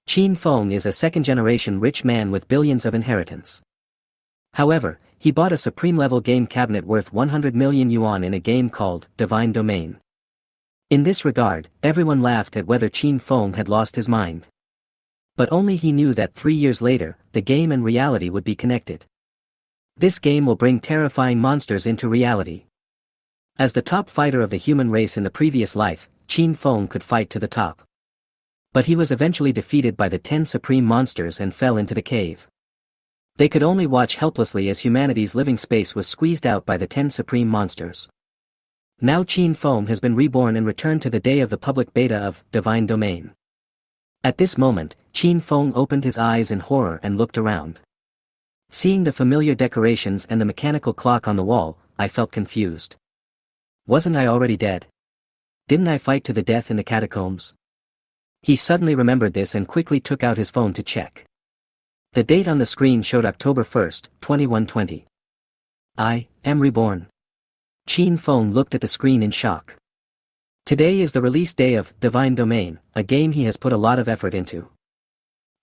Qin Feng is a second-generation rich man with billions of inheritance. However, he bought a supreme-level game cabinet worth 100 million yuan in a game called Divine Domain. In this regard, everyone laughed at whether Qin Feng had lost his mind. But only he knew that 3 years later, the game and reality would be connected. This game will bring terrifying monsters into reality. As the top fighter of the human race in the previous life, Qin Feng could fight to the top. But he was eventually defeated by the 10 supreme monsters and fell into the cave. They could only watch helplessly as humanity's living space was squeezed out by the 10 supreme monsters. Now Qin Feng has been reborn and returned to the day of the public beta of Divine Domain. At this moment, Qin Feng opened his eyes in horror and looked around. Seeing the familiar decorations and the mechanical clock on the wall, I felt confused. Wasn't I already dead? Didn't I fight to the death in the catacombs? He suddenly remembered this and quickly took out his phone to check. The date on the screen showed October 1st, 2120. I am reborn. Qin Feng looked at the screen in shock. Today is the release day of Divine Domain, a game he has put a lot of effort into.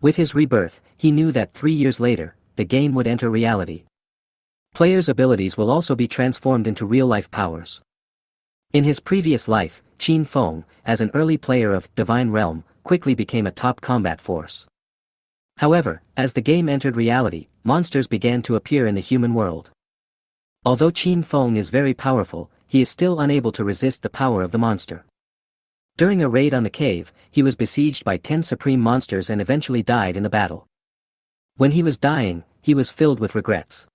With his rebirth, he knew that 3 years later, the game would enter reality. Players' abilities will also be transformed into real-life powers. In his previous life, Qin Feng, as an early player of Divine Realm, quickly became a top combat force. However, as the game entered reality, monsters began to appear in the human world. Although Qin Feng is very powerful, he is still unable to resist the power of the monster. During a raid on the cave, he was besieged by 10 supreme monsters and eventually died in the battle. When he was dying, he was filled with regrets.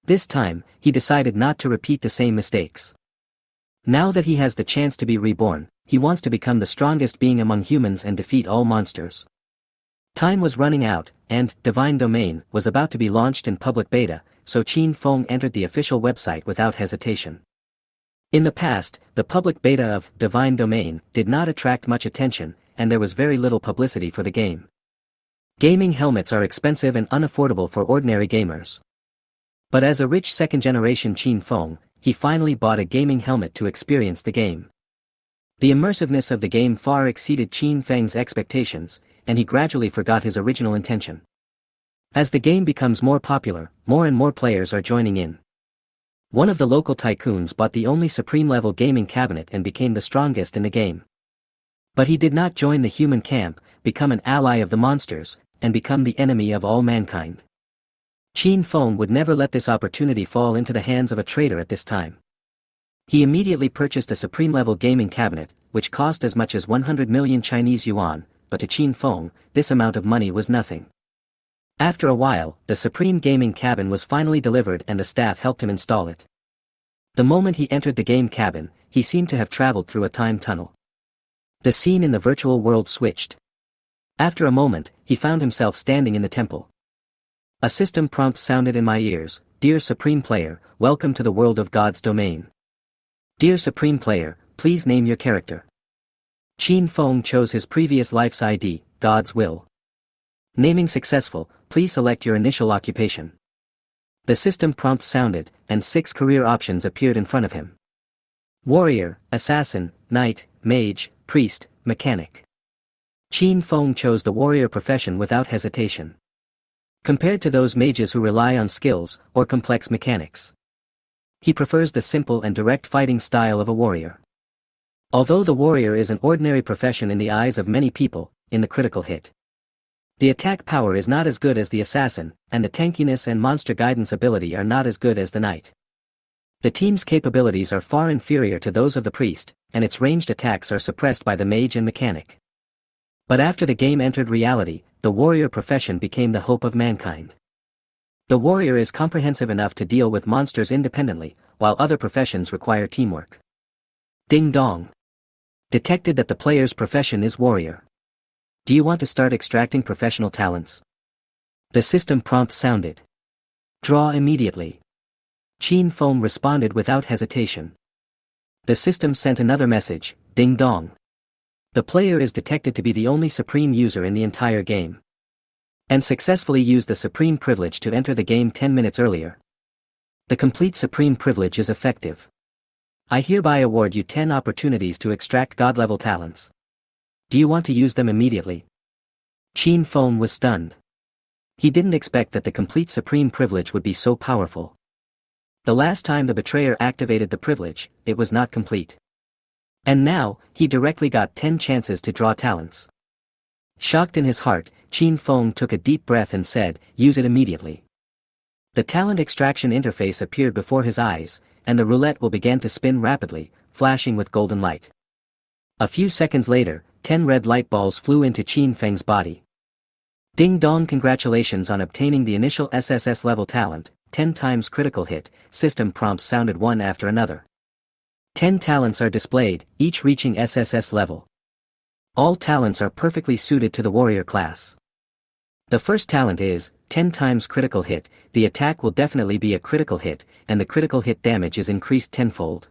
This time, he decided not to repeat the same mistakes. Now that he has the chance to be reborn, he wants to become the strongest being among humans and defeat all monsters. Time was running out, and Divine Domain was about to be launched in public beta, so Qin Feng entered the official website without hesitation. In the past, the public beta of Divine Domain did not attract much attention, and there was very little publicity for the game. Gaming helmets are expensive and unaffordable for ordinary gamers. But as a rich second-generation Qin Feng, he finally bought a gaming helmet to experience the game. The immersiveness of the game far exceeded Qin Feng's expectations, and he gradually forgot his original intention. As the game becomes more popular, more and more players are joining in. One of the local tycoons bought the only supreme-level gaming cabinet and became the strongest in the game. But he did not join the human camp, become an ally of the monsters, and become the enemy of all mankind. Qin Feng would never let this opportunity fall into the hands of a traitor at this time. He immediately purchased a supreme-level gaming cabinet, which cost as much as 100 million Chinese yuan, but to Qin Feng, this amount of money was nothing. After a while, the supreme gaming cabin was finally delivered and the staff helped him install it. The moment he entered the game cabin, he seemed to have traveled through a time tunnel. The scene in the virtual world switched. After a moment, he found himself standing in the temple. A system prompt sounded in my ears: "Dear Supreme Player, welcome to the world of God's domain. Dear Supreme Player, please name your character." Qin Feng chose his previous life's ID, God's Will. Naming successful, please select your initial occupation. The system prompt sounded, and 6 career options appeared in front of him. Warrior, Assassin, Knight, Mage, Priest, Mechanic. Qin Feng chose the warrior profession without hesitation. Compared to those mages who rely on skills or complex mechanics, he prefers the simple and direct fighting style of a warrior. Although the warrior is an ordinary profession in the eyes of many people, in the critical hit, the attack power is not as good as the assassin, and the tankiness and monster guidance ability are not as good as the knight. The team's capabilities are far inferior to those of the priest, and its ranged attacks are suppressed by the mage and mechanic. But after the game entered reality, the warrior profession became the hope of mankind. The warrior is comprehensive enough to deal with monsters independently, while other professions require teamwork. Ding dong. Detected that the player's profession is warrior. Do you want to start extracting professional talents? The system prompt sounded. Draw immediately. Qin Feng responded without hesitation. The system sent another message: ding dong. The player is detected to be the only supreme user in the entire game, and successfully used the supreme privilege to enter the game 10 minutes earlier. The complete supreme privilege is effective. I hereby award you 10 opportunities to extract God-level talents. Do you want to use them immediately? Qin Feng was stunned. He didn't expect that the complete supreme privilege would be so powerful. The last time the betrayer activated the privilege, it was not complete. And now, he directly got 10 chances to draw talents. Shocked in his heart, Qin Feng took a deep breath and said, "Use it immediately." The talent extraction interface appeared before his eyes, and the roulette wheel began to spin rapidly, flashing with golden light. A few seconds later, 10 red light balls flew into Qin Feng's body. Ding dong, congratulations on obtaining the initial SSS level talent, 10 times critical hit, system prompts sounded one after another. 10 talents are displayed, each reaching SSS level. All talents are perfectly suited to the warrior class. The first talent is 10 times critical hit. The attack will definitely be a critical hit, and the critical hit damage is increased tenfold.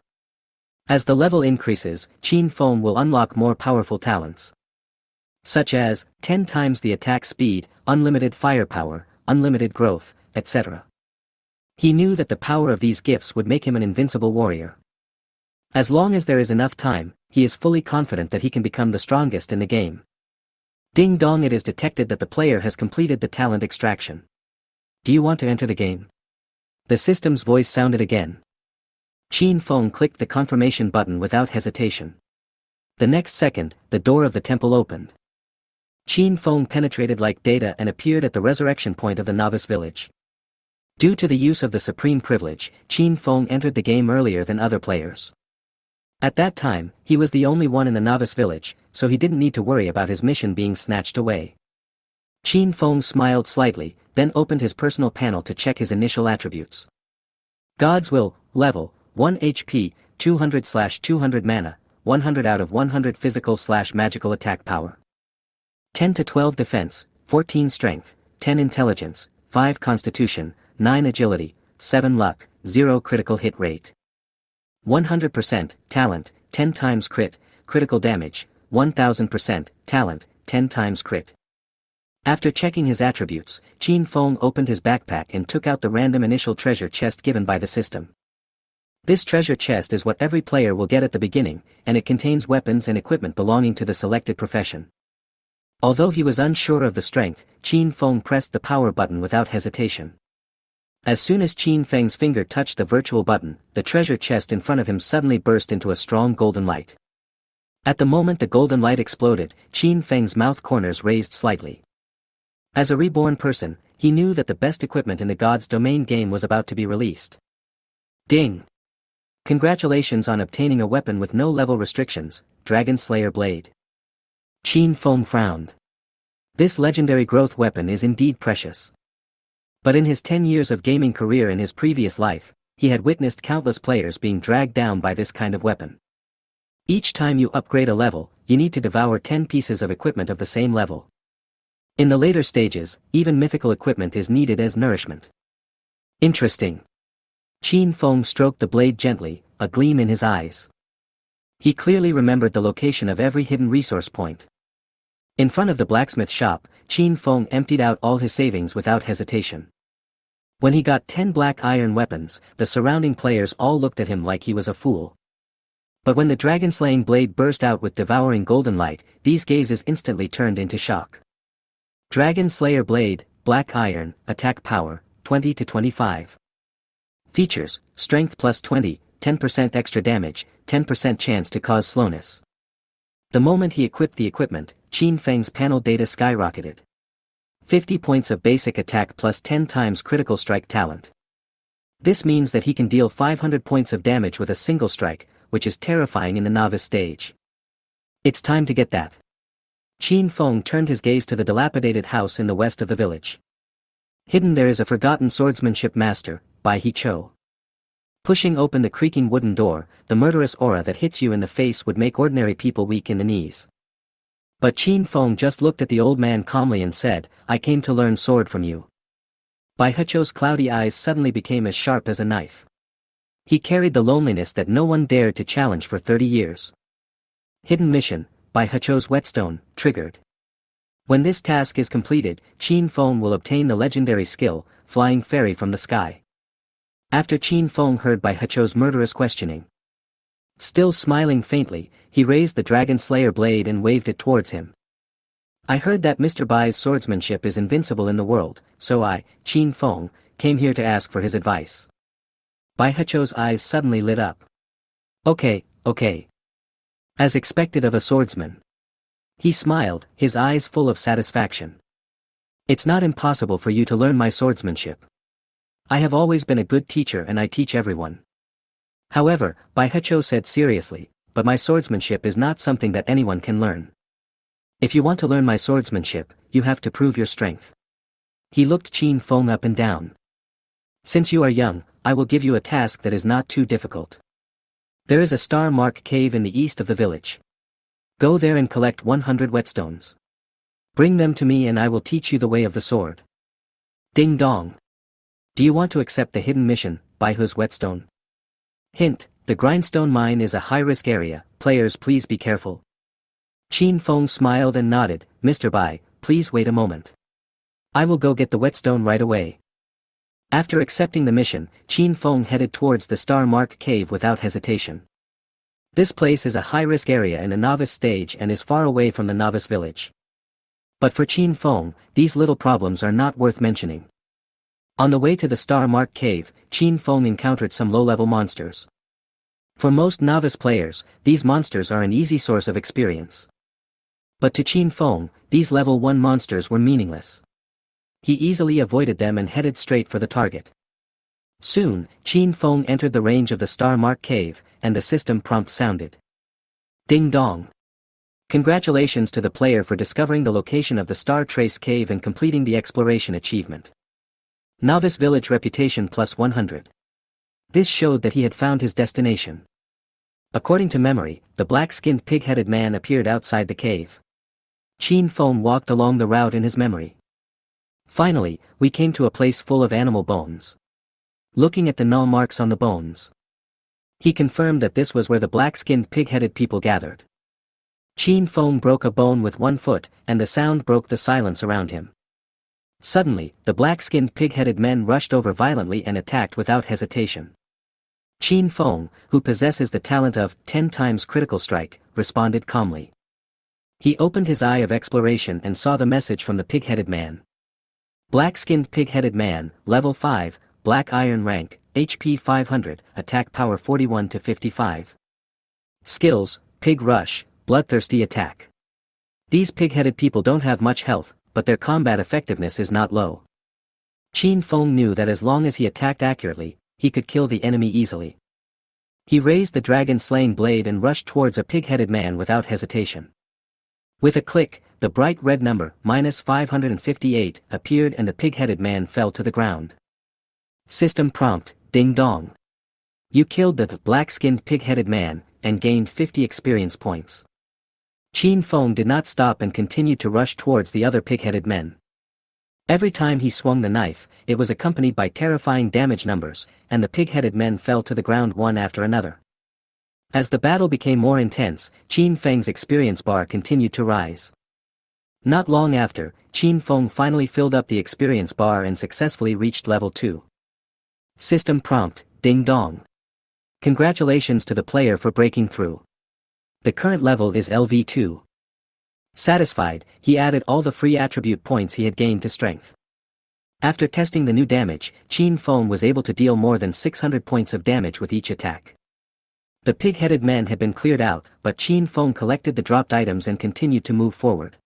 As the level increases, Qin Feng will unlock more powerful talents, such as 10 times the attack speed, unlimited firepower, unlimited growth, etc. He knew that the power of these gifts would make him an invincible warrior. As long as there is enough time, he is fully confident that he can become the strongest in the game. Ding dong, it is detected that the player has completed the talent extraction. Do you want to enter the game? The system's voice sounded again. Qin Feng clicked the confirmation button without hesitation. The next second, the door of the temple opened. Qin Feng penetrated like data and appeared at the resurrection point of the novice village. Due to the use of the supreme privilege, Qin Feng entered the game earlier than other players. At that time, he was the only one in the novice village, so he didn't need to worry about his mission being snatched away. Qin Feng smiled slightly, then opened his personal panel to check his initial attributes. God's Will, level, 1 HP, 200/200 mana, 100 out of 100 physical/magical attack power. 10 to 12 defense, 14 strength, 10 intelligence, 5 constitution, 9 agility, 7 luck, 0 critical hit rate. 100% talent, 10 times crit, critical damage, 1000% talent, 10 times crit. After checking his attributes, Qin Feng opened his backpack and took out the random initial treasure chest given by the system. This treasure chest is what every player will get at the beginning, and it contains weapons and equipment belonging to the selected profession. Although he was unsure of the strength, Qin Feng pressed the power button without hesitation. As soon as Qin Feng's finger touched the virtual button, the treasure chest in front of him suddenly burst into a strong golden light. At the moment the golden light exploded, Qin Feng's mouth corners raised slightly. As a reborn person, he knew that the best equipment in the God's Domain game was about to be released. Ding! Congratulations on obtaining a weapon with no level restrictions, Dragon Slayer Blade. Qin Feng frowned. This legendary growth weapon is indeed precious. But in his 10 years of gaming career in his previous life, he had witnessed countless players being dragged down by this kind of weapon. Each time you upgrade a level, you need to devour 10 pieces of equipment of the same level. In the later stages, even mythical equipment is needed as nourishment. Interesting. Qin Feng stroked the blade gently, a gleam in his eyes. He clearly remembered the location of every hidden resource point. In front of the blacksmith shop, Qin Feng emptied out all his savings without hesitation. When he got 10 black iron weapons, the surrounding players all looked at him like he was a fool. But when the dragon-slaying blade burst out with devouring golden light, these gazes instantly turned into shock. Dragon Slayer Blade, Black Iron, Attack Power, 20 to 25. Features, Strength plus 20, 10% extra damage, 10% chance to cause slowness. The moment he equipped the equipment, Qin Feng's panel data skyrocketed. 50 points of basic attack plus 10 times critical strike talent. This means that he can deal 500 points of damage with a single strike, which is terrifying in the novice stage. It's time to get that. Qin Feng turned his gaze to the dilapidated house in the west of the village. Hidden there is a forgotten swordsmanship master, Bai He Cho. Pushing open the creaking wooden door, the murderous aura that hits you in the face would make ordinary people weak in the knees. But Qin Feng just looked at the old man calmly and said, "I came to learn sword from you." Bai He Cho's cloudy eyes suddenly became as sharp as a knife. He carried the loneliness that no one dared to challenge for 30 years. Hidden mission, Bai He Cho's whetstone, triggered. When this task is completed, Qin Feng will obtain the legendary skill, Flying Fairy from the Sky. After Qin Feng heard Bai He Cho's murderous questioning, still smiling faintly, he raised the Dragon Slayer blade and waved it towards him. I heard that Mr. Bai's swordsmanship is invincible in the world, so I, Qin Feng, came here to ask for his advice. Bai Hecho's eyes suddenly lit up. Okay. As expected of a swordsman. He smiled, his eyes full of satisfaction. It's not impossible for you to learn my swordsmanship. I have always been a good teacher and I teach everyone. However, Bai Hecho said seriously, but my swordsmanship is not something that anyone can learn. If you want to learn my swordsmanship, you have to prove your strength. He looked Qin Feng up and down. Since you are young, I will give you a task that is not too difficult. There is a star mark cave in the east of the village. Go there and collect 100 whetstones. Bring them to me and I will teach you the way of the sword. Ding dong. Do you want to accept the hidden mission, Bai He's whetstone? Hint, the grindstone mine is a high-risk area, players please be careful. Qin Feng smiled and nodded, Mr. Bai, please wait a moment. I will go get the whetstone right away. After accepting the mission, Qin Feng headed towards the Star Mark Cave without hesitation. This place is a high-risk area in the novice stage and is far away from the novice village. But for Qin Feng, these little problems are not worth mentioning. On the way to the Star Mark Cave, Qin Feng encountered some low-level monsters. For most novice players, these monsters are an easy source of experience. But to Qin Feng, these level 1 monsters were meaningless. He easily avoided them and headed straight for the target. Soon, Qin Feng entered the range of the Star Mark Cave, and the system prompt sounded. Ding dong. Congratulations to the player for discovering the location of the Star Trace Cave and completing the exploration achievement. Novice Village Reputation plus 100. This showed that he had found his destination. According to memory, the black-skinned pig-headed man appeared outside the cave. Qin Feng walked along the route in his memory. Finally, we came to a place full of animal bones. Looking at the gnaw marks on the bones, he confirmed that this was where the black-skinned pig-headed people gathered. Qin Feng broke a bone with one foot, and the sound broke the silence around him. Suddenly, the black-skinned pig-headed men rushed over violently and attacked without hesitation. Qin Feng, who possesses the talent of 10 times critical strike, responded calmly. He opened his eye of exploration and saw the message from the pig-headed man. Black-skinned pig-headed man, level 5, black iron rank, HP 500, attack power 41 to 55. Skills, pig rush, bloodthirsty attack. These pig-headed people don't have much health, but their combat effectiveness is not low. Qin Feng knew that as long as he attacked accurately, he could kill the enemy easily. He raised the dragon-slaying blade and rushed towards a pig-headed man without hesitation. With a click, the bright red number, -558, appeared and the pig-headed man fell to the ground. System prompt, ding dong. You killed the black-skinned pig-headed man, and gained 50 experience points. Qin Feng did not stop and continued to rush towards the other pig-headed men. Every time he swung the knife, it was accompanied by terrifying damage numbers, and the pig-headed men fell to the ground one after another. As the battle became more intense, Qin Feng's experience bar continued to rise. Not long after, Qin Feng finally filled up the experience bar and successfully reached level 2. System prompt, ding dong. Congratulations to the player for breaking through. The current level is LV2. Satisfied, he added all the free attribute points he had gained to strength. After testing the new damage, Qin Feng was able to deal more than 600 points of damage with each attack. The pig-headed men had been cleared out, but Qin Feng collected the dropped items and continued to move forward.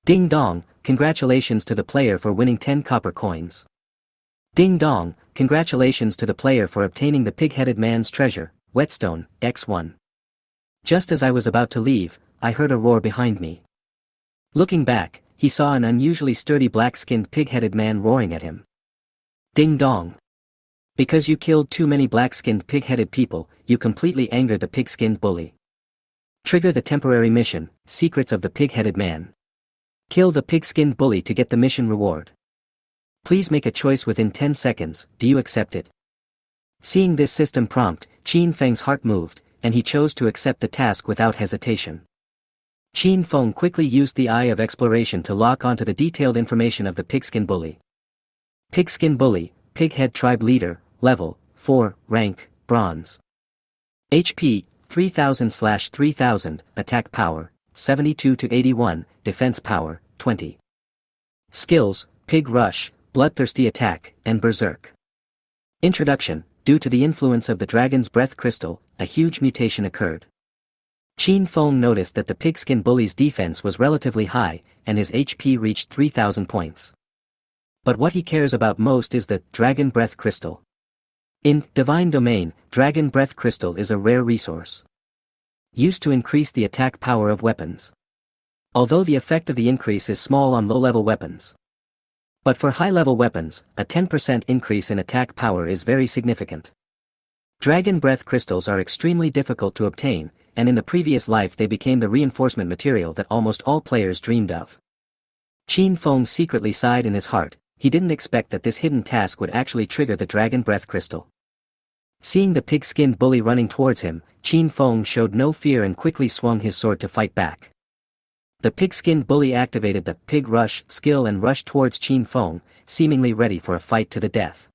Ding dong, congratulations to the player for winning 10 copper coins. Ding dong, congratulations to the player for obtaining the pig-headed man's treasure, whetstone, X1. Just as I was about to leave, I heard a roar behind me. Looking back, he saw an unusually sturdy black-skinned pig-headed man roaring at him. Ding dong. Because you killed too many black-skinned pig-headed people, you completely angered the pig-skinned bully. Trigger the temporary mission, Secrets of the Pig-Headed Man. Kill the pig-skinned bully to get the mission reward. Please make a choice within 10 seconds, do you accept it? Seeing this system prompt, Qin Feng's heart moved, and he chose to accept the task without hesitation. Qin Feng quickly used the Eye of Exploration to lock onto the detailed information of the pigskin bully. Pigskin bully, Pighead tribe leader, level 4, rank, bronze. HP, 3000/3000, attack power, 72 to 81, defense power, 20. Skills, Pig Rush, Bloodthirsty Attack, and Berserk. Introduction. Due to the influence of the Dragon's Breath Crystal, a huge mutation occurred. Qin Feng noticed that the Pigskin Bully's defense was relatively high, and his HP reached 3,000 points. But what he cares about most is the Dragon Breath Crystal. In Divine Domain, Dragon Breath Crystal is a rare resource, used to increase the attack power of weapons. Although the effect of the increase is small on low-level weapons. But for high-level weapons, a 10% increase in attack power is very significant. Dragon Breath Crystals are extremely difficult to obtain, and in the previous life they became the reinforcement material that almost all players dreamed of. Qin Feng secretly sighed in his heart. He didn't expect that this hidden task would actually trigger the Dragon Breath Crystal. Seeing the pig-skinned bully running towards him, Qin Feng showed no fear and quickly swung his sword to fight back. The pig-skinned bully activated the Pig Rush skill and rushed towards Qin Feng, seemingly ready for a fight to the death.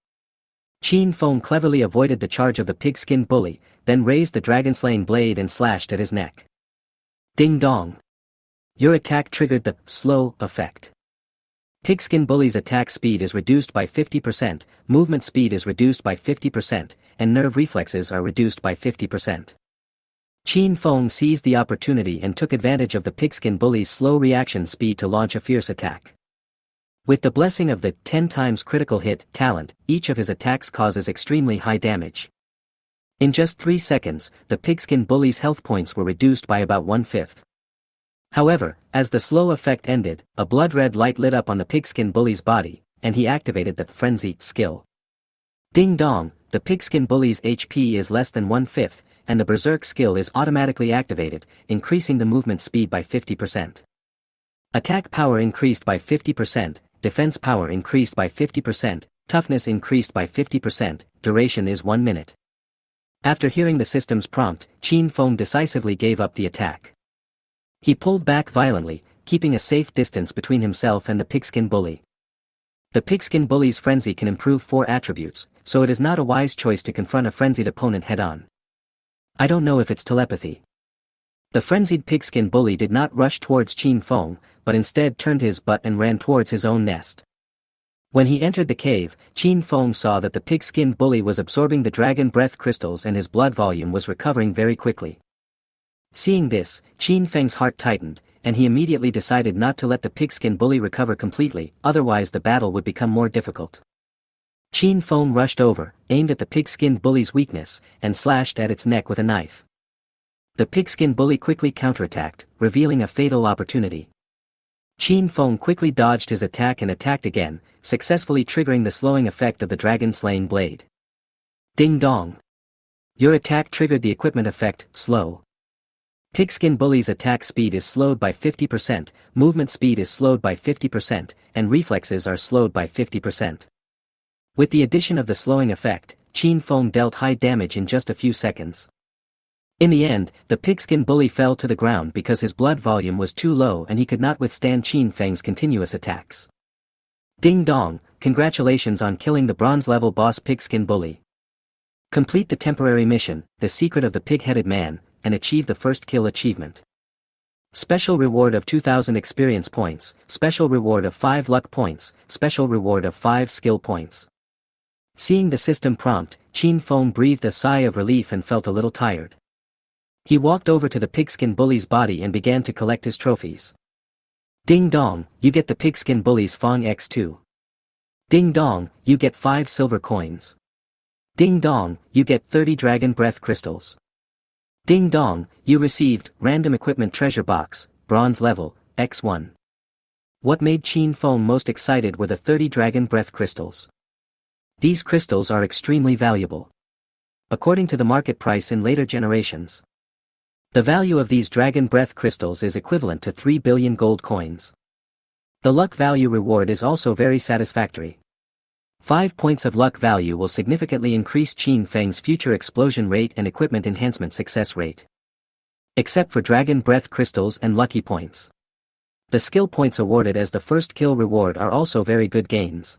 Qin Feng cleverly avoided the charge of the pig-skinned bully, then raised the dragon-slaying blade and slashed at his neck. Ding dong! Your attack triggered the slow effect. Pigskin Bully's attack speed is reduced by 50%, movement speed is reduced by 50%, and nerve reflexes are reduced by 50%. Qin Feng seized the opportunity and took advantage of the Pigskin Bully's slow reaction speed to launch a fierce attack. With the blessing of the 10 times critical hit talent, each of his attacks causes extremely high damage. In just 3 seconds, the Pigskin Bully's health points were reduced by about 1/5. However, as the slow effect ended, a blood-red light lit up on the Pigskin Bully's body, and he activated the Frenzy skill. Ding dong, the Pigskin Bully's HP is less than 1/5, and the Berserk skill is automatically activated, increasing the movement speed by 50%. Attack power increased by 50%, defense power increased by 50%, toughness increased by 50%, duration is 1 minute. After hearing the system's prompt, Qin Feng decisively gave up the attack. He pulled back violently, keeping a safe distance between himself and the Pigskin Bully. The Pigskin Bully's frenzy can improve 4 attributes, so it is not a wise choice to confront a frenzied opponent head-on. I don't know if it's telepathy. The frenzied Pigskin Bully did not rush towards Qin Feng, but instead turned his butt and ran towards his own nest. When he entered the cave, Qin Feng saw that the Pigskin Bully was absorbing the Dragon Breath Crystals and his blood volume was recovering very quickly. Seeing this, Qin Feng's heart tightened, and he immediately decided not to let the Pigskin Bully recover completely, otherwise the battle would become more difficult. Qin Feng rushed over, aimed at the Pigskin Bully's weakness, and slashed at its neck with a knife. The Pigskin Bully quickly counterattacked, revealing a fatal opportunity. Qin Feng quickly dodged his attack and attacked again, successfully triggering the slowing effect of the dragon-slaying blade. Ding dong! Your attack triggered the equipment effect, slow. Pigskin Bully's attack speed is slowed by 50%, movement speed is slowed by 50%, and reflexes are slowed by 50%. With the addition of the slowing effect, Qin Feng dealt high damage in just a few seconds. In the end, the Pigskin Bully fell to the ground because his blood volume was too low and he could not withstand Qin Feng's continuous attacks. Ding dong, congratulations on killing the bronze-level boss Pigskin Bully. Complete the temporary mission, The Secret of the Pig-Headed Man, and achieve the first kill achievement. Special reward of 2,000 experience points, special reward of 5 luck points, special reward of 5 skill points. Seeing the system prompt, Qin Feng breathed a sigh of relief and felt a little tired. He walked over to the Pigskin Bully's body and began to collect his trophies. Ding dong, you get the Pigskin Bully's Fong X2. Ding dong, you get 5 silver coins. Ding dong, you get 30 Dragon Breath Crystals. Ding dong, you received Random Equipment Treasure Box, Bronze Level, X1. What made Qin Feng most excited were the 30 Dragon Breath Crystals. These crystals are extremely valuable. According to the market price in later generations, the value of these Dragon Breath Crystals is equivalent to 3 billion gold coins. The luck value reward is also very satisfactory. 5 points of luck value will significantly increase Qin Feng's future explosion rate and equipment enhancement success rate. Except for Dragon Breath Crystals and lucky points. The skill points awarded as the first kill reward are also very good gains.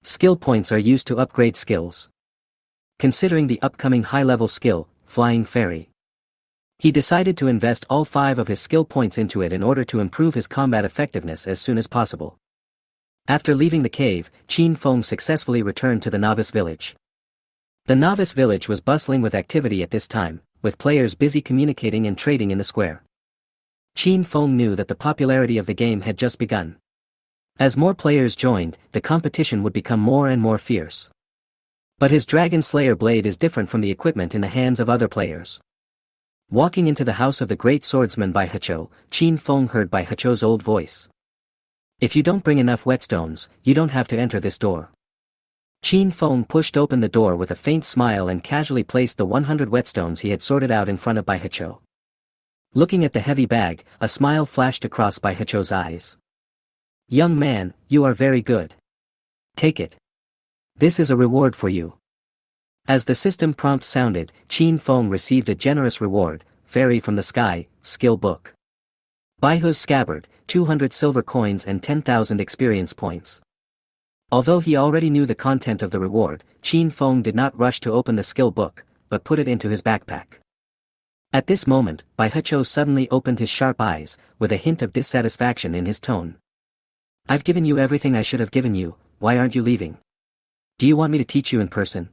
Skill points are used to upgrade skills. Considering the upcoming high-level skill, Flying Fairy. He decided to invest all 5 of his skill points into it in order to improve his combat effectiveness as soon as possible. After leaving the cave, Qin Feng successfully returned to the novice village. The novice village was bustling with activity at this time, with players busy communicating and trading in the square. Qin Feng knew that the popularity of the game had just begun. As more players joined, the competition would become more and more fierce. But his Dragon Slayer blade is different from the equipment in the hands of other players. Walking into the house of the great swordsman Bai Hecho, Qin Feng heard Bai Hecho's old voice. If you don't bring enough whetstones, you don't have to enter this door. Qin Feng pushed open the door with a faint smile and casually placed the 100 whetstones he had sorted out in front of Bai Hecho. Looking at the heavy bag, a smile flashed across Bai Hecho's eyes. Young man, you are very good. Take it. This is a reward for you. As the system prompt sounded, Qin Feng received a generous reward, Fairy from the Sky, Skill Book. Baihu's Scabbard, 200 silver coins and 10,000 experience points. Although he already knew the content of the reward, Qin Feng did not rush to open the skill book, but put it into his backpack. At this moment, Bai Hecho suddenly opened his sharp eyes, with a hint of dissatisfaction in his tone. I've given you everything I should have given you, why aren't you leaving? Do you want me to teach you in person?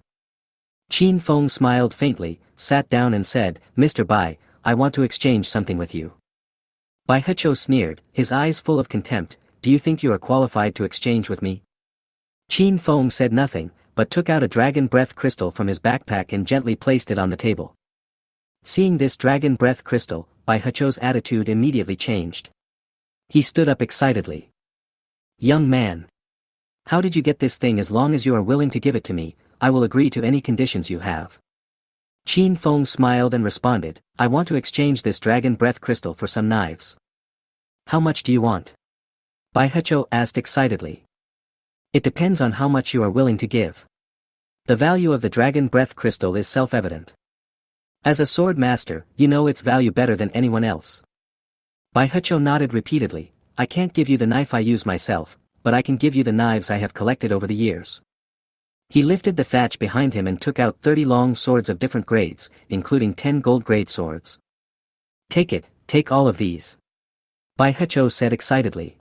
Qin Feng smiled faintly, sat down and said, Mr. Bai, I want to exchange something with you. Bai Hecho sneered, his eyes full of contempt, do you think you are qualified to exchange with me? Qin Feng said nothing, but took out a dragon breath crystal from his backpack and gently placed it on the table. Seeing this dragon breath crystal, Bai Hecho's attitude immediately changed. He stood up excitedly. Young man. How did you get this thing? As long as you are willing to give it to me, I will agree to any conditions you have. Qin Feng smiled and responded, I want to exchange this dragon breath crystal for some knives. How much do you want? Bai Hecho asked excitedly. It depends on how much you are willing to give. The value of the dragon breath crystal is self-evident. As a sword master, you know its value better than anyone else. Bai Hecho nodded repeatedly, I can't give you the knife I use myself, but I can give you the knives I have collected over the years. He lifted the thatch behind him and took out 30 long swords of different grades, including 10 gold grade swords. Take it, take all of these. Bai Hecho said excitedly.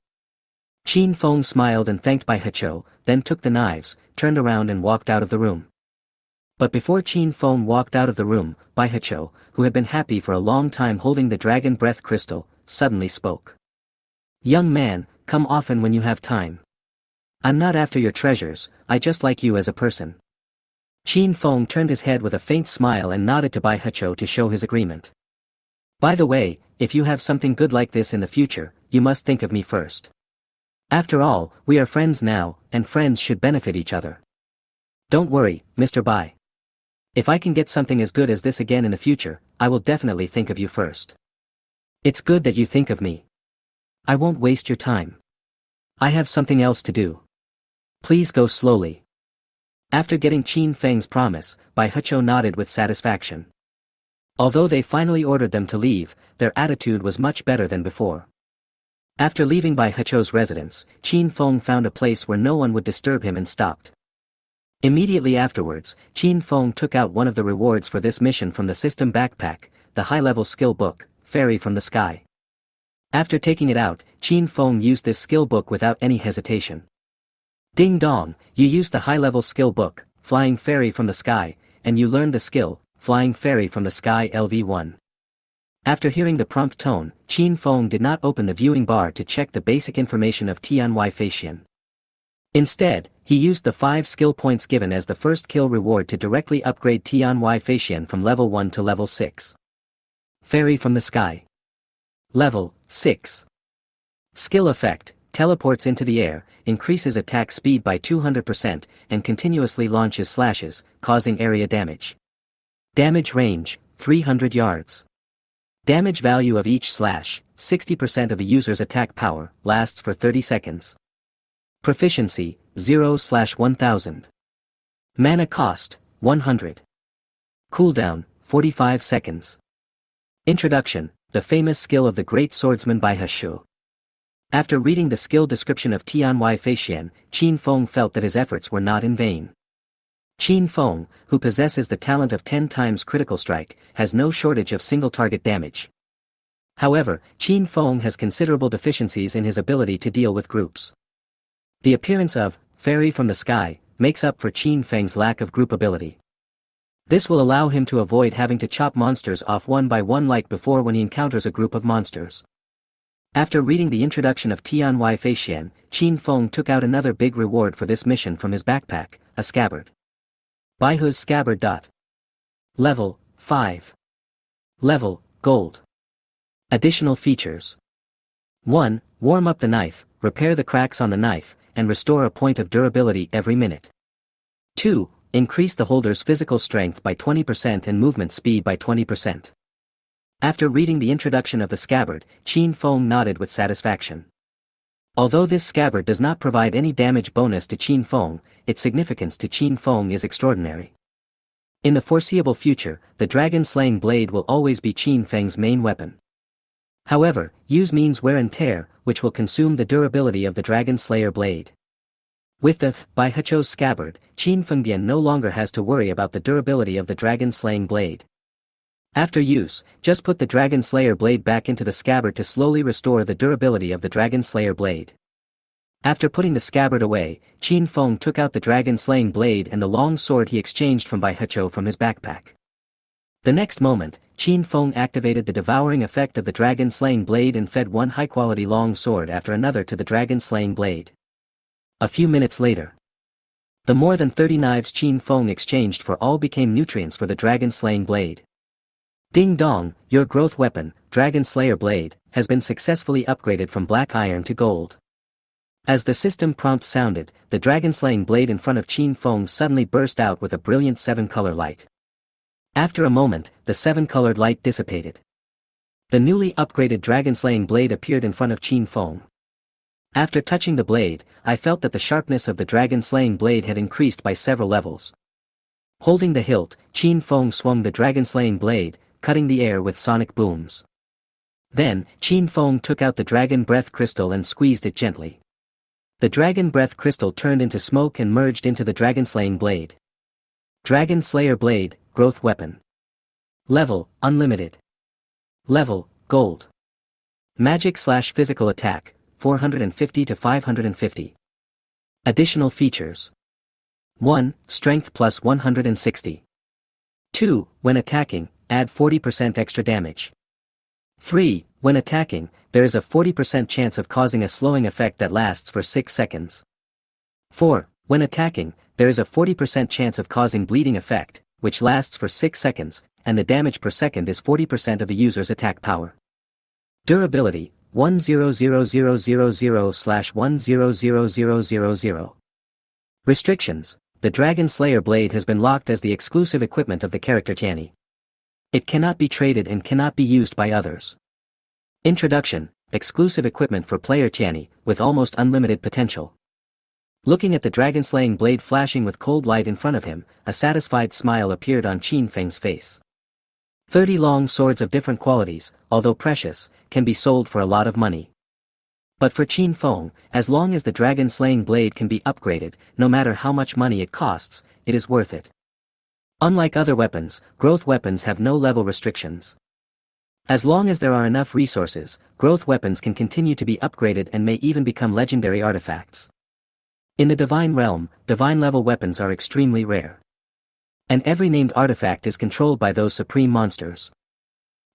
Qin Feng smiled and thanked Bai Hecho, then took the knives, turned around and walked out of the room. But before Qin Feng walked out of the room, Bai Hecho, who had been happy for a long time holding the dragon breath crystal, suddenly spoke. Young man, come often when you have time. I'm not after your treasures, I just like you as a person. Qin Feng turned his head with a faint smile and nodded to Bai Hecho to show his agreement. By the way, if you have something good like this in the future, you must think of me first. After all, we are friends now, and friends should benefit each other. Don't worry, Mr. Bai. If I can get something as good as this again in the future, I will definitely think of you first. It's good that you think of me. I won't waste your time. I have something else to do. Please go slowly. After getting Qin Feng's promise, Bai Hecho nodded with satisfaction. Although they finally ordered them to leave, their attitude was much better than before. After leaving Bai Hecho's residence, Qin Feng found a place where no one would disturb him and stopped. Immediately afterwards, Qin Feng took out one of the rewards for this mission from the system backpack, the high-level skill book, Fairy from the Sky. After taking it out, Qin Feng used this skill book without any hesitation. Ding dong, you used the high-level skill book, Flying Fairy from the Sky, and you learned the skill, Flying Fairy from the Sky LV1. After hearing the prompt tone, Qin Feng did not open the viewing bar to check the basic information of Tianhui Feishian. Instead, he used the 5 skill points given as the first kill reward to directly upgrade Tianhui Feishian from level 1 to level 6. Fairy from the Sky. Level 6. Skill effect, teleports into the air, increases attack speed by 200%, and continuously launches slashes, causing area damage. Damage range, 300 yards. Damage value of each slash, 60% of the user's attack power, lasts for 30 seconds. Proficiency, 0/1000. Mana cost, 100. Cooldown, 45 seconds. Introduction, the famous skill of the great swordsman Bai Hecho. After reading the skill description of Tianhui Feishian, Qin Feng felt that his efforts were not in vain. Qin Feng, who possesses the talent of 10 times critical strike, has no shortage of single-target damage. However, Qin Feng has considerable deficiencies in his ability to deal with groups. The appearance of Fairy from the Sky makes up for Qin Feng's lack of group ability. This will allow him to avoid having to chop monsters off one by one like before when he encounters a group of monsters. After reading the introduction of Tianhui Feixian, Qin Feng took out another big reward for this mission from his backpack, a scabbard. Baihu's scabbard. Level 5. Level Gold. Additional features. 1. Warm up the knife, repair the cracks on the knife, and restore a point of durability every minute. 2. Increase the holder's physical strength by 20% and movement speed by 20%. After reading the introduction of the scabbard, Qin Feng nodded with satisfaction. Although this scabbard does not provide any damage bonus to Qin Feng, its significance to Qin Feng is extraordinary. In the foreseeable future, the dragon-slaying blade will always be Qin Feng's main weapon. However, use means wear and tear, which will consume the durability of the Dragon Slayer blade. With the Baihu's scabbard, Qin Fengbian no longer has to worry about the durability of the dragon-slaying blade. After use, just put the Dragon Slayer blade back into the scabbard to slowly restore the durability of the Dragon Slayer blade. After putting the scabbard away, Qin Feng took out the dragon-slaying blade and the long sword he exchanged from Baihu from his backpack. The next moment, Qin Feng activated the devouring effect of the dragon-slaying blade and fed one high-quality long sword after another to the dragon-slaying blade. A few minutes later, the more than 30 knives Qin Feng exchanged for all became nutrients for the dragon-slaying blade. Ding dong, your growth weapon, Dragon Slayer blade, has been successfully upgraded from black iron to gold. As the system prompt sounded, the dragon-slaying blade in front of Qin Feng suddenly burst out with a brilliant 7-color light. After a moment, the 7-colored light dissipated. The newly upgraded dragon-slaying blade appeared in front of Qin Feng. After touching the blade, I felt that the sharpness of the dragon-slaying blade had increased by several levels. Holding the hilt, Qin Feng swung the dragon-slaying blade, cutting the air with sonic booms. Then, Qin Feng took out the dragon breath crystal and squeezed it gently. The dragon breath crystal turned into smoke and merged into the dragon-slaying blade. Dragon Slayer blade, growth weapon. Level, unlimited. Level, gold. Magic/physical attack, 450 to 550. Additional features. 1. Strength plus 160. 2. When attacking, add 40% extra damage. 3. When attacking, there is a 40% chance of causing a slowing effect that lasts for 6 seconds. 4. When attacking, there is a 40% chance of causing bleeding effect, which lasts for 6 seconds, and the damage per second is 40% of the user's attack power. Durability, 100,000/100,000. Restrictions. The Dragon Slayer blade has been locked as the exclusive equipment of the character Tianyi. It cannot be traded and cannot be used by others. Introduction. Exclusive equipment for player Tianyi, with almost unlimited potential. Looking at the dragon-slaying blade flashing with cold light in front of him, a satisfied smile appeared on Qin Feng's face. 30 long swords of different qualities, although precious, can be sold for a lot of money. But for Qin Feng, as long as the dragon-slaying blade can be upgraded, no matter how much money it costs, it is worth it. Unlike other weapons, growth weapons have no level restrictions. As long as there are enough resources, growth weapons can continue to be upgraded and may even become legendary artifacts. In the divine realm, divine-level weapons are extremely rare. And every named artifact is controlled by those supreme monsters.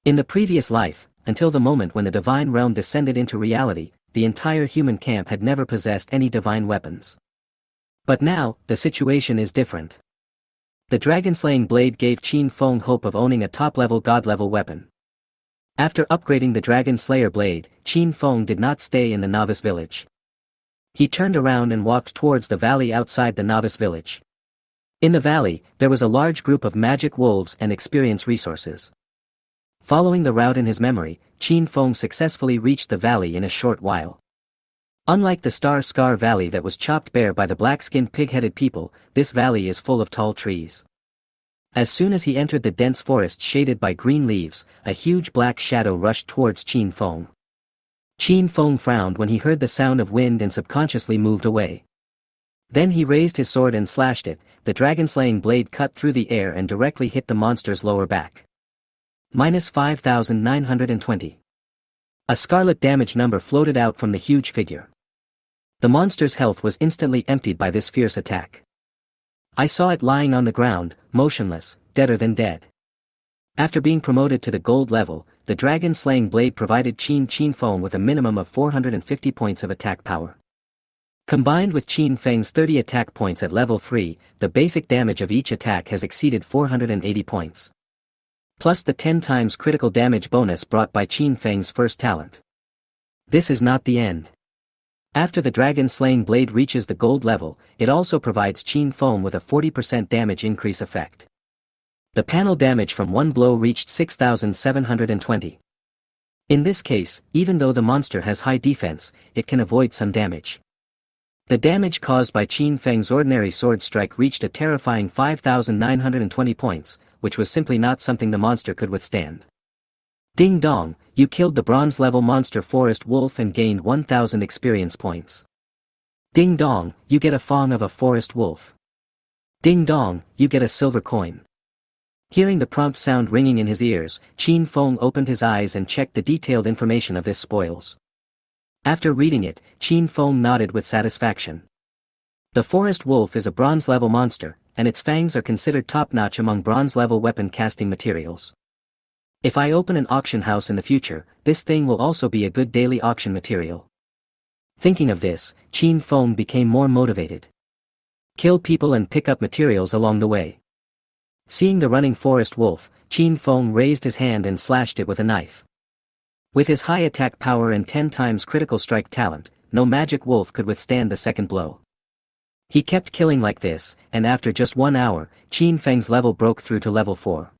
In the previous life, until the moment when the divine realm descended into reality, the entire human camp had never possessed any divine weapons. But now, the situation is different. The dragon-slaying blade gave Qin Feng hope of owning a top-level god-level weapon. After upgrading the Dragon Slayer blade, Qin Feng did not stay in the novice village. He turned around and walked towards the valley outside the novice village. In the valley, there was a large group of magic wolves and experience resources. Following the route in his memory, Qin Feng successfully reached the valley in a short while. Unlike the Star Scar Valley that was chopped bare by the black-skinned pig-headed people, this valley is full of tall trees. As soon as he entered the dense forest shaded by green leaves, a huge black shadow rushed towards Qin Feng. Qin Feng frowned when he heard the sound of wind and subconsciously moved away. Then he raised his sword and slashed it. The dragon-slaying blade cut through the air and directly hit the monster's lower back. -5,920. A scarlet damage number floated out from the huge figure. The monster's health was instantly emptied by this fierce attack. I saw it lying on the ground, motionless, deader than dead. After being promoted to the gold level, the dragon-slaying blade provided Qin Feng with a minimum of 450 points of attack power. Combined with Qin Feng's 30 attack points at level 3, the basic damage of each attack has exceeded 480 points. Plus the 10 times critical damage bonus brought by Qin Feng's first talent. This is not the end. After the dragon-slaying blade reaches the gold level, it also provides Qin Feng with a 40% damage increase effect. The panel damage from one blow reached 6,720. In this case, even though the monster has high defense, it can avoid some damage. The damage caused by Qin Feng's ordinary sword strike reached a terrifying 5,920 points, which was simply not something the monster could withstand. Ding dong, you killed the bronze-level monster Forest Wolf and gained 1,000 experience points. Ding dong, you get a Fong of a Forest Wolf. Ding dong, you get a silver coin. Hearing the prompt sound ringing in his ears, Qin Feng opened his eyes and checked the detailed information of this spoils. After reading it, Qin Feng nodded with satisfaction. The Forest Wolf is a bronze-level monster, and its fangs are considered top-notch among bronze-level weapon casting materials. If I open an auction house in the future, this thing will also be a good daily auction material. Thinking of this, Qin Feng became more motivated. Kill people and pick up materials along the way. Seeing the running Forest Wolf, Qin Feng raised his hand and slashed it with a knife. With his high attack power and 10 times critical strike talent, no magic wolf could withstand the second blow. He kept killing like this, and after just 1 hour, Qin Feng's level broke through to level 4.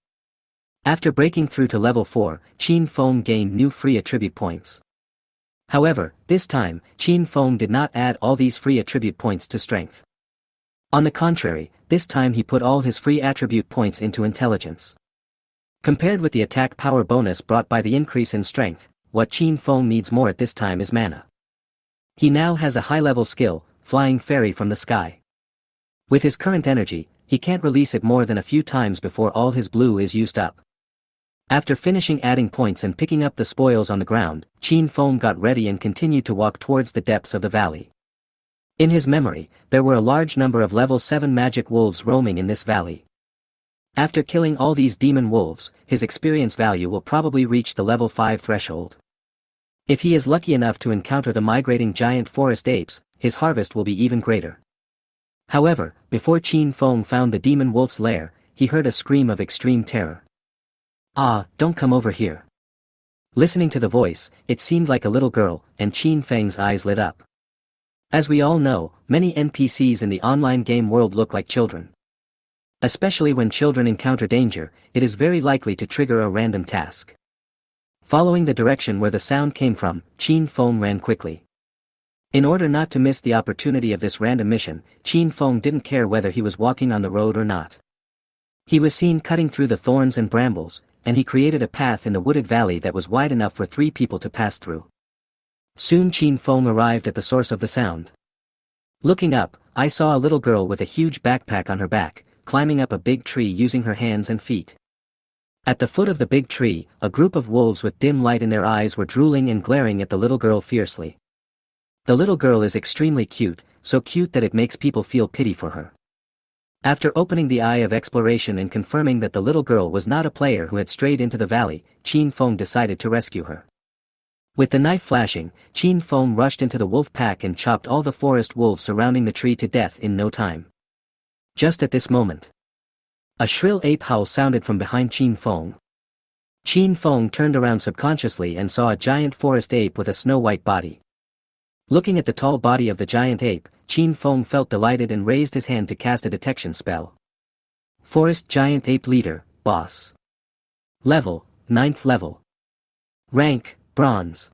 After breaking through to level 4, Qin Feng gained new free attribute points. However, this time, Qin Feng did not add all these free attribute points to strength. On the contrary, this time he put all his free attribute points into intelligence. Compared with the attack power bonus brought by the increase in strength, what Qin Feng needs more at this time is mana. He now has a high-level skill, Flying Fairy from the Sky. With his current energy, he can't release it more than a few times before all his blue is used up. After finishing adding points and picking up the spoils on the ground, Qin Feng got ready and continued to walk towards the depths of the valley. In his memory, there were a large number of level 7 magic wolves roaming in this valley. After killing all these demon wolves, his experience value will probably reach the level 5 threshold. If he is lucky enough to encounter the migrating giant forest apes, his harvest will be even greater. However, before Qin Feng found the demon wolf's lair, he heard a scream of extreme terror. "Ah, don't come over here." Listening to the voice, it seemed like a little girl, and Qin Feng's eyes lit up. As we all know, many NPCs in the online game world look like children. Especially when children encounter danger, it is very likely to trigger a random task. Following the direction where the sound came from, Qin Feng ran quickly. In order not to miss the opportunity of this random mission, Qin Feng didn't care whether he was walking on the road or not. He was seen cutting through the thorns and brambles, and he created a path in the wooded valley that was wide enough for 3 people to pass through. Soon Qin Feng arrived at the source of the sound. Looking up, I saw a little girl with a huge backpack on her back, climbing up a big tree using her hands and feet. At the foot of the big tree, a group of wolves with dim light in their eyes were drooling and glaring at the little girl fiercely. The little girl is extremely cute, so cute that it makes people feel pity for her. After opening the eye of exploration and confirming that the little girl was not a player who had strayed into the valley, Qin Feng decided to rescue her. With the knife flashing, Qin Feng rushed into the wolf pack and chopped all the forest wolves surrounding the tree to death in no time. Just at this moment, a shrill ape howl sounded from behind Qin Feng. Qin Feng turned around subconsciously and saw a giant forest ape with a snow-white body. Looking at the tall body of the giant ape, Qin Feng felt delighted and raised his hand to cast a detection spell. Forest Giant Ape Leader, Boss. Level, 9th level. Rank, Bronze.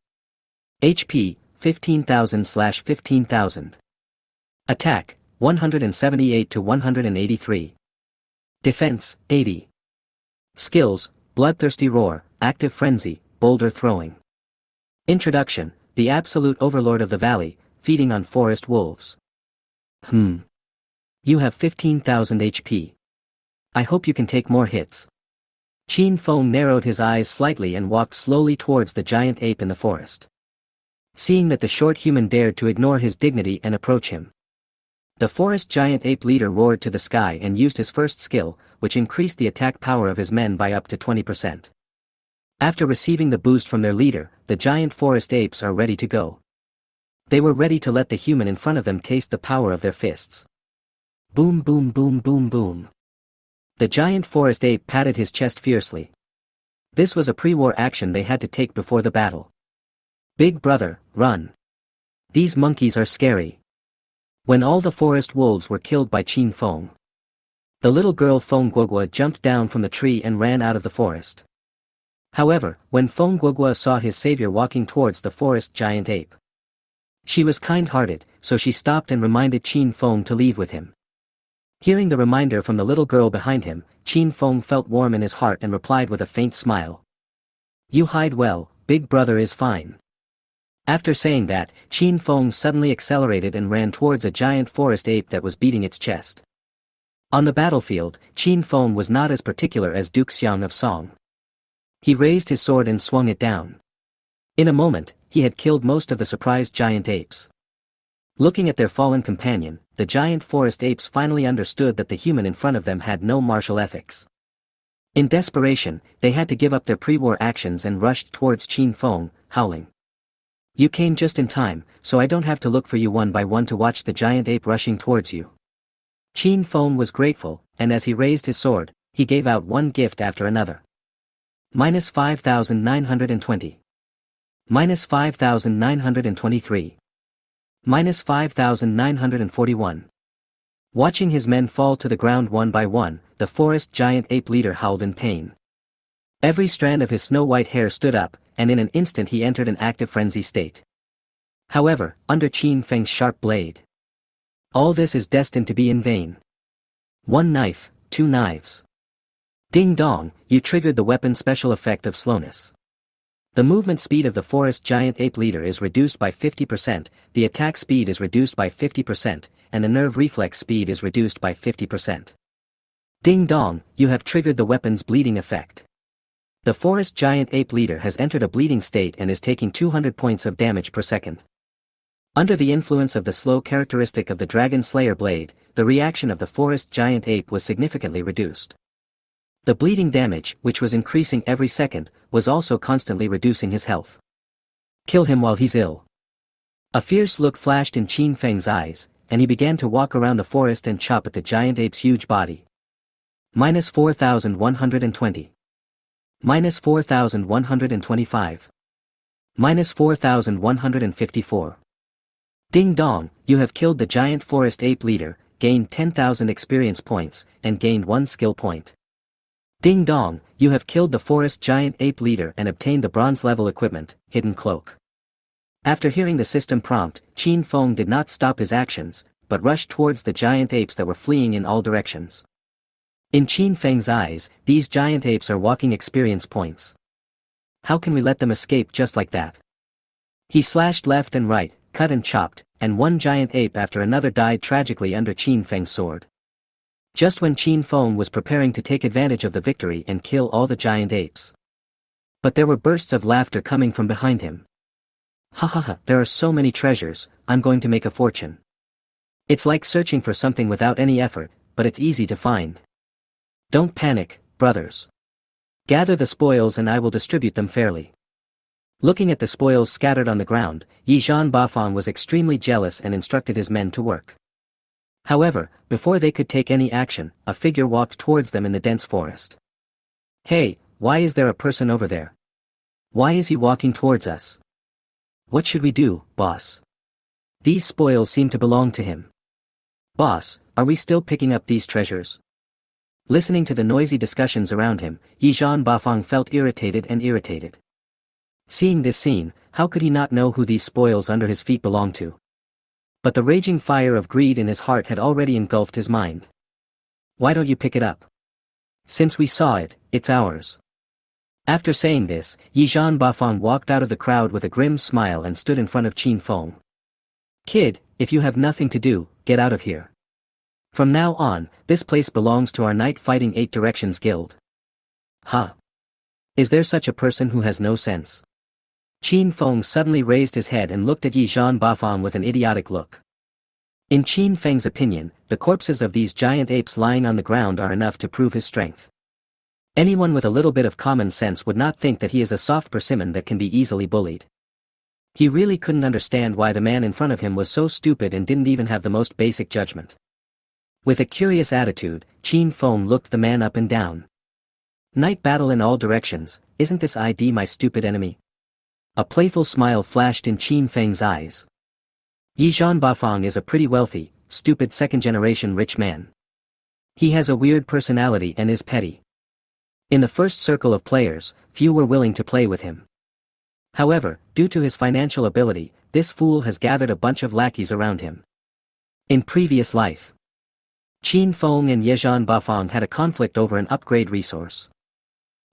HP, 15,000/15,000. Attack, 178 to 183. Defense, 80. Skills, Bloodthirsty Roar, Active Frenzy, Boulder Throwing. Introduction, the absolute overlord of the valley, feeding on forest wolves. You have 15,000 HP. I hope you can take more hits. Qin Feng narrowed his eyes slightly and walked slowly towards the giant ape in the forest. Seeing that the short human dared to ignore his dignity and approach him, the forest giant ape leader roared to the sky and used his first skill, which increased the attack power of his men by up to 20%. After receiving the boost from their leader, the giant forest apes are ready to go. They were ready to let the human in front of them taste the power of their fists. Boom boom boom boom boom. The giant forest ape patted his chest fiercely. This was a pre-war action they had to take before the battle. Big brother, run. These monkeys are scary. When all the forest wolves were killed by Qin Feng, the little girl Feng Guogua jumped down from the tree and ran out of the forest. However, when Feng Guogua saw his savior walking towards the forest giant ape, she was kind-hearted, so she stopped and reminded Qin Feng to leave with him. Hearing the reminder from the little girl behind him, Qin Feng felt warm in his heart and replied with a faint smile. You hide well, big brother is fine. After saying that, Qin Feng suddenly accelerated and ran towards a giant forest ape that was beating its chest. On the battlefield, Qin Feng was not as particular as Duke Xiang of Song. He raised his sword and swung it down. In a moment, he had killed most of the surprised giant apes. Looking at their fallen companion, the giant forest apes finally understood that the human in front of them had no martial ethics. In desperation, they had to give up their pre-war actions and rushed towards Qin Feng, howling. You came just in time, so I don't have to look for you one by one to watch the giant ape rushing towards you. Qin Feng was grateful, and as he raised his sword, he gave out one gift after another. Minus 5,920. Minus 5,923. Minus 5,941. Watching his men fall to the ground one by one, the forest giant ape leader howled in pain. Every strand of his snow-white hair stood up, and in an instant he entered an active frenzy state. However, under Qin Feng's sharp blade, all this is destined to be in vain. One knife, two knives. Ding dong, you triggered the weapon's special effect of slowness. The movement speed of the forest giant ape leader is reduced by 50%, the attack speed is reduced by 50%, and the nerve reflex speed is reduced by 50%. Ding dong, you have triggered the weapon's bleeding effect. The forest giant ape leader has entered a bleeding state and is taking 200 points of damage per second. Under the influence of the slow characteristic of the Dragon Slayer blade, the reaction of the forest giant ape was significantly reduced. The bleeding damage, which was increasing every second, was also constantly reducing his health. Kill him while he's ill. A fierce look flashed in Qin Feng's eyes, and he began to walk around the forest and chop at the giant ape's huge body. Minus 4,120. Minus 4,125. Minus 4,154. Ding dong, you have killed the giant forest ape leader, gained 10,000 experience points, and gained 1 skill point. Ding dong, you have killed the forest giant ape leader and obtained the bronze level equipment, Hidden Cloak. After hearing the system prompt, Qin Feng did not stop his actions, but rushed towards the giant apes that were fleeing in all directions. In Qin Feng's eyes, these giant apes are walking experience points. How can we let them escape just like that? He slashed left and right, cut and chopped, and one giant ape after another died tragically under Qin Feng's sword. Just when Qin Feng was preparing to take advantage of the victory and kill all the giant apes. But there were bursts of laughter coming from behind him. Ha ha ha, there are so many treasures, I'm going to make a fortune. It's like searching for something without any effort, but it's easy to find. Don't panic, brothers. Gather the spoils and I will distribute them fairly. Looking at the spoils scattered on the ground, Yi Zhan Bafang was extremely jealous and instructed his men to work. However, before they could take any action, a figure walked towards them in the dense forest. Hey, why is there a person over there? Why is he walking towards us? What should we do, boss? These spoils seem to belong to him. Boss, are we still picking up these treasures? Listening to the noisy discussions around him, Yi Zhan Bafang felt irritated and irritated. Seeing this scene, how could he not know who these spoils under his feet belonged to? But the raging fire of greed in his heart had already engulfed his mind. Why don't you pick it up? Since we saw it, it's ours. After saying this, Yi Zhan Bafang walked out of the crowd with a grim smile and stood in front of Qin Feng. Kid, if you have nothing to do, get out of here. From now on, this place belongs to our Night Fighting 8 Directions Guild. Huh? Is there such a person who has no sense? Qin Feng suddenly raised his head and looked at Yi Zhan Bafang with an idiotic look. In Qin Feng's opinion, the corpses of these giant apes lying on the ground are enough to prove his strength. Anyone with a little bit of common sense would not think that he is a soft persimmon that can be easily bullied. He really couldn't understand why the man in front of him was so stupid and didn't even have the most basic judgment. With a curious attitude, Qin Feng looked the man up and down. Night battle in all directions, isn't this ID my stupid enemy? A playful smile flashed in Qin Feng's eyes. Yi Zhan Bafang is a pretty wealthy, stupid second-generation rich man. He has a weird personality and is petty. In the first circle of players, few were willing to play with him. However, due to his financial ability, this fool has gathered a bunch of lackeys around him. In previous life, Qin Feng and Yi Zhan Bafang had a conflict over an upgrade resource.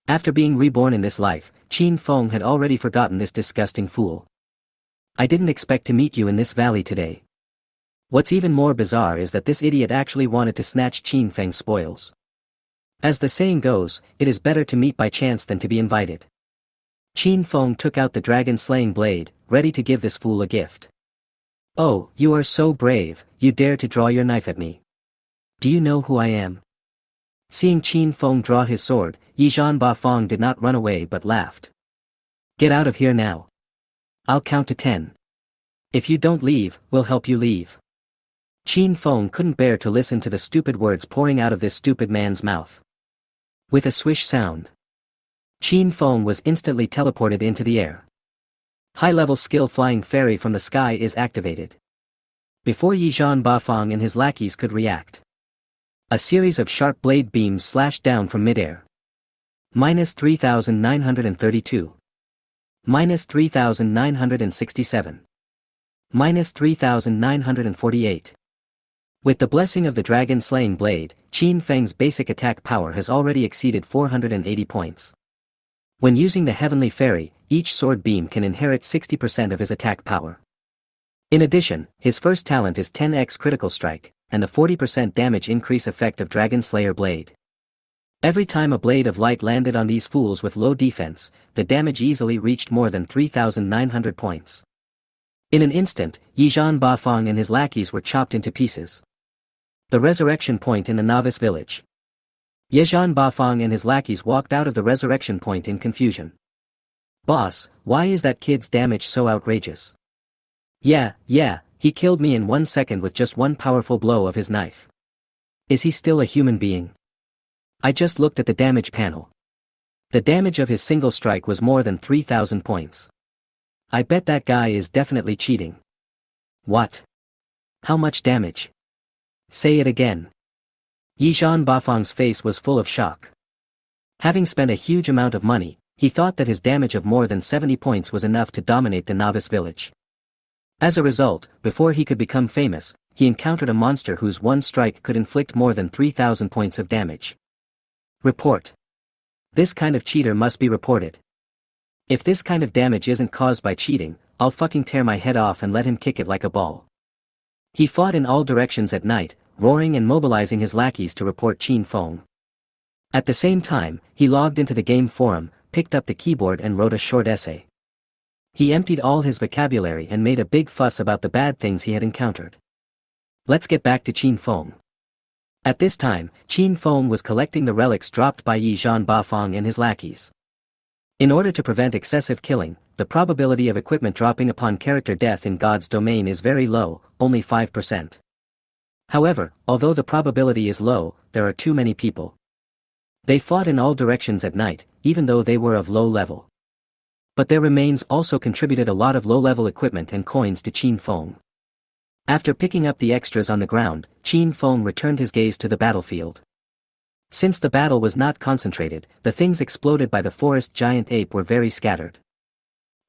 After being reborn in this life, Qin Feng had already forgotten this disgusting fool. I didn't expect to meet you in this valley today. What's even more bizarre is that this idiot actually wanted to snatch Qin Feng's spoils. As the saying goes, it is better to meet by chance than to be invited. Qin Feng took out the dragon-slaying blade, ready to give this fool a gift. Oh, you are so brave, you dare to draw your knife at me. Do you know who I am? Seeing Qin Feng draw his sword, Yi Zhan Bafang did not run away but laughed. Get out of here now. I'll count to 10. If you don't leave, we'll help you leave. Qin Feng couldn't bear to listen to the stupid words pouring out of this stupid man's mouth. With a swish sound, Qin Feng was instantly teleported into the air. High-level skill Flying Fairy from the sky is activated. Before Yi Zhan Bafang and his lackeys could react, a series of sharp blade beams slashed down from midair. -3,932. -3,967. -3,948. With the blessing of the dragon-slaying blade, Qin Feng's basic attack power has already exceeded 480 points. When using the Heavenly Fairy, each sword beam can inherit 60% of his attack power. In addition, his first talent is 10x critical strike, and the 40% damage increase effect of Dragon Slayer Blade. Every time a blade of light landed on these fools with low defense, the damage easily reached more than 3,900 points. In an instant, Yi Zhan Bafang and his lackeys were chopped into pieces. The resurrection point in the novice village. Yi Zhan Bafang and his lackeys walked out of the resurrection point in confusion. Boss, why is that kid's damage so outrageous? Yeah, he killed me in 1 second with just one powerful blow of his knife. Is he still a human being? I just looked at the damage panel. The damage of his single strike was more than 3,000 points. I bet that guy is definitely cheating. What? How much damage? Say it again. Yi Zhan Bafang's face was full of shock. Having spent a huge amount of money, he thought that his damage of more than 70 points was enough to dominate the novice village. As a result, before he could become famous, he encountered a monster whose one strike could inflict more than 3,000 points of damage. Report. This kind of cheater must be reported. If this kind of damage isn't caused by cheating, I'll fucking tear my head off and let him kick it like a ball. He fought in all directions at night, roaring and mobilizing his lackeys to report Qin Feng. At the same time, he logged into the game forum, picked up the keyboard and wrote a short essay. He emptied all his vocabulary and made a big fuss about the bad things he had encountered. Let's get back to Qin Feng. At this time, Qin Feng was collecting the relics dropped by Yi Zhan Bafang and his lackeys. In order to prevent excessive killing, the probability of equipment dropping upon character death in God's domain is very low, only 5%. However, although the probability is low, there are too many people. They fought in all directions at night, even though they were of low level. But their remains also contributed a lot of low-level equipment and coins to Qin Feng. After picking up the extras on the ground, Qin Feng returned his gaze to the battlefield. Since the battle was not concentrated, the things exploded by the forest giant ape were very scattered.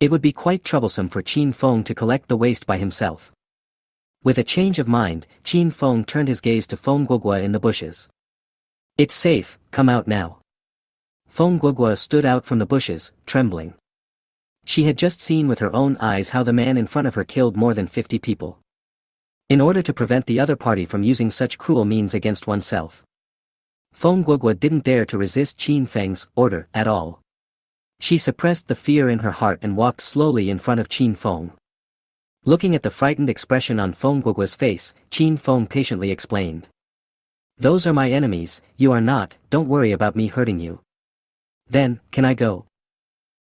It would be quite troublesome for Qin Feng to collect the waste by himself. With a change of mind, Qin Feng turned his gaze to Feng Guogua in the bushes. It's safe, come out now. Feng Guogua stood out from the bushes, trembling. She had just seen with her own eyes how the man in front of her killed more than 50 people. in order to prevent the other party from using such cruel means against oneself. Feng Guogua didn't dare to resist Qin Feng's order at all. She suppressed the fear in her heart and walked slowly in front of Qin Feng. Looking at the frightened expression on Feng Guogua's face, Qin Feng patiently explained. Those are my enemies, you are not, don't worry about me hurting you. Then, can I go?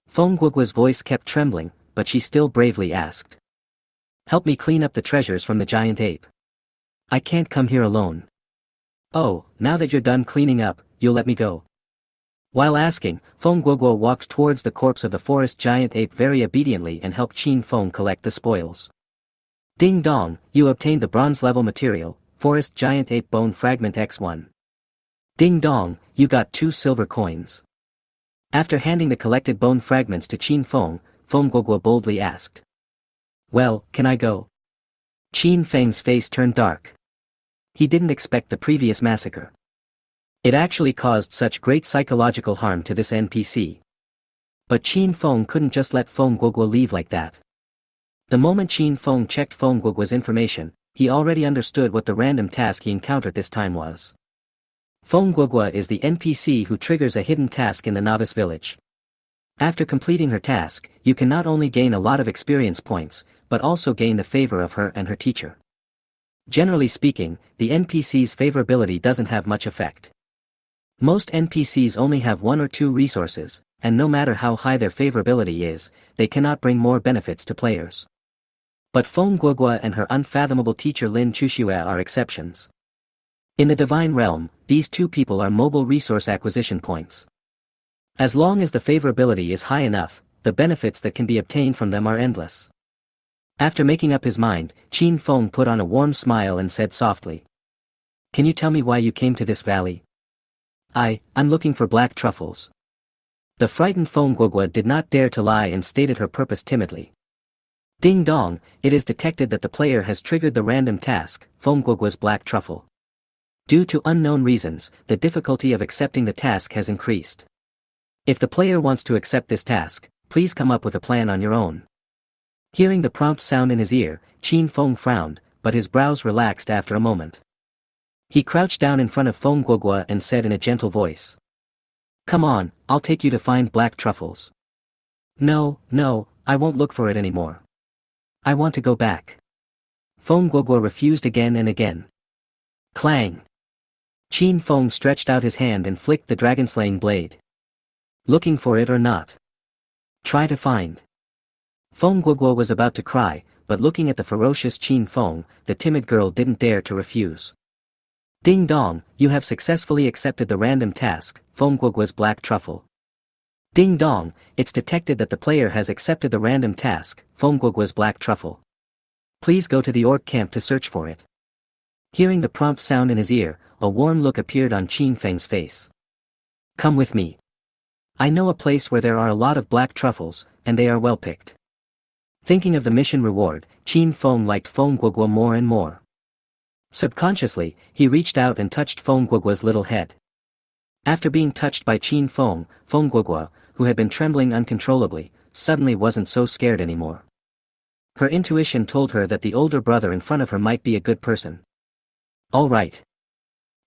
Feng Guogua's voice kept trembling, but she still bravely asked. Help me clean up the treasures from the giant ape. I can't come here alone. Oh, now that you're done cleaning up, you'll let me go. While asking, Feng Guogua walked towards the corpse of the forest giant ape very obediently and helped Qin Feng collect the spoils. Ding dong, you obtained the bronze level material, Forest Giant Ape Bone Fragment X1. Ding dong, you got 2 silver coins. After handing the collected bone fragments to Qin Feng, Feng Guogua boldly asked. Well, can I go? Qin Feng's face turned dark. He didn't expect the previous massacre. It actually caused such great psychological harm to this NPC. But Qin Feng couldn't just let Feng Guogua leave like that. The moment Qin Feng checked Feng Guogua's information, he already understood what the random task he encountered this time was. Feng Guogua is the NPC who triggers a hidden task in the novice village. After completing her task, you can not only gain a lot of experience points, but also gain the favor of her and her teacher. Generally speaking, the NPC's favorability doesn't have much effect. Most NPCs only have 1 or 2 resources, and no matter how high their favorability is, they cannot bring more benefits to players. But Feng Guogua and her unfathomable teacher Lin Chuxue are exceptions. In the Divine Realm, these 2 people are mobile resource acquisition points. As long as the favorability is high enough, the benefits that can be obtained from them are endless. After making up his mind, Qin Feng put on a warm smile and said softly. Can you tell me why you came to this valley? I'm looking for black truffles. The frightened Feng Guogua did not dare to lie and stated her purpose timidly. Ding dong, it is detected that the player has triggered the random task, Feng Guogua's black truffle. Due to unknown reasons, the difficulty of accepting the task has increased. If the player wants to accept this task, please come up with a plan on your own. Hearing the prompt sound in his ear, Qin Feng frowned, but his brows relaxed after a moment. He crouched down in front of Feng Guogua and said in a gentle voice. Come on, I'll take you to find black truffles. No, I won't look for it anymore. I want to go back. Feng Guogua refused again and again. Clang! Qin Feng stretched out his hand and flicked the dragon-slaying blade. Looking for it or not? Try to find. Feng Guogua was about to cry, but looking at the ferocious Qin Feng, the timid girl didn't dare to refuse. Ding dong, you have successfully accepted the random task, Feng Guogua's black truffle. Ding dong, it's detected that the player has accepted the random task, Feng Guogua's black truffle. Please go to the Orc Camp to search for it. Hearing the prompt sound in his ear, a warm look appeared on Qin Feng's face. Come with me. I know a place where there are a lot of black truffles, and they are well picked. Thinking of the mission reward, Qin Feng liked Feng Guogua more and more. Subconsciously, he reached out and touched Feng Guogua's little head. After being touched by Qin Feng, Feng Guogua, who had been trembling uncontrollably, suddenly wasn't so scared anymore. Her intuition told her that the older brother in front of her might be a good person. All right.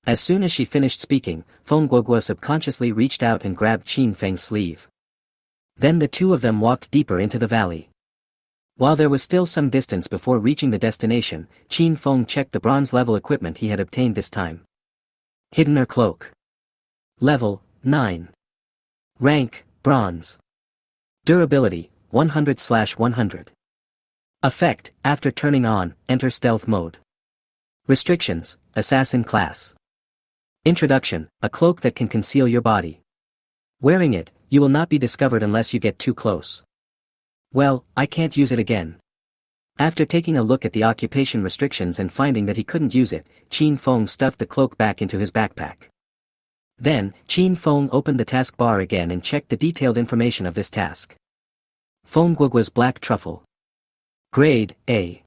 As soon as she finished speaking, Feng Guogua subconsciously reached out and grabbed Qin Feng's sleeve. Then the 2 of them walked deeper into the valley. While there was still some distance before reaching the destination, Qin Feng checked the bronze-level equipment he had obtained this time. Hidden cloak. Level, 9. Rank, Bronze. Durability, 100/100. Effect, after turning on, enter stealth mode. Restrictions, Assassin class. Introduction, a cloak that can conceal your body. Wearing it, you will not be discovered unless you get too close. Well, I can't use it again. After taking a look at the occupation restrictions and finding that he couldn't use it, Qin Feng stuffed the cloak back into his backpack. Then, Qin Feng opened the taskbar again and checked the detailed information of this task. Feng Guogua's black truffle. Grade, A.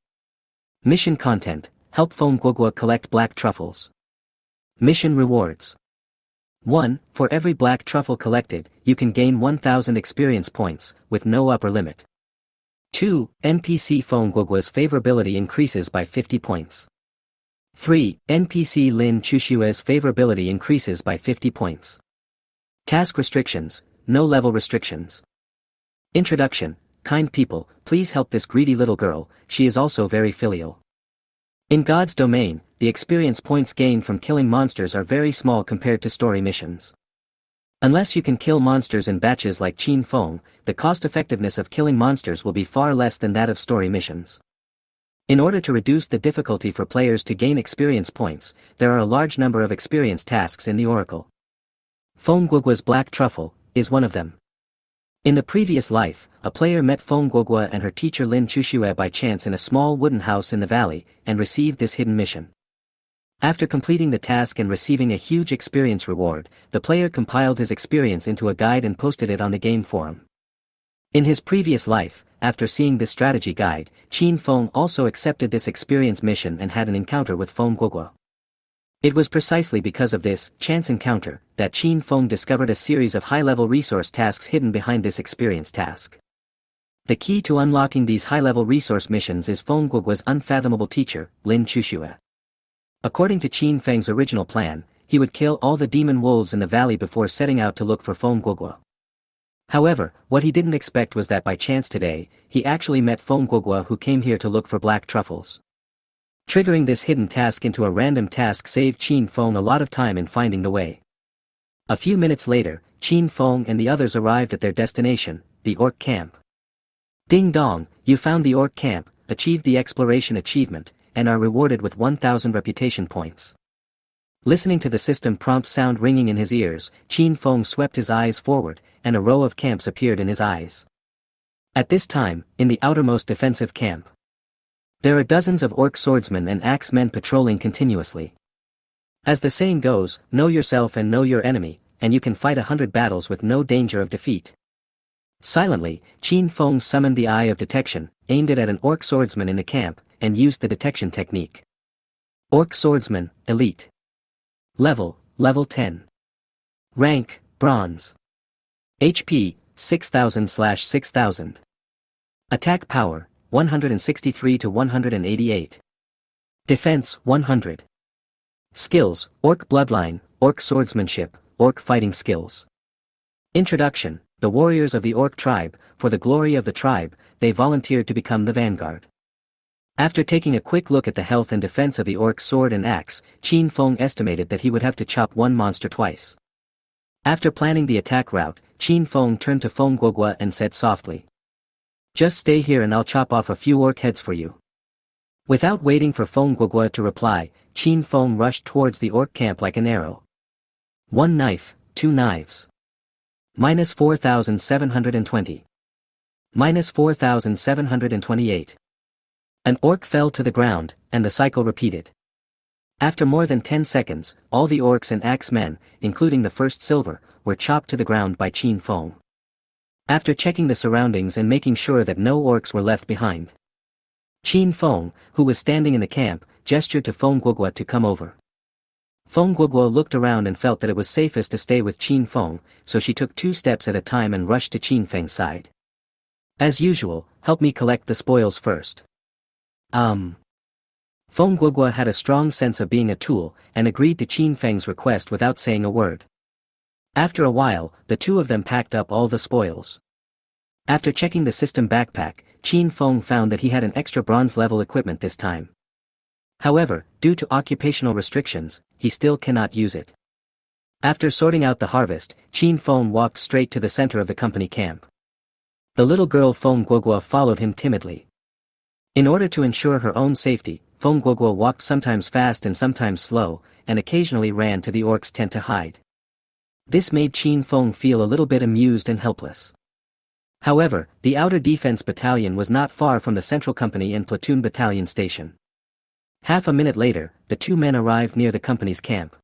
Mission content, help Feng Guogua collect black truffles. Mission rewards. 1. For every black truffle collected, you can gain 1,000 experience points, with no upper limit. 2. NPC Feng Guoguo's favorability increases by 50 points. 3. NPC Lin Chushue's favorability increases by 50 points. Task restrictions, no level restrictions. Introduction, kind people, please help this greedy little girl, she is also very filial. In God's domain, the experience points gained from killing monsters are very small compared to story missions. Unless you can kill monsters in batches like Qin Feng, the cost-effectiveness of killing monsters will be far less than that of story missions. In order to reduce the difficulty for players to gain experience points, there are a large number of experience tasks in the Oracle. Feng Guoguo's Black Truffle is one of them. In the previous life, a player met Feng Guoguo and her teacher Lin Chushue by chance in a small wooden house in the valley, and received this hidden mission. After completing the task and receiving a huge experience reward, the player compiled his experience into a guide and posted it on the game forum. In his previous life, after seeing this strategy guide, Qin Feng also accepted this experience mission and had an encounter with Feng Guoguo. It was precisely because of this chance encounter that Qin Feng discovered a series of high-level resource tasks hidden behind this experience task. The key to unlocking these high-level resource missions is Feng Guoguo's unfathomable teacher, Lin Chushue. According to Qin Feng's original plan, he would kill all the demon wolves in the valley before setting out to look for Feng Guoguo. However, what he didn't expect was that by chance today, he actually met Feng Guoguo who came here to look for black truffles. Triggering this hidden task into a random task saved Qin Feng a lot of time in finding the way. A few minutes later, Qin Feng and the others arrived at their destination, the Orc Camp. Ding dong, you found the Orc Camp, achieved the exploration achievement, and are rewarded with 1,000 reputation points. Listening to the system prompt sound ringing in his ears, Qin Feng swept his eyes forward, and a row of camps appeared in his eyes. At this time, in the outermost defensive camp, there are dozens of orc swordsmen and axemen patrolling continuously. As the saying goes, know yourself and know your enemy, and you can fight 100 battles with no danger of defeat. Silently, Qin Feng summoned the Eye of Detection, aimed it at an orc swordsman in the camp, and used the detection technique. Orc Swordsman, Elite. Level 10. Rank, Bronze. HP, 6000/6000. Attack Power, 163 to 188. Defense, 100. Skills, Orc Bloodline, Orc Swordsmanship, Orc Fighting Skills. Introduction, the warriors of the Orc tribe, for the glory of the tribe, they volunteered to become the vanguard. After taking a quick look at the health and defense of the Orc sword and axe, Qin Feng estimated that he would have to chop one monster twice. After planning the attack route, Qin Feng turned to Feng Guoguo and said softly, "Just stay here and I'll chop off a few orc heads for you." Without waiting for Feng Guoguo to reply, Qin Feng rushed towards the orc camp like an arrow. 1 knife, 2 knives. -4,720. -4,728. An orc fell to the ground, and the cycle repeated. After more than 10 seconds, all the orcs and axemen, including the first silver, were chopped to the ground by Qin Feng. After checking the surroundings and making sure that no orcs were left behind, Qin Feng, who was standing in the camp, gestured to Feng Guoguo to come over. Feng Guoguo looked around and felt that it was safest to stay with Qin Feng, so she took 2 steps at a time and rushed to Qin Feng's side. "As usual, help me collect the spoils first." Feng Guoguo had a strong sense of being a tool, and agreed to Qin Feng's request without saying a word. After a while, the two of them packed up all the spoils. After checking the system backpack, Qin Feng found that he had an extra bronze-level equipment this time. However, due to occupational restrictions, he still cannot use it. After sorting out the harvest, Qin Feng walked straight to the center of the company camp. The little girl Feng Guoguo followed him timidly. In order to ensure her own safety, Feng Guoguo walked sometimes fast and sometimes slow, and occasionally ran to the orc's tent to hide. This made Qin Feng feel a little bit amused and helpless. However, the outer defense battalion was not far from the central company and platoon battalion station. Half a minute later, the two men arrived near the company's camp.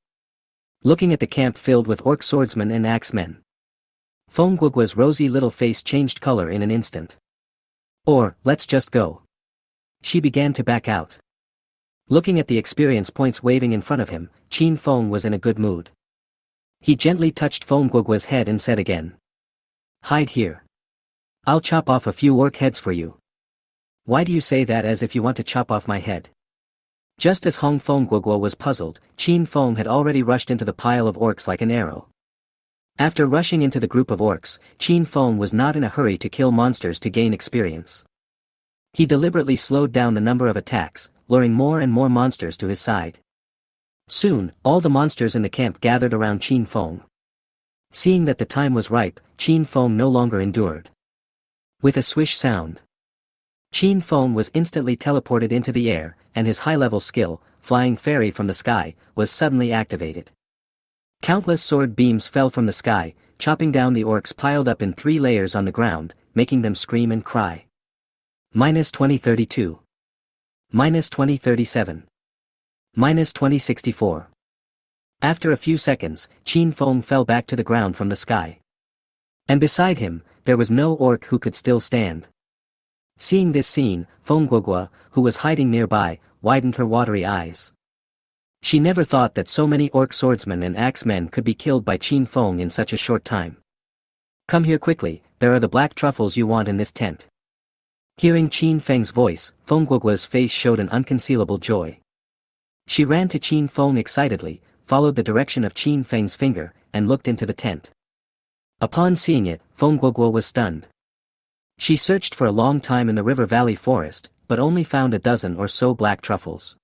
Looking at the camp filled with orc swordsmen and axemen, Feng Guoguo's rosy little face changed color in an instant. "Or, let's just go." She began to back out. Looking at the experience points waving in front of him, Qin Feng was in a good mood. He gently touched Feng Guoguo's head and said again, "Hide here. I'll chop off a few orc heads for you." Why do you say that as if you want to chop off my head? Just as Hong Fong Guoguo was puzzled, Qin Feng had already rushed into the pile of orcs like an arrow. After rushing into the group of orcs, Qin Feng was not in a hurry to kill monsters to gain experience. He deliberately slowed down the number of attacks, luring more and more monsters to his side. Soon, all the monsters in the camp gathered around Qin Feng. Seeing that the time was ripe, Qin Feng no longer endured. With a swish sound, Qin Feng was instantly teleported into the air, and his high-level skill, Flying Fairy from the Sky, was suddenly activated. Countless sword beams fell from the sky, chopping down the orcs piled up in 3 layers on the ground, making them scream and cry. -2032. -2037. -2064. After a few seconds, Qin Feng fell back to the ground from the sky. And beside him, there was no orc who could still stand. Seeing this scene, Feng Guoguo, who was hiding nearby, widened her watery eyes. She never thought that so many orc swordsmen and axemen could be killed by Qin Feng in such a short time. Come here quickly, there are the black truffles you want in this tent. Hearing Qin Feng's voice, Feng Guoguo's face showed an unconcealable joy. She ran to Qin Feng excitedly, followed the direction of Qin Feng's finger, and looked into the tent. Upon seeing it, Feng Guoguo was stunned. She searched for a long time in the river valley forest, but only found a dozen or so black truffles.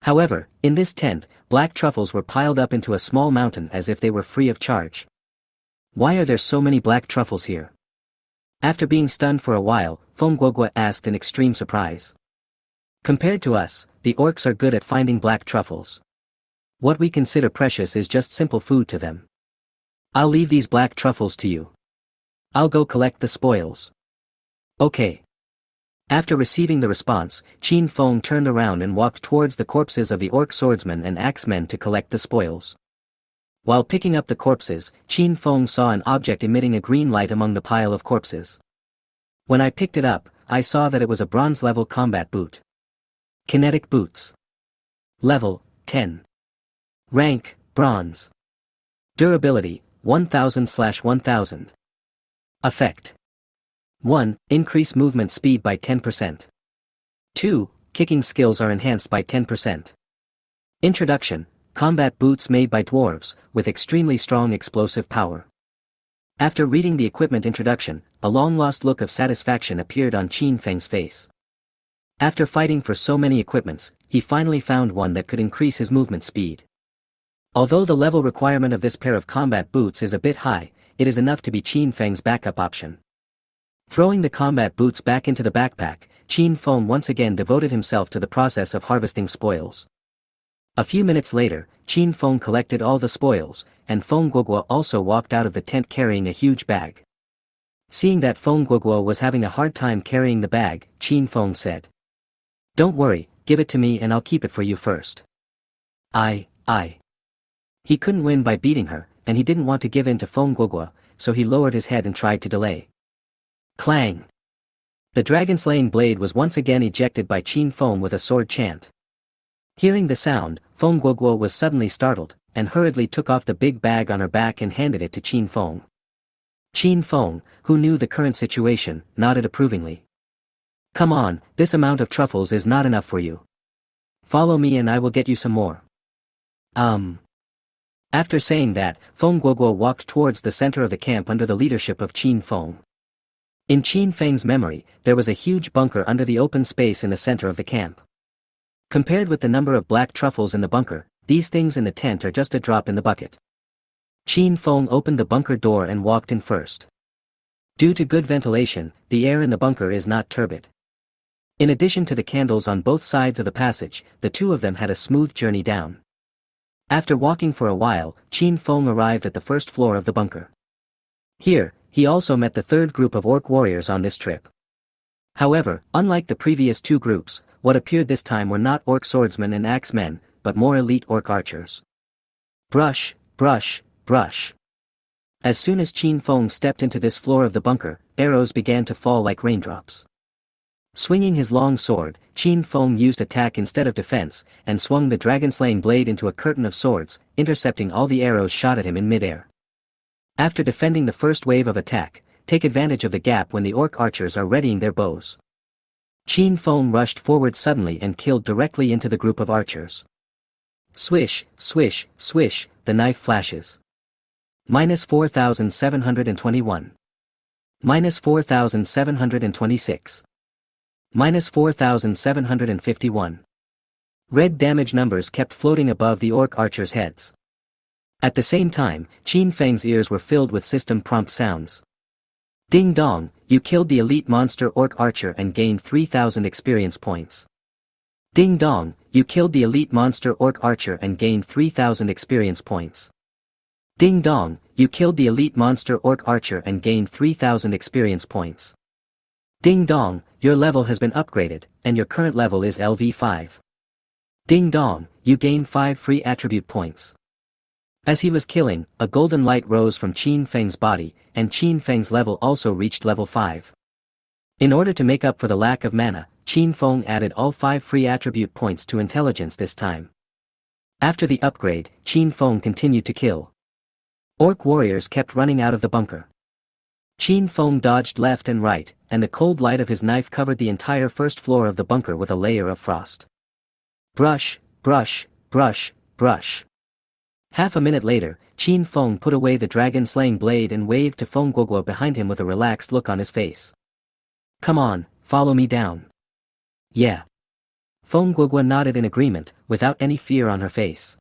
However, in this tent, black truffles were piled up into a small mountain as if they were free of charge. Why are there so many black truffles here? After being stunned for a while, Feng Guoguo asked in extreme surprise. Compared to us, the orcs are good at finding black truffles. What we consider precious is just simple food to them. I'll leave these black truffles to you. I'll go collect the spoils. Okay. After receiving the response, Qin Feng turned around and walked towards the corpses of the orc swordsmen and axemen to collect the spoils. While picking up the corpses, Qin Feng saw an object emitting a green light among the pile of corpses. When I picked it up, I saw that it was a bronze-level combat boot. Kinetic boots. Level, 10. Rank, Bronze. Durability, 1000/1000. Effect. 1. Increase movement speed by 10%. 2. Kicking skills are enhanced by 10%. Introduction: combat boots made by dwarves, with extremely strong explosive power. After reading the equipment introduction, a long-lost look of satisfaction appeared on Qin Feng's face. After fighting for so many equipments, he finally found one that could increase his movement speed. Although the level requirement of this pair of combat boots is a bit high, it is enough to be Qin Feng's backup option. Throwing the combat boots back into the backpack, Qin Feng once again devoted himself to the process of harvesting spoils. A few minutes later, Qin Feng collected all the spoils, and Feng Guoguo also walked out of the tent carrying a huge bag. Seeing that Feng Guoguo was having a hard time carrying the bag, Qin Feng said, "Don't worry, give it to me and I'll keep it for you first." I. He couldn't win by beating her, and he didn't want to give in to Feng Guoguo, so he lowered his head and tried to delay. Clang! The dragon-slaying blade was once again ejected by Qin Feng with a sword chant. Hearing the sound, Feng Guoguo was suddenly startled, and hurriedly took off the big bag on her back and handed it to Qin Feng. Qin Feng, who knew the current situation, nodded approvingly. "Come on, this amount of truffles is not enough for you. Follow me and I will get you some more." After saying that, Feng Guoguo walked towards the center of the camp under the leadership of Qin Feng. In Qin Feng's memory, there was a huge bunker under the open space in the center of the camp. Compared with the number of black truffles in the bunker, these things in the tent are just a drop in the bucket. Qin Feng opened the bunker door and walked in first. Due to good ventilation, the air in the bunker is not turbid. In addition to the candles on both sides of the passage, the two of them had a smooth journey down. After walking for a while, Qin Feng arrived at the first floor of the bunker. Here, he also met the third group of orc warriors on this trip. However, unlike the previous two groups, what appeared this time were not orc swordsmen and axemen, but more elite orc archers. Brush, brush, brush. As soon as Qin Feng stepped into this floor of the bunker, arrows began to fall like raindrops. Swinging his long sword, Qin Feng used attack instead of defense, and swung the dragon-slaying blade into a curtain of swords, intercepting all the arrows shot at him in midair. After defending the first wave of attack, take advantage of the gap when the orc archers are readying their bows. Qin Feng rushed forward suddenly and killed directly into the group of archers. Swish, swish, swish, the knife flashes. Minus 4,721. Minus 4,726. Minus 4,751. Red damage numbers kept floating above the orc archers' heads. At the same time, Qin Feng's ears were filled with system prompt sounds. Ding dong, you killed the elite monster orc archer and gained 3,000 experience points. Ding dong, you killed the elite monster orc archer and gained 3,000 experience points. Ding dong, you killed the elite monster orc archer and gained 3,000 experience points. Ding dong, your level has been upgraded, and your current level is LV5. Ding dong, you gain 5 free attribute points. As he was killing, a golden light rose from Qin Feng's body, and Qin Feng's level also reached level 5. In order to make up for the lack of mana, Qin Feng added all 5 free attribute points to intelligence this time. After the upgrade, Qin Feng continued to kill. Orc warriors kept running out of the bunker. Qin Feng dodged left and right, and the cold light of his knife covered the entire first floor of the bunker with a layer of frost. Brush, brush, brush, brush. Half a minute later, Qin Feng put away the dragon-slaying blade and waved to Feng Guoguo behind him with a relaxed look on his face. Come on, follow me down. Yeah. Feng Guoguo nodded in agreement, without any fear on her face.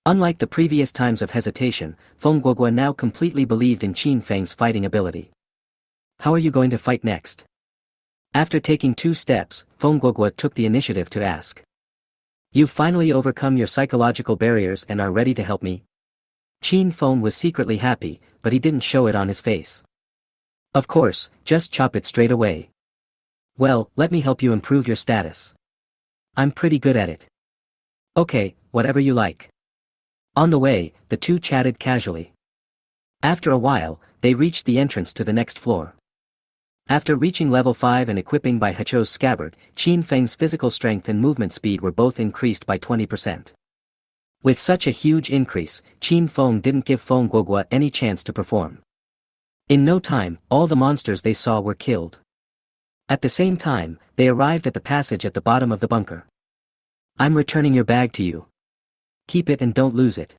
Unlike the previous times of hesitation, Feng Guoguo now completely believed in Qin Feng's fighting ability. How are you going to fight next? After taking 2 steps, Feng Guoguo took the initiative to ask. You've finally overcome your psychological barriers and are ready to help me? Qin Feng was secretly happy, but he didn't show it on his face. Of course, just chop it straight away. Well, let me help you improve your status. I'm pretty good at it. Okay, whatever you like. On the way, the two chatted casually. After a while, they reached the entrance to the next floor. After reaching level 5 and equipping by Hecho's scabbard, Qin Feng's physical strength and movement speed were both increased by 20%. With such a huge increase, Qin Feng didn't give Feng Guoguo any chance to perform. In no time, all the monsters they saw were killed. At the same time, they arrived at the passage at the bottom of the bunker. I'm returning your bag to you. Keep it and don't lose it.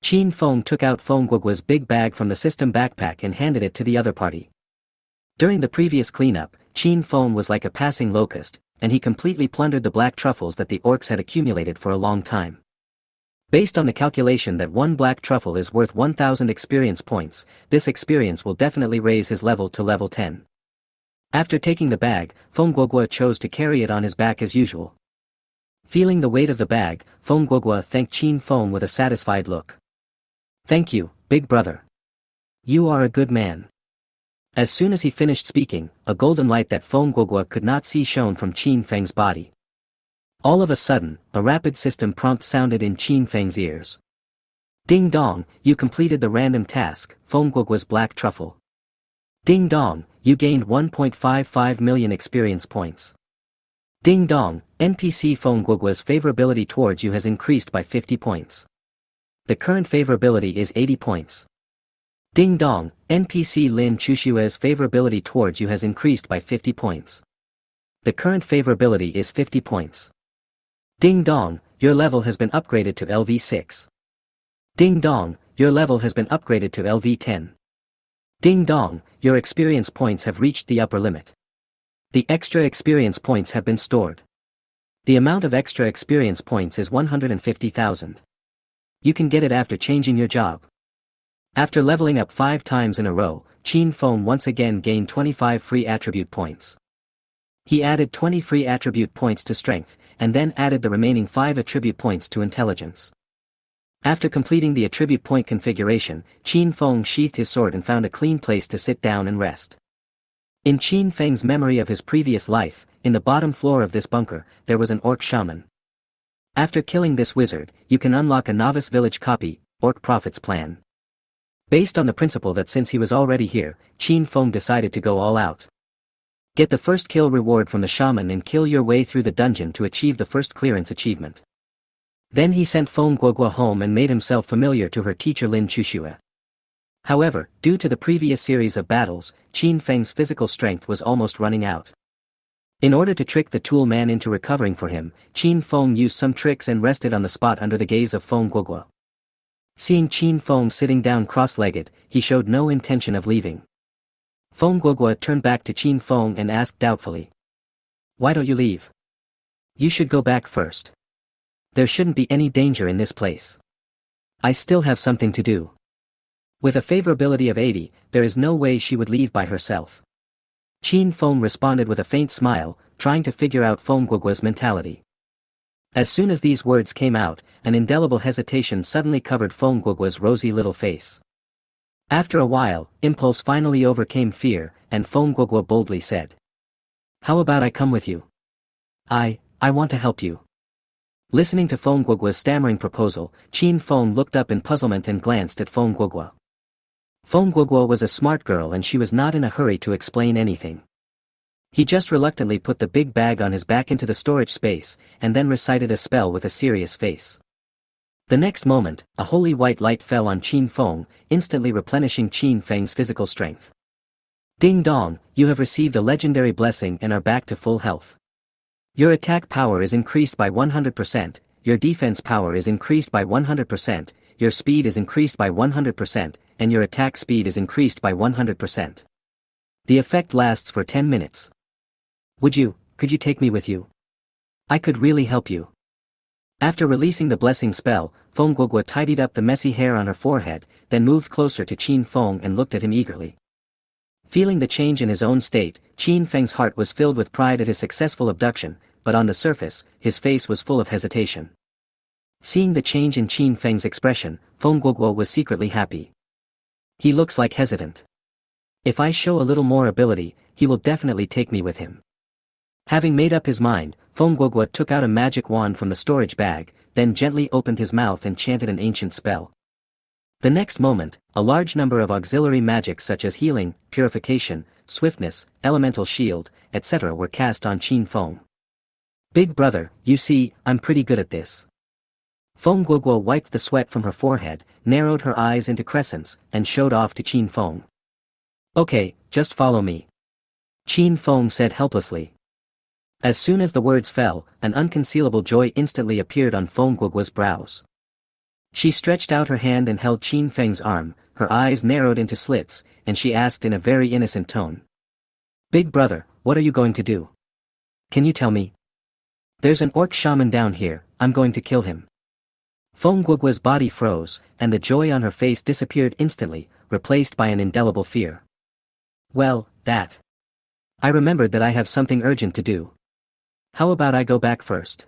Qin Feng took out Feng Guoguo's big bag from the system backpack and handed it to the other party. During the previous cleanup, Qin Feng was like a passing locust, and he completely plundered the black truffles that the orcs had accumulated for a long time. Based on the calculation that one black truffle is worth 1,000 experience points, this experience will definitely raise his level to level 10. After taking the bag, Feng Guoguo chose to carry it on his back as usual. Feeling the weight of the bag, Feng Guoguo thanked Qin Feng with a satisfied look. Thank you, big brother. You are a good man. As soon as he finished speaking, a golden light that Feng Guoguo could not see shone from Qin Feng's body. All of a sudden, a rapid system prompt sounded in Qin Feng's ears. Ding dong, you completed the random task, Feng Guoguo's black truffle. Ding dong, you gained 1.55 million experience points. Ding dong, NPC Feng Guoguo's favorability towards you has increased by 50 points. The current favorability is 80 points. Ding dong, NPC Lin Chushue's favorability towards you has increased by 50 points. The current favorability is 50 points. Ding dong, your level has been upgraded to LV6. Ding dong, your level has been upgraded to LV10. Ding dong, your experience points have reached the upper limit. The extra experience points have been stored. The amount of extra experience points is 150,000. You can get it after changing your job. After leveling up 5 times in a row, Qin Feng once again gained 25 free attribute points. He added 20 free attribute points to strength, and then added the remaining 5 attribute points to intelligence. After completing the attribute point configuration, Qin Feng sheathed his sword and found a clean place to sit down and rest. In Qin Feng's memory of his previous life, in the bottom floor of this bunker, there was an orc shaman. After killing this wizard, you can unlock a novice village copy, Orc Prophet's Plan. Based on the principle that since he was already here, Qin Feng decided to go all out. Get the first kill reward from the shaman and kill your way through the dungeon to achieve the first clearance achievement. Then he sent Feng Guoguo home and made himself familiar to her teacher Lin Chuxue. However, due to the previous series of battles, Qin Feng's physical strength was almost running out. In order to trick the tool man into recovering for him, Qin Feng used some tricks and rested on the spot under the gaze of Feng Guogua. Seeing Qin Feng sitting down cross-legged, he showed no intention of leaving. Feng Guogua turned back to Qin Feng and asked doubtfully. Why don't you leave? You should go back first. There shouldn't be any danger in this place. I still have something to do. With a favorability of 80, there is no way she would leave by herself. Qin Feng responded with a faint smile, trying to figure out Feng Guogua's mentality. As soon as these words came out, an indelible hesitation suddenly covered Feng Guogua's rosy little face. After a while, impulse finally overcame fear, and Feng Guogua boldly said. How about I come with you? I want to help you. Listening to Feng Guogua's stammering proposal, Qin Feng looked up in puzzlement and glanced at Feng Guogua. Feng Guogua was a smart girl and she was not in a hurry to explain anything. He just reluctantly put the big bag on his back into the storage space, and then recited a spell with a serious face. The next moment, a holy white light fell on Qin Feng, instantly replenishing Qin Feng's physical strength. Ding dong, you have received a legendary blessing and are back to full health. Your attack power is increased by 100%, your defense power is increased by 100%, your speed is increased by 100%, and your attack speed is increased by 100%. The effect lasts for 10 minutes. Could you take me with you? I could really help you. After releasing the blessing spell, Feng Guogua tidied up the messy hair on her forehead, then moved closer to Qin Feng and looked at him eagerly. Feeling the change in his own state, Qin Feng's heart was filled with pride at his successful abduction, but on the surface, his face was full of hesitation. Seeing the change in Qin Feng's expression, Feng Guogua was secretly happy. He looks like hesitant. If I show a little more ability, he will definitely take me with him. Having made up his mind, Feng Guogua took out a magic wand from the storage bag, then gently opened his mouth and chanted an ancient spell. The next moment, a large number of auxiliary magics such as healing, purification, swiftness, elemental shield, etc. were cast on Qin Feng. Big brother, you see, I'm pretty good at this. Feng Guogua wiped the sweat from her forehead, narrowed her eyes into crescents, and showed off to Qin Feng. Okay, just follow me. Qin Feng said helplessly. As soon as the words fell, an unconcealable joy instantly appeared on Feng Guogua's brows. She stretched out her hand and held Qin Feng's arm, her eyes narrowed into slits, and she asked in a very innocent tone. Big brother, what are you going to do? Can you tell me? There's an orc shaman down here, I'm going to kill him. Feng Guogua's body froze, and the joy on her face disappeared instantly, replaced by an indelible fear. Well, that. I remembered that I have something urgent to do. How about I go back first?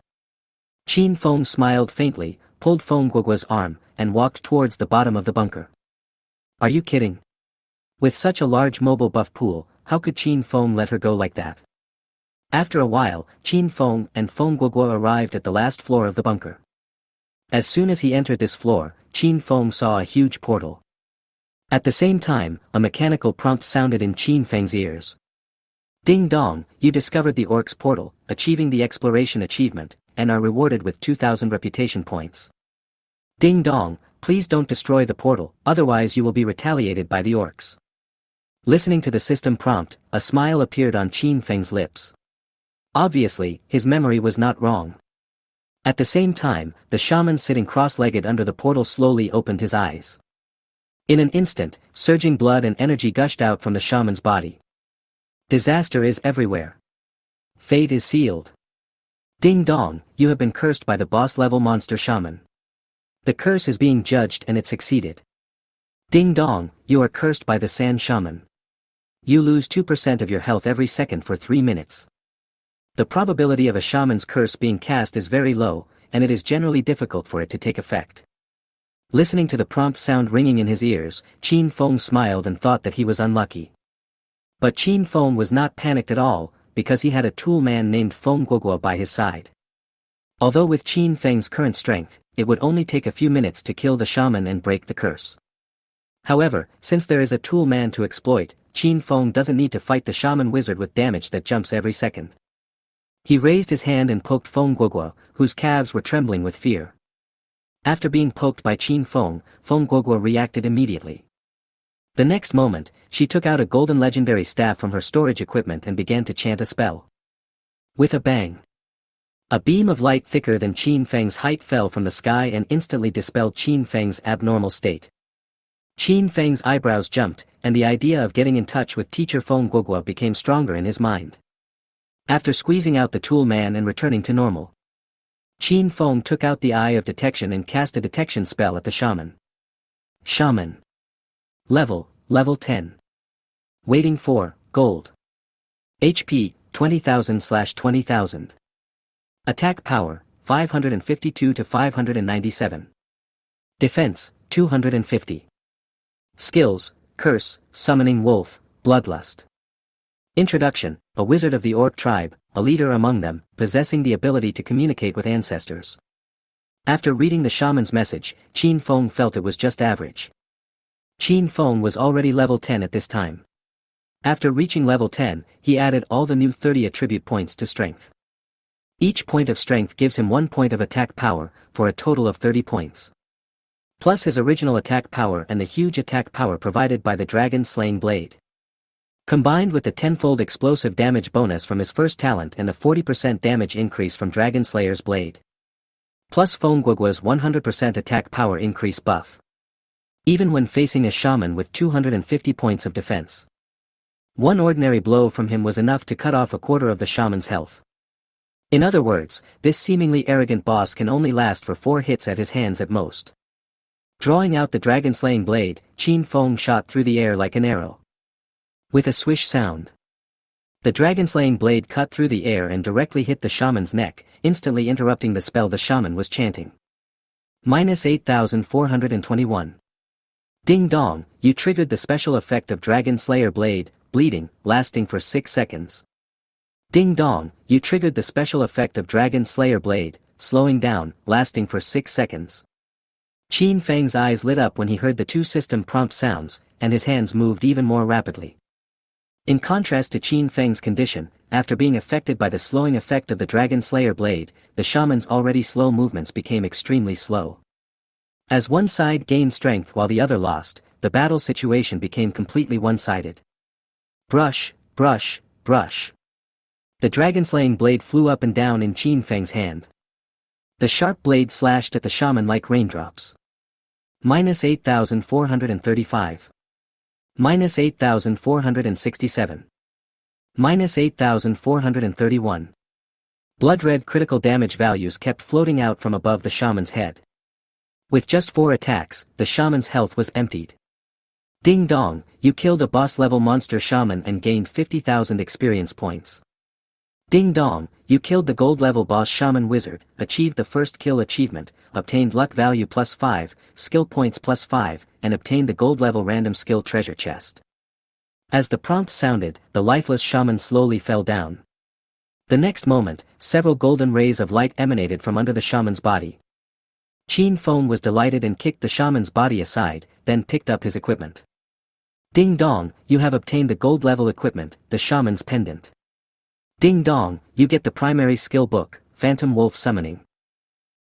Qin Feng smiled faintly, pulled Feng Guogua's arm, and walked towards the bottom of the bunker. Are you kidding? With such a large mobile buff pool, how could Qin Feng let her go like that? After a while, Qin Feng and Feng Guogua arrived at the last floor of the bunker. As soon as he entered this floor, Qin Feng saw a huge portal. At the same time, a mechanical prompt sounded in Qin Feng's ears. Ding dong, you discovered the Orc's portal, achieving the exploration achievement, and are rewarded with 2,000 reputation points. Ding dong, please don't destroy the portal, otherwise you will be retaliated by the Orcs. Listening to the system prompt, a smile appeared on Qin Feng's lips. Obviously, his memory was not wrong. At the same time, the shaman sitting cross-legged under the portal slowly opened his eyes. In an instant, surging blood and energy gushed out from the shaman's body. Disaster is everywhere. Fate is sealed. Ding dong, you have been cursed by the boss-level monster shaman. The curse is being judged and it succeeded. Ding dong, you are cursed by the sand shaman. You lose 2% of your health every second for 3 minutes. The probability of a shaman's curse being cast is very low, and it is generally difficult for it to take effect. Listening to the prompt sound ringing in his ears, Qin Feng smiled and thought that he was unlucky. But Qin Feng was not panicked at all, because he had a tool man named Feng Guogua by his side. Although with Qin Feng's current strength, it would only take a few minutes to kill the shaman and break the curse. However, since there is a tool man to exploit, Qin Feng doesn't need to fight the shaman wizard with damage that jumps every second. He raised his hand and poked Feng Guogua, whose calves were trembling with fear. After being poked by Qin Feng, Feng Guogua reacted immediately. The next moment, she took out a golden legendary staff from her storage equipment and began to chant a spell. With a bang. A beam of light thicker than Qin Feng's height fell from the sky and instantly dispelled Qin Feng's abnormal state. Qin Feng's eyebrows jumped, and the idea of getting in touch with teacher Feng Guogua became stronger in his mind. After squeezing out the tool man and returning to normal, Qin Feng took out the Eye of Detection and cast a detection spell at the shaman. Shaman. Level 10. Waiting for, gold. HP, 20,000/20,000. Attack power, 552 to 597. Defense, 250. Skills, Curse, Summoning Wolf, Bloodlust. Introduction, a wizard of the Orc tribe, a leader among them, possessing the ability to communicate with ancestors. After reading the shaman's message, Qin Feng felt it was just average. Qin Feng was already level 10 at this time. After reaching level 10, he added all the new 30 attribute points to strength. Each point of strength gives him 1 point of attack power, for a total of 30 points. Plus his original attack power and the huge attack power provided by the dragon-slaying blade. Combined with the 10-fold explosive damage bonus from his first talent and the 40% damage increase from Dragon Slayer's blade. Plus Feng Guogua's 100% attack power increase buff. Even when facing a shaman with 250 points of defense. One ordinary blow from him was enough to cut off a quarter of the shaman's health. In other words, this seemingly arrogant boss can only last for 4 hits at his hands at most. Drawing out the dragon-slaying blade, Qin Feng shot through the air like an arrow. With a swish sound, the dragon-slaying blade cut through the air and directly hit the shaman's neck, instantly interrupting the spell the shaman was chanting. -8,421. Ding dong, you triggered the special effect of Dragon Slayer Blade, bleeding, lasting for 6 seconds. Ding dong, you triggered the special effect of Dragon Slayer Blade, slowing down, lasting for 6 seconds. Qin Feng's eyes lit up when he heard the 2 system prompt sounds, and his hands moved even more rapidly. In contrast to Qin Feng's condition, after being affected by the slowing effect of the Dragon Slayer Blade, the shaman's already slow movements became extremely slow. As one side gained strength while the other lost, the battle situation became completely one-sided. Brush, brush, brush. The dragon-slaying blade flew up and down in Qin Feng's hand. The sharp blade slashed at the shaman like raindrops. -8,435. -8,467. -8,431. Blood-red critical damage values kept floating out from above the shaman's head. With just 4 attacks, the shaman's health was emptied. Ding dong, you killed a boss-level monster shaman and gained 50,000 experience points. Ding dong, you killed the gold-level boss shaman wizard, achieved the first kill achievement, obtained luck value +5, skill points +5, and obtained the gold-level random skill treasure chest. As the prompt sounded, the lifeless shaman slowly fell down. The next moment, several golden rays of light emanated from under the shaman's body. Qin Feng was delighted and kicked the shaman's body aside, then picked up his equipment. Ding dong, you have obtained the gold-level equipment, the shaman's pendant. Ding dong, you get the primary skill book, Phantom Wolf Summoning.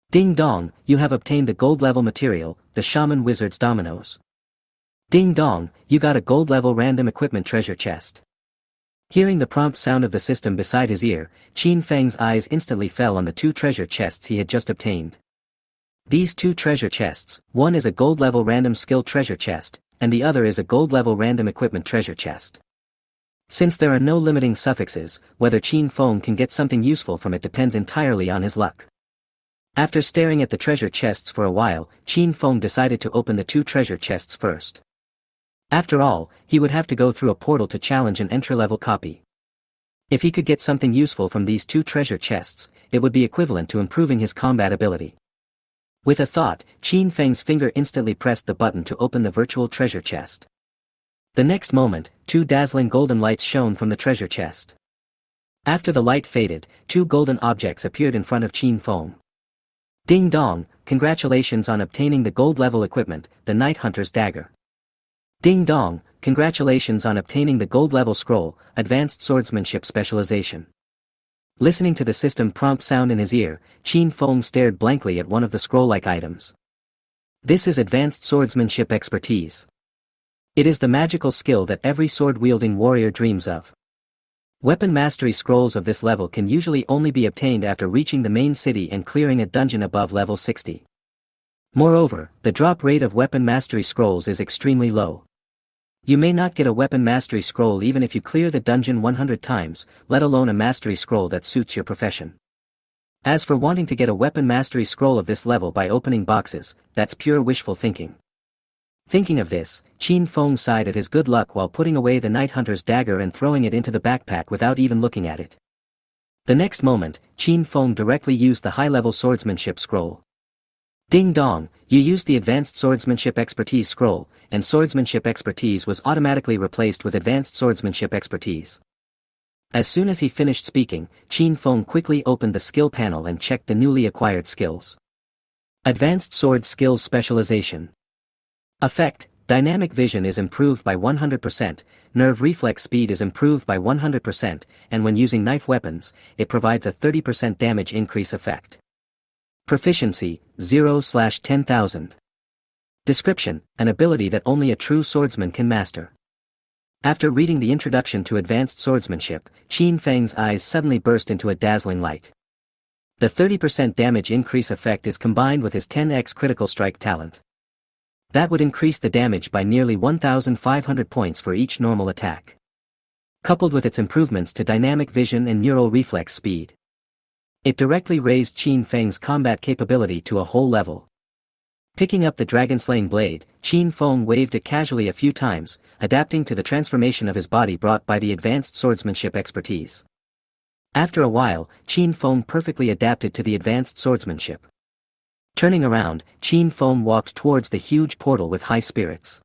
Ding dong, you have obtained the gold-level material, the Shaman Wizard's Dominoes. Ding dong, you got a gold-level random equipment treasure chest. Hearing the prompt sound of the system beside his ear, Qin Feng's eyes instantly fell on the 2 treasure chests he had just obtained. These 2 treasure chests, one is a gold-level random skill treasure chest, and the other is a gold-level random equipment treasure chest. Since there are no limiting suffixes, whether Qin Feng can get something useful from it depends entirely on his luck. After staring at the treasure chests for a while, Qin Feng decided to open the 2 treasure chests first. After all, he would have to go through a portal to challenge an entry-level copy. If he could get something useful from these 2 treasure chests, it would be equivalent to improving his combat ability. With a thought, Qin Feng's finger instantly pressed the button to open the virtual treasure chest. The next moment, 2 dazzling golden lights shone from the treasure chest. After the light faded, 2 golden objects appeared in front of Qin Feng. Ding dong, congratulations on obtaining the gold-level equipment, the Night Hunter's Dagger. Ding dong, congratulations on obtaining the gold-level scroll, Advanced Swordsmanship Specialization. Listening to the system prompt sound in his ear, Qin Feng stared blankly at one of the scroll-like items. This is Advanced Swordsmanship Expertise. It is the magical skill that every sword-wielding warrior dreams of. Weapon mastery scrolls of this level can usually only be obtained after reaching the main city and clearing a dungeon above level 60. Moreover, the drop rate of weapon mastery scrolls is extremely low. You may not get a weapon mastery scroll even if you clear the dungeon 100 times, let alone a mastery scroll that suits your profession. As for wanting to get a weapon mastery scroll of this level by opening boxes, that's pure wishful thinking. Thinking of this, Qin Feng sighed at his good luck while putting away the Night Hunter's dagger and throwing it into the backpack without even looking at it. The next moment, Qin Feng directly used the high-level swordsmanship scroll. Ding dong, you used the advanced swordsmanship expertise scroll, and swordsmanship expertise was automatically replaced with advanced swordsmanship expertise. As soon as he finished speaking, Qin Feng quickly opened the skill panel and checked the newly acquired skills. Advanced sword skills specialization. Effect: dynamic vision is improved by 100%, nerve reflex speed is improved by 100%, and when using knife weapons, it provides a 30% damage increase effect. Proficiency, 0/10,000. Description: an ability that only a true swordsman can master. After reading the introduction to advanced swordsmanship, Qin Feng's eyes suddenly burst into a dazzling light. The 30% damage increase effect is combined with his 10x critical strike talent. That would increase the damage by nearly 1,500 points for each normal attack. Coupled with its improvements to dynamic vision and neural reflex speed, it directly raised Qin Feng's combat capability to a whole level. Picking up the dragon-slaying blade, Qin Feng waved it casually a few times, adapting to the transformation of his body brought by the advanced swordsmanship expertise. After a while, Qin Feng perfectly adapted to the advanced swordsmanship. Turning around, Qin Feng walked towards the huge portal with high spirits.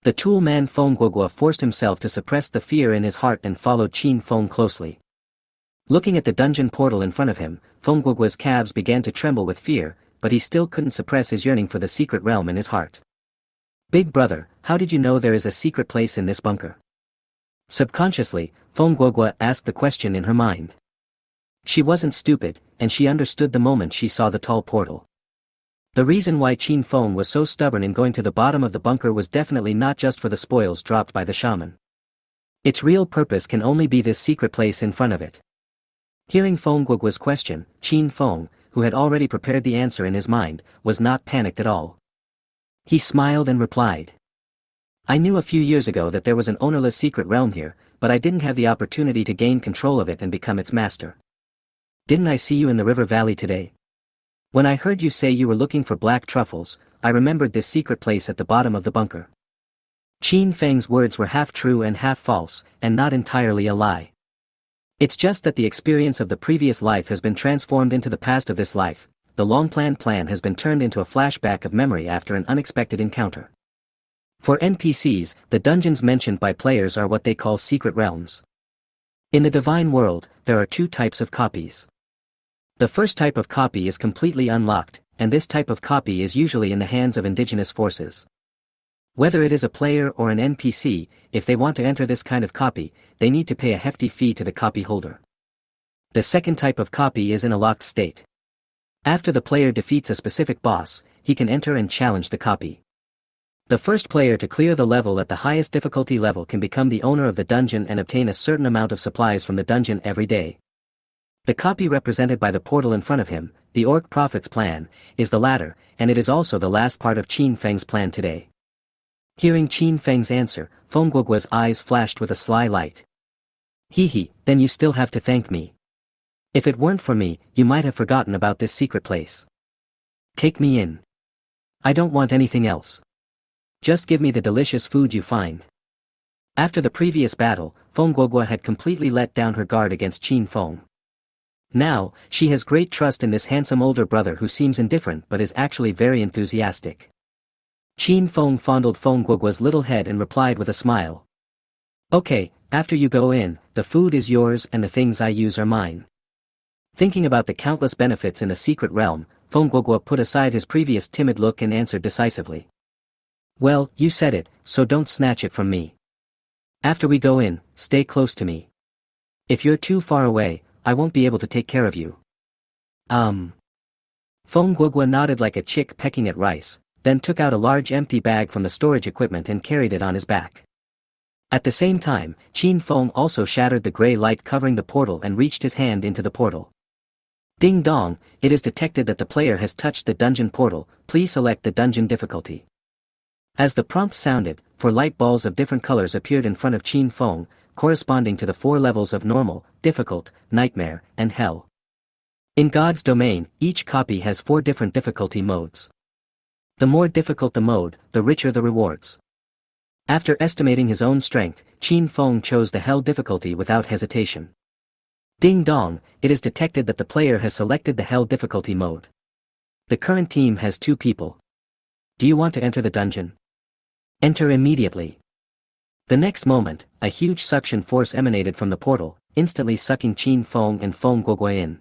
The tool man Feng Guogua forced himself to suppress the fear in his heart and followed Qin Feng closely. Looking at the dungeon portal in front of him, Feng Guogua's calves began to tremble with fear, but he still couldn't suppress his yearning for the secret realm in his heart. Big brother, how did you know there is a secret place in this bunker? Subconsciously, Feng Guogua asked the question in her mind. She wasn't stupid, and she understood the moment she saw the tall portal. The reason why Qin Feng was so stubborn in going to the bottom of the bunker was definitely not just for the spoils dropped by the shaman. Its real purpose can only be this secret place in front of it. Hearing Feng Guogua's question, Qin Feng, who had already prepared the answer in his mind, was not panicked at all. He smiled and replied. I knew a few years ago that there was an ownerless secret realm here, but I didn't have the opportunity to gain control of it and become its master. Didn't I see you in the river valley today? When I heard you say you were looking for black truffles, I remembered this secret place at the bottom of the bunker. Qin Feng's words were half true and half false, and not entirely a lie. It's just that the experience of the previous life has been transformed into the past of this life. The long-planned plan has been turned into a flashback of memory after an unexpected encounter. For NPCs, the dungeons mentioned by players are what they call secret realms. In the divine world, there are two types of copies. The first type of copy is completely unlocked, and this type of copy is usually in the hands of indigenous forces. Whether it is a player or an NPC, if they want to enter this kind of copy, they need to pay a hefty fee to the copy holder. The second type of copy is in a locked state. After the player defeats a specific boss, he can enter and challenge the copy. The first player to clear the level at the highest difficulty level can become the owner of the dungeon and obtain a certain amount of supplies from the dungeon every day. The copy represented by the portal in front of him, the Orc Prophet's plan, is the latter, and it is also the last part of Qin Feng's plan today. Hearing Qin Feng's answer, Feng Guogua's eyes flashed with a sly light. Hee, then you still have to thank me. If it weren't for me, you might have forgotten about this secret place. Take me in. I don't want anything else. Just give me the delicious food you find. After the previous battle, Feng Guogua had completely let down her guard against Qin Feng. Now, she has great trust in this handsome older brother who seems indifferent but is actually very enthusiastic. Qin Feng fondled Feng Guogua's little head and replied with a smile. Okay, after you go in, the food is yours and the things I use are mine. Thinking about the countless benefits in the secret realm, Feng Guogua put aside his previous timid look and answered decisively. Well, you said it, so don't snatch it from me. After we go in, stay close to me. If you're too far away, I won't be able to take care of you. Feng Guogua nodded like a chick pecking at rice, then took out a large empty bag from the storage equipment and carried it on his back. At the same time, Qin Feng also shattered the gray light covering the portal and reached his hand into the portal. Ding dong, it is detected that the player has touched the dungeon portal, please select the dungeon difficulty. As the prompt sounded, 4 light balls of different colors appeared in front of Qin Feng, corresponding to the 4 levels of normal, difficult, nightmare, and hell. In God's domain, each copy has 4 different difficulty modes. The more difficult the mode, the richer the rewards. After estimating his own strength, Qin Feng chose the hell difficulty without hesitation. Ding dong, it is detected that the player has selected the hell difficulty mode. The current team has 2 people. Do you want to enter the dungeon? Enter immediately. The next moment, a huge suction force emanated from the portal, instantly sucking Qin Feng and Feng Guogui in.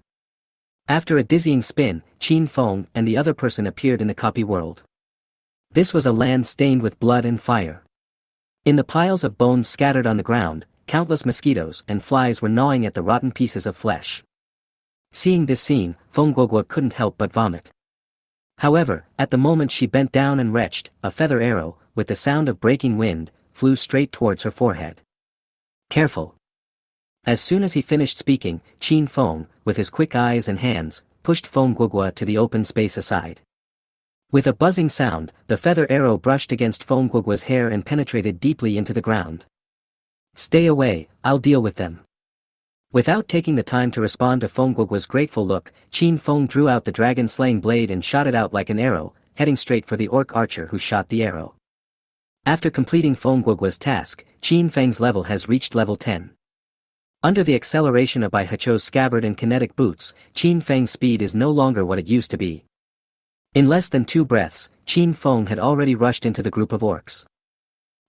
After a dizzying spin, Qin Feng and the other person appeared in the copy world. This was a land stained with blood and fire. In the piles of bones scattered on the ground, countless mosquitoes and flies were gnawing at the rotten pieces of flesh. Seeing this scene, Feng Guogui couldn't help but vomit. However, at the moment she bent down and retched, a feather arrow, with the sound of breaking wind, flew straight towards her forehead. Careful. As soon as he finished speaking, Qin Feng, with his quick eyes and hands, pushed Feng Guogui to the open space aside. With a buzzing sound, the feather arrow brushed against Feng Guogui's hair and penetrated deeply into the ground. Stay away, I'll deal with them. Without taking the time to respond to Feng Guogui's grateful look, Qin Feng drew out the dragon-slaying blade and shot it out like an arrow, heading straight for the orc archer who shot the arrow. After completing Feng Guogui's task, Qin Feng's level has reached level 10. Under the acceleration of Bai Hecho's scabbard and kinetic boots, Qin Feng's speed is no longer what it used to be. In less than 2 breaths, Qin Feng had already rushed into the group of orcs.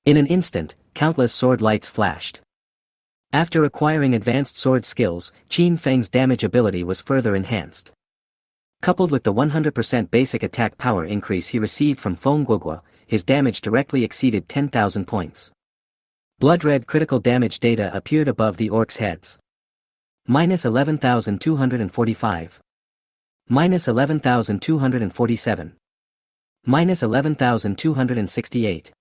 In an instant, countless sword lights flashed. After acquiring advanced sword skills, Qin Feng's damage ability was further enhanced. Coupled with the 100% basic attack power increase he received from Feng Guogui, his damage directly exceeded 10,000 points. Blood-red critical damage data appeared above the orcs' heads. Minus 11,245. Minus 11,247. Minus 11,268.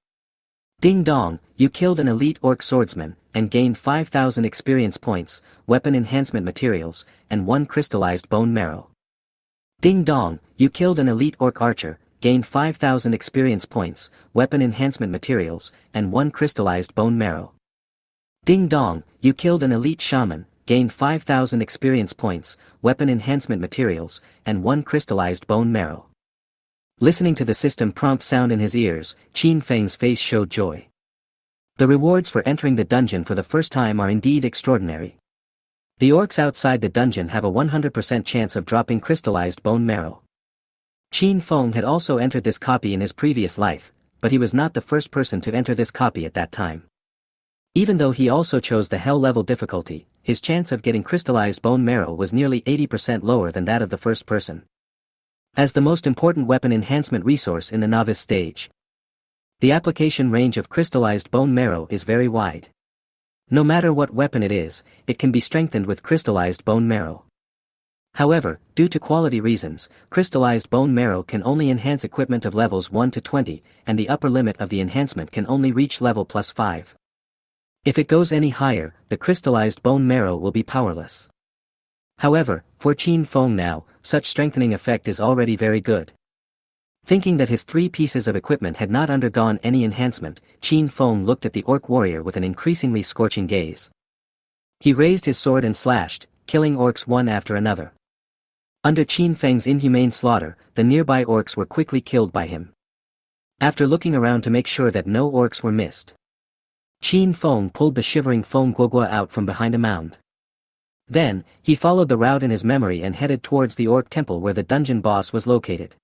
Ding dong, you killed an elite orc swordsman, and gained 5,000 experience points, weapon enhancement materials, and 1 crystallized bone marrow. Ding dong, you killed an elite orc archer, gained 5,000 experience points, weapon enhancement materials, and 1 crystallized bone marrow. Ding dong, you killed an elite shaman, gained 5,000 experience points, weapon enhancement materials, and 1 crystallized bone marrow. Listening to the system prompt sound in his ears, Qin Feng's face showed joy. The rewards for entering the dungeon for the first time are indeed extraordinary. The orcs outside the dungeon have a 100% chance of dropping crystallized bone marrow. Qin Feng had also entered this copy in his previous life, but he was not the first person to enter this copy at that time. Even though he also chose the hell level difficulty, his chance of getting crystallized bone marrow was nearly 80% lower than that of the first person. As the most important weapon enhancement resource in the novice stage, the application range of crystallized bone marrow is very wide. No matter what weapon it is, it can be strengthened with crystallized bone marrow. However, due to quality reasons, crystallized bone marrow can only enhance equipment of levels 1 to 20, and the upper limit of the enhancement can only reach level +5. If it goes any higher, the crystallized bone marrow will be powerless. However, for Qin Feng now, such strengthening effect is already very good. Thinking that his 3 pieces of equipment had not undergone any enhancement, Qin Feng looked at the orc warrior with an increasingly scorching gaze. He raised his sword and slashed, killing orcs one after another. Under Qin Feng's inhumane slaughter, the nearby orcs were quickly killed by him. After looking around to make sure that no orcs were missed, Qin Feng pulled the shivering Feng Guogui out from behind a mound. Then, he followed the route in his memory and headed towards the orc temple where the dungeon boss was located.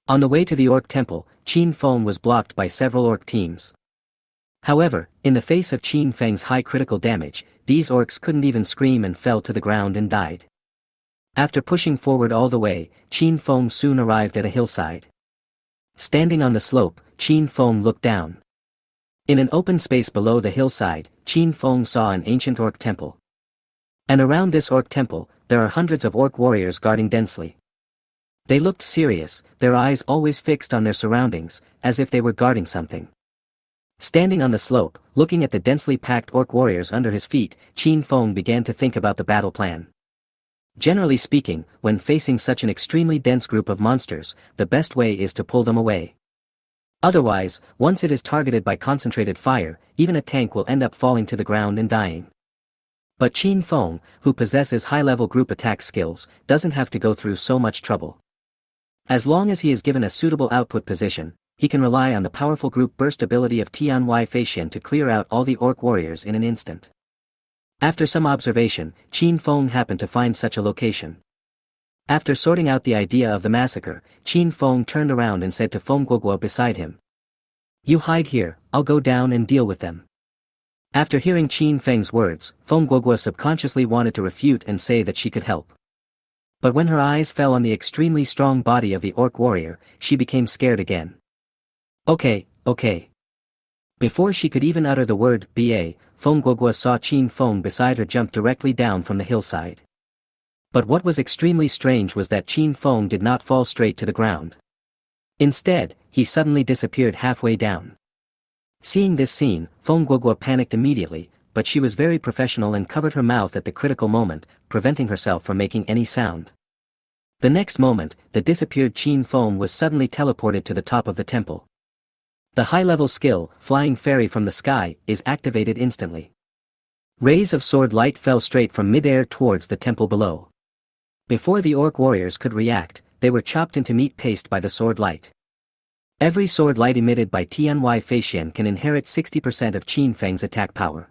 On the way to the orc temple, Qin Feng was blocked by several orc teams. However, in the face of Qin Feng's high critical damage, these orcs couldn't even scream and fell to the ground and died. After pushing forward all the way, Qin Feng soon arrived at a hillside. Standing on the slope, Qin Feng looked down. In an open space below the hillside, Qin Feng saw an ancient orc temple. And around this orc temple, there are hundreds of orc warriors guarding densely. They looked serious, their eyes always fixed on their surroundings, as if they were guarding something. Standing on the slope, looking at the densely packed orc warriors under his feet, Qin Feng began to think about the battle plan. Generally speaking, when facing such an extremely dense group of monsters, the best way is to pull them away. Otherwise, once it is targeted by concentrated fire, even a tank will end up falling to the ground and dying. But Qin Feng, who possesses high-level group attack skills, doesn't have to go through so much trouble. As long as he is given a suitable output position, he can rely on the powerful group burst ability of Tianhui Feishan to clear out all the orc warriors in an instant. After some observation, Qin Feng happened to find such a location. After sorting out the idea of the massacre, Qin Feng turned around and said to Feng Guoguo beside him, "You hide here, I'll go down and deal with them." After hearing Qin Feng's words, Feng Guoguo subconsciously wanted to refute and say that she could help. But when her eyes fell on the extremely strong body of the orc warrior, she became scared again. Okay. Before she could even utter the word "ba," Feng Guoguo saw Qin Feng beside her jump directly down from the hillside. But what was extremely strange was that Qin Feng did not fall straight to the ground. Instead, he suddenly disappeared halfway down. Seeing this scene, Feng Guoguo panicked immediately, but she was very professional and covered her mouth at the critical moment, preventing herself from making any sound. The next moment, the disappeared Qin Feng was suddenly teleported to the top of the temple. The high-level skill, Flying Fairy from the Sky, is activated instantly. Rays of sword light fell straight from mid-air towards the temple below. Before the orc warriors could react, they were chopped into meat paste by the sword light. Every sword light emitted by Tianhui Feishan can inherit 60% of Qin Feng's attack power.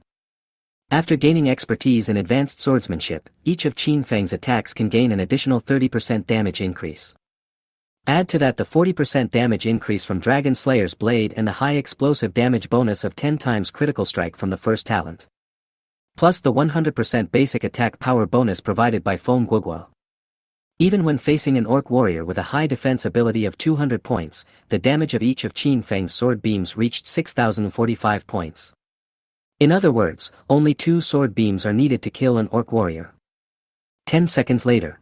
After gaining expertise in advanced swordsmanship, each of Qin Feng's attacks can gain an additional 30% damage increase. Add to that the 40% damage increase from Dragon Slayer's blade and the high explosive damage bonus of 10 times critical strike from the first talent. Plus the 100% basic attack power bonus provided by Feng Guoguo. Even when facing an orc warrior with a high defense ability of 200 points, the damage of each of Qin Feng's sword beams reached 6,045 points. In other words, only 2 sword beams are needed to kill an orc warrior. 10 seconds later.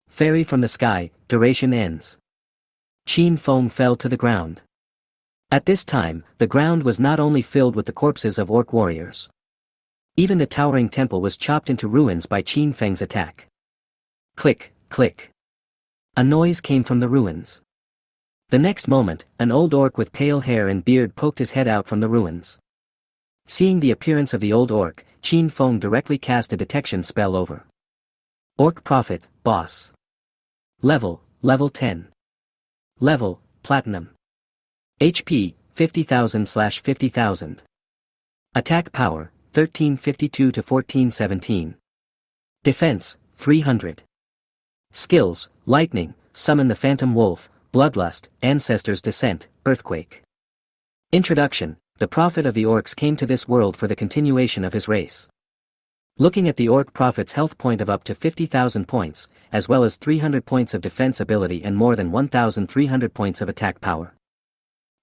Fairy from the Sky, duration ends. Qin Feng fell to the ground. At this time, the ground was not only filled with the corpses of orc warriors. Even the towering temple was chopped into ruins by Qin Feng's attack. Click, click. A noise came from the ruins. The next moment, an old orc with pale hair and beard poked his head out from the ruins. Seeing the appearance of the old orc, Qin Feng directly cast a detection spell over. Orc Prophet, Boss. Level 10. Level, Platinum. HP, 50,000/50,000. Attack Power, 1352 to 1417. Defense, 300. Skills, Lightning, Summon the Phantom Wolf, Bloodlust, Ancestors' Descent, Earthquake. Introduction. The Prophet of the Orcs came to this world for the continuation of his race. Looking at the Orc Prophet's health point of up to 50,000 points, as well as 300 points of defense ability and more than 1,300 points of attack power.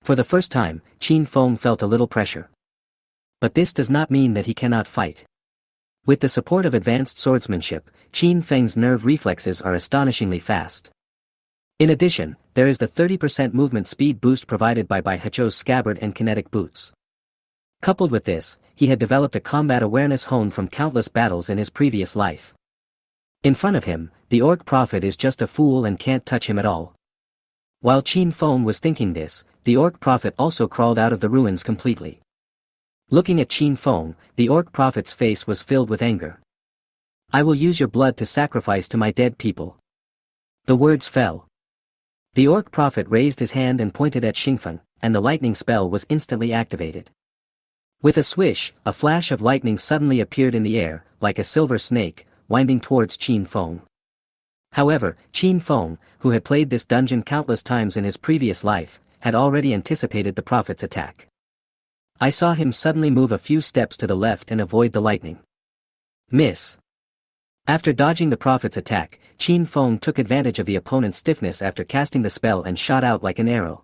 For the first time, Qin Feng felt a little pressure. But this does not mean that he cannot fight. With the support of advanced swordsmanship, Qin Feng's nerve reflexes are astonishingly fast. In addition, there is the 30% movement speed boost provided by Baihecho's scabbard and kinetic boots. Coupled with this, he had developed a combat awareness honed from countless battles in his previous life. In front of him, the Orc Prophet is just a fool and can't touch him at all. While Qin Feng was thinking this, the Orc Prophet also crawled out of the ruins completely. Looking at Qin Feng, the Orc Prophet's face was filled with anger. "I will use your blood to sacrifice to my dead people." The words fell. The Orc Prophet raised his hand and pointed at Xingfeng, and the lightning spell was instantly activated. With a swish, a flash of lightning suddenly appeared in the air, like a silver snake, winding towards Qin Feng. However, Qin Feng, who had played this dungeon countless times in his previous life, had already anticipated the Prophet's attack. I saw him suddenly move a few steps to the left and avoid the lightning. Miss. After dodging the Prophet's attack, Qin Feng took advantage of the opponent's stiffness after casting the spell and shot out like an arrow.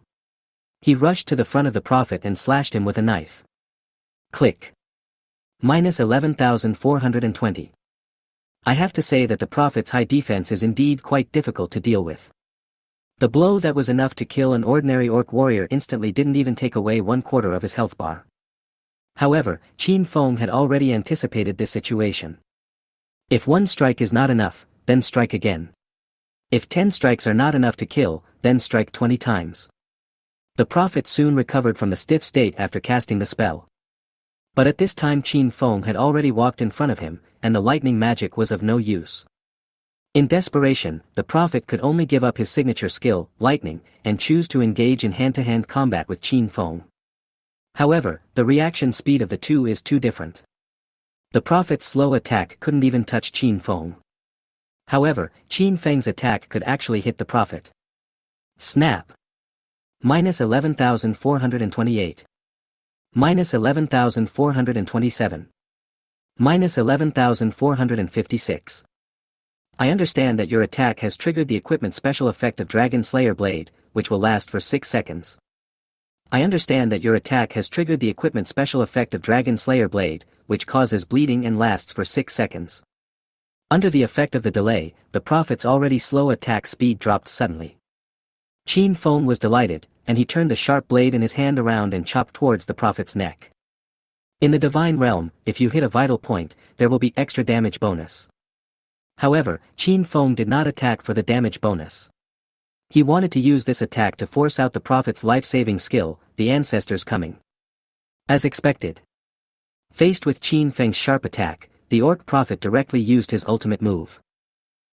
He rushed to the front of the Prophet and slashed him with a knife. Click. Minus 11,420. I have to say that the Prophet's high defense is indeed quite difficult to deal with. The blow that was enough to kill an ordinary orc warrior instantly didn't even take away 1/4 of his health bar. However, Qin Feng had already anticipated this situation. If one strike is not enough, then strike again. If 10 strikes are not enough to kill, then strike 20 times. The prophet soon recovered from the stiff state after casting the spell. But at this time Qin Feng had already walked in front of him, and the lightning magic was of no use. In desperation, the prophet could only give up his signature skill, lightning, and choose to engage in hand-to-hand combat with Qin Feng. However, the reaction speed of the two is too different. The prophet's slow attack couldn't even touch Qin Feng. However, Qin Feng's attack could actually hit the prophet. Snap! Minus 11,428. Minus 11,427. Minus 11,456. I understand that your attack has triggered the equipment special effect of Dragon Slayer Blade, which will last for 6 seconds. I understand that your attack has triggered the equipment special effect of Dragon Slayer Blade, which causes bleeding and lasts for 6 seconds. Under the effect of the delay, the prophet's already slow attack speed dropped suddenly. Qin Feng was delighted, and he turned the sharp blade in his hand around and chopped towards the prophet's neck. In the divine realm, if you hit a vital point, there will be extra damage bonus. However, Qin Feng did not attack for the damage bonus. He wanted to use this attack to force out the prophet's life-saving skill, the ancestor's coming. As expected. Faced with Qin Feng's sharp attack, the orc prophet directly used his ultimate move.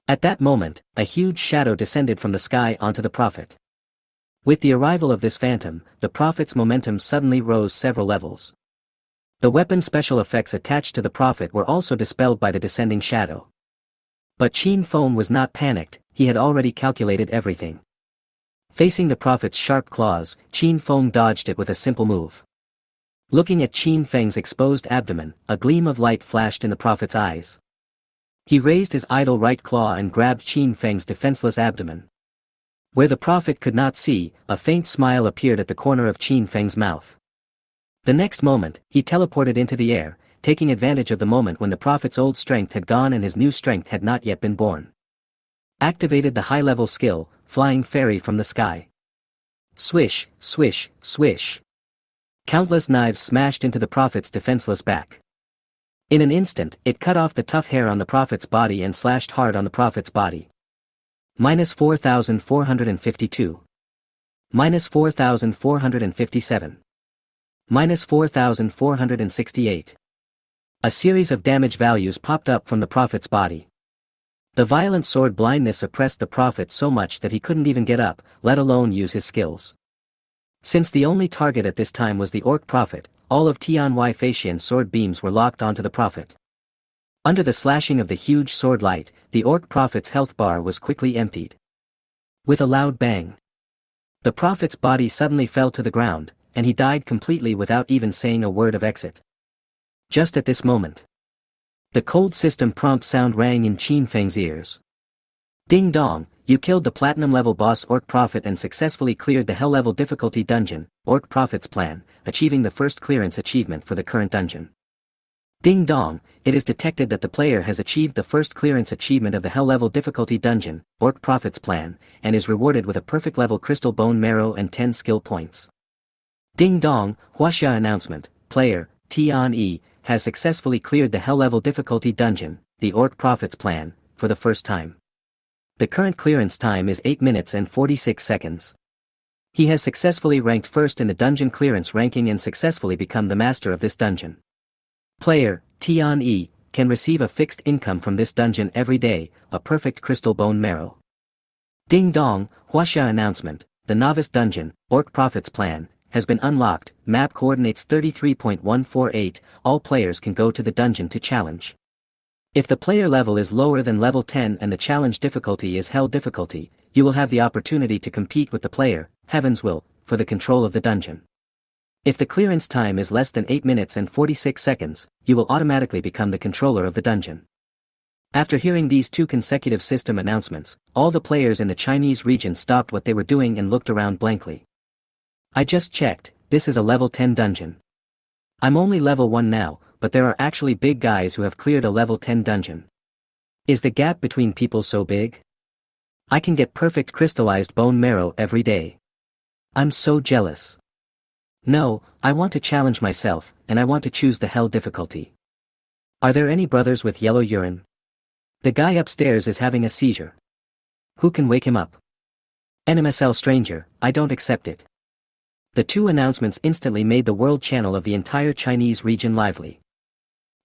At that moment, a huge shadow descended from the sky onto the prophet. With the arrival of this phantom, the prophet's momentum suddenly rose several levels. The weapon special effects attached to the prophet were also dispelled by the descending shadow. But Qin Feng was not panicked, he had already calculated everything. Facing the prophet's sharp claws, Qin Feng dodged it with a simple move. Looking at Qin Feng's exposed abdomen, a gleam of light flashed in the prophet's eyes. He raised his idle right claw and grabbed Qin Feng's defenseless abdomen. Where the prophet could not see, a faint smile appeared at the corner of Qin Feng's mouth. The next moment, he teleported into the air, taking advantage of the moment when the prophet's old strength had gone and his new strength had not yet been born. Activated the high-level skill, Flying Fairy from the Sky. Swish, swish, swish. Countless knives smashed into the prophet's defenseless back. In an instant, it cut off the tough hair on the prophet's body and slashed hard on the prophet's body. Minus 4,452. Minus 4,457. Minus 4,468. A series of damage values popped up from the prophet's body. The violent sword blindness oppressed the prophet so much that he couldn't even get up, let alone use his skills. Since the only target at this time was the orc prophet, all of Tianhui Feishian's sword beams were locked onto the prophet. Under the slashing of the huge sword light, the orc prophet's health bar was quickly emptied. With a loud bang, the prophet's body suddenly fell to the ground, and he died completely without even saying a word of exit. Just at this moment, the cold system prompt sound rang in Qin Feng's ears. Ding dong, you killed the platinum level boss Orc Prophet and successfully cleared the hell level difficulty dungeon, Orc Prophet's plan, achieving the first clearance achievement for the current dungeon. Ding dong, it is detected that the player has achieved the first clearance achievement of the hell level difficulty dungeon, Orc Prophet's plan, and is rewarded with a perfect level crystal bone marrow and 10 skill points. Ding dong, Huaxia announcement, player, Tian Yi, has successfully cleared the hell level difficulty dungeon, the Orc Prophet's plan, for the first time. The current clearance time is 8 minutes and 46 seconds. He has successfully ranked first in the dungeon clearance ranking and successfully become the master of this dungeon. Player, Tian Yi, can receive a fixed income from this dungeon every day, a perfect crystal bone marrow. Ding dong, Huaxia announcement, the novice dungeon, Orc Prophet's plan, has been unlocked, map coordinates 33.148, all players can go to the dungeon to challenge. If the player level is lower than level 10 and the challenge difficulty is hell difficulty, you will have the opportunity to compete with the player, Heaven's Will, for the control of the dungeon. If the clearance time is less than 8 minutes and 46 seconds, you will automatically become the controller of the dungeon. After hearing these two consecutive system announcements, all the players in the Chinese region stopped what they were doing and looked around blankly. I just checked, this is a level 10 dungeon. I'm only level 1 now, but there are actually big guys who have cleared a level 10 dungeon. Is the gap between people so big? I can get perfect crystallized bone marrow every day. I'm so jealous. No, I want to challenge myself, and I want to choose the hell difficulty. Are there any brothers with yellow urine? The guy upstairs is having a seizure. Who can wake him up? NMSL stranger, I don't accept it. The two announcements instantly made the world channel of the entire Chinese region lively.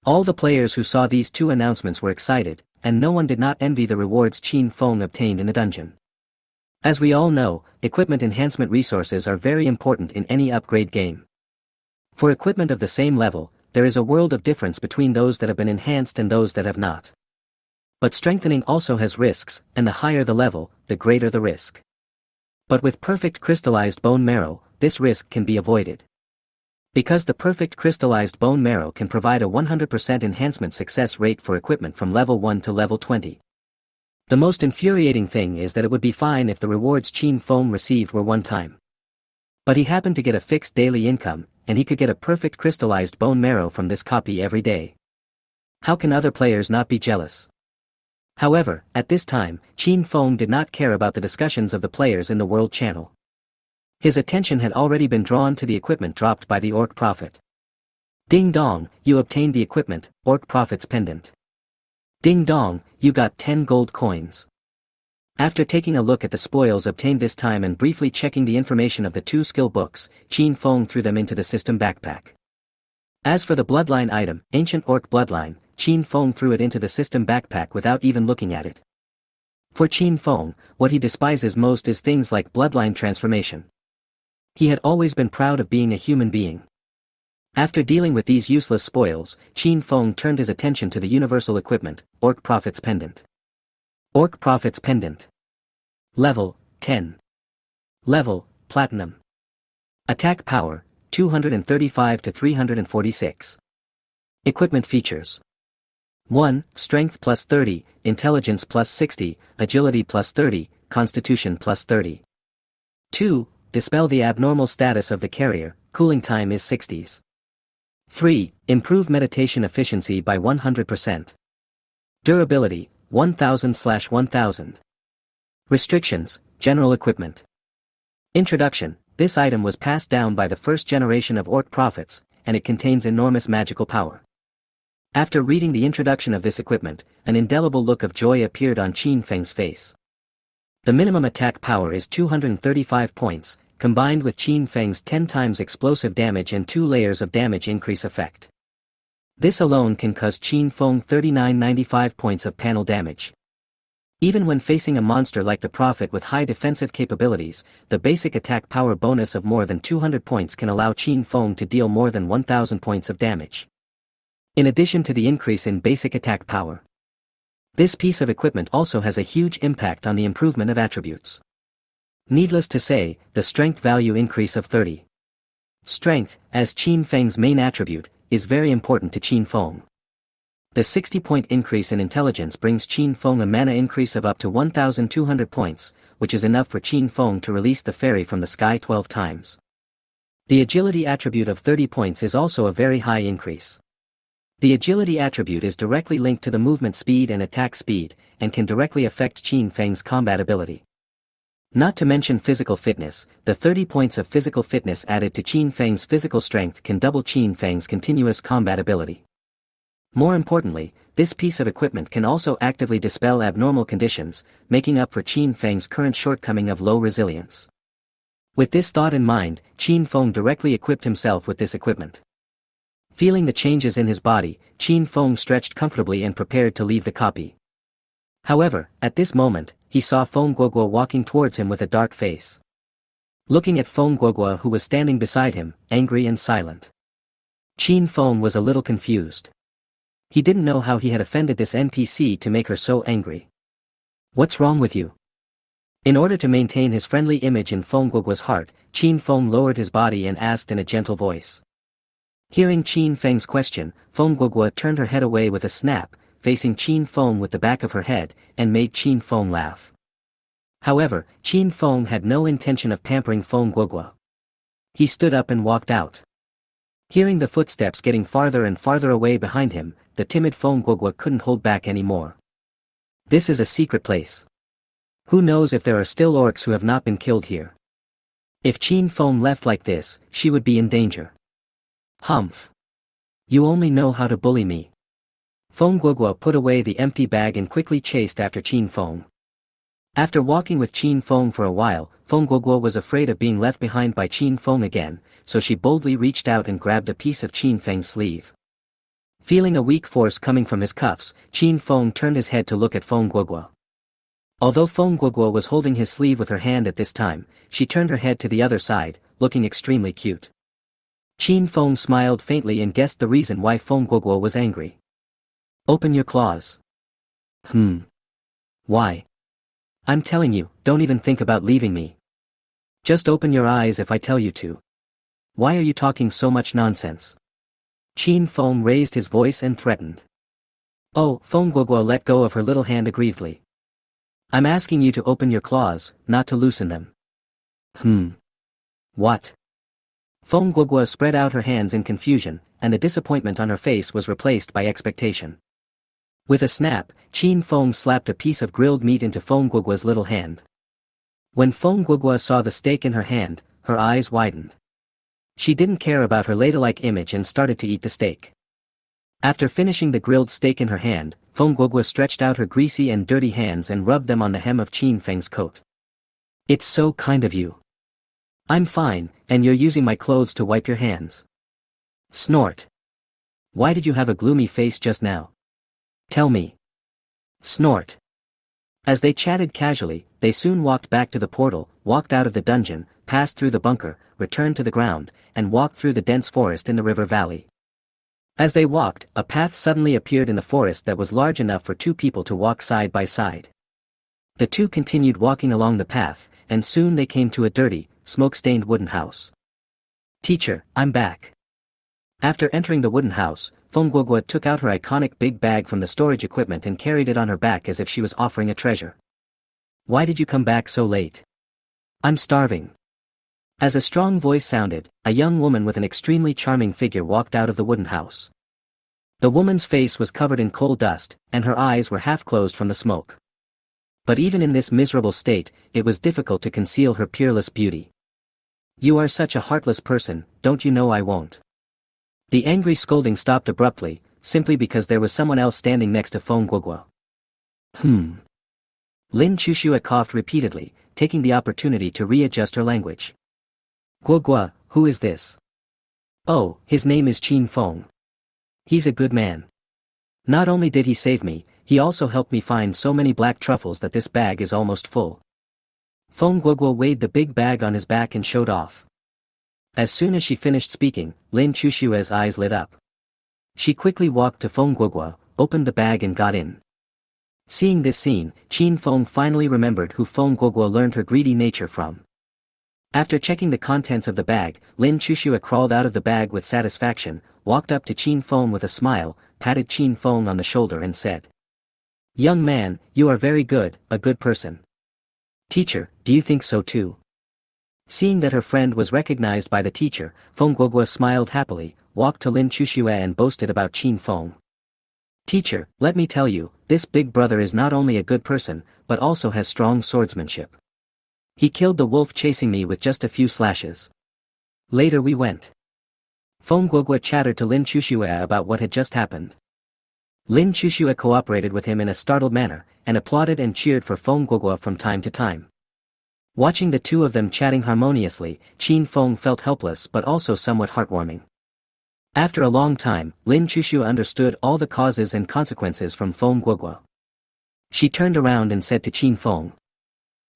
All the players who saw these two announcements were excited, and no one did not envy the rewards Qin Feng obtained in the dungeon. As we all know, equipment enhancement resources are very important in any upgrade game. For equipment of the same level, there is a world of difference between those that have been enhanced and those that have not. But strengthening also has risks, and the higher the level, the greater the risk. But with perfect crystallized bone marrow, this risk can be avoided. Because the perfect crystallized bone marrow can provide a 100% enhancement success rate for equipment from level 1 to level 20. The most infuriating thing is that it would be fine if the rewards Qin Feng received were one time. But he happened to get a fixed daily income, and he could get a perfect crystallized bone marrow from this copy every day. How can other players not be jealous? However, at this time, Qin Feng did not care about the discussions of the players in the world channel. His attention had already been drawn to the equipment dropped by the Orc Prophet. Ding dong, you obtained the equipment, Orc Prophet's pendant. Ding dong, you got 10 gold coins. After taking a look at the spoils obtained this time and briefly checking the information of the two skill books, Qin Feng threw them into the system backpack. As for the bloodline item, Ancient Orc Bloodline, Qin Feng threw it into the system backpack without even looking at it. For Qin Feng, what he despises most is things like bloodline transformation. He had always been proud of being a human being. After dealing with these useless spoils, Qin Feng turned his attention to the universal equipment, Orc Prophet's Pendant. Orc Prophet's Pendant. Level, 10. Level, Platinum. Attack Power, 235 to 346. Equipment Features. 1. Strength plus 30, Intelligence plus 60, Agility plus 30, Constitution plus 30. 2. Dispel the abnormal status of the carrier, cooling time is 60s. 3. Improve meditation efficiency by 100%. Durability, 1000/1000. Restrictions, General Equipment. Introduction, this item was passed down by the first generation of Orc Prophets, and it contains enormous magical power. After reading the introduction of this equipment, an indelible look of joy appeared on Qin Feng's face. The minimum attack power is 235 points, combined with Qin Feng's 10 times explosive damage and 2 layers of damage increase effect. This alone can cause Qin Feng 3995 points of panel damage. Even when facing a monster like the Prophet with high defensive capabilities, the basic attack power bonus of more than 200 points can allow Qin Feng to deal more than 1000 points of damage. In addition to the increase in basic attack power, this piece of equipment also has a huge impact on the improvement of attributes. Needless to say, the strength value increase of 30. Strength, as Qin Feng's main attribute, is very important to Qin Feng. The 60-point increase in intelligence brings Qin Feng a mana increase of up to 1200 points, which is enough for Qin Feng to release the fairy from the sky 12 times. The agility attribute of 30 points is also a very high increase. The agility attribute is directly linked to the movement speed and attack speed, and can directly affect Qin Feng's combat ability. Not to mention physical fitness, the 30 points of physical fitness added to Qin Feng's physical strength can double Qin Feng's continuous combat ability. More importantly, this piece of equipment can also actively dispel abnormal conditions, making up for Qin Feng's current shortcoming of low resilience. With this thought in mind, Qin Feng directly equipped himself with this equipment. Feeling the changes in his body, Qin Feng stretched comfortably and prepared to leave the copy. However, at this moment, he saw Feng Guoguo walking towards him with a dark face. Looking at Feng Guoguo who was standing beside him, angry and silent. Qin Feng was a little confused. He didn't know how he had offended this NPC to make her so angry. What's wrong with you? In order to maintain his friendly image in Feng Guoguo's heart, Qin Feng lowered his body and asked in a gentle voice. Hearing Qin Feng's question, Feng Guoguo turned her head away with a snap, facing Qin Feng with the back of her head, and made Qin Feng laugh. However, Qin Feng had no intention of pampering Feng Guoguo. He stood up and walked out. Hearing the footsteps getting farther and farther away behind him, the timid Feng Guoguo couldn't hold back anymore. This is a secret place. Who knows if there are still orcs who have not been killed here. If Qin Feng left like this, she would be in danger. Humph. You only know how to bully me. Feng Guogua put away the empty bag and quickly chased after Qin Feng. After walking with Qin Feng for a while, Feng Guogua was afraid of being left behind by Qin Feng again, so she boldly reached out and grabbed a piece of Qin Feng's sleeve. Feeling a weak force coming from his cuffs, Qin Feng turned his head to look at Feng Guogua. Although Feng Guogua was holding his sleeve with her hand at this time, she turned her head to the other side, looking extremely cute. Qin Feng smiled faintly and guessed the reason why Feng Guogua was angry. Open your claws. Why? I'm telling you, don't even think about leaving me. Just open your eyes if I tell you to. Why are you talking so much nonsense? Qin Feng raised his voice and threatened. Oh, Feng Guogua let go of her little hand aggrievedly. I'm asking you to open your claws, not to loosen them. What? Feng Guogua spread out her hands in confusion, and the disappointment on her face was replaced by expectation. With a snap, Qin Feng slapped a piece of grilled meat into Feng Guogua's little hand. When Feng Guogua saw the steak in her hand, her eyes widened. She didn't care about her ladle-like image and started to eat the steak. After finishing the grilled steak in her hand, Feng Guogua stretched out her greasy and dirty hands and rubbed them on the hem of Qin Feng's coat. It's so kind of you. I'm fine, and you're using my clothes to wipe your hands. Snort. Why did you have a gloomy face just now? Tell me. Snort. As they chatted casually, they soon walked back to the portal, walked out of the dungeon, passed through the bunker, returned to the ground, and walked through the dense forest in the river valley. As they walked, a path suddenly appeared in the forest that was large enough for two people to walk side by side. The two continued walking along the path, and soon they came to a dirty, smoke-stained wooden house. Teacher, I'm back. After entering the wooden house, Feng Guogua took out her iconic big bag from the storage equipment and carried it on her back as if she was offering a treasure. Why did you come back so late? I'm starving. As a strong voice sounded, a young woman with an extremely charming figure walked out of the wooden house. The woman's face was covered in coal dust, and her eyes were half closed from the smoke. But even in this miserable state, it was difficult to conceal her peerless beauty. You are such a heartless person, don't you know I won't? The angry scolding stopped abruptly, simply because there was someone else standing next to Feng Guogua. Lin Chushua coughed repeatedly, taking the opportunity to readjust her language. Guogua, who is this? Oh, his name is Qin Feng. He's a good man. Not only did he save me, he also helped me find so many black truffles that this bag is almost full. Feng Guogua weighed the big bag on his back and showed off. As soon as she finished speaking, Lin Chushua's eyes lit up. She quickly walked to Feng Guogua, opened the bag and got in. Seeing this scene, Qin Feng finally remembered who Feng Guogua learned her greedy nature from. After checking the contents of the bag, Lin Chushua crawled out of the bag with satisfaction, walked up to Qin Feng with a smile, patted Qin Feng on the shoulder and said, Young man, you are very good, a good person. Teacher, do you think so too? Seeing that her friend was recognized by the teacher, Feng Guogua smiled happily, walked to Lin Chushua and boasted about Qin Feng. Teacher, let me tell you, this big brother is not only a good person, but also has strong swordsmanship. He killed the wolf chasing me with just a few slashes. Later we went. Feng Guogua chattered to Lin Chushua about what had just happened. Lin Chushua cooperated with him in a startled manner, and applauded and cheered for Feng Guogua from time to time. Watching the two of them chatting harmoniously, Qin Feng felt helpless but also somewhat heartwarming. After a long time, Lin Chushua understood all the causes and consequences from Feng Guogua. She turned around and said to Qin Feng,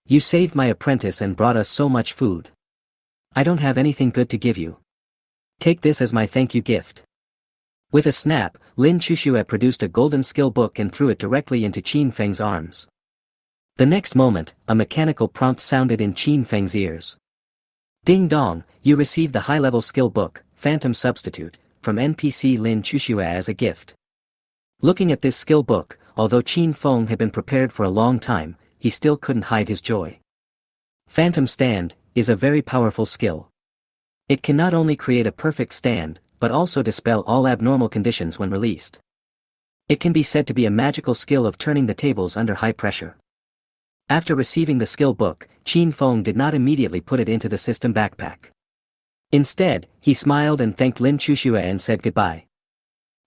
You saved my apprentice and brought us so much food. I don't have anything good to give you. Take this as my thank you gift. With a snap, Lin Chushua produced a golden skill book and threw it directly into Qin Feng's arms. The next moment, a mechanical prompt sounded in Qin Feng's ears. Ding dong, you received the high-level skill book, Phantom Substitute, from NPC Lin Chushua as a gift. Looking at this skill book, although Qin Feng had been prepared for a long time, he still couldn't hide his joy. Phantom Stand is a very powerful skill. It can not only create a perfect stand, but also dispel all abnormal conditions when released. It can be said to be a magical skill of turning the tables under high pressure. After receiving the skill book, Qin Feng did not immediately put it into the system backpack. Instead, he smiled and thanked Lin Chuxue and said goodbye.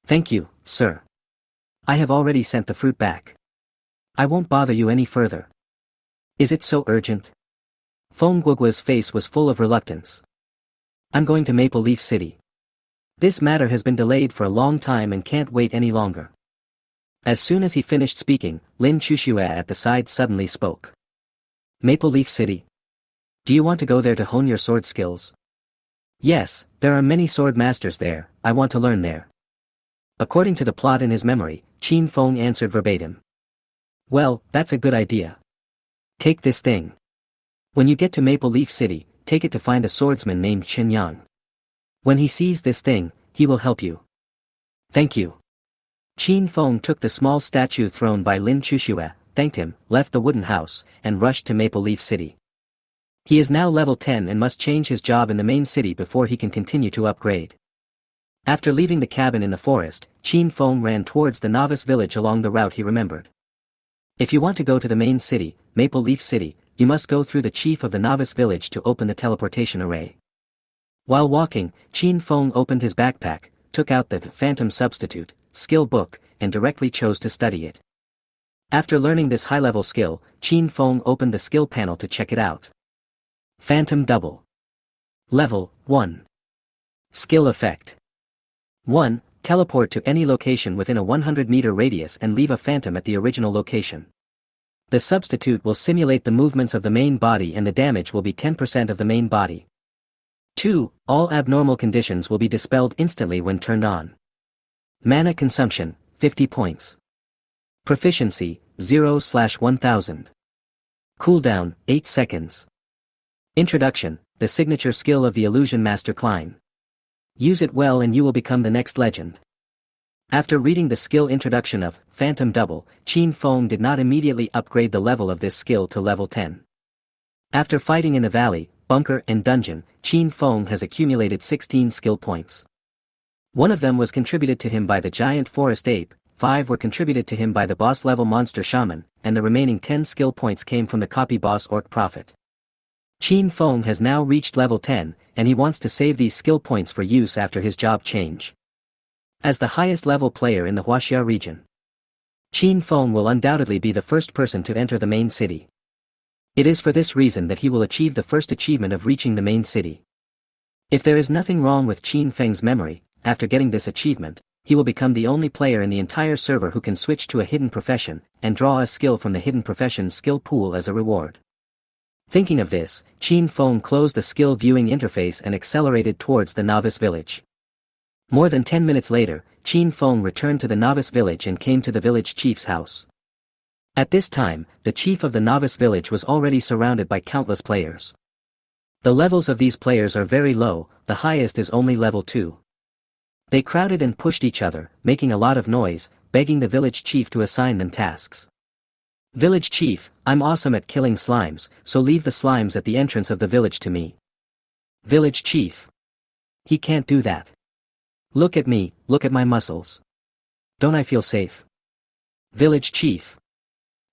Thank you, sir. I have already sent the fruit back. I won't bother you any further. Is it so urgent? Feng Guoguo's face was full of reluctance. I'm going to Maple Leaf City. This matter has been delayed for a long time and can't wait any longer. As soon as he finished speaking, Lin Chuxue at the side suddenly spoke. Maple Leaf City. Do you want to go there to hone your sword skills? Yes, there are many sword masters there, I want to learn there. According to the plot in his memory, Qin Feng answered verbatim. Well, that's a good idea. Take this thing. When you get to Maple Leaf City, take it to find a swordsman named Chen Yang. When he sees this thing, he will help you. Thank you. Qin Feng took the small statue thrown by Lin Chuxue, thanked him, left the wooden house, and rushed to Maple Leaf City. He is now level 10 and must change his job in the main city before he can continue to upgrade. After leaving the cabin in the forest, Qin Feng ran towards the novice village along the route he remembered. If you want to go to the main city, Maple Leaf City, you must go through the chief of the novice village to open the teleportation array. While walking, Qin Feng opened his backpack, took out the Phantom Substitute skill book, and directly chose to study it. After learning this high-level skill, Qin Feng opened the skill panel to check it out. Phantom Double. Level 1. Skill Effect. 1. Teleport to any location within a 100-meter radius and leave a phantom at the original location. The substitute will simulate the movements of the main body and the damage will be 10% of the main body. 2. All abnormal conditions will be dispelled instantly when turned on. Mana consumption, 50 points. Proficiency, 0/1000. Cooldown, 8 seconds. Introduction, the signature skill of the Illusion Master Klein. Use it well and you will become the next legend. After reading the skill introduction of Phantom Double, Qin Feng did not immediately upgrade the level of this skill to level 10. After fighting in the valley, bunker and dungeon, Qin Feng has accumulated 16 skill points. One of them was contributed to him by the giant forest ape, 5 were contributed to him by the boss-level monster shaman, and the remaining 10 skill points came from the copy boss Orc Prophet. Qin Feng has now reached level 10, and he wants to save these skill points for use after his job change. As the highest level player in the Huaxia region, Qin Feng will undoubtedly be the first person to enter the main city. It is for this reason that he will achieve the first achievement of reaching the main city. If there is nothing wrong with Qin Feng's memory, after getting this achievement, he will become the only player in the entire server who can switch to a hidden profession, and draw a skill from the hidden profession's skill pool as a reward. Thinking of this, Qin Feng closed the skill viewing interface and accelerated towards the novice village. More than 10 minutes later, Qin Feng returned to the novice village and came to the village chief's house. At this time, the chief of the novice village was already surrounded by countless players. The levels of these players are very low, the highest is only level 2. They crowded and pushed each other, making a lot of noise, begging the village chief to assign them tasks. Village chief, I'm awesome at killing slimes, so leave the slimes at the entrance of the village to me. Village chief. He can't do that. Look at me, look at my muscles. Don't I feel safe? Village chief.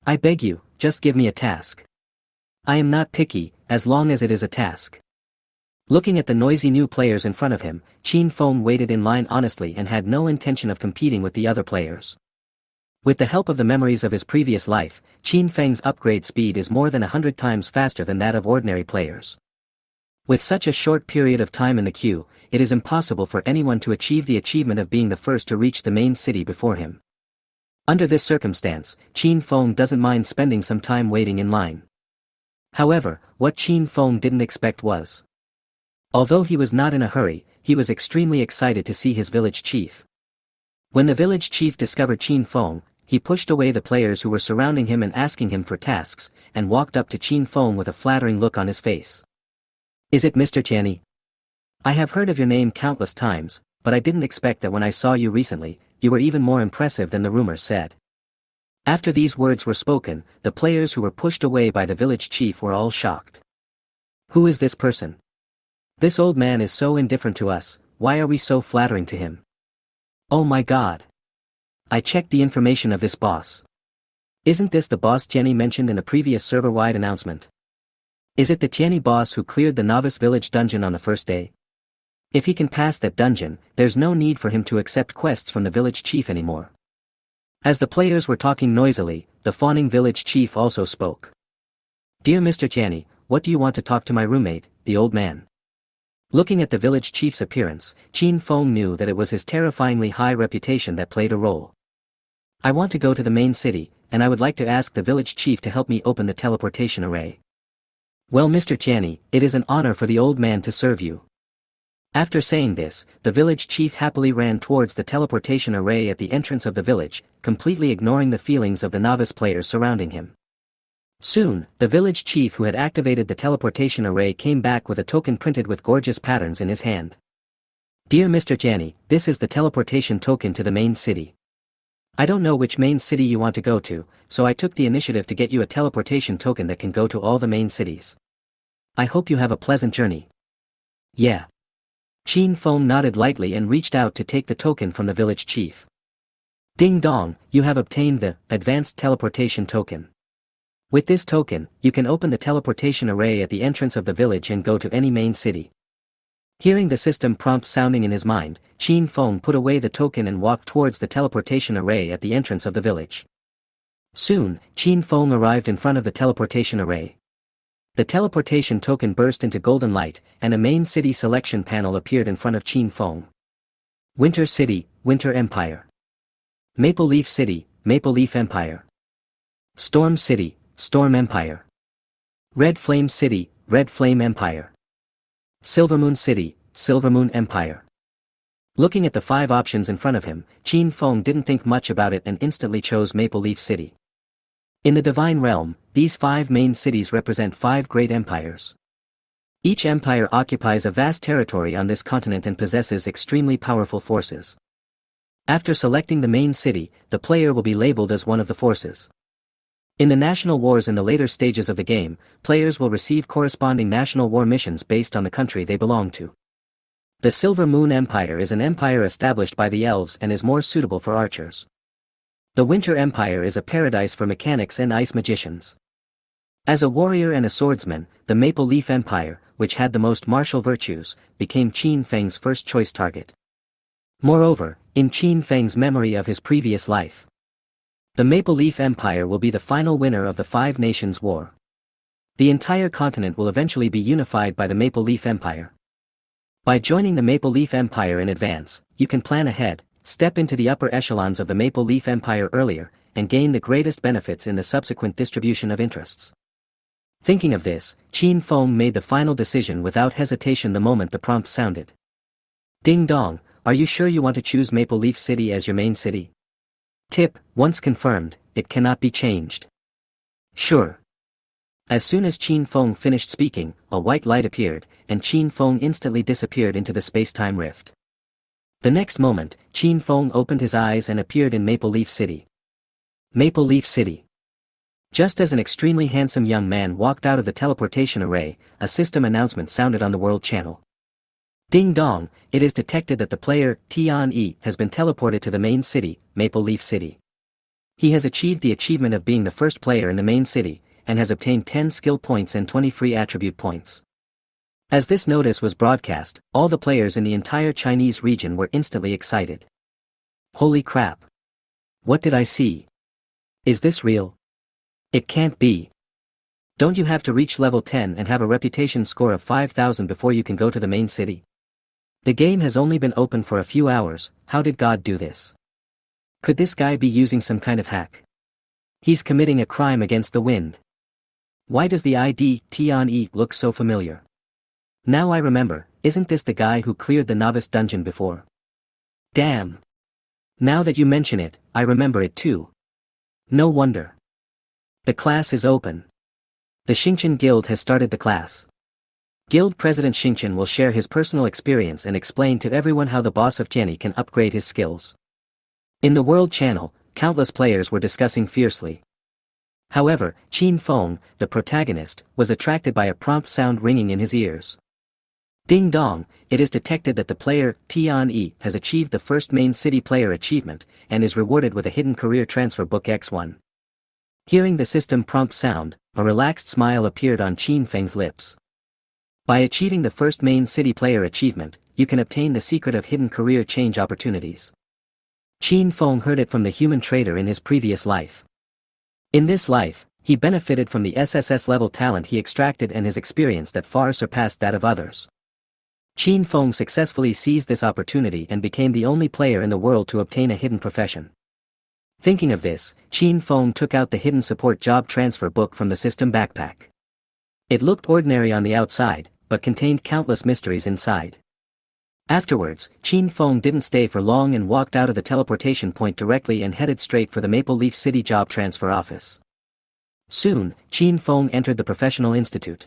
I beg you, just give me a task. I am not picky, as long as it is a task. Looking at the noisy new players in front of him, Qin Feng waited in line honestly and had no intention of competing with the other players. With the help of the memories of his previous life, Qin Feng's upgrade speed is more than 100 times faster than that of ordinary players. With such a short period of time in the queue, it is impossible for anyone to achieve the achievement of being the first to reach the main city before him. Under this circumstance, Qin Feng doesn't mind spending some time waiting in line. However, what Qin Feng didn't expect was, although he was not in a hurry, he was extremely excited to see his village chief. When the village chief discovered Qin Feng, he pushed away the players who were surrounding him and asking him for tasks, and walked up to Qin Feng with a flattering look on his face. Is it Mr. Tianyi? I have heard of your name countless times, but I didn't expect that when I saw you recently, you were even more impressive than the rumors said. After these words were spoken, the players who were pushed away by the village chief were all shocked. Who is this person? This old man is so indifferent to us, why are we so flattering to him? Oh my god! I checked the information of this boss. Isn't this the boss Tianyi mentioned in a previous server-wide announcement? Is it the Tianyi boss who cleared the novice village dungeon on the first day? If he can pass that dungeon, there's no need for him to accept quests from the village chief anymore. As the players were talking noisily, the fawning village chief also spoke. Dear Mr. Tianyi, what do you want to talk to my roommate, the old man? Looking at the village chief's appearance, Qin Feng knew that it was his terrifyingly high reputation that played a role. I want to go to the main city, and I would like to ask the village chief to help me open the teleportation array. Well, Mr. Tianyi, it is an honor for the old man to serve you. After saying this, the village chief happily ran towards the teleportation array at the entrance of the village, completely ignoring the feelings of the novice players surrounding him. Soon, the village chief who had activated the teleportation array came back with a token printed with gorgeous patterns in his hand. Dear Mr. Tianyi, this is the teleportation token to the main city. I don't know which main city you want to go to, so I took the initiative to get you a teleportation token that can go to all the main cities. I hope you have a pleasant journey. Yeah. Qin Feng nodded lightly and reached out to take the token from the village chief. Ding dong, you have obtained the advanced teleportation token. With this token, you can open the teleportation array at the entrance of the village and go to any main city. Hearing the system prompt sounding in his mind, Qin Feng put away the token and walked towards the teleportation array at the entrance of the village. Soon, Qin Feng arrived in front of the teleportation array. The teleportation token burst into golden light, and a main city selection panel appeared in front of Qin Feng. Winter City, Winter Empire. Maple Leaf City, Maple Leaf Empire. Storm City, Storm Empire. Red Flame City, Red Flame Empire. Silvermoon City, Silvermoon Empire. Looking at the 5 options in front of him, Qin Feng didn't think much about it and instantly chose Maple Leaf City. In the Divine Realm, these 5 main cities represent 5 great empires. Each empire occupies a vast territory on this continent and possesses extremely powerful forces. After selecting the main city, the player will be labeled as one of the forces. In the national wars in the later stages of the game, players will receive corresponding national war missions based on the country they belong to. The Silver Moon Empire is an empire established by the elves and is more suitable for archers. The Winter Empire is a paradise for mechanics and ice magicians. As a warrior and a swordsman, the Maple Leaf Empire, which had the most martial virtues, became Qin Feng's first choice target. Moreover, in Qin Feng's memory of his previous life, the Maple Leaf Empire will be the final winner of the 5 Nations War. The entire continent will eventually be unified by the Maple Leaf Empire. By joining the Maple Leaf Empire in advance, you can plan ahead, step into the upper echelons of the Maple Leaf Empire earlier, and gain the greatest benefits in the subsequent distribution of interests. Thinking of this, Qin Feng made the final decision without hesitation the moment the prompt sounded. Ding dong, are you sure you want to choose Maple Leaf City as your main city? Tip, once confirmed, it cannot be changed. Sure. As soon as Qin Feng finished speaking, a white light appeared, and Qin Feng instantly disappeared into the space-time rift. The next moment, Qin Feng opened his eyes and appeared in Maple Leaf City. Maple Leaf City. Just as an extremely handsome young man walked out of the teleportation array, a system announcement sounded on the world channel. Ding dong, it is detected that the player, Tianyi, has been teleported to the main city, Maple Leaf City. He has achieved the achievement of being the first player in the main city, and has obtained 10 skill points and 20 free attribute points. As this notice was broadcast, all the players in the entire Chinese region were instantly excited. Holy crap! What did I see? Is this real? It can't be. Don't you have to reach level 10 and have a reputation score of 5,000 before you can go to the main city? The game has only been open for a few hours, how did God do this? Could this guy be using some kind of hack? He's committing a crime against the wind. Why does the ID, Tianyi, look so familiar? Now I remember, isn't this the guy who cleared the novice dungeon before? Damn! Now that you mention it, I remember it too. No wonder. The class is open. The Enchanting Guild has started the class. Guild President Xingqian will share his personal experience and explain to everyone how the boss of Tianyi can upgrade his skills. In the World Channel, countless players were discussing fiercely. However, Qin Feng, the protagonist, was attracted by a prompt sound ringing in his ears. Ding dong, it is detected that the player, Tianyi, has achieved the first main city player achievement, and is rewarded with a hidden career transfer book X1. Hearing the system prompt sound, a relaxed smile appeared on Qin Feng's lips. By achieving the first main city player achievement, you can obtain the secret of hidden career change opportunities. Qin Feng heard it from the human trader in his previous life. In this life, he benefited from the SSS level talent he extracted and his experience that far surpassed that of others. Qin Feng successfully seized this opportunity and became the only player in the world to obtain a hidden profession. Thinking of this, Qin Feng took out the hidden support job transfer book from the system backpack. It looked ordinary on the outside, but contained countless mysteries inside. Afterwards, Qin Feng didn't stay for long and walked out of the teleportation point directly and headed straight for the Maple Leaf City job transfer office. Soon, Qin Feng entered the professional institute.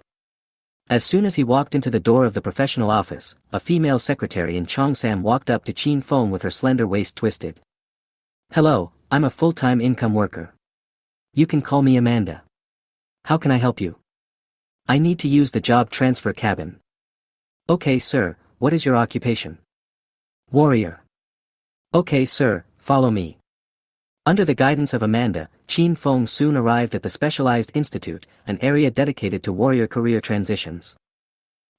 As soon as he walked into the door of the professional office, a female secretary in Cheongsam walked up to Qin Feng with her slender waist twisted. "Hello, I'm a full-time income worker. You can call me Amanda. How can I help you? I need to use the job transfer cabin." "Okay, sir, what is your occupation?" "Warrior." "Okay, sir, follow me." Under the guidance of Amanda, Qin Feng soon arrived at the Specialized Institute, an area dedicated to warrior career transitions.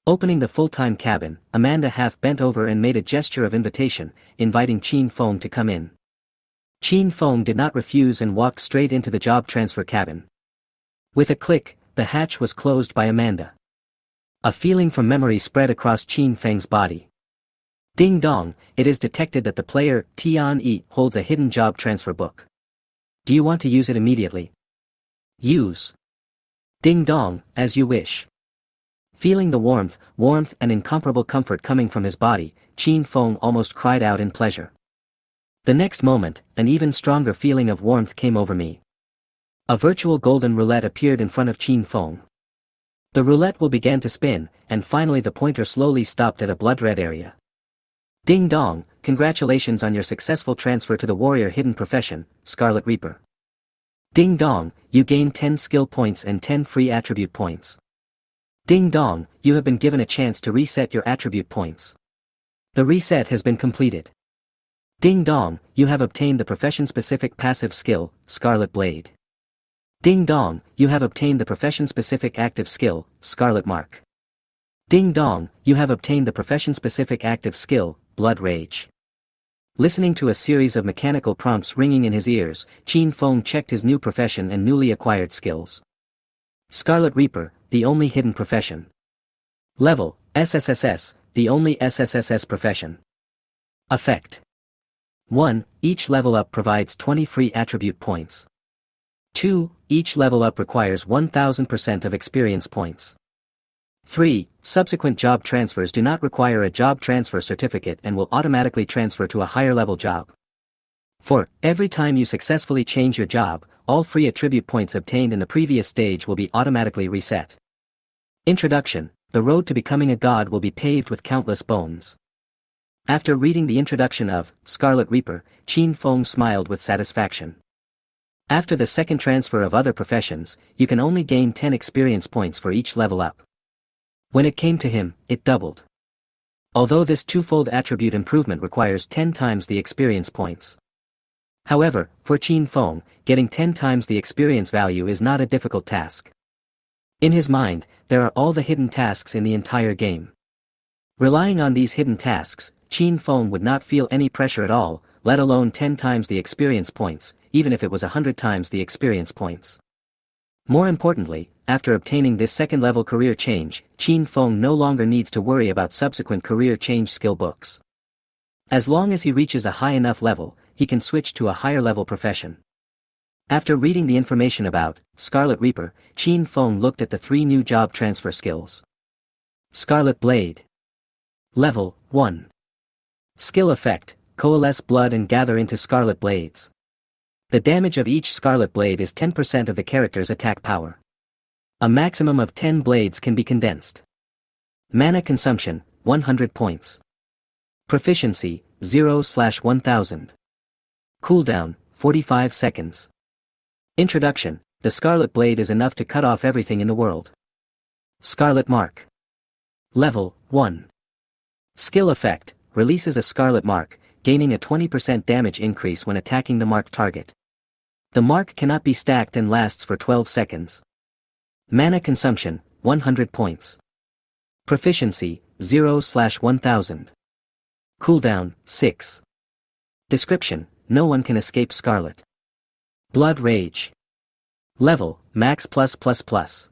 Opening the full-time cabin, Amanda half bent over and made a gesture of invitation, inviting Qin Feng to come in. Qin Feng did not refuse and walked straight into the job transfer cabin. With a click, the hatch was closed by Amanda. A feeling from memory spread across Qin Feng's body. Ding dong, it is detected that the player, Tian Yi, holds a hidden job transfer book. Do you want to use it immediately? Use. Ding dong, as you wish. Feeling the warmth and incomparable comfort coming from his body, Qin Feng almost cried out in pleasure. The next moment, an even stronger feeling of warmth came over me. A virtual golden roulette appeared in front of Qin Feng. The roulette wheel began to spin, and finally the pointer slowly stopped at a blood-red area. Ding dong, congratulations on your successful transfer to the warrior hidden profession, Scarlet Reaper. Ding dong, you gained 10 skill points and 10 free attribute points. Ding dong, you have been given a chance to reset your attribute points. The reset has been completed. Ding dong, you have obtained the profession-specific passive skill, Scarlet Blade. Ding dong, you have obtained the profession-specific active skill, Scarlet Mark. Ding dong, you have obtained the profession-specific active skill, Blood Rage. Listening to a series of mechanical prompts ringing in his ears, Qin Feng checked his new profession and newly acquired skills. Scarlet Reaper, the only hidden profession. Level, SSSS, the only SSSS profession. Effect. 1. Each level up provides 20 free attribute points. 2. Each level up requires 1000% of experience points. 3. Subsequent job transfers do not require a job transfer certificate and will automatically transfer to a higher level job. 4. Every time you successfully change your job, all free attribute points obtained in the previous stage will be automatically reset. Introduction. The road to becoming a god will be paved with countless bones. After reading the introduction of Scarlet Reaper, Qin Feng smiled with satisfaction. After the second transfer of other professions, you can only gain 10 experience points for each level up. When it came to him, it doubled. Although this twofold attribute improvement requires 10 times the experience points. However, for Qin Feng, getting 10 times the experience value is not a difficult task. In his mind, there are all the hidden tasks in the entire game. Relying on these hidden tasks, Qin Feng would not feel any pressure at all, let alone 10 times the experience points, even if it was 100 times the experience points. More importantly, after obtaining this second-level career change, Qin Feng no longer needs to worry about subsequent career change skill books. As long as he reaches a high enough level, he can switch to a higher-level profession. After reading the information about Scarlet Reaper, Qin Feng looked at the 3 new job transfer skills. Scarlet Blade. Level 1. Skill effect, coalesce blood and gather into scarlet blades. The damage of each scarlet blade is 10% of the character's attack power. A maximum of 10 blades can be condensed. Mana consumption, 100 points. Proficiency, 0/1000. Cooldown, 45 seconds. Introduction, the Scarlet Blade is enough to cut off everything in the world. Scarlet Mark. Level 1. Skill effect, releases a Scarlet Mark, gaining a 20% damage increase when attacking the marked target. The mark cannot be stacked and lasts for 12 seconds. Mana consumption, 100 points. Proficiency, 0/1000. Cooldown, 6. Description, no one can escape Scarlet. Blood Rage. Level, max +++.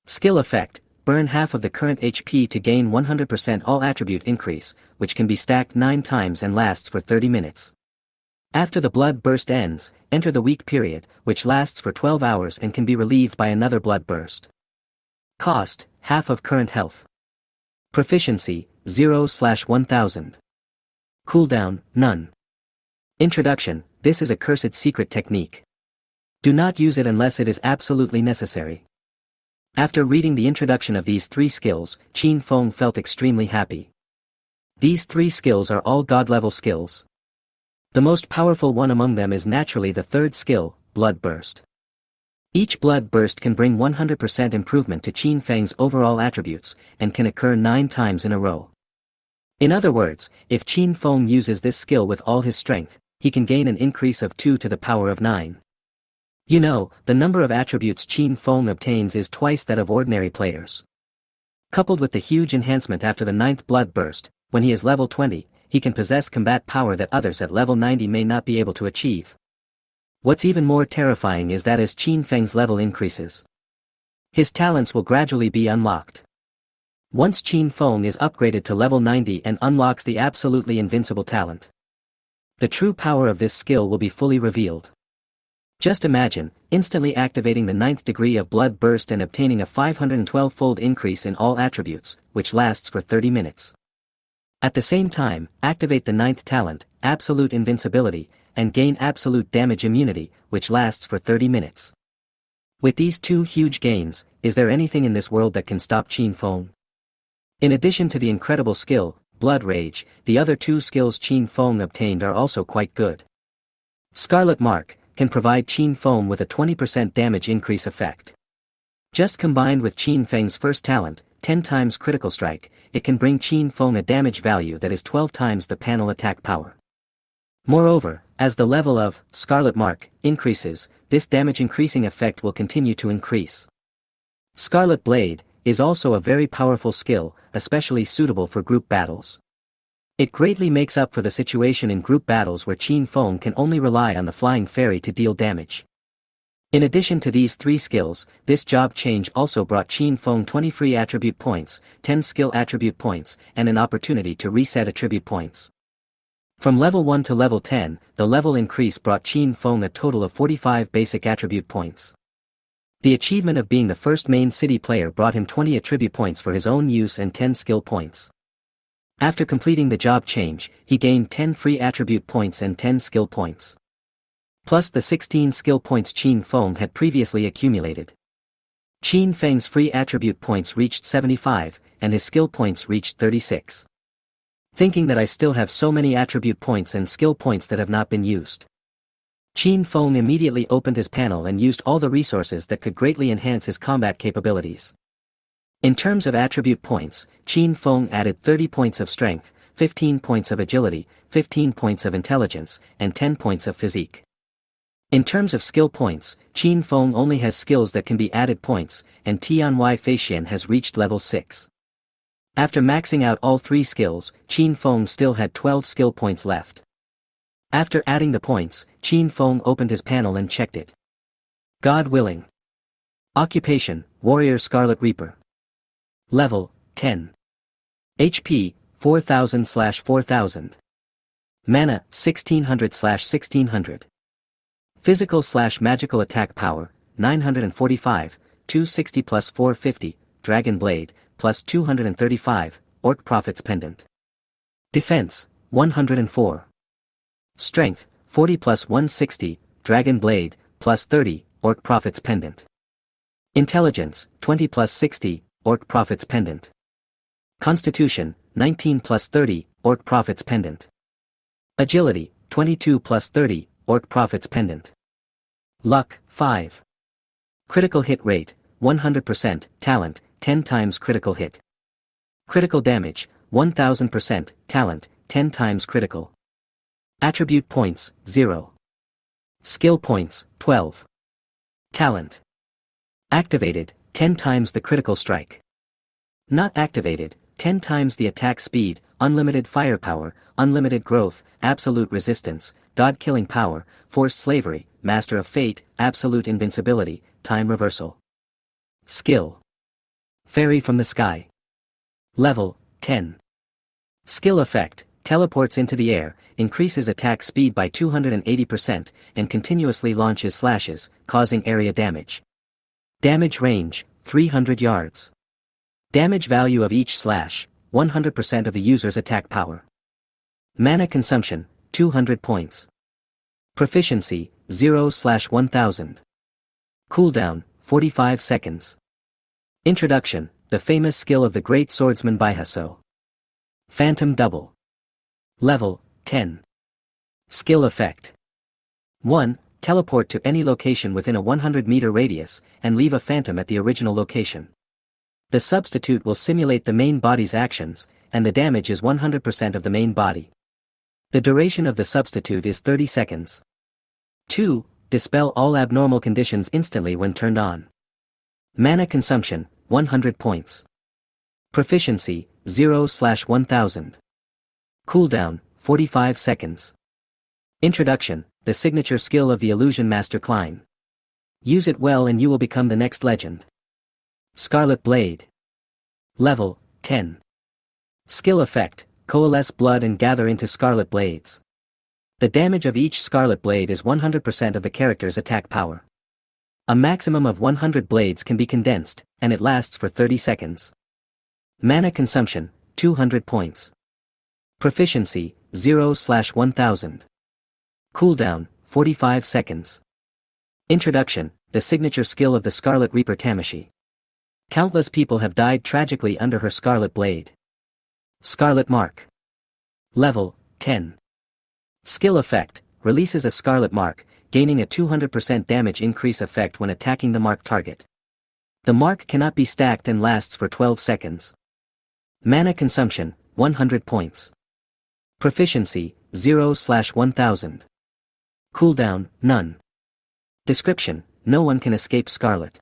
Skill effect, burn half of the current HP to gain 100% all attribute increase, which can be stacked 9 times and lasts for 30 minutes. After the blood burst ends, enter the weak period, which lasts for 12 hours and can be relieved by another blood burst. Cost, half of current health. Proficiency, 0/1000. Cooldown, none. Introduction, this is a cursed secret technique. Do not use it unless it is absolutely necessary. After reading the introduction of these 3 skills, Qin Feng felt extremely happy. These 3 skills are all god-level skills. The most powerful one among them is naturally the 3rd skill, Blood Burst. Each blood burst can bring 100% improvement to Qin Feng's overall attributes, and can occur 9 times in a row. In other words, if Qin Feng uses this skill with all his strength, he can gain an increase of 2 to the power of 9. You know, the number of attributes Qin Feng obtains is twice that of ordinary players. Coupled with the huge enhancement after the 9th blood burst, when he is level 20, he can possess combat power that others at level 90 may not be able to achieve. What's even more terrifying is that as Qin Feng's level increases, his talents will gradually be unlocked. Once Qin Feng is upgraded to level 90 and unlocks the absolutely invincible talent, the true power of this skill will be fully revealed. Just imagine, instantly activating the 9th degree of blood burst and obtaining a 512-fold increase in all attributes, which lasts for 30 minutes. At the same time, activate the 9th talent, Absolute Invincibility, and gain Absolute Damage Immunity, which lasts for 30 minutes. With these 2 huge gains, is there anything in this world that can stop Qin Feng? In addition to the incredible skill, Blood Rage, the other 2 skills Qin Feng obtained are also quite good. Scarlet Mark can provide Qin Feng with a 20% damage increase effect. Just combined with Qin Feng's first talent, 10 times critical strike, it can bring Qin Feng a damage value that is 12 times the panel attack power. Moreover, as the level of Scarlet Mark increases, this damage increasing effect will continue to increase. Scarlet Blade is also a very powerful skill, especially suitable for group battles. It greatly makes up for the situation in group battles where Qin Feng can only rely on the flying fairy to deal damage. In addition to these 3 skills, this job change also brought Qin Feng 20 free attribute points, 10 skill attribute points, and an opportunity to reset attribute points. From level 1 to level 10, the level increase brought Qin Feng a total of 45 basic attribute points. The achievement of being the first main city player brought him 20 attribute points for his own use and 10 skill points. After completing the job change, he gained 10 free attribute points and 10 skill points. Plus the 16 skill points Qin Feng had previously accumulated. Qin Feng's free attribute points reached 75, and his skill points reached 36. Thinking that I still have so many attribute points and skill points that have not been used, Qin Feng immediately opened his panel and used all the resources that could greatly enhance his combat capabilities. In terms of attribute points, Qin Feng added 30 points of strength, 15 points of agility, 15 points of intelligence, and 10 points of physique. In terms of skill points, Qin Feng only has skills that can be added points, and Tianhui Feixian has reached level 6. After maxing out all 3 skills, Qin Feng still had 12 skill points left. After adding the points, Qin Feng opened his panel and checked it. God willing. Occupation, Warrior Scarlet Reaper. Level, 10. HP, 4000/4000. Mana, 1600/1600. Physical/magical attack power, 945, 260 plus 450, Dragon Blade, plus 235, Orc Prophet's Pendant. Defense, 104. Strength, 40 plus 160, Dragon Blade, plus 30, Orc Prophet's Pendant. Intelligence, 20 plus 60, Orc Prophet's Pendant. Constitution, 19 plus 30, Orc Prophet's Pendant. Agility, 22 plus 30, Orc Prophet's Pendant. Luck, 5. Critical hit rate, 100%, talent, 10 times critical hit. Critical damage, 1000%, talent, 10 times critical. Attribute points, 0. Skill points, 12. Talent. Activated, 10 times the critical strike. Not activated, 10 times the attack speed, unlimited firepower, unlimited growth, absolute resistance, god-killing power, forced slavery, master of fate, absolute invincibility, time reversal. Skill. Fairy from the sky. Level, 10. Skill effect, teleports into the air, increases attack speed by 280%, and continuously launches slashes, causing area damage. Damage range, 300 yards. Damage value of each slash, 100% of the user's attack power. Mana consumption, 200 points. Proficiency, 0/1000. Cooldown, 45 seconds. Introduction, the famous skill of the great swordsman Baihaso. Phantom Double. Level, 10. Skill effect. 1. Teleport to any location within a 100-meter radius, and leave a phantom at the original location. The substitute will simulate the main body's actions, and the damage is 100% of the main body. The duration of the substitute is 30 seconds. 2. Dispel all abnormal conditions instantly when turned on. Mana consumption, 100 points. Proficiency, 0/1000. Cooldown, 45 seconds. Introduction, the signature skill of the Illusion Master Klein. Use it well and you will become the next legend. Scarlet Blade. Level, 10. Skill effect, coalesce blood and gather into scarlet blades. The damage of each scarlet blade is 100% of the character's attack power. A maximum of 100 blades can be condensed, and it lasts for 30 seconds. Mana consumption, 200 points. Proficiency, 0/1000. Cooldown, 45 seconds. Introduction, the signature skill of the Scarlet Reaper Tamashi. Countless people have died tragically under her scarlet blade. Scarlet Mark. Level, 10. Skill effect, releases a scarlet mark, gaining a 200% damage increase effect when attacking the mark target. The mark cannot be stacked and lasts for 12 seconds. Mana consumption, 100 points. Proficiency, 0/1000. Cooldown, none. Description, no one can escape Scarlet.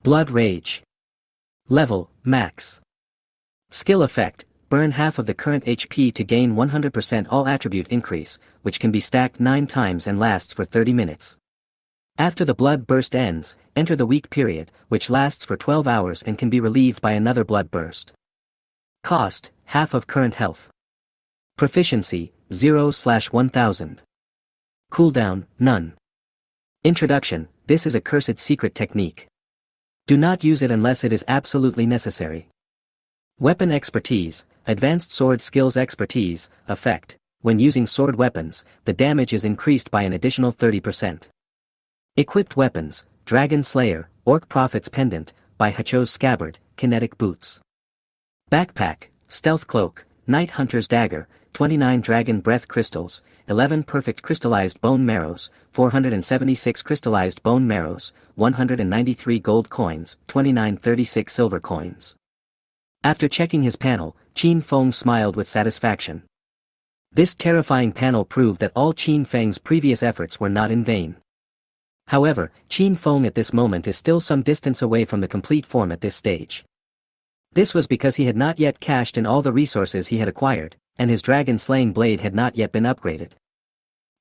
Blood Rage. Level, max. Skill effect, burn half of the current HP to gain 100% all attribute increase, which can be stacked 9 times and lasts for 30 minutes. After the blood burst ends, enter the weak period, which lasts for 12 hours and can be relieved by another blood burst. Cost, half of current health. Proficiency, 0/1000. Cooldown, none. Introduction, this is a cursed secret technique. Do not use it unless it is absolutely necessary. Weapon expertise, advanced sword skills expertise, effect, when using sword weapons, the damage is increased by an additional 30%. Equipped weapons, Dragon Slayer, Orc Prophet's Pendant, by Hacho's Scabbard, Kinetic Boots. Backpack, Stealth Cloak, Night Hunter's Dagger, 29 Dragon Breath Crystals, 11 Perfect Crystallized Bone Marrows, 476 Crystallized Bone Marrows, 193 Gold Coins, 2936 Silver Coins. After checking his panel, Qin Feng smiled with satisfaction. This terrifying panel proved that all Qin Feng's previous efforts were not in vain. However, Qin Feng at this moment is still some distance away from the complete form at this stage. This was because he had not yet cashed in all the resources he had acquired, and his dragon-slaying blade had not yet been upgraded.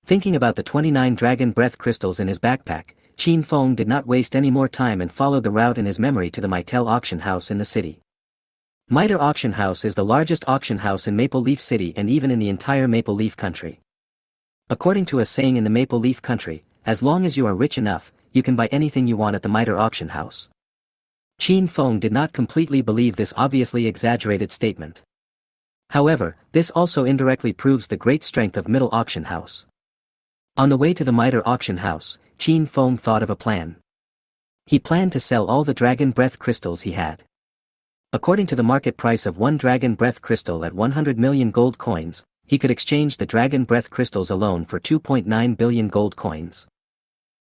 Thinking about the 29 dragon breath crystals in his backpack, Qin Feng did not waste any more time and followed the route in his memory to the Mitel auction house in the city. Mitre Auction House is the largest auction house in Maple Leaf City and even in the entire Maple Leaf Country. According to a saying in the Maple Leaf Country, as long as you are rich enough, you can buy anything you want at the Mitre Auction House. Qin Feng did not completely believe this obviously exaggerated statement. However, this also indirectly proves the great strength of Middle Auction House. On the way to the Mitre Auction House, Qin Feng thought of a plan. He planned to sell all the dragon breath crystals he had. According to the market price of one dragon breath crystal at 100 million gold coins, he could exchange the dragon breath crystals alone for 2.9 billion gold coins.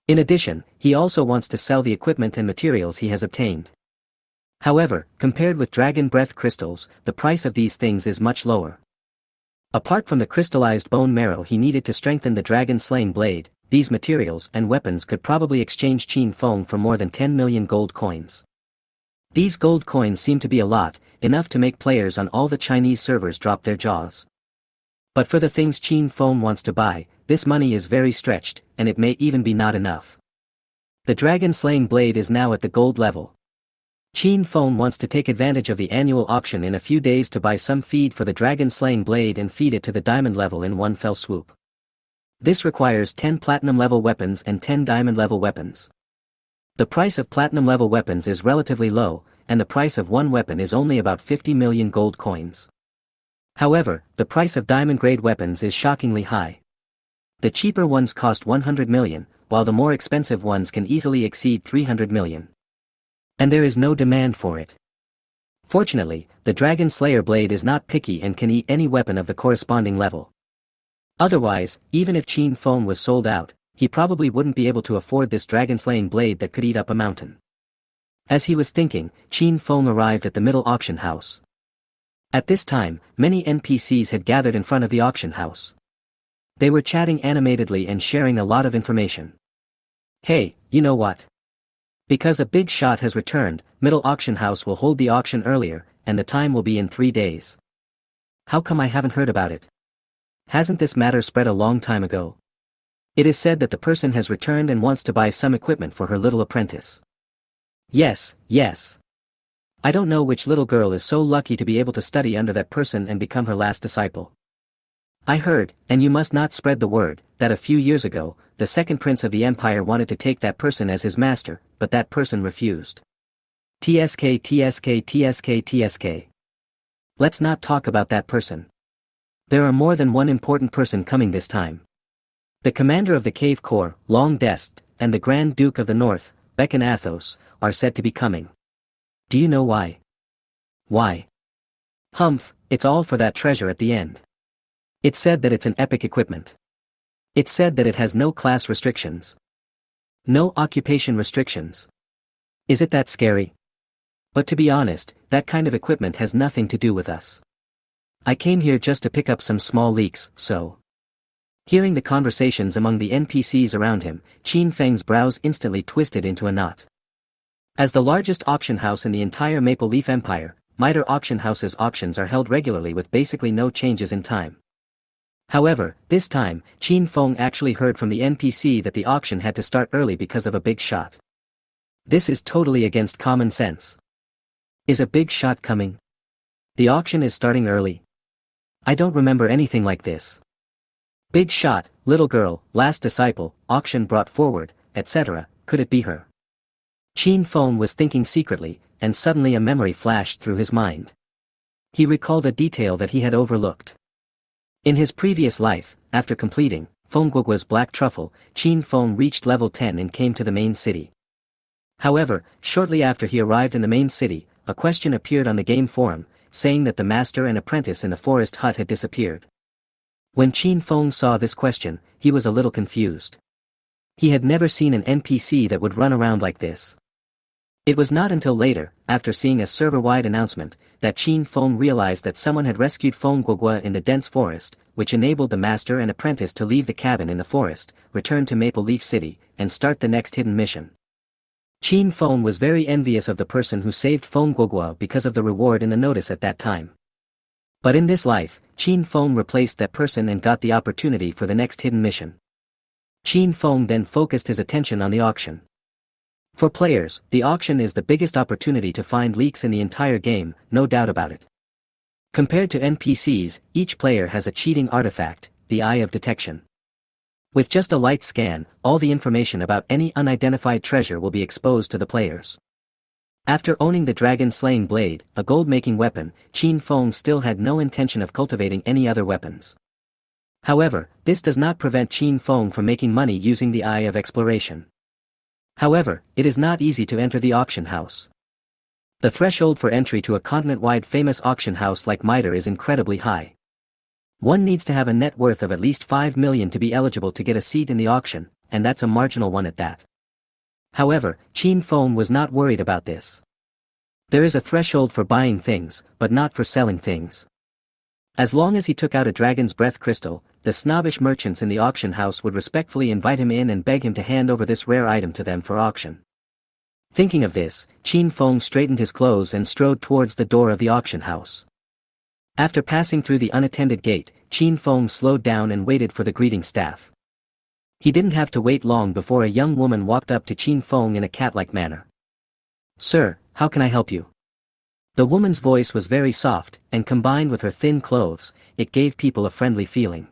In addition, he also wants to sell the equipment and materials he has obtained. However, compared with dragon breath crystals, the price of these things is much lower. Apart from the crystallized bone marrow he needed to strengthen the dragon slaying blade, these materials and weapons could probably exchange Qin Feng for more than 10 million gold coins. These gold coins seem to be a lot, enough to make players on all the Chinese servers drop their jaws. But for the things Qin Feng wants to buy, this money is very stretched, and it may even be not enough. The dragon slaying blade is now at the gold level. Qin Feng wants to take advantage of the annual auction in a few days to buy some feed for the dragon slaying blade and feed it to the diamond level in one fell swoop. This requires 10 platinum level weapons and 10 diamond level weapons. The price of platinum level weapons is relatively low, and the price of one weapon is only about 50 million gold coins. However, the price of diamond grade weapons is shockingly high. The cheaper ones cost 100 million, while the more expensive ones can easily exceed 300 million. And there is no demand for it. Fortunately, the Dragon Slayer blade is not picky and can eat any weapon of the corresponding level. Otherwise, even if Qin Feng was sold out, he probably wouldn't be able to afford this dragon-slaying blade that could eat up a mountain. As he was thinking, Qin Feng arrived at the middle auction house. At this time, many NPCs had gathered in front of the auction house. They were chatting animatedly and sharing a lot of information. Hey, you know what? Because a big shot has returned, middle auction house will hold the auction earlier, and the time will be in 3 days. How come I haven't heard about it? Hasn't this matter spread a long time ago? It is said that the person has returned and wants to buy some equipment for her little apprentice. Yes. I don't know which little girl is so lucky to be able to study under that person and become her last disciple. I heard, and you must not spread the word, that a few years ago, the second prince of the empire wanted to take that person as his master, but that person refused. TSK. Let's not talk about that person. There are more than one important person coming this time. The commander of the Cave Corps, Long Dest, and the Grand Duke of the North, Bekan Athos, are said to be coming. Do you know why? Why? Humph, it's all for that treasure at the end. It's said that it's an epic equipment. It's said that it has no class restrictions. No occupation restrictions. Is it that scary? But to be honest, that kind of equipment has nothing to do with us. I came here just to pick up some small leaks, so. Hearing the conversations among the NPCs around him, Qin Feng's brows instantly twisted into a knot. As the largest auction house in the entire Maple Leaf Empire, Mitre Auction House's auctions are held regularly with basically no changes in time. However, this time, Qin Feng actually heard from the NPC that the auction had to start early because of a big shot. This is totally against common sense. Is a big shot coming? The auction is starting early. I don't remember anything like this. Big shot, little girl, last disciple, auction brought forward, etc., could it be her? Qin Feng was thinking secretly, and suddenly a memory flashed through his mind. He recalled a detail that he had overlooked. In his previous life, after completing Fengguoguo's Black Truffle, Qin Feng reached level 10 and came to the main city. However, shortly after he arrived in the main city, a question appeared on the game forum, saying that the master and apprentice in the forest hut had disappeared. When Qin Feng saw this question, he was a little confused. He had never seen an NPC that would run around like this. It was not until later, after seeing a server-wide announcement, that Qin Feng realized that someone had rescued Fengguoguo in the dense forest, which enabled the master and apprentice to leave the cabin in the forest, return to Maple Leaf City, and start the next hidden mission. Qin Feng was very envious of the person who saved Fengguoguo because of the reward in the notice at that time. But in this life, Qin Feng replaced that person and got the opportunity for the next hidden mission. Qin Feng then focused his attention on the auction. For players, the auction is the biggest opportunity to find leaks in the entire game, no doubt about it. Compared to NPCs, each player has a cheating artifact, the Eye of Detection. With just a light scan, all the information about any unidentified treasure will be exposed to the players. After owning the dragon-slaying blade, a gold-making weapon, Qin Feng still had no intention of cultivating any other weapons. However, this does not prevent Qin Feng from making money using the Eye of Exploration. However, it is not easy to enter the auction house. The threshold for entry to a continent-wide famous auction house like Mitre is incredibly high. One needs to have a net worth of at least 5 million to be eligible to get a seat in the auction, and that's a marginal one at that. However, Qin Feng was not worried about this. There is a threshold for buying things, but not for selling things. As long as he took out a dragon's breath crystal, the snobbish merchants in the auction house would respectfully invite him in and beg him to hand over this rare item to them for auction. Thinking of this, Qin Feng straightened his clothes and strode towards the door of the auction house. After passing through the unattended gate, Qin Feng slowed down and waited for the greeting staff. He didn't have to wait long before a young woman walked up to Qin Feng in a cat-like manner. "Sir, how can I help you?" The woman's voice was very soft, and combined with her thin clothes, it gave people a friendly feeling.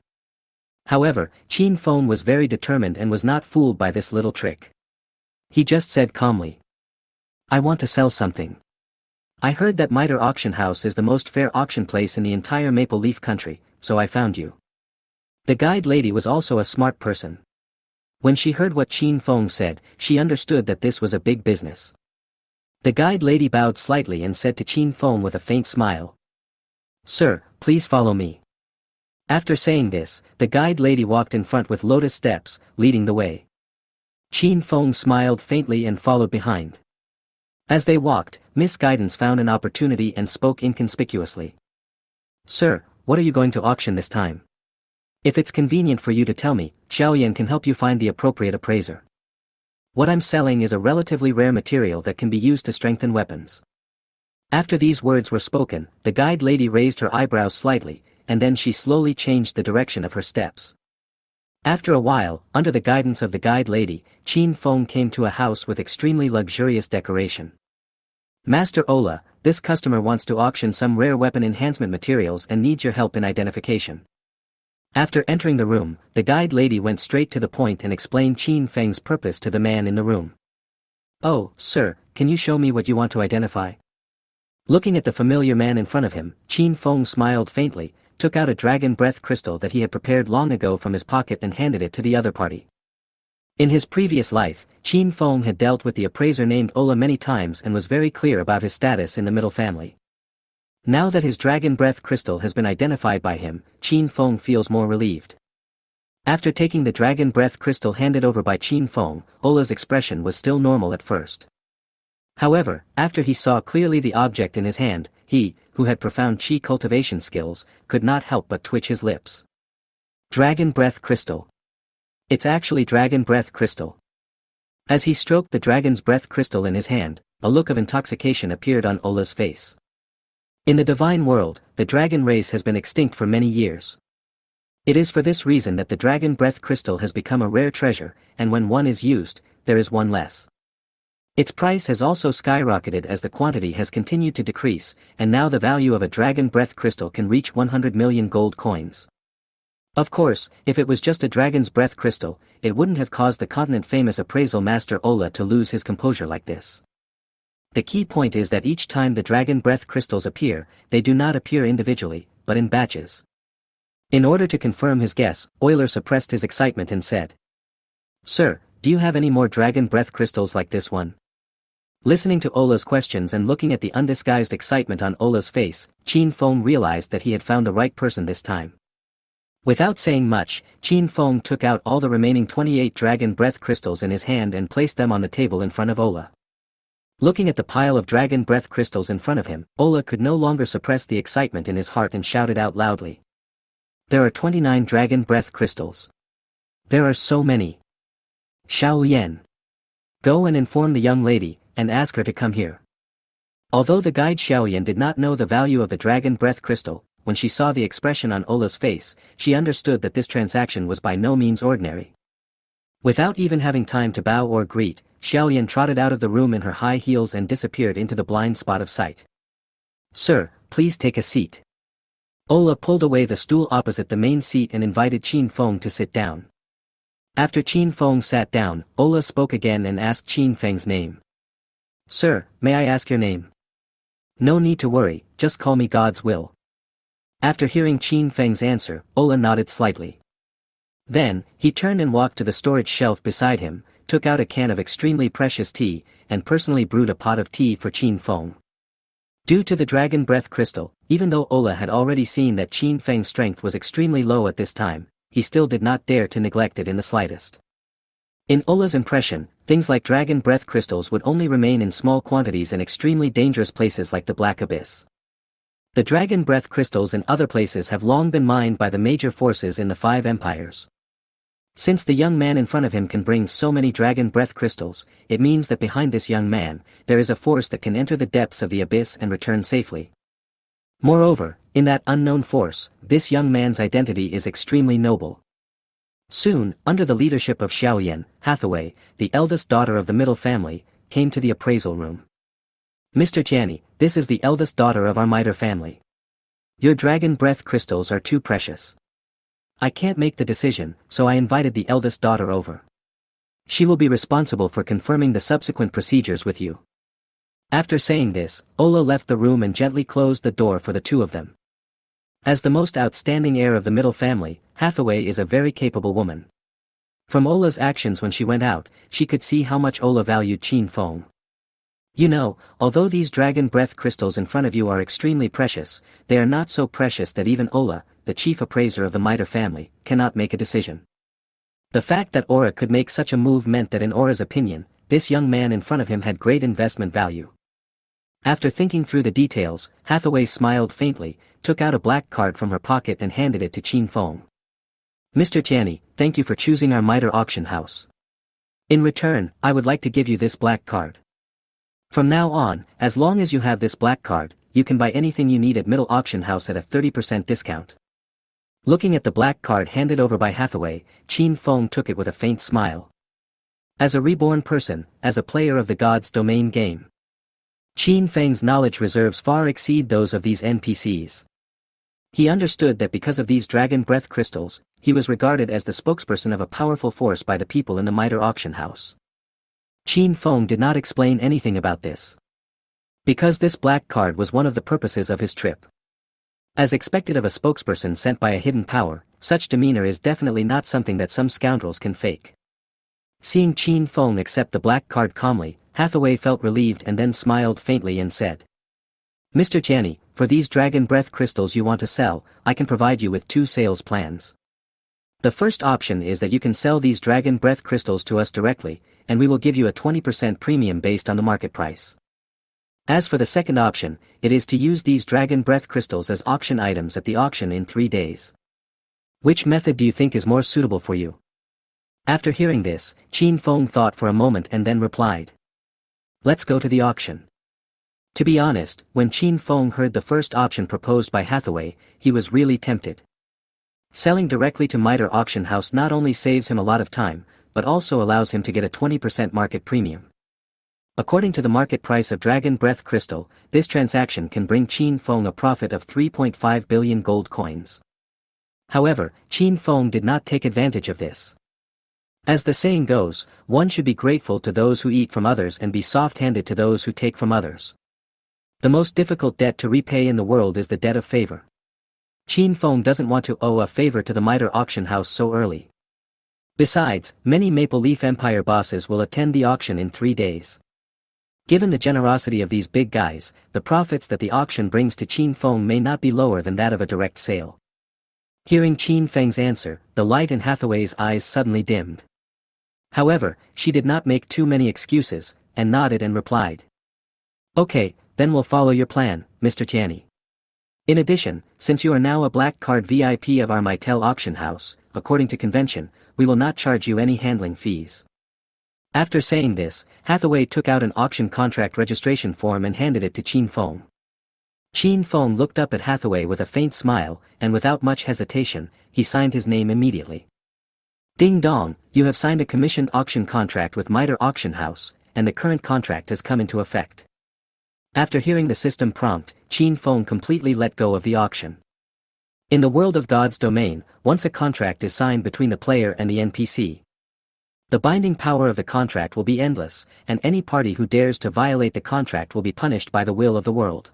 However, Qin Feng was very determined and was not fooled by this little trick. He just said calmly, "I want to sell something. I heard that Mitre Auction House is the most fair auction place in the entire Maple Leaf country, so I found you." The guide lady was also a smart person. When she heard what Qin Feng said, she understood that this was a big business. The guide lady bowed slightly and said to Qin Feng with a faint smile, "Sir, please follow me." After saying this, the guide lady walked in front with lotus steps, leading the way. Qin Feng smiled faintly and followed behind. As they walked, Miss Guidance found an opportunity and spoke inconspicuously. "Sir, what are you going to auction this time? If it's convenient for you to tell me, Xiaoyan can help you find the appropriate appraiser. What I'm selling is a relatively rare material that can be used to strengthen weapons." After these words were spoken, the guide lady raised her eyebrows slightly, and then she slowly changed the direction of her steps. After a while, under the guidance of the guide lady, Qin Feng came to a house with extremely luxurious decoration. "Master Ola, this customer wants to auction some rare weapon enhancement materials and needs your help in identification." After entering the room, the guide lady went straight to the point and explained Qin Feng's purpose to the man in the room. "Oh, sir, can you show me what you want to identify?" Looking at the familiar man in front of him, Qin Feng smiled faintly, took out a dragon breath crystal that he had prepared long ago from his pocket and handed it to the other party. In his previous life, Qin Feng had dealt with the appraiser named Ola many times and was very clear about his status in the middle family. Now that his dragon breath crystal has been identified by him, Qin Feng feels more relieved. After taking the dragon breath crystal handed over by Qin Feng, Ola's expression was still normal at first. However, after he saw clearly the object in his hand, he, who had profound chi cultivation skills, could not help but twitch his lips. Dragon breath crystal. It's actually dragon breath crystal. As he stroked the dragon's breath crystal in his hand, a look of intoxication appeared on Ola's face. In the divine world, the dragon race has been extinct for many years. It is for this reason that the dragon breath crystal has become a rare treasure, and when one is used, there is one less. Its price has also skyrocketed as the quantity has continued to decrease, and now the value of a dragon breath crystal can reach 100 million gold coins. Of course, if it was just a dragon's breath crystal, it wouldn't have caused the continent-famous appraisal master Ola to lose his composure like this. The key point is that each time the dragon breath crystals appear, they do not appear individually, but in batches. In order to confirm his guess, Euler suppressed his excitement and said, "Sir, do you have any more dragon breath crystals like this one?" Listening to Ola's questions and looking at the undisguised excitement on Ola's face, Qin Feng realized that he had found the right person this time. Without saying much, Qin Feng took out all the remaining 28 dragon breath crystals in his hand and placed them on the table in front of Ola. Looking at the pile of dragon breath crystals in front of him, Ola could no longer suppress the excitement in his heart and shouted out loudly. "There are 29 dragon breath crystals. There are so many. Xiao Lian. Go and inform the young lady, and ask her to come here." Although the guide Xiaoyan did not know the value of the dragon breath crystal, when she saw the expression on Ola's face, she understood that this transaction was by no means ordinary. Without even having time to bow or greet, Xiaoyan trotted out of the room in her high heels and disappeared into the blind spot of sight. "Sir, please take a seat." Ola pulled away the stool opposite the main seat and invited Qin Feng to sit down. After Qin Feng sat down, Ola spoke again and asked Qin Feng's name. "Sir, may I ask your name?" "No need to worry, just call me God's Will." After hearing Qin Feng's answer, Ola nodded slightly. Then, he turned and walked to the storage shelf beside him, took out a can of extremely precious tea, and personally brewed a pot of tea for Qin Feng. Due to the dragon breath crystal, even though Ola had already seen that Qin Feng's strength was extremely low at this time, he still did not dare to neglect it in the slightest. In Ola's impression, things like dragon breath crystals would only remain in small quantities in extremely dangerous places like the Black Abyss. The dragon breath crystals in other places have long been mined by the major forces in the Five Empires. Since the young man in front of him can bring so many dragon breath crystals, it means that behind this young man, there is a force that can enter the depths of the abyss and return safely. Moreover, in that unknown force, this young man's identity is extremely noble. Soon, under the leadership of Xiaoyan, Hathaway, the eldest daughter of the middle family, came to the appraisal room. Mr. Tianyi, this is the eldest daughter of our miter family. Your dragon breath crystals are too precious. I can't make the decision, so I invited the eldest daughter over. She will be responsible for confirming the subsequent procedures with you. After saying this, Ola left the room and gently closed the door for the two of them. As the most outstanding heir of the middle family, Hathaway is a very capable woman. From Ola's actions when she went out, she could see how much Ola valued Qin Feng. You know, although these dragon breath crystals in front of you are extremely precious, they are not so precious that even Ola, the chief appraiser of the miter family, cannot make a decision. The fact that Aura could make such a move meant that in Aura's opinion, this young man in front of him had great investment value. After thinking through the details, Hathaway smiled faintly, took out a black card from her pocket and handed it to Qin Feng. Mr. Tianyi, thank you for choosing our miter auction house. In return, I would like to give you this black card. From now on, as long as you have this black card, you can buy anything you need at Middle Auction House at a 30% discount. Looking at the black card handed over by Hathaway, Qin Feng took it with a faint smile. As a reborn person, as a player of the God's Domain game, Qin Feng's knowledge reserves far exceed those of these NPCs. He understood that because of these dragon breath crystals, he was regarded as the spokesperson of a powerful force by the people in the miter auction house. Qin Feng did not explain anything about this, because this black card was one of the purposes of his trip. As expected of a spokesperson sent by a hidden power, such demeanor is definitely not something that some scoundrels can fake. Seeing Qin Feng accept the black card calmly, Hathaway felt relieved and then smiled faintly and said, Mr. Tianyi, for these dragon breath crystals you want to sell, I can provide you with two sales plans. The first option is that you can sell these dragon breath crystals to us directly, and we will give you a 20% premium based on the market price. As for the second option, it is to use these dragon breath crystals as auction items at the auction in 3 days. Which method do you think is more suitable for you? After hearing this, Qin Feng thought for a moment and then replied, Let's go to the auction. To be honest, when Qin Feng heard the first option proposed by Hathaway, he was really tempted. Selling directly to miter auction house not only saves him a lot of time, but also allows him to get a 20% market premium. According to the market price of Dragon Breath Crystal, this transaction can bring Qin Feng a profit of 3.5 billion gold coins. However, Qin Feng did not take advantage of this. As the saying goes, one should be grateful to those who eat from others and be soft-handed to those who take from others. The most difficult debt to repay in the world is the debt of favor. Qin Feng doesn't want to owe a favor to the miter auction house so early. Besides, many Maple Leaf Empire bosses will attend the auction in 3 days. Given the generosity of these big guys, the profits that the auction brings to Qin Feng may not be lower than that of a direct sale. Hearing Qin Feng's answer, the light in Hathaway's eyes suddenly dimmed. However, she did not make too many excuses, and nodded and replied. Okay, then we'll follow your plan, Mr. Tianyi. In addition, since you are now a black card VIP of our Mitel auction house, according to convention, we will not charge you any handling fees. After saying this, Hathaway took out an auction contract registration form and handed it to Qin Feng. Qin Feng looked up at Hathaway with a faint smile, and without much hesitation, he signed his name immediately. Ding dong, you have signed a commissioned auction contract with Miter Auction House, and the current contract has come into effect. After hearing the system prompt, Qin Feng completely let go of the auction. In the world of God's domain, once a contract is signed between the player and the NPC, the binding power of the contract will be endless, and any party who dares to violate the contract will be punished by the will of the world.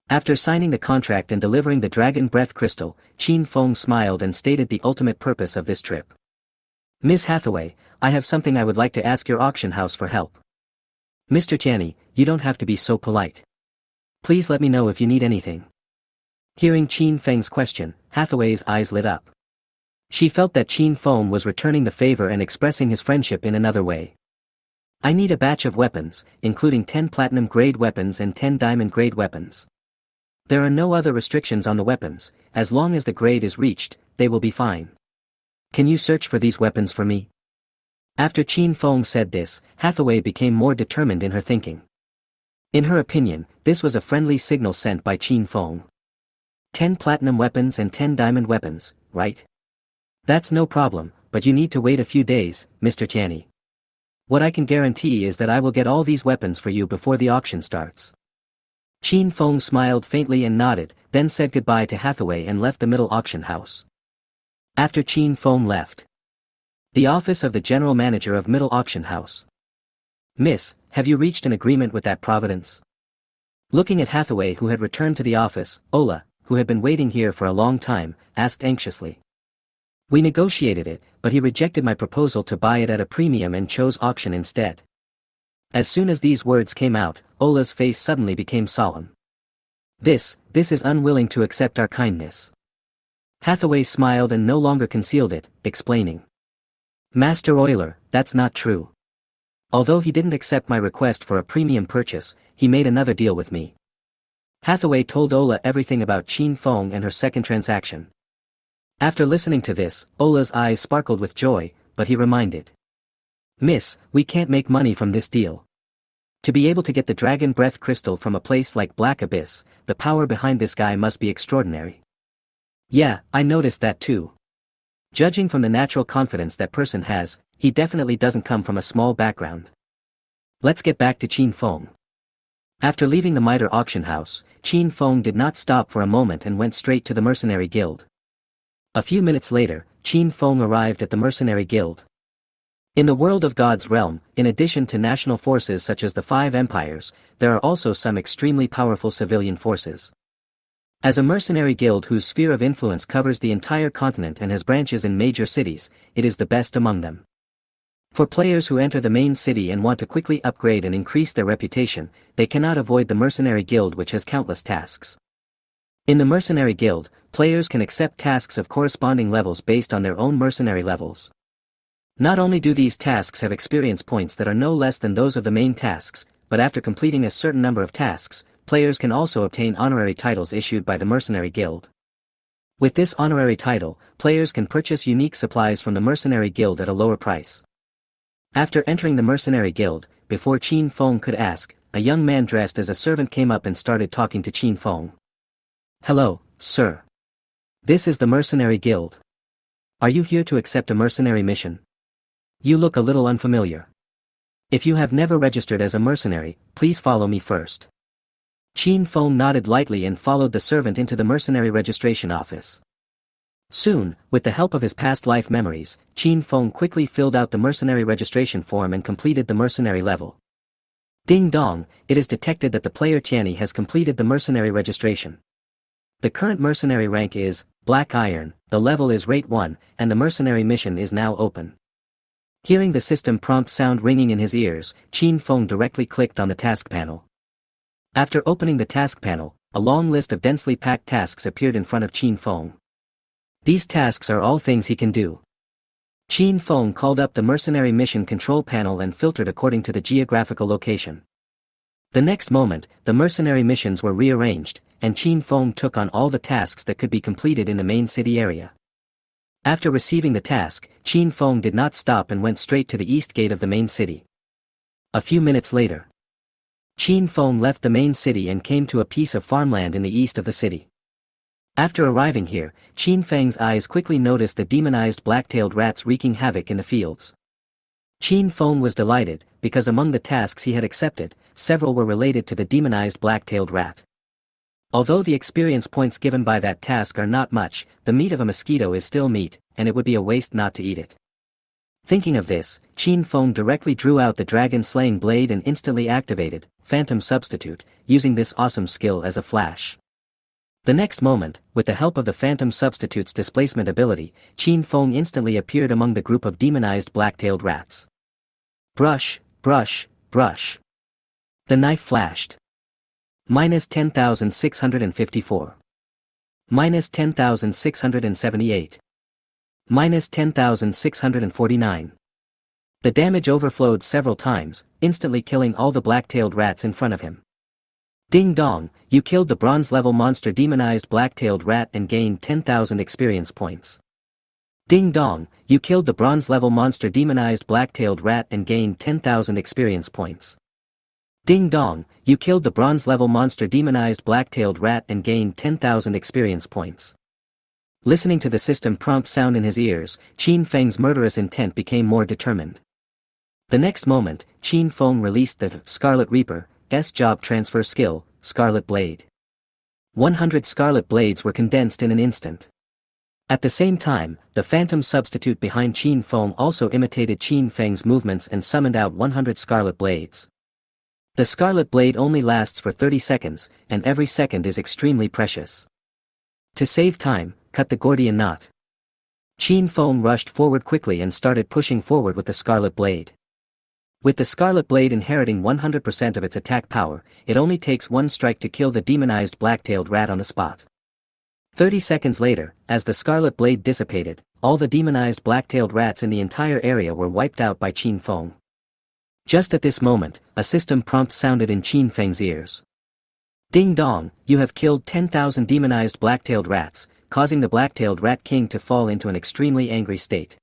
After signing the contract and delivering the Dragon Breath Crystal, Qin Feng smiled and stated the ultimate purpose of this trip. Ms. Hathaway, I have something I would like to ask your auction house for help. Mr. Tianyi, you don't have to be so polite. Please let me know if you need anything. Hearing Qin Feng's question, Hathaway's eyes lit up. She felt that Qin Feng was returning the favor and expressing his friendship in another way. I need a batch of weapons, including 10 platinum grade weapons and 10 diamond grade weapons. There are no other restrictions on the weapons, as long as the grade is reached, they will be fine. Can you search for these weapons for me? After Qin Feng said this, Hathaway became more determined in her thinking. In her opinion, this was a friendly signal sent by Qin Feng. 10 platinum weapons and 10 diamond weapons, right? That's no problem, but you need to wait a few days, Mr. Tianyi. What I can guarantee is that I will get all these weapons for you before the auction starts. Qin Feng smiled faintly and nodded, then said goodbye to Hathaway and left the middle auction house. After Qin Feng left the office of the general manager of middle auction house. Miss, have you reached an agreement with that Providence? Looking at Hathaway who had returned to the office, Ola, who had been waiting here for a long time, asked anxiously. We negotiated it, but he rejected my proposal to buy it at a premium and chose auction instead. As soon as these words came out, Ola's face suddenly became solemn. This is unwilling to accept our kindness. Hathaway smiled and no longer concealed it, explaining. Master Euler, that's not true. Although he didn't accept my request for a premium purchase, he made another deal with me. Hathaway told Ola everything about Qin Feng and her second transaction. After listening to this, Ola's eyes sparkled with joy, but he reminded. Miss, we can't make money from this deal. To be able to get the dragon breath crystal from a place like Black Abyss, the power behind this guy must be extraordinary. Yeah, I noticed that too. Judging from the natural confidence that person has, he definitely doesn't come from a small background. Let's get back to Qin Feng. After leaving the Mitre auction house, Qin Feng did not stop for a moment and went straight to the Mercenary Guild. A few minutes later, Qin Feng arrived at the Mercenary Guild. In the world of God's realm, in addition to national forces such as the Five Empires, there are also some extremely powerful civilian forces. As a mercenary guild whose sphere of influence covers the entire continent and has branches in major cities, it is the best among them. For players who enter the main city and want to quickly upgrade and increase their reputation, they cannot avoid the Mercenary Guild, which has countless tasks. In the Mercenary Guild, players can accept tasks of corresponding levels based on their own mercenary levels. Not only do these tasks have experience points that are no less than those of the main tasks, but after completing a certain number of tasks, players can also obtain honorary titles issued by the Mercenary Guild. With this honorary title, players can purchase unique supplies from the Mercenary Guild at a lower price. After entering the Mercenary Guild, before Qin Feng could ask, a young man dressed as a servant came up and started talking to Qin Feng. Hello, sir. This is the Mercenary Guild. Are you here to accept a mercenary mission? You look a little unfamiliar. If you have never registered as a mercenary, please follow me first. Qin Feng nodded lightly and followed the servant into the mercenary registration office. Soon, with the help of his past life memories, Qin Feng quickly filled out the mercenary registration form and completed the mercenary level. Ding dong, it is detected that the player Tianyi has completed the mercenary registration. The current mercenary rank is Black Iron, the level is Rate 1, and the mercenary mission is now open. Hearing the system prompt sound ringing in his ears, Qin Feng directly clicked on the task panel. After opening the task panel, a long list of densely packed tasks appeared in front of Qin Feng. These tasks are all things he can do. Qin Feng called up the mercenary mission control panel and filtered according to the geographical location. The next moment, the mercenary missions were rearranged, and Qin Feng took on all the tasks that could be completed in the main city area. After receiving the task, Qin Feng did not stop and went straight to the east gate of the main city. A few minutes later, Qin Feng left the main city and came to a piece of farmland in the east of the city. After arriving here, Qin Feng's eyes quickly noticed the demonized black-tailed rats wreaking havoc in the fields. Qin Feng was delighted, because among the tasks he had accepted, several were related to the demonized black-tailed rat. Although the experience points given by that task are not much, the meat of a mosquito is still meat, and it would be a waste not to eat it. Thinking of this, Qin Feng directly drew out the dragon-slaying blade and instantly activated Phantom Substitute, using this awesome skill as a flash. The next moment, with the help of the Phantom Substitute's displacement ability, Qin Feng instantly appeared among the group of demonized black-tailed rats. Brush, brush, brush. The knife flashed. Minus 10,654. Minus 10,678. Minus 10,649. The damage overflowed several times, instantly killing all the black-tailed rats in front of him. Ding dong, you killed the bronze level monster demonized black-tailed rat and gained 10,000 experience points. Ding dong, you killed the bronze level monster demonized black-tailed rat and gained 10,000 experience points. Ding dong, you killed the bronze level monster demonized black-tailed rat and gained 10,000 experience points. Listening to the system prompt sound in his ears, Qin Feng's murderous intent became more determined. The next moment, Qin Feng released the Scarlet Reaper's job transfer skill, Scarlet Blade. 100 scarlet blades were condensed in an instant. At the same time, the phantom substitute behind Qin Feng also imitated Qin Feng's movements and summoned out 100 scarlet blades. The scarlet blade only lasts for 30 seconds, and every second is extremely precious. To save time, cut the Gordian knot. Qin Feng rushed forward quickly and started pushing forward with the scarlet blade. With the scarlet blade inheriting 100% of its attack power, it only takes one strike to kill the demonized black-tailed rat on the spot. 30 seconds later, as the scarlet blade dissipated, all the demonized black-tailed rats in the entire area were wiped out by Qin Feng. Just at this moment, a system prompt sounded in Qin Feng's ears. Ding dong, you have killed 10,000 demonized black-tailed rats, causing the black-tailed rat king to fall into an extremely angry state.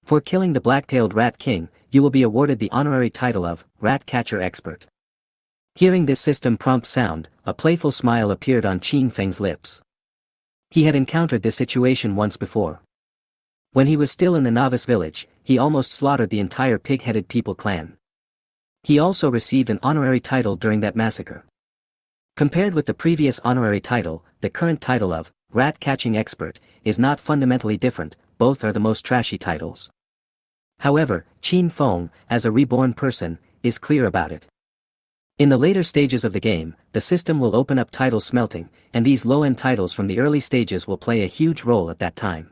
For killing the black-tailed rat king, you will be awarded the honorary title of Rat Catcher Expert. Hearing this system prompt sound, a playful smile appeared on Qin Feng's lips. He had encountered this situation once before. When he was still in the novice village, he almost slaughtered the entire pig-headed people clan. He also received an honorary title during that massacre. Compared with the previous honorary title, the current title of Rat Catching Expert is not fundamentally different, both are the most trashy titles. However, Qin Feng, as a reborn person, is clear about it. In the later stages of the game, the system will open up title smelting, and these low-end titles from the early stages will play a huge role at that time.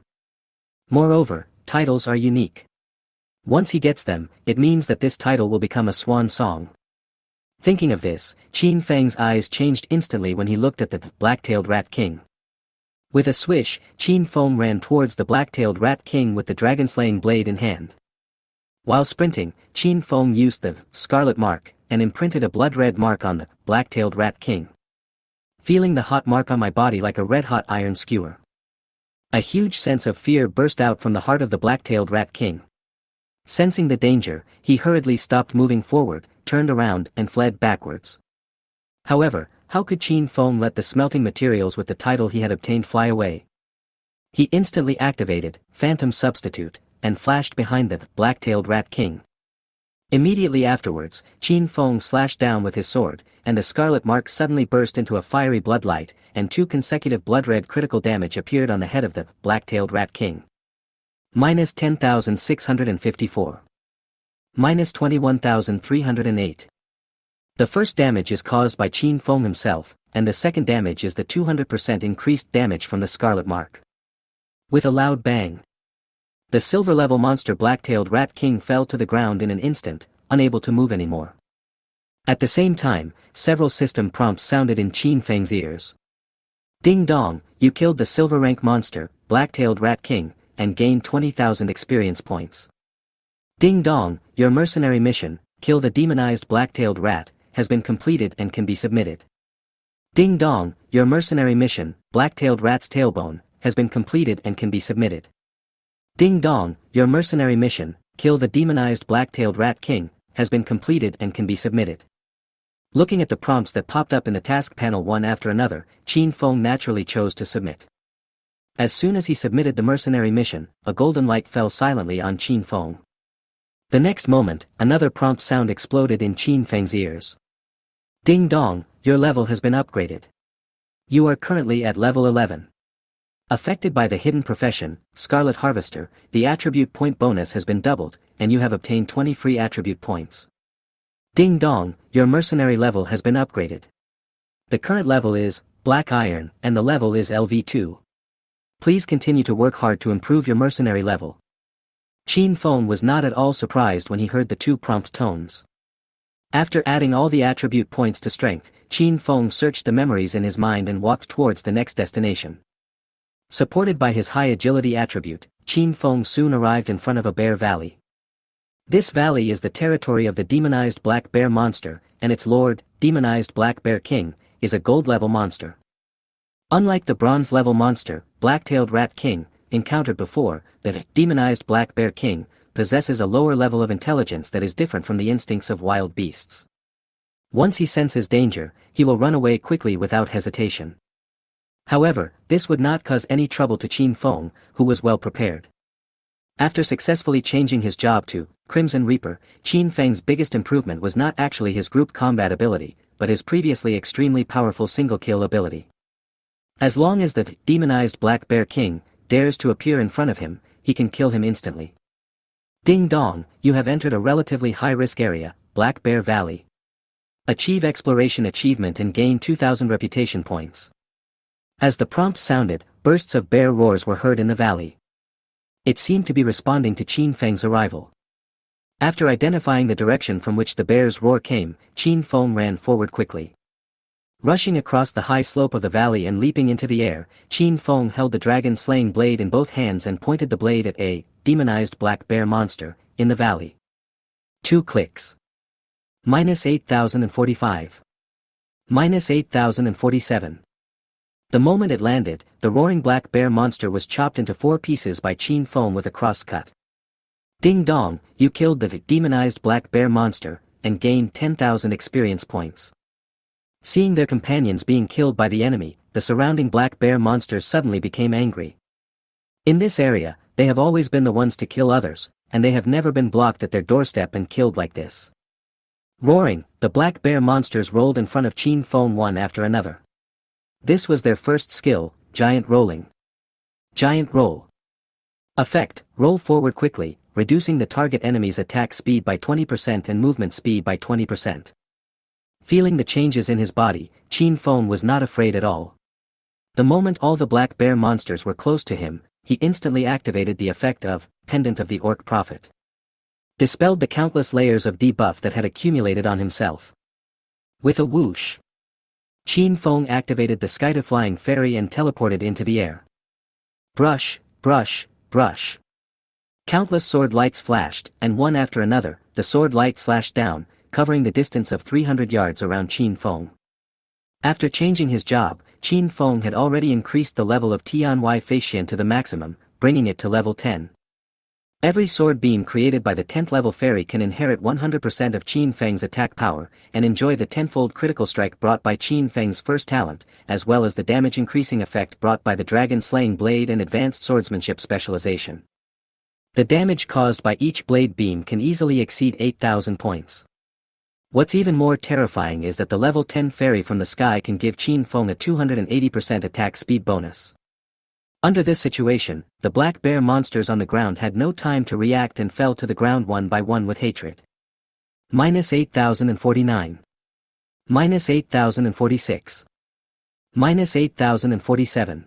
Moreover, titles are unique. Once he gets them, it means that this title will become a swan song. Thinking of this, Qin Feng's eyes changed instantly when he looked at the black-tailed rat king. With a swish, Qin Feng ran towards the black-tailed rat king with the dragon-slaying blade in hand. While sprinting, Qin Feng used the scarlet mark and imprinted a blood-red mark on the black-tailed rat king. Feeling the hot mark on my body like a red-hot iron skewer. A huge sense of fear burst out from the heart of the black-tailed rat king. Sensing the danger, he hurriedly stopped moving forward, turned around and fled backwards. However, how could Qin Feng let the smelting materials with the title he had obtained fly away? He instantly activated Phantom Substitute and flashed behind the black-tailed rat king. Immediately afterwards, Qin Feng slashed down with his sword, and the scarlet mark suddenly burst into a fiery bloodlight, and 2 consecutive blood-red critical damage appeared on the head of the black-tailed rat king. Minus 10,654. Minus 21,308. The first damage is caused by Qin Feng himself, and the second damage is the 200% increased damage from the scarlet mark. With a loud bang, the silver-level monster black-tailed rat king fell to the ground in an instant, unable to move anymore. At the same time, several system prompts sounded in Qin Feng's ears. Ding dong, you killed the silver-rank monster, black-tailed rat king, and gained 20,000 experience points. Ding dong, your mercenary mission, kill the demonized black-tailed rat, has been completed and can be submitted. Ding dong, your mercenary mission, black-tailed rat's tailbone, has been completed and can be submitted. Ding dong, your mercenary mission, kill the demonized black-tailed rat king, has been completed and can be submitted. Looking at the prompts that popped up in the task panel one after another, Qin Feng naturally chose to submit. As soon as he submitted the mercenary mission, a golden light fell silently on Qin Feng. The next moment, another prompt sound exploded in Qin Feng's ears. Ding dong, your level has been upgraded. You are currently at level 11. Affected by the hidden profession, Scarlet Harvester, the attribute point bonus has been doubled, and you have obtained 20 free attribute points. Ding dong, your mercenary level has been upgraded. The current level is Black Iron, and the level is LV2. Please continue to work hard to improve your mercenary level. Qin Feng was not at all surprised when he heard the 2 prompt tones. After adding all the attribute points to strength, Qin Feng searched the memories in his mind and walked towards the next destination. Supported by his high agility attribute, Qin Feng soon arrived in front of a bear valley. This valley is the territory of the demonized black bear monster, and its lord, demonized Black Bear King, is a gold-level monster. Unlike the bronze-level monster, Black-tailed Rat King, encountered before, the demonized Black Bear King possesses a lower level of intelligence that is different from the instincts of wild beasts. Once he senses danger, he will run away quickly without hesitation. However, this would not cause any trouble to Qin Feng, who was well prepared. After successfully changing his job to Crimson Reaper, Qin Feng's biggest improvement was not actually his group combat ability, but his previously extremely powerful single-kill ability. As long as the demonized Black Bear King dares to appear in front of him, he can kill him instantly. Ding dong, you have entered a relatively high-risk area, Black Bear Valley. Achieve exploration achievement and gain 2,000 reputation points. As the prompt sounded, bursts of bear roars were heard in the valley. It seemed to be responding to Qin Feng's arrival. After identifying the direction from which the bear's roar came, Qin Feng ran forward quickly. Rushing across the high slope of the valley and leaping into the air, Qin Feng held the dragon-slaying blade in both hands and pointed the blade at a demonized black bear monster in the valley. 2 clicks. -8,045. -8,047. The moment it landed, the roaring black bear monster was chopped into 4 pieces by Qin Feng with a cross-cut. Ding dong, you killed the demonized black bear monster, and gained 10,000 experience points. Seeing their companions being killed by the enemy, the surrounding black bear monsters suddenly became angry. In this area, they have always been the ones to kill others, and they have never been blocked at their doorstep and killed like this. Roaring, the black bear monsters rolled in front of Qin Feng one after another. This was their first skill, Giant Rolling. Giant Roll. Effect, roll forward quickly, reducing the target enemy's attack speed by 20% and movement speed by 20%. Feeling the changes in his body, Qin Feng was not afraid at all. The moment all the black bear monsters were close to him, he instantly activated the effect of Pendant of the Orc Prophet. Dispelled the countless layers of debuff that had accumulated on himself. With a whoosh, Qin Feng activated the Sky-to-Flying Fairy and teleported into the air. Brush, brush, brush. Countless sword lights flashed, and one after another, the sword light slashed down, covering the distance of 300 yards around Qin Feng. After changing his job, Qin Feng had already increased the level of Tianhui Feishian to the maximum, bringing it to level 10. Every sword beam created by the 10th level fairy can inherit 100% of Qin Feng's attack power, and enjoy the tenfold critical strike brought by Qin Feng's first talent, as well as the damage increasing effect brought by the dragon slaying blade and advanced swordsmanship specialization. The damage caused by each blade beam can easily exceed 8,000 points. What's even more terrifying is that the level 10 fairy from the sky can give Qin Feng a 280% attack speed bonus. Under this situation, the black bear monsters on the ground had no time to react and fell to the ground one by one with hatred. -8,049. -8,046. -8,047.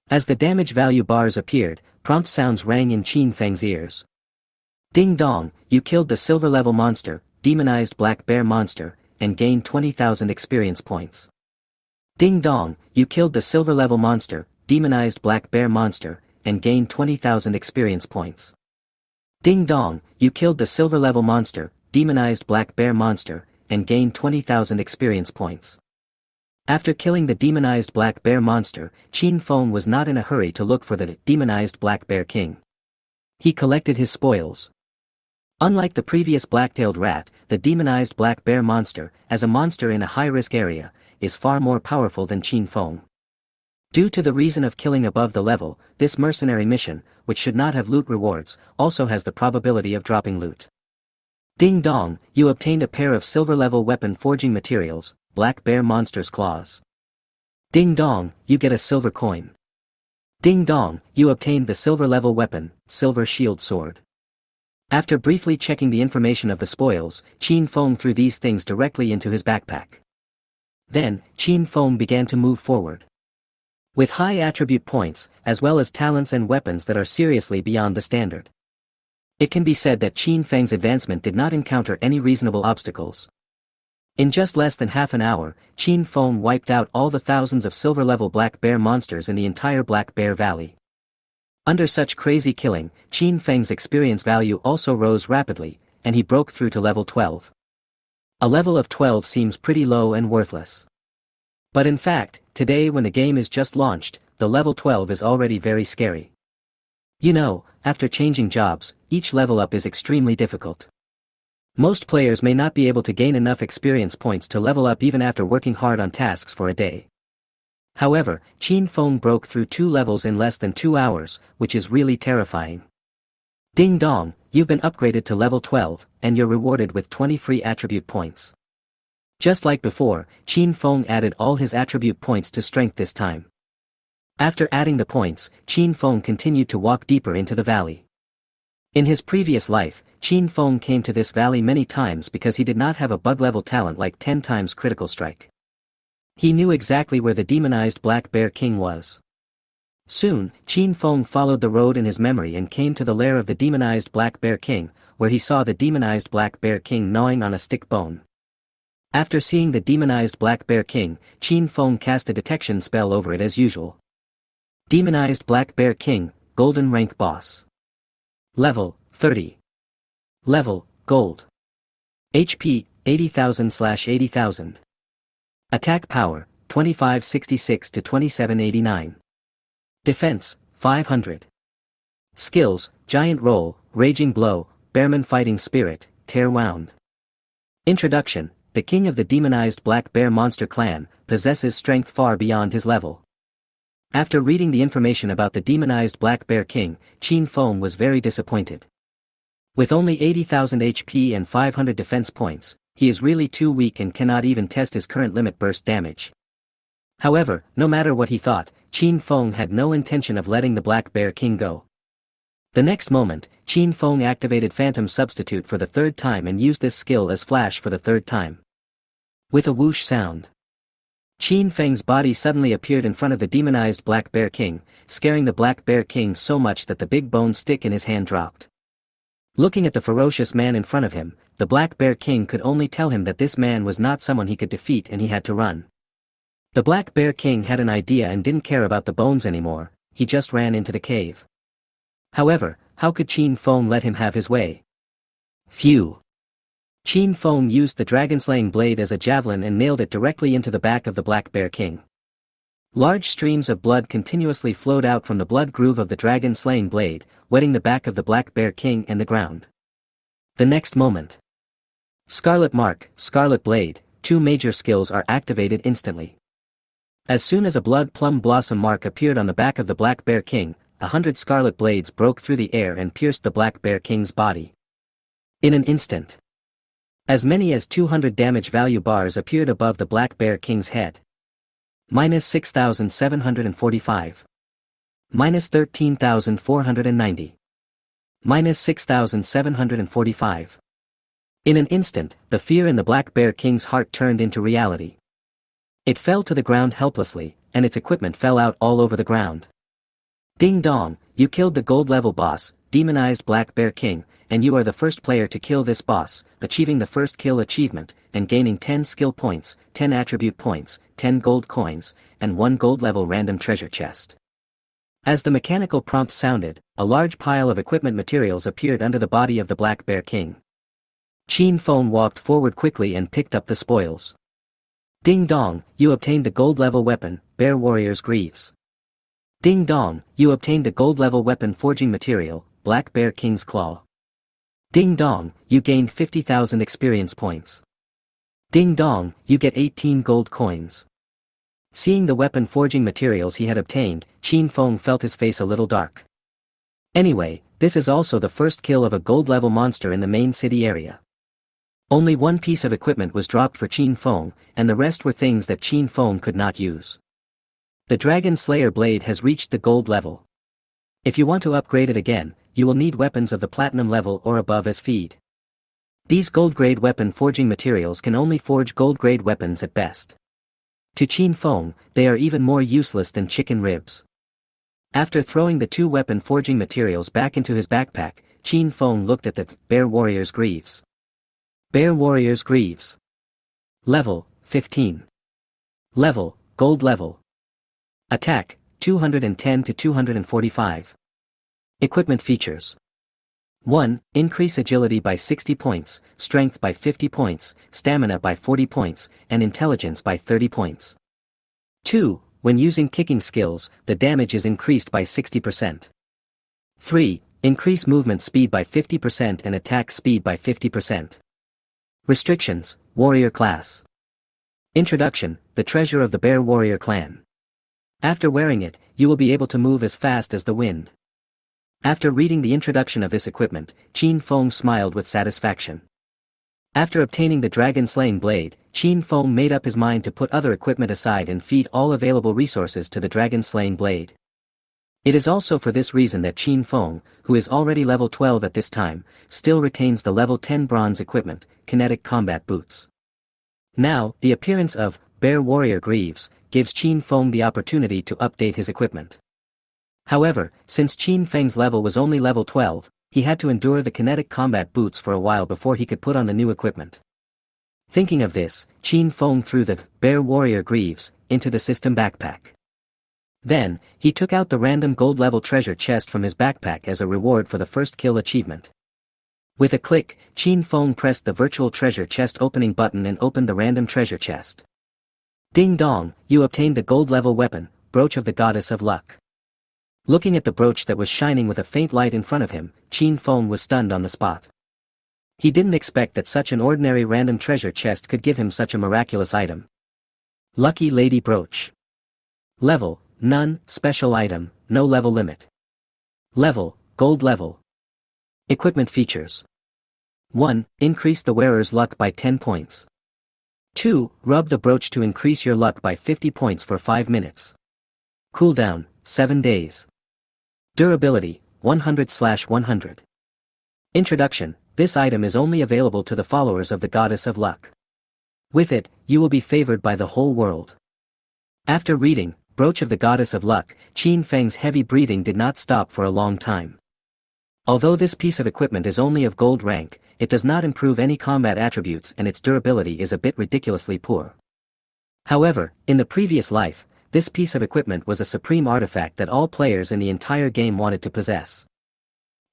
As the damage value bars appeared, prompt sounds rang in Qin Feng's ears. Ding dong, you killed the silver level monster, demonized black bear monster, and gained 20,000 experience points. Ding dong, you killed the silver level monster, demonized black bear monster, and gained 20,000 experience points. Ding dong, you killed the silver level monster, demonized black bear monster, and gained 20,000 experience points. After killing the demonized black bear monster, Qin Feng was not in a hurry to look for the demonized black bear king. He collected his spoils. Unlike the previous black-tailed rat, the demonized black bear monster, as a monster in a high-risk area, is far more powerful than Qin Feng. Due to the reason of killing above the level, this mercenary mission, which should not have loot rewards, also has the probability of dropping loot. Ding dong, you obtained a pair of silver-level weapon forging materials, black bear monster's claws. Ding dong, you get a silver coin. Ding dong, you obtained the silver-level weapon, silver shield sword. After briefly checking the information of the spoils, Qin Feng threw these things directly into his backpack. Then, Qin Feng began to move forward. With high attribute points, as well as talents and weapons that are seriously beyond the standard. It can be said that Qin Feng's advancement did not encounter any reasonable obstacles. In just less than half an hour, Qin Feng wiped out all the thousands of silver-level black bear monsters in the entire Black Bear Valley. Under such crazy killing, Qin Feng's experience value also rose rapidly, and he broke through to level 12. A level of 12 seems pretty low and worthless. But in fact, today when the game is just launched, the level 12 is already very scary. You know, after changing jobs, each level up is extremely difficult. Most players may not be able to gain enough experience points to level up even after working hard on tasks for a day. However, Qin Feng broke through 2 levels in less than 2 hours, which is really terrifying. Ding dong, you've been upgraded to level 12, and you're rewarded with 20 free attribute points. Just like before, Qin Feng added all his attribute points to strength this time. After adding the points, Qin Feng continued to walk deeper into the valley. In his previous life, Qin Feng came to this valley many times because he did not have a bug-level talent like 10 times critical strike. He knew exactly where the demonized Black Bear King was. Soon, Qin Feng followed the road in his memory and came to the lair of the demonized Black Bear King, where he saw the demonized Black Bear King gnawing on a stick bone. After seeing the demonized Black Bear King, Qin Feng cast a detection spell over it as usual. Demonized Black Bear King, Golden Rank Boss. Level, 30. Level, Gold. HP, 80,000/80,000. Attack Power, 2566 to 2789. Defense, 500. Skills, Giant Roll, Raging Blow, Bearman Fighting Spirit, Tear Wound. Introduction, the king of the demonized Black Bear Monster Clan, possesses strength far beyond his level. After reading the information about the demonized Black Bear King, Qin Feng was very disappointed. With only 80,000 HP and 500 defense points, he is really too weak and cannot even test his current limit burst damage. However, no matter what he thought, Qin Feng had no intention of letting the Black Bear King go. The next moment, Qin Feng activated Phantom Substitute for the 3rd time and used this skill as Flash for the 3rd time. With a whoosh sound, Qin Feng's body suddenly appeared in front of the demonized Black Bear King, scaring the Black Bear King so much that the big bone stick in his hand dropped. Looking at the ferocious man in front of him, the Black Bear King could only tell him that this man was not someone he could defeat and he had to run. The Black Bear King had an idea and didn't care about the bones anymore, he just ran into the cave. However, how could Qin Feng let him have his way? Phew! Qin Feng used the dragon-slaying blade as a javelin and nailed it directly into the back of the Black Bear King. Large streams of blood continuously flowed out from the blood groove of the dragon-slaying blade, wetting the back of the Black Bear King and the ground. The next moment, Scarlet Mark, Scarlet Blade, 2 major skills are activated instantly. As soon as a blood plum blossom mark appeared on the back of the Black Bear King, 100 scarlet blades broke through the air and pierced the Black Bear King's body. In an instant, as many as 200 damage value bars appeared above the Black Bear King's head. Minus 6,745. Minus 13,490. Minus 6,745. In an instant, the fear in the Black Bear King's heart turned into reality. It fell to the ground helplessly, and its equipment fell out all over the ground. Ding dong, you killed the gold level boss, demonized Black Bear King, and you are the first player to kill this boss, achieving the first kill achievement, and gaining 10 skill points, 10 attribute points, 10 gold coins, and 1 gold level random treasure chest. As the mechanical prompt sounded, a large pile of equipment materials appeared under the body of the Black Bear King. Qin Feng walked forward quickly and picked up the spoils. Ding dong, you obtained the gold level weapon, Bear Warrior's Greaves. Ding dong, you obtained the gold level weapon forging material, Black Bear King's Claw. Ding dong, you gained 50,000 experience points. Ding dong, you get 18 gold coins. Seeing the weapon forging materials he had obtained, Qin Feng felt his face a little dark. Anyway, this is also the first kill of a gold level monster in the main city area. Only 1 piece of equipment was dropped for Qin Feng, and the rest were things that Qin Feng could not use. The Dragon Slayer blade has reached the gold level. If you want to upgrade it again, you will need weapons of the platinum level or above as feed. These gold-grade weapon forging materials can only forge gold-grade weapons at best. To Qin Feng, they are even more useless than chicken ribs. After throwing the 2 weapon forging materials back into his backpack, Qin Feng looked at the Bear Warrior's Greaves. Bear Warrior's Greaves. Level, 15. Level, Gold level. Attack, 210 to 245. Equipment features. 1. Increase agility by 60 points, strength by 50 points, stamina by 40 points, and intelligence by 30 points. 2. When using kicking skills, the damage is increased by 60%. 3. Increase movement speed by 50% and attack speed by 50%. Restrictions: Warrior Class. Introduction: The Treasure of the Bear Warrior Clan. After wearing it, you will be able to move as fast as the wind. After reading the introduction of this equipment, Qin Feng smiled with satisfaction. After obtaining the dragon-slaying blade, Qin Feng made up his mind to put other equipment aside and feed all available resources to the dragon-slaying blade. It is also for this reason that Qin Feng, who is already level 12 at this time, still retains the level 10 bronze equipment, kinetic combat boots. Now, the appearance of Bear Warrior Greaves gives Qin Feng the opportunity to update his equipment. However, since Qin Feng's level was only level 12, he had to endure the kinetic combat boots for a while before he could put on the new equipment. Thinking of this, Qin Feng threw the Bear Warrior Greaves into the system backpack. Then, he took out the random gold-level treasure chest from his backpack as a reward for the first kill achievement. With a click, Qin Feng pressed the virtual treasure chest opening button and opened the random treasure chest. Ding dong, you obtained the gold-level weapon, Brooch of the Goddess of Luck. Looking at the brooch that was shining with a faint light in front of him, Qin Feng was stunned on the spot. He didn't expect that such an ordinary random treasure chest could give him such a miraculous item. Lucky Lady Brooch. Level: None. Special item: No level limit. Level: Gold level. Equipment features: 1. Increase the wearer's luck by 10 points. 2. Rub the brooch to increase your luck by 50 points for 5 minutes. Cooldown: 7 days. Durability: 100/100. Introduction: This item is only available to the followers of the Goddess of Luck. With it, you will be favored by the whole world. After reading Brooch of the Goddess of Luck, Qin Feng's heavy breathing did not stop for a long time. Although this piece of equipment is only of gold rank, it does not improve any combat attributes and its durability is a bit ridiculously poor. However, in the previous life, this piece of equipment was a supreme artifact that all players in the entire game wanted to possess.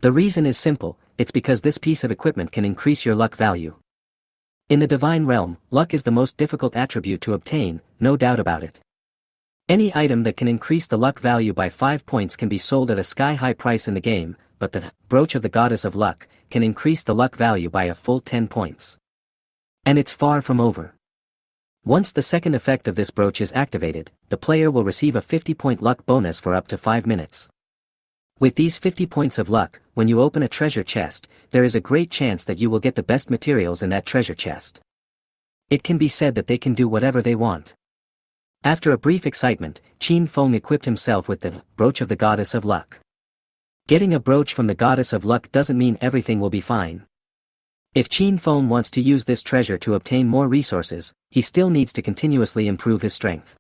The reason is simple: it's because this piece of equipment can increase your luck value. In the divine realm, luck is the most difficult attribute to obtain, no doubt about it. Any item that can increase the luck value by 5 points can be sold at a sky-high price in the game, but the Brooch of the Goddess of Luck can increase the luck value by a full 10 points. And it's far from over. Once the second effect of this brooch is activated, the player will receive a 50-point luck bonus for up to 5 minutes. With these 50 points of luck, when you open a treasure chest, there is a great chance that you will get the best materials in that treasure chest. It can be said that they can do whatever they want. After a brief excitement, Qin Feng equipped himself with the Brooch of the Goddess of Luck. Getting a brooch from the Goddess of Luck doesn't mean everything will be fine. If Qin Feng wants to use this treasure to obtain more resources, he still needs to continuously improve his strength.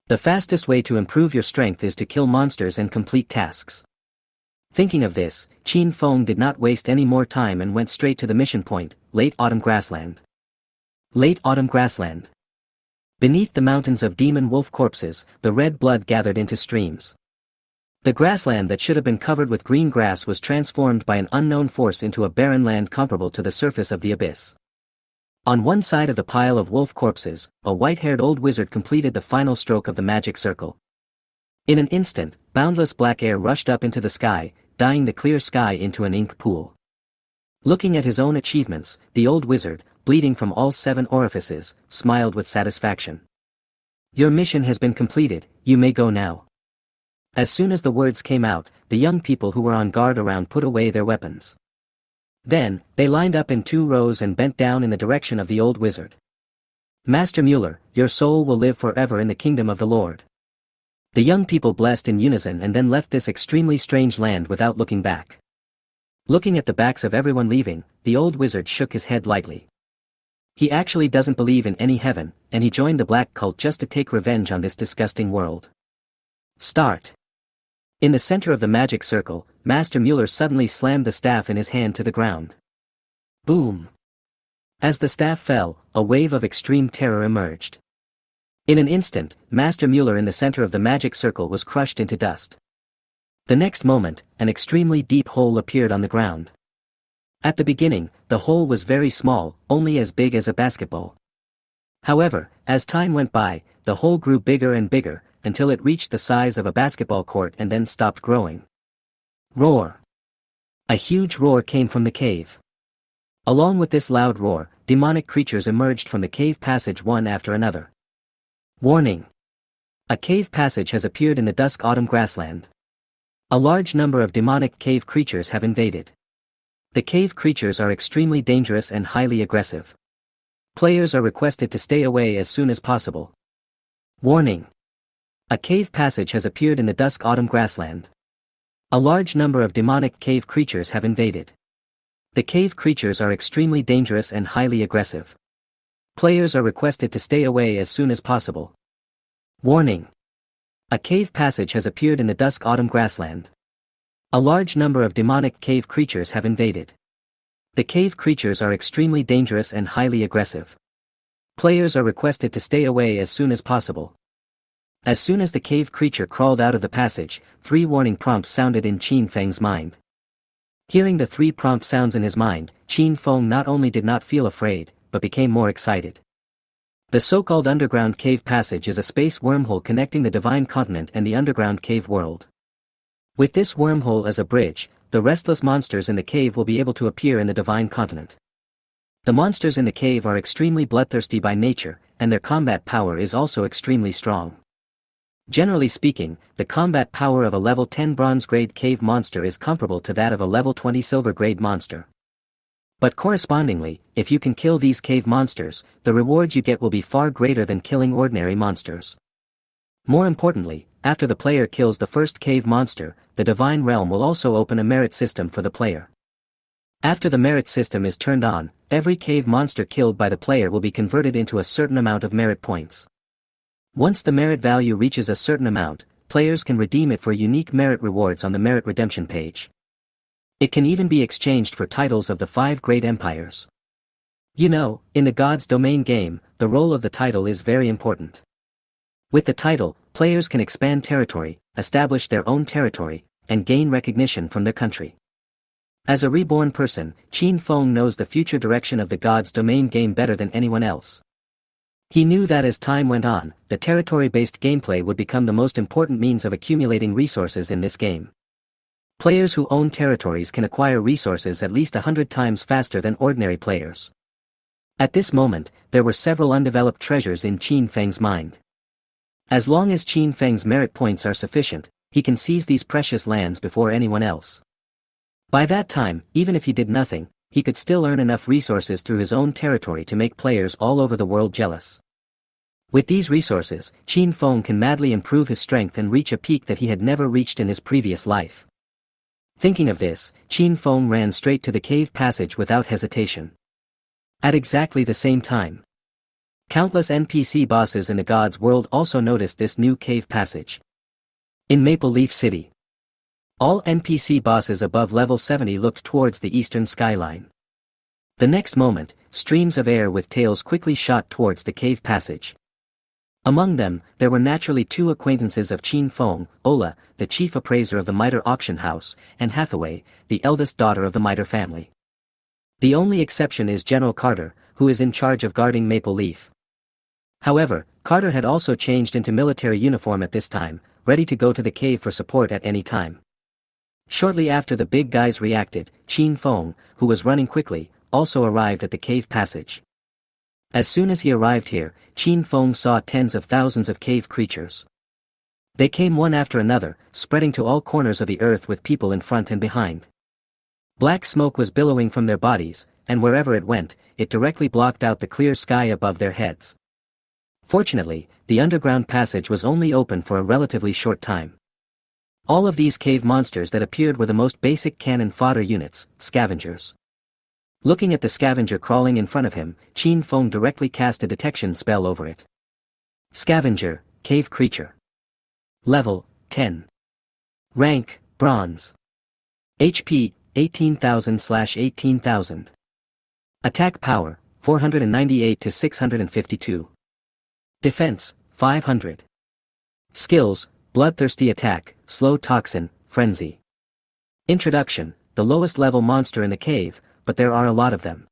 The fastest way to improve your strength is to kill monsters and complete tasks. Thinking of this, Qin Feng did not waste any more time and went straight to the mission point, Late Autumn Grassland. Late Autumn Grassland. Beneath the mountains of demon wolf corpses, the red blood gathered into streams. The grassland that should have been covered with green grass was transformed by an unknown force into a barren land comparable to the surface of the abyss. On one side of the pile of wolf corpses, a white-haired old wizard completed the final stroke of the magic circle. In an instant, boundless black air rushed up into the sky, dyeing the clear sky into an ink pool. Looking at his own achievements, the old wizard, bleeding from all 7 orifices, smiled with satisfaction. Your mission has been completed, you may go now. As soon as the words came out, the young people who were on guard around put away their weapons. Then, they lined up in 2 rows and bent down in the direction of the old wizard. Master Mueller, your soul will live forever in the kingdom of the Lord. The young people blessed in unison and then left this extremely strange land without looking back. Looking at the backs of everyone leaving, the old wizard shook his head lightly. He actually doesn't believe in any heaven, and he joined the black cult just to take revenge on this disgusting world. Start. In the center of the magic circle, Master Mueller suddenly slammed the staff in his hand to the ground. Boom! As the staff fell, a wave of extreme terror emerged. In an instant, Master Mueller in the center of the magic circle was crushed into dust. The next moment, an extremely deep hole appeared on the ground. At the beginning, the hole was very small, only as big as a basketball. However, as time went by, the hole grew bigger and bigger, until it reached the size of a basketball court and then stopped growing. Roar! A huge roar came from the cave. Along with this loud roar, demonic creatures emerged from the cave passage one after another. Warning! A cave passage has appeared in the dusk autumn grassland. A large number of demonic cave creatures have invaded. The cave creatures are extremely dangerous and highly aggressive. Players are requested to stay away as soon as possible. Warning! A cave passage has appeared in the dusk autumn grassland. A large number of demonic cave creatures have invaded. The cave creatures are extremely dangerous and highly aggressive. Players are requested to stay away as soon as possible. Warning! A cave passage has appeared in the dusk autumn grassland. A large number of demonic cave creatures have invaded. The cave creatures are extremely dangerous and highly aggressive. Players are requested to stay away as soon as possible. As soon as the cave creature crawled out of the passage, 3 warning prompts sounded in Qin Feng's mind. Hearing the 3 prompt sounds in his mind, Qin Feng not only did not feel afraid, but became more excited. The so-called underground cave passage is a space wormhole connecting the divine continent and the underground cave world. With this wormhole as a bridge, the restless monsters in the cave will be able to appear in the divine continent. The monsters in the cave are extremely bloodthirsty by nature, and their combat power is also extremely strong. Generally speaking, the combat power of a level 10 bronze grade cave monster is comparable to that of a level 20 silver grade monster. But correspondingly, if you can kill these cave monsters, the rewards you get will be far greater than killing ordinary monsters. More importantly, after the player kills the first cave monster, the Divine Realm will also open a merit system for the player. After the merit system is turned on, every cave monster killed by the player will be converted into a certain amount of merit points. Once the merit value reaches a certain amount, players can redeem it for unique merit rewards on the merit redemption page. It can even be exchanged for titles of the 5 great empires. You know, in the God's Domain game, the role of the title is very important. With the title, players can expand territory, establish their own territory, and gain recognition from their country. As a reborn person, Qin Feng knows the future direction of the God's Domain game better than anyone else. He knew that as time went on, the territory-based gameplay would become the most important means of accumulating resources in this game. Players who own territories can acquire resources at least 100 times faster than ordinary players. At this moment, there were several undeveloped treasures in Qin Feng's mind. As long as Qin Feng's merit points are sufficient, he can seize these precious lands before anyone else. By that time, even if he did nothing, he could still earn enough resources through his own territory to make players all over the world jealous. With these resources, Qin Feng can madly improve his strength and reach a peak that he had never reached in his previous life. Thinking of this, Qin Feng ran straight to the cave passage without hesitation. At exactly the same time, countless NPC bosses in the God's world also noticed this new cave passage. In Maple Leaf City, all NPC bosses above level 70 looked towards the eastern skyline. The next moment, streams of air with tails quickly shot towards the cave passage. Among them, there were naturally 2 acquaintances of Qin Feng, Ola, the chief appraiser of the Mitre auction house, and Hathaway, the eldest daughter of the Mitre family. The only exception is General Carter, who is in charge of guarding Maple Leaf. However, Carter had also changed into military uniform at this time, ready to go to the cave for support at any time. Shortly after the big guys reacted, Qin Feng, who was running quickly, also arrived at the cave passage. As soon as he arrived here, Qin Feng saw tens of thousands of cave creatures. They came one after another, spreading to all corners of the earth with people in front and behind. Black smoke was billowing from their bodies, and wherever it went, it directly blocked out the clear sky above their heads. Fortunately, the underground passage was only open for a relatively short time. All of these cave monsters that appeared were the most basic cannon fodder units, scavengers. Looking at the scavenger crawling in front of him, Qin Feng directly cast a detection spell over it. Scavenger, cave creature. Level, 10. Rank, bronze. HP, 18,000/18,000. Attack power, 498 to 652. Defense, 500. Skills, bloodthirsty attack, slow toxin, frenzy. Introduction, the lowest level monster in the cave, but there are a lot of them.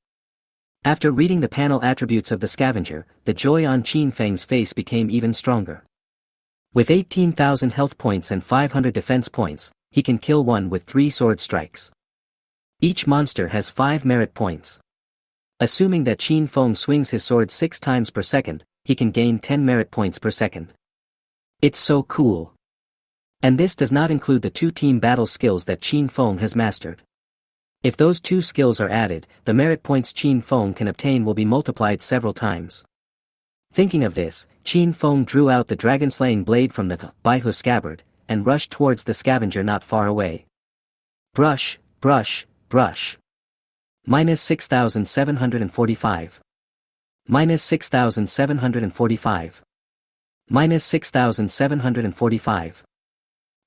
After reading the panel attributes of the scavenger, the joy on Qin Feng's face became even stronger. With 18,000 health points and 500 defense points, he can kill one with 3 sword strikes. Each monster has 5 merit points. Assuming that Qin Feng swings his sword 6 times per second, he can gain 10 merit points per second. It's so cool. And this does not include the 2 team battle skills that Qin Feng has mastered. If those 2 skills are added, the merit points Qin Feng can obtain will be multiplied several times. Thinking of this, Qin Feng drew out the dragon-slaying blade from the Baihu scabbard, and rushed towards the scavenger not far away. Brush, brush, brush. Minus 6,745. Minus 6,745. Minus 6,745.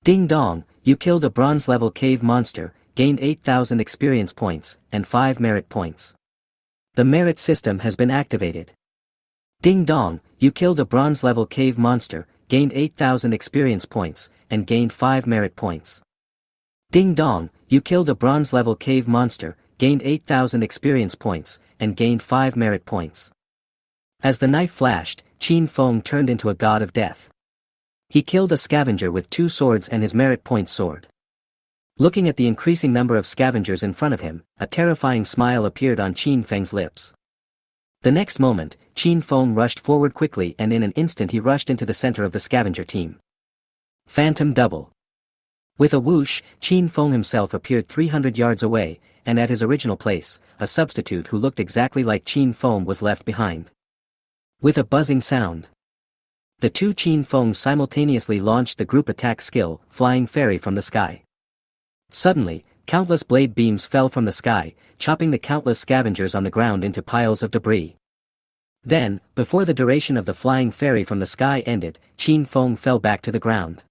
Ding dong, you killed a bronze-level cave monster, gained 8,000 experience points, and 5 merit points. The merit system has been activated. Ding dong, you killed a bronze-level cave monster, gained 8,000 experience points, and gained 5 merit points. Ding dong, you killed a bronze-level cave monster, gained 8,000 experience points, and gained 5 merit points. As the knife flashed, Qin Feng turned into a god of death. He killed a scavenger with 2 swords and his merit point sword. Looking at the increasing number of scavengers in front of him, a terrifying smile appeared on Qin Feng's lips. The next moment, Qin Feng rushed forward quickly and in an instant he rushed into the center of the scavenger team. Phantom double. With a whoosh, Qin Feng himself appeared 300 yards away, and at his original place, a substitute who looked exactly like Qin Feng was left behind. With a buzzing sound, the 2 Qin Fengs simultaneously launched the group attack skill, Flying Fairy from the sky. Suddenly, countless blade beams fell from the sky, chopping the countless scavengers on the ground into piles of debris. Then, before the duration of the Flying Fairy from the sky ended, Qin Feng fell back to the ground.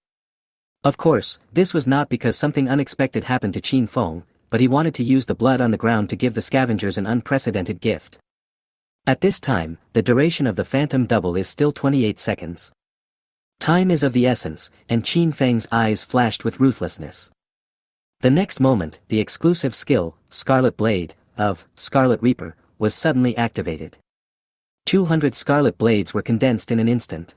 Of course, this was not because something unexpected happened to Qin Feng, but he wanted to use the blood on the ground to give the scavengers an unprecedented gift. At this time, the duration of the phantom double is still 28 seconds. Time is of the essence, and Qin Feng's eyes flashed with ruthlessness. The next moment, the exclusive skill, Scarlet Blade, of Scarlet Reaper, was suddenly activated. 200 scarlet blades were condensed in an instant.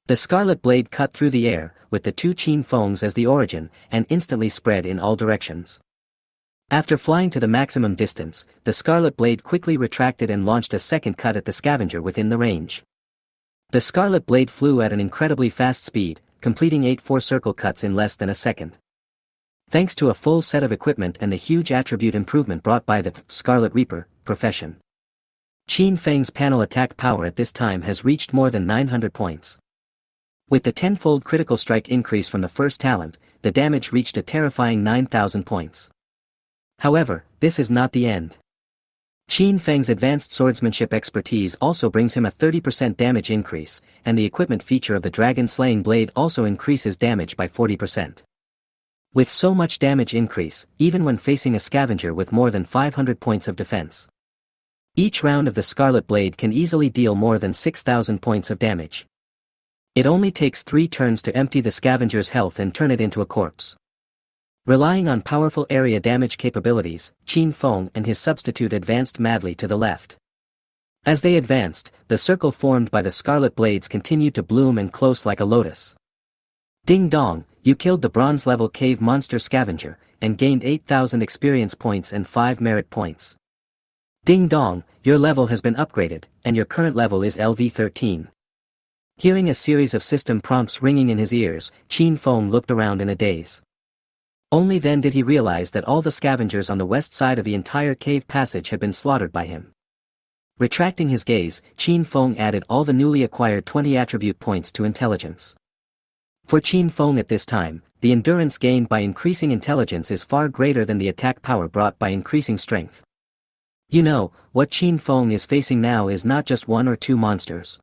The scarlet blade cut through the air, with the 2 Qin Fengs as the origin, and instantly spread in all directions. After flying to the maximum distance, the scarlet blade quickly retracted and launched a second cut at the scavenger within the range. The scarlet blade flew at an incredibly fast speed, completing 8 4-circle cuts in less than a second. Thanks to a full set of equipment and the huge attribute improvement brought by the Scarlet Reaper profession, Qin Feng's panel attack power at this time has reached more than 900 points. With the 10-fold critical strike increase from the first talent, the damage reached a terrifying 9,000 points. However, this is not the end. Qin Feng's advanced swordsmanship expertise also brings him a 30% damage increase, and the equipment feature of the dragon-slaying blade also increases damage by 40%. With so much damage increase, even when facing a scavenger with more than 500 points of defense, each round of the Scarlet Blade can easily deal more than 6,000 points of damage. It only takes 3 turns to empty the scavenger's health and turn it into a corpse. Relying on powerful area damage capabilities, Qin Feng and his substitute advanced madly to the left. As they advanced, the circle formed by the Scarlet Blades continued to bloom and close like a lotus. Ding dong, you killed the bronze-level cave monster scavenger, and gained 8,000 experience points and 5 merit points. Ding dong, your level has been upgraded, and your current level is LV13. Hearing a series of system prompts ringing in his ears, Qin Feng looked around in a daze. Only then did he realize that all the scavengers on the west side of the entire cave passage had been slaughtered by him. Retracting his gaze, Qin Feng added all the newly acquired 20 attribute points to intelligence. For Qin Feng at this time, the endurance gained by increasing intelligence is far greater than the attack power brought by increasing strength. You know, what Qin Feng is facing now is not just 1 or 2 monsters.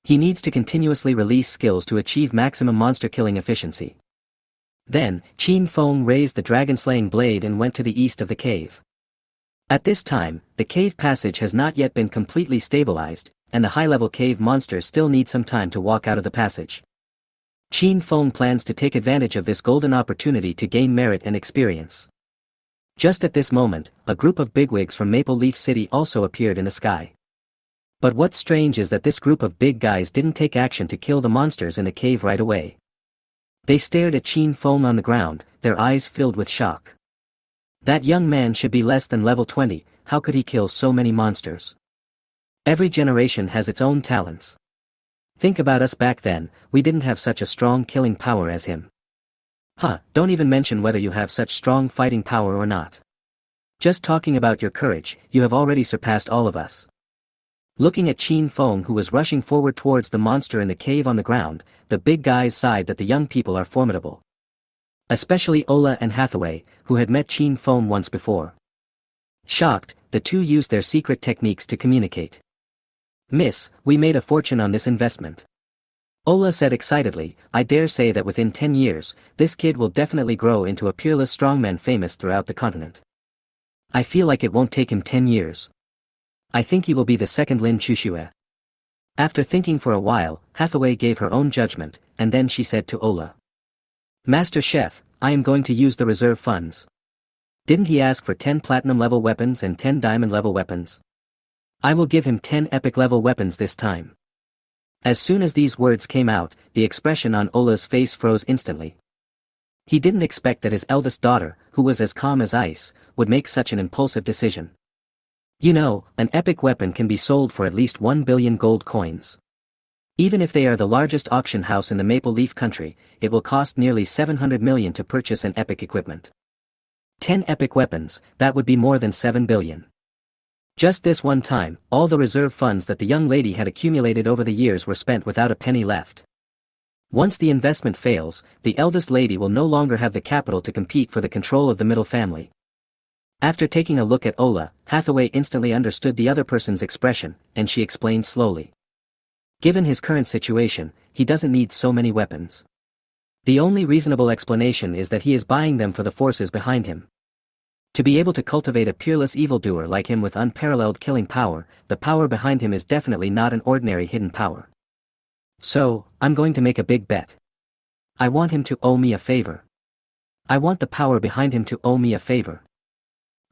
He needs to continuously release skills to achieve maximum monster killing efficiency. Then, Qin Feng raised the dragon-slaying blade and went to the east of the cave. At this time, the cave passage has not yet been completely stabilized, and the high-level cave monsters still need some time to walk out of the passage. Qin Feng plans to take advantage of this golden opportunity to gain merit and experience. Just at this moment, a group of bigwigs from Maple Leaf City also appeared in the sky. But what's strange is that this group of big guys didn't take action to kill the monsters in the cave right away. They stared at Qin Feng on the ground, their eyes filled with shock. That young man should be less than level 20, how could he kill so many monsters? Every generation has its own talents. Think about us back then, we didn't have such a strong killing power as him. Don't even mention whether you have such strong fighting power or not. Just talking about your courage, you have already surpassed all of us. Looking at Qin Feng who was rushing forward towards the monster in the cave on the ground, the big guys sighed that the young people are formidable. Especially Ola and Hathaway, who had met Qin Feng once before. Shocked, the two used their secret techniques to communicate. "Miss, we made a fortune on this investment." Ola said excitedly, "I dare say that within 10 years, this kid will definitely grow into a peerless strongman famous throughout the continent. I feel like it won't take him 10 years. I think he will be the second Lin Chuxue." After thinking for a while, Hathaway gave her own judgment, and then she said to Ola. "Master Chef, I am going to use the reserve funds. Didn't he ask for 10 platinum level weapons and 10 diamond level weapons? I will give him 10 epic level weapons this time." As soon as these words came out, the expression on Ola's face froze instantly. He didn't expect that his eldest daughter, who was as calm as ice, would make such an impulsive decision. You know, an epic weapon can be sold for at least 1 billion gold coins. Even if they are the largest auction house in the Maple Leaf country, it will cost nearly 700 million to purchase an epic equipment. 10 epic weapons, that would be more than 7 billion. Just this one time, all the reserve funds that the young lady had accumulated over the years were spent without a penny left. Once the investment fails, the eldest lady will no longer have the capital to compete for the control of the middle family. After taking a look at Ola, Hathaway instantly understood the other person's expression, and she explained slowly. Given his current situation, he doesn't need so many weapons. The only reasonable explanation is that he is buying them for the forces behind him. To be able to cultivate a peerless evildoer like him with unparalleled killing power, the power behind him is definitely not an ordinary hidden power. So, I'm going to make a big bet. I want him to owe me a favor. I want the power behind him to owe me a favor.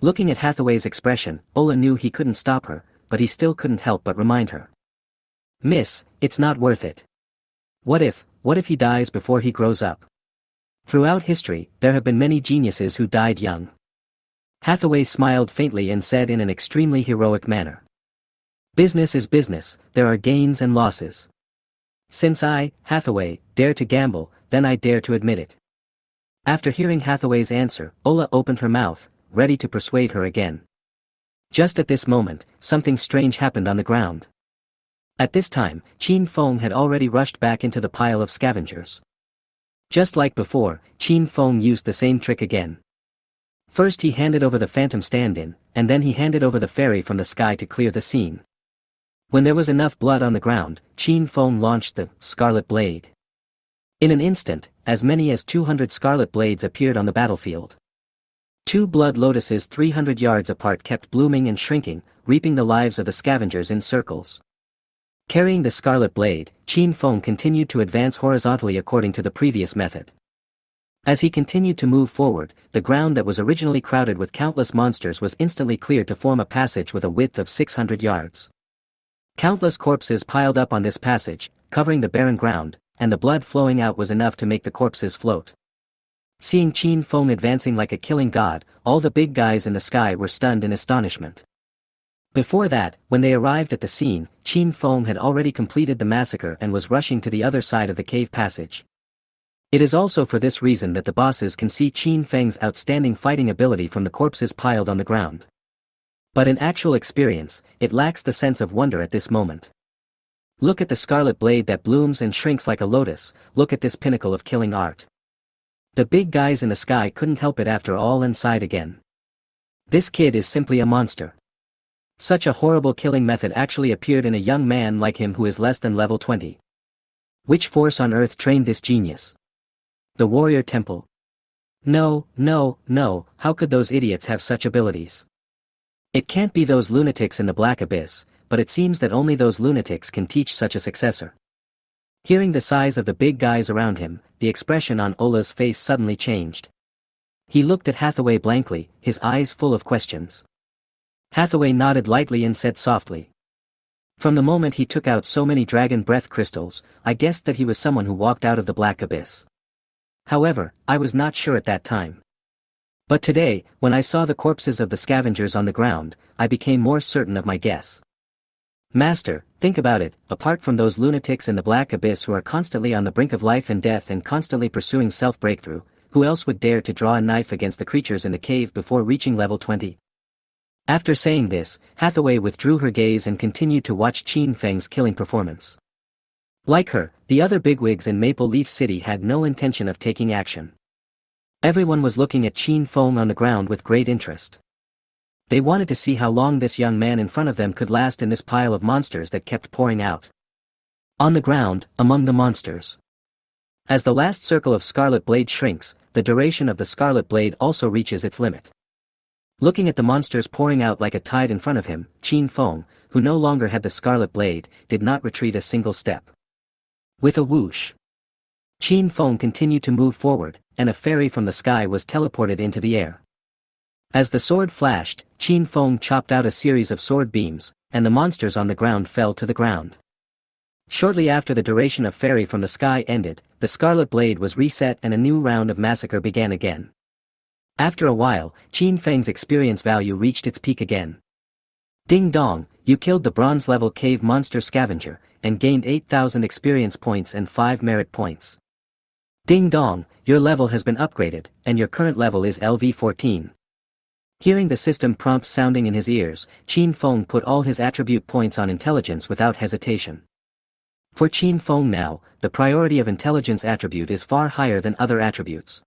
Looking at Hathaway's expression, Ola knew he couldn't stop her, but he still couldn't help but remind her. "Miss, it's not worth it. What if he dies before he grows up? Throughout history, there have been many geniuses who died young." Hathaway smiled faintly and said in an extremely heroic manner. "Business is business, there are gains and losses. Since I, Hathaway, dare to gamble, then I dare to admit it." After hearing Hathaway's answer, Ola opened her mouth, ready to persuade her again. Just at this moment, something strange happened on the ground. At this time, Qin Feng had already rushed back into the pile of scavengers. Just like before, Qin Feng used the same trick again. First he handed over the phantom stand-in, and then he handed over the fairy from the sky to clear the scene. When there was enough blood on the ground, Qin Feng launched the Scarlet Blade. In an instant, as many as 200 scarlet blades appeared on the battlefield. 2 blood lotuses 300 yards apart kept blooming and shrinking, reaping the lives of the scavengers in circles. Carrying the scarlet blade, Qin Feng continued to advance horizontally according to the previous method. As he continued to move forward, the ground that was originally crowded with countless monsters was instantly cleared to form a passage with a width of 600 yards. Countless corpses piled up on this passage, covering the barren ground, and the blood flowing out was enough to make the corpses float. Seeing Qin Feng advancing like a killing god, all the big guys in the sky were stunned in astonishment. Before that, when they arrived at the scene, Qin Feng had already completed the massacre and was rushing to the other side of the cave passage. It is also for this reason that the bosses can see Qin Feng's outstanding fighting ability from the corpses piled on the ground. But in actual experience, it lacks the sense of wonder at this moment. Look at the scarlet blade that blooms and shrinks like a lotus, look at this pinnacle of killing art. The big guys in the sky couldn't help it after all and sighed again. This kid is simply a monster. Such a horrible killing method actually appeared in a young man like him who is less than level 20. Which force on earth trained this genius? The warrior temple? No, how could those idiots have such abilities? It can't be those lunatics in the black abyss, but it seems that only those lunatics can teach such a successor. Hearing the size of the big guys around him, the expression on Ola's face suddenly changed. He looked at Hathaway blankly, his eyes full of questions. Hathaway nodded lightly and said softly. From the moment he took out so many dragon breath crystals, I guessed that he was someone who walked out of the black abyss. However, I was not sure at that time. But today, when I saw the corpses of the scavengers on the ground, I became more certain of my guess. Master, think about it, apart from those lunatics in the black abyss who are constantly on the brink of life and death and constantly pursuing self-breakthrough, who else would dare to draw a knife against the creatures in the cave before reaching level 20? After saying this, Hathaway withdrew her gaze and continued to watch Qin Feng's killing performance. Like her, the other bigwigs in Maple Leaf City had no intention of taking action. Everyone was looking at Qin Feng on the ground with great interest. They wanted to see how long this young man in front of them could last in this pile of monsters that kept pouring out. On the ground, among the monsters. As the last circle of Scarlet Blade shrinks, the duration of the Scarlet Blade also reaches its limit. Looking at the monsters pouring out like a tide in front of him, Qin Feng, who no longer had the Scarlet Blade, did not retreat a single step. With a whoosh, Qin Feng continued to move forward, and a fairy from the sky was teleported into the air. As the sword flashed, Qin Feng chopped out a series of sword beams, and the monsters on the ground fell to the ground. Shortly after the duration of fairy from the sky ended, the Scarlet Blade was reset and a new round of massacre began again. After a while, Qin Feng's experience value reached its peak again. Ding dong, you killed the bronze level cave monster scavenger, and gained 8,000 experience points and 5 merit points. Ding dong, your level has been upgraded, and your current level is LV 14. Hearing the system prompt sounding in his ears, Qin Feng put all his attribute points on intelligence without hesitation. For Qin Feng now, the priority of intelligence attribute is far higher than other attributes.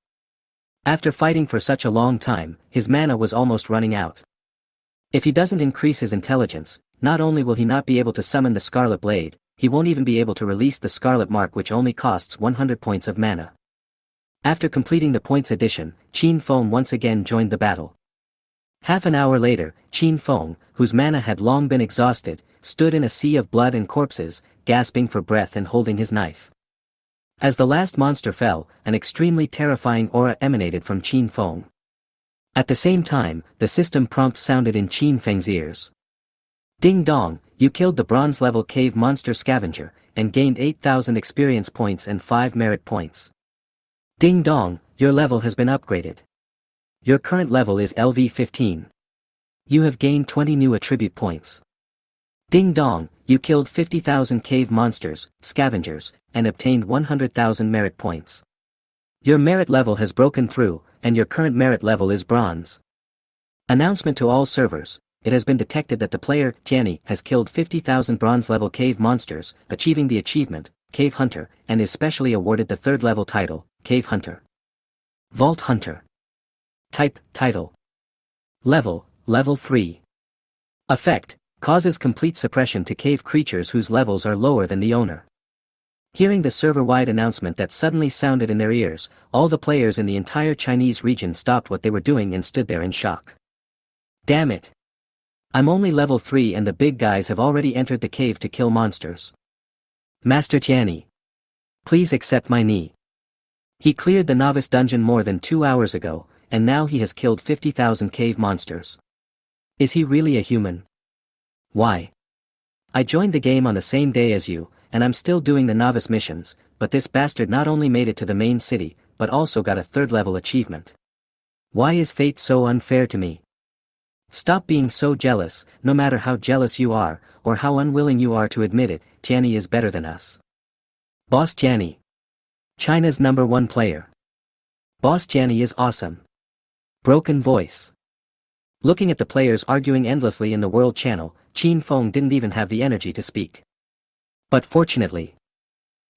After fighting for such a long time, his mana was almost running out. If he doesn't increase his intelligence, not only will he not be able to summon the Scarlet Blade, he won't even be able to release the Scarlet Mark, which only costs 100 points of mana. After completing the points addition, Qin Feng once again joined the battle. Half an hour later, Qin Feng, whose mana had long been exhausted, stood in a sea of blood and corpses, gasping for breath and holding his knife. As the last monster fell, an extremely terrifying aura emanated from Qin Feng. At the same time, the system prompt sounded in Qin Feng's ears. Ding dong, you killed the bronze level cave monster scavenger, and gained 8,000 experience points and 5 merit points. Ding dong, your level has been upgraded. Your current level is LV 15. You have gained 20 new attribute points. Ding dong, you killed 50,000 cave monsters, scavengers, and obtained 100,000 merit points. Your merit level has broken through, and your current merit level is bronze. Announcement to all servers, it has been detected that the player, Tianyi, has killed 50,000 bronze level cave monsters, achieving the achievement, Cave Hunter, and is specially awarded the 3rd level title, Cave Hunter. Vault Hunter. Type, Title. Level, Level 3. Effect, causes complete suppression to cave creatures whose levels are lower than the owner. Hearing the server-wide announcement that suddenly sounded in their ears, all the players in the entire Chinese region stopped what they were doing and stood there in shock. Damn it! I'm only level 3 and the big guys have already entered the cave to kill monsters. Master Tianyi, please accept my knee. He cleared the novice dungeon more than 2 hours ago, and now he has killed 50,000 cave monsters. Is he really a human? Why? I joined the game on the same day as you, and I'm still doing the novice missions, but this bastard not only made it to the main city, but also got a 3rd level achievement. Why is fate so unfair to me? Stop being so jealous. No matter how jealous you are, or how unwilling you are to admit it, Tianyi is better than us. Boss Tianyi. China's #1 player. Boss Tianyi is awesome. Broken voice. Looking at the players arguing endlessly in the World Channel, Qin Feng didn't even have the energy to speak. But fortunately,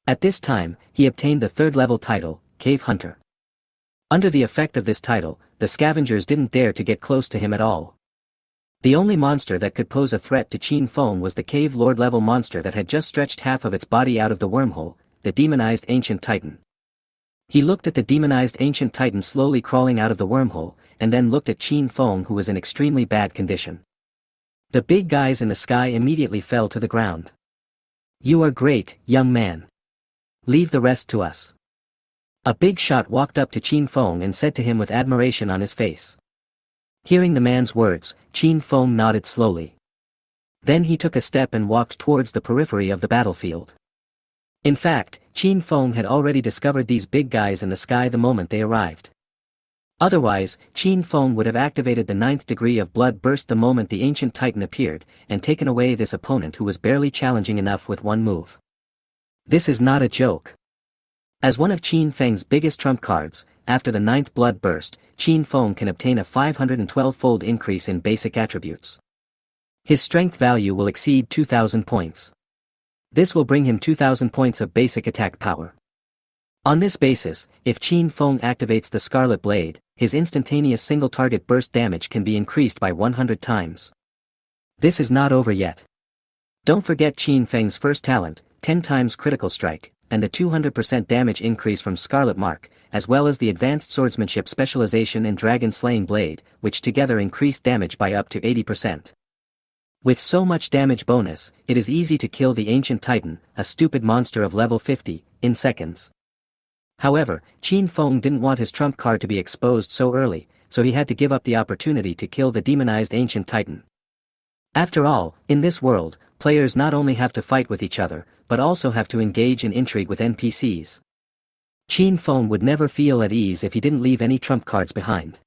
at this time, he obtained the 3rd level title, Cave Hunter. Under the effect of this title, the scavengers didn't dare to get close to him at all. The only monster that could pose a threat to Qin Feng was the Cave Lord level monster that had just stretched half of its body out of the wormhole, the demonized Ancient Titan. He looked at the demonized Ancient Titan slowly crawling out of the wormhole, and then looked at Qin Feng, who was in extremely bad condition. The big guys in the sky immediately fell to the ground. You are great, young man. Leave the rest to us. A big shot walked up to Qin Feng and said to him with admiration on his face. Hearing the man's words, Qin Feng nodded slowly. Then he took a step and walked towards the periphery of the battlefield. In fact, Qin Feng had already discovered these big guys in the sky the moment they arrived. Otherwise, Qin Feng would have activated the 9th degree of blood burst the moment the ancient titan appeared, and taken away this opponent who was barely challenging enough with one move. This is not a joke. As one of Qin Feng's biggest trump cards, after the 9th blood burst, Qin Feng can obtain a 512-fold increase in basic attributes. His strength value will exceed 2,000 points. This will bring him 2,000 points of basic attack power. On this basis, if Qin Feng activates the Scarlet Blade, his instantaneous single-target burst damage can be increased by 100 times. This is not over yet. Don't forget Qin Feng's first talent, 10 times critical strike, and the 200% damage increase from Scarlet Mark, as well as the advanced swordsmanship specialization and Dragon Slaying Blade, which together increase damage by up to 80%. With so much damage bonus, it is easy to kill the Ancient Titan, a stupid monster of level 50, in seconds. However, Qin Feng didn't want his trump card to be exposed so early, so he had to give up the opportunity to kill the demonized Ancient Titan. After all, in this world, players not only have to fight with each other, but also have to engage in intrigue with NPCs. Qin Feng would never feel at ease if he didn't leave any trump cards behind.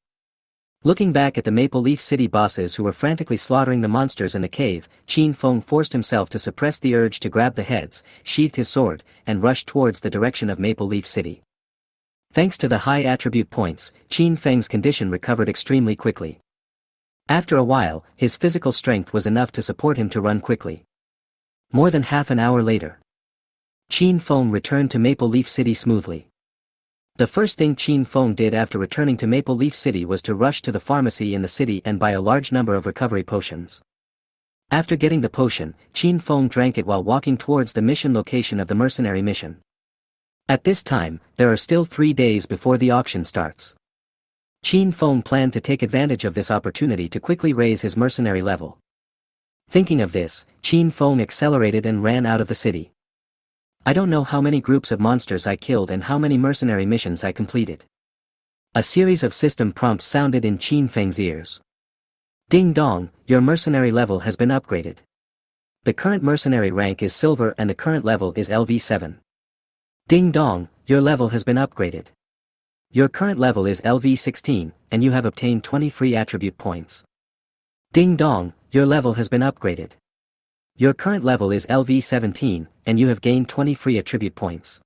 Looking back at the Maple Leaf City bosses who were frantically slaughtering the monsters in the cave, Qin Feng forced himself to suppress the urge to grab the heads, sheathed his sword, and rushed towards the direction of Maple Leaf City. Thanks to the high attribute points, Qin Feng's condition recovered extremely quickly. After a while, his physical strength was enough to support him to run quickly. More than half an hour later, Qin Feng returned to Maple Leaf City smoothly. The first thing Qin Feng did after returning to Maple Leaf City was to rush to the pharmacy in the city and buy a large number of recovery potions. After getting the potion, Qin Feng drank it while walking towards the mission location of the mercenary mission. At this time, there are still 3 days before the auction starts. Qin Feng planned to take advantage of this opportunity to quickly raise his mercenary level. Thinking of this, Qin Feng accelerated and ran out of the city. I don't know how many groups of monsters I killed and how many mercenary missions I completed. A series of system prompts sounded in Qin Feng's ears. Ding dong, your mercenary level has been upgraded. The current mercenary rank is silver and the current level is LV7. Ding dong, your level has been upgraded. Your current level is LV16, and you have obtained 20 free attribute points. Ding dong, your level has been upgraded. Your current level is LV17, and you have gained 20 free attribute points.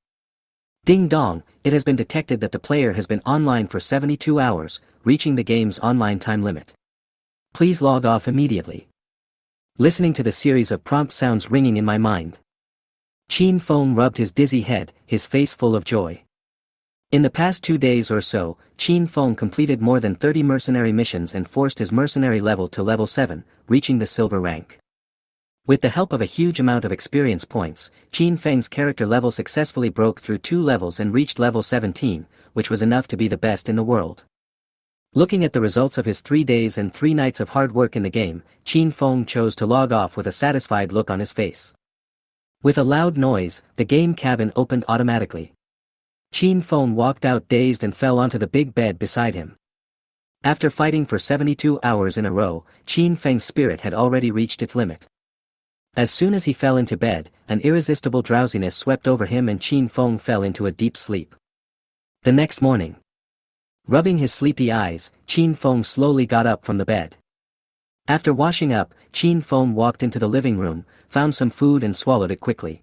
Ding dong, it has been detected that the player has been online for 72 hours, reaching the game's online time limit. Please log off immediately. Listening to the series of prompt sounds ringing in my mind, Qin Feng rubbed his dizzy head, his face full of joy. In the past 2 days or so, Qin Feng completed more than 30 mercenary missions and forced his mercenary level to level 7, reaching the silver rank. With the help of a huge amount of experience points, Qin Feng's character level successfully broke through 2 levels and reached level 17, which was enough to be the best in the world. Looking at the results of his 3 days and 3 nights of hard work in the game, Qin Feng chose to log off with a satisfied look on his face. With a loud noise, the game cabin opened automatically. Qin Feng walked out dazed and fell onto the big bed beside him. After fighting for 72 hours in a row, Qin Feng's spirit had already reached its limit. As soon as he fell into bed, an irresistible drowsiness swept over him and Qin Feng fell into a deep sleep. The next morning, rubbing his sleepy eyes, Qin Feng slowly got up from the bed. After washing up, Qin Feng walked into the living room, found some food and swallowed it quickly.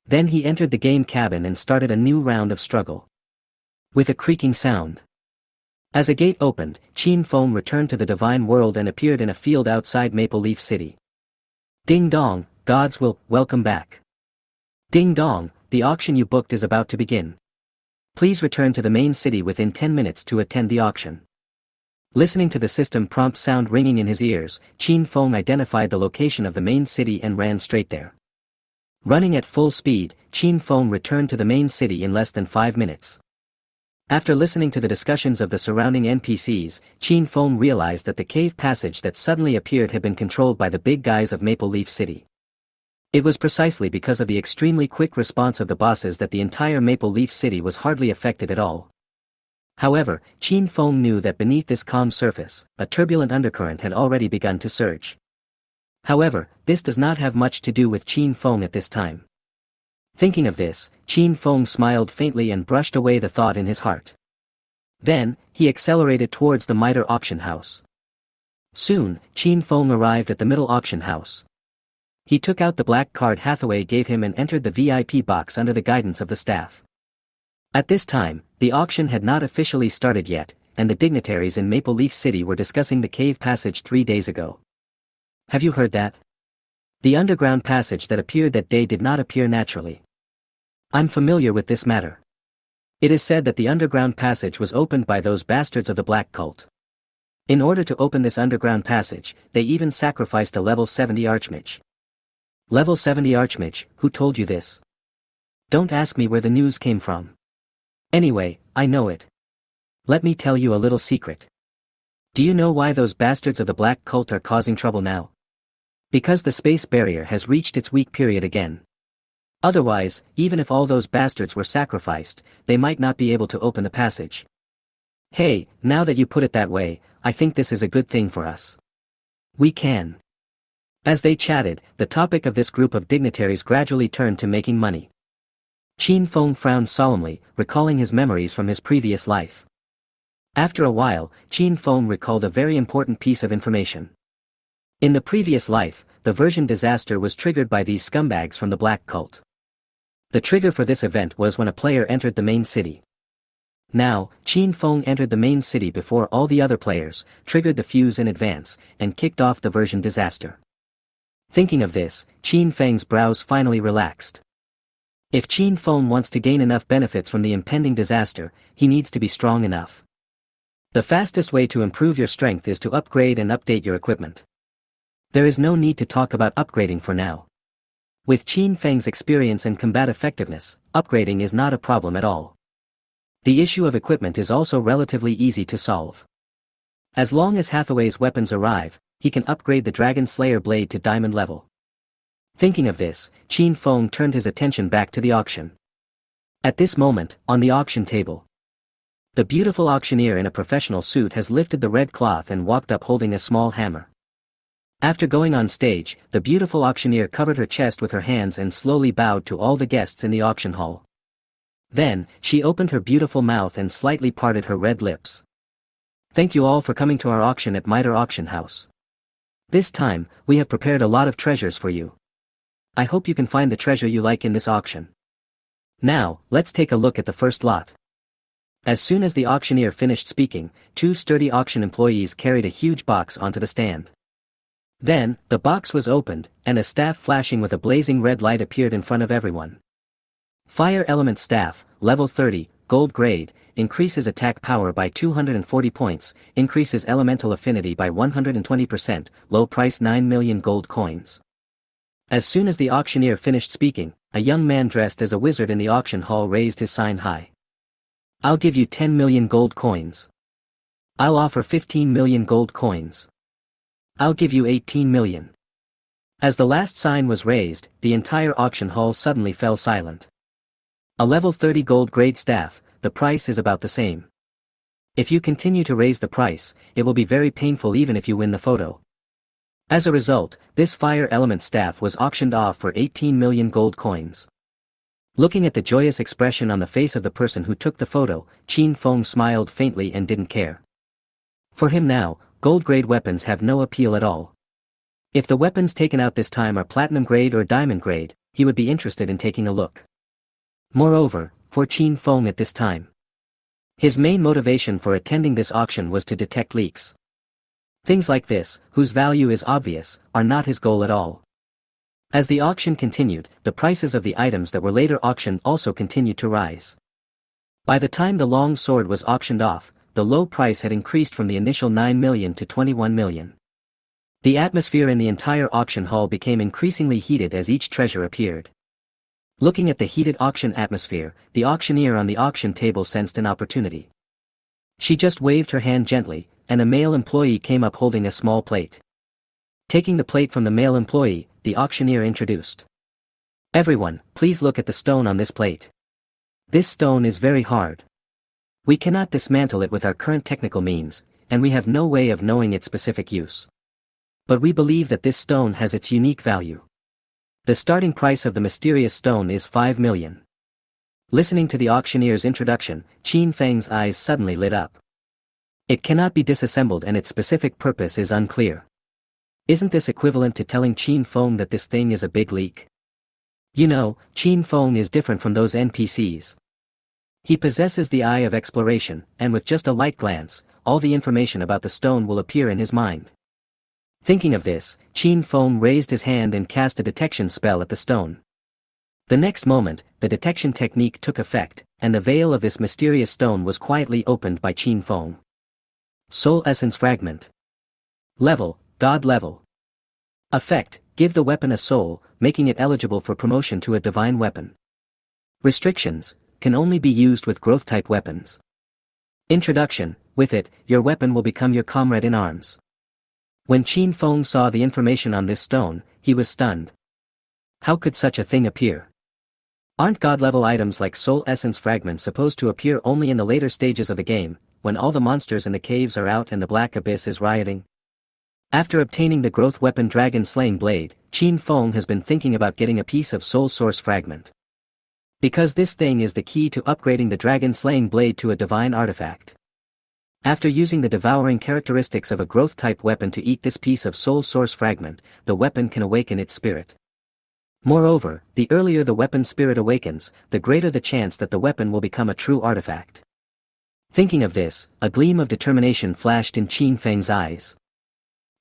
Then he entered the game cabin and started a new round of struggle. With a creaking sound, as a gate opened, Qin Feng returned to the divine world and appeared in a field outside Maple Leaf City. Ding dong, gods will, welcome back. Ding dong, the auction you booked is about to begin. Please return to the main city within 10 minutes to attend the auction. Listening to the system prompt sound ringing in his ears, Qin Feng identified the location of the main city and ran straight there. Running at full speed, Qin Feng returned to the main city in less than 5 minutes. After listening to the discussions of the surrounding NPCs, Qin Feng realized that the cave passage that suddenly appeared had been controlled by the big guys of Maple Leaf City. It was precisely because of the extremely quick response of the bosses that the entire Maple Leaf City was hardly affected at all. However, Qin Feng knew that beneath this calm surface, a turbulent undercurrent had already begun to surge. However, this does not have much to do with Qin Feng at this time. Thinking of this, Qin Feng smiled faintly and brushed away the thought in his heart. Then, he accelerated towards the Mitre auction house. Soon, Qin Feng arrived at the middle auction house. He took out the black card Hathaway gave him and entered the VIP box under the guidance of the staff. At this time, the auction had not officially started yet, and the dignitaries in Maple Leaf City were discussing the cave passage 3 days ago. Have you heard that? The underground passage that appeared that day did not appear naturally. I'm familiar with this matter. It is said that the underground passage was opened by those bastards of the Black Cult. In order to open this underground passage, they even sacrificed a level 70 Archmage. Level 70 Archmage, who told you this? Don't ask me where the news came from. Anyway, I know it. Let me tell you a little secret. Do you know why those bastards of the Black Cult are causing trouble now? Because the space barrier has reached its weak period again. Otherwise, even if all those bastards were sacrificed, they might not be able to open the passage. Hey, now that you put it that way, I think this is a good thing for us. We can. As they chatted, the topic of this group of dignitaries gradually turned to making money. Qin Feng frowned solemnly, recalling his memories from his previous life. After a while, Qin Feng recalled a very important piece of information. In the previous life, the version disaster was triggered by these scumbags from the Black Cult. The trigger for this event was when a player entered the main city. Now, Qin Feng entered the main city before all the other players, triggered the fuse in advance, and kicked off the version disaster. Thinking of this, Qin Feng's brows finally relaxed. If Qin Feng wants to gain enough benefits from the impending disaster, he needs to be strong enough. The fastest way to improve your strength is to upgrade and update your equipment. There is no need to talk about upgrading for now. With Qin Feng's experience and combat effectiveness, upgrading is not a problem at all. The issue of equipment is also relatively easy to solve. As long as Hathaway's weapons arrive, he can upgrade the Dragon Slayer blade to diamond level. Thinking of this, Qin Feng turned his attention back to the auction. At this moment, on the auction table, the beautiful auctioneer in a professional suit has lifted the red cloth and walked up holding a small hammer. After going on stage, the beautiful auctioneer covered her chest with her hands and slowly bowed to all the guests in the auction hall. Then, she opened her beautiful mouth and slightly parted her red lips. Thank you all for coming to our auction at Mitre Auction House. This time, we have prepared a lot of treasures for you. I hope you can find the treasure you like in this auction. Now, let's take a look at the first lot. As soon as the auctioneer finished speaking, 2 sturdy auction employees carried a huge box onto the stand. Then, the box was opened, and a staff flashing with a blazing red light appeared in front of everyone. Fire Element Staff, Level 30, Gold Grade, increases attack power by 240 points, increases elemental affinity by 120%, low price 9 million gold coins. As soon as the auctioneer finished speaking, a young man dressed as a wizard in the auction hall raised his sign high. I'll give you 10 million gold coins. I'll offer 15 million gold coins. I'll give you 18 million. As the last sign was raised, the entire auction hall suddenly fell silent. A level 30 gold grade staff, the price is about the same. If you continue to raise the price, it will be very painful even if you win the photo. As a result, this fire element staff was auctioned off for 18 million gold coins. Looking at the joyous expression on the face of the person who took the photo, Qin Feng smiled faintly and didn't care. For him now, gold grade weapons have no appeal at all. If the weapons taken out this time are platinum grade or diamond grade, he would be interested in taking a look. Moreover, for Qin Feng at this time, his main motivation for attending this auction was to detect leaks. Things like this, whose value is obvious, are not his goal at all. As the auction continued, the prices of the items that were later auctioned also continued to rise. By the time the long sword was auctioned off, the low price had increased from the initial 9 million to 21 million. The atmosphere in the entire auction hall became increasingly heated as each treasure appeared. Looking at the heated auction atmosphere, the auctioneer on the auction table sensed an opportunity. She just waved her hand gently, and a male employee came up holding a small plate. Taking the plate from the male employee, the auctioneer introduced. Everyone, please look at the stone on this plate. This stone is very hard. We cannot dismantle it with our current technical means, and we have no way of knowing its specific use. But we believe that this stone has its unique value. The starting price of the mysterious stone is 5 million. Listening to the auctioneer's introduction, Qin Feng's eyes suddenly lit up. It cannot be disassembled and its specific purpose is unclear. Isn't this equivalent to telling Qin Feng that this thing is a big leak? You know, Qin Feng is different from those NPCs. He possesses the eye of exploration, and with just a light glance, all the information about the stone will appear in his mind. Thinking of this, Qin Feng raised his hand and cast a detection spell at the stone. The next moment, the detection technique took effect, and the veil of this mysterious stone was quietly opened by Qin Feng. Soul Essence Fragment. Level, God level. Effect, give the weapon a soul, making it eligible for promotion to a divine weapon. Restrictions, can only be used with growth-type weapons. Introduction, with it, your weapon will become your comrade in arms. When Qin Feng saw the information on this stone, he was stunned. How could such a thing appear? Aren't god-level items like soul essence fragments supposed to appear only in the later stages of the game, when all the monsters in the caves are out and the black abyss is rioting? After obtaining the growth weapon Dragon Slaying Blade, Qin Feng has been thinking about getting a piece of soul source fragment. Because this thing is the key to upgrading the Dragon Slaying Blade to a divine artifact. After using the devouring characteristics of a growth-type weapon to eat this piece of soul source fragment, the weapon can awaken its spirit. Moreover, the earlier the weapon's spirit awakens, the greater the chance that the weapon will become a true artifact. Thinking of this, a gleam of determination flashed in Qin Feng's eyes.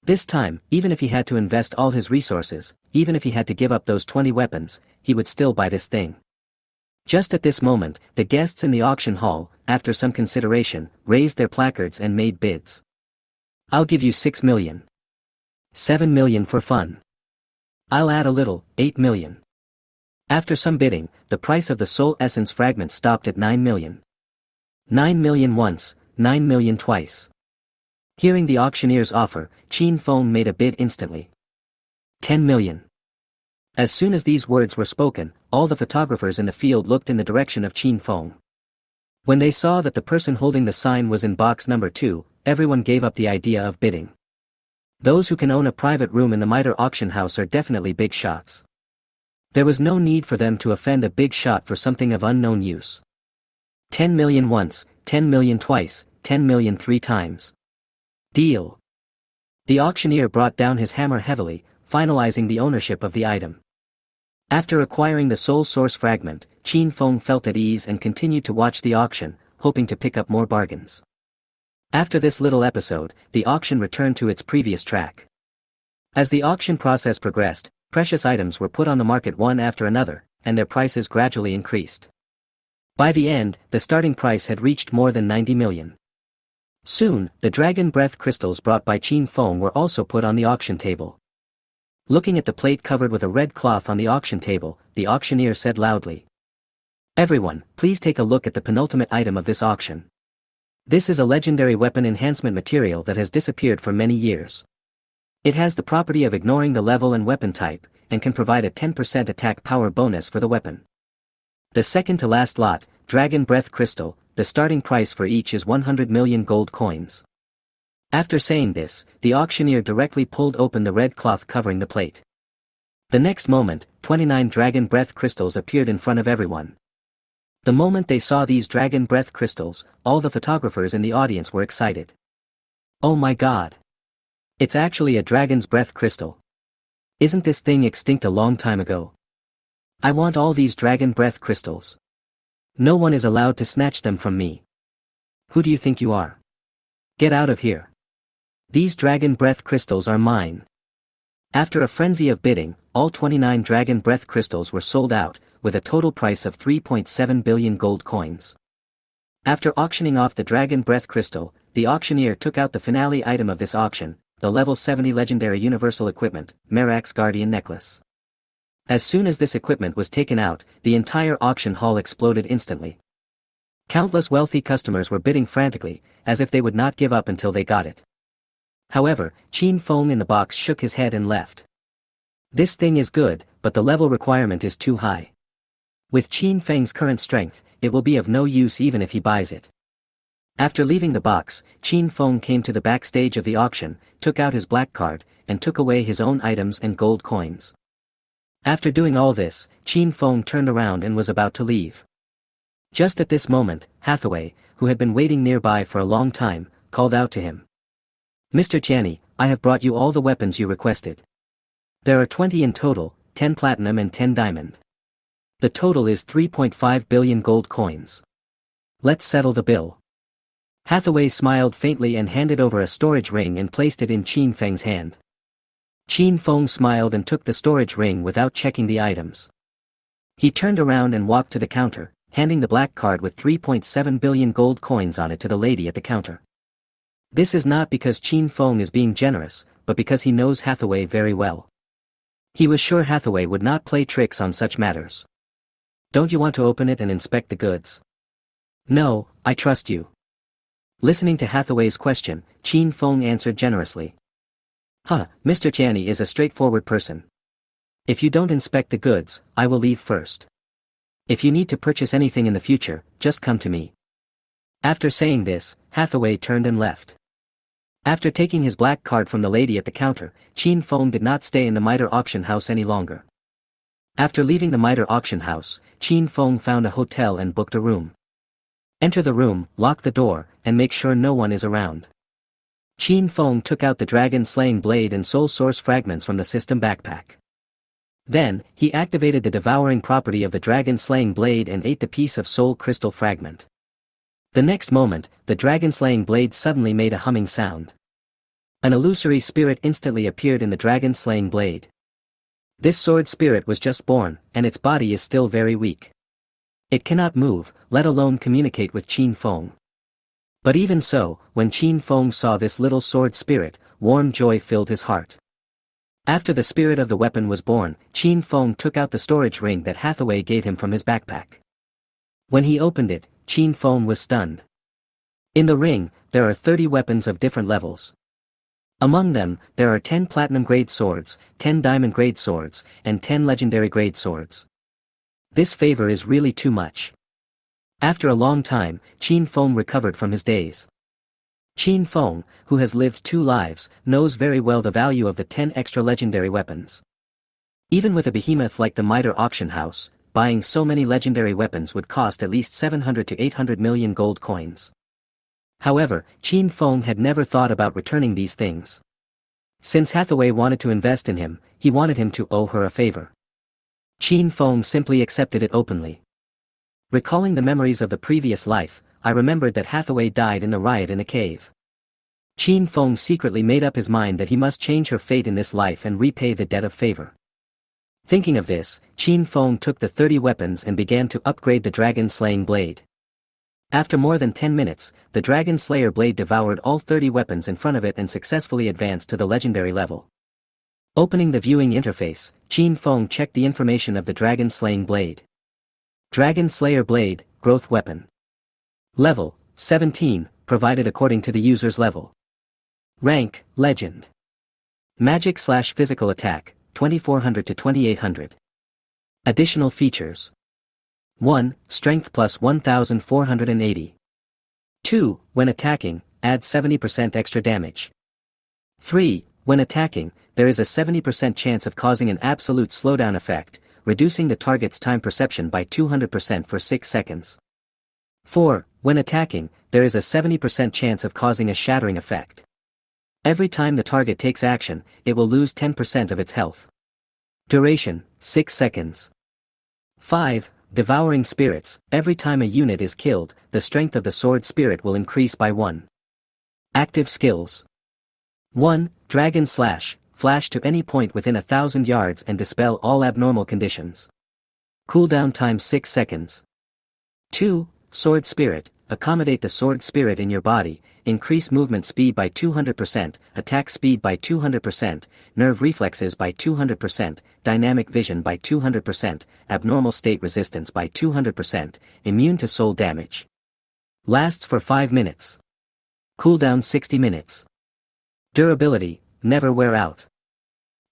This time, even if he had to invest all his resources, even if he had to give up those 20 weapons, he would still buy this thing. Just at this moment, the guests in the auction hall, after some consideration, raised their placards and made bids. I'll give you 6 million. 7 million for fun. I'll add a little, 8 million. After some bidding, the price of the soul essence fragment stopped at 9 million. 9 million once, 9 million twice. Hearing the auctioneer's offer, Qin Feng made a bid instantly. 10 million. As soon as these words were spoken, all the photographers in the field looked in the direction of Qin Feng. When they saw that the person holding the sign was in box number 2, everyone gave up the idea of bidding. Those who can own a private room in the Mitre auction house are definitely big shots. There was no need for them to offend a big shot for something of unknown use. 10 million once, 10 million twice, 10 million 3 times. Deal. The auctioneer brought down his hammer heavily, finalizing the ownership of the item. After acquiring the soul source fragment, Qin Feng felt at ease and continued to watch the auction, hoping to pick up more bargains. After this little episode, the auction returned to its previous track. As the auction process progressed, precious items were put on the market one after another, and their prices gradually increased. By the end, the starting price had reached more than 90 million. Soon, the dragon breath crystals brought by Qin Feng were also put on the auction table. Looking at the plate covered with a red cloth on the auction table, the auctioneer said loudly. Everyone, please take a look at the penultimate item of this auction. This is a legendary weapon enhancement material that has disappeared for many years. It has the property of ignoring the level and weapon type, and can provide a 10% attack power bonus for the weapon. The second to last lot, Dragon Breath Crystal, the starting price for each is 100 million gold coins. After saying this, the auctioneer directly pulled open the red cloth covering the plate. The next moment, 29 Dragon Breath Crystals appeared in front of everyone. The moment they saw these Dragon Breath Crystals, all the photographers in the audience were excited. Oh my god! It's actually a Dragon's Breath Crystal. Isn't this thing extinct a long time ago? I want all these Dragon Breath Crystals. No one is allowed to snatch them from me. Who do you think you are? Get out of here. These Dragon Breath Crystals are mine. After a frenzy of bidding, all 29 Dragon Breath Crystals were sold out, with a total price of 3.7 billion gold coins. After auctioning off the Dragon Breath Crystal, the auctioneer took out the finale item of this auction, the level 70 legendary universal equipment, Merak's Guardian Necklace. As soon as this equipment was taken out, the entire auction hall exploded instantly. Countless wealthy customers were bidding frantically, as if they would not give up until they got it. However, Qin Feng in the box shook his head and left. This thing is good, but the level requirement is too high. With Qin Feng's current strength, it will be of no use even if he buys it. After leaving the box, Qin Feng came to the backstage of the auction, took out his black card, and took away his own items and gold coins. After doing all this, Qin Feng turned around and was about to leave. Just at this moment, Hathaway, who had been waiting nearby for a long time, called out to him. "Mr. Tianyi, I have brought you all the weapons you requested. There are 20 in total, 10 platinum and 10 diamond. The total is 3.5 billion gold coins. Let's settle the bill." Hathaway smiled faintly and handed over a storage ring and placed it in Qin Feng's hand. Qin Feng smiled and took the storage ring without checking the items. He turned around and walked to the counter, handing the black card with 3.7 billion gold coins on it to the lady at the counter. This is not because Qin Feng is being generous, but because he knows Hathaway very well. He was sure Hathaway would not play tricks on such matters. "Don't you want to open it and inspect the goods?" "No, I trust you." Listening to Hathaway's question, Qin Feng answered generously. Mr. Tianyi is a straightforward person. If you don't inspect the goods, I will leave first. If you need to purchase anything in the future, just come to me." After saying this, Hathaway turned and left. After taking his black card from the lady at the counter, Qin Feng did not stay in the miter auction house any longer. After leaving the miter auction house, Qin Feng found a hotel and booked a room. Enter the room, lock the door, and make sure no one is around. Qin Feng took out the dragon-slaying blade and soul source fragments from the system backpack. Then, he activated the devouring property of the dragon-slaying blade and ate the piece of soul crystal fragment. The next moment, the dragon-slaying blade suddenly made a humming sound. An illusory spirit instantly appeared in the dragon-slaying blade. This sword spirit was just born, and its body is still very weak. It cannot move, let alone communicate with Qin Feng. But even so, when Qin Feng saw this little sword spirit, warm joy filled his heart. After the spirit of the weapon was born, Qin Feng took out the storage ring that Hathaway gave him from his backpack. When he opened it, Qin Feng was stunned. In the ring, there are 30 weapons of different levels. Among them, there are 10 platinum grade swords, 10 diamond grade swords, and 10 legendary grade swords. This favor is really too much. After a long time, Qin Feng recovered from his daze. Qin Feng, who has lived 2 lives, knows very well the value of the 10 extra legendary weapons. Even with a behemoth like the miter auction house, buying so many legendary weapons would cost at least 700 to 800 million gold coins. However, Qin Feng had never thought about returning these things. Since Hathaway wanted to invest in him, he wanted him to owe her a favor. Qin Feng simply accepted it openly. Recalling the memories of the previous life, I remembered that Hathaway died in a riot in a cave. Qin Feng secretly made up his mind that he must change her fate in this life and repay the debt of favor. Thinking of this, Qin Feng took the 30 weapons and began to upgrade the dragon-slaying blade. After more than 10 minutes, the Dragon Slayer blade devoured all 30 weapons in front of it and successfully advanced to the legendary level. Opening the viewing interface, Qin Feng checked the information of the Dragon Slaying blade. Dragon Slayer blade, growth weapon. Level, 17, provided according to the user's level. Rank, legend. Magic/physical attack, 2400 to 2800. Additional features. 1. Strength plus 1480. 2. When attacking, add 70% extra damage. 3. When attacking, there is a 70% chance of causing an absolute slowdown effect, reducing the target's time perception by 200% for 6 seconds. 4. When attacking, there is a 70% chance of causing a shattering effect. Every time the target takes action, it will lose 10% of its health. Duration, 6 seconds. 5. Devouring spirits, every time a unit is killed, the strength of the sword spirit will increase by 1. Active skills. 1. Dragon Slash, flash to any point within 1,000 yards and dispel all abnormal conditions. Cooldown time 6 seconds. 2. Sword Spirit, accommodate the sword spirit in your body, increase movement speed by 200%, attack speed by 200%, nerve reflexes by 200%, dynamic vision by 200%, abnormal state resistance by 200%, immune to soul damage. Lasts for 5 minutes. Cooldown 60 minutes. Durability, never wear out.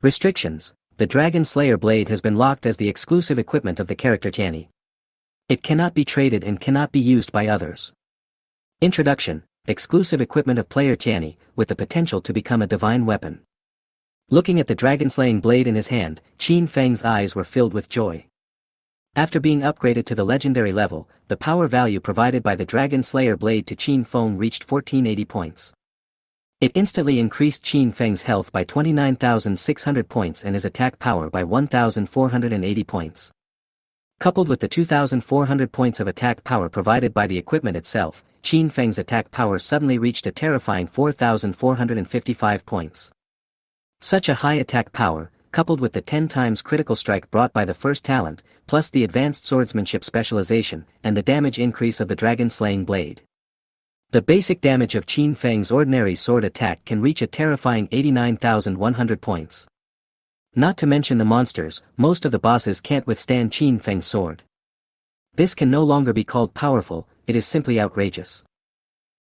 Restrictions, the Dragon Slayer blade has been locked as the exclusive equipment of the character Channy. It cannot be traded and cannot be used by others. Introduction, exclusive equipment of player Channy, with the potential to become a divine weapon. Looking at the dragon-slaying blade in his hand, Qin Feng's eyes were filled with joy. After being upgraded to the legendary level, the power value provided by the Dragon Slayer blade to Qin Feng reached 1480 points. It instantly increased Qin Feng's health by 29,600 points and his attack power by 1,480 points. Coupled with the 2,400 points of attack power provided by the equipment itself, Qin Feng's attack power suddenly reached a terrifying 4,455 points. Such a high attack power, coupled with the 10 times critical strike brought by the first talent, plus the advanced swordsmanship specialization, and the damage increase of the dragon-slaying blade. The basic damage of Qin Feng's ordinary sword attack can reach a terrifying 89,100 points. Not to mention the monsters, most of the bosses can't withstand Qin Feng's sword. This can no longer be called powerful, it is simply outrageous.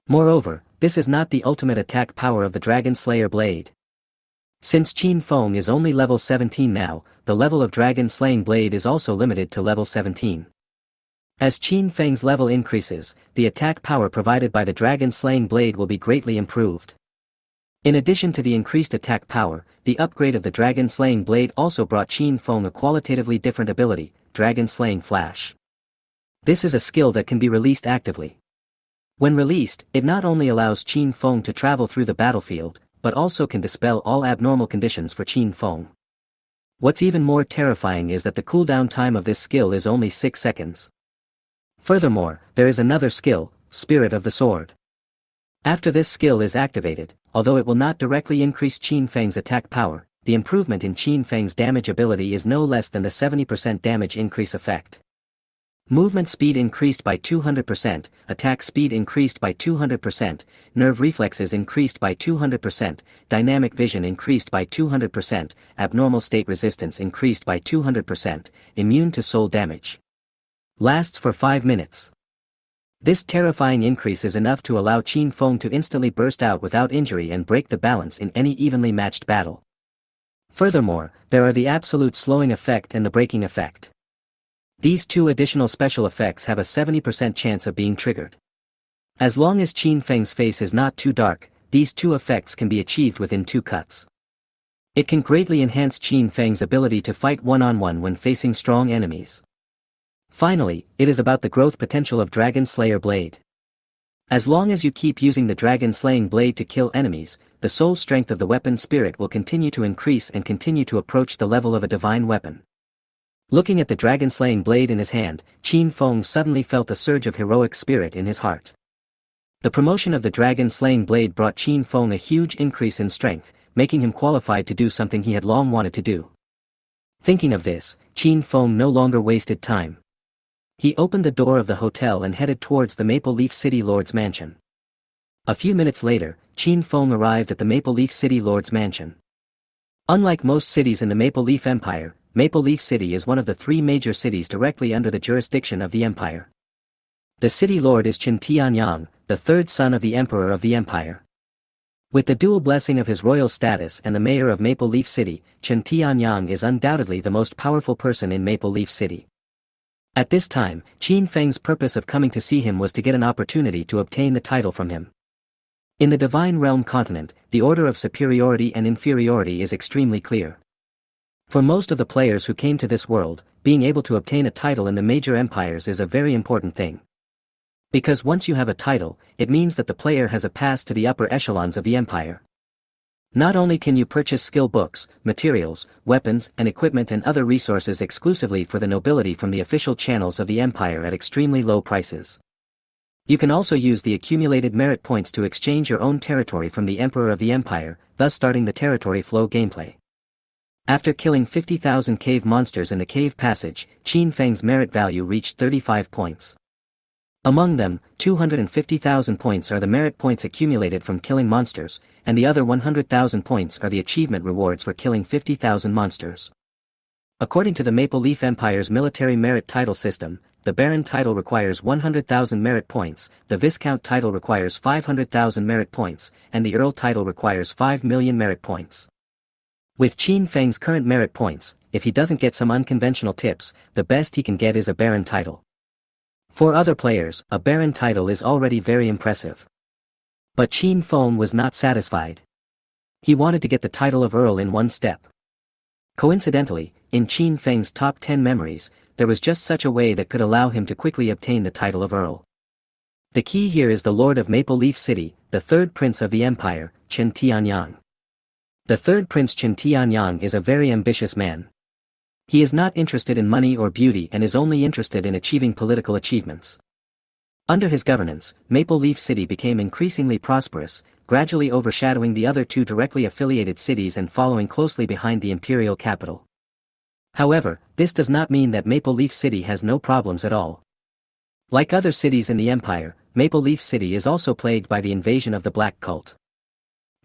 Moreover, this is not the ultimate attack power of the Dragon Slayer blade. Since Qin Feng is only level 17 now, the level of Dragon Slaying Blade is also limited to level 17. As Qin Feng's level increases, the attack power provided by the Dragon Slaying Blade will be greatly improved. In addition to the increased attack power, the upgrade of the Dragon Slaying Blade also brought Qin Feng a qualitatively different ability, Dragon Slaying Flash. This is a skill that can be released actively. When released, it not only allows Qin Feng to travel through the battlefield, but also can dispel all abnormal conditions for Qin Feng. What's even more terrifying is that the cooldown time of this skill is only 6 seconds. Furthermore, there is another skill, Spirit of the Sword. After this skill is activated, although it will not directly increase Qin Feng's attack power, the improvement in Qin Feng's damage ability is no less than the 70% damage increase effect. Movement speed increased by 200%, attack speed increased by 200%, nerve reflexes increased by 200%, dynamic vision increased by 200%, abnormal state resistance increased by 200%, immune to soul damage. Lasts for 5 minutes. This terrifying increase is enough to allow Qin Feng to instantly burst out without injury and break the balance in any evenly matched battle. Furthermore, there are the absolute slowing effect and the breaking effect. These two additional special effects have a 70% chance of being triggered. As long as Qin Feng's face is not too dark, these two effects can be achieved within 2 cuts. It can greatly enhance Qin Feng's ability to fight one-on-one when facing strong enemies. Finally, it is about the growth potential of Dragon Slayer Blade. As long as you keep using the Dragon Slaying Blade to kill enemies, the soul strength of the weapon spirit will continue to increase and continue to approach the level of a divine weapon. Looking at the dragon-slaying blade in his hand, Qin Feng suddenly felt a surge of heroic spirit in his heart. The promotion of the dragon-slaying blade brought Qin Feng a huge increase in strength, making him qualified to do something he had long wanted to do. Thinking of this, Qin Feng no longer wasted time. He opened the door of the hotel and headed towards the Maple Leaf City Lord's mansion. A few minutes later, Qin Feng arrived at the Maple Leaf City Lord's mansion. Unlike most cities in the Maple Leaf Empire, Maple Leaf City is one of the 3 major cities directly under the jurisdiction of the Empire. The city lord is Chen Tianyang, the 3rd son of the Emperor of the Empire. With the dual blessing of his royal status and the mayor of Maple Leaf City, Chen Tianyang is undoubtedly the most powerful person in Maple Leaf City. At this time, Qin Feng's purpose of coming to see him was to get an opportunity to obtain the title from him. In the Divine Realm continent, the order of superiority and inferiority is extremely clear. For most of the players who came to this world, being able to obtain a title in the major empires is a very important thing. Because once you have a title, it means that the player has a pass to the upper echelons of the empire. Not only can you purchase skill books, materials, weapons and equipment and other resources exclusively for the nobility from the official channels of the empire at extremely low prices. You can also use the accumulated merit points to exchange your own territory from the emperor of the empire, thus starting the territory flow gameplay. After killing 50,000 cave monsters in the cave passage, Qin Feng's merit value reached 35 points. Among them, 250,000 points are the merit points accumulated from killing monsters, and the other 100,000 points are the achievement rewards for killing 50,000 monsters. According to the Maple Leaf Empire's military merit title system, the Baron title requires 100,000 merit points, the Viscount title requires 500,000 merit points, and the Earl title requires 5 million merit points. With Qin Feng's current merit points, if he doesn't get some unconventional tips, the best he can get is a Baron title. For other players, a Baron title is already very impressive. But Qin Feng was not satisfied. He wanted to get the title of Earl in one step. Coincidentally, in Qin Feng's top 10 memories, there was just such a way that could allow him to quickly obtain the title of Earl. The key here is the Lord of Maple Leaf City, the third prince of the empire, Chen Tianyang. The third prince Chen Tianyang is a very ambitious man. He is not interested in money or beauty and is only interested in achieving political achievements. Under his governance, Maple Leaf City became increasingly prosperous, gradually overshadowing the other two directly affiliated cities and following closely behind the imperial capital. However, this does not mean that Maple Leaf City has no problems at all. Like other cities in the empire, Maple Leaf City is also plagued by the invasion of the Black Cult.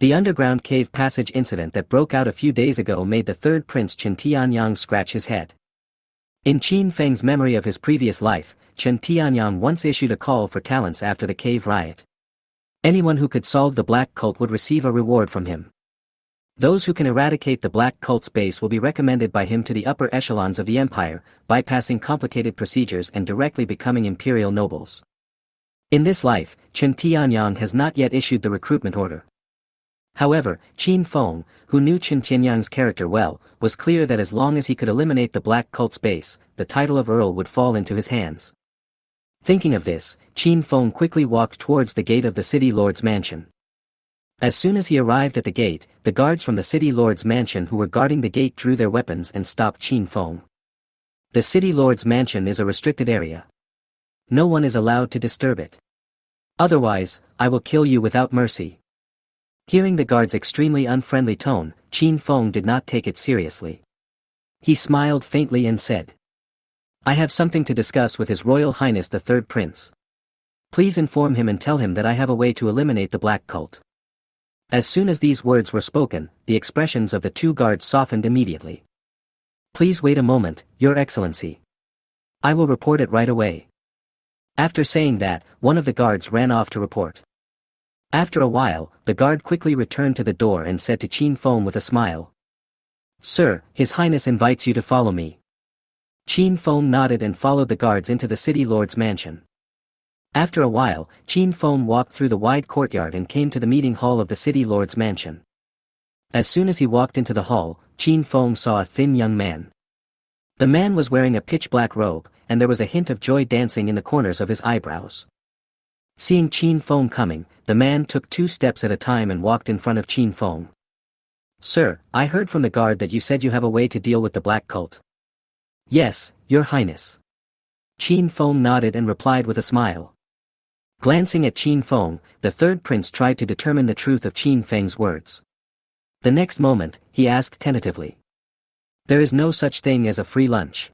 The underground cave passage incident that broke out a few days ago made the third prince Chen Tianyang scratch his head. In Qin Feng's memory of his previous life, Chen Tianyang once issued a call for talents after the cave riot. Anyone who could solve the Black Cult would receive a reward from him. Those who can eradicate the Black Cult's base will be recommended by him to the upper echelons of the empire, bypassing complicated procedures and directly becoming imperial nobles. In this life, Chen Tianyang has not yet issued the recruitment order. However, Qin Feng, who knew Chen Tianyang's character well, was clear that as long as he could eliminate the Black Cult's base, the title of Earl would fall into his hands. Thinking of this, Qin Feng quickly walked towards the gate of the city lord's mansion. As soon as he arrived at the gate, the guards from the city lord's mansion who were guarding the gate drew their weapons and stopped Qin Feng. The city lord's mansion is a restricted area. No one is allowed to disturb it. Otherwise, I will kill you without mercy. Hearing the guard's extremely unfriendly tone, Qin Feng did not take it seriously. He smiled faintly and said, "I have something to discuss with His Royal Highness the Third Prince. Please inform him and tell him that I have a way to eliminate the Black Cult." As soon as these words were spoken, the expressions of the two guards softened immediately. "Please wait a moment, Your Excellency. I will report it right away." After saying that, one of the guards ran off to report. After a while, the guard quickly returned to the door and said to Qin Feng with a smile, "Sir, His Highness invites you to follow me." Qin Feng nodded and followed the guards into the city lord's mansion. After a while, Qin Feng walked through the wide courtyard and came to the meeting hall of the city lord's mansion. As soon as he walked into the hall, Qin Feng saw a thin young man. The man was wearing a pitch-black robe, and there was a hint of joy dancing in the corners of his eyebrows. Seeing Qin Feng coming, the man took 2 steps at a time and walked in front of Qin Feng. "Sir, I heard from the guard that you said you have a way to deal with the Black Cult." "Yes, Your Highness." Qin Feng nodded and replied with a smile. Glancing at Qin Feng, the third prince tried to determine the truth of Qin Feng's words. The next moment, he asked tentatively, "There is no such thing as a free lunch.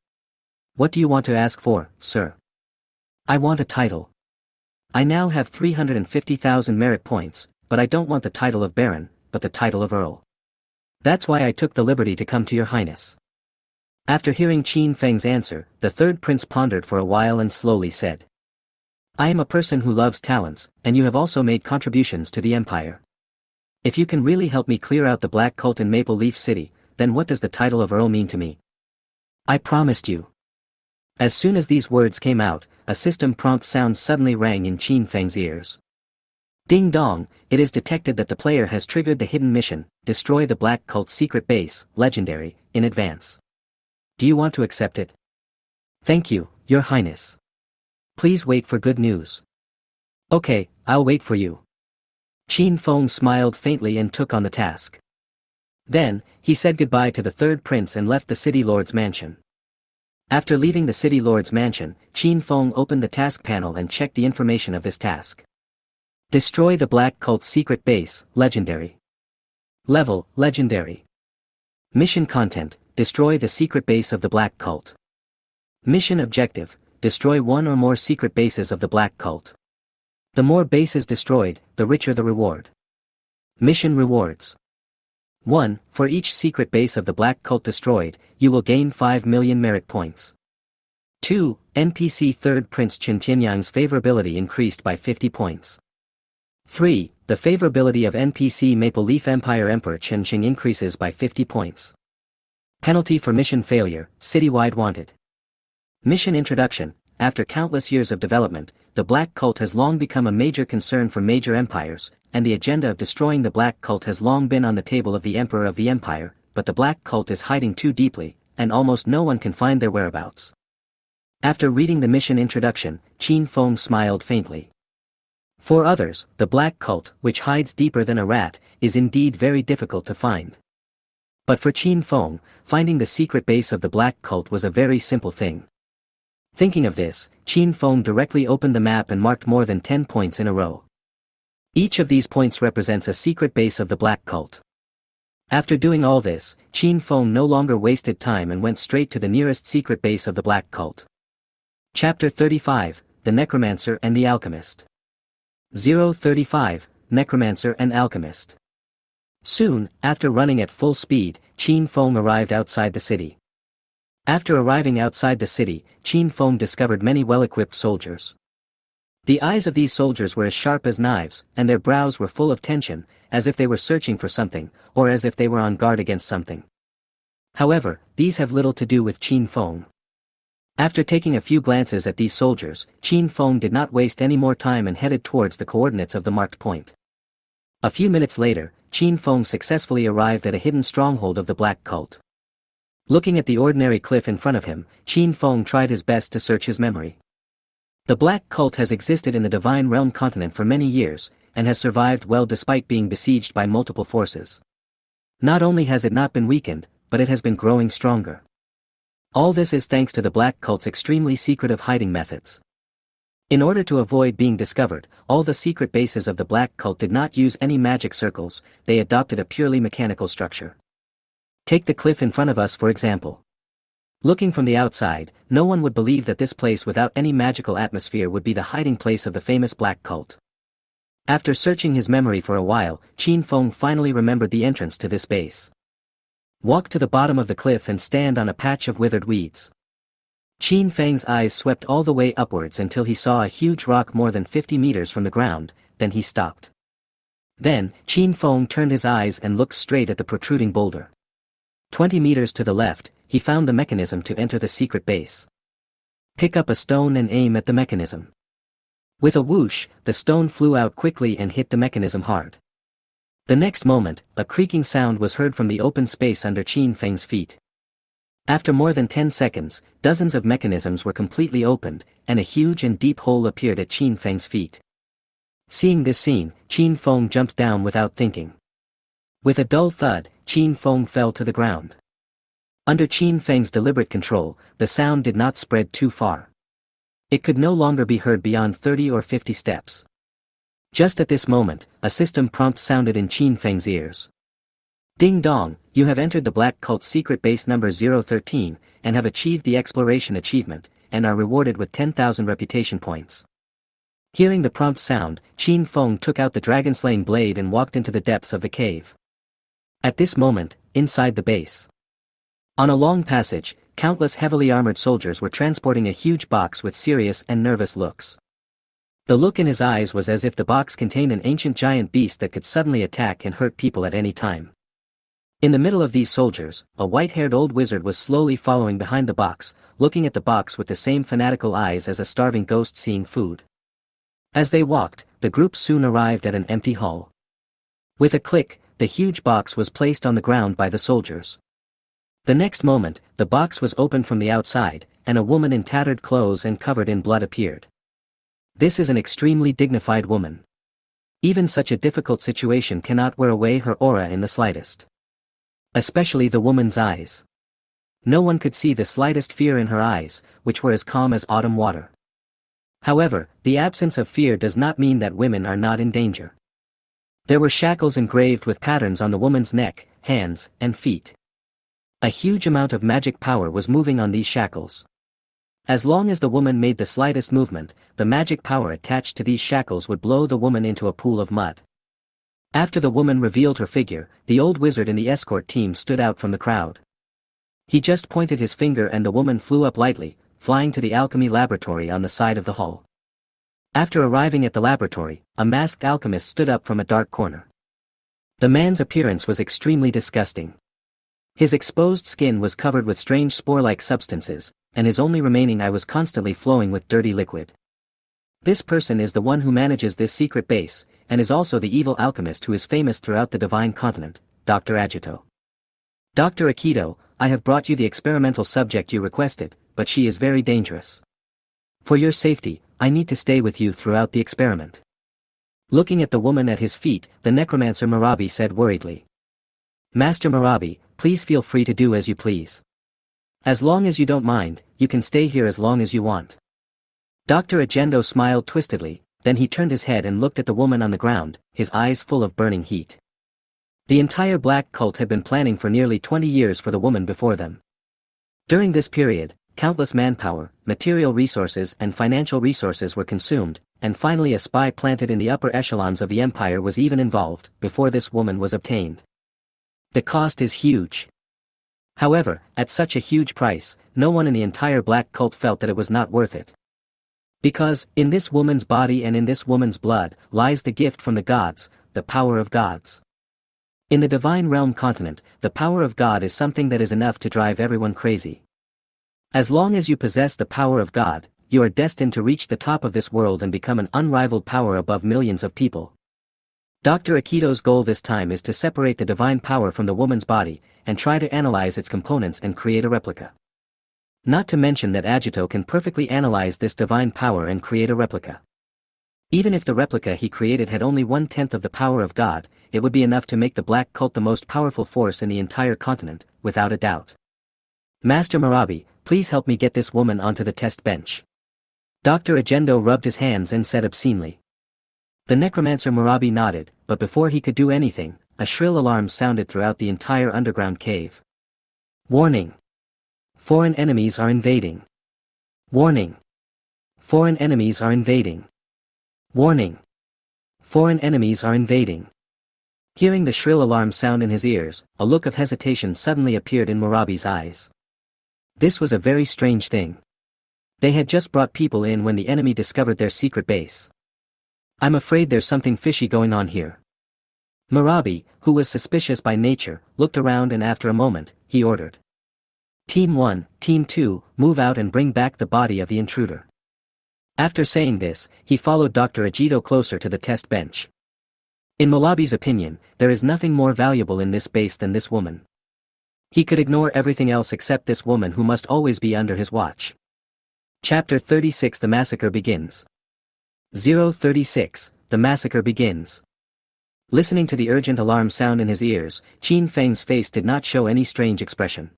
What do you want to ask for, sir?" "I want a title. I now have 350,000 merit points, but I don't want the title of Baron, but the title of Earl. That's why I took the liberty to come to Your Highness." After hearing Qin Feng's answer, the third prince pondered for a while and slowly said, "I am a person who loves talents, and you have also made contributions to the empire. If you can really help me clear out the Black Cult in Maple Leaf City, then what does the title of Earl mean to me? I promised you." As soon as these words came out, a system prompt sound suddenly rang in Qin Feng's ears. Ding dong, it is detected that the player has triggered the hidden mission, Destroy the Black Cult's secret base, legendary, in advance. Do you want to accept it? Thank you, Your Highness. Please wait for good news. Okay, I'll wait for you. Qin Feng smiled faintly and took on the task. Then, he said goodbye to the third prince and left the city lord's mansion. After leaving the city lord's mansion, Qin Feng opened the task panel and checked the information of this task. Destroy the Black Cult's secret base, legendary. Level, legendary. Mission content, destroy the secret base of the Black Cult. Mission objective, destroy one or more secret bases of the Black Cult. The more bases destroyed, the richer the reward. Mission rewards. 1. For each secret base of the Black Cult destroyed, you will gain 5 million merit points. 2. NPC Third Prince Chen Tianyang's favorability increased by 50 points. 3. The favorability of NPC Maple Leaf Empire Emperor Chen Xing increases by 50 points. Penalty for mission failure, citywide wanted. Mission introduction. After countless years of development, the Black Cult has long become a major concern for major empires, and the agenda of destroying the Black Cult has long been on the table of the Emperor of the Empire, but the Black Cult is hiding too deeply, and almost no one can find their whereabouts. After reading the mission introduction, Qin Feng smiled faintly. For others, the Black Cult, which hides deeper than a rat, is indeed very difficult to find. But for Qin Feng, finding the secret base of the Black Cult was a very simple thing. Thinking of this, Qin Feng directly opened the map and marked more than 10 points in a row. Each of these points represents a secret base of the Black Cult. After doing all this, Qin Feng no longer wasted time and went straight to the nearest secret base of the Black Cult. Chapter 35, The Necromancer and the Alchemist. 035, Necromancer and Alchemist. Soon, after running at full speed, Qin Feng arrived outside the city. After arriving outside the city, Qin Feng discovered many well-equipped soldiers. The eyes of these soldiers were as sharp as knives, and their brows were full of tension, as if they were searching for something, or as if they were on guard against something. However, these have little to do with Qin Feng. After taking a few glances at these soldiers, Qin Feng did not waste any more time and headed towards the coordinates of the marked point. A few minutes later, Qin Feng successfully arrived at a hidden stronghold of the Black Cult. Looking at the ordinary cliff in front of him, Qin Feng tried his best to search his memory. The Black Cult has existed in the Divine Realm continent for many years, and has survived well despite being besieged by multiple forces. Not only has it not been weakened, but it has been growing stronger. All this is thanks to the Black Cult's extremely secretive hiding methods. In order to avoid being discovered, all the secret bases of the Black Cult did not use any magic circles, they adopted a purely mechanical structure. Take the cliff in front of us for example. Looking from the outside, no one would believe that this place without any magical atmosphere would be the hiding place of the famous Black Cult. After searching his memory for a while, Qin Feng finally remembered the entrance to this base. Walk to the bottom of the cliff and stand on a patch of withered weeds. Qin Feng's eyes swept all the way upwards until he saw a huge rock more than 50 meters from the ground, then he stopped. Then, Qin Feng turned his eyes and looked straight at the protruding boulder. 20 meters to the left, he found the mechanism to enter the secret base. Pick up a stone and aim at the mechanism. With a whoosh, the stone flew out quickly and hit the mechanism hard. The next moment, a creaking sound was heard from the open space under Qin Feng's feet. After more than 10 seconds, dozens of mechanisms were completely opened, and a huge and deep hole appeared at Qin Feng's feet. Seeing this scene, Qin Feng jumped down without thinking. With a dull thud, Qin Feng fell to the ground. Under Qin Feng's deliberate control, the sound did not spread too far. It could no longer be heard beyond 30 or 50 steps. Just at this moment, a system prompt sounded in Qin Feng's ears. Ding dong, you have entered the Black Cult's secret base number 013, and have achieved the exploration achievement, and are rewarded with 10,000 reputation points. Hearing the prompt sound, Qin Feng took out the dragon-slaying blade and walked into the depths of the cave. At this moment, inside the base. On a long passage, countless heavily armored soldiers were transporting a huge box with serious and nervous looks. The look in his eyes was as if the box contained an ancient giant beast that could suddenly attack and hurt people at any time. In the middle of these soldiers, a white-haired old wizard was slowly following behind the box, looking at the box with the same fanatical eyes as a starving ghost seeing food. As they walked, the group soon arrived at an empty hall. With a click, the huge box was placed on the ground by the soldiers. The next moment, the box was opened from the outside, and a woman in tattered clothes and covered in blood appeared. This is an extremely dignified woman. Even such a difficult situation cannot wear away her aura in the slightest. Especially the woman's eyes. No one could see the slightest fear in her eyes, which were as calm as autumn water. However, the absence of fear does not mean that women are not in danger. There were shackles engraved with patterns on the woman's neck, hands, and feet. A huge amount of magic power was moving on these shackles. As long as the woman made the slightest movement, the magic power attached to these shackles would blow the woman into a pool of mud. After the woman revealed her figure, the old wizard in the escort team stood out from the crowd. He just pointed his finger and the woman flew up lightly, flying to the alchemy laboratory on the side of the hall. After arriving at the laboratory, a masked alchemist stood up from a dark corner. The man's appearance was extremely disgusting. His exposed skin was covered with strange spore-like substances, and his only remaining eye was constantly flowing with dirty liquid. This person is the one who manages this secret base, and is also the evil alchemist who is famous throughout the Divine Continent, Dr. Agito. Dr. Akito, I have brought you the experimental subject you requested, but she is very dangerous. For your safety, I need to stay with you throughout the experiment. Looking at the woman at his feet, the necromancer Murabi said worriedly. Master Murabi, please feel free to do as you please. As long as you don't mind, you can stay here as long as you want. Dr. Agendo smiled twistedly, then he turned his head and looked at the woman on the ground, his eyes full of burning heat. The entire black cult had been planning for nearly 20 years for the woman before them. During this period, countless manpower, material resources and financial resources were consumed, and finally a spy planted in the upper echelons of the empire was even involved, before this woman was obtained. The cost is huge. However, at such a huge price, no one in the entire black cult felt that it was not worth it. Because, in this woman's body and in this woman's blood, lies the gift from the gods, the power of gods. In the Divine Realm continent, the power of God is something that is enough to drive everyone crazy. As long as you possess the power of God, you are destined to reach the top of this world and become an unrivaled power above millions of people. Dr. Akito's goal this time is to separate the divine power from the woman's body, and try to analyze its components and create a replica. Not to mention that Agito can perfectly analyze this divine power and create a replica. Even if the replica he created had only 1/10 of the power of God, it would be enough to make the Black Cult the most powerful force in the entire continent, without a doubt. Master Murabi, please help me get this woman onto the test bench. Dr. Agendo rubbed his hands and said obscenely. The necromancer Murabi nodded, but before he could do anything, a shrill alarm sounded throughout the entire underground cave. Warning! Foreign enemies are invading. Warning! Foreign enemies are invading. Warning! Foreign enemies are invading. Hearing the shrill alarm sound in his ears, a look of hesitation suddenly appeared in Murabi's eyes. This was a very strange thing. They had just brought people in when the enemy discovered their secret base. I'm afraid there's something fishy going on here. Murabi, who was suspicious by nature, looked around and after a moment, he ordered. Team 1, Team 2, move out and bring back the body of the intruder. After saying this, he followed Dr. Agito closer to the test bench. In Murabi's opinion, there is nothing more valuable in this base than this woman. He could ignore everything else except this woman who must always be under his watch. Chapter 36 The Massacre Begins. 036, The Massacre Begins. Listening to the urgent alarm sound in his ears, Qin Feng's face did not show any strange expression.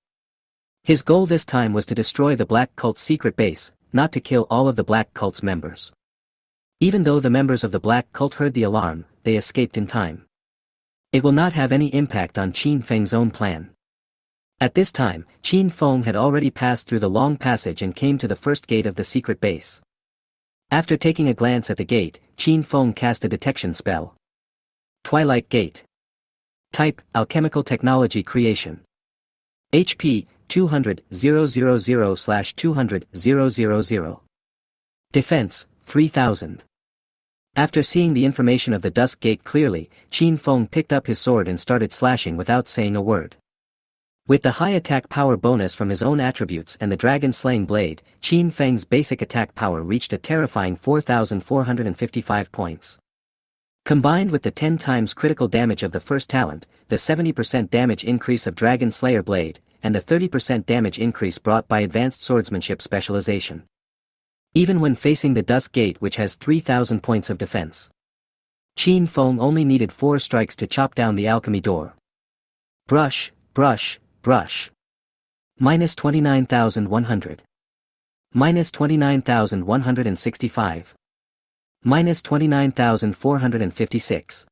His goal this time was to destroy the Black Cult's secret base, not to kill all of the Black Cult's members. Even though the members of the Black Cult heard the alarm, they escaped in time. It will not have any impact on Qin Feng's own plan. At this time, Qin Feng had already passed through the long passage and came to the first gate of the secret base. After taking a glance at the gate, Qin Feng cast a detection spell. Twilight Gate. Type, Alchemical Technology Creation. HP, 200,000/200,000. Defense, 3000. After seeing the information of the Dusk Gate clearly, Qin Feng picked up his sword and started slashing without saying a word. With the high attack power bonus from his own attributes and the dragon-slaying blade, Qin Feng's basic attack power reached a terrifying 4,455 points. Combined with the 10 times critical damage of the first talent, the 70% damage increase of Dragon Slayer Blade, and the 30% damage increase brought by advanced swordsmanship specialization. Even when facing the Dusk Gate which has 3,000 points of defense, Qin Feng only needed 4 strikes to chop down the alchemy door. Brush, brush, brush. Minus 29,100. Minus 29,165. Minus 29,456.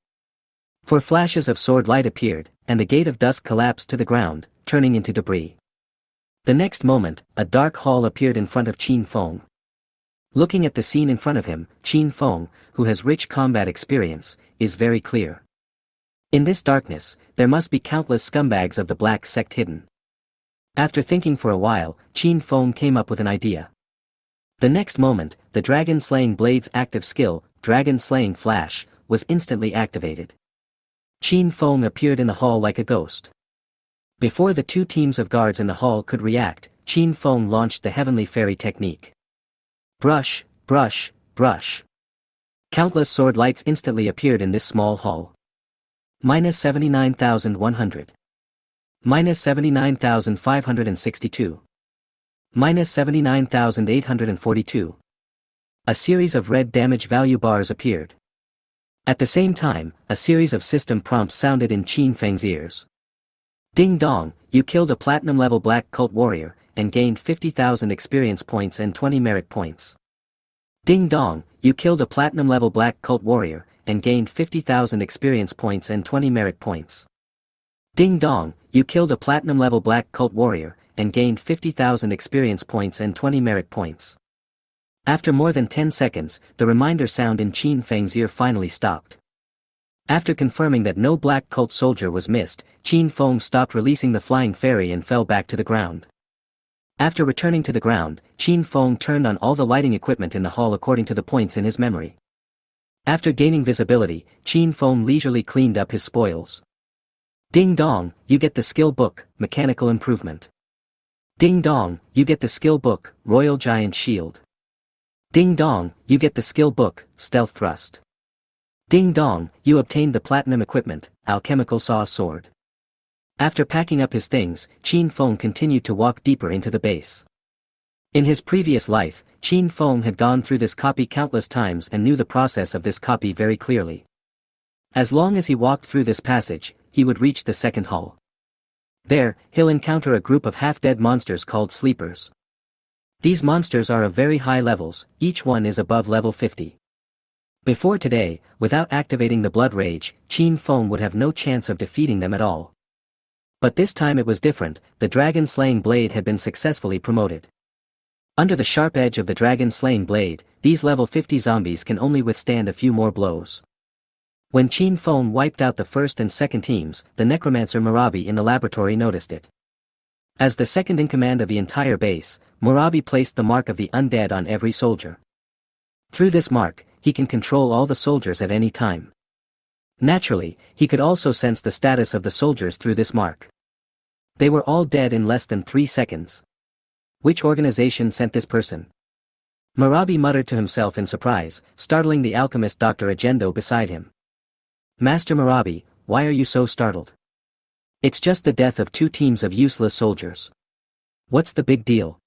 4 flashes of sword light appeared, and the Gate of Dusk collapsed to the ground, turning into debris. The next moment, a dark hall appeared in front of Qin Feng. Looking at the scene in front of him, Qin Feng, who has rich combat experience, is very clear. In this darkness, there must be countless scumbags of the Black Sect hidden. After thinking for a while, Qin Feng came up with an idea. The next moment, the dragon-slaying blade's active skill, Dragon-Slaying Flash, was instantly activated. Qin Feng appeared in the hall like a ghost. Before the two teams of guards in the hall could react, Qin Feng launched the Heavenly Fairy technique. Brush, brush, brush. Countless sword lights instantly appeared in this small hall. Minus 79,100. Minus 79,562. Minus 79,842. A series of red damage value bars appeared. At the same time, a series of system prompts sounded in Qin Feng's ears. Ding dong, you killed a platinum-level black cult warrior, and gained 50,000 experience points and 20 merit points. Ding dong, you killed a platinum-level black cult warrior, and gained 50,000 experience points and 20 merit points. Ding dong, you killed a platinum-level black cult warrior, and gained 50,000 experience points and 20 merit points. After more than 10 seconds, the reminder sound in Qin Feng's ear finally stopped. After confirming that no black cult soldier was missed, Qin Feng stopped releasing the flying fairy and fell back to the ground. After returning to the ground, Qin Feng turned on all the lighting equipment in the hall according to the points in his memory. After gaining visibility, Qin Feng leisurely cleaned up his spoils. Ding dong, you get the skill book, Mechanical Improvement. Ding dong, you get the skill book, Royal Giant Shield. Ding dong, you get the skill book, Stealth Thrust. Ding dong, you obtained the platinum equipment, Alchemical Saw Sword. After packing up his things, Qin Feng continued to walk deeper into the base. In his previous life, Qin Feng had gone through this copy countless times and knew the process of this copy very clearly. As long as he walked through this passage, he would reach the second hall. There, he'll encounter a group of half-dead monsters called sleepers. These monsters are of very high levels, each one is above level 50. Before today, without activating the Blood Rage, Qin Feng would have no chance of defeating them at all. But this time it was different, the dragon-slaying blade had been successfully promoted. Under the sharp edge of the dragon-slaying blade, these level 50 zombies can only withstand a few more blows. When Qin Feng wiped out the first and second teams, the necromancer Murabi in the laboratory noticed it. As the second in command of the entire base, Murabi placed the mark of the undead on every soldier. Through this mark, he can control all the soldiers at any time. Naturally, he could also sense the status of the soldiers through this mark. They were all dead in less than 3 seconds. Which organization sent this person? Murabi muttered to himself in surprise, startling the alchemist Dr. Agendo beside him. Master Murabi, why are you so startled? It's just the death of 2 teams of useless soldiers. What's the big deal?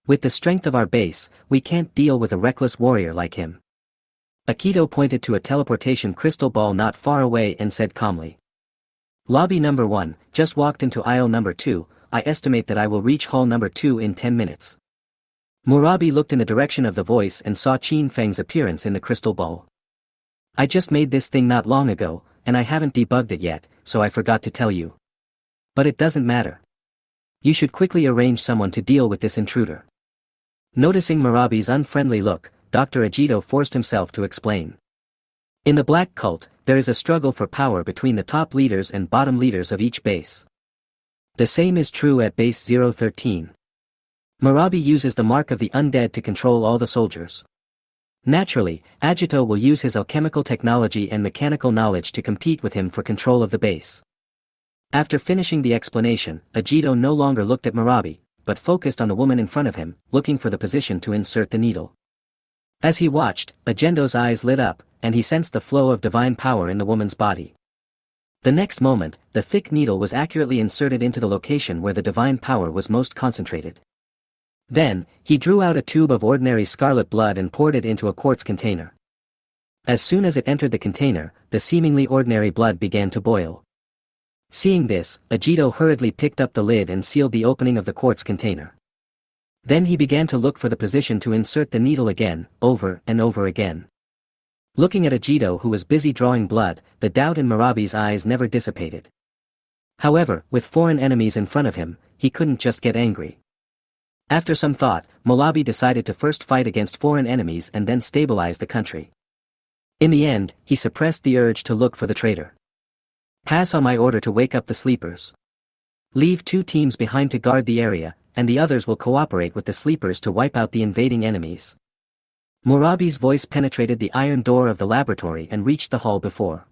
With the strength of our base, we can't deal with a reckless warrior like him. Akito pointed to a teleportation crystal ball not far away and said calmly. Lobby number 1, just walked into aisle number 2, I estimate that I will reach hall number 2 in 10 minutes. Murabi looked in the direction of the voice and saw Qin Feng's appearance in the crystal ball. I just made this thing not long ago, and I haven't debugged it yet, so I forgot to tell you. But it doesn't matter. You should quickly arrange someone to deal with this intruder. Noticing Murabi's unfriendly look, Dr. Agito forced himself to explain. In the Black Cult, there is a struggle for power between the top leaders and bottom leaders of each base. The same is true at base 013. Murabi uses the mark of the undead to control all the soldiers. Naturally, Agito will use his alchemical technology and mechanical knowledge to compete with him for control of the base. After finishing the explanation, Agito no longer looked at Murabi, but focused on the woman in front of him, looking for the position to insert the needle. As he watched, Agendo's eyes lit up, and he sensed the flow of divine power in the woman's body. The next moment, the thick needle was accurately inserted into the location where the divine power was most concentrated. Then, he drew out a tube of ordinary scarlet blood and poured it into a quartz container. As soon as it entered the container, the seemingly ordinary blood began to boil. Seeing this, Agito hurriedly picked up the lid and sealed the opening of the quartz container. Then he began to look for the position to insert the needle again, over and over again. Looking at Agito who was busy drawing blood, the doubt in Murabi's eyes never dissipated. However, with foreign enemies in front of him, he couldn't just get angry. After some thought, Murabi decided to first fight against foreign enemies and then stabilize the country. In the end, he suppressed the urge to look for the traitor. Pass on my order to wake up the sleepers. Leave 2 teams behind to guard the area, and the others will cooperate with the sleepers to wipe out the invading enemies. Murabi's voice penetrated the iron door of the laboratory and reached the hall before.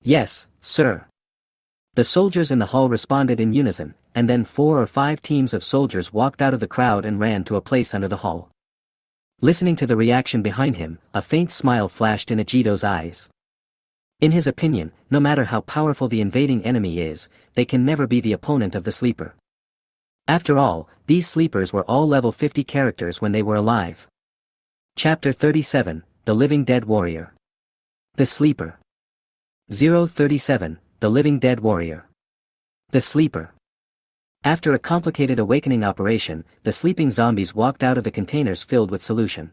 Yes, sir. The soldiers in the hall responded in unison, and then 4 or 5 teams of soldiers walked out of the crowd and ran to a place under the hall. Listening to the reaction behind him, a faint smile flashed in Ajito's eyes. In his opinion, no matter how powerful the invading enemy is, they can never be the opponent of the sleeper. After all, these sleepers were all level 50 characters when they were alive. Chapter 37, The Living Dead Warrior. The Sleeper. 037, The Living Dead Warrior. The Sleeper. After a complicated awakening operation, the sleeping zombies walked out of the containers filled with solution.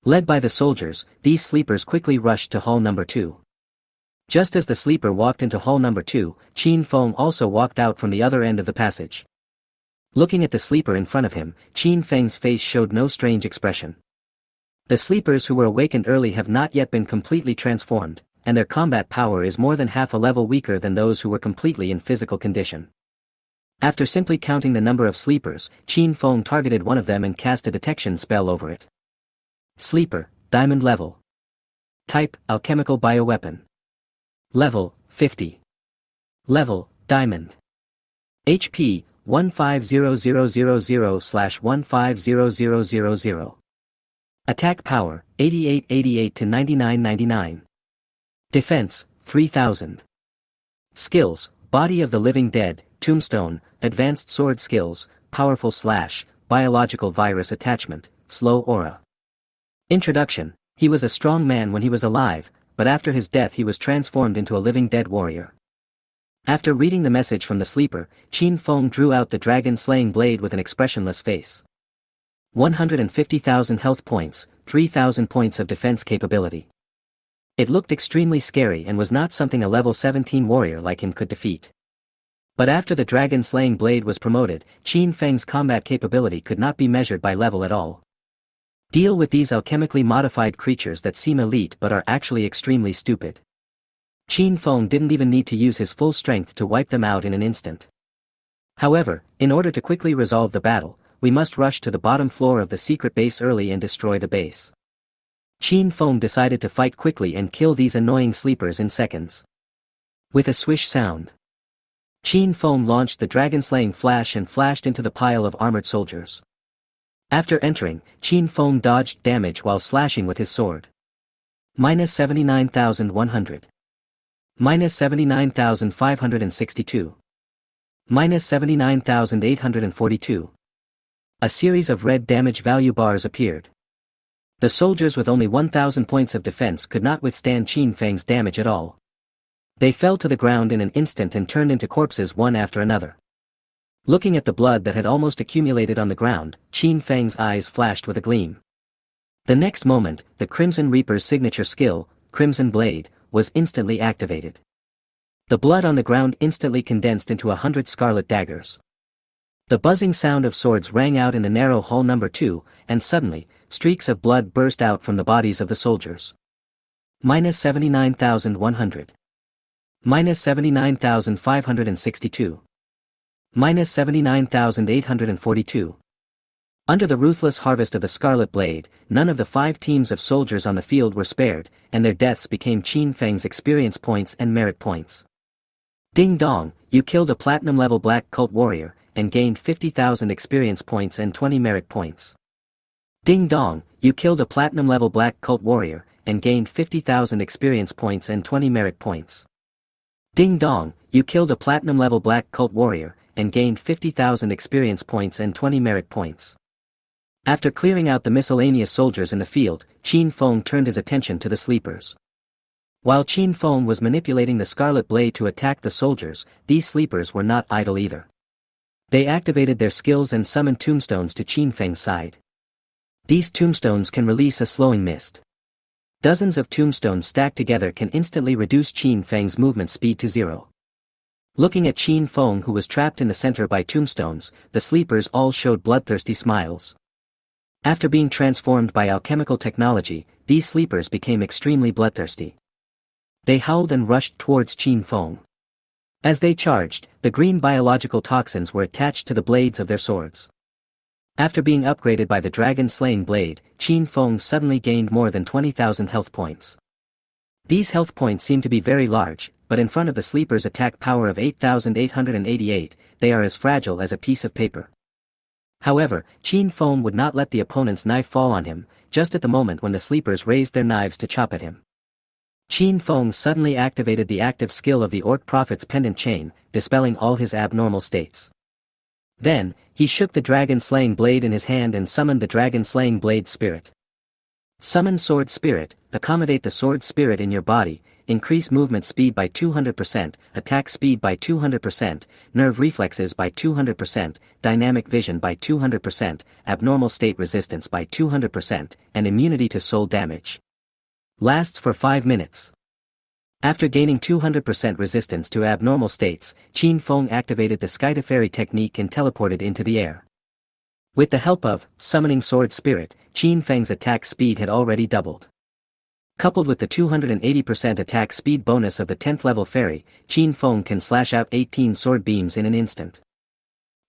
Led by the soldiers, these sleepers quickly rushed to Hall Number 2. Just as the sleeper walked into Hall Number 2, Qin Feng also walked out from the other end of the passage. Looking at the sleeper in front of him, Qin Feng's face showed no strange expression. The sleepers who were awakened early have not yet been completely transformed, and their combat power is more than half a level weaker than those who were completely in physical condition. After simply counting the number of sleepers, Qin Feng targeted one of them and cast a detection spell over it. Sleeper, Diamond Level. Type, Alchemical Bioweapon. Level, 50. Level, Diamond. HP, 150000/150000. Attack Power, 8888 to 9999. Defense, 3000. Skills, Body of the Living Dead, Tombstone, Advanced Sword Skills, Powerful Slash, Biological Virus Attachment, Slow Aura. Introduction: he was a strong man when he was alive, but after his death he was transformed into a living dead warrior. After reading the message from the sleeper, Qin Feng drew out the dragon-slaying blade with an expressionless face. 150,000 health points, 3,000 points of defense capability. It looked extremely scary and was not something a level 17 warrior like him could defeat. But after the dragon-slaying blade was promoted, Qin Feng's combat capability could not be measured by level at all. Deal with these alchemically modified creatures that seem elite but are actually extremely stupid. Qin Feng didn't even need to use his full strength to wipe them out in an instant. However, in order to quickly resolve the battle, we must rush to the bottom floor of the secret base early and destroy the base. Qin Feng decided to fight quickly and kill these annoying sleepers in seconds. With a swish sound, Qin Feng launched the dragon-slaying flash and flashed into the pile of armored soldiers. After entering, Qin Feng dodged damage while slashing with his sword. Minus 79,100. Minus 79,562. Minus 79,842. A series of red damage value bars appeared. The soldiers with only 1,000 points of defense could not withstand Qin Feng's damage at all. They fell to the ground in an instant and turned into corpses one after another. Looking at the blood that had almost accumulated on the ground, Qin Feng's eyes flashed with a gleam. The next moment, the Crimson Reaper's signature skill, Crimson Blade, was instantly activated. The blood on the ground instantly condensed into 100 scarlet daggers. The buzzing sound of swords rang out in the narrow hall number 2, and suddenly, streaks of blood burst out from the bodies of the soldiers. Minus 79,100. Minus 79,562. Minus 79,842. Under the ruthless harvest of the Scarlet Blade, none of the 5 teams of soldiers on the field were spared, and their deaths became Qin Feng's experience points and merit points. Ding dong, you killed a platinum-level black cult warrior, and gained 50,000 experience points and 20 merit points. Ding dong, you killed a platinum-level black cult warrior, and gained 50,000 experience points and 20 merit points. Ding dong, you killed a platinum-level black cult warrior, and gained 50,000 experience points and 20 merit points. After clearing out the miscellaneous soldiers in the field, Qin Feng turned his attention to the sleepers. While Qin Feng was manipulating the Scarlet Blade to attack the soldiers, these sleepers were not idle either. They activated their skills and summoned tombstones to Qin Feng's side. These tombstones can release a slowing mist. Dozens of tombstones stacked together can instantly reduce Qin Feng's movement speed to 0. Looking at Qin Feng, who was trapped in the center by tombstones, the sleepers all showed bloodthirsty smiles. After being transformed by alchemical technology, these sleepers became extremely bloodthirsty. They howled and rushed towards Qin Feng. As they charged, the green biological toxins were attached to the blades of their swords. After being upgraded by the dragon-slaying blade, Qin Feng suddenly gained more than 20,000 health points. These health points seem to be very large, but in front of the sleeper's attack power of 8,888, they are as fragile as a piece of paper. However, Qin Feng would not let the opponent's knife fall on him, just at the moment when the sleepers raised their knives to chop at him. Qin Feng suddenly activated the active skill of the Orc Prophet's pendant chain, dispelling all his abnormal states. Then, he shook the dragon-slaying blade in his hand and summoned the dragon-slaying blade spirit. Summon sword spirit, accommodate the sword spirit in your body, increase movement speed by 200%, attack speed by 200%, nerve reflexes by 200%, dynamic vision by 200%, abnormal state resistance by 200%, and immunity to soul damage. Lasts for 5 minutes. After gaining 200% resistance to abnormal states, Qin Feng activated the Skytefairy technique and teleported into the air. With the help of summoning sword spirit, Qin Feng's attack speed had already doubled. Coupled with the 280% attack speed bonus of the 10th level fairy, Qin Feng can slash out 18 sword beams in an instant.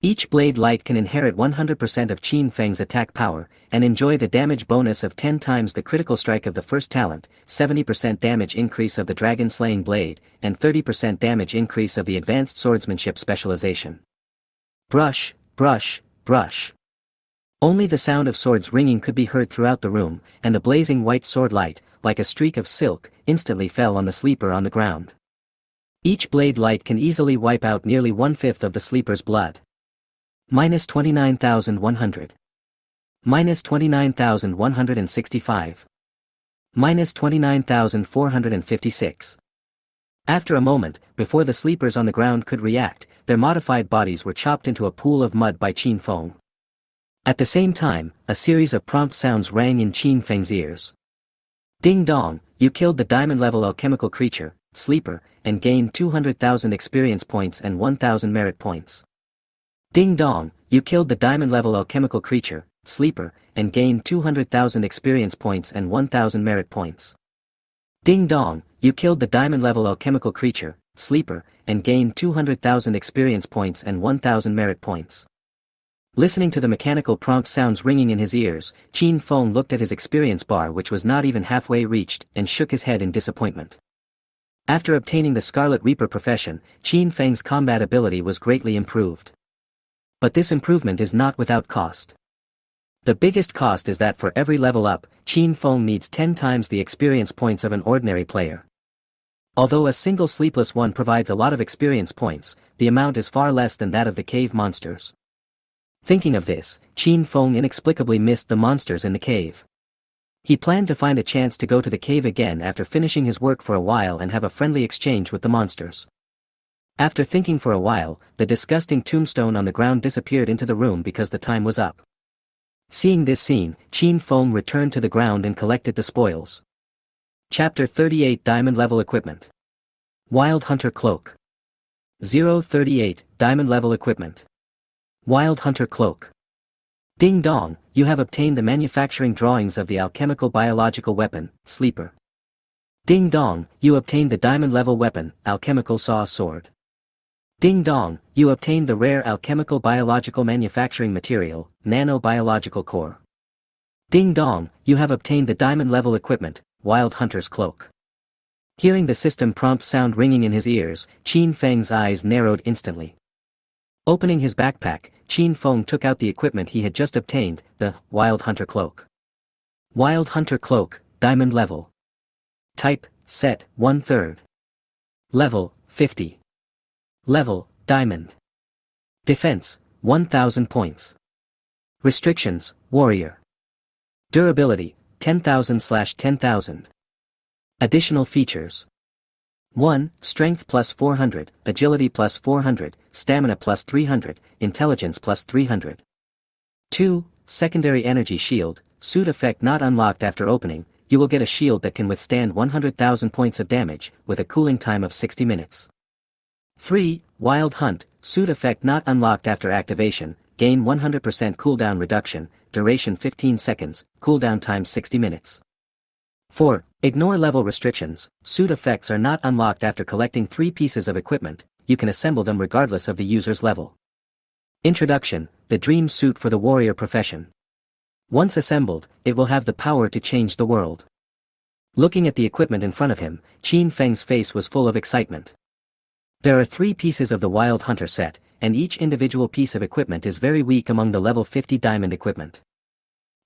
Each blade light can inherit 100% of Qin Feng's attack power, and enjoy the damage bonus of 10 times the critical strike of the first talent, 70% damage increase of the dragon-slaying blade, and 30% damage increase of the advanced swordsmanship specialization. Brush, brush, brush. Only the sound of swords ringing could be heard throughout the room, and the blazing white sword light, like a streak of silk, instantly fell on the sleeper on the ground. Each blade light can easily wipe out nearly 1/5 of the sleeper's blood. Minus 29,100. Minus 29,165. Minus 29,456. After a moment, before the sleepers on the ground could react, their modified bodies were chopped into a pool of mud by Qin Feng. At the same time, a series of prompt sounds rang in Qin Feng's ears. Ding dong, you killed the diamond-level alchemical creature, sleeper, and gained 200,000 experience points and 1,000 merit points. Ding dong, you killed the diamond-level alchemical creature, sleeper, and gained 200,000 experience points and 1,000 merit points. Ding dong, you killed the diamond-level alchemical creature, sleeper, and gained 200,000 experience points and 1,000 merit points. Listening to the mechanical prompt sounds ringing in his ears, Qin Feng looked at his experience bar, which was not even halfway reached, and shook his head in disappointment. After obtaining the Scarlet Reaper profession, Qin Feng's combat ability was greatly improved. But this improvement is not without cost. The biggest cost is that for every level up, Qin Feng needs 10 times the experience points of an ordinary player. Although a single sleepless one provides a lot of experience points, the amount is far less than that of the cave monsters. Thinking of this, Qin Feng inexplicably missed the monsters in the cave. He planned to find a chance to go to the cave again after finishing his work for a while and have a friendly exchange with the monsters. After thinking for a while, the disgusting tombstone on the ground disappeared into the room because the time was up. Seeing this scene, Qin Feng returned to the ground and collected the spoils. Chapter 38 Diamond Level Equipment. Wild Hunter Cloak. 038 Diamond Level Equipment. Wild Hunter Cloak. Ding dong, you have obtained the manufacturing drawings of the alchemical biological weapon, Sleeper. Ding dong, you obtained the diamond level weapon, alchemical saw sword. Ding dong, you obtained the rare alchemical biological manufacturing material, nanobiological core. Ding dong, you have obtained the diamond level equipment, Wild Hunter's Cloak. Hearing the system prompt sound ringing in his ears, Qin Feng's eyes narrowed instantly. Opening his backpack, Qin Feng took out the equipment he had just obtained, the Wild Hunter Cloak. Wild Hunter Cloak, Diamond Level. Type, Set, 1/3. Level, 50. Level, Diamond. Defense, 1000 points. Restrictions, Warrior. Durability, 10,000/10,000. Additional features. 1. Strength plus 400, Agility plus 400, Stamina plus 300, Intelligence plus 300. 2. Secondary Energy Shield, Suit effect not unlocked after opening, you will get a shield that can withstand 100,000 points of damage, with a cooling time of 60 minutes. 3. Wild Hunt, Suit effect not unlocked after activation, gain 100% cooldown reduction, duration 15 seconds, cooldown time 60 minutes. 4. Ignore level restrictions, suit effects are not unlocked after collecting 3 pieces of equipment, you can assemble them regardless of the user's level. Introduction: the dream suit for the warrior profession. Once assembled, it will have the power to change the world. Looking at the equipment in front of him, Qin Feng's face was full of excitement. There are 3 pieces of the Wild Hunter set, and each individual piece of equipment is very weak among the level 50 diamond equipment.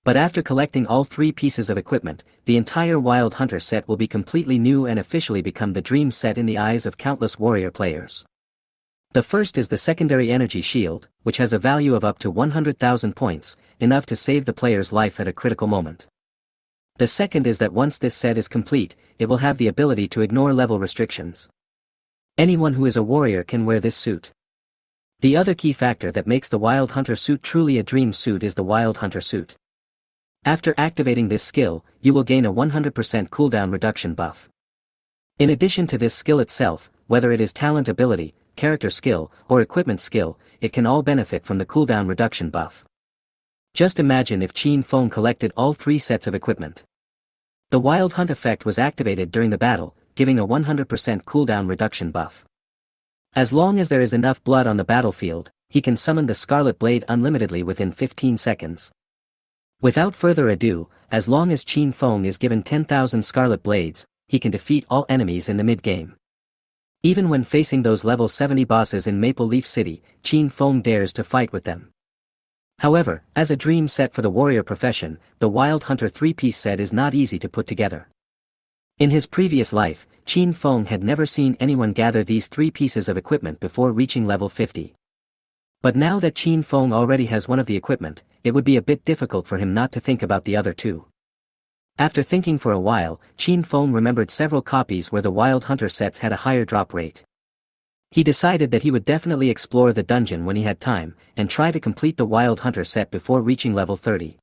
But after collecting all 3 pieces of equipment, the entire Wild Hunter set will be completely new and officially become the dream set in the eyes of countless warrior players. The first is the secondary energy shield, which has a value of up to 100,000 points, enough to save the player's life at a critical moment. The second is that once this set is complete, it will have the ability to ignore level restrictions. Anyone who is a warrior can wear this suit. The other key factor that makes the Wild Hunter suit truly a dream suit is the Wild Hunter suit. After activating this skill, you will gain a 100% cooldown reduction buff. In addition to this skill itself, whether it is talent ability, character skill, or equipment skill, it can all benefit from the cooldown reduction buff. Just imagine if Qin Feng collected all 3 sets of equipment. The Wild Hunt effect was activated during the battle, giving a 100% cooldown reduction buff. As long as there is enough blood on the battlefield, he can summon the Scarlet Blade unlimitedly within 15 seconds. Without further ado, as long as Qin Feng is given 10,000 Scarlet Blades, he can defeat all enemies in the mid-game. Even when facing those level 70 bosses in Maple Leaf City, Qin Feng dares to fight with them. However, as a dream set for the warrior profession, the Wild Hunter 3-piece set is not easy to put together. In his previous life, Qin Feng had never seen anyone gather these 3 pieces of equipment before reaching level 50. But now that Qin Feng already has one of the equipment, it would be a bit difficult for him not to think about the other 2. After thinking for a while, Qin Feng remembered several copies where the Wild Hunter sets had a higher drop rate. He decided that he would definitely explore the dungeon when he had time, and try to complete the Wild Hunter set before reaching level 30.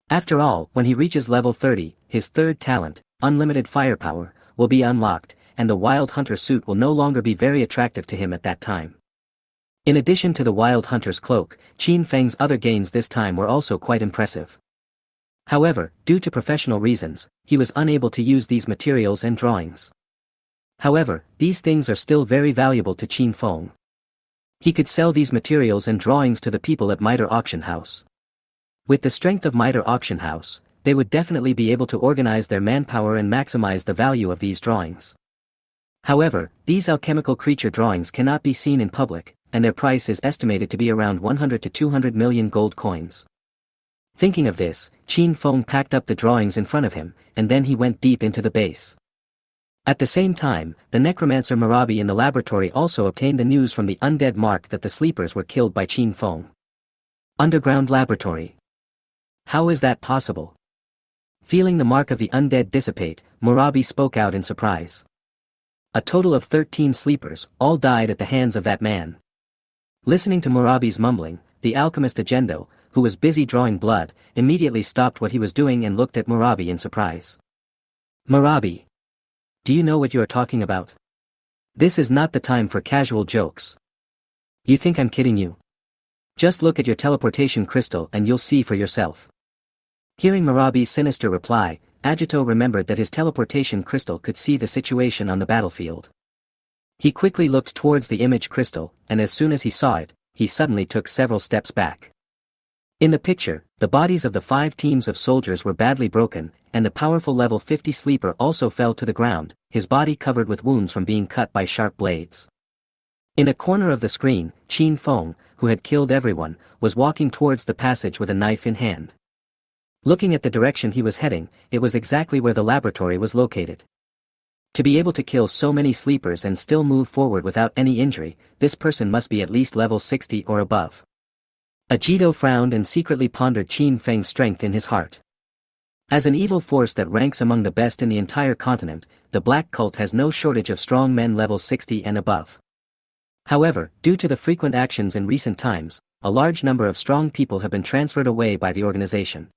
After all, when he reaches level 30, his third talent, Unlimited Firepower, will be unlocked, and the Wild Hunter suit will no longer be very attractive to him at that time. In addition to the Wild Hunter's cloak, Qin Feng's other gains this time were also quite impressive. However, due to professional reasons, he was unable to use these materials and drawings. However, these things are still very valuable to Qin Feng. He could sell these materials and drawings to the people at Mitre Auction House. With the strength of Mitre Auction House, they would definitely be able to organize their manpower and maximize the value of these drawings. However, these alchemical creature drawings cannot be seen in public, and their price is estimated to be around 100 to 200 million gold coins. Thinking of this, Qin Feng packed up the drawings in front of him, and then he went deep into the base. At the same time, the necromancer Murabi in the laboratory also obtained the news from the undead mark that the sleepers were killed by Qin Feng. Underground laboratory. How is that possible? Feeling the mark of the undead dissipate, Murabi spoke out in surprise. A total of 13 sleepers, all died at the hands of that man. Listening to Murabi's mumbling, the alchemist Agendo, who was busy drawing blood, immediately stopped what he was doing and looked at Murabi in surprise. Murabi. Do you know what you are talking about? This is not the time for casual jokes. You think I'm kidding you? Just look at your teleportation crystal and you'll see for yourself. Hearing Murabi's sinister reply, Agito remembered that his teleportation crystal could see the situation on the battlefield. He quickly looked towards the image crystal, and as soon as he saw it, he suddenly took several steps back. In the picture, the bodies of the 5 teams of soldiers were badly broken, and the powerful level 50 sleeper also fell to the ground, his body covered with wounds from being cut by sharp blades. In a corner of the screen, Qin Feng, who had killed everyone, was walking towards the passage with a knife in hand. Looking at the direction he was heading, it was exactly where the laboratory was located. To be able to kill so many sleepers and still move forward without any injury, this person must be at least level 60 or above. Agito frowned and secretly pondered Qin Feng's strength in his heart. As an evil force that ranks among the best in the entire continent, the Black Cult has no shortage of strong men level 60 and above. However, due to the frequent actions in recent times, a large number of strong people have been transferred away by the organization.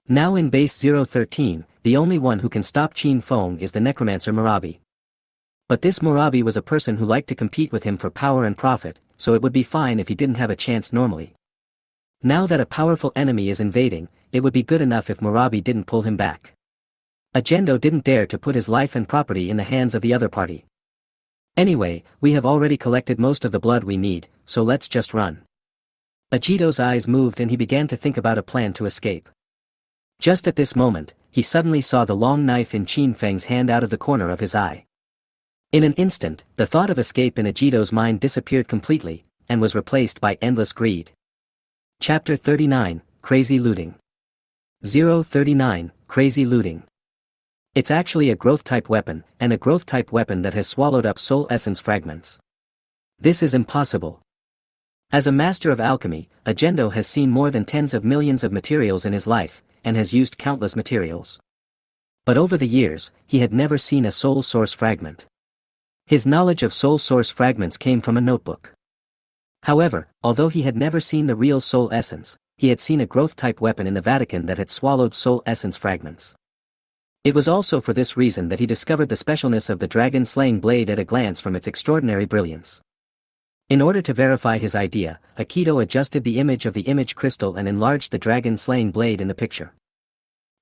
Now in base 013, the only one who can stop Qin Feng is the necromancer Murabi. But this Murabi was a person who liked to compete with him for power and profit, so it would be fine if he didn't have a chance normally. Now that a powerful enemy is invading, it would be good enough if Murabi didn't pull him back. Agendo didn't dare to put his life and property in the hands of the other party. Anyway, we have already collected most of the blood we need, so let's just run. Ajito's eyes moved and he began to think about a plan to escape. Just at this moment, he suddenly saw the long knife in Qin Feng's hand out of the corner of his eye. In an instant, the thought of escape in Ajito's mind disappeared completely, and was replaced by endless greed. Chapter 39, Crazy Looting. 039, Crazy Looting. It's actually a growth-type weapon, and a growth-type weapon that has swallowed up soul essence fragments. This is impossible. As a master of alchemy, Agendo has seen more than tens of millions of materials in his life, and has used countless materials. But over the years, he had never seen a soul source fragment. His knowledge of soul source fragments came from a notebook. However, although he had never seen the real soul essence, he had seen a growth-type weapon in the Vatican that had swallowed soul essence fragments. It was also for this reason that he discovered the specialness of the dragon-slaying blade at a glance from its extraordinary brilliance. In order to verify his idea, Aikido adjusted the image of the image crystal and enlarged the dragon-slaying blade in the picture.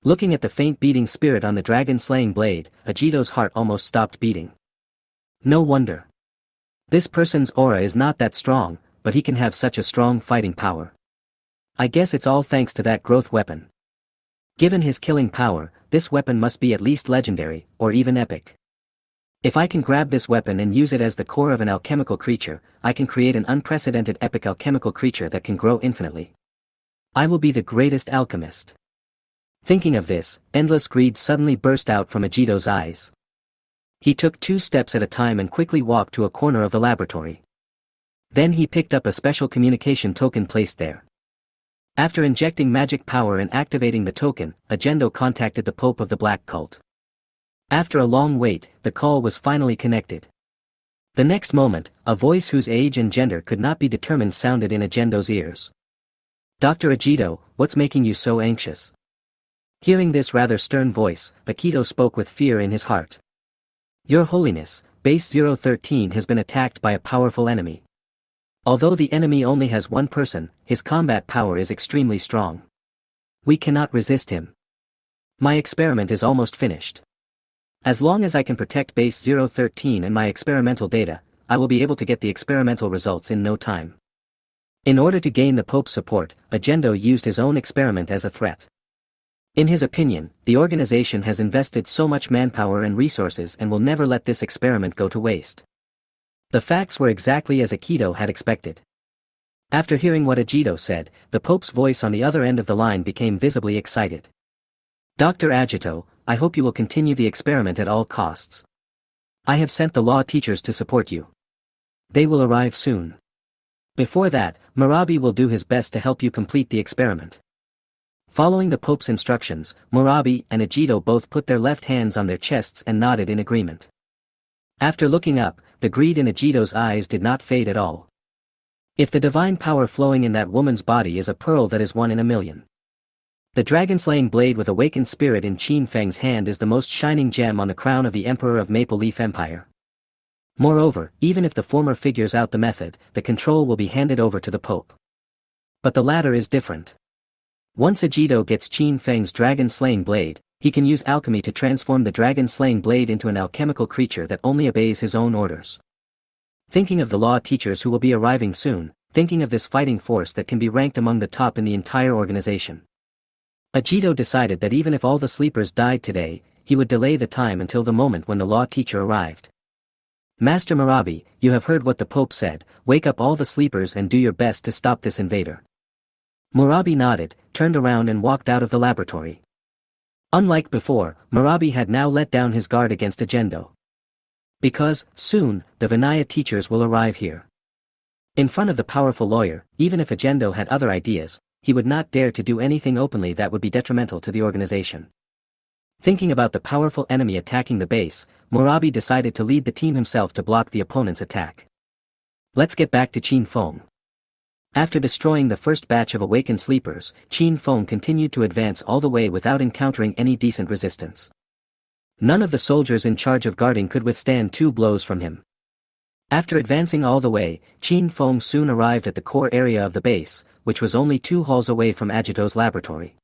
Looking at the faint beating spirit on the dragon-slaying blade, Ajito's heart almost stopped beating. No wonder. This person's aura is not that strong, but he can have such a strong fighting power. I guess it's all thanks to that growth weapon. Given his killing power, this weapon must be at least legendary, or even epic. If I can grab this weapon and use it as the core of an alchemical creature, I can create an unprecedented epic alchemical creature that can grow infinitely. I will be the greatest alchemist. Thinking of this, endless greed suddenly burst out from Ajito's eyes. He took 2 steps at a time and quickly walked to a corner of the laboratory. Then he picked up a special communication token placed there. After injecting magic power and activating the token, Agendo contacted the Pope of the Black Cult. After a long wait, the call was finally connected. The next moment, a voice whose age and gender could not be determined sounded in Agendo's ears. "Dr. Ajito, what's making you so anxious?" Hearing this rather stern voice, Aikido spoke with fear in his heart. "Your Holiness, Base 013 has been attacked by a powerful enemy. Although the enemy only has one person, his combat power is extremely strong. We cannot resist him. My experiment is almost finished. As long as I can protect Base 013 and my experimental data, I will be able to get the experimental results in no time." In order to gain the Pope's support, Agendo used his own experiment as a threat. In his opinion, the organization has invested so much manpower and resources and will never let this experiment go to waste. The facts were exactly as Aikido had expected. After hearing what Ajito said, the Pope's voice on the other end of the line became visibly excited. "Dr. Agito, I hope you will continue the experiment at all costs. I have sent the law teachers to support you. They will arrive soon. Before that, Murabi will do his best to help you complete the experiment." Following the Pope's instructions, Murabi and Ajito both put their left hands on their chests and nodded in agreement. After looking up, the greed in Ajito's eyes did not fade at all. If the divine power flowing in that woman's body is a pearl that is 1 in a million. The dragon-slaying blade with awakened spirit in Qin Feng's hand is the most shining gem on the crown of the Emperor of Maple Leaf Empire. Moreover, even if the former figures out the method, the control will be handed over to the Pope. But the latter is different. Once Ajito gets Qin Feng's dragon-slaying blade, he can use alchemy to transform the dragon-slaying blade into an alchemical creature that only obeys his own orders. Thinking of the law teachers who will be arriving soon, thinking of this fighting force that can be ranked among the top in the entire organization, Ajito decided that even if all the sleepers died today, he would delay the time until the moment when the law teacher arrived. "Master Murabi, you have heard what the Pope said, wake up all the sleepers and do your best to stop this invader." Murabi nodded, turned around and walked out of the laboratory. Unlike before, Murabi had now let down his guard against Agendo. Because, soon, the Vinaya teachers will arrive here. In front of the powerful lawyer, even if Agendo had other ideas, he would not dare to do anything openly that would be detrimental to the organization. Thinking about the powerful enemy attacking the base, Murabi decided to lead the team himself to block the opponent's attack. Let's get back to Qin Feng. After destroying the first batch of awakened sleepers, Qin Feng continued to advance all the way without encountering any decent resistance. None of the soldiers in charge of guarding could withstand 2 blows from him. After advancing all the way, Qin Feng soon arrived at the core area of the base, which was only 2 halls away from Agito's laboratory.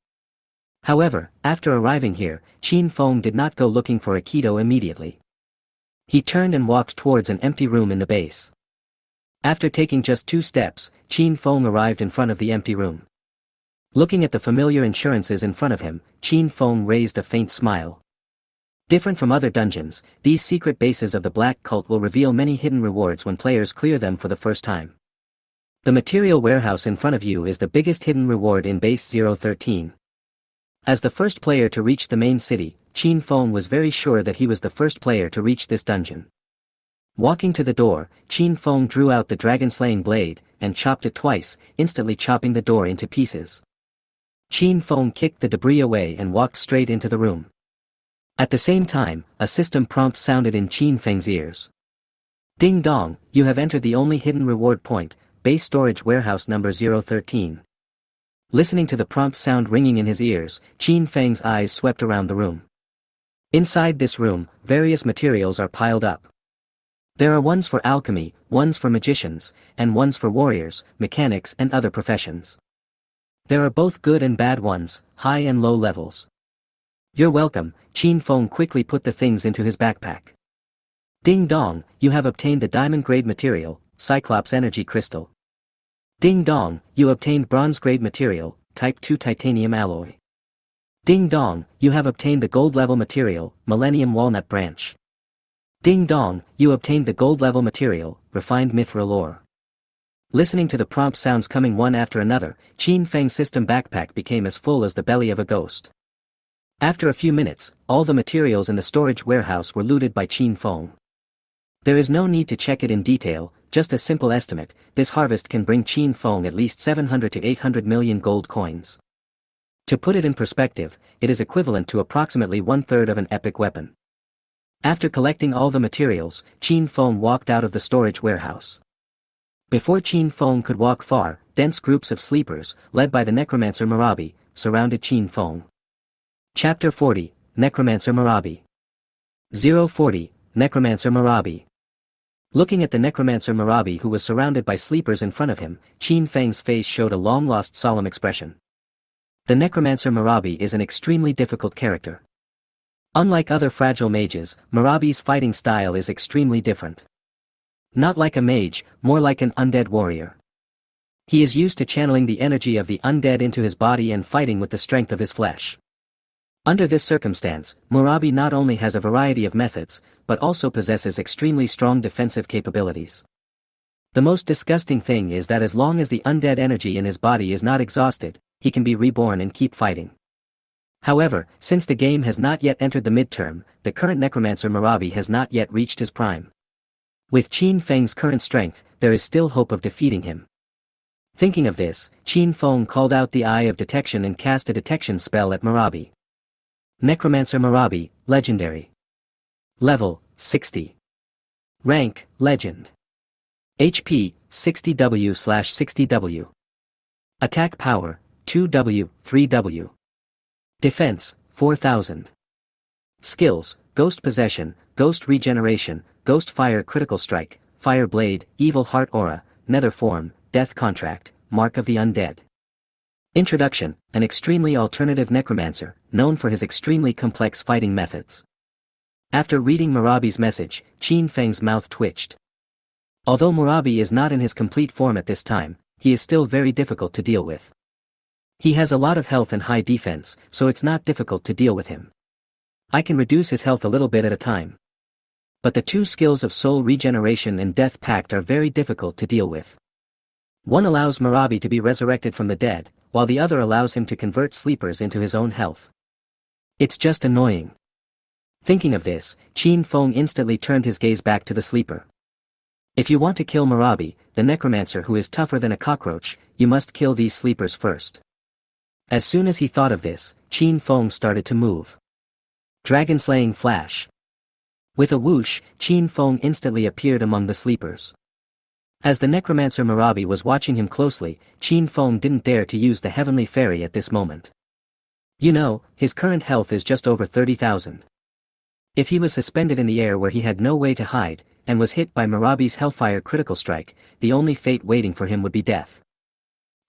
However, after arriving here, Qin Feng did not go looking for Aikido immediately. He turned and walked towards an empty room in the base. After taking just 2 steps, Qin Feng arrived in front of the empty room. Looking at the familiar insurances in front of him, Qin Feng raised a faint smile. Different from other dungeons, these secret bases of the Black Cult will reveal many hidden rewards when players clear them for the first time. The material warehouse in front of you is the biggest hidden reward in base 013. As the first player to reach the main city, Qin Feng was very sure that he was the first player to reach this dungeon. Walking to the door, Qin Feng drew out the dragon-slaying blade, and chopped it twice, instantly chopping the door into pieces. Qin Feng kicked the debris away and walked straight into the room. At the same time, a system prompt sounded in Qin Feng's ears. Ding dong, you have entered the only hidden reward point, base storage warehouse number 013. Listening to the prompt sound ringing in his ears, Qin Feng's eyes swept around the room. Inside this room, various materials are piled up. There are ones for alchemy, ones for magicians, and ones for warriors, mechanics and other professions. There are both good and bad ones, high and low levels. You're welcome, Qin Feng quickly put the things into his backpack. Ding dong, you have obtained the diamond-grade material, Cyclops Energy Crystal. Ding dong, you obtained bronze-grade material, Type 2 Titanium Alloy. Ding dong, you have obtained the gold-level material, Millennium Walnut Branch. Ding dong, you obtained the gold-level material, Refined Mithril Ore. Listening to the prompt sounds coming one after another, Qin Feng's system backpack became as full as the belly of a ghost. After a few minutes, all the materials in the storage warehouse were looted by Qin Feng. There is no need to check it in detail, just a simple estimate, this harvest can bring Qin Feng at least 700 to 800 million gold coins. To put it in perspective, it is equivalent to approximately 1/3 of an epic weapon. After collecting all the materials, Qin Feng walked out of the storage warehouse. Before Qin Feng could walk far, dense groups of sleepers, led by the necromancer Marabi, surrounded Qin Feng. Chapter 40, Necromancer Marabi. 040, Necromancer Marabi. Looking at the Necromancer Marabi who was surrounded by sleepers in front of him, Qin Feng's face showed a long-lost solemn expression. The Necromancer Marabi is an extremely difficult character. Unlike other fragile mages, Marabi's fighting style is extremely different. Not like a mage, more like an undead warrior. He is used to channeling the energy of the undead into his body and fighting with the strength of his flesh. Under this circumstance, Marabi not only has a variety of methods, but also possesses extremely strong defensive capabilities. The most disgusting thing is that as long as the undead energy in his body is not exhausted, he can be reborn and keep fighting. However, since the game has not yet entered the midterm, the current Necromancer Marabi has not yet reached his prime. With Qin Feng's current strength, there is still hope of defeating him. Thinking of this, Qin Feng called out the Eye of Detection and cast a detection spell at Marabi. Necromancer Marabi, Legendary. Level, 60. Rank, Legend. HP, 60W/60W. Attack Power, 2W, 3W. Defense, 4000. Skills, Ghost Possession, Ghost Regeneration, Ghost Fire Critical Strike, Fire Blade, Evil Heart Aura, Nether Form, Death Contract, Mark of the Undead. Introduction, an extremely alternative necromancer, known for his extremely complex fighting methods. After reading Marabi's message, Qin Feng's mouth twitched. Although Marabi is not in his complete form at this time, he is still very difficult to deal with. He has a lot of health and high defense, so it's not difficult to deal with him. I can reduce his health a little bit at a time. But the two skills of Soul Regeneration and Death Pact are very difficult to deal with. One allows Marabi to be resurrected from the dead, while the other allows him to convert sleepers into his own health. It's just annoying. Thinking of this, Qin Feng instantly turned his gaze back to the sleeper. If you want to kill Marabi, the necromancer who is tougher than a cockroach, you must kill these sleepers first. As soon as he thought of this, Qin Feng started to move. Dragon-slaying flash. With a whoosh, Qin Feng instantly appeared among the sleepers. As the necromancer Marabi was watching him closely, Qin Feng didn't dare to use the heavenly fairy at this moment. You know, his current health is just over 30,000. If he was suspended in the air where he had no way to hide, and was hit by Marabi's Hellfire Critical Strike, the only fate waiting for him would be death.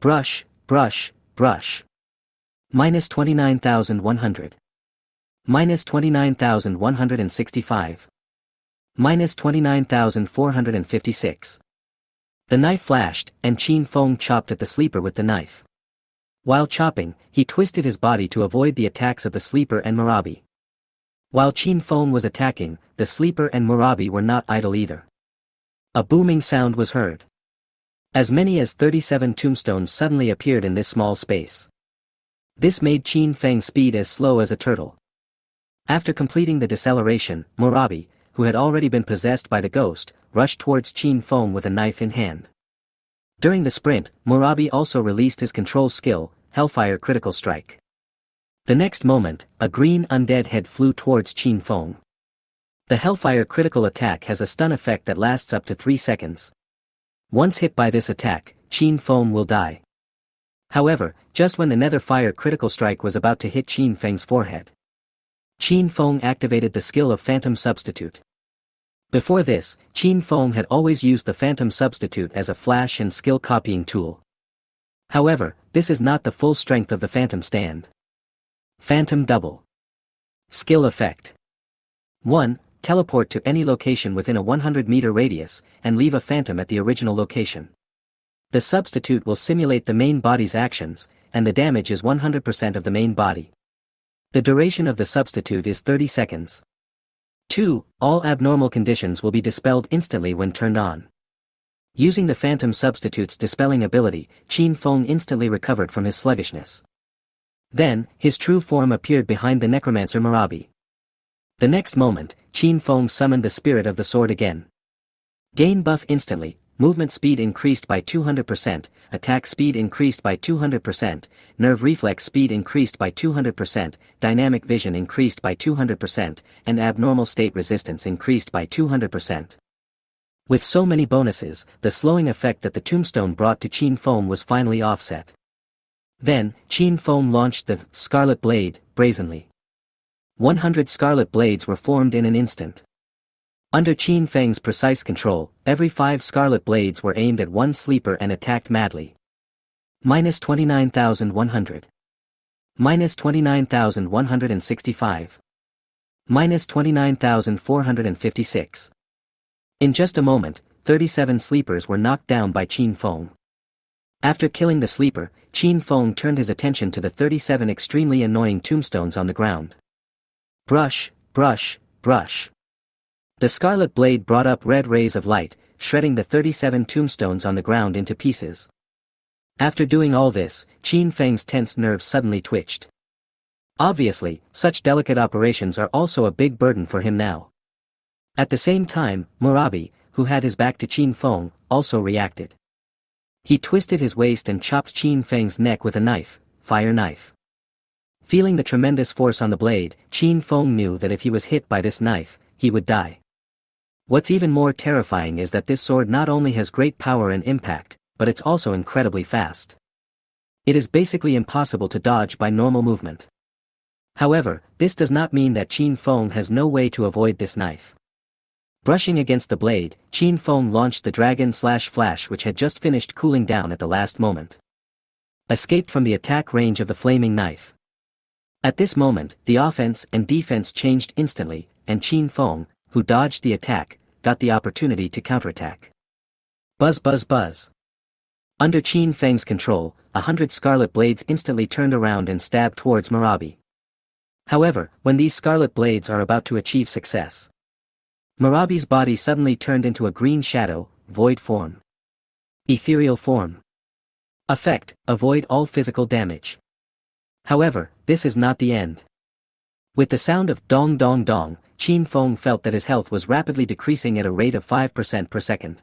Brush, brush, brush. Minus 29,100. Minus 29,165. Minus 29,456. The knife flashed, and Qin Feng chopped at the sleeper with the knife. While chopping, he twisted his body to avoid the attacks of the sleeper and Murabi. While Qin Feng was attacking, the sleeper and Murabi were not idle either. A booming sound was heard. As many as 37 tombstones suddenly appeared in this small space. This made Qin Feng's speed as slow as a turtle. After completing the deceleration, Murabi, who had already been possessed by the ghost, rushed towards Qin Feng with a knife in hand. During the sprint, Murabi also released his control skill, Hellfire Critical Strike. The next moment, a green undead head flew towards Qin Feng. The Hellfire Critical attack has a stun effect that lasts up to 3 seconds. Once hit by this attack, Qin Feng will die. However, just when the Nether Fire Critical Strike was about to hit Qin Feng's forehead, Qin Feng activated the skill of Phantom Substitute. Before this, Qin Feng had always used the Phantom Substitute as a flash and skill copying tool. However, this is not the full strength of the Phantom stand. Phantom Double. Skill Effect. 1. Teleport to any location within a 100-meter radius, and leave a phantom at the original location. The substitute will simulate the main body's actions, and the damage is 100% of the main body. The duration of the substitute is 30 seconds. 2. All abnormal conditions will be dispelled instantly when turned on. Using the Phantom Substitute's dispelling ability, Qin Feng instantly recovered from his sluggishness. Then, his true form appeared behind the necromancer Murabi. The next moment, Qin Feng summoned the spirit of the sword again. Gain buff instantly, movement speed increased by 200%, attack speed increased by 200%, nerve reflex speed increased by 200%, dynamic vision increased by 200%, and abnormal state resistance increased by 200%. With so many bonuses, the slowing effect that the tombstone brought to Qin Feng was finally offset. Then, Qin Feng launched the Scarlet Blade, brazenly. 100 scarlet blades were formed in an instant. Under Qin Feng's precise control, every 5 scarlet blades were aimed at one sleeper and attacked madly. Minus 29,100. Minus 29,165. Minus 29,456. In just a moment, 37 sleepers were knocked down by Qin Feng. After killing the sleeper, Qin Feng turned his attention to the 37 extremely annoying tombstones on the ground. Brush, brush, brush. The scarlet blade brought up red rays of light, shredding the 37 tombstones on the ground into pieces. After doing all this, Qin Feng's tense nerves suddenly twitched. Obviously, such delicate operations are also a big burden for him now. At the same time, Murabi, who had his back to Qin Feng, also reacted. He twisted his waist and chopped Qin Feng's neck with a knife, fire knife. Feeling the tremendous force on the blade, Qin Feng knew that if he was hit by this knife, he would die. What's even more terrifying is that this sword not only has great power and impact, but it's also incredibly fast. It is basically impossible to dodge by normal movement. However, this does not mean that Qin Feng has no way to avoid this knife. Brushing against the blade, Qin Feng launched the Dragon/Flash which had just finished cooling down at the last moment. Escaped from the attack range of the flaming knife. At this moment, the offense and defense changed instantly, and Qin Feng, who dodged the attack, got the opportunity to counterattack. Buzz buzz buzz. Under Qin Feng's control, 100 scarlet blades instantly turned around and stabbed towards Murabi. However, when these scarlet blades are about to achieve success, Murabi's body suddenly turned into a green shadow, void form. Ethereal form. Effect, avoid all physical damage. However, this is not the end. With the sound of dong dong dong, Qin Feng felt that his health was rapidly decreasing at a rate of 5% per second.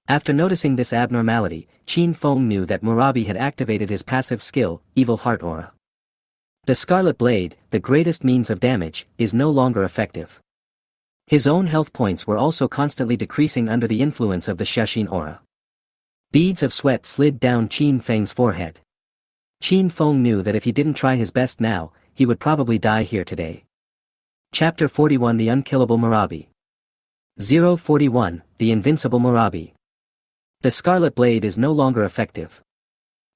After noticing this abnormality, Qin Feng knew that Murabi had activated his passive skill, Evil Heart Aura. The Scarlet Blade, the greatest means of damage, is no longer effective. His own health points were also constantly decreasing under the influence of the Shashin Aura. Beads of sweat slid down Qin Feng's forehead. Qin Feng knew that if he didn't try his best now, he would probably die here today. Chapter 41 The Unkillable Murabi. 041 The Invincible Murabi. The Scarlet Blade is no longer effective.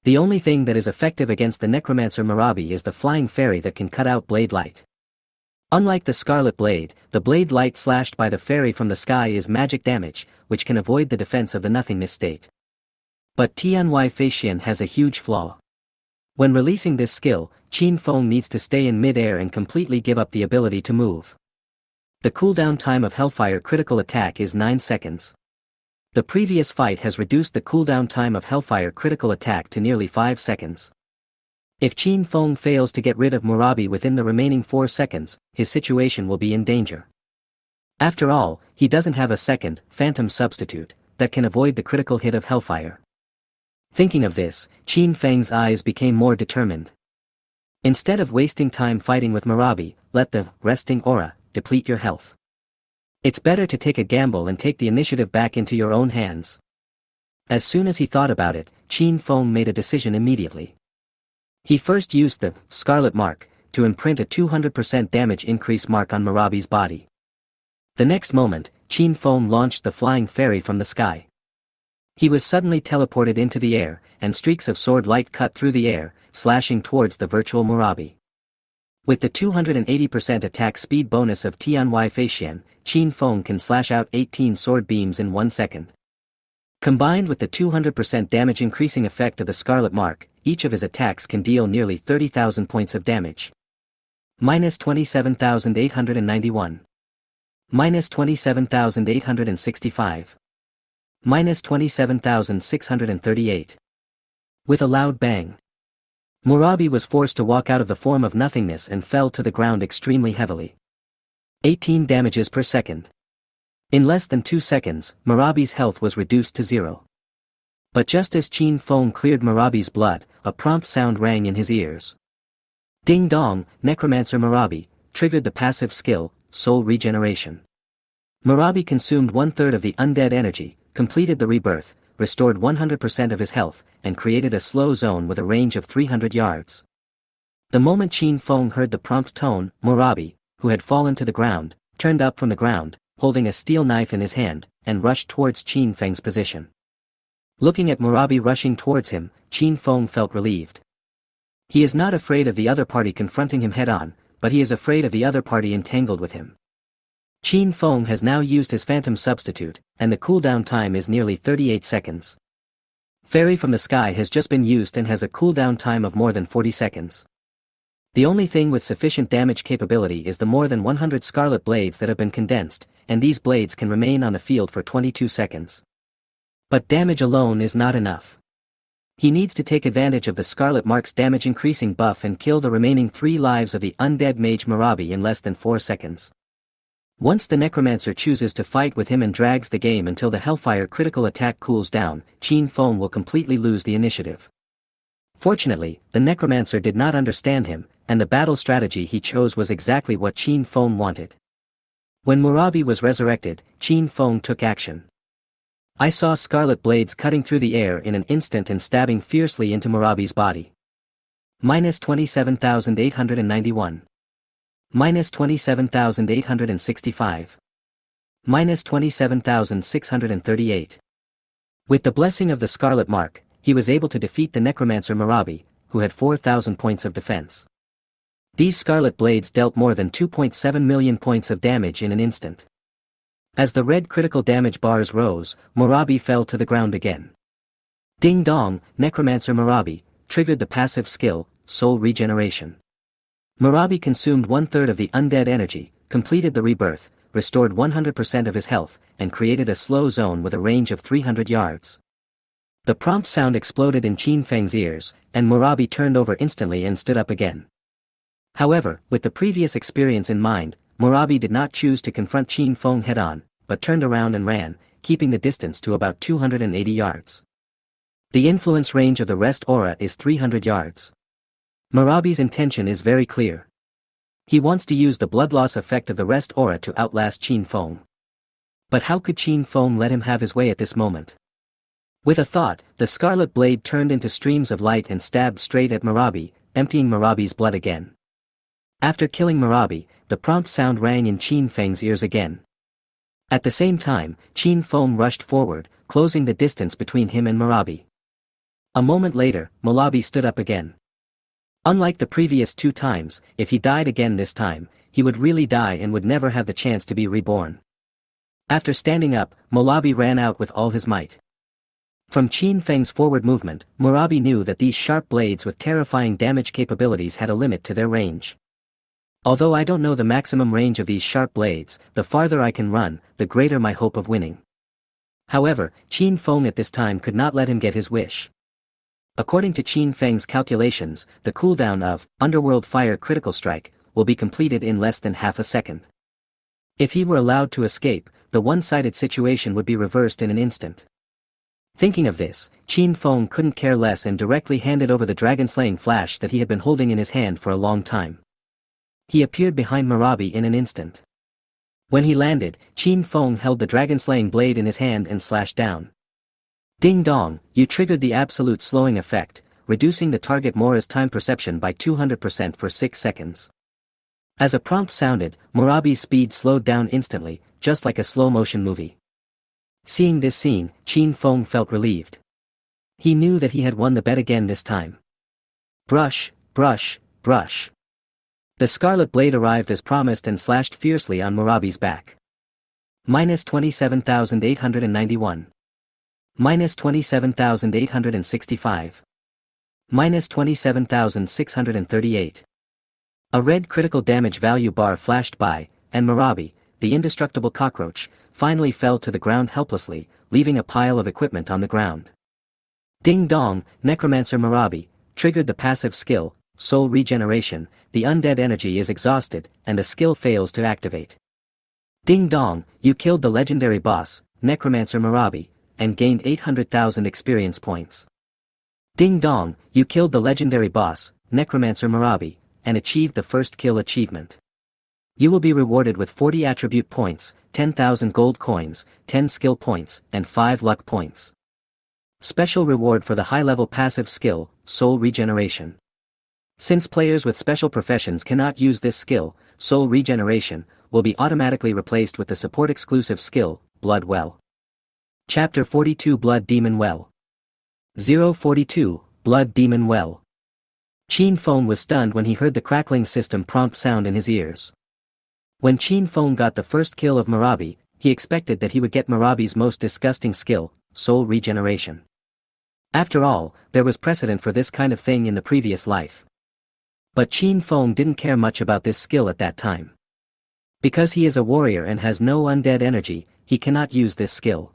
The only thing that is effective against the Necromancer Murabi is the Flying Fairy that can cut out blade light. Unlike the Scarlet Blade, the blade light slashed by the fairy from the sky is magic damage, which can avoid the defense of the nothingness state. But Tianhui Feishian has a huge flaw. When releasing this skill, Qin Feng needs to stay in mid-air and completely give up the ability to move. The cooldown time of Hellfire critical attack is 9 seconds. The previous fight has reduced the cooldown time of Hellfire critical attack to nearly 5 seconds. If Qin Feng fails to get rid of Murabi within the remaining 4 seconds, his situation will be in danger. After all, he doesn't have a second, phantom substitute, that can avoid the critical hit of Hellfire. Thinking of this, Qin Feng's eyes became more determined. Instead of wasting time fighting with Murabi, let the resting aura deplete your health. It's better to take a gamble and take the initiative back into your own hands. As soon as he thought about it, Qin Feng made a decision immediately. He first used the Scarlet Mark to imprint a 200% damage increase mark on Murabi's body. The next moment, Qin Feng launched the flying fairy from the sky. He was suddenly teleported into the air, and streaks of sword light cut through the air, slashing towards the virtual Murabi. With the 280% attack speed bonus of Tianhui Feishian, Qin Feng can slash out 18 sword beams in 1 second. Combined with the 200% damage increasing effect of the Scarlet Mark, each of his attacks can deal nearly 30,000 points of damage. Minus 27,891. Minus 27,865. Minus 27,638. With a loud bang, Murabi was forced to walk out of the form of nothingness and fell to the ground extremely heavily. 18 damages per second. In less than 2 seconds, Murabi's health was reduced to 0. But just as Qin Feng cleared Murabi's blood, a prompt sound rang in his ears. Ding dong, Necromancer Murabi, triggered the passive skill, Soul Regeneration. Murabi consumed 1/3 of the undead energy, completed the rebirth, restored 100% of his health, and created a slow zone with a range of 300 yards. The moment Qin Feng heard the prompt tone, Murabi, who had fallen to the ground, turned up from the ground, holding a steel knife in his hand, and rushed towards Qin Feng's position. Looking at Murabi rushing towards him, Qin Feng felt relieved. He is not afraid of the other party confronting him head-on, but he is afraid of the other party entangled with him. Qin Feng has now used his phantom substitute, and the cooldown time is nearly 38 seconds. Fairy from the sky has just been used and has a cooldown time of more than 40 seconds. The only thing with sufficient damage capability is the more than 100 scarlet blades that have been condensed, and these blades can remain on the field for 22 seconds. But damage alone is not enough. He needs to take advantage of the Scarlet Mark's damage increasing buff and kill the remaining 3 lives of the undead mage Murabi in less than 4 seconds. Once the Necromancer chooses to fight with him and drags the game until the Hellfire critical attack cools down, Qin Feng will completely lose the initiative. Fortunately, the Necromancer did not understand him, and the battle strategy he chose was exactly what Qin Feng wanted. When Murabi was resurrected, Qin Feng took action. I saw scarlet blades cutting through the air in an instant and stabbing fiercely into Murabi's body. Minus 27,891. Minus 27,865. Minus 27,638. With the blessing of the Scarlet Mark, he was able to defeat the Necromancer Murabi, who had 4,000 points of defense. These scarlet blades dealt more than 2.7 million points of damage in an instant. As the red critical damage bars rose, Murabi fell to the ground again. Ding dong, Necromancer Murabi, triggered the passive skill, Soul Regeneration. Murabi consumed 1/3 of the undead energy, completed the rebirth, restored 100% of his health, and created a slow zone with a range of 300 yards. The prompt sound exploded in Qin Feng's ears, and Murabi turned over instantly and stood up again. However, with the previous experience in mind, Murabi did not choose to confront Qin Feng head-on, but turned around and ran, keeping the distance to about 280 yards. The influence range of the rest aura is 300 yards. Murabi's intention is very clear. He wants to use the blood loss effect of the rest aura to outlast Qin Feng. But how could Qin Feng let him have his way at this moment? With a thought, the scarlet blade turned into streams of light and stabbed straight at Murabi, emptying Murabi's blood again. After killing Murabi, the prompt sound rang in Qin Feng's ears again. At the same time, Qin Feng rushed forward, closing the distance between him and Murabi. A moment later, Murabi stood up again. Unlike the previous 2 times, if he died again this time, he would really die and would never have the chance to be reborn. After standing up, Murabi ran out with all his might. From Qin Feng's forward movement, Murabi knew that these sharp blades with terrifying damage capabilities had a limit to their range. Although I don't know the maximum range of these sharp blades, the farther I can run, the greater my hope of winning. However, Qin Feng at this time could not let him get his wish. According to Qin Feng's calculations, the cooldown of Underworld Fire Critical Strike will be completed in less than half a second. If he were allowed to escape, the one-sided situation would be reversed in an instant. Thinking of this, Qin Feng couldn't care less and directly handed over the dragon-slaying flash that he had been holding in his hand for a long time. He appeared behind Murabi in an instant. When he landed, Qin Feng held the dragon-slaying blade in his hand and slashed down. Ding dong, you triggered the absolute slowing effect, reducing the target Mora's time perception by 200% for 6 seconds. As a prompt sounded, Murabi's speed slowed down instantly, just like a slow-motion movie. Seeing this scene, Qin Feng felt relieved. He knew that he had won the bet again this time. Brush, brush, brush. The scarlet blade arrived as promised and slashed fiercely on Murabi's back. Minus 27,891. Minus 27,865. Minus 27,638. A red critical damage value bar flashed by, and Murabi, the indestructible cockroach, finally fell to the ground helplessly, leaving a pile of equipment on the ground. Ding dong, Necromancer Murabi, triggered the passive skill, Soul Regeneration, the undead energy is exhausted, and the skill fails to activate. Ding dong, you killed the legendary boss, Necromancer Murabi, and gained 800,000 experience points. Ding dong, you killed the legendary boss, Necromancer Murabi, and achieved the first kill achievement. You will be rewarded with 40 attribute points, 10,000 gold coins, 10 skill points, and 5 luck points. Special reward for the high-level passive skill, Soul Regeneration. Since players with special professions cannot use this skill, Soul Regeneration will be automatically replaced with the support-exclusive skill, Blood Well. Chapter 42 Blood Demon Well. 042, Blood Demon Well. Qin Feng was stunned when he heard the crackling system prompt sound in his ears. When Qin Feng got the first kill of Murabi, he expected that he would get Murabi's most disgusting skill, Soul Regeneration. After all, there was precedent for this kind of thing in the previous life. But Qin Feng didn't care much about this skill at that time. Because he is a warrior and has no undead energy, he cannot use this skill.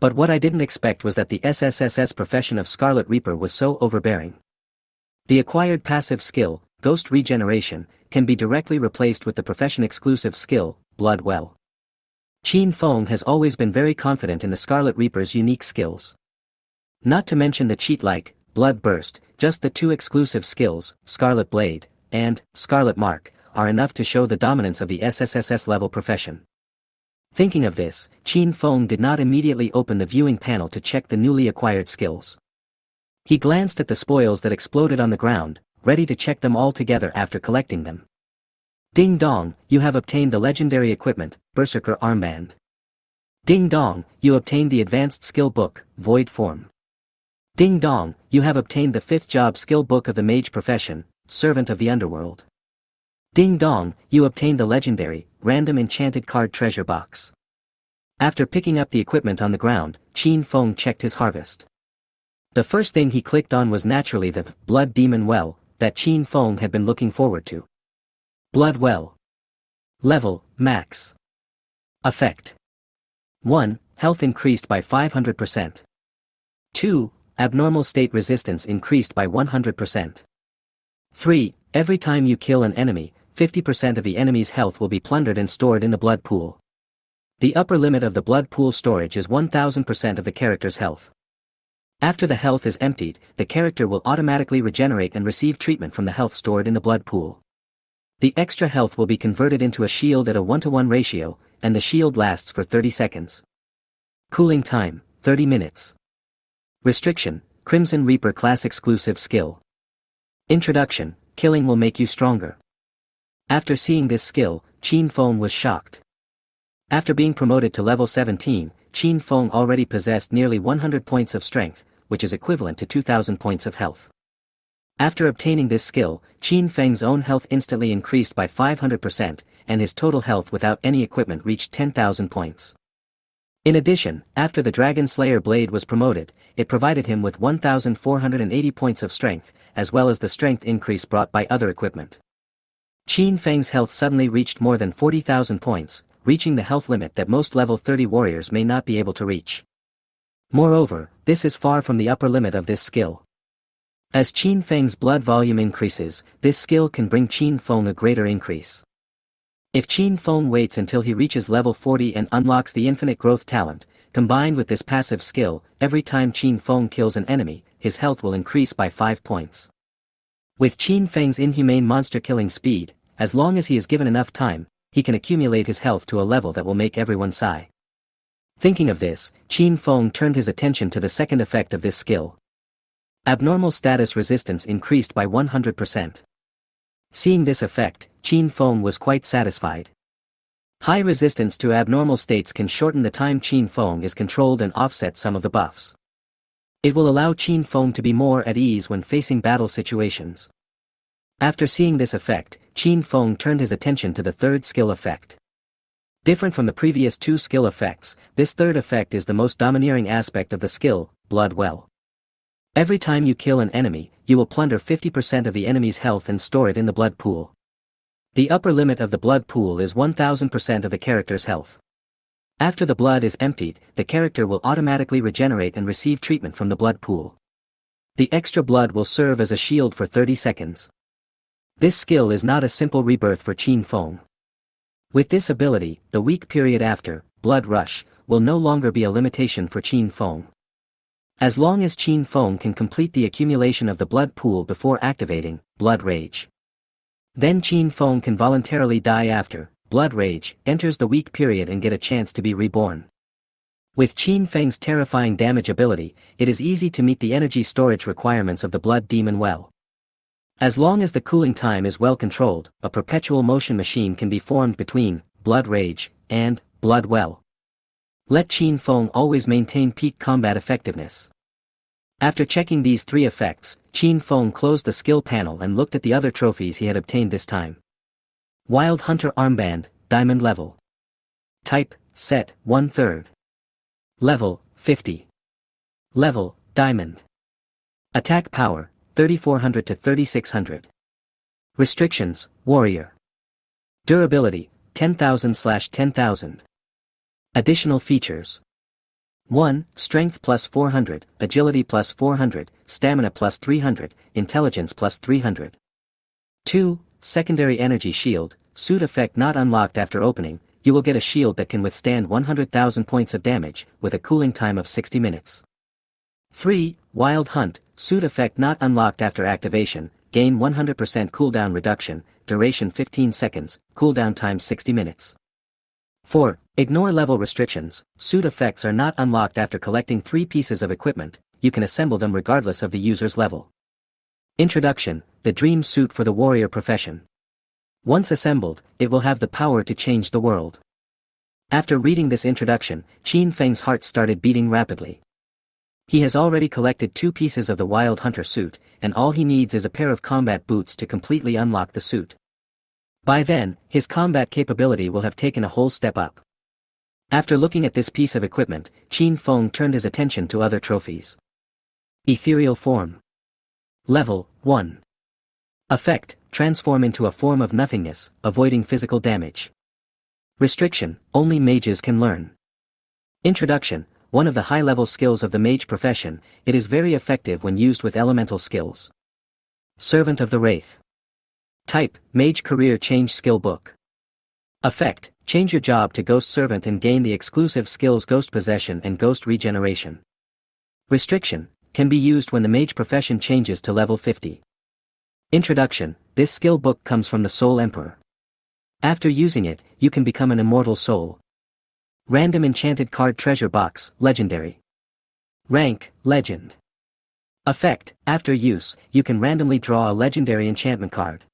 But what I didn't expect was that the SSSS profession of Scarlet Reaper was so overbearing. The acquired passive skill, Ghost Regeneration, can be directly replaced with the profession-exclusive skill, Blood Well. Qin Feng has always been very confident in the Scarlet Reaper's unique skills. Not to mention the cheat-like, Blood Burst, just the two exclusive skills, Scarlet Blade, and Scarlet Mark, are enough to show the dominance of the SSSS level profession. Thinking of this, Qin Feng did not immediately open the viewing panel to check the newly acquired skills. He glanced at the spoils that exploded on the ground, ready to check them all together after collecting them. Ding dong, you have obtained the legendary equipment, Berserker Armband. Ding dong, you obtained the advanced skill book, Void Form. Ding dong, you have obtained the 5th job skill book of the mage profession, Servant of the Underworld. Ding dong, you obtained the legendary, random enchanted card treasure box. After picking up the equipment on the ground, Qin Feng checked his harvest. The first thing he clicked on was naturally the Blood Demon Well that Qin Feng had been looking forward to. Blood Well. Level, Max. Effect. 1. Health increased by 500%. 2. Abnormal state resistance increased by 100%. 3. Every time you kill an enemy, 50% of the enemy's health will be plundered and stored in the blood pool. The upper limit of the blood pool storage is 1000% of the character's health. After the health is emptied, the character will automatically regenerate and receive treatment from the health stored in the blood pool. The extra health will be converted into a shield at a 1-to-1 ratio, and the shield lasts for 30 seconds. Cooling time, 30 minutes. Restriction, Crimson Reaper class exclusive skill. Introduction, killing will make you stronger. After seeing this skill, Qin Feng was shocked. After being promoted to level 17, Qin Feng already possessed nearly 100 points of strength, which is equivalent to 2000 points of health. After obtaining this skill, Qin Feng's own health instantly increased by 500%, and his total health without any equipment reached 10,000 points. In addition, after the Dragon Slayer blade was promoted, it provided him with 1,480 points of strength, as well as the strength increase brought by other equipment. Qin Feng's health suddenly reached more than 40,000 points, reaching the health limit that most level 30 warriors may not be able to reach. Moreover, this is far from the upper limit of this skill. As Qin Feng's blood volume increases, this skill can bring Qin Feng a greater increase. If Qin Feng waits until he reaches level 40 and unlocks the infinite growth talent, combined with this passive skill, every time Qin Feng kills an enemy, his health will increase by 5 points. With Qin Feng's inhumane monster killing speed, as long as he is given enough time, he can accumulate his health to a level that will make everyone sigh. Thinking of this, Qin Feng turned his attention to the second effect of this skill. Abnormal status resistance increased by 100%. Seeing this effect, Qin Feng was quite satisfied. High resistance to abnormal states can shorten the time Qin Feng is controlled and offset some of the buffs. It will allow Qin Feng to be more at ease when facing battle situations. After seeing this effect, Qin Feng turned his attention to the third skill effect. Different from the previous two skill effects, this third effect is the most domineering aspect of the skill, Blood Well. Every time you kill an enemy, you will plunder 50% of the enemy's health and store it in the blood pool. The upper limit of the blood pool is 1000% of the character's health. After the blood is emptied, the character will automatically regenerate and receive treatment from the blood pool. The extra blood will serve as a shield for 30 seconds. This skill is not a simple rebirth for Qin Feng. With this ability, the weak period after, Blood Rush, will no longer be a limitation for Qin Feng. As long as Qin Feng can complete the accumulation of the blood pool before activating Blood Rage. Then Qin Feng can voluntarily die after Blood Rage enters the weak period and get a chance to be reborn. With Qin Feng's terrifying damage ability, it is easy to meet the energy storage requirements of the Blood Demon well. As long as the cooling time is well controlled, a perpetual motion machine can be formed between Blood Rage and Blood Well. Let Qin Feng always maintain peak combat effectiveness. After checking these three effects, Qin Feng closed the skill panel and looked at the other trophies he had obtained this time. Wild Hunter Armband, Diamond Level. Type, Set, 1/3. Level, 50. Level, Diamond. Attack Power, 3400 to 3600. Restrictions, Warrior. Durability, 10,000/10,000. Additional features. 1. Strength plus 400, Agility plus 400, Stamina plus 300, Intelligence plus 300. 2. Secondary Energy Shield, Suit effect not unlocked after opening, you will get a shield that can withstand 100,000 points of damage, with a cooling time of 60 minutes. 3. Wild Hunt, Suit effect not unlocked after activation, gain 100% cooldown reduction, duration 15 seconds, cooldown time 60 minutes. 4. Ignore level restrictions, suit effects are not unlocked after collecting 3 pieces of equipment, you can assemble them regardless of the user's level. Introduction, the dream suit for the warrior profession. Once assembled, it will have the power to change the world. After reading this introduction, Qin Feng's heart started beating rapidly. He has already collected 2 pieces of the Wild Hunter suit, and all he needs is a pair of combat boots to completely unlock the suit. By then, his combat capability will have taken a whole step up. After looking at this piece of equipment, Qin Feng turned his attention to other trophies. Ethereal Form. Level 1. Effect, transform into a form of nothingness, avoiding physical damage. Restriction, only mages can learn. Introduction, one of the high-level skills of the mage profession, it is very effective when used with elemental skills. Servant of the Wraith. Type, Mage Career Change Skill Book. Effect, change your job to Ghost Servant and gain the exclusive skills Ghost Possession and Ghost Regeneration. Restriction, can be used when the mage profession changes to level 50. Introduction, this skill book comes from the Soul Emperor. After using it, you can become an immortal soul. Random Enchanted Card Treasure Box, Legendary. Rank, Legend. Effect, after use, you can randomly draw a legendary enchantment card.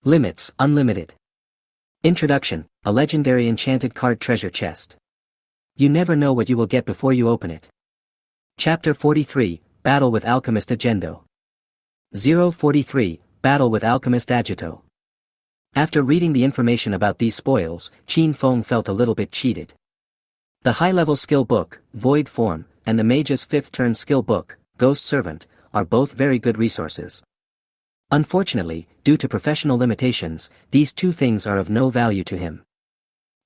Limits, unlimited. Introduction, a legendary enchanted card treasure chest. You never know what you will get before you open it. Chapter 43, Battle with Alchemist Agendo. 043, Battle with Alchemist Agito. After reading the information about these spoils, Qin Feng felt a little bit cheated. The high-level skill book, Void Form, and the Mage's 5th turn skill book, Ghost Servant, are both very good resources. Unfortunately, due to professional limitations, these two things are of no value to him.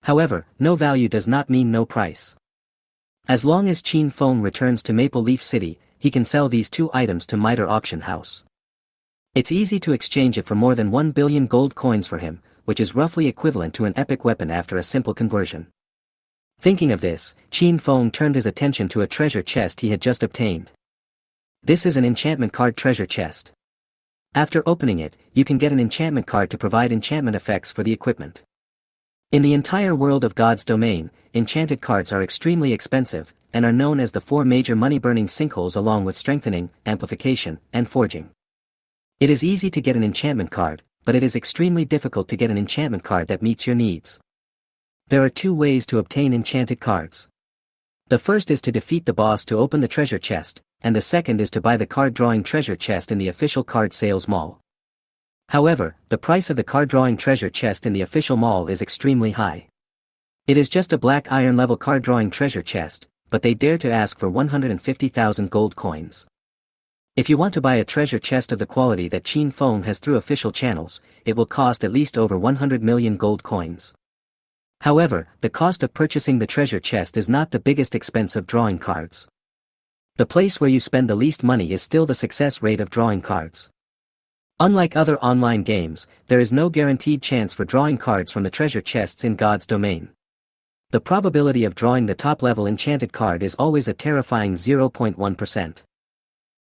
However, no value does not mean no price. As long as Qin Feng returns to Maple Leaf City, he can sell these two items to Mitre Auction House. It's easy to exchange it for more than 1 billion gold coins for him, which is roughly equivalent to an epic weapon after a simple conversion. Thinking of this, Qin Feng turned his attention to a treasure chest he had just obtained. This is an enchantment card treasure chest. After opening it, you can get an enchantment card to provide enchantment effects for the equipment. In the entire world of God's domain, enchanted cards are extremely expensive, and are known as the 4 major money-burning sinkholes along with strengthening, amplification, and forging. It is easy to get an enchantment card, but it is extremely difficult to get an enchantment card that meets your needs. There are 2 ways to obtain enchanted cards. The first is to defeat the boss to open the treasure chest, and the second is to buy the card-drawing treasure chest in the official card sales mall. However, the price of the card-drawing treasure chest in the official mall is extremely high. It is just a black iron level card-drawing treasure chest, but they dare to ask for 150,000 gold coins. If you want to buy a treasure chest of the quality that Qin Feng has through official channels, it will cost at least over 100 million gold coins. However, the cost of purchasing the treasure chest is not the biggest expense of drawing cards. The place where you spend the least money is still the success rate of drawing cards. Unlike other online games, there is no guaranteed chance for drawing cards from the treasure chests in God's domain. The probability of drawing the top-level enchanted card is always a terrifying 0.1%.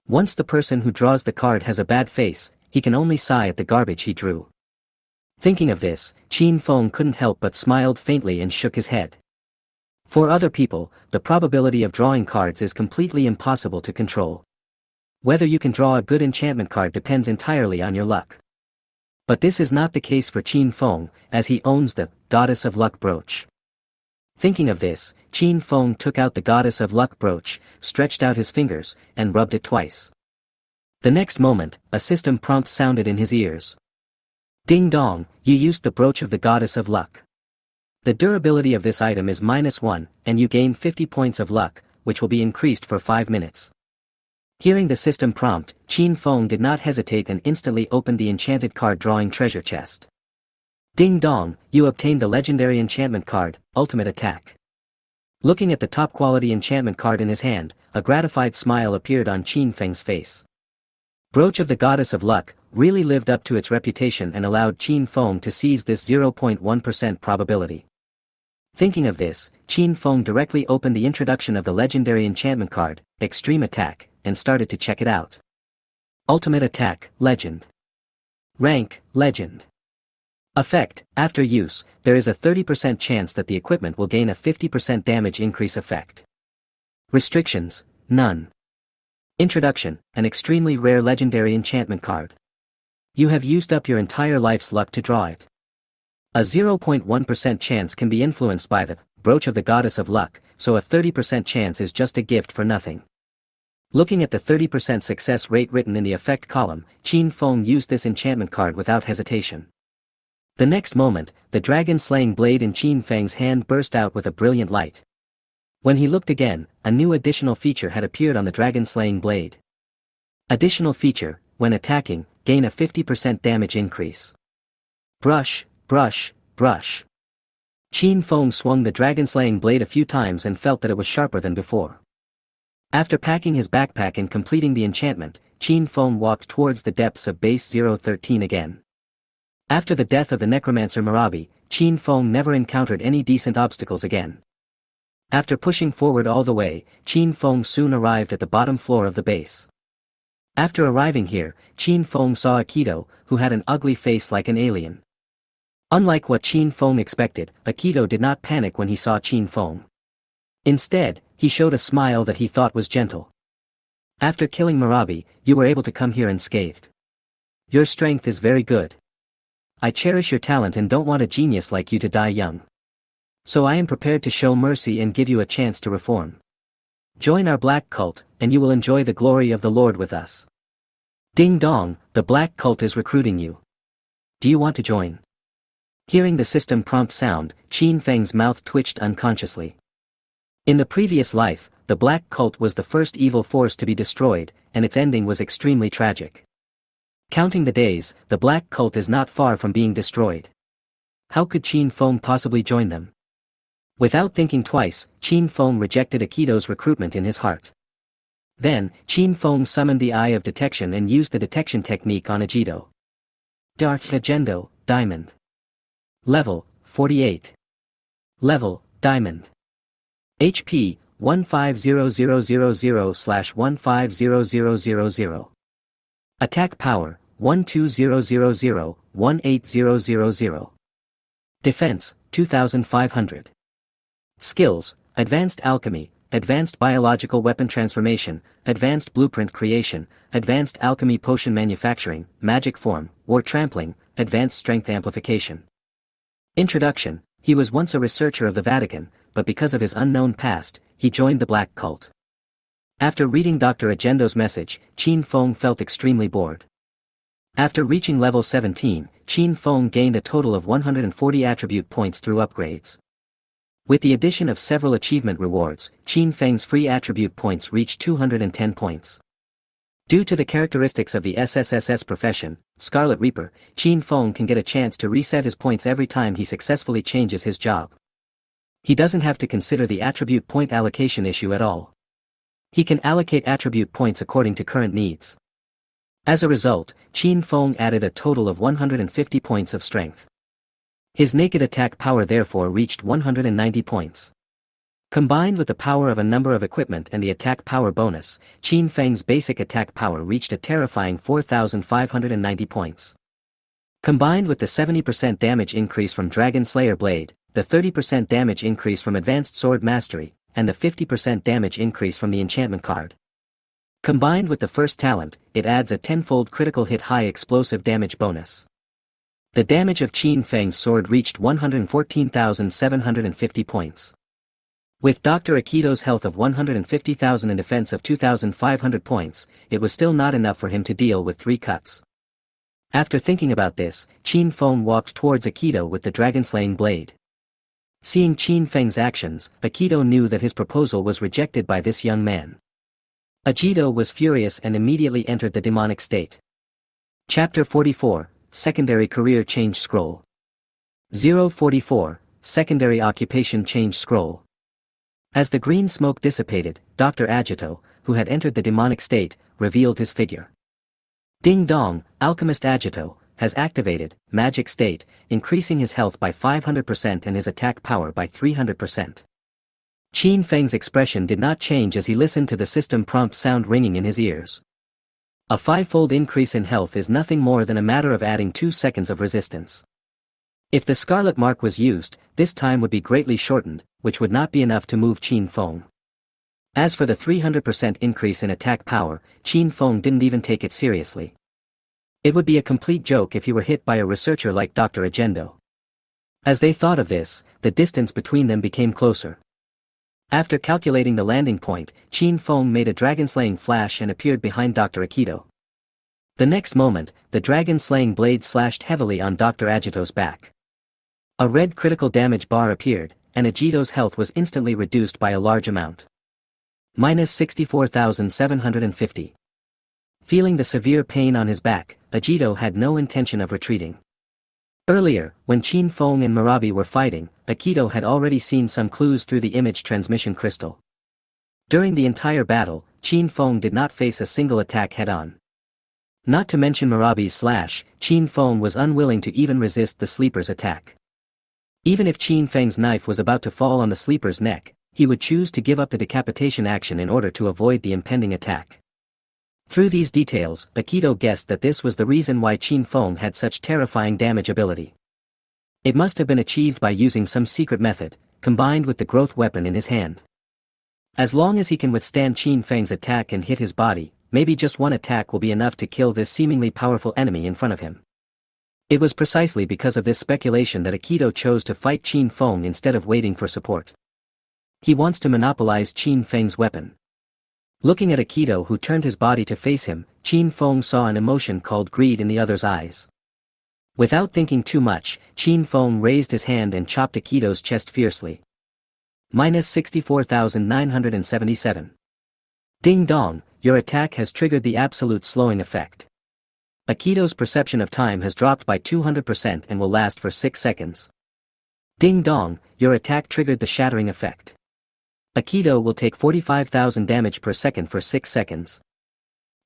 Once the person who draws the card has a bad face, he can only sigh at the garbage he drew. Thinking of this, Qin Feng couldn't help but smiled faintly and shook his head. For other people, the probability of drawing cards is completely impossible to control. Whether you can draw a good enchantment card depends entirely on your luck. But this is not the case for Qin Feng, as he owns the Goddess of Luck brooch. Thinking of this, Qin Feng took out the Goddess of Luck brooch, stretched out his fingers, and rubbed it twice. The next moment, a system prompt sounded in his ears. Ding dong, you used the brooch of the Goddess of Luck. The durability of this item is -1, and you gain 50 points of luck, which will be increased for 5 minutes. Hearing the system prompt, Qin Feng did not hesitate and instantly opened the enchanted card drawing treasure chest. Ding dong, you obtained the legendary enchantment card, Ultimate Attack. Looking at the top quality enchantment card in his hand, a gratified smile appeared on Qin Feng's face. Brooch of the Goddess of Luck really lived up to its reputation and allowed Qin Feng to seize this 0.1% probability. Thinking of this, Qin Feng directly opened the introduction of the legendary enchantment card, Extreme Attack, and started to check it out. Ultimate Attack, Legend. Rank, Legend. Effect, after use, there is a 30% chance that the equipment will gain a 50% damage increase effect. Restrictions, none. Introduction, an extremely rare legendary enchantment card. You have used up your entire life's luck to draw it. A 0.1% chance can be influenced by the brooch of the Goddess of Luck, so a 30% chance is just a gift for nothing. Looking at the 30% success rate written in the effect column, Qin Feng used this enchantment card without hesitation. The next moment, the dragon-slaying blade in Qin Feng's hand burst out with a brilliant light. When he looked again, a new additional feature had appeared on the dragon-slaying blade. Additional feature, when attacking, gain a 50% damage increase. Brush, brush, brush. Qin Feng swung the dragon-slaying blade a few times and felt that it was sharper than before. After packing his backpack and completing the enchantment, Qin Feng walked towards the depths of base 013 again. After the death of the necromancer Marabi, Qin Feng never encountered any decent obstacles again. After pushing forward all the way, Qin Feng soon arrived at the bottom floor of the base. After arriving here, Qin Feng saw Akito, who had an ugly face like an alien. Unlike what Qin Feng expected, Akito did not panic when he saw Qin Feng. Instead, he showed a smile that he thought was gentle. After killing Marabi, you were able to come here unscathed. Your strength is very good. I cherish your talent and don't want a genius like you to die young. So I am prepared to show mercy and give you a chance to reform. Join our black cult, and you will enjoy the glory of the Lord with us. Ding dong, the black cult is recruiting you. Do you want to join? Hearing the system prompt sound, Qin Feng's mouth twitched unconsciously. In the previous life, the black cult was the first evil force to be destroyed, and its ending was extremely tragic. Counting the days, the black cult is not far from being destroyed. How could Qin Feng possibly join them? Without thinking twice, Qin Feng rejected Aikido's recruitment in his heart. Then, Qin Feng summoned the Eye of Detection and used the detection technique on Aikido. Dark Agendo, Diamond. Level, 48. Level, Diamond. HP, 150000/150000. Attack Power, 12000-18000. Defense, 2500. Skills, Advanced Alchemy, Advanced Biological Weapon Transformation, Advanced Blueprint Creation, Advanced Alchemy Potion Manufacturing, Magic Form, War Trampling, Advanced Strength Amplification. Introduction: he was once a researcher of the Vatican, but because of his unknown past, he joined the Black Cult. After reading Dr. Agendo's message, Qin Feng felt extremely bored. After reaching level 17, Qin Feng gained a total of 140 attribute points through upgrades. With the addition of several achievement rewards, Qin Feng's free attribute points reached 210 points. Due to the characteristics of the SSSS profession, Scarlet Reaper, Qin Feng can get a chance to reset his points every time he successfully changes his job. He doesn't have to consider the attribute point allocation issue at all. He can allocate attribute points according to current needs. As a result, Qin Feng added a total of 150 points of strength. His naked attack power therefore reached 190 points. Combined with the power of a number of equipment and the attack power bonus, Qin Feng's basic attack power reached a terrifying 4,590 points. Combined with the 70% damage increase from Dragon Slayer Blade, the 30% damage increase from Advanced Sword Mastery, and the 50% damage increase from the enchantment card. Combined with the first talent, it adds a tenfold critical hit high explosive damage bonus. The damage of Qin Feng's sword reached 114,750 points. With Dr. Aikido's health of 150,000 and defense of 2,500 points, it was still not enough for him to deal with 3 cuts. After thinking about this, Qin Feng walked towards Aikido with the dragon-slaying blade. Seeing Qin Feng's actions, Aikido knew that his proposal was rejected by this young man. Aikido was furious and immediately entered the demonic state. Chapter 44, Secondary Career Change Scroll. 044, Secondary Occupation Change Scroll. As the green smoke dissipated, Dr. Agito, who had entered the demonic state, revealed his figure. Ding dong, Alchemist Agito, has activated, Magic State, increasing his health by 500% and his attack power by 300%. Qin Feng's expression did not change as he listened to the system prompt sound ringing in his ears. A 5-fold increase in health is nothing more than a matter of adding 2 seconds of resistance. If the Scarlet Mark was used, this time would be greatly shortened, which would not be enough to move Qin Feng. As for the 300% increase in attack power, Qin Feng didn't even take it seriously. It would be a complete joke if he were hit by a researcher like Dr. Agendo. As they thought of this, the distance between them became closer. After calculating the landing point, Qin Feng made a dragon-slaying flash and appeared behind Dr. Aikido. The next moment, the dragon-slaying blade slashed heavily on Dr. Agito's back. A red critical damage bar appeared, and Agito's health was instantly reduced by a large amount. Minus 64,750. Feeling the severe pain on his back, Agito had no intention of retreating. Earlier, when Qin Feng and Marabi were fighting, Aikido had already seen some clues through the image transmission crystal. During the entire battle, Qin Feng did not face a single attack head-on. Not to mention Marabi's slash, Qin Feng was unwilling to even resist the sleeper's attack. Even if Qin Feng's knife was about to fall on the sleeper's neck, he would choose to give up the decapitation action in order to avoid the impending attack. Through these details, Aikido guessed that this was the reason why Qin Feng had such terrifying damage ability. It must have been achieved by using some secret method, combined with the growth weapon in his hand. As long as he can withstand Qin Feng's attack and hit his body, maybe just one attack will be enough to kill this seemingly powerful enemy in front of him. It was precisely because of this speculation that Aikido chose to fight Qin Feng instead of waiting for support. He wants to monopolize Qin Feng's weapon. Looking at Aikido, who turned his body to face him, Qin Feng saw an emotion called greed in the other's eyes. Without thinking too much, Qin Feng raised his hand and chopped Aikido's chest fiercely. Minus 64,977. Ding dong, your attack has triggered the absolute slowing effect. Aikido's perception of time has dropped by 200% and will last for 6 seconds. Ding dong, your attack triggered the shattering effect. Aikido will take 45,000 damage per second for 6 seconds.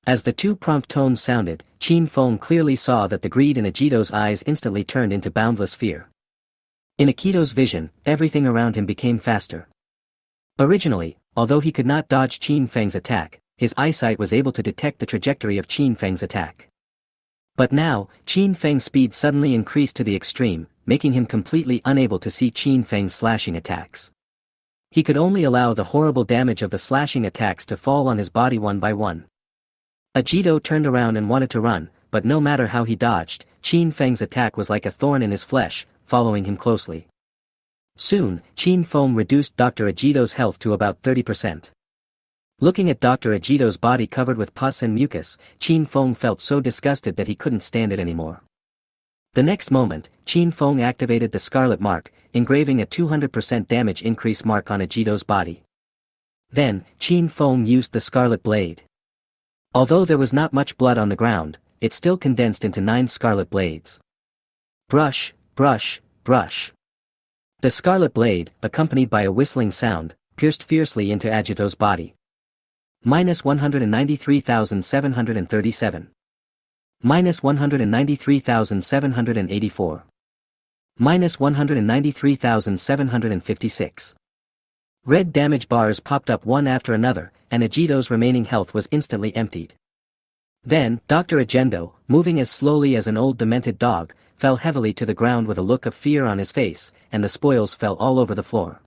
As the two prompt tones sounded, Qin Feng clearly saw that the greed in Aikido's eyes instantly turned into boundless fear. In Aikido's vision, everything around him became faster. Originally, although he could not dodge Qin Feng's attack, his eyesight was able to detect the trajectory of Qin Feng's attack. But now, Qin Feng's speed suddenly increased to the extreme, making him completely unable to see Qin Feng's slashing attacks. He could only allow the horrible damage of the slashing attacks to fall on his body one by one. Aikido turned around and wanted to run, but no matter how he dodged, Qin Feng's attack was like a thorn in his flesh, following him closely. Soon, Qin Feng reduced Dr. Aikido's health to about 30%. Looking at Dr. Aikido's body covered with pus and mucus, Qin Feng felt so disgusted that he couldn't stand it anymore. The next moment, Qin Feng activated the Scarlet Mark, engraving a 200% damage increase mark on Aikido's body. Then, Qin Feng used the Scarlet Blade. Although there was not much blood on the ground, it still condensed into 9 scarlet blades. Brush, brush, brush. The Scarlet Blade, accompanied by a whistling sound, pierced fiercely into Aikido's body. Minus 193,737. Minus 193,784. Minus 193,756. Red damage bars popped up one after another, and Aikido's remaining health was instantly emptied. Then, Dr. Agendo, moving as slowly as an old demented dog, fell heavily to the ground with a look of fear on his face, and the spoils fell all over the floor.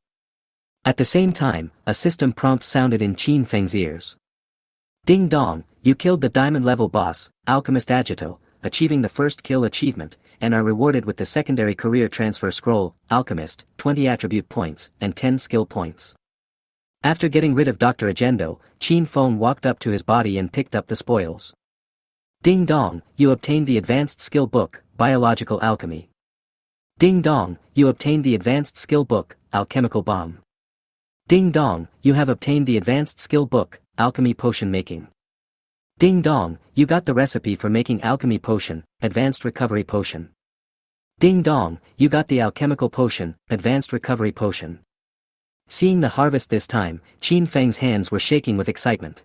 At the same time, a system prompt sounded in Qin Feng's ears. Ding dong, you killed the diamond-level boss, Alchemist Agito, achieving the first kill achievement, and are rewarded with the secondary career transfer scroll, Alchemist, 20 attribute points, and 10 skill points. After getting rid of Dr. Agendo, Qin Feng walked up to his body and picked up the spoils. Ding dong, you obtained the advanced skill book, Biological Alchemy. Ding dong, you obtained the advanced skill book, Alchemical Bomb. Ding dong, you have obtained the advanced skill book, Alchemy Potion Making. Ding dong, you got the recipe for making alchemy potion, Advanced Recovery Potion. Ding dong, you got the alchemical potion, Advanced Recovery Potion. Seeing the harvest this time, Qin Feng's hands were shaking with excitement.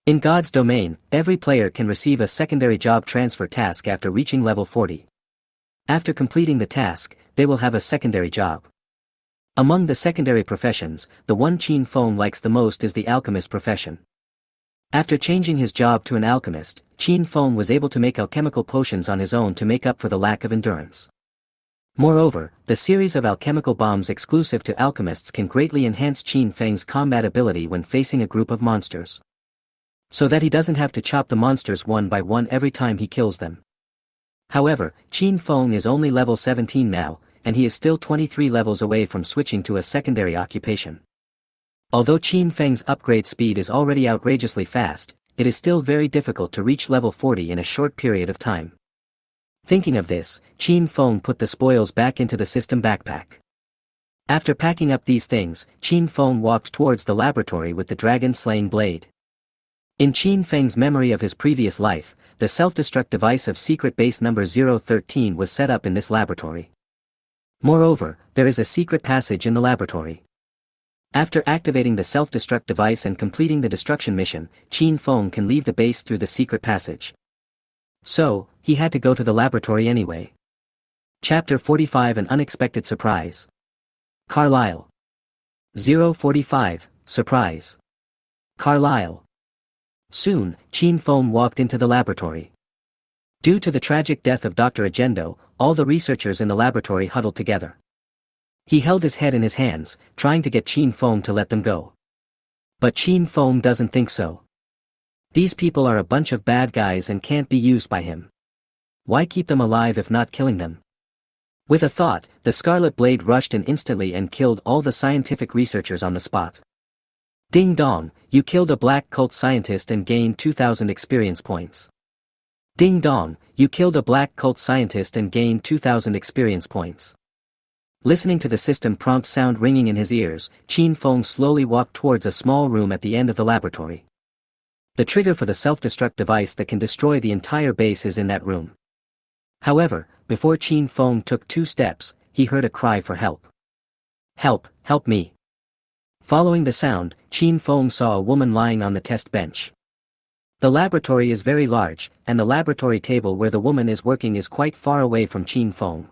In God's domain, every player can receive a secondary job transfer task after reaching level 40. After completing the task, they will have a secondary job. Among the secondary professions, the one Qin Feng likes the most is the alchemist profession. After changing his job to an alchemist, Qin Feng was able to make alchemical potions on his own to make up for the lack of endurance. Moreover, the series of alchemical bombs exclusive to alchemists can greatly enhance Qin Feng's combat ability when facing a group of monsters. So that he doesn't have to chop the monsters one by one every time he kills them. However, Qin Feng is only level 17 now, and he is still 23 levels away from switching to a secondary occupation. Although Qin Feng's upgrade speed is already outrageously fast, it is still very difficult to reach level 40 in a short period of time. Thinking of this, Qin Feng put the spoils back into the system backpack. After packing up these things, Qin Feng walked towards the laboratory with the dragon-slaying blade. In Qin Feng's memory of his previous life, the self-destruct device of secret base number 013 was set up in this laboratory. Moreover, there is a secret passage in the laboratory. After activating the self-destruct device and completing the destruction mission, Qin Feng can leave the base through the secret passage. So, he had to go to the laboratory anyway. Chapter 45 An Unexpected Surprise. Carlyle. 045, Surprise. Carlyle. Soon, Qin Feng walked into the laboratory. Due to the tragic death of Dr. Agendo, all the researchers in the laboratory huddled together. He held his head in his hands, trying to get Qin Feng to let them go. But Qin Feng doesn't think so. These people are a bunch of bad guys and can't be used by him. Why keep them alive if not killing them? With a thought, the Scarlet Blade rushed in instantly and killed all the scientific researchers on the spot. Ding dong, you killed a black cult scientist and gained 2,000 experience points. Ding dong, you killed a black cult scientist and gained 2,000 experience points. Listening to the system prompt sound ringing in his ears, Qin Feng slowly walked towards a small room at the end of the laboratory. The trigger for the self-destruct device that can destroy the entire base is in that room. However, before Qin Feng took 2 steps, he heard a cry for help. Help, help me. Following the sound, Qin Feng saw a woman lying on the test bench. The laboratory is very large, and the laboratory table where the woman is working is quite far away from Qin Feng.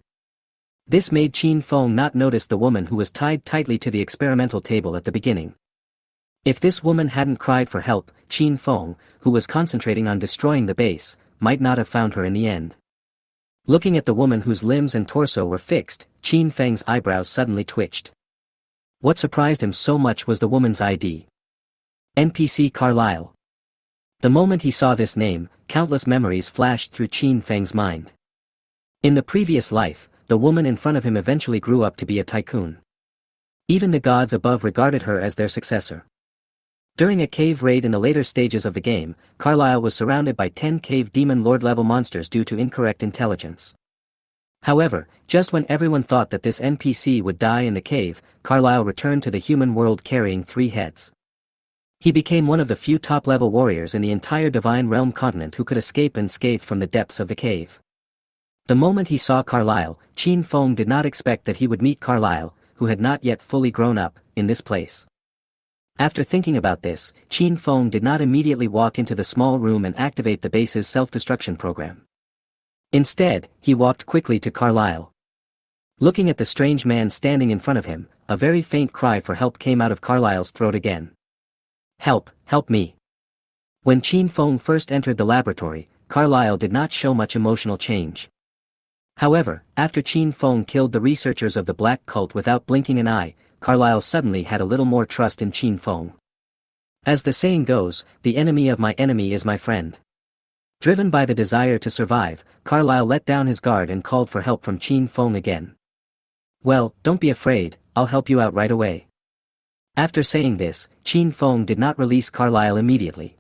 This made Qin Feng not notice the woman who was tied tightly to the experimental table at the beginning. If this woman hadn't cried for help, Qin Feng, who was concentrating on destroying the base, might not have found her in the end. Looking at the woman whose limbs and torso were fixed, Qin Feng's eyebrows suddenly twitched. What surprised him so much was the woman's ID. NPC Carlyle. The moment he saw this name, countless memories flashed through Qin Feng's mind. In the previous life, the woman in front of him eventually grew up to be a tycoon. Even the gods above regarded her as their successor. During a cave raid in the later stages of the game, Carlyle was surrounded by 10 cave demon lord-level monsters due to incorrect intelligence. However, just when everyone thought that this NPC would die in the cave, Carlyle returned to the human world carrying 3 heads. He became one of the few top-level warriors in the entire Divine Realm continent who could escape unscathed from the depths of the cave. The moment he saw Carlyle, Qin Feng did not expect that he would meet Carlyle, who had not yet fully grown up, in this place. After thinking about this, Qin Feng did not immediately walk into the small room and activate the base's self-destruction program. Instead, he walked quickly to Carlyle. Looking at the strange man standing in front of him, a very faint cry for help came out of Carlyle's throat again. Help, help me. When Qin Feng first entered the laboratory, Carlyle did not show much emotional change. However, after Qin Feng killed the researchers of the Black Cult without blinking an eye, Carlyle suddenly had a little more trust in Qin Feng. As the saying goes, the enemy of my enemy is my friend. Driven by the desire to survive, Carlyle let down his guard and called for help from Qin Feng again. Well, don't be afraid, I'll help you out right away. After saying this, Qin Feng did not release Carlyle immediately.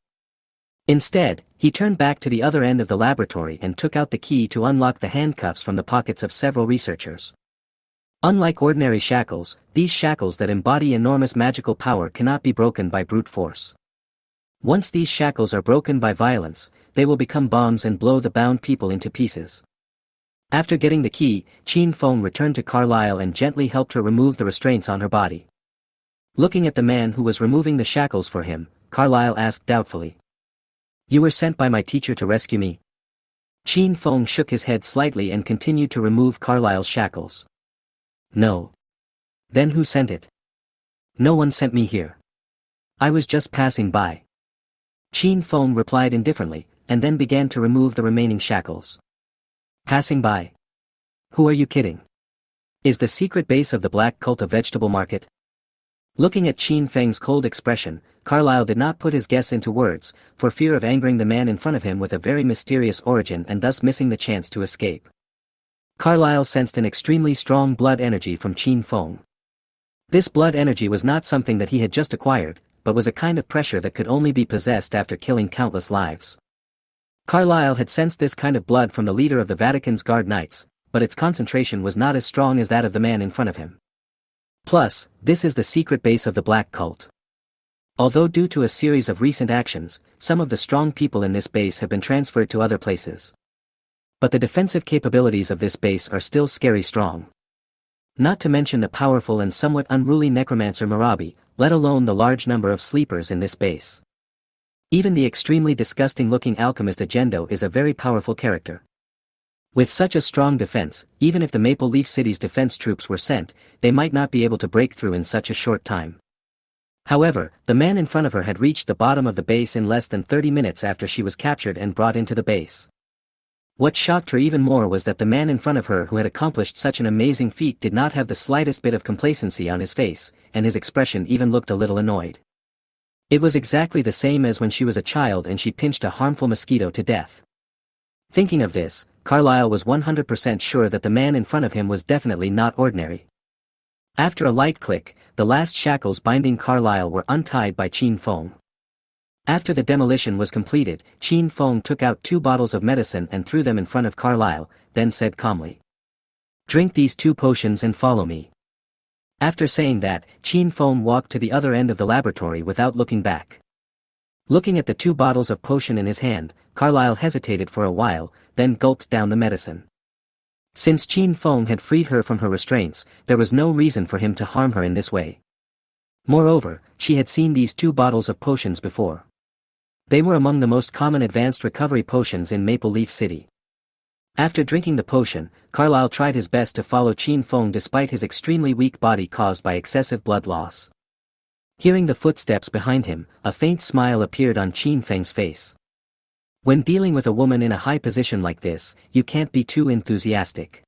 Instead, he turned back to the other end of the laboratory and took out the key to unlock the handcuffs from the pockets of several researchers. Unlike ordinary shackles, these shackles that embody enormous magical power cannot be broken by brute force. Once these shackles are broken by violence, they will become bombs and blow the bound people into pieces. After getting the key, Qin Feng returned to Carlyle and gently helped her remove the restraints on her body. Looking at the man who was removing the shackles for him, Carlyle asked doubtfully. You were sent by my teacher to rescue me? Qin Feng shook his head slightly and continued to remove Carlyle's shackles. No. Then who sent it? No one sent me here. I was just passing by. Qin Feng replied indifferently, and then began to remove the remaining shackles. Passing by? Who are you kidding? Is the secret base of the Black Cult a vegetable market? Looking at Qin Feng's cold expression, Carlyle did not put his guess into words, for fear of angering the man in front of him with a very mysterious origin and thus missing the chance to escape. Carlyle sensed an extremely strong blood energy from Qin Feng. This blood energy was not something that he had just acquired, but was a kind of pressure that could only be possessed after killing countless lives. Carlyle had sensed this kind of blood from the leader of the Vatican's Guard Knights, but its concentration was not as strong as that of the man in front of him. Plus, this is the secret base of the Black Cult. Although due to a series of recent actions, some of the strong people in this base have been transferred to other places. But the defensive capabilities of this base are still scary strong. Not to mention the powerful and somewhat unruly necromancer Marabi, let alone the large number of sleepers in this base. Even the extremely disgusting-looking alchemist Agendo is a very powerful character. With such a strong defense, even if the Maple Leaf City's defense troops were sent, they might not be able to break through in such a short time. However, the man in front of her had reached the bottom of the base in less than 30 minutes after she was captured and brought into the base. What shocked her even more was that the man in front of her who had accomplished such an amazing feat did not have the slightest bit of complacency on his face, and his expression even looked a little annoyed. It was exactly the same as when she was a child and she pinched a harmful mosquito to death. Thinking of this, Carlyle was 100% sure that the man in front of him was definitely not ordinary. After a light click, the last shackles binding Carlyle were untied by Qin Feng. After the demolition was completed, Qin Feng took out 2 bottles of medicine and threw them in front of Carlyle, then said calmly, "Drink these 2 potions and follow me." After saying that, Qin Feng walked to the other end of the laboratory without looking back. Looking at the 2 bottles of potion in his hand, Carlyle hesitated for a while, then gulped down the medicine. Since Qin Feng had freed her from her restraints, there was no reason for him to harm her in this way. Moreover, she had seen these 2 bottles of potions before. They were among the most common advanced recovery potions in Maple Leaf City. After drinking the potion, Carlyle tried his best to follow Qin Feng despite his extremely weak body caused by excessive blood loss. Hearing the footsteps behind him, a faint smile appeared on Qin Feng's face. When dealing with a woman in a high position like this, you can't be too enthusiastic.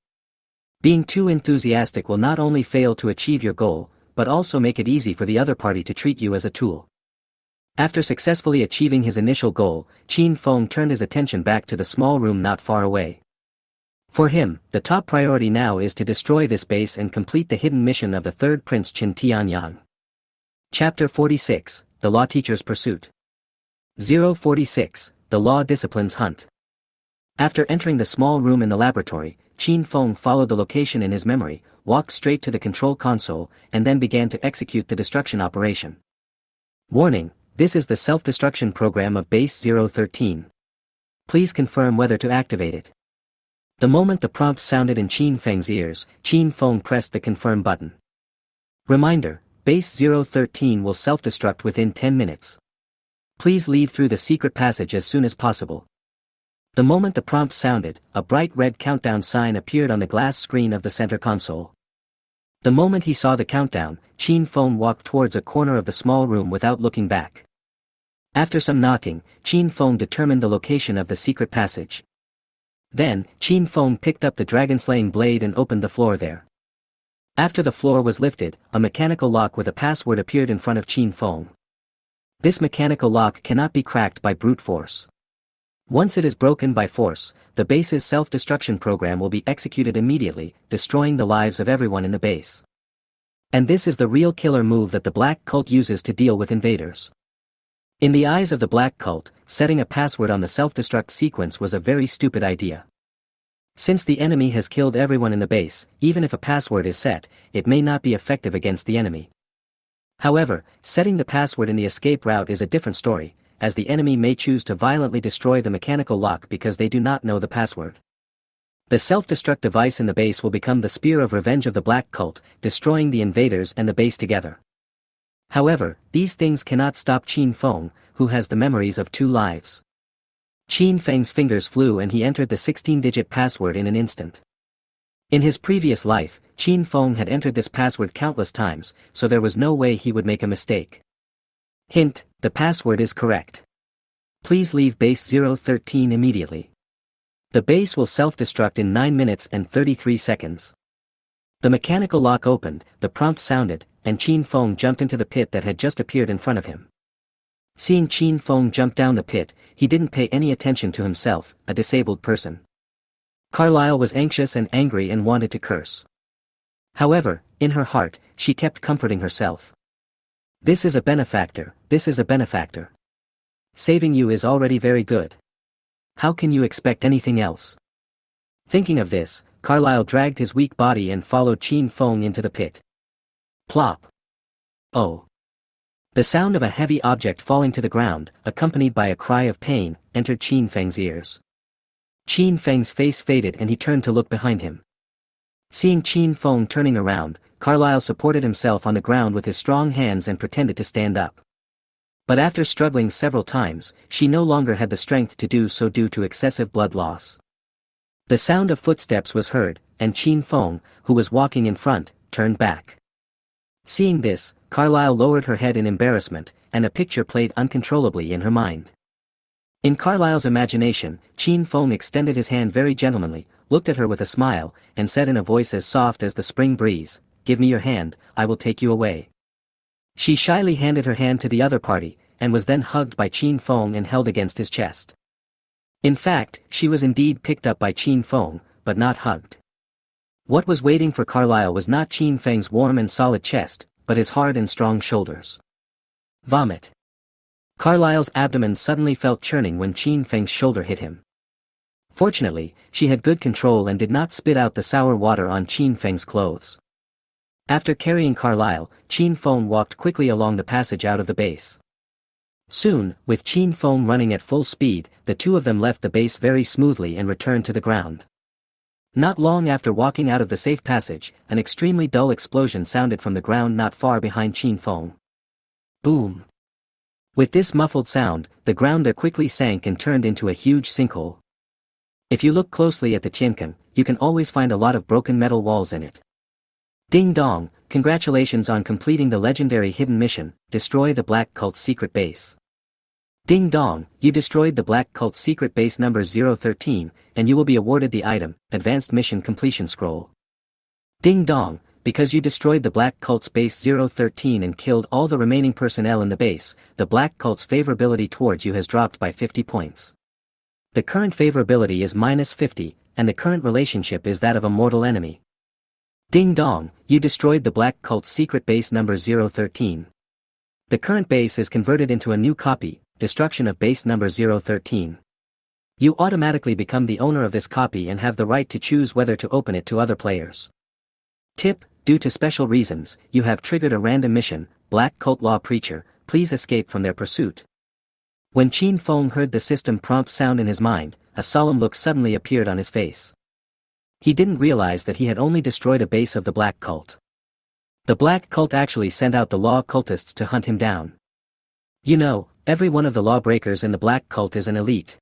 Being too enthusiastic will not only fail to achieve your goal, but also make it easy for the other party to treat you as a tool. After successfully achieving his initial goal, Qin Feng turned his attention back to the small room not far away. For him, the top priority now is to destroy this base and complete the hidden mission of the third Prince Qin Tianyang. Chapter 46, The Law Teacher's Pursuit. 046, The Law Discipline's Hunt. After entering the small room in the laboratory, Qin Feng followed the location in his memory, walked straight to the control console, and then began to execute the destruction operation. Warning, this is the self-destruction program of Base 013. Please confirm whether to activate it. The moment the prompt sounded in Qin Feng's ears, Qin Feng pressed the confirm button. Reminder, Base 013 will self-destruct within 10 minutes. Please leave through the secret passage as soon as possible. The moment the prompt sounded, a bright red countdown sign appeared on the glass screen of the center console. The moment he saw the countdown, Qin Feng walked towards a corner of the small room without looking back. After some knocking, Qin Feng determined the location of the secret passage. Then, Qin Feng picked up the dragon-slaying blade and opened the floor there. After the floor was lifted, a mechanical lock with a password appeared in front of Qin Feng. This mechanical lock cannot be cracked by brute force. Once it is broken by force, the base's self-destruction program will be executed immediately, destroying the lives of everyone in the base. And this is the real killer move that the Black Cult uses to deal with invaders. In the eyes of the Black Cult, setting a password on the self-destruct sequence was a very stupid idea. Since the enemy has killed everyone in the base, even if a password is set, it may not be effective against the enemy. However, setting the password in the escape route is a different story, as the enemy may choose to violently destroy the mechanical lock because they do not know the password. The self-destruct device in the base will become the spear of revenge of the Black Cult, destroying the invaders and the base together. However, these things cannot stop Qin Feng, who has the memories of 2 lives. Qin Feng's fingers flew and he entered the 16-digit password in an instant. In his previous life, Qin Feng had entered this password countless times, so there was no way he would make a mistake. Hint, the password is correct. Please leave Base 013 immediately. The base will self-destruct in 9 minutes and 33 seconds. The mechanical lock opened, the prompt sounded, and Qin Feng jumped into the pit that had just appeared in front of him. Seeing Qin Feng jump down the pit, he didn't pay any attention to himself, a disabled person. Carlyle was anxious and angry and wanted to curse. However, in her heart, she kept comforting herself. This is a benefactor, this is a benefactor. Saving you is already very good. How can you expect anything else? Thinking of this, Carlyle dragged his weak body and followed Qin Feng into the pit. Plop. Oh. The sound of a heavy object falling to the ground, accompanied by a cry of pain, entered Qin Feng's ears. Qin Feng's face faded and he turned to look behind him. Seeing Qin Feng turning around, Carlyle supported himself on the ground with his strong hands and pretended to stand up. But after struggling several times, she no longer had the strength to do so due to excessive blood loss. The sound of footsteps was heard, and Qin Feng, who was walking in front, turned back. Seeing this, Carlyle lowered her head in embarrassment, and a picture played uncontrollably in her mind. In Carlyle's imagination, Qin Feng extended his hand very gentlemanly, looked at her with a smile, and said in a voice as soft as the spring breeze, "Give me your hand, I will take you away." She shyly handed her hand to the other party, and was then hugged by Qin Feng and held against his chest. In fact, she was indeed picked up by Qin Feng, but not hugged. What was waiting for Carlyle was not Qin Feng's warm and solid chest, but his hard and strong shoulders. Vomit. Carlyle's abdomen suddenly felt churning when Qin Feng's shoulder hit him. Fortunately, she had good control and did not spit out the sour water on Qin Feng's clothes. After carrying Carlyle, Qin Feng walked quickly along the passage out of the base. Soon, with Qin Feng running at full speed, the two of them left the base very smoothly and returned to the ground. Not long after walking out of the safe passage, an extremely dull explosion sounded from the ground not far behind Qin Feng. Boom! With this muffled sound, the ground there quickly sank and turned into a huge sinkhole. If you look closely at the Tiankan, you can always find a lot of broken metal walls in it. Ding dong, congratulations on completing the legendary hidden mission, destroy the Black Cult's secret base. Ding dong, you destroyed the Black Cult's secret base number 013, and you will be awarded the item, Advanced Mission Completion Scroll. Ding dong, because you destroyed the Black Cult's base 013 and killed all the remaining personnel in the base, the Black Cult's favorability towards you has dropped by 50 points. The current favorability is -50, and the current relationship is that of a mortal enemy. Ding dong, you destroyed the Black Cult's secret base number 013. The current base is converted into a new copy, destruction of base number 013. You automatically become the owner of this copy and have the right to choose whether to open it to other players. Tip, due to special reasons, you have triggered a random mission, Black Cult Law Preacher, please escape from their pursuit. When Qin Feng heard the system prompt sound in his mind, a solemn look suddenly appeared on his face. He didn't realize that he had only destroyed a base of the Black Cult. The Black Cult actually sent out the law cultists to hunt him down. You know, every one of the lawbreakers in the Black Cult is an elite.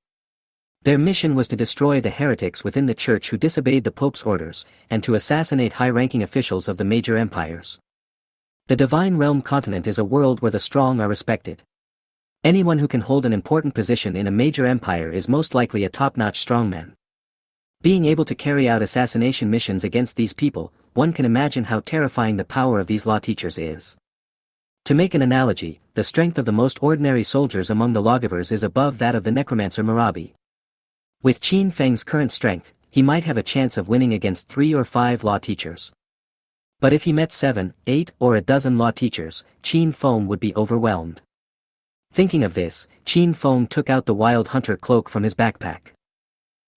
Their mission was to destroy the heretics within the church who disobeyed the Pope's orders, and to assassinate high-ranking officials of the major empires. The Divine Realm continent is a world where the strong are respected. Anyone who can hold an important position in a major empire is most likely a top-notch strongman. Being able to carry out assassination missions against these people, one can imagine how terrifying the power of these law teachers is. To make an analogy, the strength of the most ordinary soldiers among the lawgivers is above that of the necromancer Marabi. With Qin Feng's current strength, he might have a chance of winning against 3 or 5 law teachers. But if he met 7, 8, or a dozen law teachers, Qin Feng would be overwhelmed. Thinking of this, Qin Feng took out the Wild Hunter cloak from his backpack.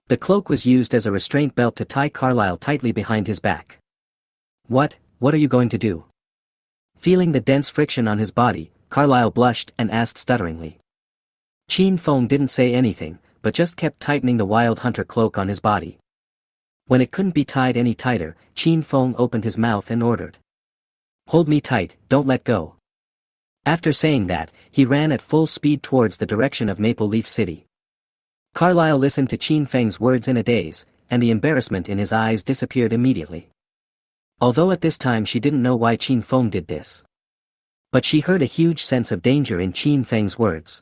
The cloak was used as a restraint belt to tie Carlyle tightly behind his back. What are you going to do? Feeling the dense friction on his body, Carlyle blushed and asked stutteringly. Qin Feng didn't say anything, but just kept tightening the Wild Hunter cloak on his body. When it couldn't be tied any tighter, Qin Feng opened his mouth and ordered. Hold me tight, don't let go. After saying that, he ran at full speed towards the direction of Maple Leaf City. Carlyle listened to Qin Feng's words in a daze, and the embarrassment in his eyes disappeared immediately. Although at this time she didn't know why Qin Feng did this. But she heard a huge sense of danger in Qin Feng's words.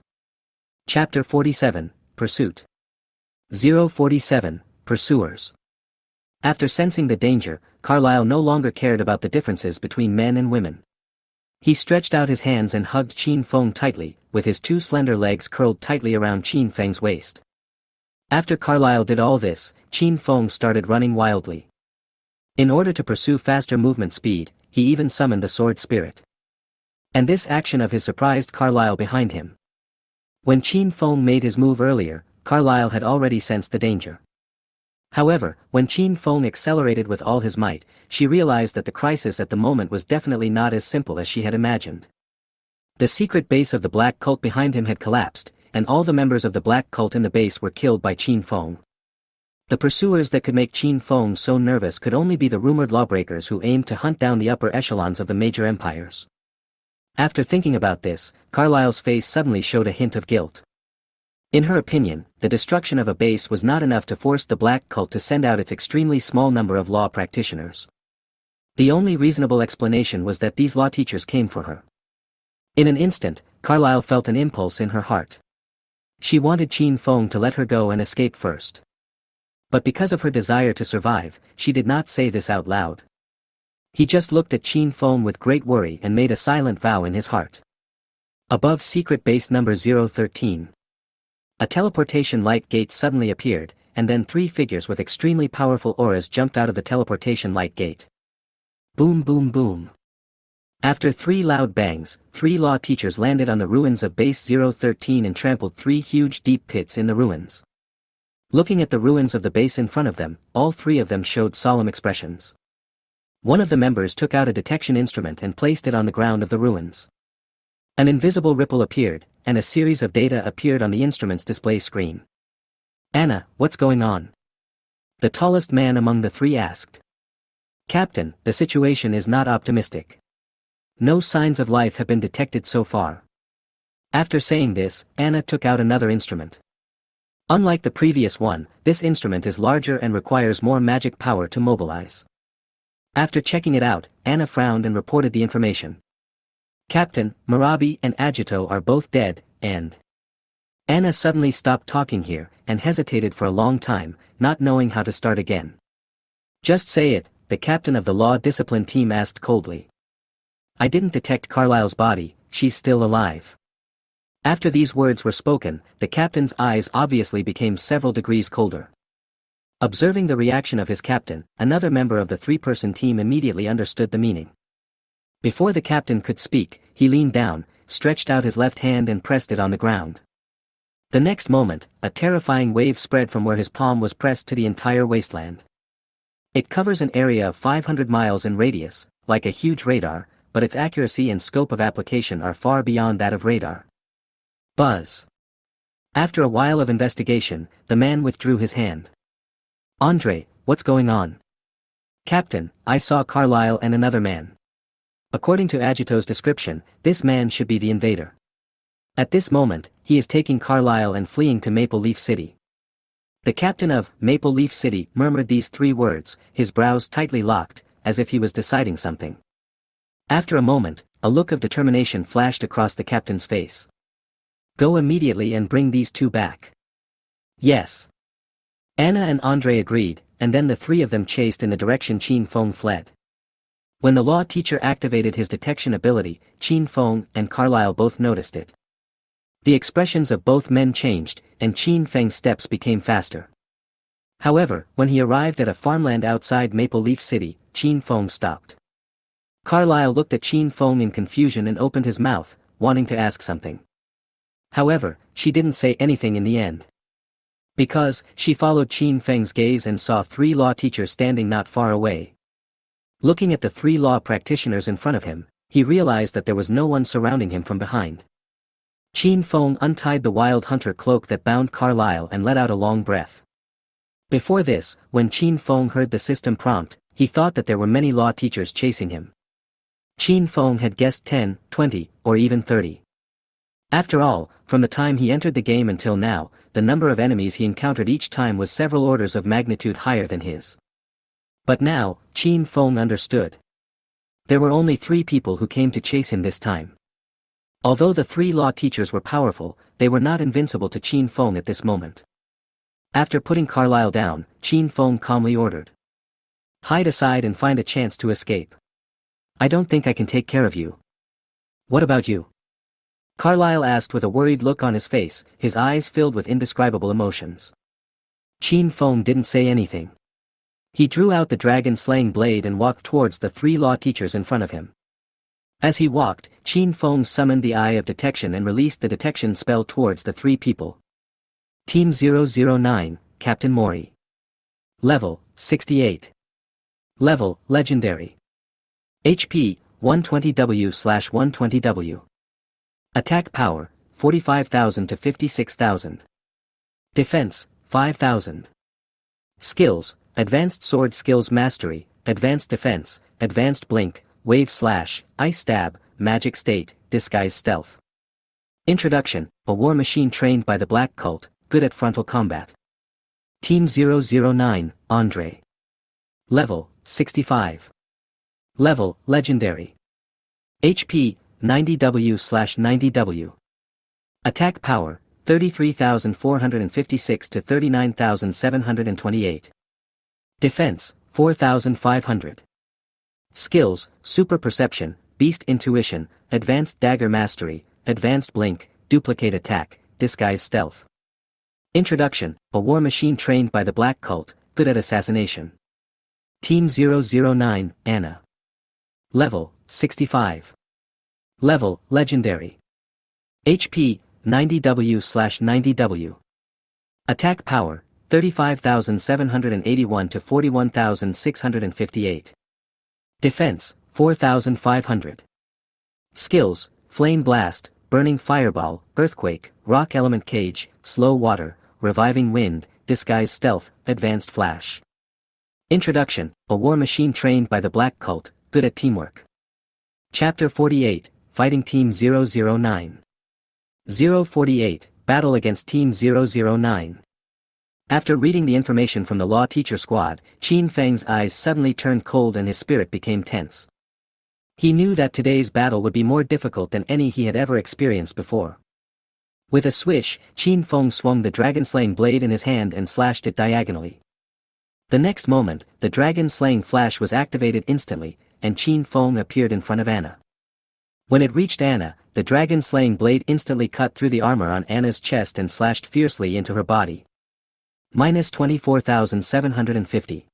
Chapter 47, Pursuit. 047, Pursuers. After sensing the danger, Carlyle no longer cared about the differences between men and women. He stretched out his hands and hugged Qin Feng tightly, with his 2 slender legs curled tightly around Qin Feng's waist. After Carlyle did all this, Qin Feng started running wildly. In order to pursue faster movement speed, he even summoned the sword spirit. And this action of his surprised Carlyle behind him. When Qin Feng made his move earlier, Carlyle had already sensed the danger. However, when Qin Feng accelerated with all his might, she realized that the crisis at the moment was definitely not as simple as she had imagined. The secret base of the Black Cult behind him had collapsed, and all the members of the Black Cult in the base were killed by Qin Feng. The pursuers that could make Qin Feng so nervous could only be the rumored lawbreakers who aimed to hunt down the upper echelons of the major empires. After thinking about this, Carlyle's face suddenly showed a hint of guilt. In her opinion, the destruction of a base was not enough to force the Black Cult to send out its extremely small number of law practitioners. The only reasonable explanation was that these law teachers came for her. In an instant, Carlyle felt an impulse in her heart. She wanted Qin Feng to let her go and escape first. But because of her desire to survive, she did not say this out loud. He just looked at Qin Feng with great worry and made a silent vow in his heart. Above secret base number 013. A teleportation light gate suddenly appeared, and then 3 figures with extremely powerful auras jumped out of the teleportation light gate. Boom boom boom. After 3 loud bangs, 3 law teachers landed on the ruins of Base 013 and trampled 3 huge deep pits in the ruins. Looking at the ruins of the base in front of them, all 3 of them showed solemn expressions. One of the members took out a detection instrument and placed it on the ground of the ruins. An invisible ripple appeared, and a series of data appeared on the instrument's display screen. "Anna, what's going on?" the tallest man among the 3 asked. "Captain, the situation is not optimistic. No signs of life have been detected so far." After saying this, Anna took out another instrument. Unlike the previous one, this instrument is larger and requires more magic power to mobilize. After checking it out, Anna frowned and reported the information. "Captain, Murabi and Agito are both dead, and..." Anna suddenly stopped talking here, and hesitated for a long time, not knowing how to start again. "Just say it," the captain of the law discipline team asked coldly. "I didn't detect Carlisle's body, she's still alive." After these words were spoken, the captain's eyes obviously became several degrees colder. Observing the reaction of his captain, another member of the 3-person team immediately understood the meaning. Before the captain could speak, he leaned down, stretched out his left hand and pressed it on the ground. The next moment, a terrifying wave spread from where his palm was pressed to the entire wasteland. It covers an area of 500 miles in radius, like a huge radar, but its accuracy and scope of application are far beyond that of radar. Buzz. After a while of investigation, the man withdrew his hand. "Andre, what's going on?" "Captain, I saw Carlisle and another man. According to Agito's description, this man should be the invader. At this moment, he is taking Carlisle and fleeing to Maple Leaf City." The captain of Maple Leaf City murmured these 3 words, his brows tightly locked, as if he was deciding something. After a moment, a look of determination flashed across the captain's face. "Go immediately and bring these 2 back." "Yes." Anna and Andre agreed, and then the 3 of them chased in the direction Qin Feng fled. When the law teacher activated his detection ability, Qin Feng and Carlisle both noticed it. The expressions of both men changed, and Qin Feng's steps became faster. However, when he arrived at a farmland outside Maple Leaf City, Qin Feng stopped. Carlisle looked at Qin Feng in confusion and opened his mouth, wanting to ask something. However, she didn't say anything in the end. Because, she followed Qin Feng's gaze and saw 3 law teachers standing not far away. Looking at the 3 law practitioners in front of him, he realized that there was no one surrounding him from behind. Qin Feng untied the wild hunter cloak that bound Carlisle and let out a long breath. Before this, when Qin Feng heard the system prompt, he thought that there were many law teachers chasing him. Qin Feng had guessed 10, 20, or even 30. After all, from the time he entered the game until now, the number of enemies he encountered each time was several orders of magnitude higher than his. But now, Qin Feng understood. There were only 3 people who came to chase him this time. Although the 3 law teachers were powerful, they were not invincible to Qin Feng at this moment. After putting Carlisle down, Qin Feng calmly ordered. "Hide aside and find a chance to escape. I don't think I can take care of you." "What about you?" Carlisle asked with a worried look on his face, his eyes filled with indescribable emotions. Qin Feng didn't say anything. He drew out the dragon-slaying blade and walked towards the 3 law teachers in front of him. As he walked, Qin Feng summoned the Eye of Detection and released the detection spell towards the 3 people. Team 009, Captain Mori. Level, 68. Level, Legendary. HP, 120W/120W. Attack power, 45,000 to 56,000. Defense, 5,000. Skills, Advanced Sword Skills Mastery, Advanced Defense, Advanced Blink, Wave Slash, Ice Stab, Magic State, Disguise Stealth. Introduction, a war machine trained by the Black Cult, good at frontal combat. Team 009, Andre. Level, 65. Level, Legendary. HP, 90W/90W. Attack power, 33,456 to 39,728. Defense, 4,500. Skills, Super Perception, Beast Intuition, Advanced Dagger Mastery, Advanced Blink, Duplicate Attack, Disguise Stealth. Introduction, a war machine trained by the Black Cult, good at assassination. Team 009, Anna. Level, 65. Level, Legendary. HP, 90W/90W. Attack power, 35,781 to 41,658. Defense, 4,500. Skills, Flame Blast, Burning Fireball, Earthquake, Rock Element Cage, Slow Water, Reviving Wind, Disguise Stealth, Advanced Flash. Introduction, a war machine trained by the Black Cult, good at teamwork. Chapter 48, Fighting Team 009. 048, Battle against Team 009. After reading the information from the Law Teacher Squad, Qin Feng's eyes suddenly turned cold and his spirit became tense. He knew that today's battle would be more difficult than any he had ever experienced before. With a swish, Qin Feng swung the dragon-slaying blade in his hand and slashed it diagonally. The next moment, the dragon-slaying flash was activated instantly, and Qin Feng appeared in front of Anna. When it reached Anna, the dragon-slaying blade instantly cut through the armor on Anna's chest and slashed fiercely into her body. Minus 24,750.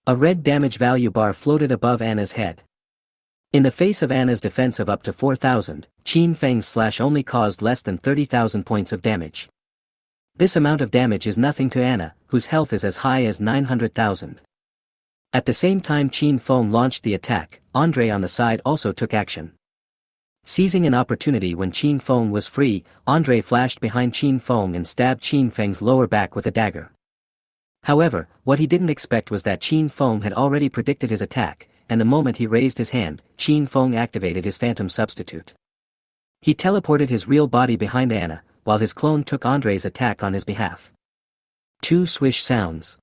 A red damage value bar floated above Anna's head. In the face of Anna's defense of up to 4,000, Qin Feng's slash only caused less than 30,000 points of damage. This amount of damage is nothing to Anna, whose health is as high as 900,000. At the same time Qin Feng launched the attack, Andre on the side also took action. Seizing an opportunity when Qin Feng was free, Andre flashed behind Qin Feng and stabbed Qin Feng's lower back with a dagger. However, what he didn't expect was that Qin Feng had already predicted his attack, and the moment he raised his hand, Qin Feng activated his phantom substitute. He teleported his real body behind Anna, while his clone took Andre's attack on his behalf. Two swish sounds.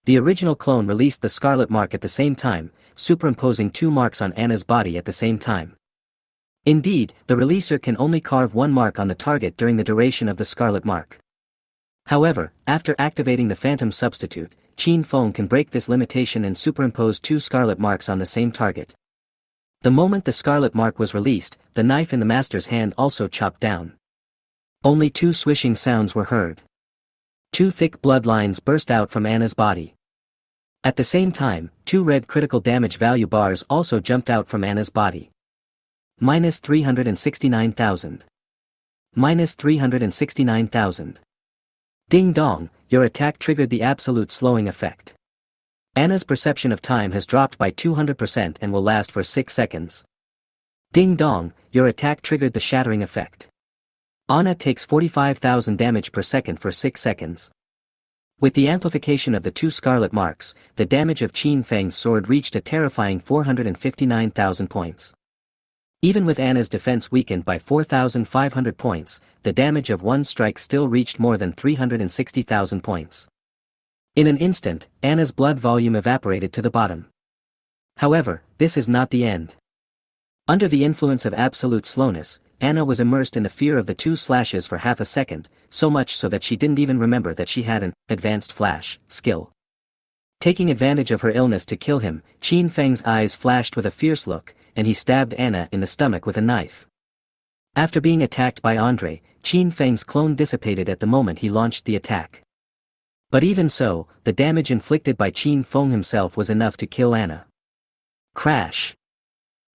The original clone released the scarlet mark at the same time, superimposing two marks on Anna's body at the same time. Indeed, the releaser can only carve one mark on the target during the duration of the scarlet mark. However, after activating the phantom substitute, Qin Feng can break this limitation and superimpose two scarlet marks on the same target. The moment the scarlet mark was released, the knife in the master's hand also chopped down. Only two swishing sounds were heard. Two thick bloodlines burst out from Anna's body. At the same time, two red critical damage value bars also jumped out from Anna's body. Minus 369,000. Minus 369,000. Ding dong, your attack triggered the absolute slowing effect. Anna's perception of time has dropped by 200% and will last for 6 seconds. Ding dong, your attack triggered the shattering effect. Anna takes 45,000 damage per second for 6 seconds. With the amplification of the two scarlet marks, the damage of Qin Feng's sword reached a terrifying 459,000 points. Even with Anna's defense weakened by 4,500 points, the damage of one strike still reached more than 360,000 points. In an instant, Anna's blood volume evaporated to the bottom. However, this is not the end. Under the influence of absolute slowness, Anna was immersed in the fear of the two slashes for half a second, so much so that she didn't even remember that she had an advanced flash skill. Taking advantage of her illness to kill him, Qin Feng's eyes flashed with a fierce look, and he stabbed Anna in the stomach with a knife. After being attacked by Andre, Qin Feng's clone dissipated at the moment he launched the attack. But even so, the damage inflicted by Qin Feng himself was enough to kill Anna. Crash.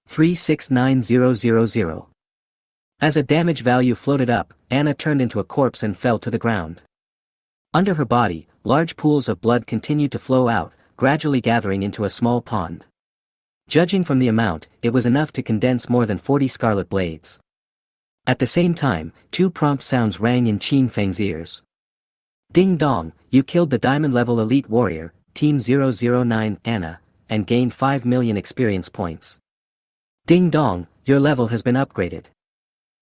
369000. As a damage value floated up, Anna turned into a corpse and fell to the ground. Under her body, large pools of blood continued to flow out, gradually gathering into a small pond. Judging from the amount, it was enough to condense more than 40 scarlet blades. At the same time, two prompt sounds rang in Qin Feng's ears. Ding dong, you killed the diamond-level elite warrior, Team 009 Anna, and gained 5 million experience points. Ding dong, your level has been upgraded.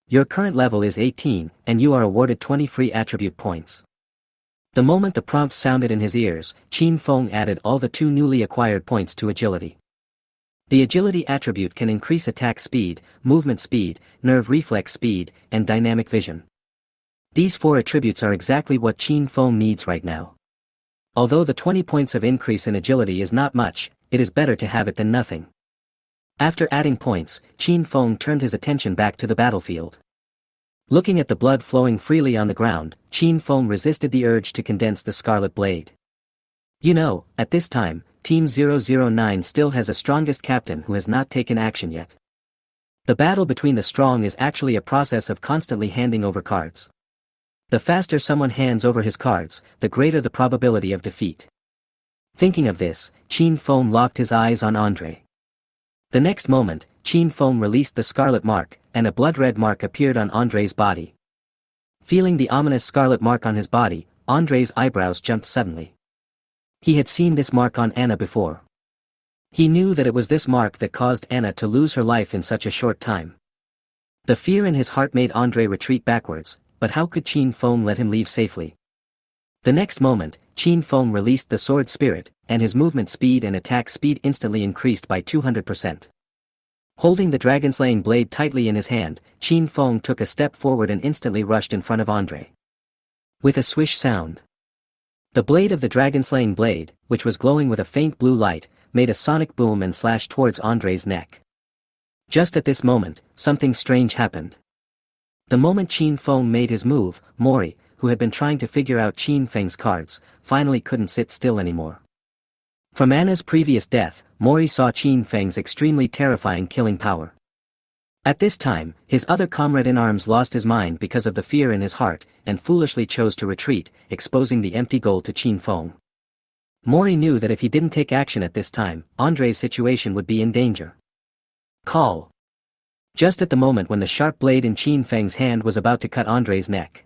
Your current level is 18, and you are awarded 20 free attribute points. The moment the prompt sounded in his ears, Qin Feng added all the 2 newly acquired points to agility. The agility attribute can increase attack speed, movement speed, nerve reflex speed, and dynamic vision. These 4 attributes are exactly what Qin Feng needs right now. Although the 20 points of increase in agility is not much, it is better to have it than nothing. After adding points, Qin Feng turned his attention back to the battlefield. Looking at the blood flowing freely on the ground, Qin Feng resisted the urge to condense the scarlet blade. You know, at this time, Team 009 still has a strongest captain who has not taken action yet. The battle between the strong is actually a process of constantly handing over cards. The faster someone hands over his cards, the greater the probability of defeat. Thinking of this, Qin Feng locked his eyes on Andre. The next moment, Qin Feng released the scarlet mark, and a blood-red mark appeared on Andre's body. Feeling the ominous scarlet mark on his body, Andre's eyebrows jumped suddenly. He had seen this mark on Anna before. He knew that it was this mark that caused Anna to lose her life in such a short time. The fear in his heart made Andre retreat backwards, but how could Qin Feng let him leave safely? The next moment, Qin Feng released the sword spirit, and his movement speed and attack speed instantly increased by 200%. Holding the dragon-slaying blade tightly in his hand, Qin Feng took a step forward and instantly rushed in front of Andre. With a swish sound, the blade of the dragon-slaying blade, which was glowing with a faint blue light, made a sonic boom and slashed towards Andre's neck. Just at this moment, something strange happened. The moment Qin Feng made his move, Mori, who had been trying to figure out Qin Feng's cards, finally couldn't sit still anymore. From Anna's previous death, Mori saw Qin Feng's extremely terrifying killing power. At this time, his other comrade-in-arms lost his mind because of the fear in his heart, and foolishly chose to retreat, exposing the empty goal to Qin Feng. Mori knew that if he didn't take action at this time, Andre's situation would be in danger. Call. Just at the moment when the sharp blade in Qin Feng's hand was about to cut Andre's neck,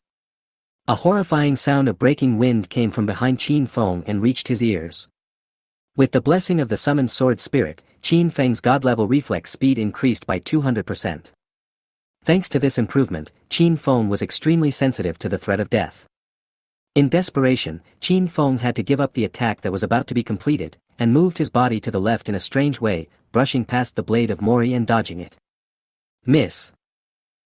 a horrifying sound of breaking wind came from behind Qin Feng and reached his ears. With the blessing of the summoned sword spirit, Qin Feng's god-level reflex speed increased by 200%. Thanks to this improvement, Qin Feng was extremely sensitive to the threat of death. In desperation, Qin Feng had to give up the attack that was about to be completed, and moved his body to the left in a strange way, brushing past the blade of Mori and dodging it. Miss.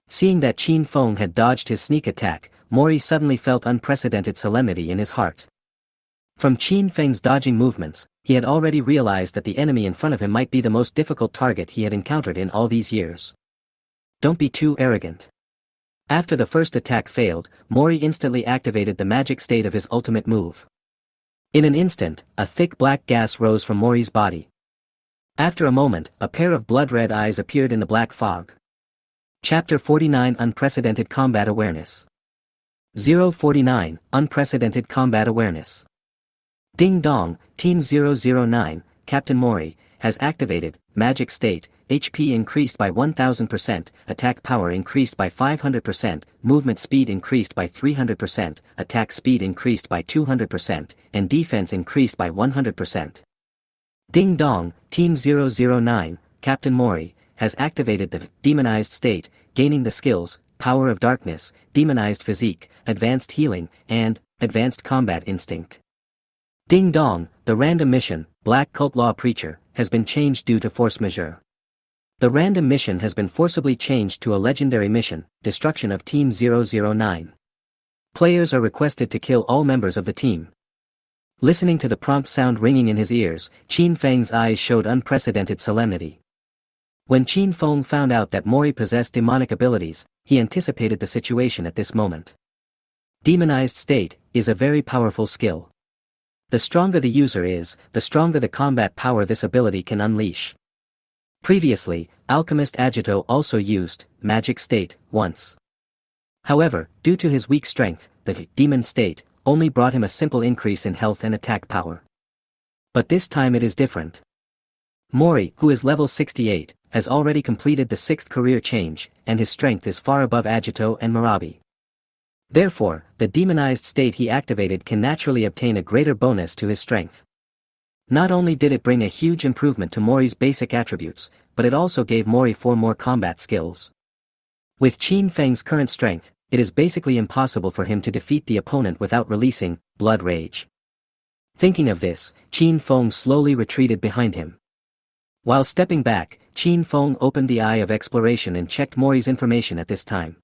Seeing that Qin Feng had dodged his sneak attack, Mori suddenly felt unprecedented solemnity in his heart. From Qin Feng's dodging movements, he had already realized that the enemy in front of him might be the most difficult target he had encountered in all these years. Don't be too arrogant. After the first attack failed, Mori instantly activated the magic state of his ultimate move. In an instant, a thick black gas rose from Mori's body. After a moment, a pair of blood-red eyes appeared in the black fog. Chapter 49 Unprecedented Combat Awareness 049 Unprecedented Combat Awareness. Ding dong, Team 009, Captain Mori, has activated, Magic State, HP increased by 1000%, attack power increased by 500%, movement speed increased by 300%, attack speed increased by 200%, and defense increased by 100%. Ding dong, Team 009, Captain Mori, has activated the Demonized State, gaining the skills, Power of Darkness, Demonized Physique, Advanced Healing, and Advanced Combat Instinct. Ding dong, the random mission, Black Cult Law Preacher, has been changed due to force majeure. The random mission has been forcibly changed to a legendary mission, Destruction of Team 009. Players are requested to kill all members of the team. Listening to the prompt sound ringing in his ears, Qin Feng's eyes showed unprecedented solemnity. When Qin Feng found out that Mori possessed demonic abilities, he anticipated the situation at this moment. Demonized State is a very powerful skill. The stronger the user is, the stronger the combat power this ability can unleash. Previously, Alchemist Agito also used Magic State once. However, due to his weak strength, the Demon State only brought him a simple increase in health and attack power. But this time it is different. Mori, who is level 68, has already completed the 6th career change, and his strength is far above Agito and Marabi. Therefore, the demonized state he activated can naturally obtain a greater bonus to his strength. Not only did it bring a huge improvement to Mori's basic attributes, but it also gave Mori 4 more combat skills. With Qin Feng's current strength, it is basically impossible for him to defeat the opponent without releasing Blood Rage. Thinking of this, Qin Feng slowly retreated behind him. While stepping back, Qin Feng opened the Eye of Exploration and checked Mori's information at this time.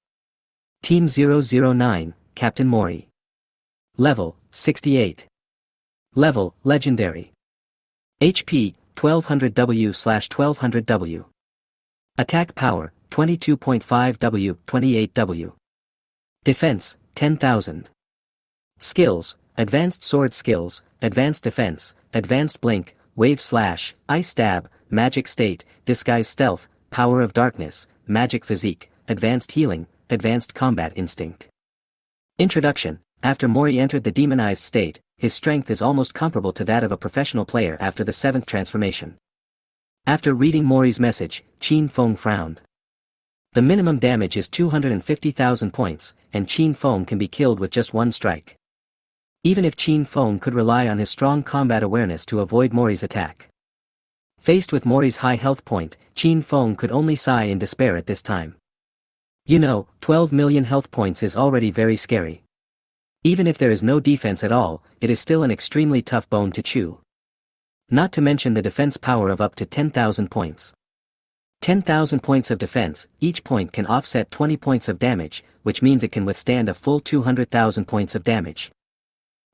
Team 009, Captain Mori. Level, 68. Level, Legendary. HP, 1200W/1200W. Attack Power, 22.5W, 28W. Defense, 10,000. Skills, Advanced Sword Skills, Advanced Defense, Advanced Blink, Wave Slash, Ice Stab, Magic State, Disguise Stealth, Power of Darkness, Magic Physique, Advanced Healing, Advanced Combat Instinct. Introduction. After Mori entered the demonized state, his strength is almost comparable to that of a professional player after the 7th transformation. After reading Mori's message, Qin Feng frowned. The minimum damage is 250,000 points, and Qin Feng can be killed with just one strike. Even if Qin Feng could rely on his strong combat awareness to avoid Mori's attack. Faced with Mori's high health point, Qin Feng could only sigh in despair at this time. 12 million health points is already very scary. Even if there is no defense at all, it is still an extremely tough bone to chew. Not to mention the defense power of up to 10,000 points. 10,000 points of defense, each point can offset 20 points of damage, which means it can withstand a full 200,000 points of damage.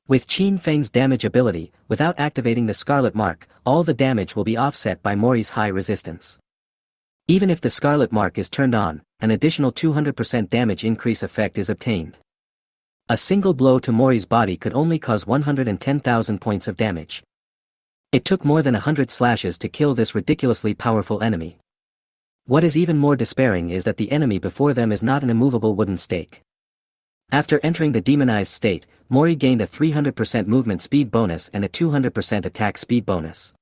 With Qin Feng's damage ability, without activating the Scarlet Mark, all the damage will be offset by Mori's high resistance. Even if the Scarlet Mark is turned on, an additional 200% damage increase effect is obtained. A single blow to Mori's body could only cause 110,000 points of damage. It took more than 100 slashes to kill this ridiculously powerful enemy. What is even more despairing is that the enemy before them is not an immovable wooden stake. After entering the demonized state, Mori gained a 300% movement speed bonus and a 200% attack speed bonus.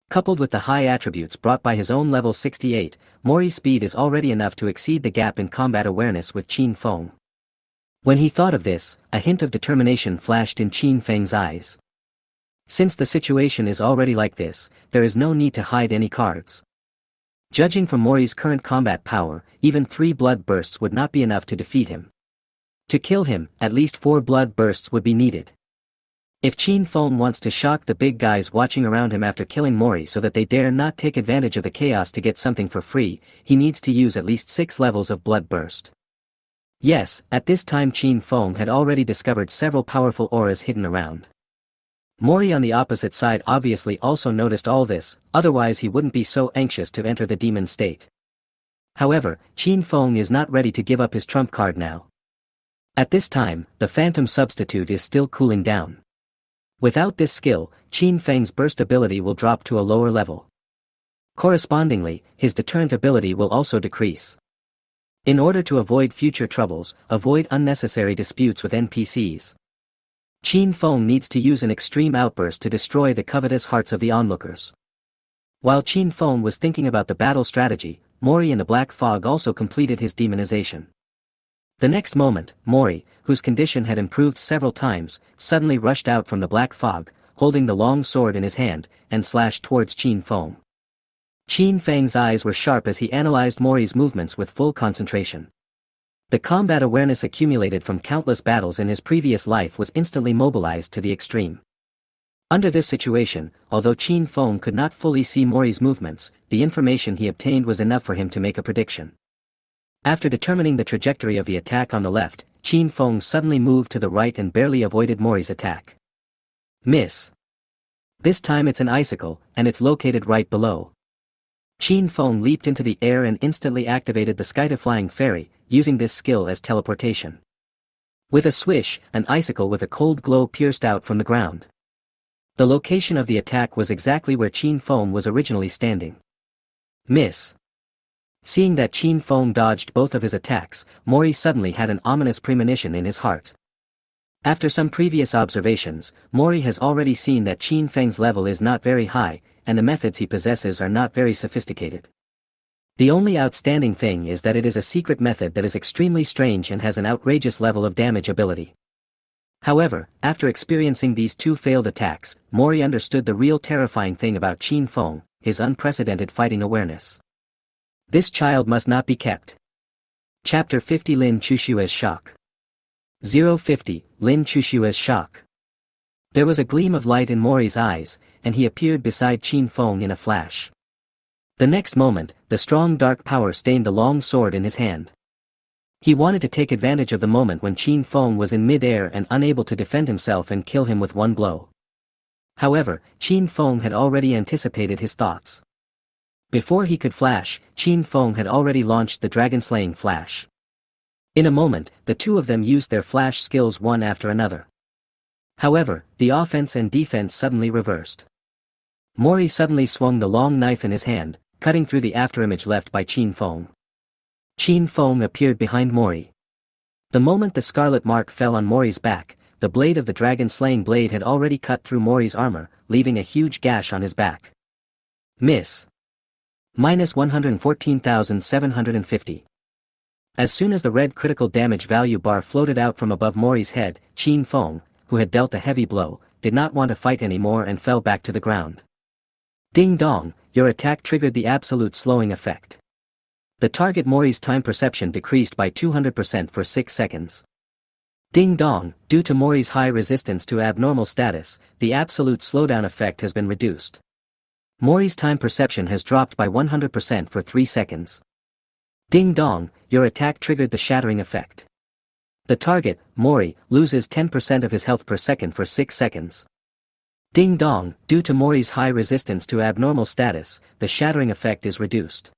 Coupled with the high attributes brought by his own level 68, Mori's speed is already enough to exceed the gap in combat awareness with Qin Feng. When he thought of this, a hint of determination flashed in Qin Feng's eyes. Since the situation is already like this, there is no need to hide any cards. Judging from Mori's current combat power, even 3 blood bursts would not be enough to defeat him. To kill him, at least 4 blood bursts would be needed. If Qin Feng wants to shock the big guys watching around him after killing Mori so that they dare not take advantage of the chaos to get something for free, he needs to use at least 6 levels of blood burst. Yes, at this time Qin Feng had already discovered several powerful auras hidden around. Mori on the opposite side obviously also noticed all this, otherwise he wouldn't be so anxious to enter the demon state. However, Qin Feng is not ready to give up his trump card now. At this time, the Phantom Substitute is still cooling down. Without this skill, Qin Feng's burst ability will drop to a lower level. Correspondingly, his deterrent ability will also decrease. In order to avoid future troubles, avoid unnecessary disputes with NPCs, Qin Feng needs to use an extreme outburst to destroy the covetous hearts of the onlookers. While Qin Feng was thinking about the battle strategy, Mori in the Black Fog also completed his demonization. The next moment, Mori, whose condition had improved several times, suddenly rushed out from the Black Fog, holding the long sword in his hand, and slashed towards Qin Feng. Qin Feng's eyes were sharp as he analyzed Mori's movements with full concentration. The combat awareness accumulated from countless battles in his previous life was instantly mobilized to the extreme. Under this situation, although Qin Feng could not fully see Mori's movements, the information he obtained was enough for him to make a prediction. After determining the trajectory of the attack on the left, Qin Feng suddenly moved to the right and barely avoided Mori's attack. Miss. This time it's an icicle, and it's located right below. Qin Feng leaped into the air and instantly activated the Sky-to-Flying Fairy, using this skill as teleportation. With a swish, an icicle with a cold glow pierced out from the ground. The location of the attack was exactly where Qin Feng was originally standing. Miss. Seeing that Qin Feng dodged both of his attacks, Mori suddenly had an ominous premonition in his heart. After some previous observations, Mori has already seen that Qin Feng's level is not very high, and the methods he possesses are not very sophisticated. The only outstanding thing is that it is a secret method that is extremely strange and has an outrageous level of damage ability. However, after experiencing these 2 failed attacks, Mori understood the real terrifying thing about Qin Feng, his unprecedented fighting awareness. This child must not be kept. Chapter 50 Lin Chushue's Shock. 050, Lin Chushue's Shock. There was a gleam of light in Mori's eyes, and he appeared beside Qin Feng in a flash. The next moment, the strong dark power stained the long sword in his hand. He wanted to take advantage of the moment when Qin Feng was in mid-air and unable to defend himself and kill him with one blow. However, Qin Feng had already anticipated his thoughts. Before he could flash, Qin Feng had already launched the dragon-slaying flash. In a moment, the two of them used their flash skills one after another. However, the offense and defense suddenly reversed. Mori suddenly swung the long knife in his hand, cutting through the afterimage left by Qin Feng. Qin Feng appeared behind Mori. The moment the scarlet mark fell on Mori's back, the blade of the dragon-slaying blade had already cut through Mori's armor, leaving a huge gash on his back. Miss. Minus 114,750. As soon as the red critical damage value bar floated out from above Mori's head, Qin Feng, who had dealt a heavy blow, did not want to fight anymore and fell back to the ground. Ding dong, your attack triggered the absolute slowing effect. The target Mori's time perception decreased by 200% for 6 seconds. Ding dong, due to Mori's high resistance to abnormal status, the absolute slowdown effect has been reduced. Mori's time perception has dropped by 100% for 3 seconds. Ding dong, your attack triggered the shattering effect. The target, Mori, loses 10% of his health per second for 6 seconds. Ding dong, due to Mori's high resistance to abnormal status, the shattering effect is reduced.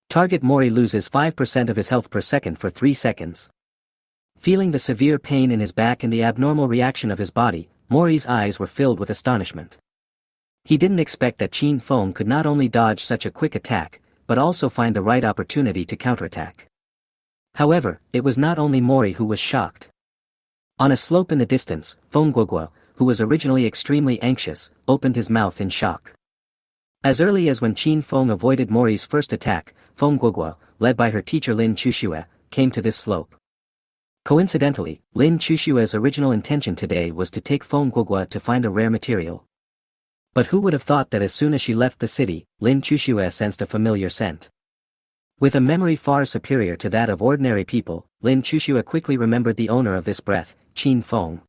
Target Mori loses 5% of his health per second for 3 seconds. Feeling the severe pain in his back and the abnormal reaction of his body, Mori's eyes were filled with astonishment. He didn't expect that Qin Feng could not only dodge such a quick attack, but also find the right opportunity to counterattack. However, it was not only Mori who was shocked. On a slope in the distance, Feng Guoguo, who was originally extremely anxious, opened his mouth in shock. As early as when Qin Feng avoided Mori's first attack, Feng Guoguo, led by her teacher Lin Chuxue, came to this slope. Coincidentally, Lin Chushue's original intention today was to take Feng Guoguo to find a rare material. But who would have thought that as soon as she left the city, Lin Chuxue sensed a familiar scent. With a memory far superior to that of ordinary people, Lin Chuxue quickly remembered the owner of this breath, Qin Feng.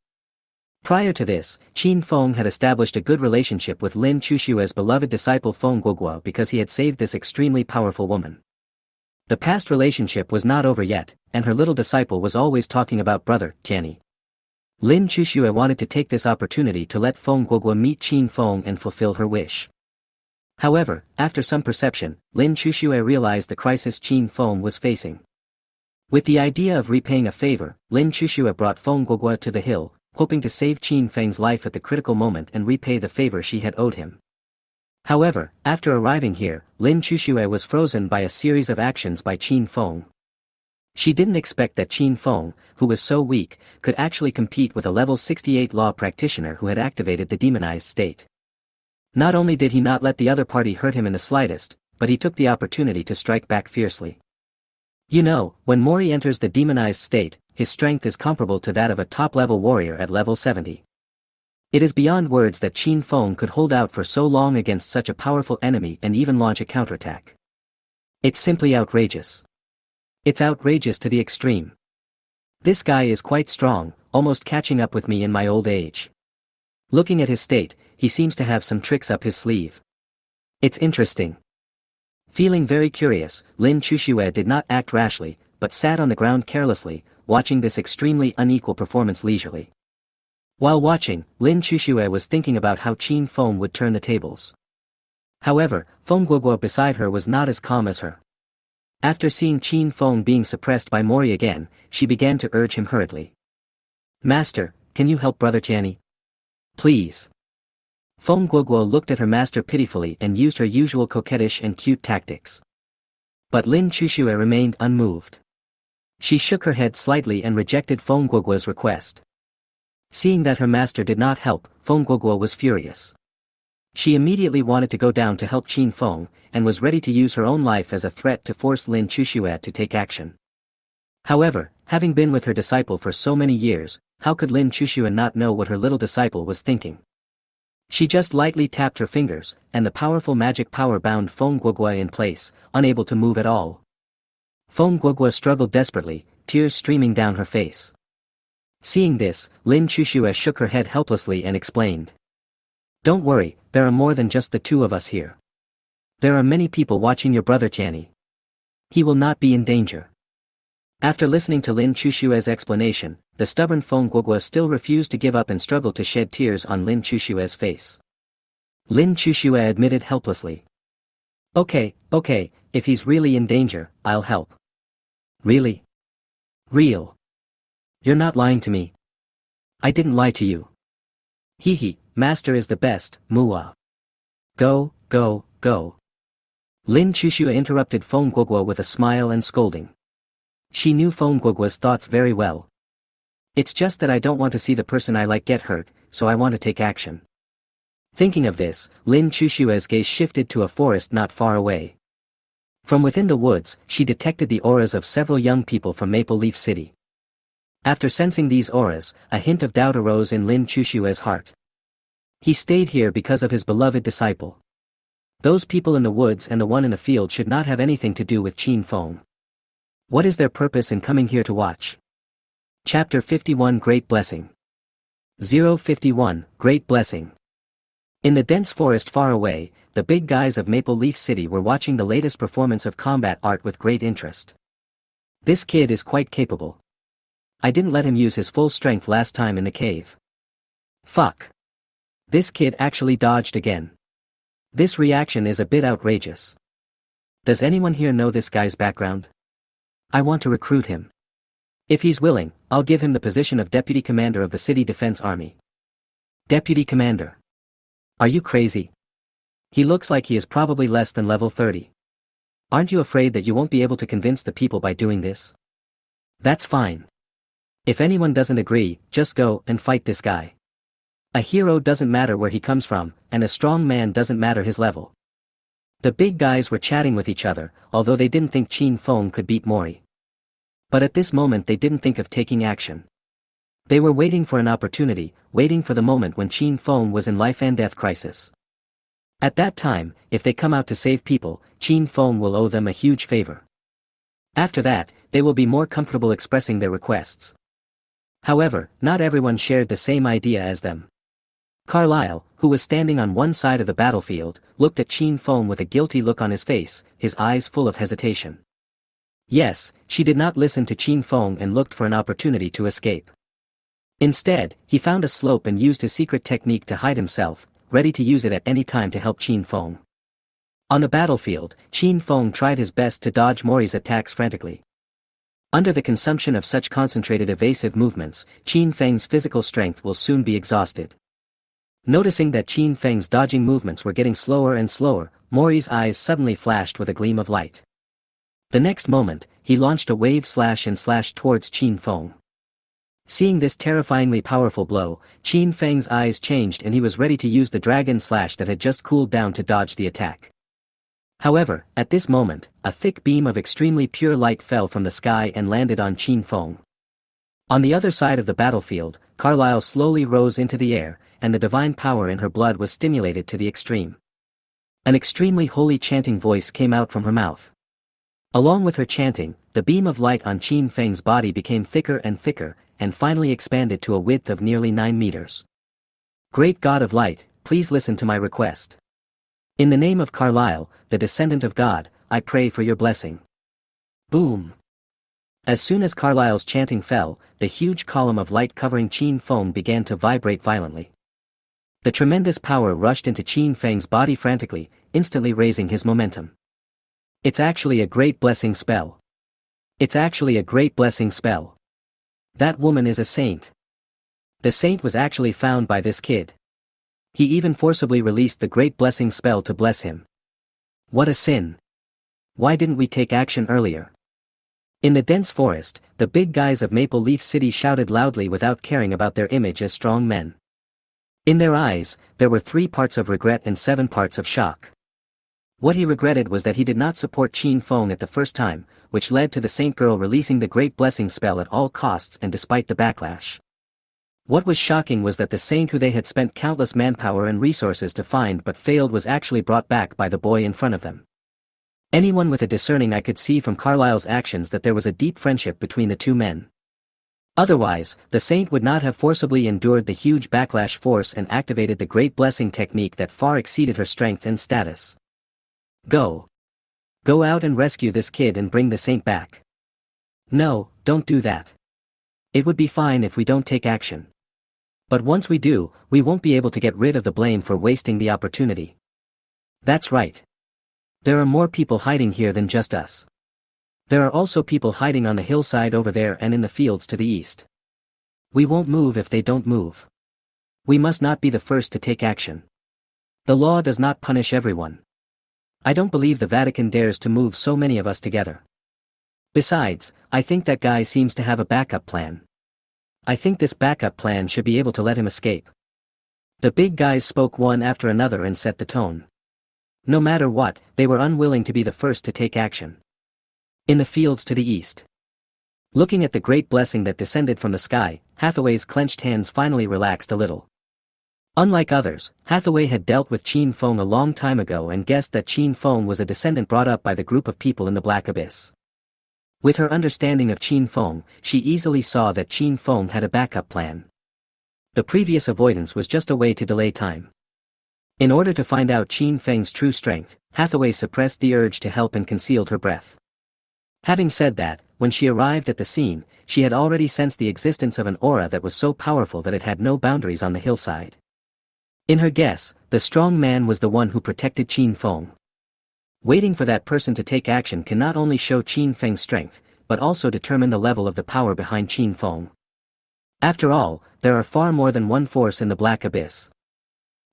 Prior to this, Qin Feng had established a good relationship with Lin Chushue's beloved disciple Feng Guoguo because he had saved this extremely powerful woman. The past relationship was not over yet, and her little disciple was always talking about brother, Tianyi. Lin Chuxue wanted to take this opportunity to let Feng Guoguo meet Qin Feng and fulfill her wish. However, after some perception, Lin Chuxue realized the crisis Qin Feng was facing. With the idea of repaying a favor, Lin Chuxue brought Feng Guoguo to the hill, hoping to save Qin Feng's life at the critical moment and repay the favor she had owed him. However, after arriving here, Lin Chuxue was frozen by a series of actions by Qin Feng. She didn't expect that Qin Feng, who was so weak, could actually compete with a level 68 law practitioner who had activated the demonized state. Not only did he not let the other party hurt him in the slightest, but he took the opportunity to strike back fiercely. You know, when Mori enters the demonized state, his strength is comparable to that of a top-level warrior at level 70. It is beyond words that Qin Feng could hold out for so long against such a powerful enemy and even launch a counterattack. It's simply outrageous. It's outrageous to the extreme. This guy is quite strong, almost catching up with me in my old age. Looking at his state, he seems to have some tricks up his sleeve. It's interesting. Feeling very curious, Lin Chuxue did not act rashly, but sat on the ground carelessly, watching this extremely unequal performance leisurely. While watching, Lin Chuxue was thinking about how Qin Feng would turn the tables. However, Feng Guoguo beside her was not as calm as her. After seeing Qin Feng being suppressed by Mori again, she began to urge him hurriedly. Master, can you help Brother Tianyi? Please. Feng Guoguo looked at her master pitifully and used her usual coquettish and cute tactics. But Lin Chuxue remained unmoved. She shook her head slightly and rejected Feng Guoguo's request. Seeing that her master did not help, Feng Guoguo was furious. She immediately wanted to go down to help Qin Feng, and was ready to use her own life as a threat to force Lin Chuxue to take action. However, having been with her disciple for so many years, how could Lin Chuxue not know what her little disciple was thinking? She just lightly tapped her fingers, and the powerful magic power bound Feng Guoguo in place, unable to move at all. Feng Guoguo struggled desperately, tears streaming down her face. Seeing this, Lin Chuxue shook her head helplessly and explained. Don't worry, there are more than just the two of us here. There are many people watching your brother Tianyi. He will not be in danger. After listening to Lin Chushue's explanation, the stubborn Feng Guoguo still refused to give up and struggled to shed tears on Lin Chushue's face. Lin Chuxue admitted helplessly. Okay, if he's really in danger, I'll help. Really? Real. You're not lying to me. I didn't lie to you. Hee, master is the best, Muwa. Go, go, go. Lin Chushua interrupted Feng Guogua with a smile and scolding. She knew Feng Guogua's thoughts very well. It's just that I don't want to see the person I like get hurt, so I want to take action. Thinking of this, Lin Chushua's gaze shifted to a forest not far away. From within the woods, she detected the auras of several young people from Maple Leaf City. After sensing these auras, a hint of doubt arose in Lin Chushua's heart. He stayed here because of his beloved disciple. Those people in the woods and the one in the field should not have anything to do with Qin Feng. What is their purpose in coming here to watch? Chapter 51 Great Blessing. 051 Great Blessing. In the dense forest far away, the big guys of Maple Leaf City were watching the latest performance of combat art with great interest. This kid is quite capable. I didn't let him use his full strength last time in the cave. Fuck. This kid actually dodged again. This reaction is a bit outrageous. Does anyone here know this guy's background? I want to recruit him. If he's willing, I'll give him the position of Deputy Commander of the City Defense Army. Deputy Commander. Are you crazy? He looks like he is probably less than level 30. Aren't you afraid that you won't be able to convince the people by doing this? That's fine. If anyone doesn't agree, just go and fight this guy. A hero doesn't matter where he comes from, and a strong man doesn't matter his level. The big guys were chatting with each other, although they didn't think Qin Feng could beat Mori. But at this moment they didn't think of taking action. They were waiting for an opportunity, waiting for the moment when Qin Feng was in life and death crisis. At that time, if they come out to save people, Qin Feng will owe them a huge favor. After that, they will be more comfortable expressing their requests. However, not everyone shared the same idea as them. Carlyle, who was standing on one side of the battlefield, looked at Qin Feng with a guilty look on his face, his eyes full of hesitation. Yes, she did not listen to Qin Feng and looked for an opportunity to escape. Instead, he found a slope and used his secret technique to hide himself, ready to use it at any time to help Qin Feng. On the battlefield, Qin Feng tried his best to dodge Mori's attacks frantically. Under the consumption of such concentrated evasive movements, Qin Feng's physical strength will soon be exhausted. Noticing that Qin Feng's dodging movements were getting slower and slower, Mori's eyes suddenly flashed with a gleam of light. The next moment, he launched a wave slash and slashed towards Qin Feng. Seeing this terrifyingly powerful blow, Qin Feng's eyes changed and he was ready to use the dragon slash that had just cooled down to dodge the attack. However, at this moment, a thick beam of extremely pure light fell from the sky and landed on Qin Feng. On the other side of the battlefield, Carlyle slowly rose into the air, and the divine power in her blood was stimulated to the extreme. An extremely holy chanting voice came out from her mouth. Along with her chanting, the beam of light on Qin Feng's body became thicker, and finally expanded to a width of nearly 9 meters. Great God of Light, please listen to my request. In the name of Carlyle, the descendant of God, I pray for your blessing. Boom! As soon as Carlyle's chanting fell, the huge column of light covering Qin Feng began to vibrate violently. The tremendous power rushed into Qin Feng's body frantically, instantly raising his momentum. It's actually a great blessing spell. It's actually a great blessing spell. That woman is a saint. The saint was actually found by this kid. He even forcibly released the great blessing spell to bless him. What a sin. Why didn't we take action earlier? In the dense forest, the big guys of Maple Leaf City shouted loudly without caring about their image as strong men. In their eyes, there were 3 parts of regret and 7 parts of shock. What he regretted was that he did not support Qin Feng at the first time, which led to the saint girl releasing the great blessing spell at all costs and despite the backlash. What was shocking was that the saint who they had spent countless manpower and resources to find but failed was actually brought back by the boy in front of them. Anyone with a discerning eye could see from Carlyle's actions that there was a deep friendship between the 2 men. Otherwise, the saint would not have forcibly endured the huge backlash force and activated the great blessing technique that far exceeded her strength and status. Go. Go out and rescue this kid and bring the saint back. No, don't do that. It would be fine if we don't take action. But once we do, we won't be able to get rid of the blame for wasting the opportunity. That's right. There are more people hiding here than just us. There are also people hiding on the hillside over there and in the fields to the east. We won't move if they don't move. We must not be the first to take action. The law does not punish everyone. I don't believe the Vatican dares to move so many of us together. Besides, I think that guy seems to have a backup plan. I think this backup plan should be able to let him escape. The big guys spoke one after another and set the tone. No matter what, they were unwilling to be the first to take action. In the fields to the east. Looking at the great blessing that descended from the sky, Hathaway's clenched hands finally relaxed a little. Unlike others, Hathaway had dealt with Qin Feng a long time ago and guessed that Qin Feng was a descendant brought up by the group of people in the Black Abyss. With her understanding of Qin Feng, she easily saw that Qin Feng had a backup plan. The previous avoidance was just a way to delay time. In order to find out Qin Feng's true strength, Hathaway suppressed the urge to help and concealed her breath. Having said that, when she arrived at the scene, she had already sensed the existence of an aura that was so powerful that it had no boundaries on the hillside. In her guess, the strong man was the one who protected Qin Feng. Waiting for that person to take action can not only show Qin Feng's strength, but also determine the level of the power behind Qin Feng. After all, there are far more than one force in the Black Abyss.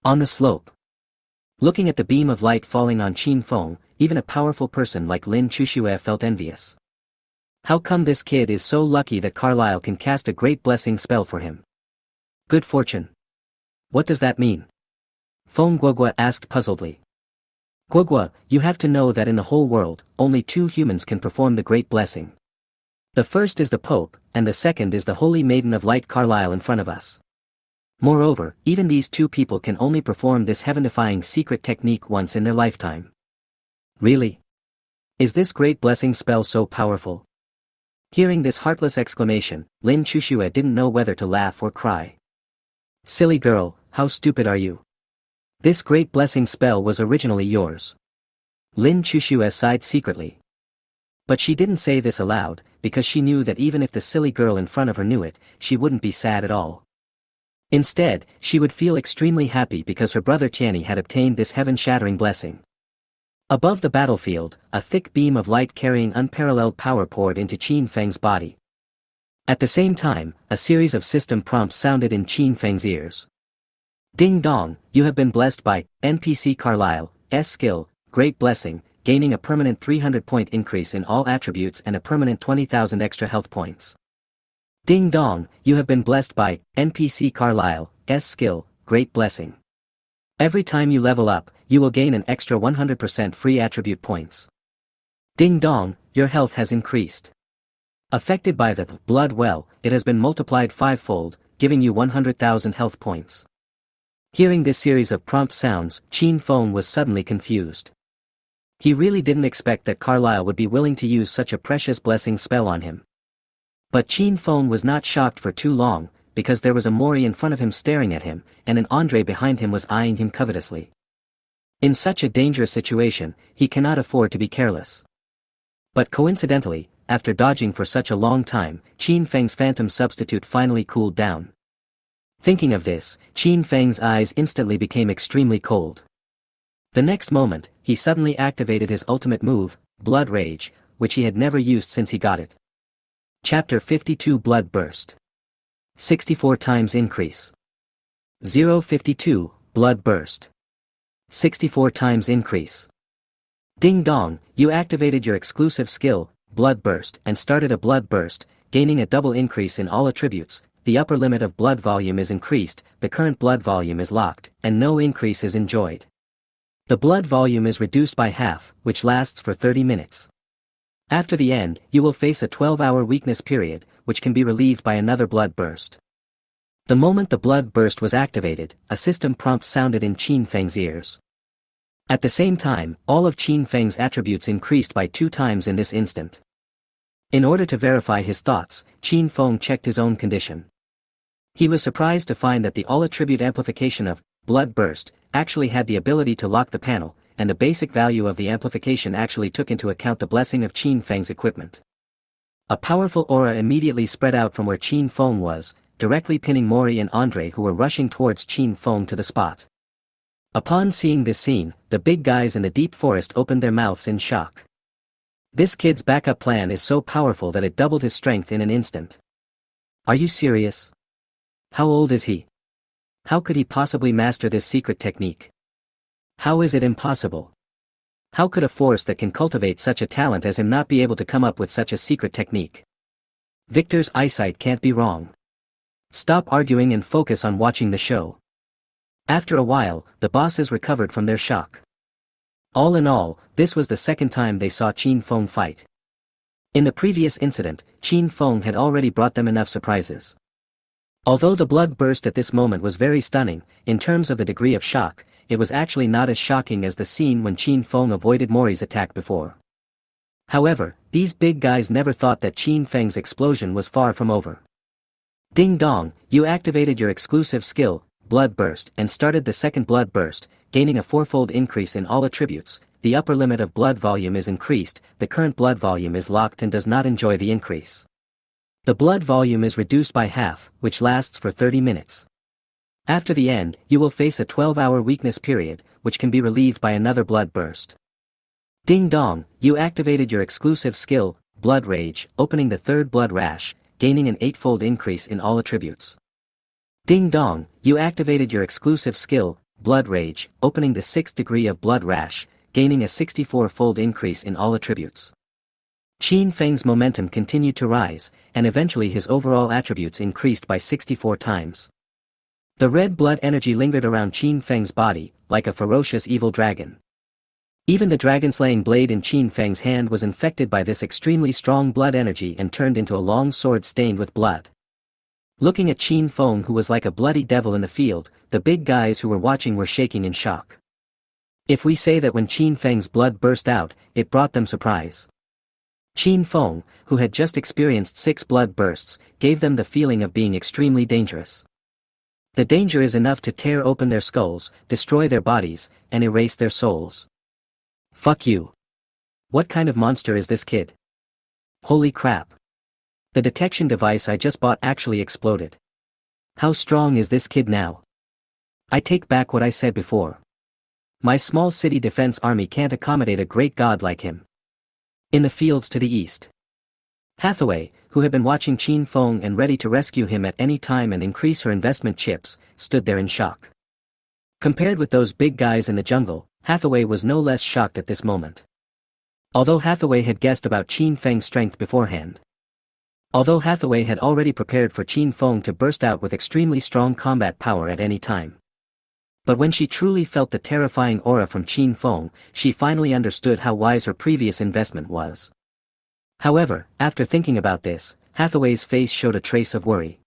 On the slope. Looking at the beam of light falling on Qin Feng, even a powerful person like Lin Chuxue felt envious. How come this kid is so lucky that Carlyle can cast a great blessing spell for him? Good fortune. What does that mean? Feng Guogua asked puzzledly. Guogua, you have to know that in the whole world, only two humans can perform the great blessing. The first is the Pope, and the second is the Holy Maiden of Light Carlyle in front of us. Moreover, even these two people can only perform this heaven-defying secret technique once in their lifetime. Really? Is this great blessing spell so powerful? Hearing this heartless exclamation, Lin Chuxue didn't know whether to laugh or cry. Silly girl, how stupid are you? This great blessing spell was originally yours. Lin Chuxue sighed secretly. But she didn't say this aloud, because she knew that even if the silly girl in front of her knew it, she wouldn't be sad at all. Instead, she would feel extremely happy because her brother Tianyi had obtained this heaven-shattering blessing. Above the battlefield, a thick beam of light carrying unparalleled power poured into Qin Feng's body. At the same time, a series of system prompts sounded in Qin Feng's ears. Ding dong, you have been blessed by NPC Carlyle's skill, Great Blessing, gaining a permanent 300-point increase in all attributes and a permanent 20,000 extra health points. Ding dong, you have been blessed by NPC Carlyle's skill, Great Blessing. Every time you level up, you will gain an extra 100% free attribute points. Ding dong, your health has increased. Affected by the blood well, it has been multiplied fivefold, giving you 100,000 health points. Hearing this series of prompt sounds, Qin Feng was suddenly confused. He really didn't expect that Carlyle would be willing to use such a precious blessing spell on him. But Qin Feng was not shocked for too long, because there was a Mori in front of him staring at him, and an Andre behind him was eyeing him covetously. In such a dangerous situation, he cannot afford to be careless. But coincidentally, after dodging for such a long time, Qin Feng's phantom substitute finally cooled down. Thinking of this, Qin Feng's eyes instantly became extremely cold. The next moment, he suddenly activated his ultimate move, Blood Rage, which he had never used since he got it. Chapter 52 Blood Burst. 64 times increase. 052, Blood Burst. 64 times increase. Ding dong, you activated your exclusive skill, Blood Burst, and started a Blood Burst, gaining a double increase in all attributes. The upper limit of blood volume is increased, the current blood volume is locked, and no increase is enjoyed. The blood volume is reduced by half, which lasts for 30 minutes. After the end, you will face a 12-hour weakness period, which can be relieved by another Blood Burst. The moment the Blood Burst was activated, a system prompt sounded in Qin Feng's ears. At the same time, all of Qin Feng's attributes increased by 2 times in this instant. In order to verify his thoughts, Qin Feng checked his own condition. He was surprised to find that the all-attribute amplification of Blood Burst actually had the ability to lock the panel, and the basic value of the amplification actually took into account the blessing of Qin Feng's equipment. A powerful aura immediately spread out from where Qin Feng was, directly pinning Mori and Andre who were rushing towards Qin Feng to the spot. Upon seeing this scene, the big guys in the deep forest opened their mouths in shock. This kid's backup plan is so powerful that it doubled his strength in an instant. Are you serious? How old is he? How could he possibly master this secret technique? How is it impossible? How could a force that can cultivate such a talent as him not be able to come up with such a secret technique? Victor's eyesight can't be wrong. Stop arguing and focus on watching the show. After a while, the bosses recovered from their shock. All in all, this was the second time they saw Qin Feng fight. In the previous incident, Qin Feng had already brought them enough surprises. Although the blood burst at this moment was very stunning, in terms of the degree of shock, it was actually not as shocking as the scene when Qin Feng avoided Mori's attack before. However, these big guys never thought that Qin Feng's explosion was far from over. Ding dong, you activated your exclusive skill, Blood Burst, and started the second blood burst, gaining a fourfold increase in all attributes. The upper limit of blood volume is increased, the current blood volume is locked and does not enjoy the increase. The blood volume is reduced by half, which lasts for 30 minutes. After the end, you will face a 12-hour weakness period, which can be relieved by another blood burst. Ding dong, you activated your exclusive skill, Blood Rage, opening the third blood rash, gaining an 8-fold increase in all attributes. Ding dong, you activated your exclusive skill, Blood Rage, opening the 6th degree of blood rash, gaining a 64-fold increase in all attributes. Qin Feng's momentum continued to rise, and eventually his overall attributes increased by 64 times. The red blood energy lingered around Qin Feng's body, like a ferocious evil dragon. Even the dragon-slaying blade in Qin Feng's hand was infected by this extremely strong blood energy and turned into a long sword stained with blood. Looking at Qin Feng, who was like a bloody devil in the field, the big guys who were watching were shaking in shock. If we say that when Qin Feng's blood burst out, it brought them surprise. Qin Feng, who had just experienced 6 blood bursts, gave them the feeling of being extremely dangerous. The danger is enough to tear open their skulls, destroy their bodies, and erase their souls. Fuck you. What kind of monster is this kid? Holy crap. The detection device I just bought actually exploded. How strong is this kid now? I take back what I said before. My small city defense army can't accommodate a great god like him. In the fields to the east, Hathaway, who had been watching Qin Feng and ready to rescue him at any time and increase her investment chips, stood there in shock. Compared with those big guys in the jungle, Hathaway was no less shocked at this moment. Although Hathaway had guessed about Qin Feng's strength beforehand. Although Hathaway had already prepared for Qin Feng to burst out with extremely strong combat power at any time. But when she truly felt the terrifying aura from Qin Feng, she finally understood how wise her previous investment was. However, after thinking about this, Hathaway's face showed a trace of worry.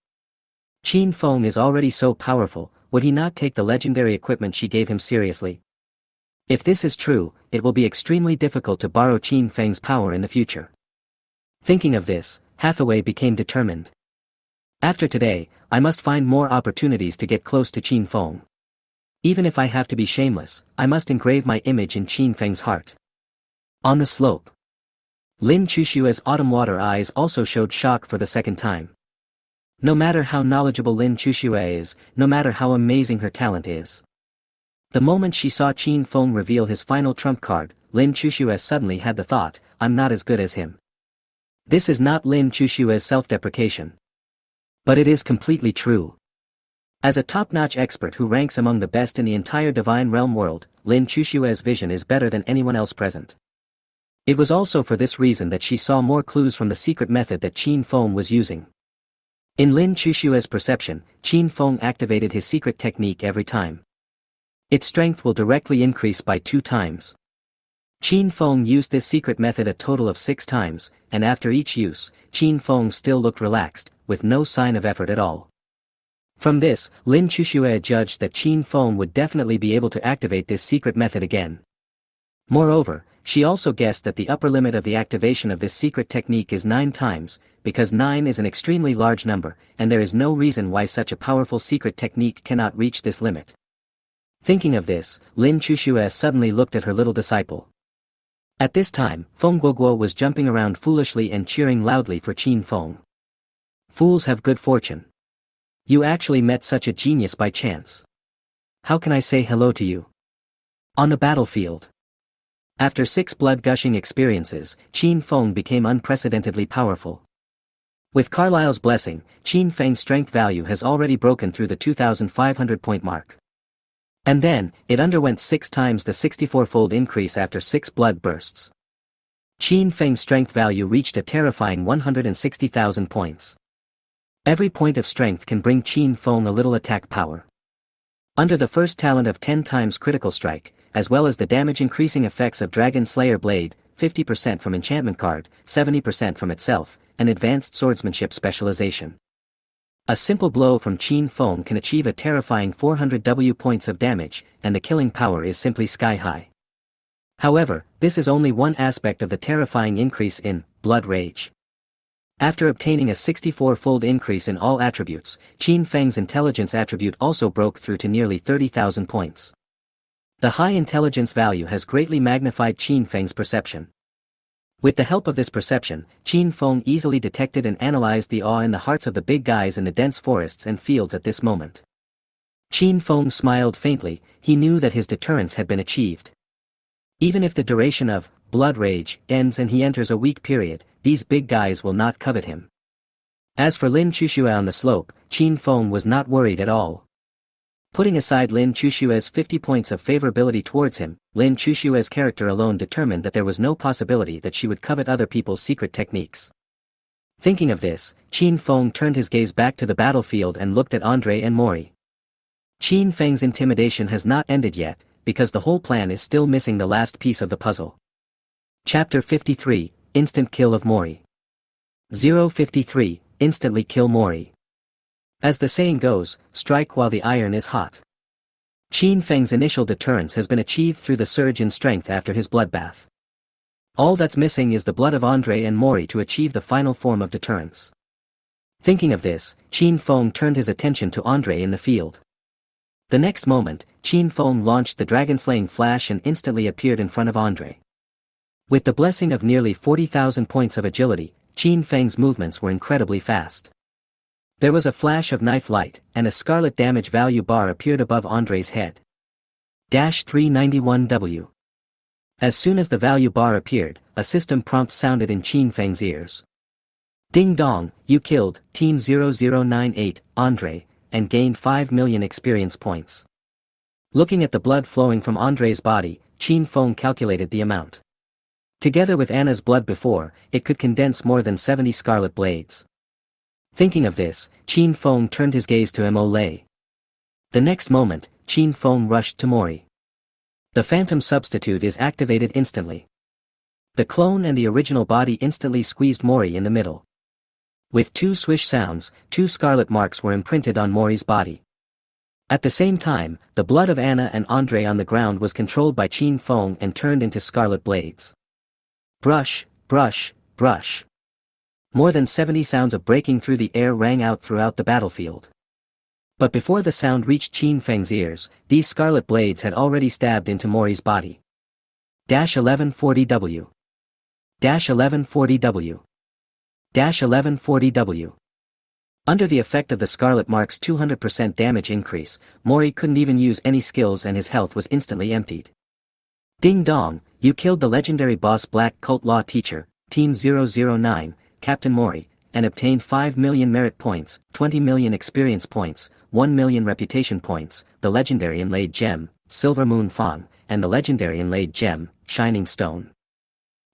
Qin Feng is already so powerful, would he not take the legendary equipment she gave him seriously? If this is true, it will be extremely difficult to borrow Qin Feng's power in the future. Thinking of this, Hathaway became determined. After today, I must find more opportunities to get close to Qin Feng. Even if I have to be shameless, I must engrave my image in Qin Feng's heart. On the slope. Lin Chushua's autumn water eyes also showed shock for the second time. No matter how knowledgeable Lin Chushua is, no matter how amazing her talent is. The moment she saw Qin Feng reveal his final trump card, Lin Chushua suddenly had the thought, I'm not as good as him. This is not Lin Chushua's self-deprecation. But it is completely true. As a top-notch expert who ranks among the best in the entire Divine Realm world, Lin Chushua's vision is better than anyone else present. It was also for this reason that she saw more clues from the secret method that Qin Feng was using. In Lin Chushua's perception, Qin Feng activated his secret technique every time. Its strength will directly increase by 2 times. Qin Feng used this secret method a total of 6 times, and after each use, Qin Feng still looked relaxed, with no sign of effort at all. From this, Lin Chushua judged that Qin Feng would definitely be able to activate this secret method again. Moreover, she also guessed that the upper limit of the activation of this secret technique is 9 times, because 9 is an extremely large number, and there is no reason why such a powerful secret technique cannot reach this limit. Thinking of this, Lin Chushua suddenly looked at her little disciple. At this time, Feng Guoguo was jumping around foolishly and cheering loudly for Qin Feng. Fools have good fortune. You actually met such a genius by chance. How can I say hello to you? On the battlefield. After 6 blood-gushing experiences, Qin Feng became unprecedentedly powerful. With Carlyle's blessing, Qin Feng's strength value has already broken through the 2,500 point mark. And then, it underwent 6 times the 64-fold increase after 6 blood bursts. Qin Feng's strength value reached a terrifying 160,000 points. Every point of strength can bring Qin Feng a little attack power. Under the first talent of 10 times critical strike, as well as the damage-increasing effects of Dragon Slayer Blade, 50% from enchantment card, 70% from itself, and advanced swordsmanship specialization. A simple blow from Qin Feng can achieve a terrifying 400 W points of damage, and the killing power is simply sky-high. However, this is only one aspect of the terrifying increase in blood rage. After obtaining a 64-fold increase in all attributes, Qin Feng's intelligence attribute also broke through to nearly 30,000 points. The high intelligence value has greatly magnified Qin Feng's perception. With the help of this perception, Qin Feng easily detected and analyzed the awe in the hearts of the big guys in the dense forests and fields at this moment. Qin Feng smiled faintly. He knew that his deterrence had been achieved. Even if the duration of blood rage ends and he enters a weak period, these big guys will not covet him. As for Lin Chuxue on the slope, Qin Feng was not worried at all. Putting aside Lin Chushue's 50 points of favorability towards him, Lin Chushue's character alone determined that there was no possibility that she would covet other people's secret techniques. Thinking of this, Qin Feng turned his gaze back to the battlefield and looked at Andre and Mori. Qin Feng's intimidation has not ended yet, because the whole plan is still missing the last piece of the puzzle. Chapter 53, Instant Kill of Mori. 053, Instantly Kill Mori. As the saying goes, strike while the iron is hot. Qin Feng's initial deterrence has been achieved through the surge in strength after his bloodbath. All that's missing is the blood of Andre and Mori to achieve the final form of deterrence. Thinking of this, Qin Feng turned his attention to Andre in the field. The next moment, Qin Feng launched the dragon-slaying flash and instantly appeared in front of Andre. With the blessing of nearly 40,000 points of agility, Qin Feng's movements were incredibly fast. There was a flash of knife light, and a scarlet damage value bar appeared above Andre's head. 391W. As soon as the value bar appeared, a system prompt sounded in Qin Feng's ears. Ding dong, you killed Team 0098, Andre, and gained 5 million experience points. Looking at the blood flowing from Andre's body, Qin Feng calculated the amount. Together with Anna's blood before, it could condense more than 70 scarlet blades. Thinking of this, Qin Feng turned his gaze to Mole. The next moment, Qin Feng rushed to Mori. The phantom substitute is activated instantly. The clone and the original body instantly squeezed Mori in the middle. With 2 swish sounds, 2 scarlet marks were imprinted on Mori's body. At the same time, the blood of Anna and Andre on the ground was controlled by Qin Feng and turned into scarlet blades. Brush, brush, brush. More than 70 sounds of breaking through the air rang out throughout the battlefield. But before the sound reached Qin Feng's ears, these scarlet blades had already stabbed into Mori's body. 1140W. 1140W. 1140W. Under the effect of the Scarlet Mark's 200% damage increase, Mori couldn't even use any skills and his health was instantly emptied. Ding dong, you killed the legendary boss Black Cult Law Teacher, Team 009, Captain Mori, and obtained 5 million merit points, 20 million experience points, 1 million reputation points, the legendary inlaid gem, Silver Moon Fang, and the legendary inlaid gem, Shining Stone.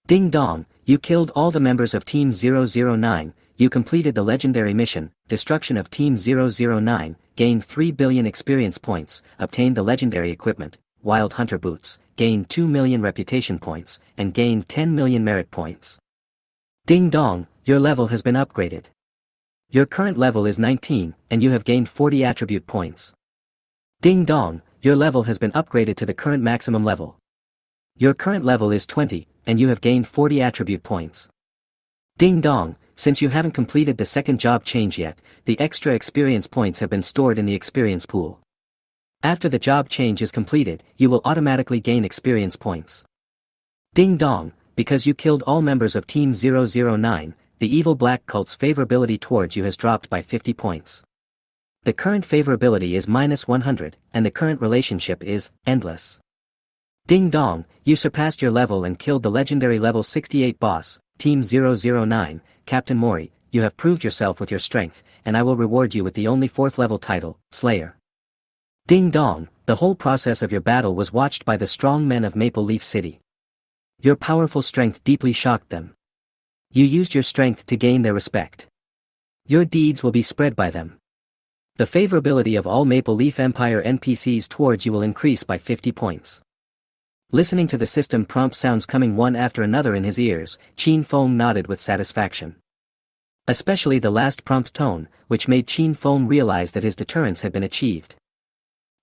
Ding dong, you killed all the members of Team 009, you completed the legendary mission, Destruction of Team 009, gained 3 billion experience points, obtained the legendary equipment, Wild Hunter Boots, gained 2 million reputation points, and gained 10 million merit points. Ding dong, your level has been upgraded. Your current level is 19, and you have gained 40 attribute points. Ding dong, your level has been upgraded to the current maximum level. Your current level is 20, and you have gained 40 attribute points. Ding dong, since you haven't completed the second job change yet, the extra experience points have been stored in the experience pool. After the job change is completed, you will automatically gain experience points. Ding dong, because you killed all members of Team 009, the evil black cult's favorability towards you has dropped by 50 points. The current favorability is -100, and the current relationship is endless. Ding dong, you surpassed your level and killed the legendary level 68 boss, Team 009, Captain Mori, you have proved yourself with your strength, and I will reward you with the only 4th level title, Slayer. Ding dong, the whole process of your battle was watched by the strong men of Maple Leaf City. Your powerful strength deeply shocked them. You used your strength to gain their respect. Your deeds will be spread by them. The favorability of all Maple Leaf Empire NPCs towards you will increase by 50 points. Listening to the system prompt sounds coming one after another in his ears, Qin Feng nodded with satisfaction. Especially the last prompt tone, which made Qin Feng realize that his deterrence had been achieved.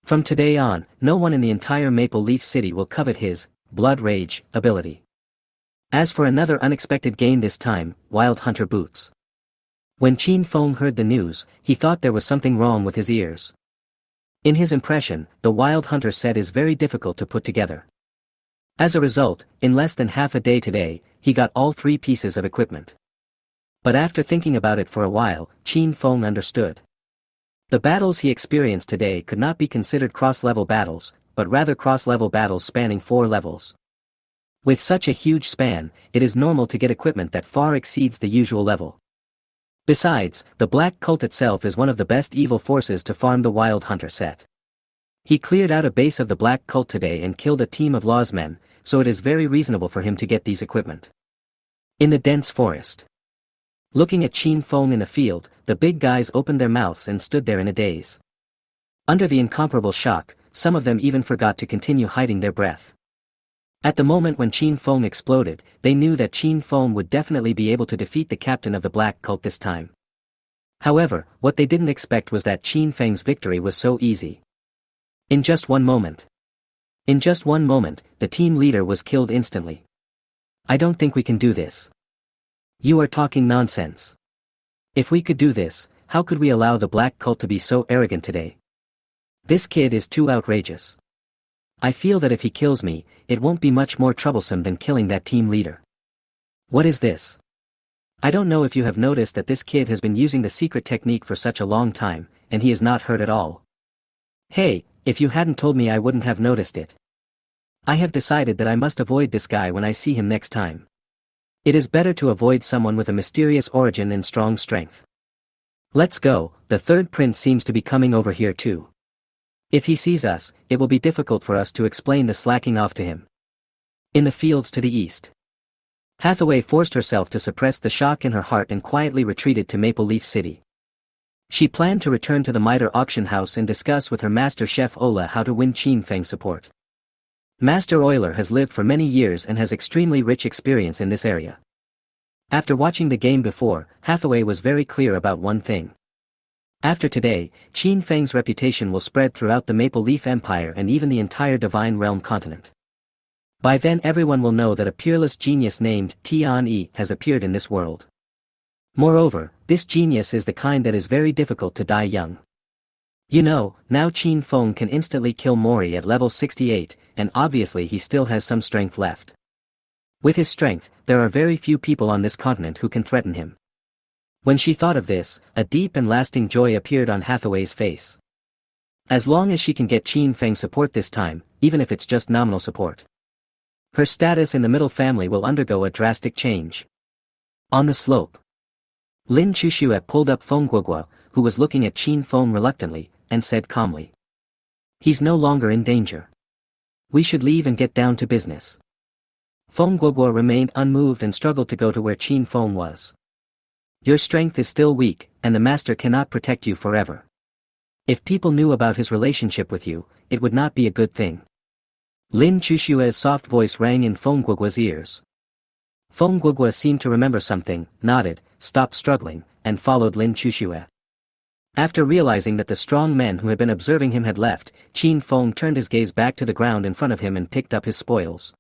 From today on, no one in the entire Maple Leaf City will covet his Blood Rage ability. As for another unexpected gain this time, Wild Hunter Boots. When Qin Feng heard the news, he thought there was something wrong with his ears. In his impression, the Wild Hunter set is very difficult to put together. As a result, in less than half a day today, he got all 3 pieces of equipment. But after thinking about it for a while, Qin Feng understood. The battles he experienced today could not be considered cross-level battles, but rather cross-level battles spanning 4 levels. With such a huge span, it is normal to get equipment that far exceeds the usual level. Besides, the Black Cult itself is one of the best evil forces to farm the Wild Hunter set. He cleared out a base of the Black Cult today and killed a team of lawsmen, so it is very reasonable for him to get these equipment. In the dense forest. Looking at Qin Feng in the field, the big guys opened their mouths and stood there in a daze. Under the incomparable shock, some of them even forgot to continue hiding their breath. At the moment when Qin Feng exploded, they knew that Qin Feng would definitely be able to defeat the captain of the Black Cult this time. However, what they didn't expect was that Qin Feng's victory was so easy. In just one moment, the team leader was killed instantly. I don't think we can do this. You are talking nonsense. If we could do this, how could we allow the Black Cult to be so arrogant today? This kid is too outrageous. I feel that if he kills me, it won't be much more troublesome than killing that team leader. What is this? I don't know if you have noticed that this kid has been using the secret technique for such a long time, and he is not hurt at all. Hey, if you hadn't told me I wouldn't have noticed it. I have decided that I must avoid this guy when I see him next time. It is better to avoid someone with a mysterious origin and strong strength. Let's go, the 3rd prince seems to be coming over here too. If he sees us, it will be difficult for us to explain the slacking off to him. In the fields to the east. Hathaway forced herself to suppress the shock in her heart and quietly retreated to Maple Leaf City. She planned to return to the Mitre auction house and discuss with her master chef Ola how to win Qin Feng's support. Master Euler has lived for many years and has extremely rich experience in this area. After watching the game before, Hathaway was very clear about one thing. After today, Qin Feng's reputation will spread throughout the Maple Leaf Empire and even the entire Divine Realm continent. By then everyone will know that a peerless genius named Tian-Yi has appeared in this world. Moreover, this genius is the kind that is very difficult to die young. You know, now Qin Feng can instantly kill Mori at level 68, and obviously he still has some strength left. With his strength, there are very few people on this continent who can threaten him. When she thought of this, a deep and lasting joy appeared on Hathaway's face. As long as she can get Qin Feng's support this time, even if it's just nominal support, her status in the middle family will undergo a drastic change. On the slope, Lin Chuxue pulled up Feng Guogua, who was looking at Qin Feng reluctantly, and said calmly. He's no longer in danger. We should leave and get down to business. Feng Guogua remained unmoved and struggled to go to where Qin Feng was. Your strength is still weak, and the master cannot protect you forever. If people knew about his relationship with you, it would not be a good thing. Lin Chushue's soft voice rang in Feng Guogua's ears. Feng Guogua seemed to remember something, nodded, stopped struggling, and followed Lin Chuxue. After realizing that the strong men who had been observing him had left, Qin Feng turned his gaze back to the ground in front of him and picked up his spoils.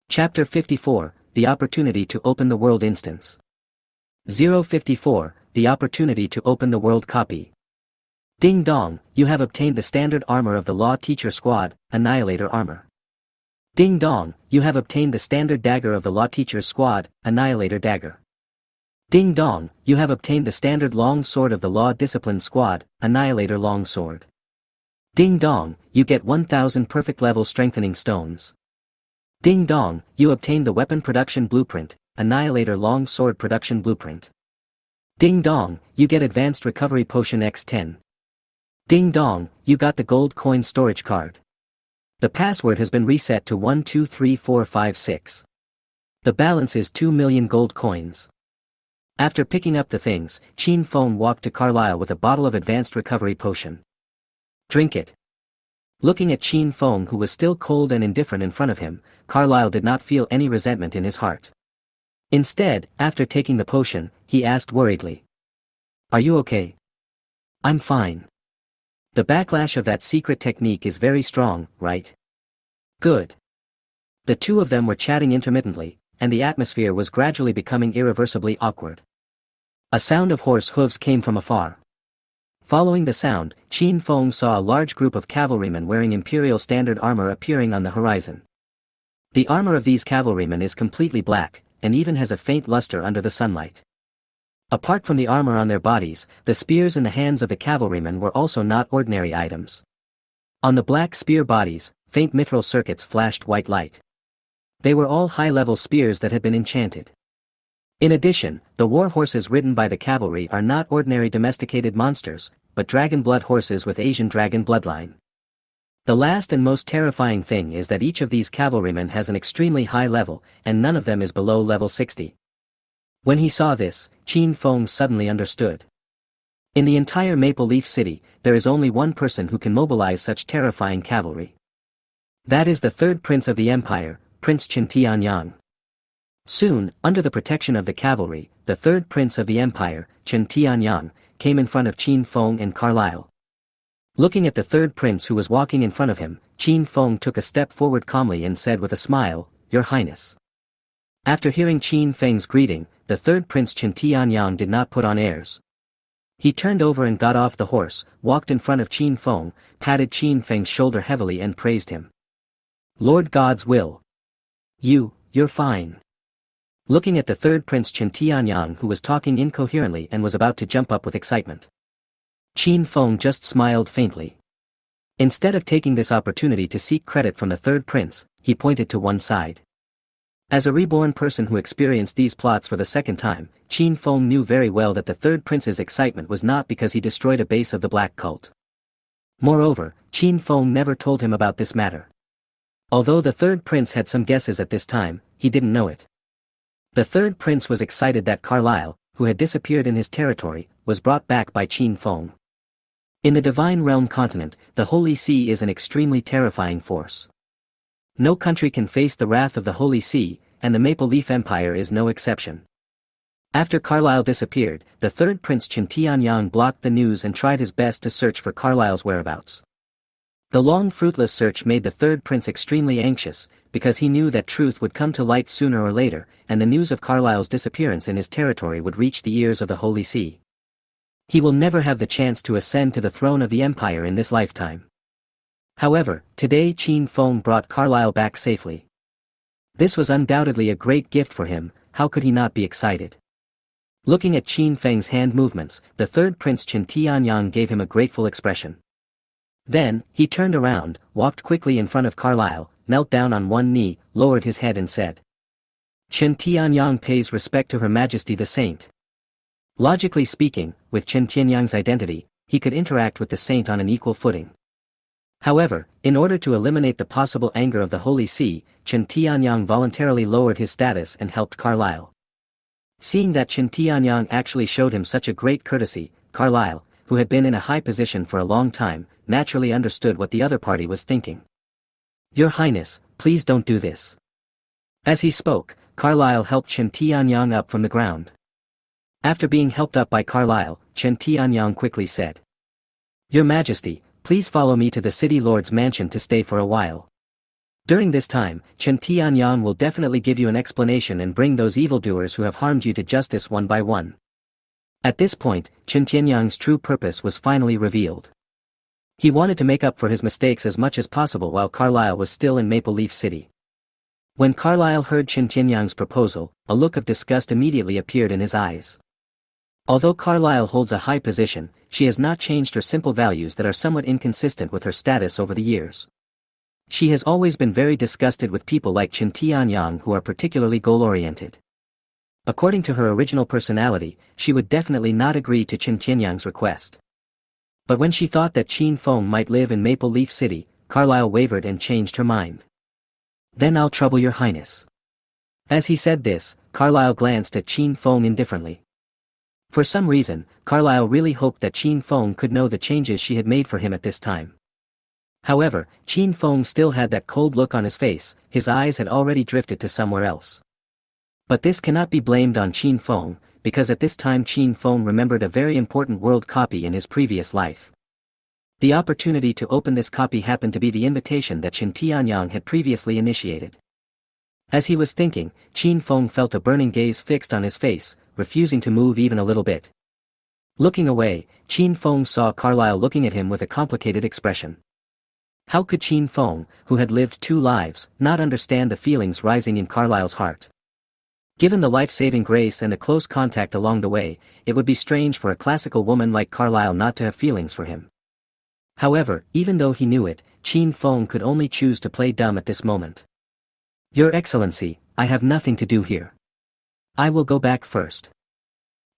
Chapter 54, The Opportunity to Open the World Instance. 054, The Opportunity to Open the World Copy. Ding dong, you have obtained the standard armor of the Law Teacher Squad, Annihilator Armor. Ding dong, you have obtained the standard dagger of the Law Teacher's Squad, Annihilator Dagger. Ding dong, you have obtained the standard long sword of the Law Discipline Squad, Annihilator Long Sword. Ding dong, you get 1000 perfect level strengthening stones. Ding dong, you obtain the weapon production blueprint, Annihilator long sword production blueprint. Ding dong, you get advanced recovery potion x10. Ding dong, you got the gold coin storage card. The password has been reset to 123456. The balance is 2 million gold coins. After picking up the things, Qin Feng walked to Carlyle with a bottle of advanced recovery potion. Drink it. Looking at Qin Feng, who was still cold and indifferent in front of him, Carlyle did not feel any resentment in his heart. Instead, after taking the potion, he asked worriedly. Are you okay? I'm fine. The backlash of that secret technique is very strong, right? Good. The two of them were chatting intermittently, and the atmosphere was gradually becoming irreversibly awkward. A sound of horse hooves came from afar. Following the sound, Qin Feng saw a large group of cavalrymen wearing imperial standard armor appearing on the horizon. The armor of these cavalrymen is completely black, and even has a faint luster under the sunlight. Apart from the armor on their bodies, the spears in the hands of the cavalrymen were also not ordinary items. On the black spear bodies, faint mithril circuits flashed white light. They were all high-level spears that had been enchanted. In addition, the war horses ridden by the cavalry are not ordinary domesticated monsters, but dragon blood horses with Asian dragon bloodline. The last and most terrifying thing is that each of these cavalrymen has an extremely high level, and none of them is below level 60. When he saw this, Qin Feng suddenly understood. In the entire Maple Leaf City, there is only one person who can mobilize such terrifying cavalry. That is the third prince of the empire, Prince Chen Tianyang. Soon, under the protection of the cavalry, the third prince of the empire, Chen Tianyang, came in front of Qin Feng and Carlyle. Looking at the third prince who was walking in front of him, Qin Feng took a step forward calmly and said with a smile, Your Highness. After hearing Qin Feng's greeting, the third prince Chen Tianyang did not put on airs. He turned over and got off the horse, walked in front of Qin Feng, patted Qin Feng's shoulder heavily and praised him. Lord God's will. You're fine. Looking at the third prince Chen Tianyang, who was talking incoherently and was about to jump up with excitement. Qin Feng just smiled faintly. Instead of taking this opportunity to seek credit from the third prince, he pointed to one side. As a reborn person who experienced these plots for the second time, Qin Feng knew very well that the third prince's excitement was not because he destroyed a base of the black cult. Moreover, Qin Feng never told him about this matter. Although the third prince had some guesses at this time, he didn't know it. The third prince was excited that Carlyle, who had disappeared in his territory, was brought back by Qin Feng. In the Divine Realm continent, the Holy See is an extremely terrifying force. No country can face the wrath of the Holy See, and the Maple Leaf Empire is no exception. After Carlyle disappeared, the third prince Chen Tianyang blocked the news and tried his best to search for Carlyle's whereabouts. The long fruitless search made the third prince extremely anxious, because he knew that truth would come to light sooner or later, and the news of Carlyle's disappearance in his territory would reach the ears of the Holy See. He will never have the chance to ascend to the throne of the empire in this lifetime. However, today Qin Feng brought Carlyle back safely. This was undoubtedly a great gift for him. How could he not be excited? Looking at Qin Feng's hand movements, the third prince Chen Tianyang gave him a grateful expression. Then, he turned around, walked quickly in front of Carlyle, knelt down on one knee, lowered his head and said, Chen Tianyang pays respect to Her Majesty the Saint. Logically speaking, with Chen Tianyang's identity, he could interact with the saint on an equal footing. However, in order to eliminate the possible anger of the Holy See, Chen Tianyang voluntarily lowered his status and helped Carlyle. Seeing that Chen Tianyang actually showed him such a great courtesy, Carlyle, who had been in a high position for a long time, naturally understood what the other party was thinking. Your Highness, please don't do this. As he spoke, Carlyle helped Chen Tianyang up from the ground. After being helped up by Carlyle, Chen Tianyang quickly said, Your Majesty, please follow me to the city lord's mansion to stay for a while. During this time, Chen Tianyang will definitely give you an explanation and bring those evildoers who have harmed you to justice one by one. At this point, Chen Tianyang's true purpose was finally revealed. He wanted to make up for his mistakes as much as possible while Carlyle was still in Maple Leaf City. When Carlyle heard Chen Tianyang's proposal, a look of disgust immediately appeared in his eyes. Although Carlyle holds a high position, she has not changed her simple values that are somewhat inconsistent with her status over the years. She has always been very disgusted with people like Chen Tianyang who are particularly goal-oriented. According to her original personality, she would definitely not agree to Chen Tianyang's request. But when she thought that Qin Feng might live in Maple Leaf City, Carlyle wavered and changed her mind. "Then I'll trouble your highness." As he said this, Carlyle glanced at Qin Feng indifferently. For some reason, Carlyle really hoped that Qin Feng could know the changes she had made for him at this time. However, Qin Feng still had that cold look on his face, his eyes had already drifted to somewhere else. But this cannot be blamed on Qin Feng, because at this time Qin Feng remembered a very important world copy in his previous life. The opportunity to open this copy happened to be the invitation that Chen Tianyang had previously initiated. As he was thinking, Qin Feng felt a burning gaze fixed on his face, refusing to move even a little bit. Looking away, Qin Feng saw Carlyle looking at him with a complicated expression. How could Qin Feng, who had lived 2 lives, not understand the feelings rising in Carlyle's heart? Given the life-saving grace and the close contact along the way, it would be strange for a classical woman like Carlyle not to have feelings for him. However, even though he knew it, Qin Feng could only choose to play dumb at this moment. "Your Excellency, I have nothing to do here. I will go back first."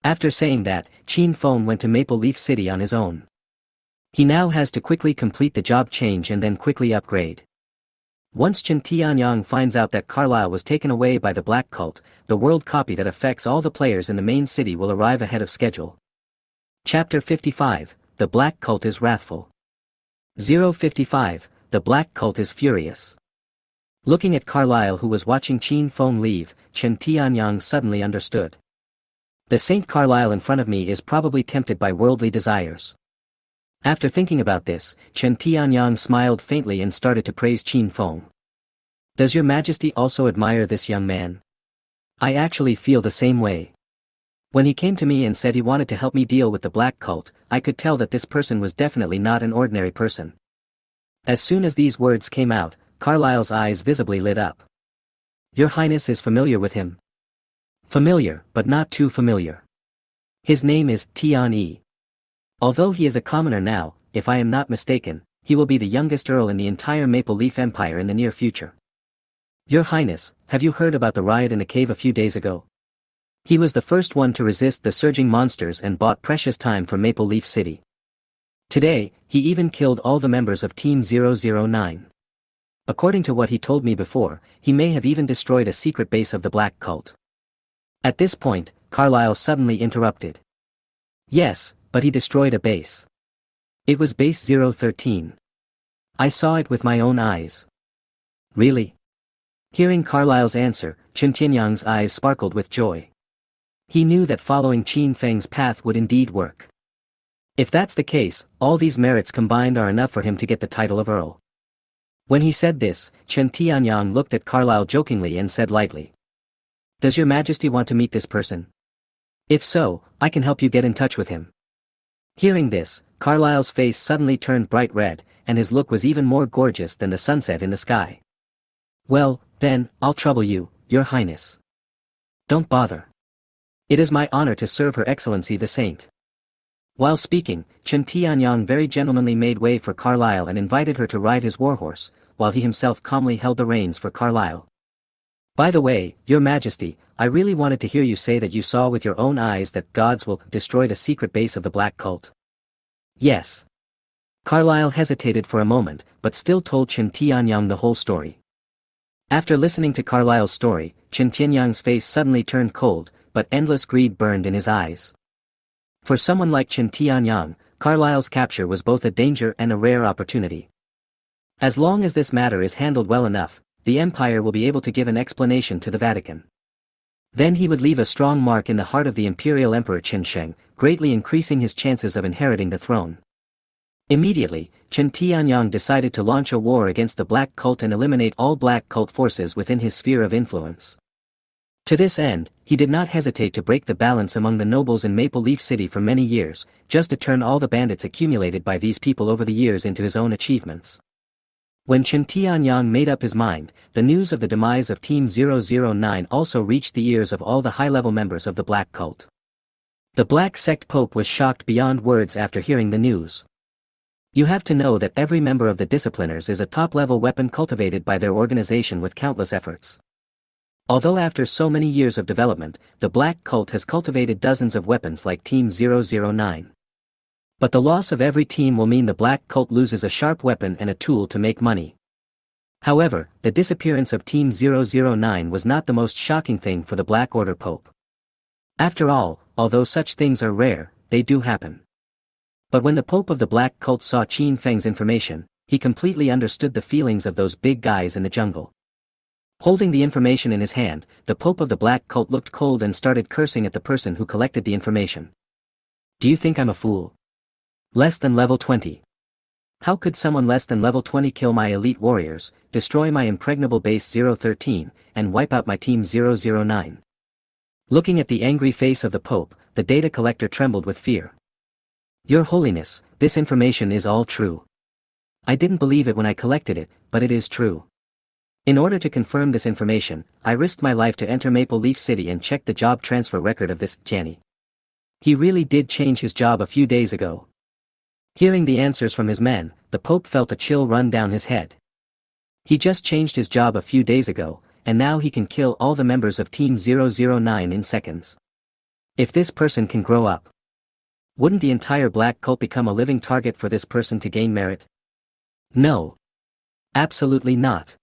After saying that, Qin Feng went to Maple Leaf City on his own. He now has to quickly complete the job change and then quickly upgrade. Once Chen Tianyang finds out that Carlyle was taken away by the Black Cult, the world copy that affects all the players in the main city will arrive ahead of schedule. Chapter 55, The Black Cult is Wrathful. 055, The Black Cult is Furious. Looking at Carlyle who was watching Qin Feng leave, Chen Tianyang suddenly understood. The Saint Carlyle in front of me is probably tempted by worldly desires. After thinking about this, Chen Tianyang smiled faintly and started to praise Qin Feng. "Does your Majesty also admire this young man? I actually feel the same way. When he came to me and said he wanted to help me deal with the Black Cult, I could tell that this person was definitely not an ordinary person." As soon as these words came out, Carlyle's eyes visibly lit up. "Your Highness is familiar with him?" "Familiar, but not too familiar. His name is Tian Yi. Although he is a commoner now, if I am not mistaken, he will be the youngest earl in the entire Maple Leaf Empire in the near future." "Your Highness, have you heard about the riot in the cave a few days ago? He was the first one to resist the surging monsters and bought precious time for Maple Leaf City. Today, he even killed all the members of Team 009. According to what he told me before, he may have even destroyed a secret base of the Black Cult." At this point, Carlyle suddenly interrupted. "Yes, but he destroyed a base. It was base 013. I saw it with my own eyes." "Really?" Hearing Carlyle's answer, Chen Tianyang's eyes sparkled with joy. He knew that following Qin Feng's path would indeed work. If that's the case, all these merits combined are enough for him to get the title of Earl. When he said this, Chen Tianyang looked at Carlyle jokingly and said lightly, "Does your Majesty want to meet this person? If so, I can help you get in touch with him." Hearing this, Carlyle's face suddenly turned bright red, and his look was even more gorgeous than the sunset in the sky. "Well, then, I'll trouble you, Your Highness. Don't bother. It is my honor to serve Her Excellency the Saint." While speaking, Chen Tianyang very gentlemanly made way for Carlyle and invited her to ride his warhorse, while he himself calmly held the reins for Carlyle. "By the way, Your Majesty, I really wanted to hear you say that you saw with your own eyes that gods will destroy a secret base of the Black Cult." "Yes." Carlyle hesitated for a moment, but still told Chen Tianyang the whole story. After listening to Carlyle's story, Chen Tianyang's face suddenly turned cold, but endless greed burned in his eyes. For someone like Chen Tianyang, Carlyle's capture was both a danger and a rare opportunity. As long as this matter is handled well enough, the Empire will be able to give an explanation to the Vatican. Then he would leave a strong mark in the heart of the Imperial Emperor Qin Sheng, greatly increasing his chances of inheriting the throne. Immediately, Chen Tianyang decided to launch a war against the Black Cult and eliminate all Black Cult forces within his sphere of influence. To this end, he did not hesitate to break the balance among the nobles in Maple Leaf City for many years, just to turn all the bandits accumulated by these people over the years into his own achievements. When Chen Tianyang made up his mind, the news of the demise of Team 009 also reached the ears of all the high-level members of the Black Cult. The Black Sect Pope was shocked beyond words after hearing the news. You have to know that every member of the Discipliners is a top-level weapon cultivated by their organization with countless efforts. Although after so many years of development, the Black Cult has cultivated dozens of weapons like Team 009. But the loss of every team will mean the Black Cult loses a sharp weapon and a tool to make money. However, the disappearance of Team 009 was not the most shocking thing for the Black Order Pope. After all, although such things are rare, they do happen. But when the Pope of the Black Cult saw Qin Feng's information, he completely understood the feelings of those big guys in the jungle. Holding the information in his hand, the Pope of the Black Cult looked cold and started cursing at the person who collected the information. Do you think I'm a fool? Less than level 20. How could someone less than level 20 kill my elite warriors, destroy my impregnable base 013, and wipe out my team 009? Looking at the angry face of the Pope, the data collector trembled with fear. Your Holiness, this information is all true. I didn't believe it when I collected it, but it is true. In order to confirm this information, I risked my life to enter Maple Leaf City and check the job transfer record of this Janny. He really did change his job a few days ago. Hearing the answers from his men, the Pope felt a chill run down his head. He just changed his job a few days ago, and now he can kill all the members of Team 009 in seconds. If this person can grow up, wouldn't the entire Black Cult become a living target for this person to gain merit? No. Absolutely not.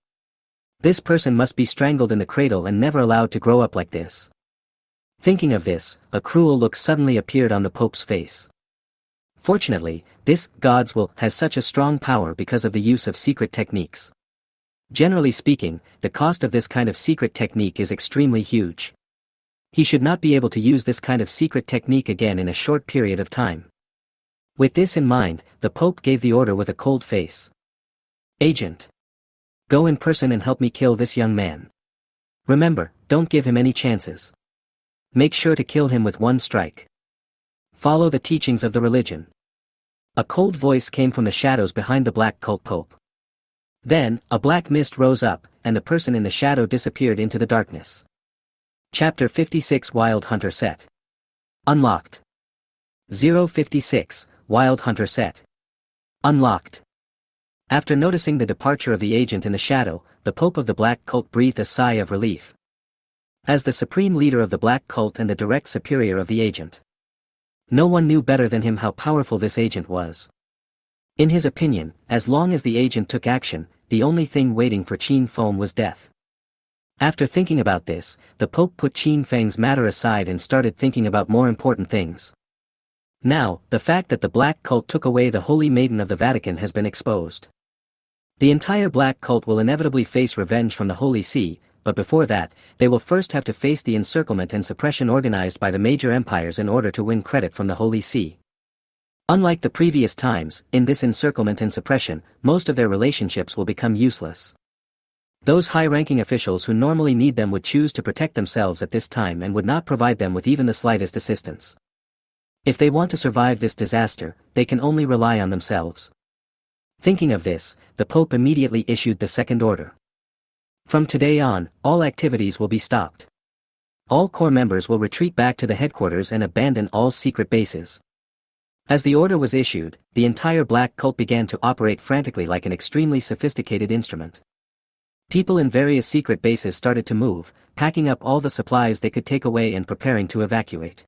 This person must be strangled in the cradle and never allowed to grow up like this. Thinking of this, a cruel look suddenly appeared on the Pope's face. Fortunately, this God's will has such a strong power because of the use of secret techniques. Generally speaking, the cost of this kind of secret technique is extremely huge. He should not be able to use this kind of secret technique again in a short period of time. With this in mind, the Pope gave the order with a cold face. Agent. Go in person and help me kill this young man. Remember, don't give him any chances. Make sure to kill him with one strike. Follow the teachings of the religion. A cold voice came from the shadows behind the Black Cult Pope. Then, a black mist rose up, and the person in the shadow disappeared into the darkness. Chapter 56 Wild Hunter Set. Unlocked. 056, Wild Hunter Set. Unlocked. After noticing the departure of the agent in the shadow, the Pope of the Black Cult breathed a sigh of relief. As the supreme leader of the Black Cult and the direct superior of the agent, no one knew better than him how powerful this agent was. In his opinion, as long as the agent took action, the only thing waiting for Qin Feng was death. After thinking about this, the Pope put Qin Feng's matter aside and started thinking about more important things. Now, the fact that the Black Cult took away the Holy Maiden of the Vatican has been exposed. The entire Black Cult will inevitably face revenge from the Holy See, but before that, they will first have to face the encirclement and suppression organized by the major empires in order to win credit from the Holy See. Unlike the previous times, in this encirclement and suppression, most of their relationships will become useless. Those high-ranking officials who normally need them would choose to protect themselves at this time and would not provide them with even the slightest assistance. If they want to survive this disaster, they can only rely on themselves. Thinking of this, the Pope immediately issued the second order. From today on, all activities will be stopped. All core members will retreat back to the headquarters and abandon all secret bases. As the order was issued, the entire Black Cult began to operate frantically like an extremely sophisticated instrument. People in various secret bases started to move, packing up all the supplies they could take away and preparing to evacuate.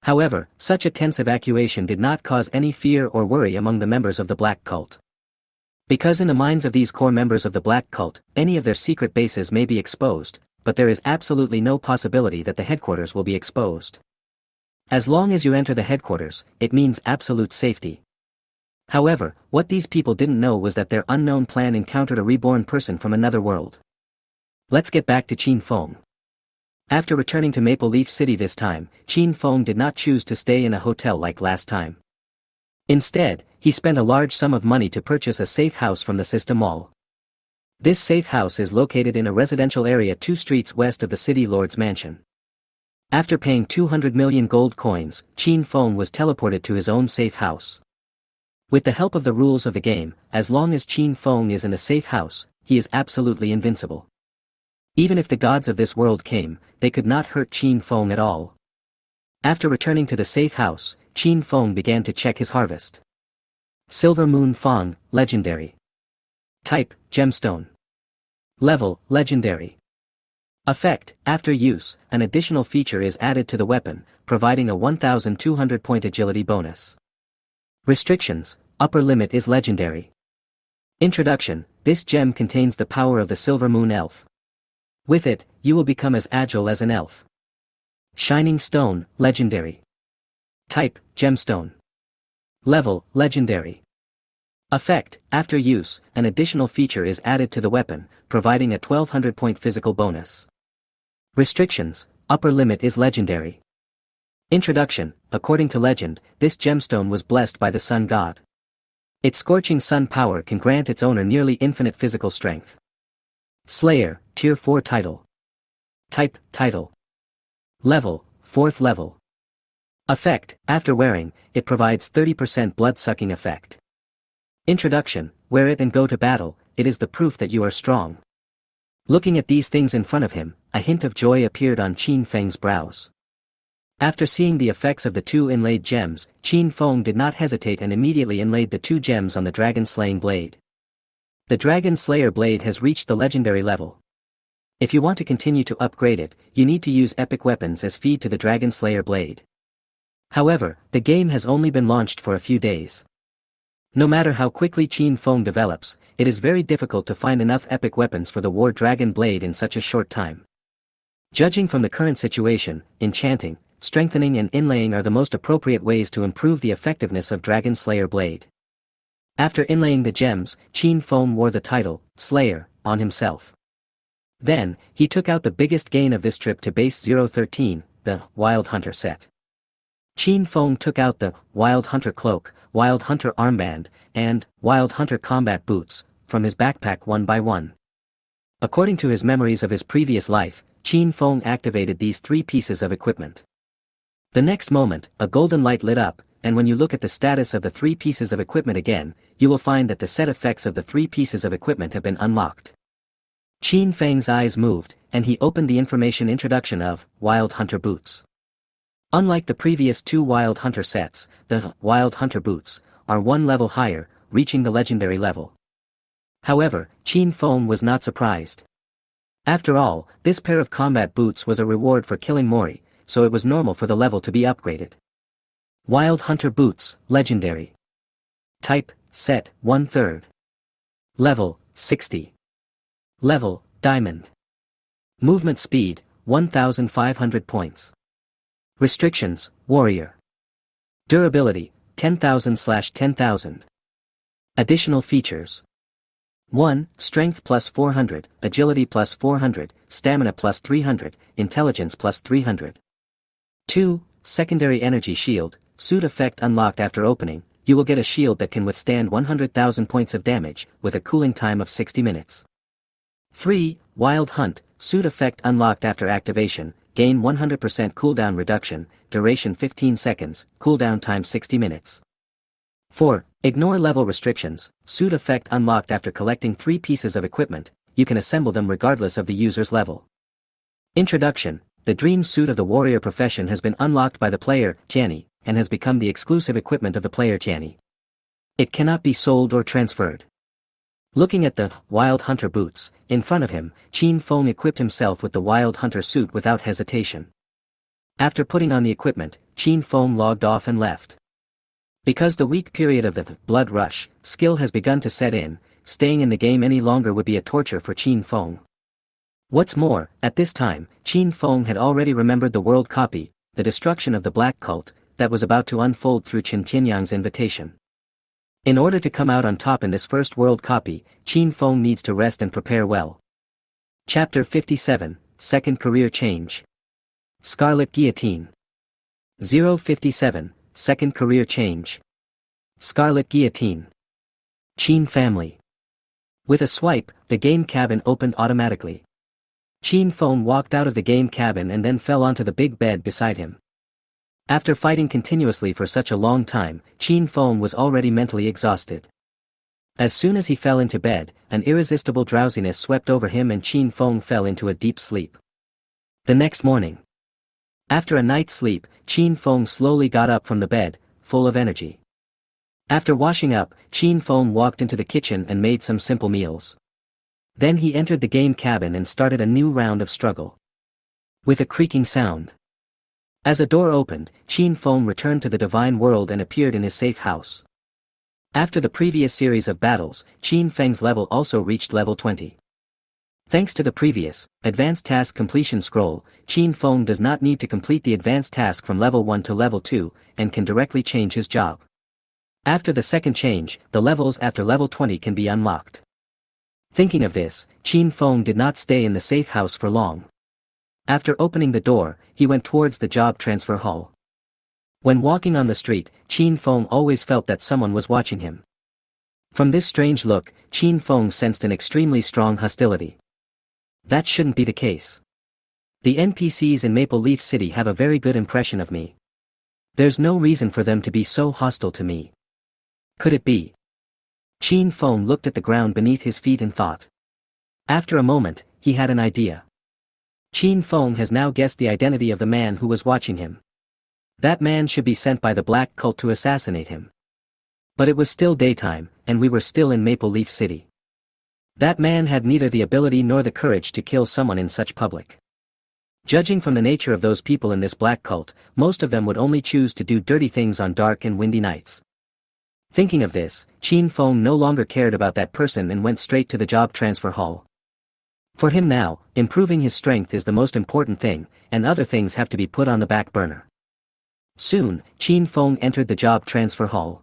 However, such a tense evacuation did not cause any fear or worry among the members of the Black Cult. Because in the minds of these core members of the Black Cult, any of their secret bases may be exposed, but there is absolutely no possibility that the headquarters will be exposed. As long as you enter the headquarters, it means absolute safety. However, what these people didn't know was that their unknown plan encountered a reborn person from another world. Let's get back to Qin Feng. After returning to Maple Leaf City this time, Qin Feng did not choose to stay in a hotel like last time. Instead, he spent a large sum of money to purchase a safe house from the System Mall. This safe house is located in a residential area 2 streets west of the city lord's mansion. After paying 200 million gold coins, Qin Feng was teleported to his own safe house. With the help of the rules of the game, as long as Qin Feng is in a safe house, he is absolutely invincible. Even if the gods of this world came, they could not hurt Qin Feng at all. After returning to the safe house, Qin Feng began to check his harvest. Silver Moon Fang, Legendary. Type, Gemstone. Level, Legendary. Effect, after use, an additional feature is added to the weapon, providing a 1200 point agility bonus. Restrictions, upper limit is Legendary. Introduction, this gem contains the power of the Silver Moon Elf. With it, you will become as agile as an elf. Shining Stone, Legendary. Type, Gemstone. Level, Legendary. Effect, after use, an additional feature is added to the weapon, providing a 1200 point physical bonus. Restrictions, upper limit is Legendary. Introduction, according to legend, this gemstone was blessed by the sun god. Its scorching sun power can grant its owner nearly infinite physical strength. Slayer, Tier 4 Title. Type, Title. Level, 4th level. Effect, after wearing, it provides 30% blood-sucking effect. Introduction, wear it and go to battle, it is the proof that you are strong. Looking at these things in front of him, a hint of joy appeared on Qin Feng's brows. After seeing the effects of the two inlaid gems, Qin Feng did not hesitate and immediately inlaid the two gems on the dragon-slaying blade. The Dragon Slayer blade has reached the legendary level. If you want to continue to upgrade it, you need to use epic weapons as feed to the Dragon Slayer blade. However, the game has only been launched for a few days. No matter how quickly Qin Feng develops, it is very difficult to find enough epic weapons for the War Dragon blade in such a short time. Judging from the current situation, enchanting, strengthening and inlaying are the most appropriate ways to improve the effectiveness of Dragon Slayer blade. After inlaying the gems, Qin Feng wore the title, Slayer, on himself. Then, he took out the biggest gain of this trip to base 013, the Wild Hunter set. Qin Feng took out the Wild Hunter cloak, Wild Hunter armband, and Wild Hunter combat boots from his backpack one by one. According to his memories of his previous life, Qin Feng activated these three pieces of equipment. The next moment, a golden light lit up, and when you look at the status of the three pieces of equipment again, you will find that the set effects of the three pieces of equipment have been unlocked. Qin Feng's eyes moved, and he opened the information introduction of Wild Hunter boots. Unlike the previous two Wild Hunter sets, the Wild Hunter boots are one level higher, reaching the legendary level. However, Qin Feng was not surprised. After all, this pair of combat boots was a reward for killing Mori, so it was normal for the level to be upgraded. Wild Hunter boots, Legendary. Type, Set, 1/3. Level, 60. Level, Diamond. Movement speed, 1500 points. Restrictions, Warrior. Durability, 10,000/10,000. Additional features. 1. Strength plus 400, Agility plus 400, Stamina plus 300, Intelligence plus 300. 2. Secondary Energy Shield, Suit effect unlocked after opening, you will get a shield that can withstand 100,000 points of damage, with a cooling time of 60 minutes. 3. Wild Hunt, Suit effect unlocked after activation, gain 100% cooldown reduction, duration 15 seconds, cooldown time 60 minutes. 4. Ignore level restrictions, Suit effect unlocked after collecting 3 pieces of equipment, you can assemble them regardless of the user's level. Introduction, the dream suit of the warrior profession has been unlocked by the player, Tianyi, and has become the exclusive equipment of the player Tianyi. It cannot be sold or transferred. Looking at the Wild Hunter boots, in front of him, Qin Feng equipped himself with the Wild Hunter suit without hesitation. After putting on the equipment, Qin Feng logged off and left. Because the weak period of the blood rush skill has begun to set in, staying in the game any longer would be a torture for Qin Feng. What's more, at this time, Qin Feng had already remembered the world copy, the destruction of the Black Cult, that was about to unfold through Qin Tianyang's invitation. In order to come out on top in this first world copy, Qin Feng needs to rest and prepare well. Chapter 57, Second Career Change. Scarlet Guillotine. 057, Second Career Change. Scarlet Guillotine. Qin Family. With a swipe, the game cabin opened automatically. Qin Feng walked out of the game cabin and then fell onto the big bed beside him. After fighting continuously for such a long time, Qin Feng was already mentally exhausted. As soon as he fell into bed, an irresistible drowsiness swept over him and Qin Feng fell into a deep sleep. The next morning, After a night's sleep, Qin Feng slowly got up from the bed, full of energy. After washing up, Qin Feng walked into the kitchen and made some simple meals. Then he entered the game cabin and started a new round of struggle. With a creaking sound. As a door opened, Qin Feng returned to the divine world and appeared in his safe house. After the previous series of battles, Qin Feng's level also reached level 20. Thanks to the previous, advanced task completion scroll, Qin Feng does not need to complete the advanced task from level 1 to level 2, and can directly change his job. After the second change, the levels after level 20 can be unlocked. Thinking of this, Qin Feng did not stay in the safe house for long. After opening the door, he went towards the job transfer hall. When walking on the street, Qin Feng always felt that someone was watching him. From this strange look, Qin Feng sensed an extremely strong hostility. That shouldn't be the case. The NPCs in Maple Leaf City have a very good impression of me. There's no reason for them to be so hostile to me. Could it be? Qin Feng looked at the ground beneath his feet and thought. After a moment, he had an idea. Qin Feng has now guessed the identity of the man who was watching him. That man should be sent by the Black Cult to assassinate him. But it was still daytime, and we were still in Maple Leaf City. That man had neither the ability nor the courage to kill someone in such public. Judging from the nature of those people in this Black Cult, most of them would only choose to do dirty things on dark and windy nights. Thinking of this, Qin Feng no longer cared about that person and went straight to the job transfer hall. For him now, improving his strength is the most important thing, and other things have to be put on the back burner. Soon, Qin Feng entered the job transfer hall.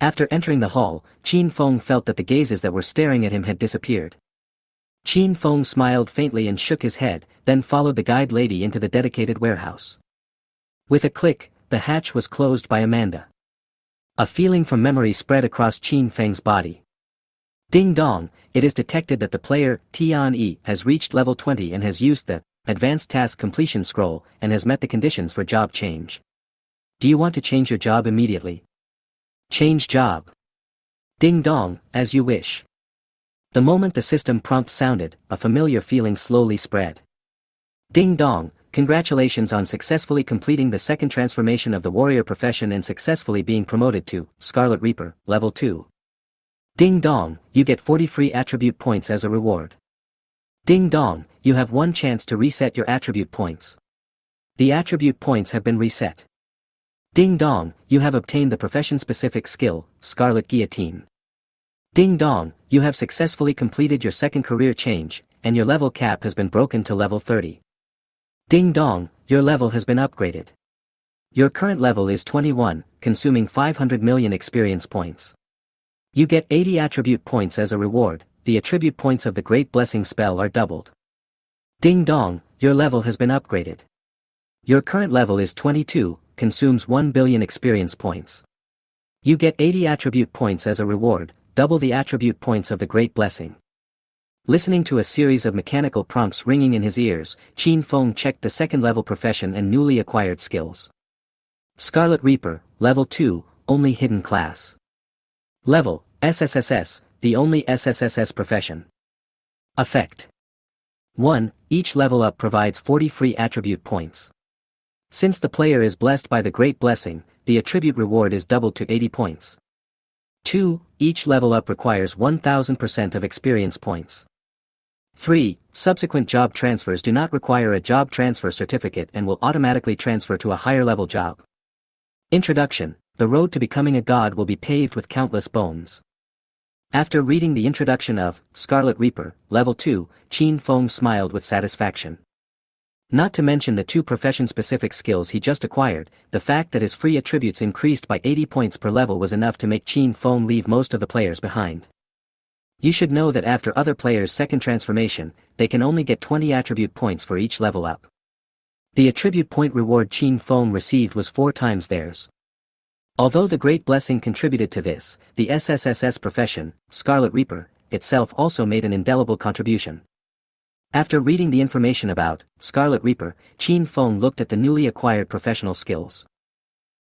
After entering the hall, Qin Feng felt that the gazes that were staring at him had disappeared. Qin Feng smiled faintly and shook his head, then followed the guide lady into the dedicated warehouse. With a click, the hatch was closed by Amanda. A feeling from memory spread across Qin Feng's body. Ding dong, it is detected that the player, Tian Yi, has reached level 20 and has used the advanced task completion scroll and has met the conditions for job change. Do you want to change your job immediately? Change job. Ding dong, as you wish. The moment the system prompt sounded, a familiar feeling slowly spread. Ding dong, congratulations on successfully completing the second transformation of the warrior profession and successfully being promoted to Scarlet Reaper, level 2. Ding dong, you get 40 free attribute points as a reward. Ding dong, you have one chance to reset your attribute points. The attribute points have been reset. Ding dong, you have obtained the profession-specific skill, Scarlet Guillotine. Ding dong, you have successfully completed your second career change, and your level cap has been broken to level 30. Ding dong, your level has been upgraded. Your current level is 21, consuming 500 million experience points. You get 80 attribute points as a reward, the attribute points of the Great Blessing spell are doubled. Ding dong, your level has been upgraded. Your current level is 22, consumes 1 billion experience points. You get 80 attribute points as a reward, double the attribute points of the Great Blessing. Listening to a series of mechanical prompts ringing in his ears, Qin Feng checked the second level profession and newly acquired skills. Scarlet Reaper, level 2, only hidden class. Level, SSSS, the only SSSS profession. Effect. 1. Each level up provides 40 free attribute points. Since the player is blessed by the Great Blessing, the attribute reward is doubled to 80 points. 2. Each level up requires 1000% of experience points. 3. Subsequent job transfers do not require a job transfer certificate and will automatically transfer to a higher level job. Introduction. The road to becoming a god will be paved with countless bones. After reading the introduction of Scarlet Reaper, level 2, Qin Feng smiled with satisfaction. Not to mention the 2 profession-specific skills he just acquired, the fact that his free attributes increased by 80 points per level was enough to make Qin Feng leave most of the players behind. You should know that after other players' second transformation, they can only get 20 attribute points for each level up. The attribute point reward Qin Feng received was 4 times theirs. Although the Great Blessing contributed to this, the SSSS profession, Scarlet Reaper, itself also made an indelible contribution. After reading the information about Scarlet Reaper, Qin Feng looked at the newly acquired professional skills.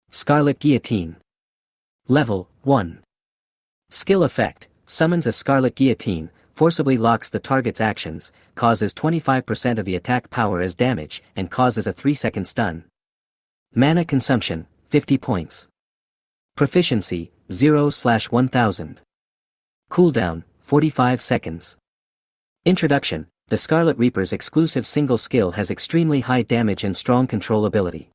Scarlet Guillotine. Level 1. Skill effect, summons a Scarlet Guillotine, forcibly locks the target's actions, causes 25% of the attack power as damage, and causes a 3-second stun. Mana consumption, 50 points. Proficiency, 0/1000. Cooldown, 45 seconds. Introduction: the Scarlet Reaper's exclusive single skill has extremely high damage and strong controllability.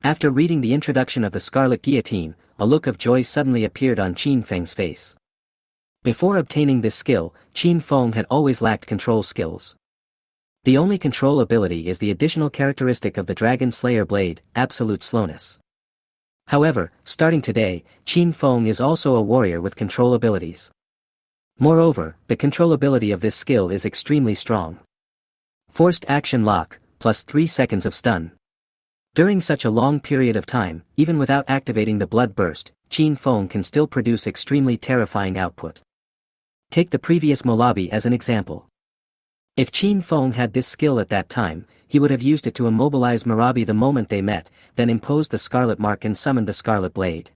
After reading the introduction of the Scarlet Guillotine, a look of joy suddenly appeared on Qin Feng's face. Before obtaining this skill, Qin Feng had always lacked control skills. The only control ability is the additional characteristic of the Dragon Slayer blade, absolute slowness. However, starting today, Qin Feng is also a warrior with control abilities. Moreover, the controllability of this skill is extremely strong. Forced action lock, plus 3 seconds of stun. During such a long period of time, even without activating the blood burst, Qin Feng can still produce extremely terrifying output. Take the previous Molabi as an example. If Qin Feng had this skill at that time, he would have used it to immobilize Murabi the moment they met, then imposed the Scarlet Mark and summoned the Scarlet Blade.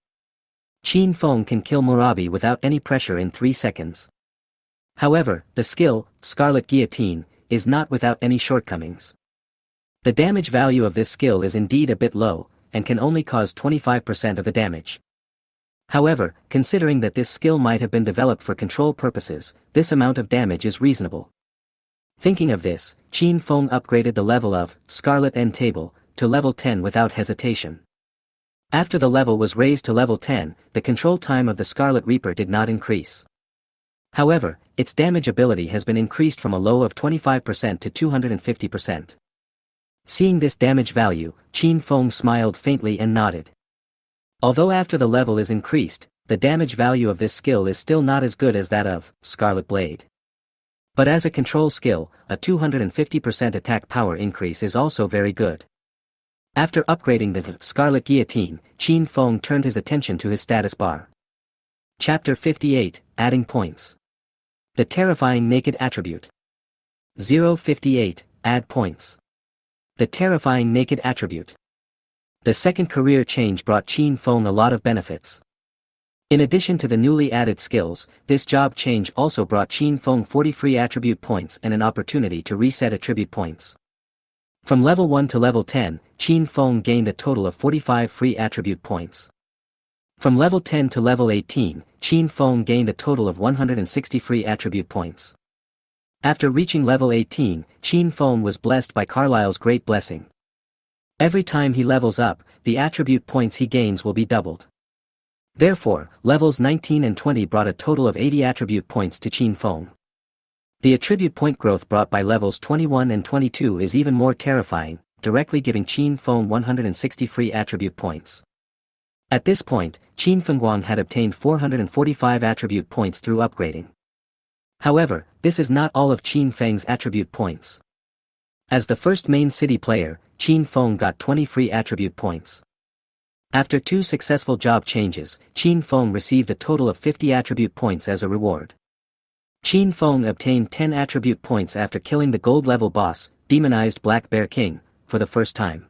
Qin Feng can kill Murabi without any pressure in 3 seconds. However, the skill, Scarlet Guillotine, is not without any shortcomings. The damage value of this skill is indeed a bit low, and can only cause 25% of the damage. However, considering that this skill might have been developed for control purposes, this amount of damage is reasonable. Thinking of this, Qin Feng upgraded the level of Scarlet End Table to level 10 without hesitation. After the level was raised to level 10, the control time of the Scarlet Reaper did not increase. However, its damage ability has been increased from a low of 25% to 250%. Seeing this damage value, Qin Feng smiled faintly and nodded. Although after the level is increased, the damage value of this skill is still not as good as that of Scarlet Blade. But as a control skill, a 250% attack power increase is also very good. After upgrading the Scarlet Guillotine, Qin Feng turned his attention to his status bar. Chapter 58, Adding Points. The Terrifying Naked Attribute. 058, Add Points. The Terrifying Naked Attribute. The second career change brought Qin Feng a lot of benefits. In addition to the newly added skills, this job change also brought Qin Feng 40 free attribute points and an opportunity to reset attribute points. From level 1 to level 10, Qin Feng gained a total of 45 free attribute points. From level 10 to level 18, Qin Feng gained a total of 160 free attribute points. After reaching level 18, Qin Feng was blessed by Carlyle's great blessing. Every time he levels up, the attribute points he gains will be doubled. Therefore, levels 19 and 20 brought a total of 80 attribute points to Qin Feng. The attribute point growth brought by levels 21 and 22 is even more terrifying, directly giving Qin Feng 160 free attribute points. At this point, Qin Fengguang had obtained 445 attribute points through upgrading. However, this is not all of Qin Feng's attribute points. As the first main city player, Qin Feng got 20 free attribute points. After 2 successful job changes, Qin Feng received a total of 50 attribute points as a reward. Qin Feng obtained 10 attribute points after killing the gold-level boss, Demonized Black Bear King, for the first time.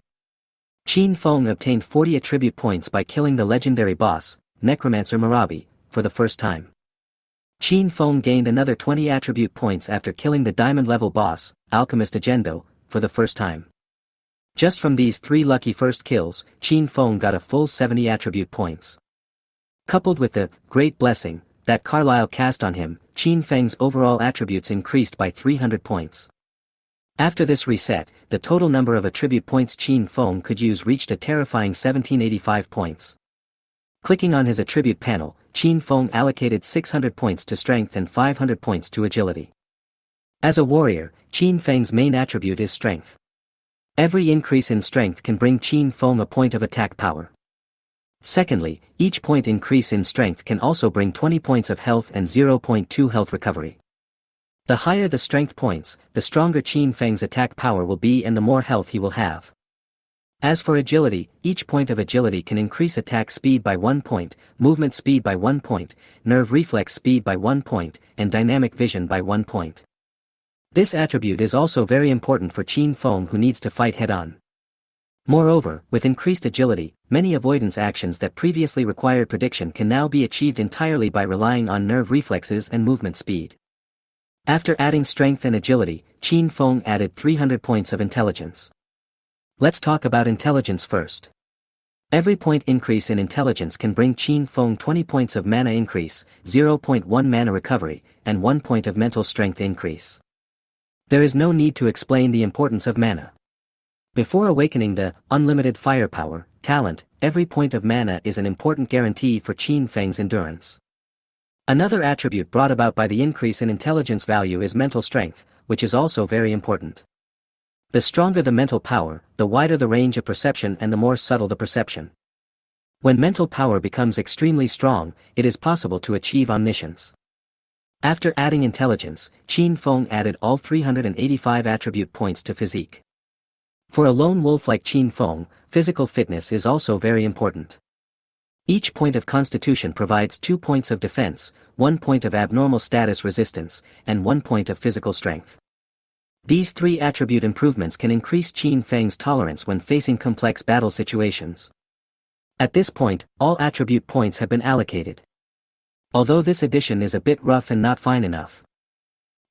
Qin Feng obtained 40 attribute points by killing the legendary boss, Necromancer Murabi, for the first time. Qin Feng gained another 20 attribute points after killing the diamond-level boss, Alchemist Agendo, for the first time. Just from these 3 lucky first kills, Qin Feng got a full 70 attribute points. Coupled with the great blessing that Carlyle cast on him, Qin Feng's overall attributes increased by 300 points. After this reset, the total number of attribute points Qin Feng could use reached a terrifying 1785 points. Clicking on his attribute panel, Qin Feng allocated 600 points to strength and 500 points to agility. As a warrior, Qin Feng's main attribute is strength. Every increase in strength can bring Qin Feng a point of attack power. Secondly, each point increase in strength can also bring 20 points of health and 0.2 health recovery. The higher the strength points, the stronger Qin Feng's attack power will be and the more health he will have. As for agility, each point of agility can increase attack speed by 1 point, movement speed by 1 point, nerve reflex speed by 1 point, and dynamic vision by 1 point. This attribute is also very important for Qin Feng who needs to fight head-on. Moreover, with increased agility, many avoidance actions that previously required prediction can now be achieved entirely by relying on nerve reflexes and movement speed. After adding strength and agility, Qin Feng added 300 points of intelligence. Let's talk about intelligence first. Every point increase in intelligence can bring Qin Feng 20 points of mana increase, 0.1 mana recovery, and 1 point of mental strength increase. There is no need to explain the importance of mana. Before awakening the unlimited firepower talent, every point of mana is an important guarantee for Qin Feng's endurance. Another attribute brought about by the increase in intelligence value is mental strength, which is also very important. The stronger the mental power, the wider the range of perception and the more subtle the perception. When mental power becomes extremely strong, it is possible to achieve omniscience. After adding intelligence, Qin Feng added all 385 attribute points to physique. For a lone wolf like Qin Feng, physical fitness is also very important. Each point of constitution provides 2 points of defense, 1 point of abnormal status resistance, and 1 point of physical strength. These 3 attribute improvements can increase Qin Feng's tolerance when facing complex battle situations. At this point, all attribute points have been allocated. Although this addition is a bit rough and not fine enough.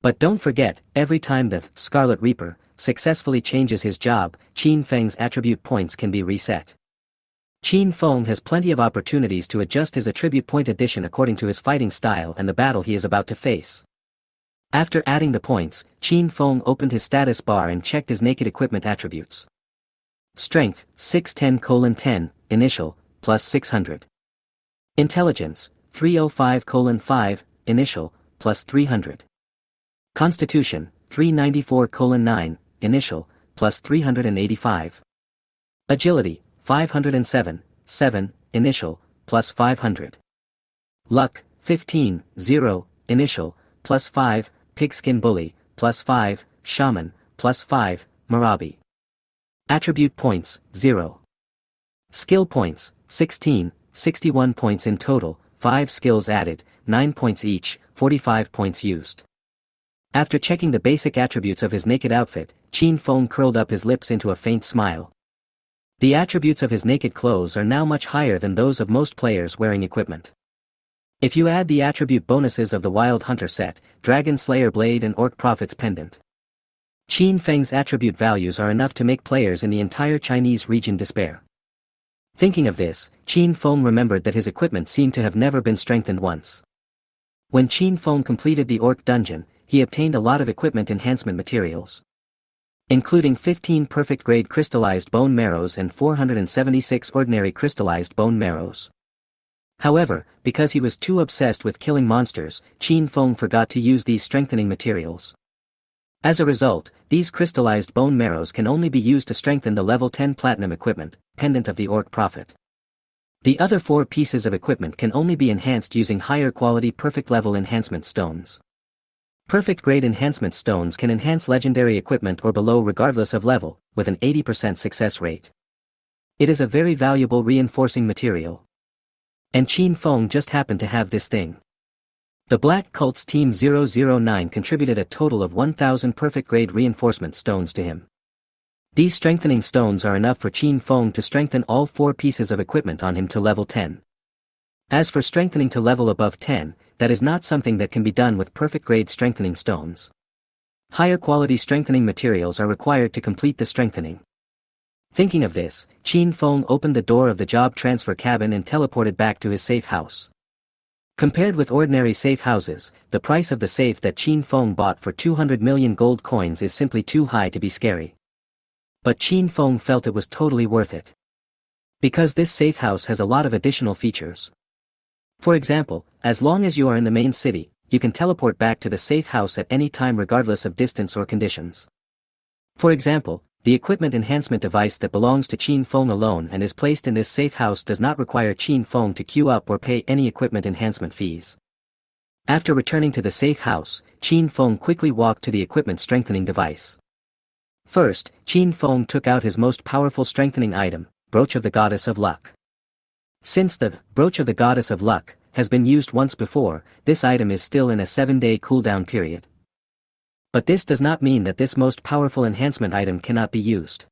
But don't forget, every time the Scarlet Reaper successfully changes his job, Qin Feng's attribute points can be reset. Qin Feng has plenty of opportunities to adjust his attribute point addition according to his fighting style and the battle he is about to face. After adding the points, Qin Feng opened his status bar and checked his naked equipment attributes. Strength, 610:10, initial, plus 600. Intelligence, 305:5, initial, plus 300. Constitution, 394:9, initial, plus 385. Agility, 507, initial, plus 500. Luck, 15:0, initial, plus 5, Pigskin Bully, plus 5, Shaman, plus 5, Marabi. Attribute points, 0. Skill points, 16, 61 points in total, 5 skills added, 9 points each, 45 points used. After checking the basic attributes of his naked outfit, Qin Feng curled up his lips into a faint smile. The attributes of his naked clothes are now much higher than those of most players wearing equipment. If you add the attribute bonuses of the Wild Hunter set, Dragon Slayer Blade and Orc Prophet's Pendant, Qin Feng's attribute values are enough to make players in the entire Chinese region despair. Thinking of this, Qin Feng remembered that his equipment seemed to have never been strengthened once. When Qin Feng completed the Orc dungeon, he obtained a lot of equipment enhancement materials, including 15 perfect grade crystallized bone marrows and 476 ordinary crystallized bone marrows. However, because he was too obsessed with killing monsters, Qin Feng forgot to use these strengthening materials. As a result, these crystallized bone marrows can only be used to strengthen the level 10 platinum equipment, Pendant of the Orc Prophet. The other 4 pieces of equipment can only be enhanced using higher quality perfect level enhancement stones. Perfect grade enhancement stones can enhance legendary equipment or below regardless of level, with an 80% success rate. It is a very valuable reinforcing material. And Qin Feng just happened to have this thing. The Black Cult's Team 009 contributed a total of 1,000 perfect grade reinforcement stones to him. These strengthening stones are enough for Qin Feng to strengthen all 4 pieces of equipment on him to level 10. As for strengthening to level above 10, that is not something that can be done with perfect grade strengthening stones. Higher quality strengthening materials are required to complete the strengthening. Thinking of this, Qin Feng opened the door of the job transfer cabin and teleported back to his safe house. Compared with ordinary safe houses, the price of the safe that Qin Feng bought for 200 million gold coins is simply too high to be scary. But Qin Feng felt it was totally worth it. Because this safe house has a lot of additional features. For example, as long as you are in the main city, you can teleport back to the safe house at any time regardless of distance or conditions. For example, the equipment enhancement device that belongs to Qin Feng alone and is placed in this safe house does not require Qin Feng to queue up or pay any equipment enhancement fees. After returning to the safe house, Qin Feng quickly walked to the equipment strengthening device. First, Qin Feng took out his most powerful strengthening item, Brooch of the Goddess of Luck. Since the Brooch of the Goddess of Luck has been used once before, this item is still in a 7-day cooldown period. But this does not mean that this most powerful enhancement item cannot be used.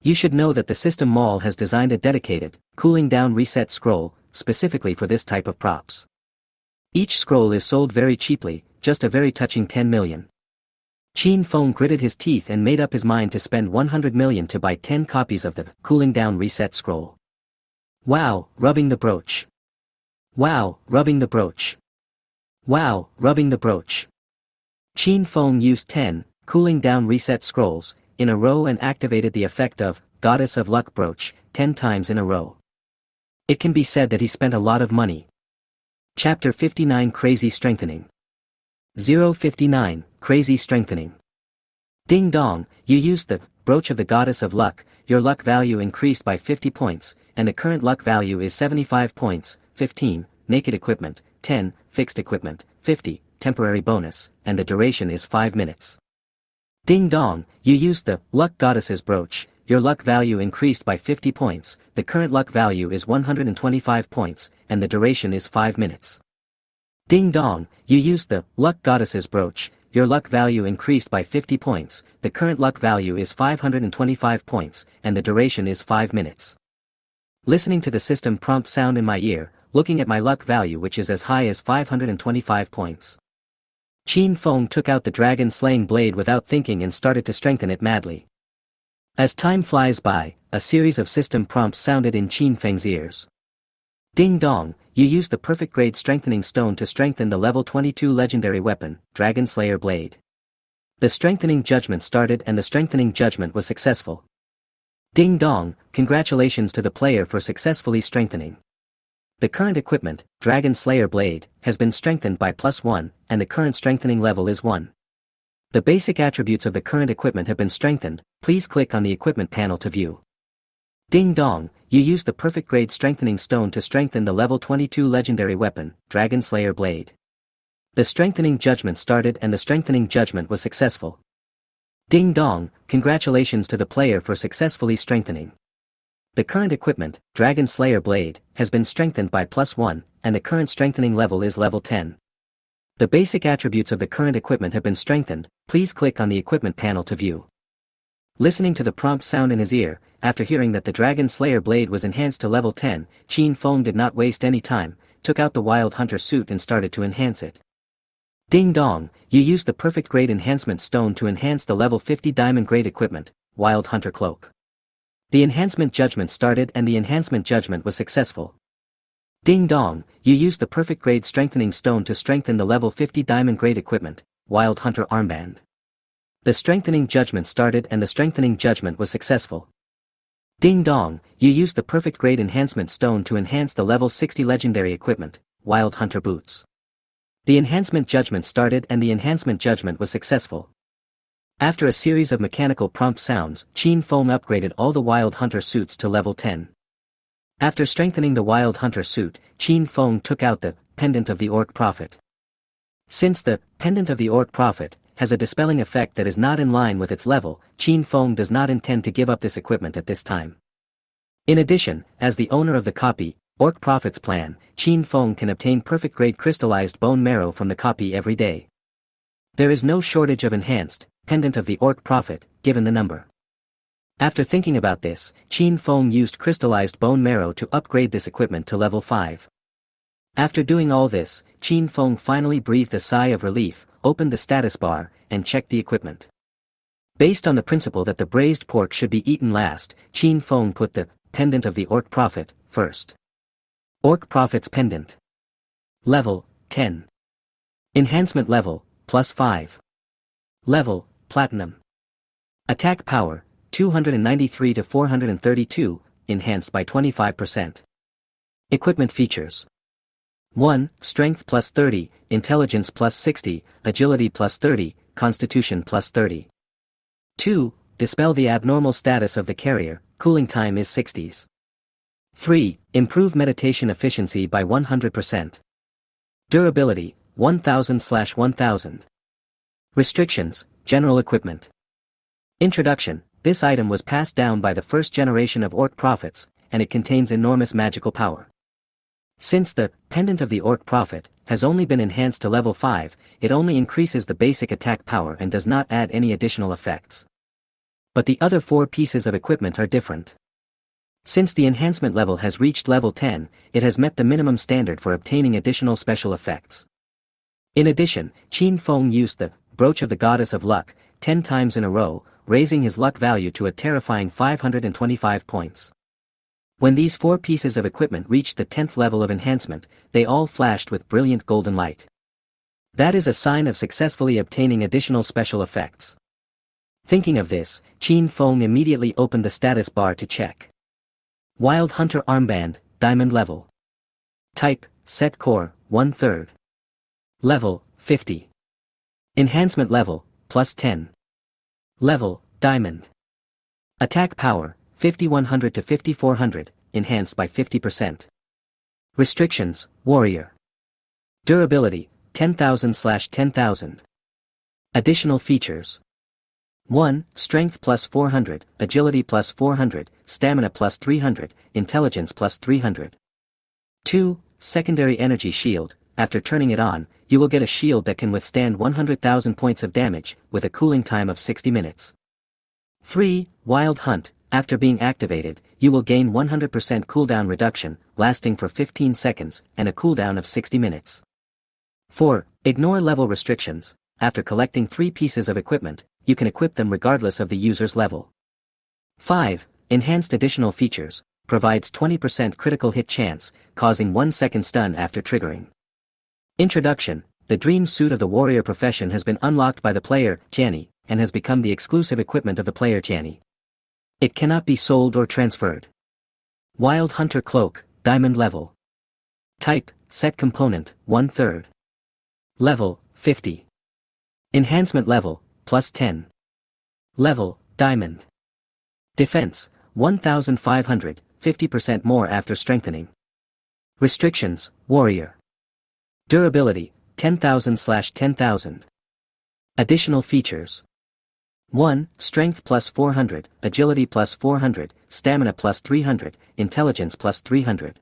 You should know that the system mall has designed a dedicated, cooling down reset scroll, specifically for this type of props. Each scroll is sold very cheaply, just a very touching 10 million. Qin Feng gritted his teeth and made up his mind to spend 100 million to buy 10 copies of the cooling down reset scroll. Wow, rubbing the brooch. Wow, rubbing the brooch. Wow, rubbing the brooch. Qin Feng used 10 cooling down reset scrolls in a row and activated the effect of Goddess of Luck brooch 10 times in a row. It can be said that he spent a lot of money. Chapter 59 Crazy Strengthening. 059 Crazy Strengthening. Ding dong, you used the brooch of the Goddess of Luck, your luck value increased by 50 points, and the current luck value is 75 points, 15, naked equipment, 10, fixed equipment, 50, temporary bonus, and the duration is 5 minutes. Ding dong, you used the luck goddess's brooch, your luck value increased by 50 points, the current luck value is 125 points, and the duration is 5 minutes. Ding dong, you used the luck goddess's brooch, your luck value increased by 50 points, the current luck value is 525 points, and the duration is 5 minutes. Listening to the system prompt sound in my ear, looking at my luck value which is as high as 525 points. Qin Feng took out the dragon-slaying blade without thinking and started to strengthen it madly. As time flies by, a series of system prompts sounded in Qin Feng's ears. Ding dong, you used the perfect grade strengthening stone to strengthen the level 22 legendary weapon, Dragon Slayer Blade. The strengthening judgment started and the strengthening judgment was successful. Ding dong, congratulations to the player for successfully strengthening. The current equipment, Dragon Slayer Blade, has been strengthened by +1, and the current strengthening level is 1. The basic attributes of the current equipment have been strengthened, please click on the equipment panel to view. Ding dong, you used the perfect grade strengthening stone to strengthen the level 22 legendary weapon, Dragon Slayer Blade. The strengthening judgment started and the strengthening judgment was successful. Ding dong, congratulations to the player for successfully strengthening. The current equipment, Dragon Slayer Blade, has been strengthened by +1, and the current strengthening level is level 10. The basic attributes of the current equipment have been strengthened, please click on the equipment panel to view. Listening to the prompt sound in his ear, after hearing that the Dragon Slayer Blade was enhanced to level 10, Qin Feng did not waste any time, took out the Wild Hunter suit and started to enhance it. Ding dong, you used the perfect grade enhancement stone to enhance the level 50 diamond grade equipment, Wild Hunter Cloak. The enhancement judgment started and the enhancement judgment was successful. Ding dong, you used the perfect grade strengthening stone to strengthen the level 50 diamond grade equipment, Wild Hunter Armband. The strengthening judgment started and the strengthening judgment was successful. Ding dong, you used the perfect grade enhancement stone to enhance the level 60 legendary equipment, Wild Hunter Boots. The enhancement judgment started and the enhancement judgment was successful. After a series of mechanical prompt sounds, Qin Feng upgraded all the Wild Hunter suits to level 10. After strengthening the Wild Hunter suit, Qin Feng took out the Pendant of the Orc Prophet. Since the Pendant of the Orc Prophet has a dispelling effect that is not in line with its level, Qin Feng does not intend to give up this equipment at this time. In addition, as the owner of the copy, Orc Prophet's plan, Qin Feng can obtain perfect grade crystallized bone marrow from the copy every day. There is no shortage of enhanced Pendant of the Orc Prophet, given the number. After thinking about this, Qin Feng used crystallized bone marrow to upgrade this equipment to level 5. After doing all this, Qin Feng finally breathed a sigh of relief, opened the status bar, and checked the equipment. Based on the principle that the braised pork should be eaten last, Qin Feng put the Pendant of the Orc Prophet first. Orc Prophet's Pendant. Level, 10. Enhancement level, +5. Level, Platinum. Attack power, 293 to 432, enhanced by 25%. Equipment features. 1. Strength +30, Intelligence +60, Agility +30, Constitution +30. 2. Dispel the abnormal status of the carrier, cooling time is 60s. 3. Improve meditation efficiency by 100%. Durability, 1000/1000. Restrictions, General Equipment. Introduction, this item was passed down by the first generation of Orc Prophets, and it contains enormous magical power. Since the Pendant of the Orc Prophet has only been enhanced to level 5, it only increases the basic attack power and does not add any additional effects. But the other 4 pieces of equipment are different. Since the enhancement level has reached level 10, it has met the minimum standard for obtaining additional special effects. In addition, Qin Feng used the Brooch of the Goddess of Luck 10 times in a row, raising his luck value to a terrifying 525 points. When these 4 pieces of equipment reached the 10th level of enhancement, they all flashed with brilliant golden light. That is a sign of successfully obtaining additional special effects. Thinking of this, Qin Feng immediately opened the status bar to check. Wild Hunter Armband, Diamond Level. Type, Set Core, 1/3. Level, 50. Enhancement Level, plus 10. Level, Diamond. Attack Power, 5100 to 5400, enhanced by 50%. Restrictions, Warrior. Durability, 10,000/10,000. Additional features. 1. Strength plus 400, Agility plus 400, Stamina plus 300, Intelligence plus 300. 2. Secondary Energy Shield. After turning it on, you will get a shield that can withstand 100,000 points of damage, with a cooling time of 60 minutes. 3. Wild Hunt. After being activated, you will gain 100% cooldown reduction, lasting for 15 seconds, and a cooldown of 60 minutes. 4. Ignore level restrictions. After collecting 3 pieces of equipment, you can equip them regardless of the user's level. 5. Enhanced Additional Features. Provides 20% critical hit chance, causing 1 second stun after triggering. Introduction. The Dream Suit of the Warrior profession has been unlocked by the player, Tianyi, and has become the exclusive equipment of the player Tianyi. It cannot be sold or transferred. Wild Hunter Cloak, Diamond Level. Type, Set Component, 1/3. Level, 50. Enhancement Level, plus 10. Level, Diamond. Defense, 1,500, 50% more after strengthening. Restrictions, Warrior. Durability, 10,000/10,000. Additional features. 1. Strength plus 400, Agility plus 400, Stamina plus 300, Intelligence plus 300.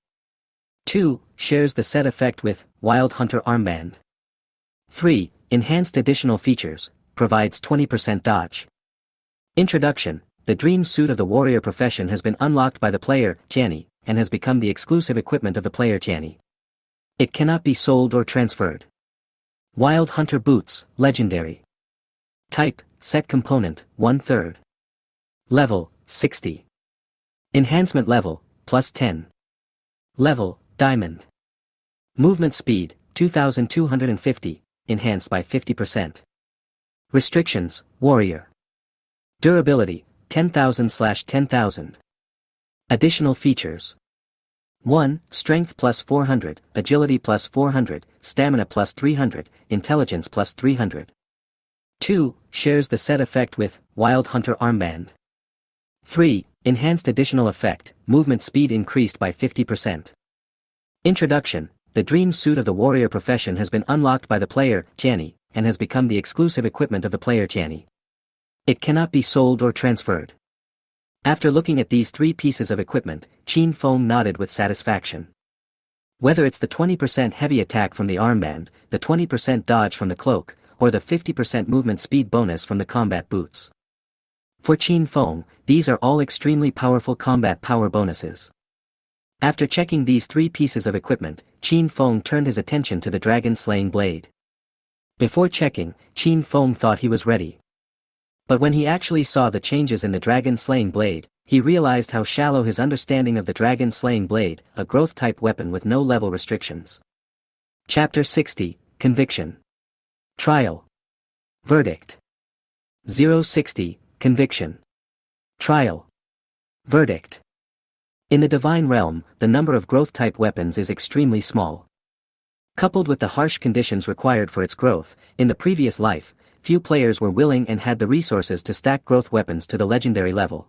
2. Shares the set effect with Wild Hunter Armband. 3. Enhanced Additional Features. Provides 20% dodge. Introduction. The Dream Suit of the Warrior profession has been unlocked by the player, Tianyi, and has become the exclusive equipment of the player Tianyi. It cannot be sold or transferred. Wild Hunter Boots, Legendary. Type, Set Component, 1/3. Level, 60. Enhancement Level, plus 10. Level, Diamond. Movement Speed, 2,250, enhanced by 50%. Restrictions, Warrior. Durability, 10,000/10,000. Additional features. 1. Strength plus 400, Agility plus 400, Stamina plus 300, Intelligence plus 300. 2. Shares the set effect with Wild Hunter Armband. 3. Enhanced Additional Effect, Movement Speed increased by 50%. Introduction. The Dream Suit of the Warrior profession has been unlocked by the player, Tianyi, and has become the exclusive equipment of the player Tianyi. It cannot be sold or transferred. After looking at these 3 pieces of equipment, Qin Feng nodded with satisfaction. Whether it's the 20% heavy attack from the armband, the 20% dodge from the cloak, or the 50% movement speed bonus from the combat boots. For Qin Feng, these are all extremely powerful combat power bonuses. After checking these 3 pieces of equipment, Qin Feng turned his attention to the dragon-slaying blade. Before checking, Qin Feng thought he was ready. But when he actually saw the changes in the dragon-slaying blade, he realized how shallow his understanding of the dragon-slaying blade, a growth-type weapon with no level restrictions. Chapter 60, Conviction. Trial. Verdict. 060, Conviction. Trial. Verdict. In the Divine Realm, the number of growth-type weapons is extremely small. Coupled with the harsh conditions required for its growth, in the previous life, few players were willing and had the resources to stack growth weapons to the legendary level.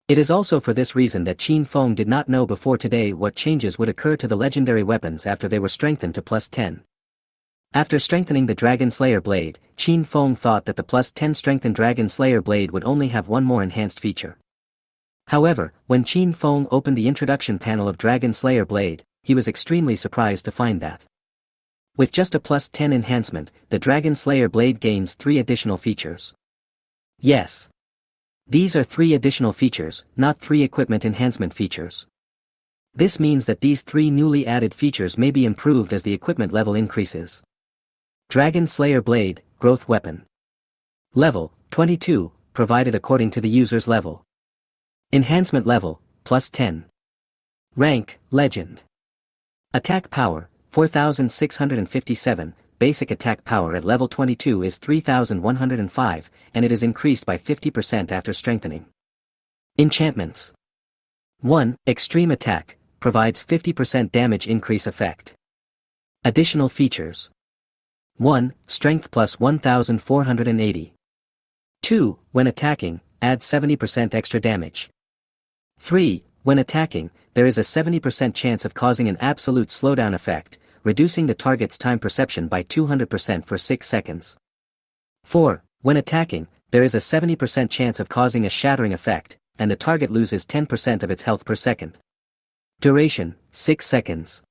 It is also for this reason that Qin Feng did not know before today what changes would occur to the legendary weapons after they were strengthened to plus 10. After strengthening the Dragon Slayer blade, Qin Feng thought that the plus 10 strengthened Dragon Slayer blade would only have one more enhanced feature. However, when Qin Feng opened the introduction panel of Dragon Slayer blade, he was extremely surprised to find that with just a plus 10 enhancement, the Dragon Slayer blade gains 3 additional features. Yes. These are 3 additional features, not 3 equipment enhancement features. This means that these 3 newly added features may be improved as the equipment level increases. Dragon Slayer Blade, Growth Weapon. Level, 22, provided according to the user's level. Enhancement level, plus 10. Rank, Legend. Attack power, 4657, basic attack power at level 22 is 3105, and it is increased by 50% after strengthening. Enchantments. 1. Extreme Attack, provides 50% damage increase effect. Additional features. 1. Strength plus 1480. 2. When attacking, add 70% extra damage. 3. When attacking, there is a 70% chance of causing an absolute slowdown effect, reducing the target's time perception by 200% for 6 seconds. 4. When attacking, there is a 70% chance of causing a shattering effect, and the target loses 10% of its health per second. Duration, 6 seconds.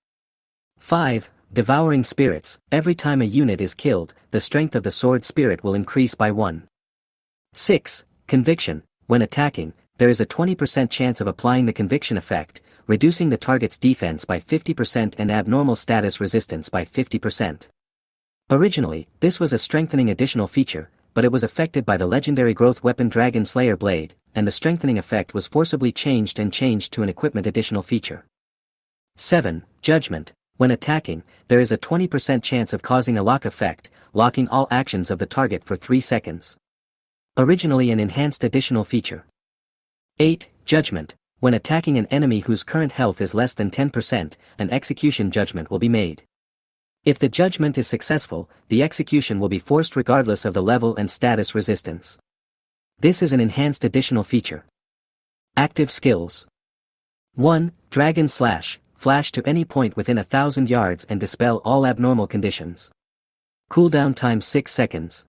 5. Devouring Spirits, every time a unit is killed, the strength of the sword spirit will increase by 1. 6. Conviction, when attacking, there is a 20% chance of applying the conviction effect, reducing the target's defense by 50% and abnormal status resistance by 50%. Originally, this was a strengthening additional feature, but it was affected by the legendary growth weapon Dragon Slayer Blade, and the strengthening effect was forcibly changed to an equipment additional feature. 7. Judgment, when attacking, there is a 20% chance of causing a lock effect, locking all actions of the target for 3 seconds. Originally an enhanced additional feature. 8. Judgment, when attacking an enemy whose current health is less than 10%, an execution judgment will be made. If the judgment is successful, the execution will be forced regardless of the level and status resistance. This is an enhanced additional feature. Active skills. 1. Dragon Slash, flash to any point within 1,000 yards and dispel all abnormal conditions. Cooldown time 6 seconds.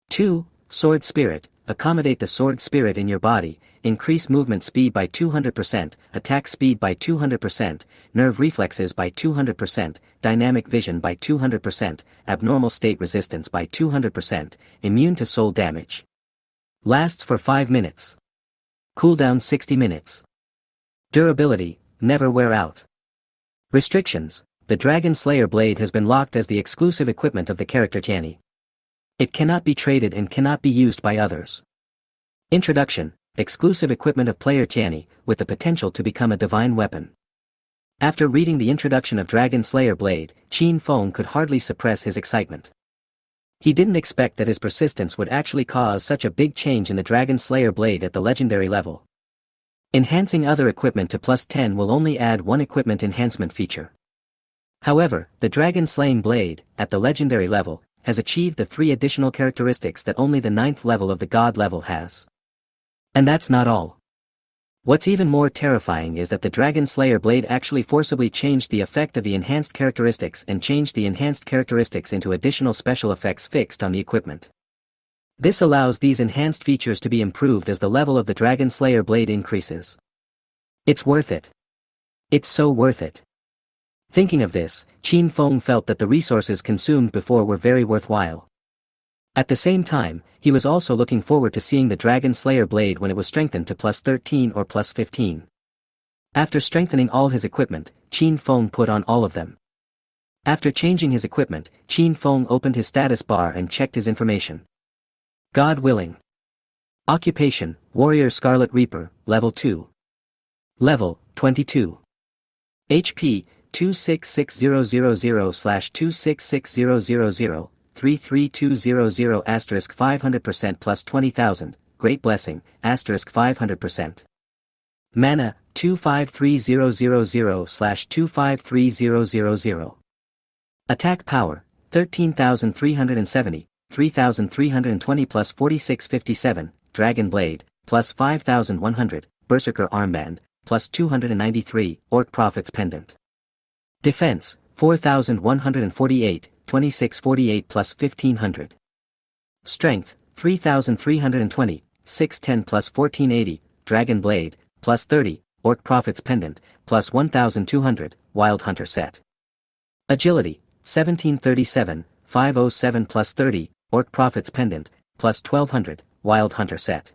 2. Sword Spirit, accommodate the sword spirit in your body, increase movement speed by 200%, attack speed by 200%, nerve reflexes by 200%, dynamic vision by 200%, abnormal state resistance by 200%, immune to soul damage. Lasts for 5 minutes. Cooldown 60 minutes. Durability, never wear out. Restrictions, the Dragon Slayer Blade has been locked as the exclusive equipment of the character Tianyi. It cannot be traded and cannot be used by others. Introduction, exclusive equipment of player Tianyi, with the potential to become a divine weapon. After reading the introduction of Dragon Slayer Blade, Qin Feng could hardly suppress his excitement. He didn't expect that his persistence would actually cause such a big change in the Dragon Slayer Blade at the legendary level. Enhancing other equipment to plus 10 will only add one equipment enhancement feature. However, the Dragon Slaying Blade, at the legendary level, has achieved the 3 additional characteristics that only the 9th level of the God level has. And that's not all. What's even more terrifying is that the Dragon Slayer Blade actually forcibly changed the effect of the enhanced characteristics and changed the enhanced characteristics into additional special effects fixed on the equipment. This allows these enhanced features to be improved as the level of the Dragon Slayer Blade increases. It's worth it. It's so worth it. Thinking of this, Qin Feng felt that the resources consumed before were very worthwhile. At the same time, he was also looking forward to seeing the Dragon Slayer Blade when it was strengthened to plus 13 or plus 15. After strengthening all his equipment, Qin Feng put on all of them. After changing his equipment, Qin Feng opened his status bar and checked his information. God willing. Occupation, Warrior Scarlet Reaper, Level 2. Level, 22. HP, 266000/266000, 33200 *500% plus 20,000, Great Blessing, *500%. Mana, 253000/253000. Attack power, 13,370, 3,320 plus 4657, Dragon Blade, plus 5,100, Berserker Armband, plus 293, Orc Prophet's Pendant. Defense, 4,148, 2648 plus 1,500. Strength, 3,320, 610 plus 1480, Dragon Blade, plus 30, Orc Prophet's Pendant, plus 1,200, Wild Hunter Set. Agility, 1737, 507 plus 30, Orc Prophet's Pendant, plus 1,200, Wild Hunter Set.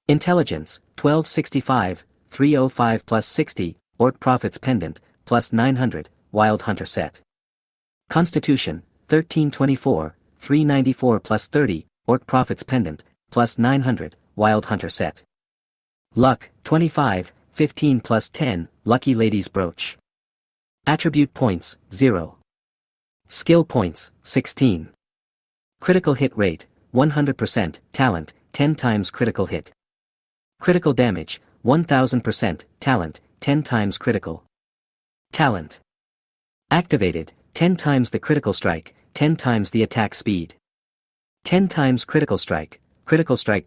Intelligence, 1265, 305 plus 60, Orc Prophet's Pendant, plus 900, Wild Hunter Set. Constitution, 1324, 394 plus 30, Orc Prophet's Pendant, plus 900, Wild Hunter Set. Luck, 25, 15 plus 10, Lucky Lady's Brooch. Attribute points, 0. Skill points, 16. Critical hit rate, 100%, talent, 10 times critical hit. Critical damage, 1000%, talent, 10 times critical. Talent. Activated, 10 times the critical strike, 10 times the attack speed. 10 times critical strike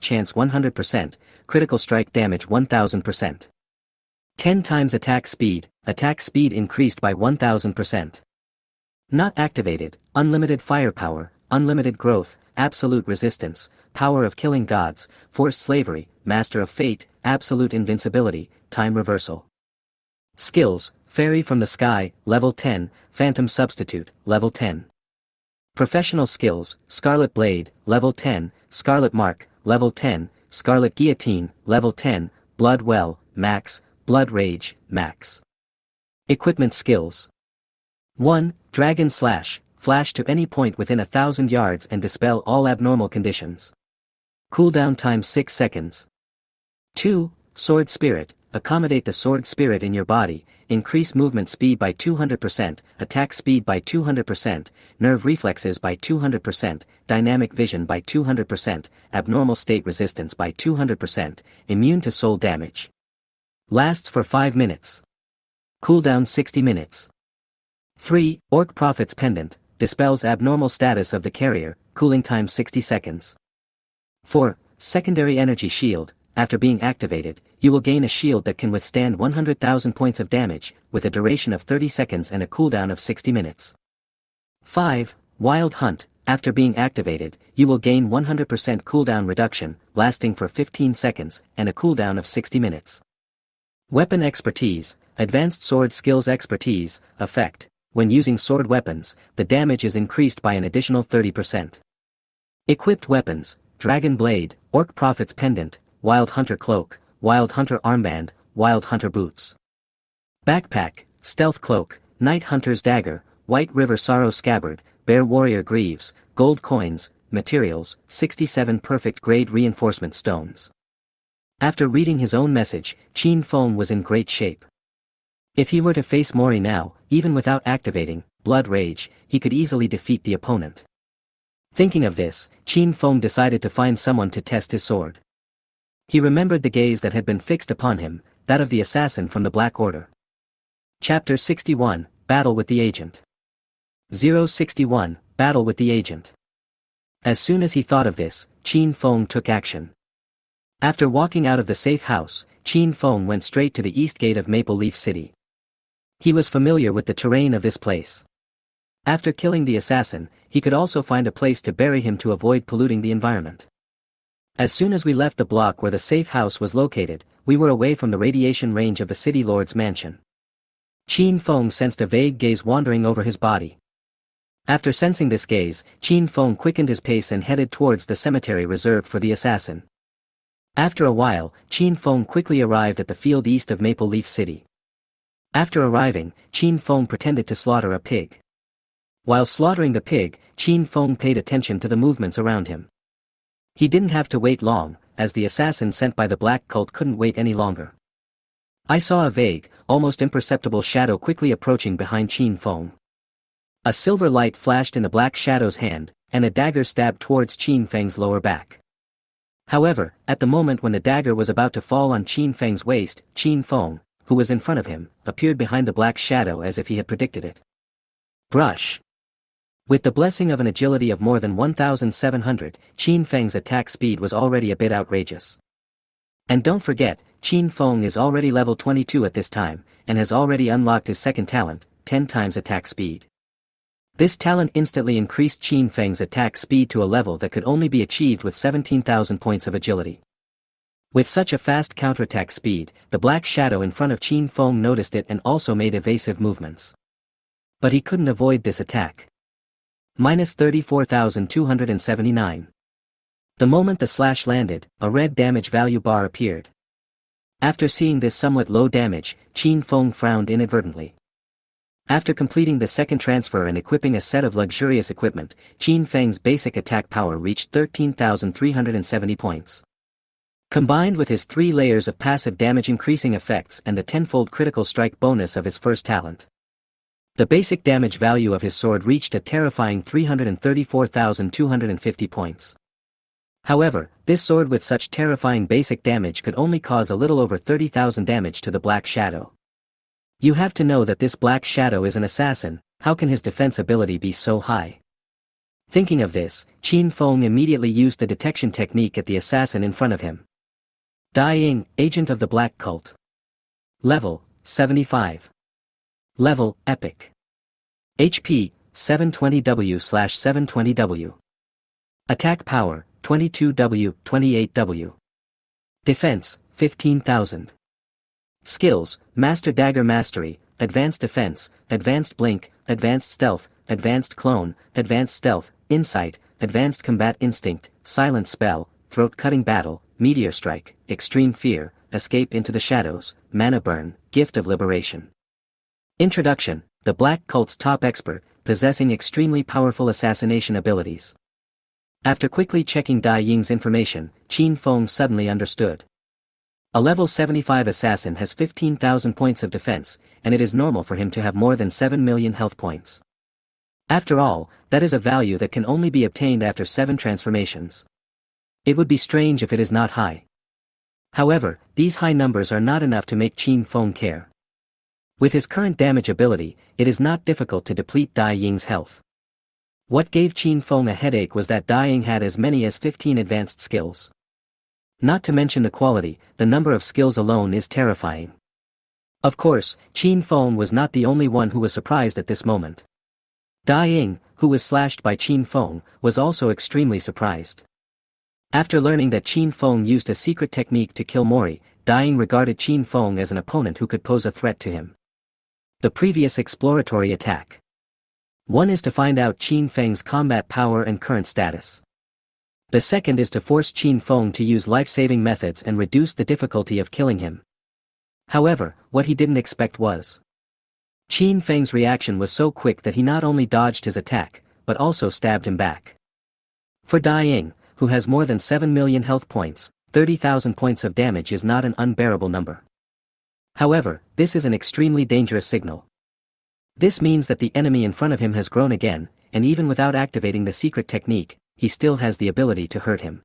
chance 100%, critical strike damage 1000%. 10 times attack speed increased by 1000%. Not activated, unlimited firepower, unlimited growth, absolute resistance, power of killing gods, forced slavery, master of fate, absolute invincibility, time reversal. Skills, Fairy from the Sky, level 10, Phantom Substitute, level 10. Professional skills, Scarlet Blade, level 10, Scarlet Mark, level 10, Scarlet Guillotine, level 10, Blood Well, max, Blood Rage, max. Equipment skills. 1. Dragon Slash, flash to any point within 1,000 yards and dispel all abnormal conditions. Cooldown time 6 seconds. 2. Sword Spirit, accommodate the sword spirit in your body, increase movement speed by 200%, attack speed by 200%, nerve reflexes by 200%, dynamic vision by 200%, abnormal state resistance by 200%, immune to soul damage. Lasts for 5 minutes. Cooldown 60 minutes. 3. Orc Prophet's Pendant, dispels abnormal status of the carrier, cooling time 60 seconds. 4. Secondary Energy Shield, after being activated, you will gain a shield that can withstand 100,000 points of damage, with a duration of 30 seconds and a cooldown of 60 minutes. 5. Wild Hunt, after being activated, you will gain 100% cooldown reduction, lasting for 15 seconds, and a cooldown of 60 minutes. Weapon Expertise, Advanced Sword Skills Expertise, effect, when using sword weapons, the damage is increased by an additional 30%. Equipped Weapons, Dragon Blade, Orc Prophet's Pendant, Wild Hunter Cloak, Wild Hunter Armband, Wild Hunter Boots. Backpack, Stealth Cloak, Night Hunter's Dagger, White River Sorrow Scabbard, Bear Warrior Greaves, Gold Coins, Materials, 67 Perfect Grade Reinforcement Stones. After reading his own message, Qin Feng was in great shape. If he were to face Mori now, even without activating Blood Rage, he could easily defeat the opponent. Thinking of this, Qin Feng decided to find someone to test his sword. He remembered the gaze that had been fixed upon him, that of the assassin from the Black Order. Chapter 61, Battle with the Agent. 061, Battle with the Agent. As soon as he thought of this, Qin Feng took action. After walking out of the safe house, Qin Feng went straight to the east gate of Maple Leaf City. He was familiar with the terrain of this place. After killing the assassin, he could also find a place to bury him to avoid polluting the environment. As soon as we left the block where the safe house was located, we were away from the radiation range of the city lord's mansion. Qin Feng sensed a vague gaze wandering over his body. After sensing this gaze, Qin Feng quickened his pace and headed towards the cemetery reserved for the assassin. After a while, Qin Feng quickly arrived at the field east of Maple Leaf City. After arriving, Qin Feng pretended to slaughter a pig. While slaughtering the pig, Qin Feng paid attention to the movements around him. He didn't have to wait long, as the assassin sent by the Black Cult couldn't wait any longer. I saw a vague, almost imperceptible shadow quickly approaching behind Qin Feng. A silver light flashed in the Black Shadow's hand, and a dagger stabbed towards Qin Feng's lower back. However, at the moment when the dagger was about to fall on Qin Feng's waist, Qin Feng, who was in front of him, appeared behind the Black Shadow as if he had predicted it. Brush. With the blessing of an agility of more than 1,700, Qin Feng's attack speed was already a bit outrageous. And don't forget, Qin Feng is already level 22 at this time, and has already unlocked his second talent, 10 times attack speed. This talent instantly increased Qin Feng's attack speed to a level that could only be achieved with 17,000 points of agility. With such a fast counterattack speed, the Black Shadow in front of Qin Feng noticed it and also made evasive movements. But he couldn't avoid this attack. Minus 34,279. The moment the slash landed, a red damage value bar appeared. After seeing this somewhat low damage, Qin Feng frowned inadvertently. After completing the second transfer and equipping a set of luxurious equipment, Qin Feng's basic attack power reached 13,370 points. Combined with his 3 layers of passive damage increasing effects and the tenfold critical strike bonus of his first talent, the basic damage value of his sword reached a terrifying 334,250 points. However, this sword with such terrifying basic damage could only cause a little over 30,000 damage to the Black Shadow. You have to know that this Black Shadow is an assassin. How can his defense ability be so high? Thinking of this, Qin Feng immediately used the detection technique at the assassin in front of him. Dai Ying, Agent of the Black Cult. Level, 75. Level, Epic. HP, 720W/720W. Attack Power, 22W, 28W. Defense, 15,000. Skills, Master Dagger Mastery, Advanced Defense, Advanced Blink, Advanced Stealth, Advanced Clone, Advanced Stealth, Insight, Advanced Combat Instinct, Silent Spell, Throat Cutting Battle, Meteor Strike, Extreme Fear, Escape into the Shadows, Mana Burn, Gift of Liberation. Introduction, the Black Cult's top expert, possessing extremely powerful assassination abilities. After quickly checking Dai Ying's information, Qin Feng suddenly understood. A level 75 assassin has 15,000 points of defense, and it is normal for him to have more than 7 million health points. After all, that is a value that can only be obtained after 7 transformations. It would be strange if it is not high. However, these high numbers are not enough to make Qin Feng care. With his current damage ability, it is not difficult to deplete Dai Ying's health. What gave Qin Feng a headache was that Dai Ying had as many as 15 advanced skills. Not to mention the quality, the number of skills alone is terrifying. Of course, Qin Feng was not the only one who was surprised at this moment. Dai Ying, who was slashed by Qin Feng, was also extremely surprised. After learning that Qin Feng used a secret technique to kill Mori, Dai Ying regarded Qin Feng as an opponent who could pose a threat to him. The previous exploratory attack. One is to find out Qin Feng's combat power and current status. The second is to force Qin Feng to use life-saving methods and reduce the difficulty of killing him. However, what he didn't expect was Qin Feng's reaction was so quick that he not only dodged his attack, but also stabbed him back. For Dai Ying, who has more than 7 million health points, 30,000 points of damage is not an unbearable number. However, this is an extremely dangerous signal. This means that the enemy in front of him has grown again, and even without activating the secret technique, he still has the ability to hurt him.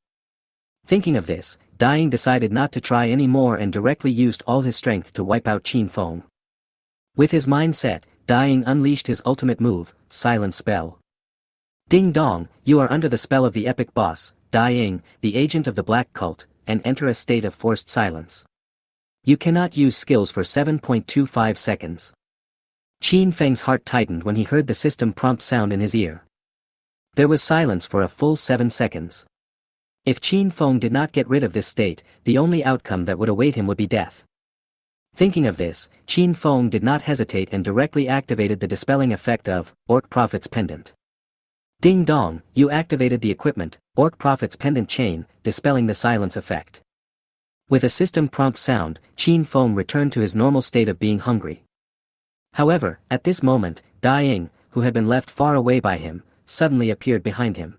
Thinking of this, Dai Ying decided not to try any more and directly used all his strength to wipe out Qin Feng. With his mind set, Dai Ying unleashed his ultimate move, Silent Spell. Ding dong, you are under the spell of the epic boss, Dai Ying, the agent of the Black Cult, and enter a state of forced silence. You cannot use skills for 7.25 seconds. Qin Feng's heart tightened when he heard the system prompt sound in his ear. There was silence for a full 7 seconds. If Qin Feng did not get rid of this state, the only outcome that would await him would be death. Thinking of this, Qin Feng did not hesitate and directly activated the dispelling effect of Orc Prophet's Pendant. Ding dong, you activated the equipment, Orc Prophet's Pendant Chain, dispelling the silence effect. With a system prompt sound, Qin Feng returned to his normal state of being hungry. However, at this moment, Dai Ying, who had been left far away by him, suddenly appeared behind him.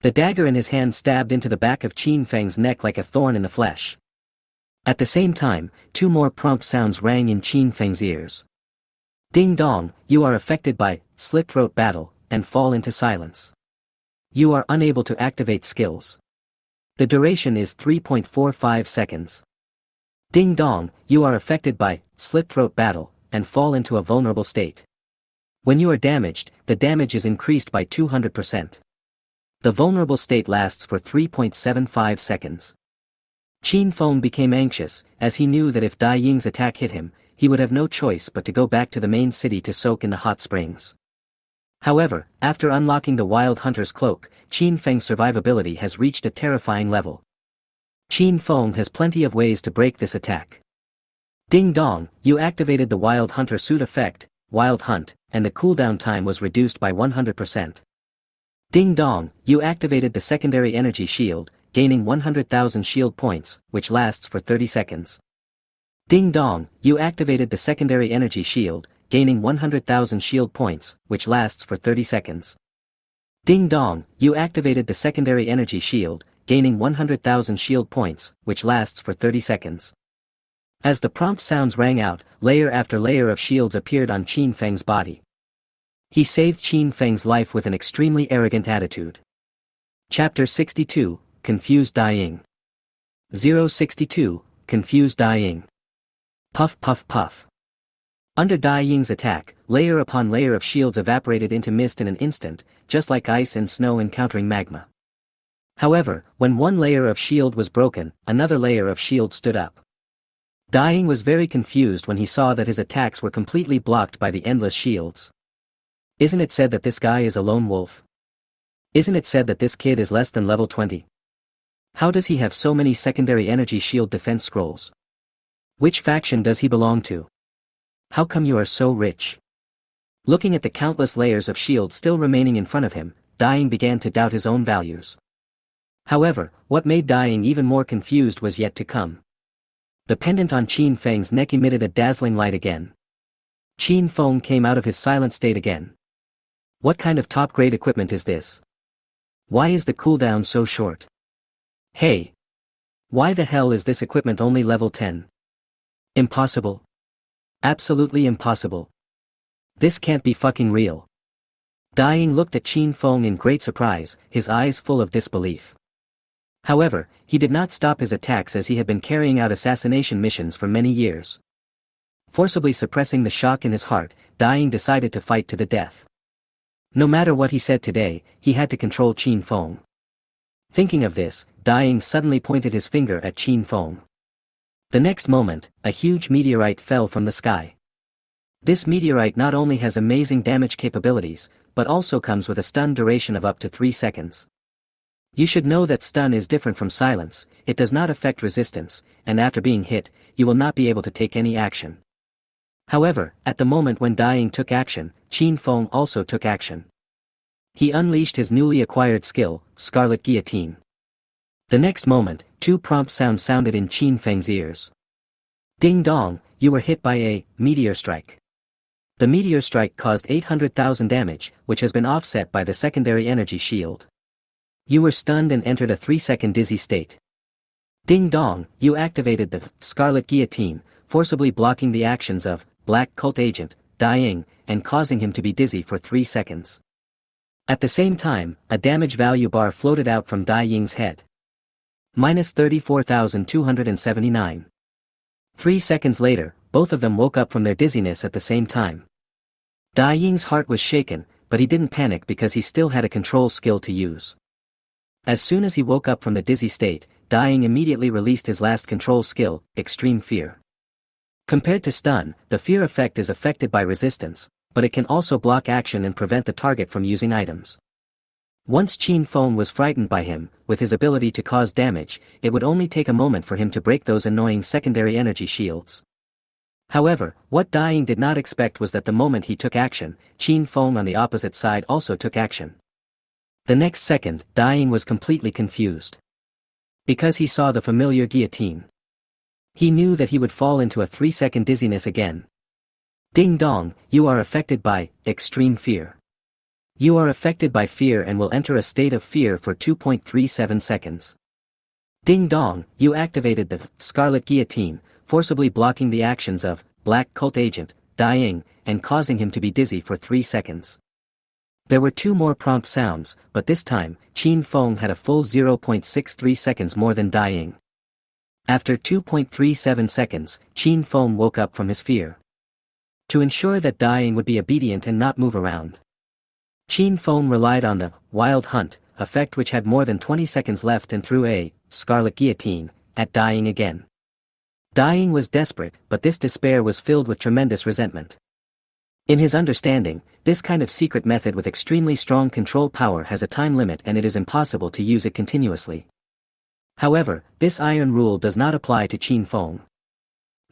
The dagger in his hand stabbed into the back of Qin Feng's neck like a thorn in the flesh. At the same time, 2 more prompt sounds rang in Qin Feng's ears. Ding dong, you are affected by Slit Throat Battle, and fall into silence. You are unable to activate skills. The duration is 3.45 seconds. Ding dong, you are affected by Slit Throat Battle, and fall into a vulnerable state. When you are damaged, the damage is increased by 200%. The vulnerable state lasts for 3.75 seconds. Qin Feng became anxious, as he knew that if Dai Ying's attack hit him, he would have no choice but to go back to the main city to soak in the hot springs. However, after unlocking the Wild Hunter's cloak, Qin Feng's survivability has reached a terrifying level. Qin Feng has plenty of ways to break this attack. Ding dong, you activated the Wild Hunter suit effect, Wild Hunt, and the cooldown time was reduced by 100%. Ding dong, you activated the secondary energy shield, gaining 100,000 shield points, which lasts for 30 seconds. Ding dong, you activated the secondary energy shield, gaining 100,000 shield points, which lasts for 30 seconds. Ding dong, you activated the secondary energy shield, gaining 100,000 shield points, which lasts for 30 seconds. As the prompt sounds rang out, layer after layer of shields appeared on Qin Feng's body. He saved Qin Feng's life with an extremely arrogant attitude. Chapter 62, Confused Dying. 062, Confused Dying. Puff puff puff. Under Dai Ying's attack, layer upon layer of shields evaporated into mist in an instant, just like ice and snow encountering magma. However, when one layer of shield was broken, another layer of shield stood up. Dai Ying was very confused when he saw that his attacks were completely blocked by the endless shields. Isn't it said that this guy is a lone wolf? Isn't it said that this kid is less than level 20? How does he have so many secondary energy shield defense scrolls? Which faction does he belong to? How come you are so rich? Looking at the countless layers of shield still remaining in front of him, Dai Ying began to doubt his own values. However, what made Dai Ying even more confused was yet to come. The pendant on Qin Feng's neck emitted a dazzling light again. Qin Feng came out of his silent state again. What kind of top-grade equipment is this? Why is the cooldown so short? Hey! Why the hell is this equipment only level 10? Impossible. Absolutely impossible. This can't be fucking real. Dai Ying looked at Qin Feng in great surprise, his eyes full of disbelief. However, he did not stop his attacks as he had been carrying out assassination missions for many years. Forcibly suppressing the shock in his heart, Dai Ying decided to fight to the death. No matter what he said today, he had to control Qin Feng. Thinking of this, Dai Ying suddenly pointed his finger at Qin Feng. The next moment, a huge meteorite fell from the sky. This meteorite not only has amazing damage capabilities, but also comes with a stun duration of up to 3 seconds. You should know that stun is different from silence, it does not affect resistance, and after being hit, you will not be able to take any action. However, at the moment when Dai Ying took action, Qin Feng also took action. He unleashed his newly acquired skill, Scarlet Guillotine. The next moment, two prompt sounds sounded in Qin Feng's ears. Ding dong, you were hit by a meteor strike. The meteor strike caused 800,000 damage, which has been offset by the secondary energy shield. You were stunned and entered a 3-second dizzy state. Ding dong, you activated the Scarlet Guillotine, forcibly blocking the actions of Black Cult Agent, Dai Ying, and causing him to be dizzy for 3 seconds. At the same time, a damage value bar floated out from Dai Ying's head. Minus 34,279. 3 seconds later, both of them woke up from their dizziness at the same time. Dai Ying's heart was shaken, but he didn't panic because he still had a control skill to use. As soon as he woke up from the dizzy state, Dai Ying immediately released his last control skill, Extreme Fear. Compared to stun, the fear effect is affected by resistance, but it can also block action and prevent the target from using items. Once Qin Feng was frightened by him, with his ability to cause damage, it would only take a moment for him to break those annoying secondary energy shields. However, what Dai Ying did not expect was that the moment he took action, Qin Feng on the opposite side also took action. The next second, Dai Ying was completely confused. Because he saw the familiar guillotine. He knew that he would fall into a 3-second dizziness again. Ding dong, you are affected by extreme fear. You are affected by fear and will enter a state of fear for 2.37 seconds. Ding dong, you activated the Scarlet Guillotine, forcibly blocking the actions of Black Cult Agent, Dai Ying, and causing him to be dizzy for 3 seconds. There were 2 more prompt sounds, but this time, Qin Feng had a full 0.63 seconds more than Dai Ying. After 2.37 seconds, Qin Feng woke up from his fear. To ensure that Dai Ying would be obedient and not move around, Qin Feng relied on the Wild Hunt effect, which had more than 20 seconds left, and threw a Scarlet Guillotine at Dai Ying again. Dai Ying was desperate, but this despair was filled with tremendous resentment. In his understanding, this kind of secret method with extremely strong control power has a time limit and it is impossible to use it continuously. However, this iron rule does not apply to Qin Feng.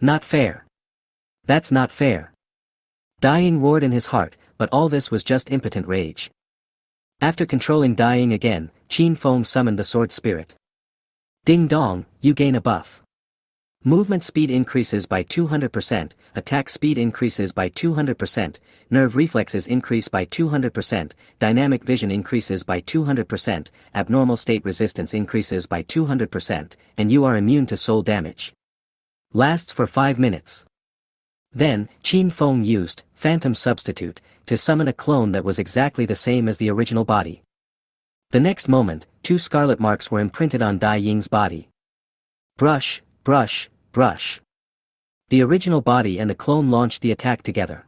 Not fair. That's not fair. Dai Ying roared in his heart, but all this was just impotent rage. After controlling Dai Ying again, Qin Feng summoned the Sword Spirit. Ding dong, you gain a buff. Movement speed increases by 200%, attack speed increases by 200%, nerve reflexes increase by 200%, dynamic vision increases by 200%, abnormal state resistance increases by 200%, and you are immune to soul damage. Lasts for 5 minutes. Then, Qin Feng used Phantom Substitute to summon a clone that was exactly the same as the original body. The next moment, 2 scarlet marks were imprinted on Dai Ying's body. Brush, brush, brush. The original body and the clone launched the attack together.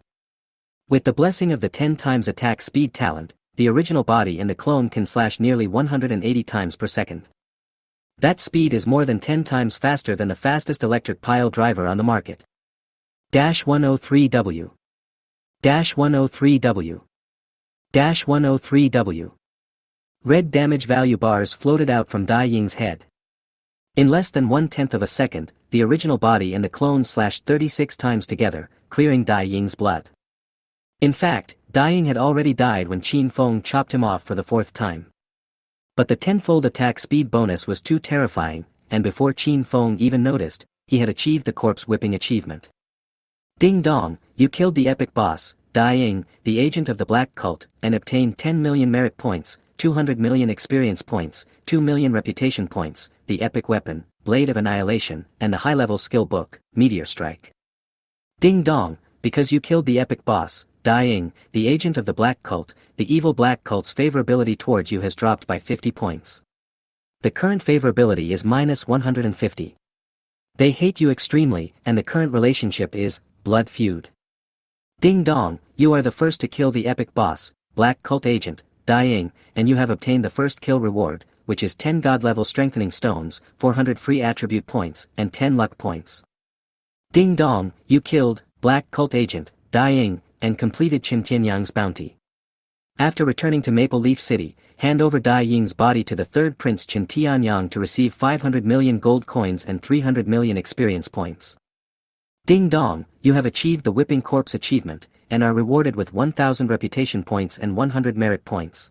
With the blessing of the 10 times attack speed talent, the original body and the clone can slash nearly 180 times per second. That speed is more than 10 times faster than the fastest electric pile driver on the market. -103W. -103W. -103W. Red damage value bars floated out from Dai Ying's head. In less than 1/10 of a second, the original body and the clone slashed 36 times together, clearing Dai Ying's blood. In fact, Dai Ying had already died when Qin Feng chopped him off for the 4th time. But the 10-fold attack speed bonus was too terrifying, and before Qin Feng even noticed, he had achieved the corpse whipping achievement. Ding dong, you killed the epic boss, Dai Ying, the agent of the Black Cult, and obtained 10 million merit points, 200 million experience points, 2 million reputation points, the epic weapon, Blade of Annihilation, and the high-level skill book, Meteor Strike. Ding dong, because you killed the epic boss, Dai Ying, the agent of the Black Cult, the evil Black Cult's favorability towards you has dropped by 50 points. The current favorability is -150. They hate you extremely, and the current relationship is blood feud. Ding dong, you are the first to kill the epic boss, Black Cult agent, Dai Ying, and you have obtained the first kill reward, which is 10 god-level strengthening stones, 400 free attribute points, and 10 luck points. Ding dong, you killed Black Cult agent, Dai Ying, and completed Qin Tianyang's bounty. After returning to Maple Leaf City, hand over Dai Ying's body to the 3rd Prince Qin Tianyang to receive 500 million gold coins and 300 million experience points. Ding dong, you have achieved the Whipping Corpse achievement, and are rewarded with 1000 reputation points and 100 merit points.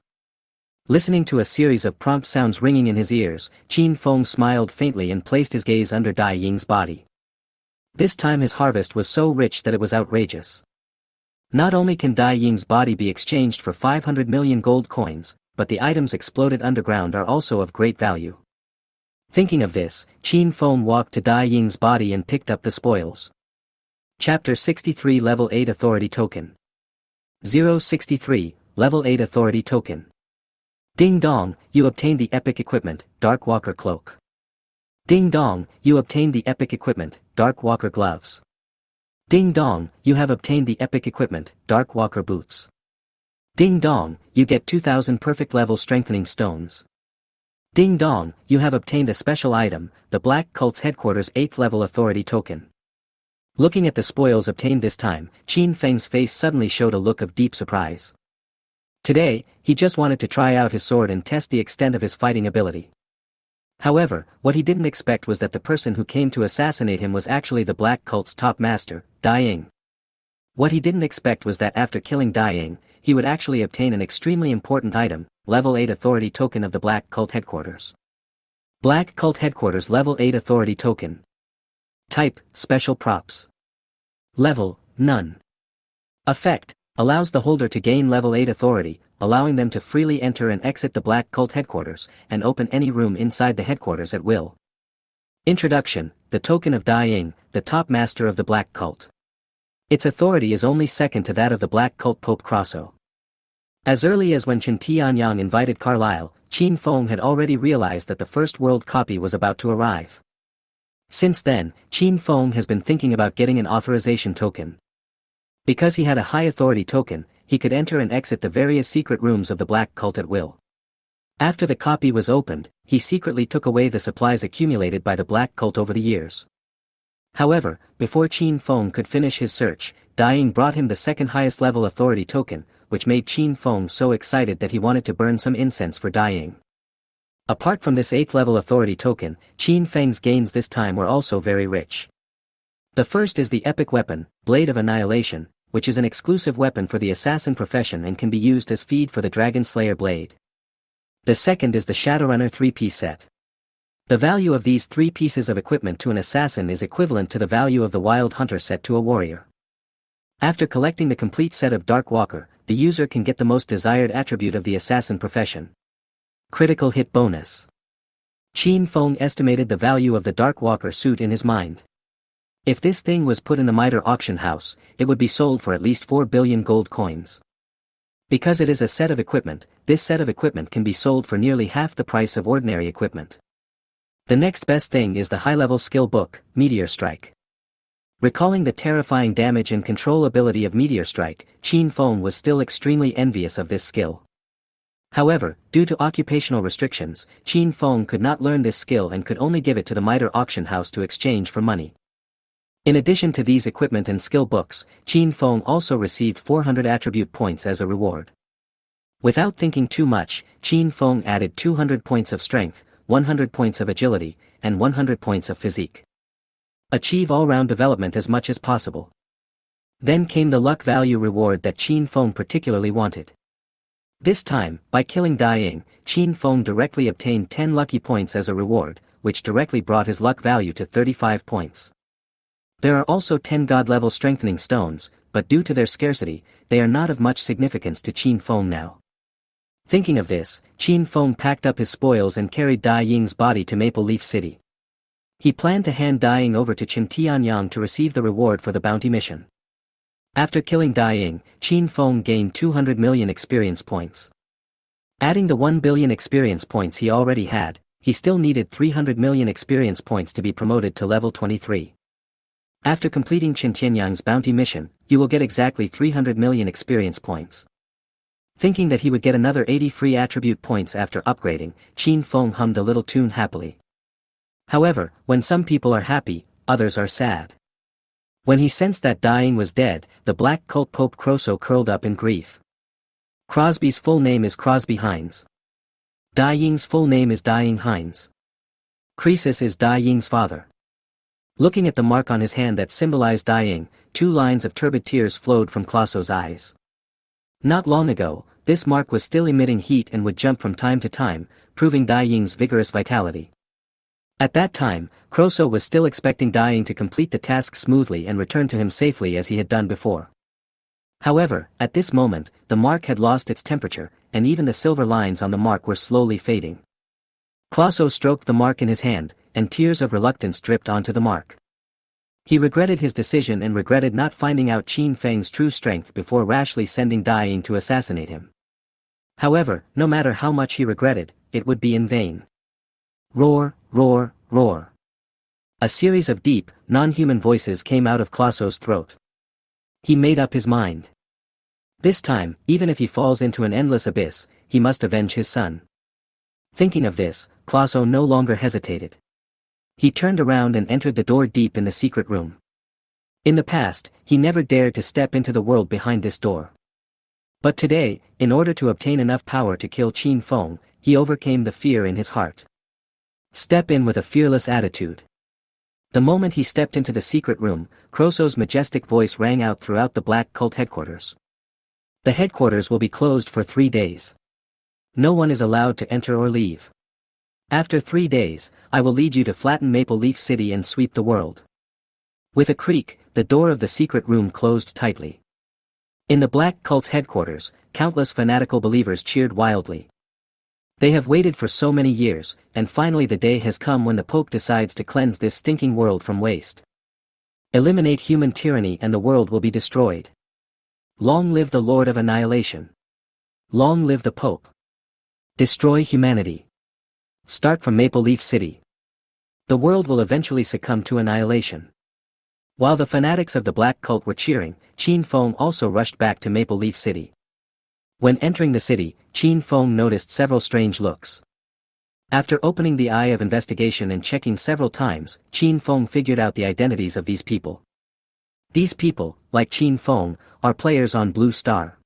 Listening to a series of prompt sounds ringing in his ears, Qin Feng smiled faintly and placed his gaze under Dai Ying's body. This time his harvest was so rich that it was outrageous. Not only can Dai Ying's body be exchanged for 500 million gold coins, but the items exploded underground are also of great value. Thinking of this, Qin Feng walked to Dai Ying's body and picked up the spoils. Chapter 63 Level 8 Authority Token 063, Level 8 Authority Token. Ding dong, you obtained the epic equipment, Dark Walker Cloak. Ding dong, you obtained the epic equipment, Dark Walker Gloves. Ding dong, you have obtained the epic equipment, Dark Walker Boots. Ding dong, you get 2000 perfect level strengthening stones. Ding dong, you have obtained a special item, the Black Cult's headquarters 8th level authority token. Looking at the spoils obtained this time, Qin Feng's face suddenly showed a look of deep surprise. Today, he just wanted to try out his sword and test the extent of his fighting ability. However, what he didn't expect was that the person who came to assassinate him was actually the Black Cult's top master, Dai Ying. What he didn't expect was that after killing Dai Ying, he would actually obtain an extremely important item, Level 8 Authority Token of the Black Cult Headquarters. Black Cult Headquarters Level 8 Authority Token. Type, Special Props. Level, None. Effect, allows the holder to gain Level 8 authority, allowing them to freely enter and exit the Black Cult Headquarters, and open any room inside the headquarters at will. Introduction, the token of Dai Ying, the top master of the Black Cult. Its authority is only second to that of the Black Cult Pope Crosso. As early as when Qin Tianyang invited Carlyle, Qin Feng had already realized that the first world copy was about to arrive. Since then, Qin Feng has been thinking about getting an authorization token. Because he had a high authority token, he could enter and exit the various secret rooms of the Black Cult at will. After the copy was opened, he secretly took away the supplies accumulated by the Black Cult over the years. However, before Qin Feng could finish his search, Dai Ying brought him the second highest level authority token, which made Qin Feng so excited that he wanted to burn some incense for Dai Ying. Apart from this 8th level authority token, Qin Feng's gains this time were also very rich. The first is the epic weapon, Blade of Annihilation, which is an exclusive weapon for the assassin profession and can be used as feed for the Dragon Slayer blade. The second is the Shadowrunner 3-piece set. The value of these 3 pieces of equipment to an assassin is equivalent to the value of the Wild Hunter set to a warrior. After collecting the complete set of Dark Walker, the user can get the most desired attribute of the assassin profession: critical hit bonus. Qin Feng estimated the value of the Dark Walker suit in his mind. If this thing was put in the Mitre auction house, it would be sold for at least 4 billion gold coins. Because it is a set of equipment, this set of equipment can be sold for nearly half the price of ordinary equipment. The next best thing is the high-level skill book, Meteor Strike. Recalling the terrifying damage and control ability of Meteor Strike, Qin Feng was still extremely envious of this skill. However, due to occupational restrictions, Qin Feng could not learn this skill and could only give it to the Mitre auction house to exchange for money. In addition to these equipment and skill books, Qin Feng also received 400 attribute points as a reward. Without thinking too much, Qin Feng added 200 points of strength, 100 points of agility, and 100 points of physique. Achieve all-round development as much as possible. Then came the luck value reward that Qin Feng particularly wanted. This time, by killing Dai Ying, Qin Feng directly obtained 10 lucky points as a reward, which directly brought his luck value to 35 points. There are also 10 god-level strengthening stones, but due to their scarcity, they are not of much significance to Qin Feng now. Thinking of this, Qin Feng packed up his spoils and carried Dai Ying's body to Maple Leaf City. He planned to hand Dai Ying over to Chen Tianyang to receive the reward for the bounty mission. After killing Dai Ying, Qin Feng gained 200 million experience points. Adding the 1 billion experience points he already had, he still needed 300 million experience points to be promoted to level 23. After completing Chen Tianyang's bounty mission, you will get exactly 300 million experience points. Thinking that he would get another 80 free attribute points after upgrading, Qin Feng hummed a little tune happily. However, when some people are happy, others are sad. When he sensed that Dai Ying was dead, the Black Cult Pope Croso curled up in grief. Crosby's full name is Crosby Hines. Dai Ying's full name is Dai Ying Hines. Croesus is Dai Ying's father. Looking at the mark on his hand that symbolized Dai Ying, 2 lines of turbid tears flowed from Crosso's eyes. Not long ago, this mark was still emitting heat and would jump from time to time, proving Dai Ying's vigorous vitality. At that time, Croso was still expecting Dai Ying to complete the task smoothly and return to him safely as he had done before. However, at this moment, the mark had lost its temperature, and even the silver lines on the mark were slowly fading. Croso stroked the mark in his hand, and tears of reluctance dripped onto the mark. He regretted his decision and regretted not finding out Qin Feng's true strength before rashly sending Dai Ying to assassinate him. However, no matter how much he regretted, it would be in vain. Roar, roar, roar. A series of deep, non-human voices came out of Crosso's throat. He made up his mind. This time, even if he falls into an endless abyss, he must avenge his son. Thinking of this, Croso no longer hesitated. He turned around and entered the door deep in the secret room. In the past, he never dared to step into the world behind this door. But today, in order to obtain enough power to kill Qin Feng, he overcame the fear in his heart. Step in with a fearless attitude. The moment he stepped into the secret room, Crosso's majestic voice rang out throughout the Black Cult headquarters. The headquarters will be closed for 3 days. No one is allowed to enter or leave. After 3 days, I will lead you to flatten Maple Leaf City and sweep the world. With a creak, the door of the secret room closed tightly. In the Black Cult's headquarters, countless fanatical believers cheered wildly. They have waited for so many years, and finally the day has come when the Pope decides to cleanse this stinking world from waste. Eliminate human tyranny and the world will be destroyed. Long live the Lord of Annihilation. Long live the Pope. Destroy humanity. Start from Maple Leaf City. The world will eventually succumb to annihilation. While the fanatics of the Black Cult were cheering, Qin Feng also rushed back to Maple Leaf City. When entering the city, Qin Feng noticed several strange looks. After opening the eye of investigation and checking several times, Qin Feng figured out the identities of these people. These people, like Qin Feng, are players on Blue Star.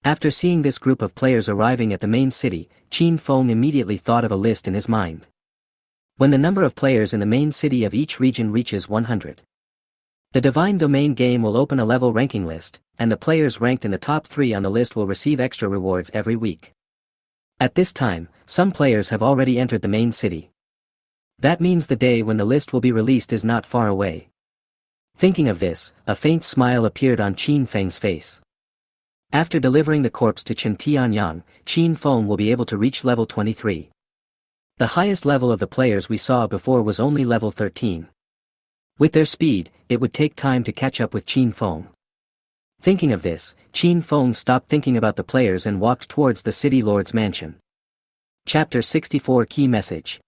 After seeing this group of players arriving at the main city, Qin Feng immediately thought of a list in his mind. When the number of players in the main city of each region reaches 100, the Divine Domain game will open a level ranking list, and the players ranked in the top 3 on the list will receive extra rewards every week. At this time, some players have already entered the main city. That means the day when the list will be released is not far away. Thinking of this, a faint smile appeared on Qin Feng's face. After delivering the corpse to Chen Tianyang, Qin Feng will be able to reach level 23. The highest level of the players we saw before was only level 13. With their speed, it would take time to catch up with Qin Feng. Thinking of this, Qin Feng stopped thinking about the players and walked towards the city lord's mansion. Chapter 64 Key Message.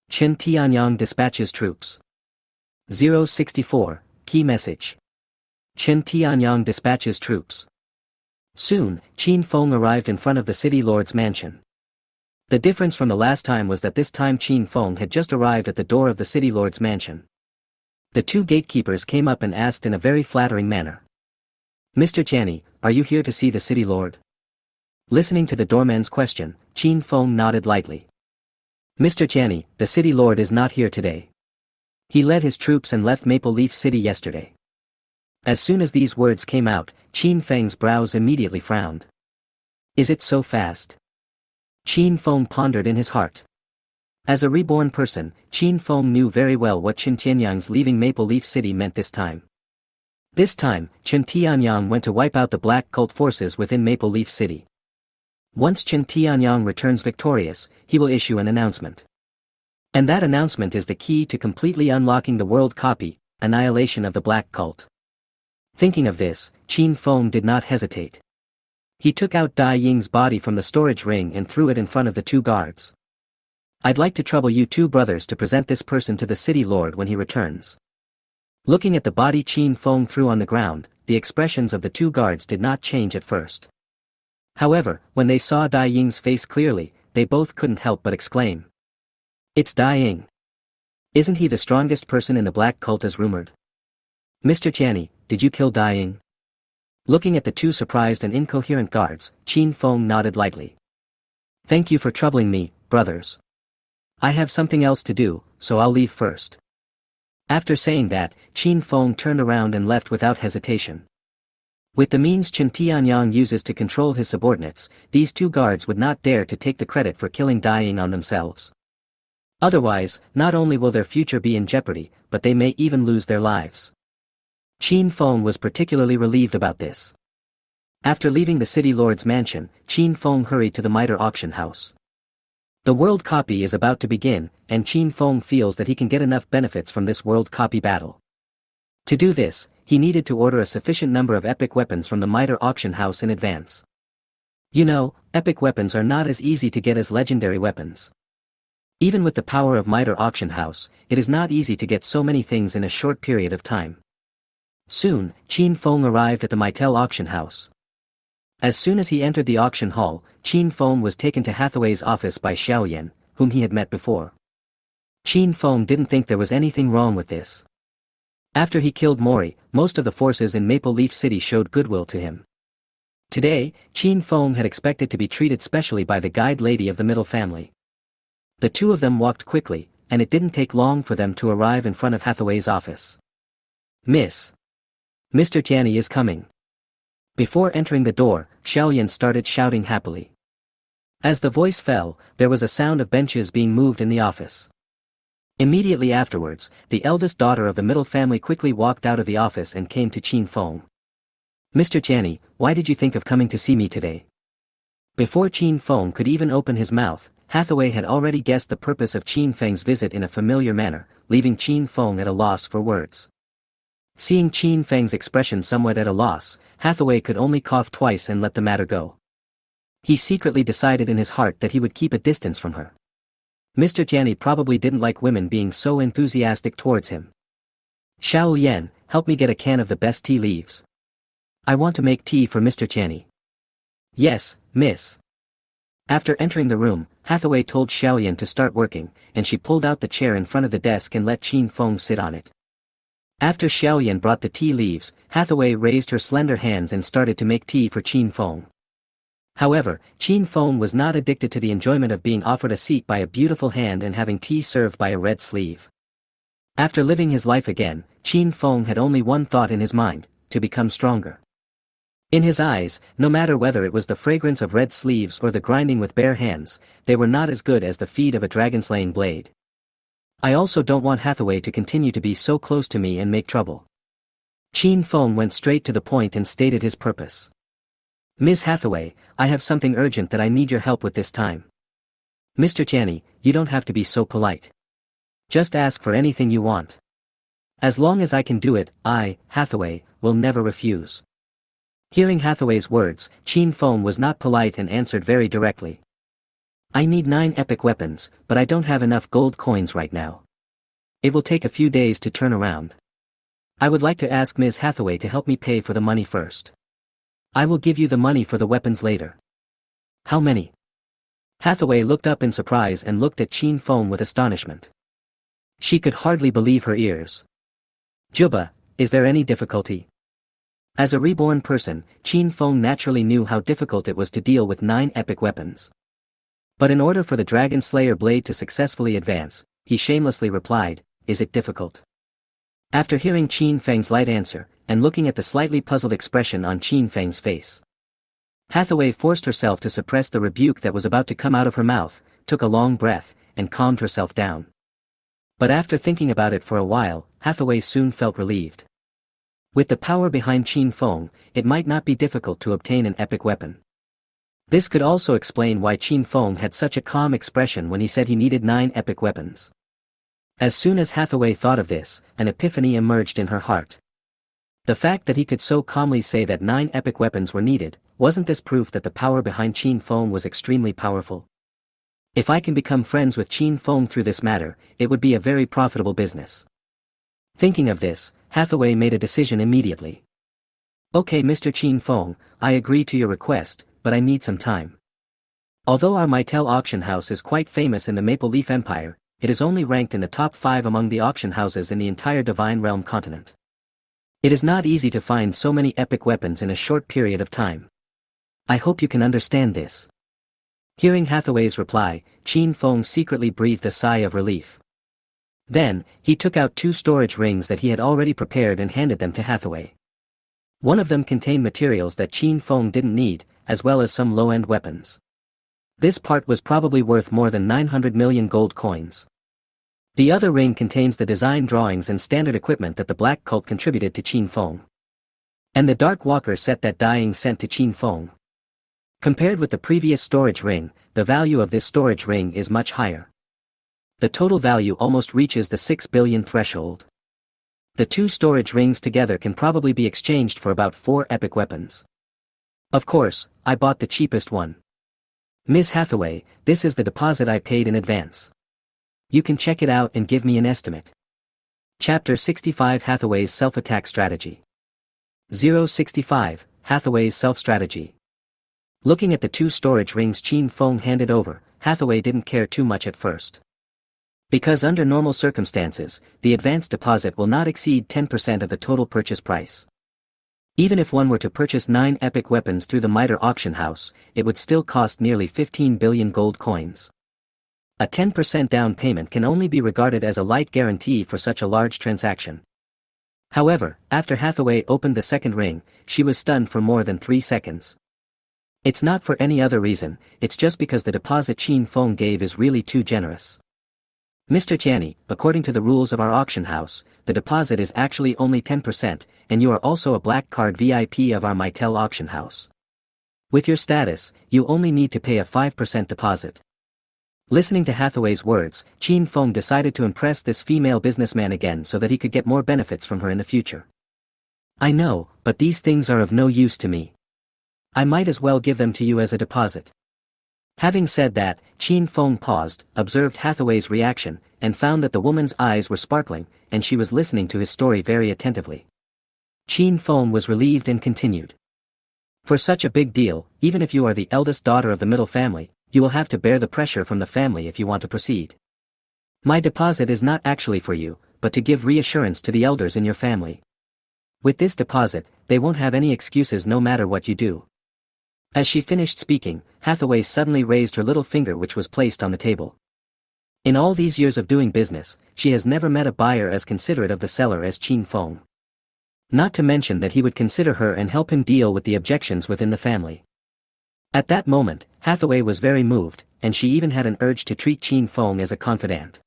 Chen Tianyang dispatches troops. 064, Key Message. Chen Tianyang dispatches troops. Soon, Qin Feng arrived in front of the city lord's mansion. The difference from the last time was that this time Qin Feng had just arrived at the door of the city lord's mansion. The two gatekeepers came up and asked in a very flattering manner. "Mr. Channy, are you here to see the city lord?" Listening to the doorman's question, Qin Feng nodded lightly. "Mr. Channy, the city lord is not here today. He led his troops and left Maple Leaf City yesterday." As soon as these words came out, Qin Feng's brows immediately frowned. Is it so fast? Qin Feng pondered in his heart. As a reborn person, Qin Feng knew very well what Chen Tianyang's leaving Maple Leaf City meant this time. This time, Chen Tianyang went to wipe out the black cult forces within Maple Leaf City. Once Chen Tianyang returns victorious, he will issue an announcement. And that announcement is the key to completely unlocking the world copy, annihilation of the black cult. Thinking of this, Qin Feng did not hesitate. He took out Dai Ying's body from the storage ring and threw it in front of the two guards. "I'd like to trouble you two brothers to present this person to the city lord when he returns." Looking at the body Qin Feng threw on the ground, the expressions of the two guards did not change at first. However, when they saw Dai Ying's face clearly, they both couldn't help but exclaim. "It's Dai Ying. Isn't he the strongest person in the black cult as rumored? Mr. Channy, did you kill Dai Ying?" Looking at the two surprised and incoherent guards, Qin Feng nodded lightly. "Thank you for troubling me, brothers. I have something else to do, so I'll leave first." After saying that, Qin Feng turned around and left without hesitation. With the means Chen Tianyang uses to control his subordinates, these two guards would not dare to take the credit for killing Dai Ying on themselves. Otherwise, not only will their future be in jeopardy, but they may even lose their lives. Qin Feng was particularly relieved about this. After leaving the city lord's mansion, Qin Feng hurried to the miter auction house. The world copy is about to begin, and Qin Feng feels that he can get enough benefits from this world copy battle. To do this, he needed to order a sufficient number of epic weapons from the miter auction house in advance. You know, epic weapons are not as easy to get as legendary weapons. Even with the power of miter auction house, it is not easy to get so many things in a short period of time. Soon, Qin Feng arrived at the Mitel auction house. As soon as he entered the auction hall, Qin Feng was taken to Hathaway's office by Xiaoyan, whom he had met before. Qin Feng didn't think there was anything wrong with this. After he killed Mori, most of the forces in Maple Leaf City showed goodwill to him. Today, Qin Feng had expected to be treated specially by the guide lady of the middle family. The two of them walked quickly, and it didn't take long for them to arrive in front of Hathaway's office. Mr. Tianyi is coming." Before entering the door, Xiaoyan started shouting happily. As the voice fell, there was a sound of benches being moved in the office. Immediately afterwards, the eldest daughter of the middle family quickly walked out of the office and came to Qin Feng. "Mr. Tianyi, why did you think of coming to see me today?" Before Qin Feng could even open his mouth, Hathaway had already guessed the purpose of Qin Feng's visit in a familiar manner, leaving Qin Feng at a loss for words. Seeing Qin Feng's expression somewhat at a loss, Hathaway could only cough twice and let the matter go. He secretly decided in his heart that he would keep a distance from her. Mr. Tianyi probably didn't like women being so enthusiastic towards him. "Xiao Yan, help me get a can of the best tea leaves. I want to make tea for Mr. Tianyi." "Yes, miss." After entering the room, Hathaway told Xiaoyan to start working, and she pulled out the chair in front of the desk and let Qin Feng sit on it. After Xiaoyan brought the tea leaves, Hathaway raised her slender hands and started to make tea for Qin Feng. However, Qin Feng was not addicted to the enjoyment of being offered a seat by a beautiful hand and having tea served by a red sleeve. After living his life again, Qin Feng had only one thought in his mind: to become stronger. In his eyes, no matter whether it was the fragrance of red sleeves or the grinding with bare hands, they were not as good as the feat of a dragon-slaying blade. I also don't want Hathaway to continue to be so close to me and make trouble. Chin Feng went straight to the point and stated his purpose. Ms. Hathaway, I have something urgent that I need your help with this time. Mr. Tianyi, you don't have to be so polite. Just ask for anything you want. As long as I can do it, I, Hathaway, will never refuse. Hearing Hathaway's words, Chin Feng was not polite and answered very directly. I need 9 epic weapons, but I don't have enough gold coins right now. It will take a few days to turn around. I would like to ask Ms. Hathaway to help me pay for the money first. I will give you the money for the weapons later. How many? Hathaway looked up in surprise and looked at Chin Feng with astonishment. She could hardly believe her ears. Juba, is there any difficulty? As a reborn person, Chin Feng naturally knew how difficult it was to deal with 9 epic weapons. But in order for the Dragon Slayer blade to successfully advance, he shamelessly replied, is it difficult? After hearing Chin Feng's light answer, and looking at the slightly puzzled expression on Chin Feng's face, Hathaway forced herself to suppress the rebuke that was about to come out of her mouth, took a long breath, and calmed herself down. But after thinking about it for a while, Hathaway soon felt relieved. With the power behind Chin Feng, it might not be difficult to obtain an epic weapon. This could also explain why Chin Feng had such a calm expression when he said he needed 9 epic weapons. As soon as Hathaway thought of this, an epiphany emerged in her heart. The fact that he could so calmly say that 9 epic weapons were needed, wasn't this proof that the power behind Chin Feng was extremely powerful? If I can become friends with Chin Feng through this matter, it would be a very profitable business. Thinking of this, Hathaway made a decision immediately. Okay, Mr. Chin Feng, I agree to your request, but I need some time. Although our Mytel auction house is quite famous in the Maple Leaf Empire, it is only ranked in the top 5 among the auction houses in the entire Divine Realm continent. It is not easy to find so many epic weapons in a short period of time. I hope you can understand this. Hearing Hathaway's reply, Chin Feng secretly breathed a sigh of relief. Then, he took out 2 storage rings that he had already prepared and handed them to Hathaway. One of them contained materials that Chin Feng didn't need, as well as some low-end weapons. This part was probably worth more than 900 million gold coins. The other ring contains the design drawings and standard equipment that the Black Cult contributed to Chin Feng. And the Dark Walker set that Dying sent to Chin Feng. Compared with the previous storage ring, the value of this storage ring is much higher. The total value almost reaches the 6 billion threshold. The 2 storage rings together can probably be exchanged for about 4 epic weapons. Of course, I bought the cheapest one. Ms. Hathaway, this is the deposit I paid in advance. You can check it out and give me an estimate. Chapter 65 Hathaway's Self-Attack Strategy. 065, Hathaway's Self-Strategy. Looking at the 2 storage rings Chin Feng handed over, Hathaway didn't care too much at first. Because under normal circumstances, the advance deposit will not exceed 10% of the total purchase price. Even if one were to purchase 9 epic weapons through the Mitre auction house, it would still cost nearly 15 billion gold coins. A 10% down payment can only be regarded as a light guarantee for such a large transaction. However, after Hathaway opened the second ring, she was stunned for more than 3 seconds. It's not for any other reason, it's just because the deposit Chin Feng gave is really too generous. Mr. Tianyi, according to the rules of our auction house, the deposit is actually only 10%, and you are also a black card VIP of our Mytel auction house. With your status, you only need to pay a 5% deposit. Listening to Hathaway's words, Chin Feng decided to impress this female businessman again so that he could get more benefits from her in the future. I know, but these things are of no use to me. I might as well give them to you as a deposit. Having said that, Chin Feng paused, observed Hathaway's reaction, and found that the woman's eyes were sparkling, and she was listening to his story very attentively. Chin Feng was relieved and continued. For such a big deal, even if you are the eldest daughter of the middle family, you will have to bear the pressure from the family if you want to proceed. My deposit is not actually for you, but to give reassurance to the elders in your family. With this deposit, they won't have any excuses no matter what you do. As she finished speaking, Hathaway suddenly raised her little finger which was placed on the table. In all these years of doing business, she has never met a buyer as considerate of the seller as Chin Feng. Not to mention that he would consider her and help him deal with the objections within the family. At that moment, Hathaway was very moved, and she even had an urge to treat Chin Feng as a confidant.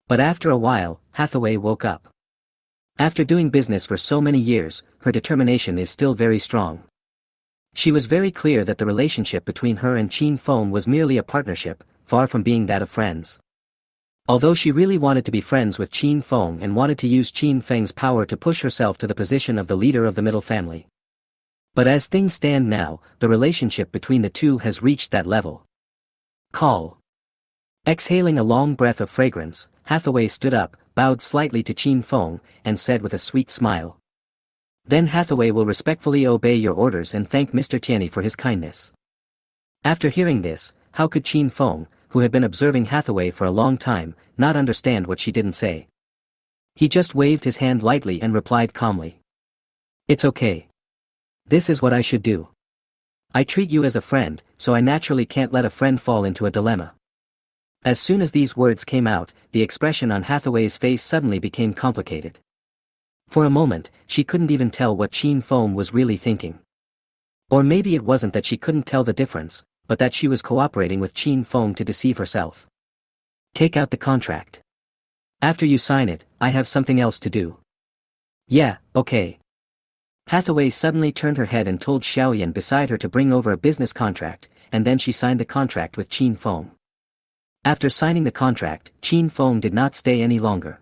But after a while, Hathaway woke up. After doing business for so many years, her determination is still very strong. She was very clear that the relationship between her and Qin Feng was merely a partnership, far from being that of friends. Although she really wanted to be friends with Qin Feng and wanted to use Qin Feng's power to push herself to the position of the leader of the middle family. But as things stand now, the relationship between the two has reached that level. Call. Exhaling a long breath of fragrance, Hathaway stood up, bowed slightly to Qin Feng, and said with a sweet smile. Then Hathaway will respectfully obey your orders and thank Mr. Tianyi for his kindness. After hearing this, how could Qin Feng, who had been observing Hathaway for a long time, not understand what she didn't say? He just waved his hand lightly and replied calmly. It's okay. This is what I should do. I treat you as a friend, so I naturally can't let a friend fall into a dilemma. As soon as these words came out, the expression on Hathaway's face suddenly became complicated. For a moment, she couldn't even tell what Qin Feng was really thinking. Or maybe it wasn't that she couldn't tell the difference, but that she was cooperating with Qin Feng to deceive herself. Take out the contract. After you sign it, I have something else to do. Yeah, okay. Hathaway suddenly turned her head and told Xiaoyan beside her to bring over a business contract, and then she signed the contract with Qin Feng. After signing the contract, Qin Feng did not stay any longer.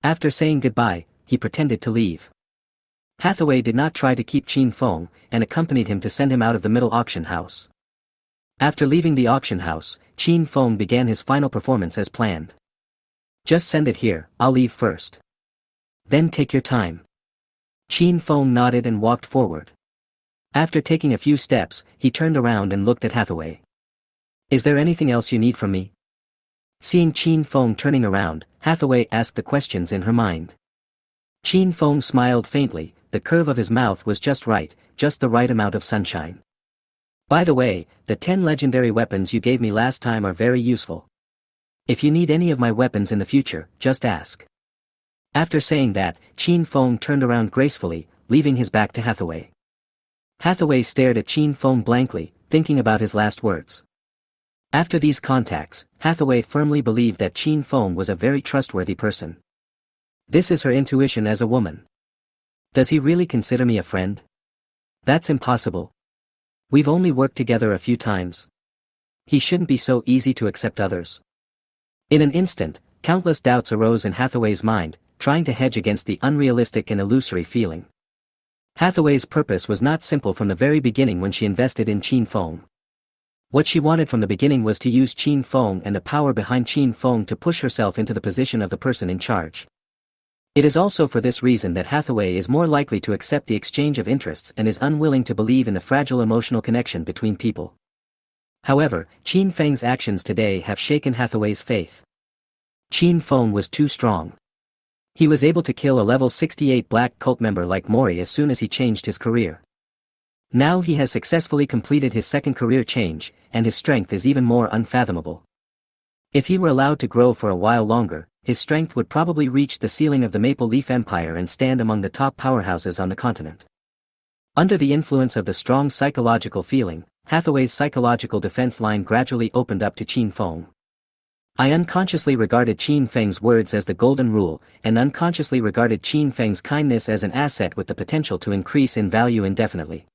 After saying goodbye, he pretended to leave. Hathaway did not try to keep Qin Feng, and accompanied him to send him out of the middle auction house. After leaving the auction house, Qin Feng began his final performance as planned. Just send it here, I'll leave first. Then take your time. Qin Feng nodded and walked forward. After taking a few steps, he turned around and looked at Hathaway. Is there anything else you need from me? Seeing Qin Feng turning around, Hathaway asked the questions in her mind. Qin Feng smiled faintly, the curve of his mouth was just right, just the right amount of sunshine. By the way, the 10 legendary weapons you gave me last time are very useful. If you need any of my weapons in the future, just ask. After saying that, Qin Feng turned around gracefully, leaving his back to Hathaway. Hathaway stared at Qin Feng blankly, thinking about his last words. After these contacts, Hathaway firmly believed that Qin Feng was a very trustworthy person. This is her intuition as a woman. Does he really consider me a friend? That's impossible. We've only worked together a few times. He shouldn't be so easy to accept others. In an instant, countless doubts arose in Hathaway's mind, trying to hedge against the unrealistic and illusory feeling. Hathaway's purpose was not simple from the very beginning when she invested in Qin Feng. What she wanted from the beginning was to use Qin Feng and the power behind Qin Feng to push herself into the position of the person in charge. It is also for this reason that Hathaway is more likely to accept the exchange of interests and is unwilling to believe in the fragile emotional connection between people. However, Qin Feng's actions today have shaken Hathaway's faith. Qin Feng was too strong. He was able to kill a level 68 black cult member like Mori as soon as he changed his career. Now he has successfully completed his second career change, and his strength is even more unfathomable. If he were allowed to grow for a while longer, his strength would probably reach the ceiling of the Maple Leaf Empire and stand among the top powerhouses on the continent. Under the influence of the strong psychological feeling, Hathaway's psychological defense line gradually opened up to Qin Feng. I unconsciously regarded Qin Feng's words as the golden rule, and unconsciously regarded Qin Feng's kindness as an asset with the potential to increase in value indefinitely.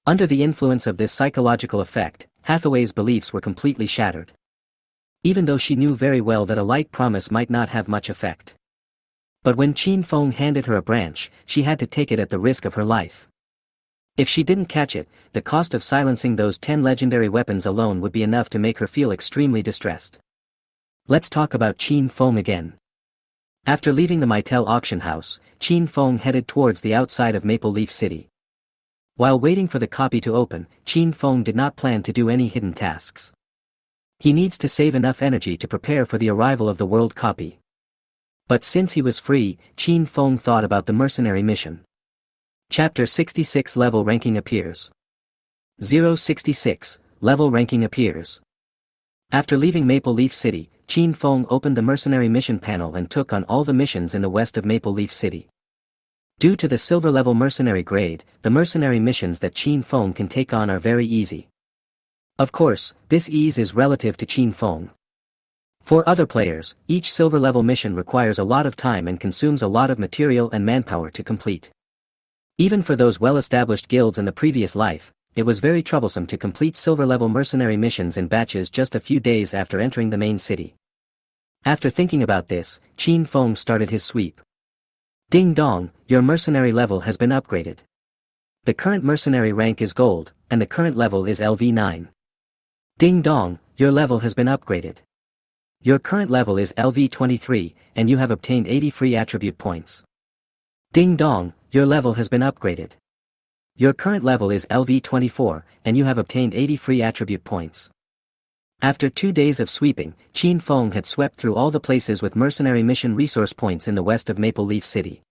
Under the influence of this psychological effect, Hathaway's beliefs were completely shattered. Even though she knew very well that a light promise might not have much effect. But when Qin Feng handed her a branch, she had to take it at the risk of her life. If she didn't catch it, the cost of silencing those 10 legendary weapons alone would be enough to make her feel extremely distressed. Let's talk about Qin Feng again. After leaving the Meitel auction house, Qin Feng headed towards the outside of Maple Leaf City. While waiting for the copy to open, Qin Feng did not plan to do any hidden tasks. He needs to save enough energy to prepare for the arrival of the world copy. But since he was free, Qin Feng thought about the mercenary mission. Chapter 66 Level Ranking appears. 066, Level Ranking appears. After leaving Maple Leaf City, Qin Feng opened the mercenary mission panel and took on all the missions in the west of Maple Leaf City. Due to the silver level mercenary grade, the mercenary missions that Qin Feng can take on are very easy. Of course, this ease is relative to Qin Feng. For other players, each silver level mission requires a lot of time and consumes a lot of material and manpower to complete. Even for those well-established guilds in the previous life, it was very troublesome to complete silver-level mercenary missions in batches just a few days after entering the main city. After thinking about this, Qin Feng started his sweep. Ding dong, your mercenary level has been upgraded. The current mercenary rank is gold, and the current level is LV9. Ding dong, your level has been upgraded. Your current level is LV23, and you have obtained 80 free attribute points. Ding dong, your level has been upgraded. Your current level is LV24, and you have obtained 80 free attribute points. After 2 days of sweeping, Qin Feng had swept through all the places with mercenary mission resource points in the west of Maple Leaf City.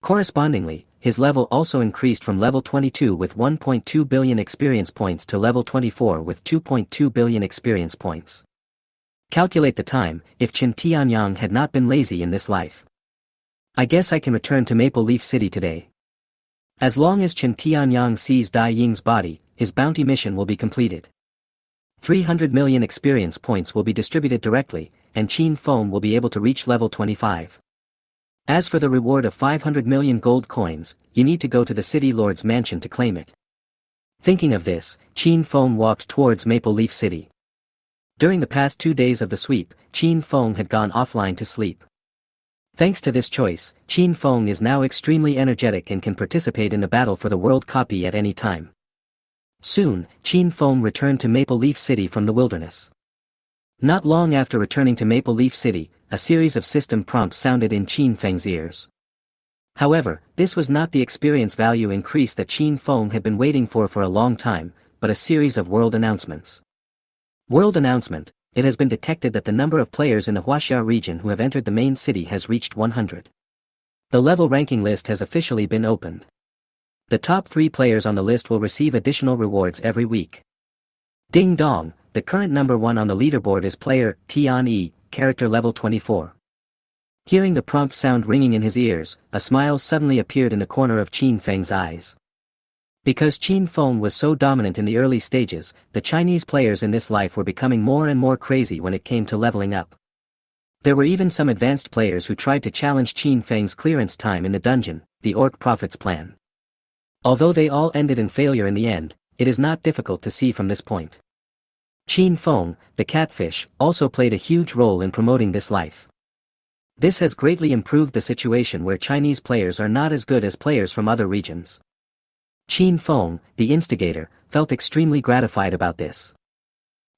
Correspondingly, his level also increased from level 22 with 1.2 billion experience points to level 24 with 2.2 billion experience points. Calculate the time, if Chen Tianyang had not been lazy in this life. I guess I can return to Maple Leaf City today. As long as Chen Tianyang sees Dai Ying's body, his bounty mission will be completed. 300 million experience points will be distributed directly, and Qin Feng will be able to reach level 25. As for the reward of 500 million gold coins, you need to go to the city lord's mansion to claim it. Thinking of this, Qin Feng walked towards Maple Leaf City. During the past 2 days of the sweep, Qin Feng had gone offline to sleep. Thanks to this choice, Qin Feng is now extremely energetic and can participate in the battle for the world copy at any time. Soon, Qin Feng returned to Maple Leaf City from the wilderness. Not long after returning to Maple Leaf City, a series of system prompts sounded in Qin Feng's ears. However, this was not the experience value increase that Qin Feng had been waiting for a long time, but a series of world announcements. World announcement: it has been detected that the number of players in the Huaxia region who have entered the main city has reached 100. The level ranking list has officially been opened. The top 3 players on the list will receive additional rewards every week. Ding dong, the current number 1 on the leaderboard is player Tian Yi, character level 24. Hearing the prompt sound ringing in his ears, a smile suddenly appeared in the corner of Qin Feng's eyes. Because Qin Feng was so dominant in the early stages, the Chinese players in this life were becoming more and more crazy when it came to leveling up. There were even some advanced players who tried to challenge Qin Feng's clearance time in the dungeon, the Orc Prophet's plan. Although they all ended in failure in the end, it is not difficult to see from this point. Qin Feng, the catfish, also played a huge role in promoting this life. This has greatly improved the situation where Chinese players are not as good as players from other regions. Qin Feng, the instigator, felt extremely gratified about this.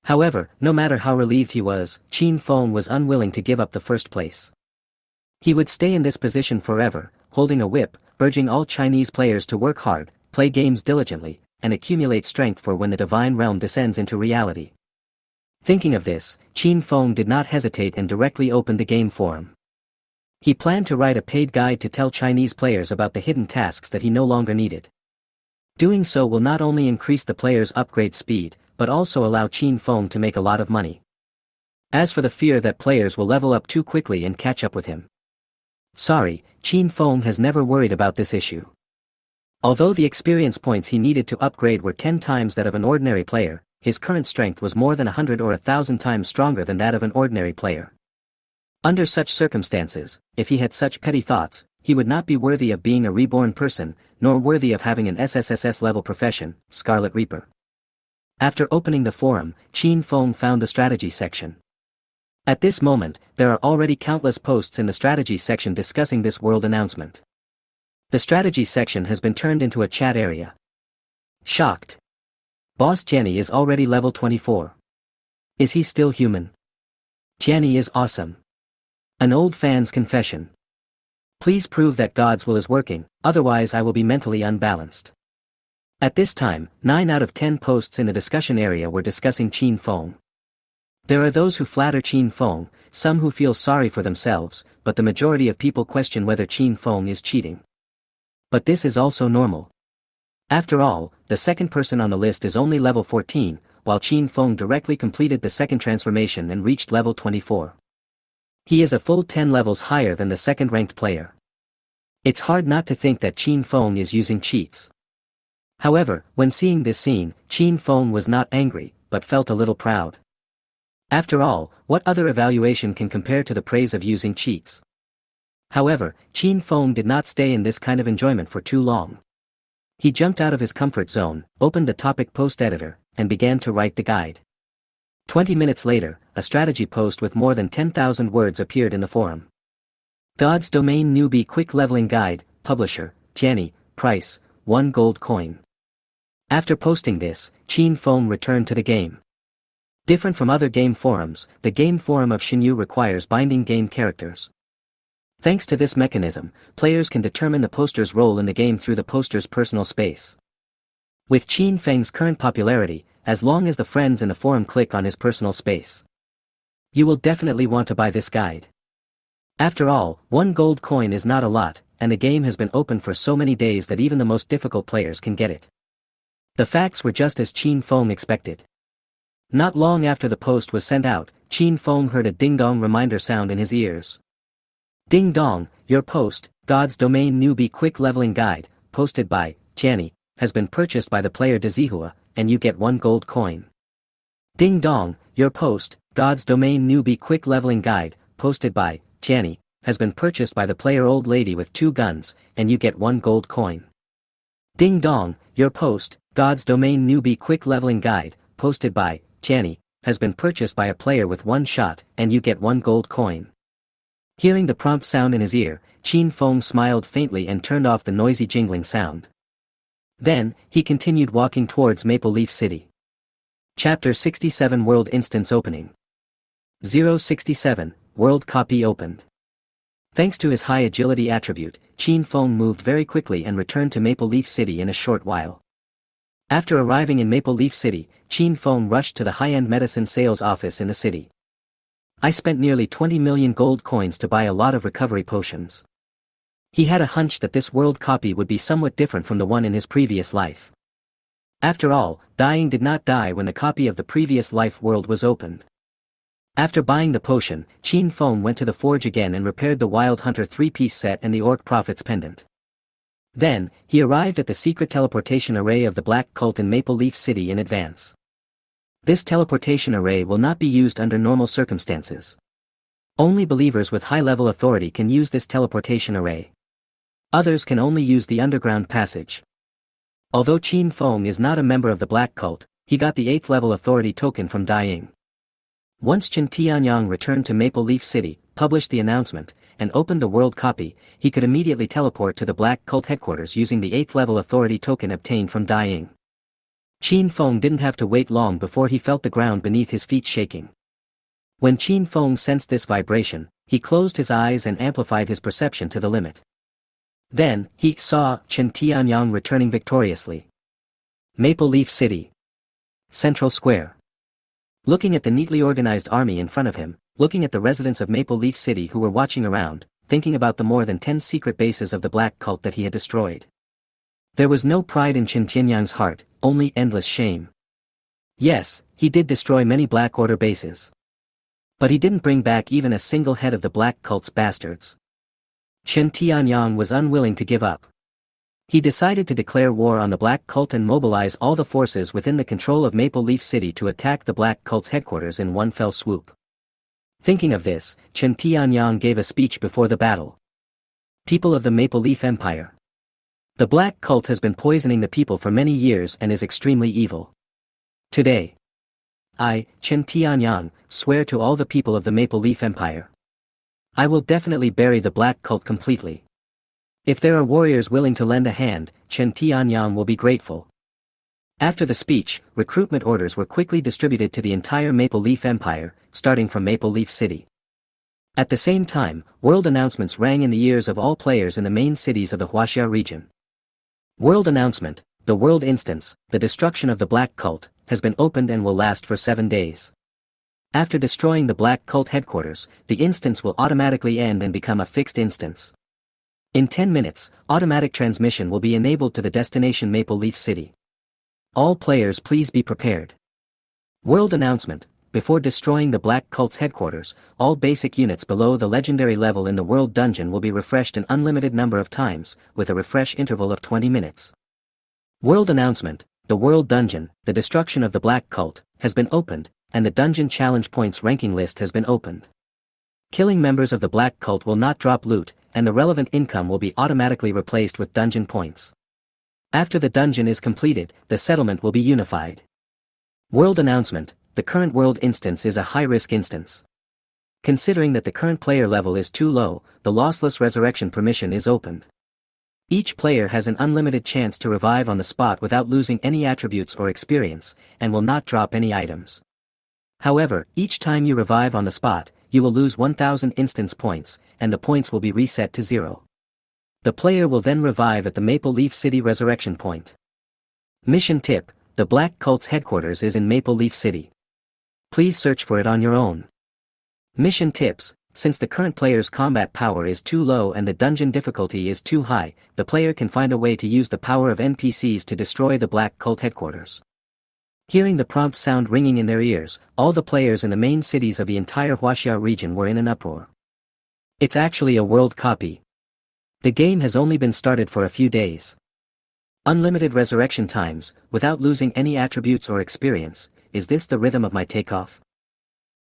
However, no matter how relieved he was, Qin Feng was unwilling to give up the first place. He would stay in this position forever, holding a whip, urging all Chinese players to work hard, play games diligently, and accumulate strength for when the divine realm descends into reality. Thinking of this, Qin Feng did not hesitate and directly opened the game forum. He planned to write a paid guide to tell Chinese players about the hidden tasks that he no longer needed. Doing so will not only increase the player's upgrade speed, but also allow Qin Feng to make a lot of money. As for the fear that players will level up too quickly and catch up with him. Sorry, Qin Feng has never worried about this issue. Although the experience points he needed to upgrade were 10 times that of an ordinary player, his current strength was more than 100 or 1,000 times stronger than that of an ordinary player. Under such circumstances, if he had such petty thoughts, he would not be worthy of being a reborn person, nor worthy of having an SSSS-level profession, Scarlet Reaper. After opening the forum, Qin Feng found the strategy section. At this moment, there are already countless posts in the strategy section discussing this world announcement. The strategy section has been turned into a chat area. Shocked. Boss Jenny is already level 24. Is he still human? Jenny is awesome. An old fan's confession. Please prove that God's will is working, otherwise I will be mentally unbalanced. At this time, 9 out of 10 posts in the discussion area were discussing Qin Feng. There are those who flatter Qin Feng, some who feel sorry for themselves, but the majority of people question whether Qin Feng is cheating. But this is also normal. After all, the second person on the list is only level 14, while Qin Feng directly completed the second transformation and reached level 24. He is a full 10 levels higher than the second-ranked player. It's hard not to think that Qin Feng is using cheats. However, when seeing this scene, Qin Feng was not angry, but felt a little proud. After all, what other evaluation can compare to the praise of using cheats? However, Qin Feng did not stay in this kind of enjoyment for too long. He jumped out of his comfort zone, opened the topic post editor, and began to write the guide. 20 minutes later, a strategy post with more than 10,000 words appeared in the forum. God's Domain Newbie Quick Leveling Guide, Publisher, Tianyi, Price, 1 gold coin. After posting this, Qin Feng returned to the game. Different from other game forums, the game forum of Xinyu requires binding game characters. Thanks to this mechanism, players can determine the poster's role in the game through the poster's personal space. With Qin Feng's current popularity, as long as the friends in the forum click on his personal space, you will definitely want to buy this guide. After all, 1 gold coin is not a lot, and the game has been open for so many days that even the most difficult players can get it. The facts were just as Qin Feng expected. Not long after the post was sent out, Qin Feng heard a ding-dong reminder sound in his ears. Ding dong, your post, God's Domain Newbie Quick Leveling Guide, posted by Tianyi, has been purchased by the player Dezihua, and you get 1 gold coin. Ding dong, your post, God's Domain Newbie Quick Leveling Guide, posted by Tianyi, has been purchased by the player Old Lady with 2 guns, and you get 1 gold coin. Ding dong, your post, God's Domain Newbie Quick Leveling Guide, posted by Tianyi, has been purchased by a player with 1 shot, and you get 1 gold coin. Hearing the prompt sound in his ear, Qin Feng smiled faintly and turned off the noisy jingling sound. Then, he continued walking towards Maple Leaf City. Chapter 67 World Instance Opening. 067, World Copy Opened. Thanks to his high agility attribute, Qin Feng moved very quickly and returned to Maple Leaf City in a short while. After arriving in Maple Leaf City, Qin Feng rushed to the high-end medicine sales office in the city. I spent nearly 20 million gold coins to buy a lot of recovery potions. He had a hunch that this world copy would be somewhat different from the one in his previous life. After all, dying did not die when the copy of the previous life world was opened. After buying the potion, Qin Feng went to the forge again and repaired the Wild Hunter 3-piece set and the Orc Prophet's pendant. Then, he arrived at the secret teleportation array of the Black Cult in Maple Leaf City in advance. This teleportation array will not be used under normal circumstances. Only believers with high-level authority can use this teleportation array. Others can only use the underground passage. Although Qin Feng is not a member of the Black Cult, he got the 8th level authority token from Daying. Once Chen Tianyang returned to Maple Leaf City, published the announcement, and opened the world copy, he could immediately teleport to the Black Cult headquarters using the 8th level authority token obtained from Daying. Qin Feng didn't have to wait long before he felt the ground beneath his feet shaking. When Qin Feng sensed this vibration, he closed his eyes and amplified his perception to the limit. Then, he saw Chen Tianyang returning victoriously. Maple Leaf City. Central Square. Looking at the neatly organized army in front of him, looking at the residents of Maple Leaf City who were watching around, thinking about the more than 10 secret bases of the Black Cult that he had destroyed. There was no pride in Chen Tianyang's heart, only endless shame. Yes, he did destroy many Black Order bases. But he didn't bring back even a single head of the Black Cult's bastards. Chen Tianyang was unwilling to give up. He decided to declare war on the Black Cult and mobilize all the forces within the control of Maple Leaf City to attack the Black Cult's headquarters in one fell swoop. Thinking of this, Chen Tianyang gave a speech before the battle. People of the Maple Leaf Empire. The Black Cult has been poisoning the people for many years and is extremely evil. Today, I, Chen Tianyang, swear to all the people of the Maple Leaf Empire. I will definitely bury the Black Cult completely. If there are warriors willing to lend a hand, Chen Tianyang will be grateful. After the speech, recruitment orders were quickly distributed to the entire Maple Leaf Empire, starting from Maple Leaf City. At the same time, world announcements rang in the ears of all players in the main cities of the Huaxia region. World announcement, the world instance, the destruction of the Black Cult, has been opened and will last for 7 days. After destroying the Black Cult headquarters, the instance will automatically end and become a fixed instance. In 10 minutes, automatic transmission will be enabled to the destination Maple Leaf City. All players please be prepared. World announcement, before destroying the Black Cult's headquarters, all basic units below the legendary level in the World Dungeon will be refreshed an unlimited number of times, with a refresh interval of 20 minutes. World announcement, the World Dungeon, the destruction of the Black Cult, has been opened, and the dungeon challenge points ranking list has been opened. Killing members of the Black Cult will not drop loot, and the relevant income will be automatically replaced with dungeon points. After the dungeon is completed, the settlement will be unified. World announcement: the current world instance is a high-risk instance. Considering that the current player level is too low, the lossless resurrection permission is opened. Each player has an unlimited chance to revive on the spot without losing any attributes or experience, and will not drop any items. However, each time you revive on the spot, you will lose 1000 instance points, and the points will be reset to 0. The player will then revive at the Maple Leaf City resurrection point. Mission tip: the Black Cult's headquarters is in Maple Leaf City. Please search for it on your own. Mission tips: since the current player's combat power is too low and the dungeon difficulty is too high, the player can find a way to use the power of NPCs to destroy the Black Cult headquarters. Hearing the prompt sound ringing in their ears, all the players in the main cities of the entire Huaxia region were in an uproar. It's actually a world copy. The game has only been started for a few days. Unlimited resurrection times, without losing any attributes or experience, is this the rhythm of my takeoff?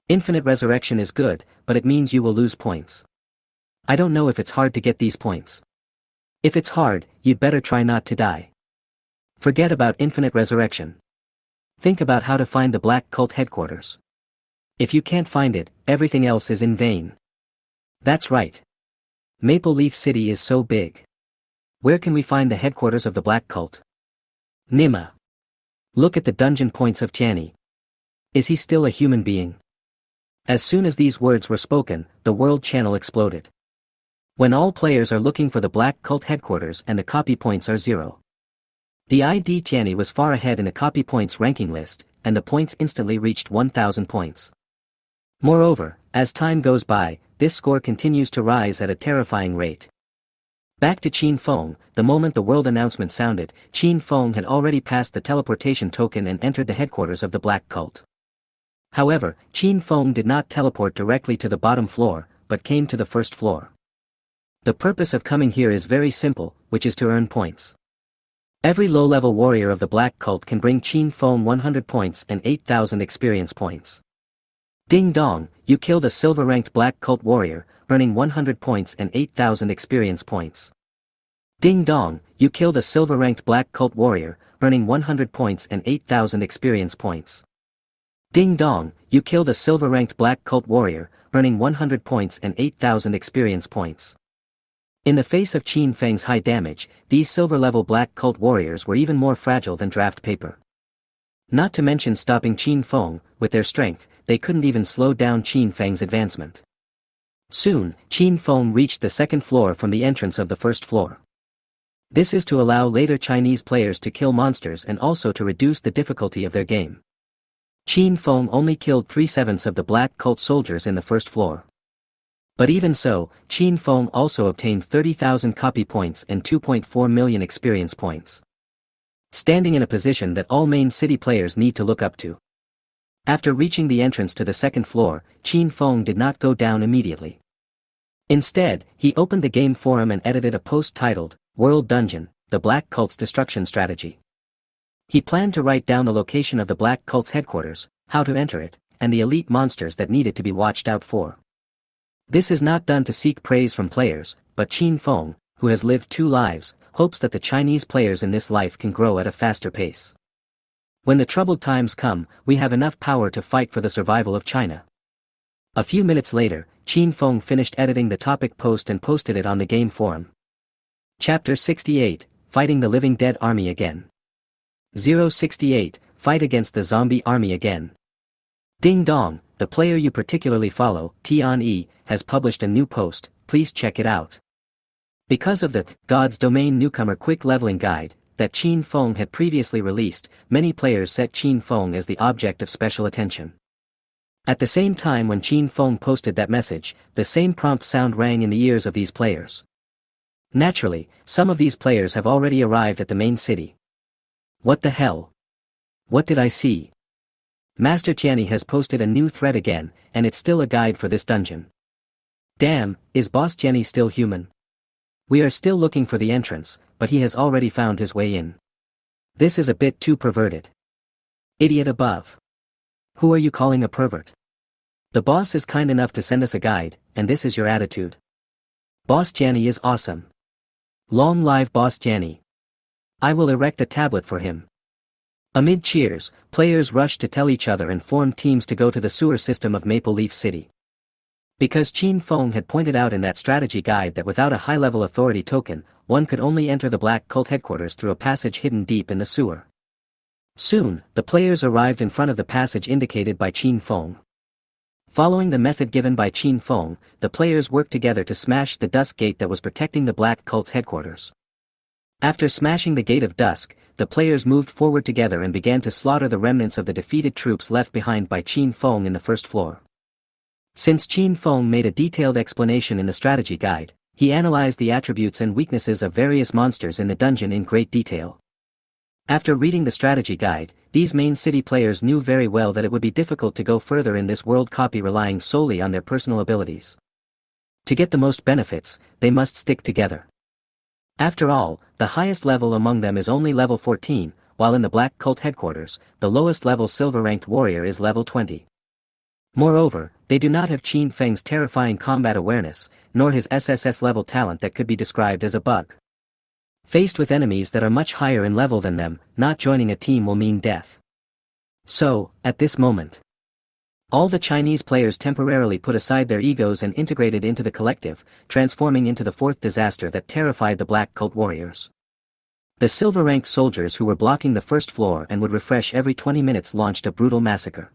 Infinite resurrection is good, but it means you will lose points. I don't know if it's hard to get these points. If it's hard, you'd better try not to die. Forget about infinite resurrection. Think about how to find the Black Cult headquarters. If you can't find it, everything else is in vain. That's right. Maple Leaf City is so big. Where can we find the headquarters of the Black Cult? Nima. Look at the dungeon points of Tiani. Is he still a human being? As soon as these words were spoken, the world channel exploded. When all players are looking for the Black Cult headquarters and the copy points are 0. The ID Tiani was far ahead in the copy points ranking list, and the points instantly reached 1000 points. Moreover, as time goes by, this score continues to rise at a terrifying rate. Back to Qin Feng, the moment the world announcement sounded, Qin Feng had already passed the teleportation token and entered the headquarters of the Black Cult. However, Qin Feng did not teleport directly to the bottom floor, but came to the first floor. The purpose of coming here is very simple, which is to earn points. Every low-level warrior of the Black Cult can bring Qin Feng 100 points and 8,000 experience points. Ding dong, you killed a silver-ranked Black Cult warrior, earning 100 points and 8,000 experience points. Ding dong, you killed a silver-ranked Black Cult warrior, earning 100 points and 8,000 experience points. Ding dong, you killed a silver-ranked Black Cult warrior, earning 100 points and 8,000 experience points. In the face of Qin Feng's high damage, these silver-level Black Cult warriors were even more fragile than draft paper. Not to mention stopping Qin Feng, with their strength, they couldn't even slow down Qin Feng's advancement. Soon, Qin Feng reached the second floor from the entrance of the first floor. This is to allow later Chinese players to kill monsters and also to reduce the difficulty of their game. Qin Feng only killed 3/7 of the Black Cult soldiers in the first floor. But even so, Qin Feng also obtained 30,000 copy points and 2.4 million experience points. Standing in a position that all main city players need to look up to. After reaching the entrance to the second floor, Qin Feng did not go down immediately. Instead, he opened the game forum and edited a post titled, World Dungeon, the Black Cult's Destruction Strategy. He planned to write down the location of the Black Cult's headquarters, how to enter it, and the elite monsters that needed to be watched out for. This is not done to seek praise from players, but Qin Feng, who has lived 2 lives, hopes that the Chinese players in this life can grow at a faster pace. When the troubled times come, we have enough power to fight for the survival of China. A few minutes later, Qin Feng finished editing the topic post and posted it on the game forum. Chapter 68, Fighting the Living Dead Army Again. 068, Fight against the zombie army again. Ding dong, the player you particularly follow, Tian-E, has published a new post, please check it out. Because of the God's Domain Newcomer Quick Leveling Guide that Qin Feng had previously released, many players set Qin Feng as the object of special attention. At the same time when Qin Feng posted that message, the same prompt sound rang in the ears of these players. Naturally, some of these players have already arrived at the main city. What the hell? What did I see? Master Tiani has posted a new thread again, and it's still a guide for this dungeon. Damn, is Boss Tiani still human? We are still looking for the entrance, but he has already found his way in. This is a bit too perverted. Idiot above. Who are you calling a pervert? The boss is kind enough to send us a guide, and this is your attitude. Boss Janny is awesome. Long live Boss Janny. I will erect a tablet for him. Amid cheers, players rushed to tell each other and formed teams to go to the sewer system of Maple Leaf City. Because Qin Feng had pointed out in that strategy guide that without a high-level authority token, one could only enter the Black Cult headquarters through a passage hidden deep in the sewer. Soon, the players arrived in front of the passage indicated by Qin Feng. Following the method given by Qin Feng, the players worked together to smash the Dusk Gate that was protecting the Black Cult's headquarters. After smashing the Gate of Dusk, the players moved forward together and began to slaughter the remnants of the defeated troops left behind by Qin Feng in the first floor. Since Qin Feng made a detailed explanation in the strategy guide, he analyzed the attributes and weaknesses of various monsters in the dungeon in great detail. After reading the strategy guide, these main city players knew very well that it would be difficult to go further in this world copy relying solely on their personal abilities. To get the most benefits, they must stick together. After all, the highest level among them is only level 14, while in the Black Cult headquarters, the lowest level silver-ranked warrior is level 20. Moreover, they do not have Qin Feng's terrifying combat awareness, nor his SSS-level talent that could be described as a bug. Faced with enemies that are much higher in level than them, not joining a team will mean death. So, at this moment, all the Chinese players temporarily put aside their egos and integrated into the collective, transforming into the fourth disaster that terrified the Black Cult warriors. The silver-ranked soldiers who were blocking the first floor and would refresh every 20 minutes launched a brutal massacre.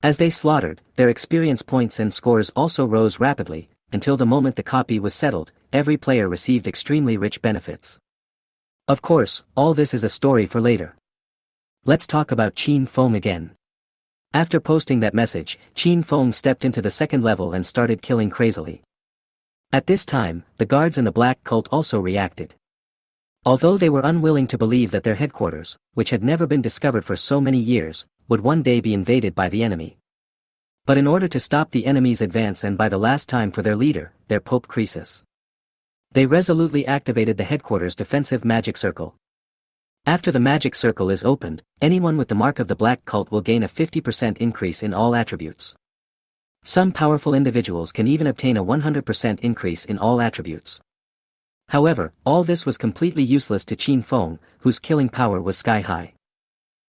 As they slaughtered, their experience points and scores also rose rapidly, until the moment the copy was settled, every player received extremely rich benefits. Of course, all this is a story for later. Let's talk about Qin Feng again. After posting that message, Qin Feng stepped into the second level and started killing crazily. At this time, the guards in the Black Cult also reacted. Although they were unwilling to believe that their headquarters, which had never been discovered for so many years, would one day be invaded by the enemy. But in order to stop the enemy's advance and by the last time for their leader, their Pope Croesus, they resolutely activated the headquarters' defensive magic circle. After the magic circle is opened, anyone with the mark of the Black Cult will gain a 50% increase in all attributes. Some powerful individuals can even obtain a 100% increase in all attributes. However, all this was completely useless to Qin Feng, whose killing power was sky-high.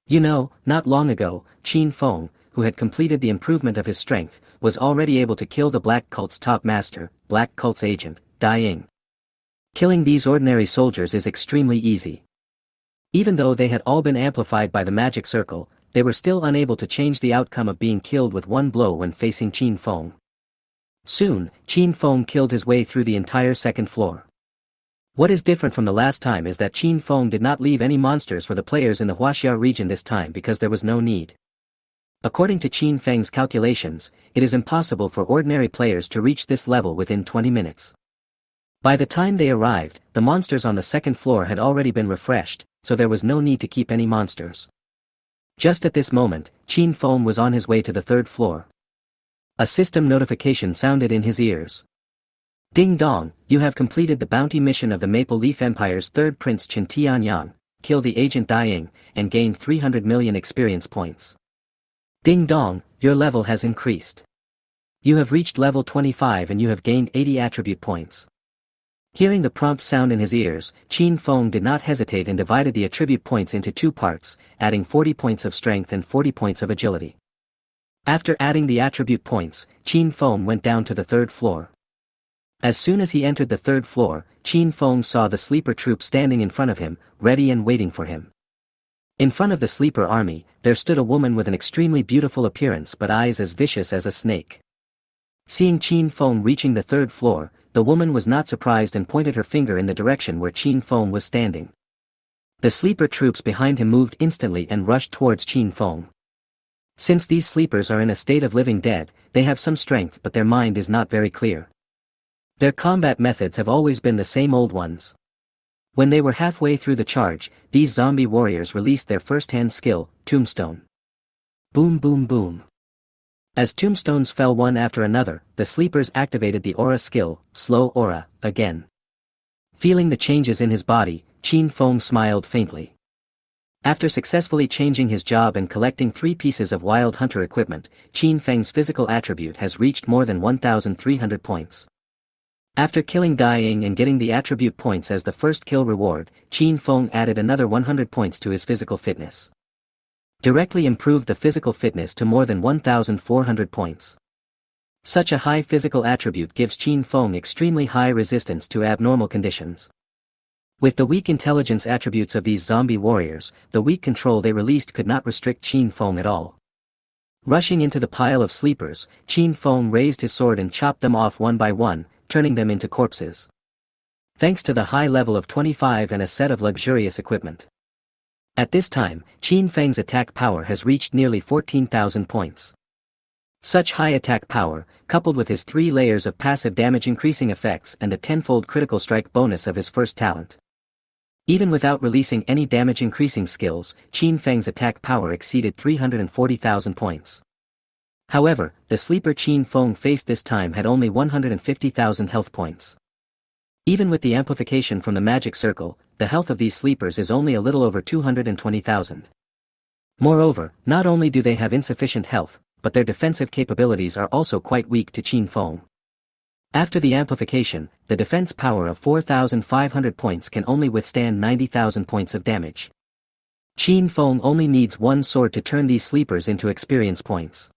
You know, not long ago, Qin Feng, who had completed the improvement of his strength, was already able to kill the Black Cult's top master, Black Cult's agent, Dai Ying. Killing these ordinary soldiers is extremely easy. Even though they had all been amplified by the magic circle, they were still unable to change the outcome of being killed with one blow when facing Qin Feng. Soon, Qin Feng killed his way through the entire second floor. What is different from the last time is that Qin Feng did not leave any monsters for the players in the Huaxia region this time because there was no need. According to Qin Feng's calculations, it is impossible for ordinary players to reach this level within 20 minutes. By the time they arrived, the monsters on the second floor had already been refreshed, so there was no need to keep any monsters. Just at this moment, Qin Feng was on his way to the third floor. A system notification sounded in his ears. Ding dong, you have completed the bounty mission of the Maple Leaf Empire's third prince Chen Tianyang, kill the agent Dai Ying, and gain 300 million experience points. Ding dong, your level has increased. You have reached level 25 and you have gained 80 attribute points. Hearing the prompt sound in his ears, Qin Feng did not hesitate and divided the attribute points into two parts, adding 40 points of strength and 40 points of agility. After adding the attribute points, Qin Feng went down to the third floor. As soon as he entered the third floor, Qin Feng saw the sleeper troop standing in front of him, ready and waiting for him. In front of the sleeper army, there stood a woman with an extremely beautiful appearance but eyes as vicious as a snake. Seeing Qin Feng reaching the third floor, the woman was not surprised and pointed her finger in the direction where Qin Feng was standing. The sleeper troops behind him moved instantly and rushed towards Qin Feng. Since these sleepers are in a state of living dead, they have some strength but their mind is not very clear. Their combat methods have always been the same old ones. When they were halfway through the charge, these zombie warriors released their first-hand skill, Tombstone. Boom boom boom. As tombstones fell one after another, the sleepers activated the aura skill, Slow Aura, again. Feeling the changes in his body, Qin Feng smiled faintly. After successfully changing his job and collecting 3 pieces of Wild Hunter equipment, Qin Feng's physical attribute has reached more than 1,300 points. After killing Dai Ying and getting the attribute points as the first kill reward, Qin Feng added another 100 points to his physical fitness. Directly improved the physical fitness to more than 1,400 points. Such a high physical attribute gives Qin Feng extremely high resistance to abnormal conditions. With the weak intelligence attributes of these zombie warriors, the weak control they released could not restrict Qin Feng at all. Rushing into the pile of sleepers, Qin Feng raised his sword and chopped them off one by one, turning them into corpses. Thanks to the high level of 25 and a set of luxurious equipment. At this time, Qin Feng's attack power has reached nearly 14,000 points. Such high attack power, coupled with his 3 layers of passive damage increasing effects and a 10-fold critical strike bonus of his first talent. Even without releasing any damage increasing skills, Qin Feng's attack power exceeded 340,000 points. However, the sleeper Qin Feng faced this time had only 150,000 health points. Even with the amplification from the magic circle, the health of these sleepers is only a little over 220,000. Moreover, not only do they have insufficient health, but their defensive capabilities are also quite weak to Qin Feng. After the amplification, the defense power of 4,500 points can only withstand 90,000 points of damage. Qin Feng only needs 1 sword to turn these sleepers into experience points.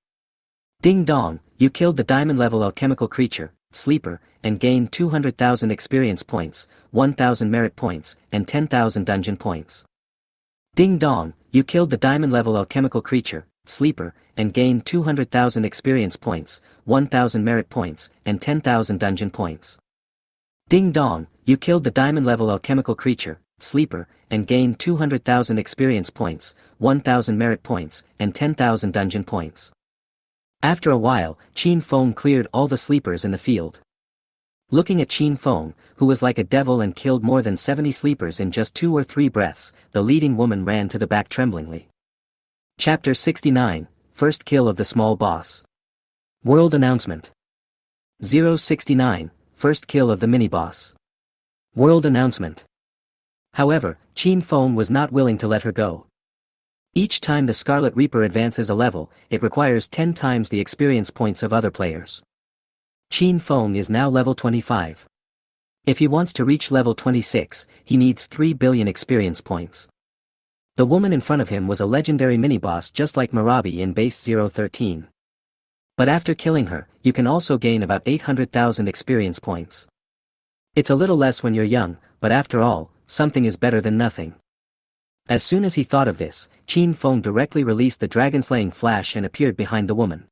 Ding dong, you killed the diamond-level alchemical creature, sleeper, and gained 200,000 experience points, 1,000 merit points, and 10,000 dungeon points. Ding dong, you killed the diamond-level alchemical creature, sleeper, and gained 200,000 experience points, 1,000 merit points, and 10,000 dungeon points. Ding dong, you killed the diamond-level alchemical creature, sleeper, and gained 200,000 experience points, 1,000 merit points, and 10,000 dungeon points. After a while, Qin Feng cleared all the sleepers in the field. Looking at Qin Feng, who was like a devil and killed more than 70 sleepers in just 2 or 3 breaths, the leading woman ran to the back tremblingly. Chapter 69, First Kill of the Small Boss. World Announcement. 069, First Kill of the Mini-Boss. World Announcement. However, Qin Feng was not willing to let her go. Each time the Scarlet Reaper advances a level, it requires 10 times the experience points of other players. Qin Feng is now level 25. If he wants to reach level 26, he needs 3 billion experience points. The woman in front of him was a legendary mini-boss just like Marabi in base 013. But after killing her, you can also gain about 800,000 experience points. It's a little less when you're young, but after all, something is better than nothing. As soon as he thought of this, Qin Feng directly released the dragon-slaying flash and appeared behind the woman.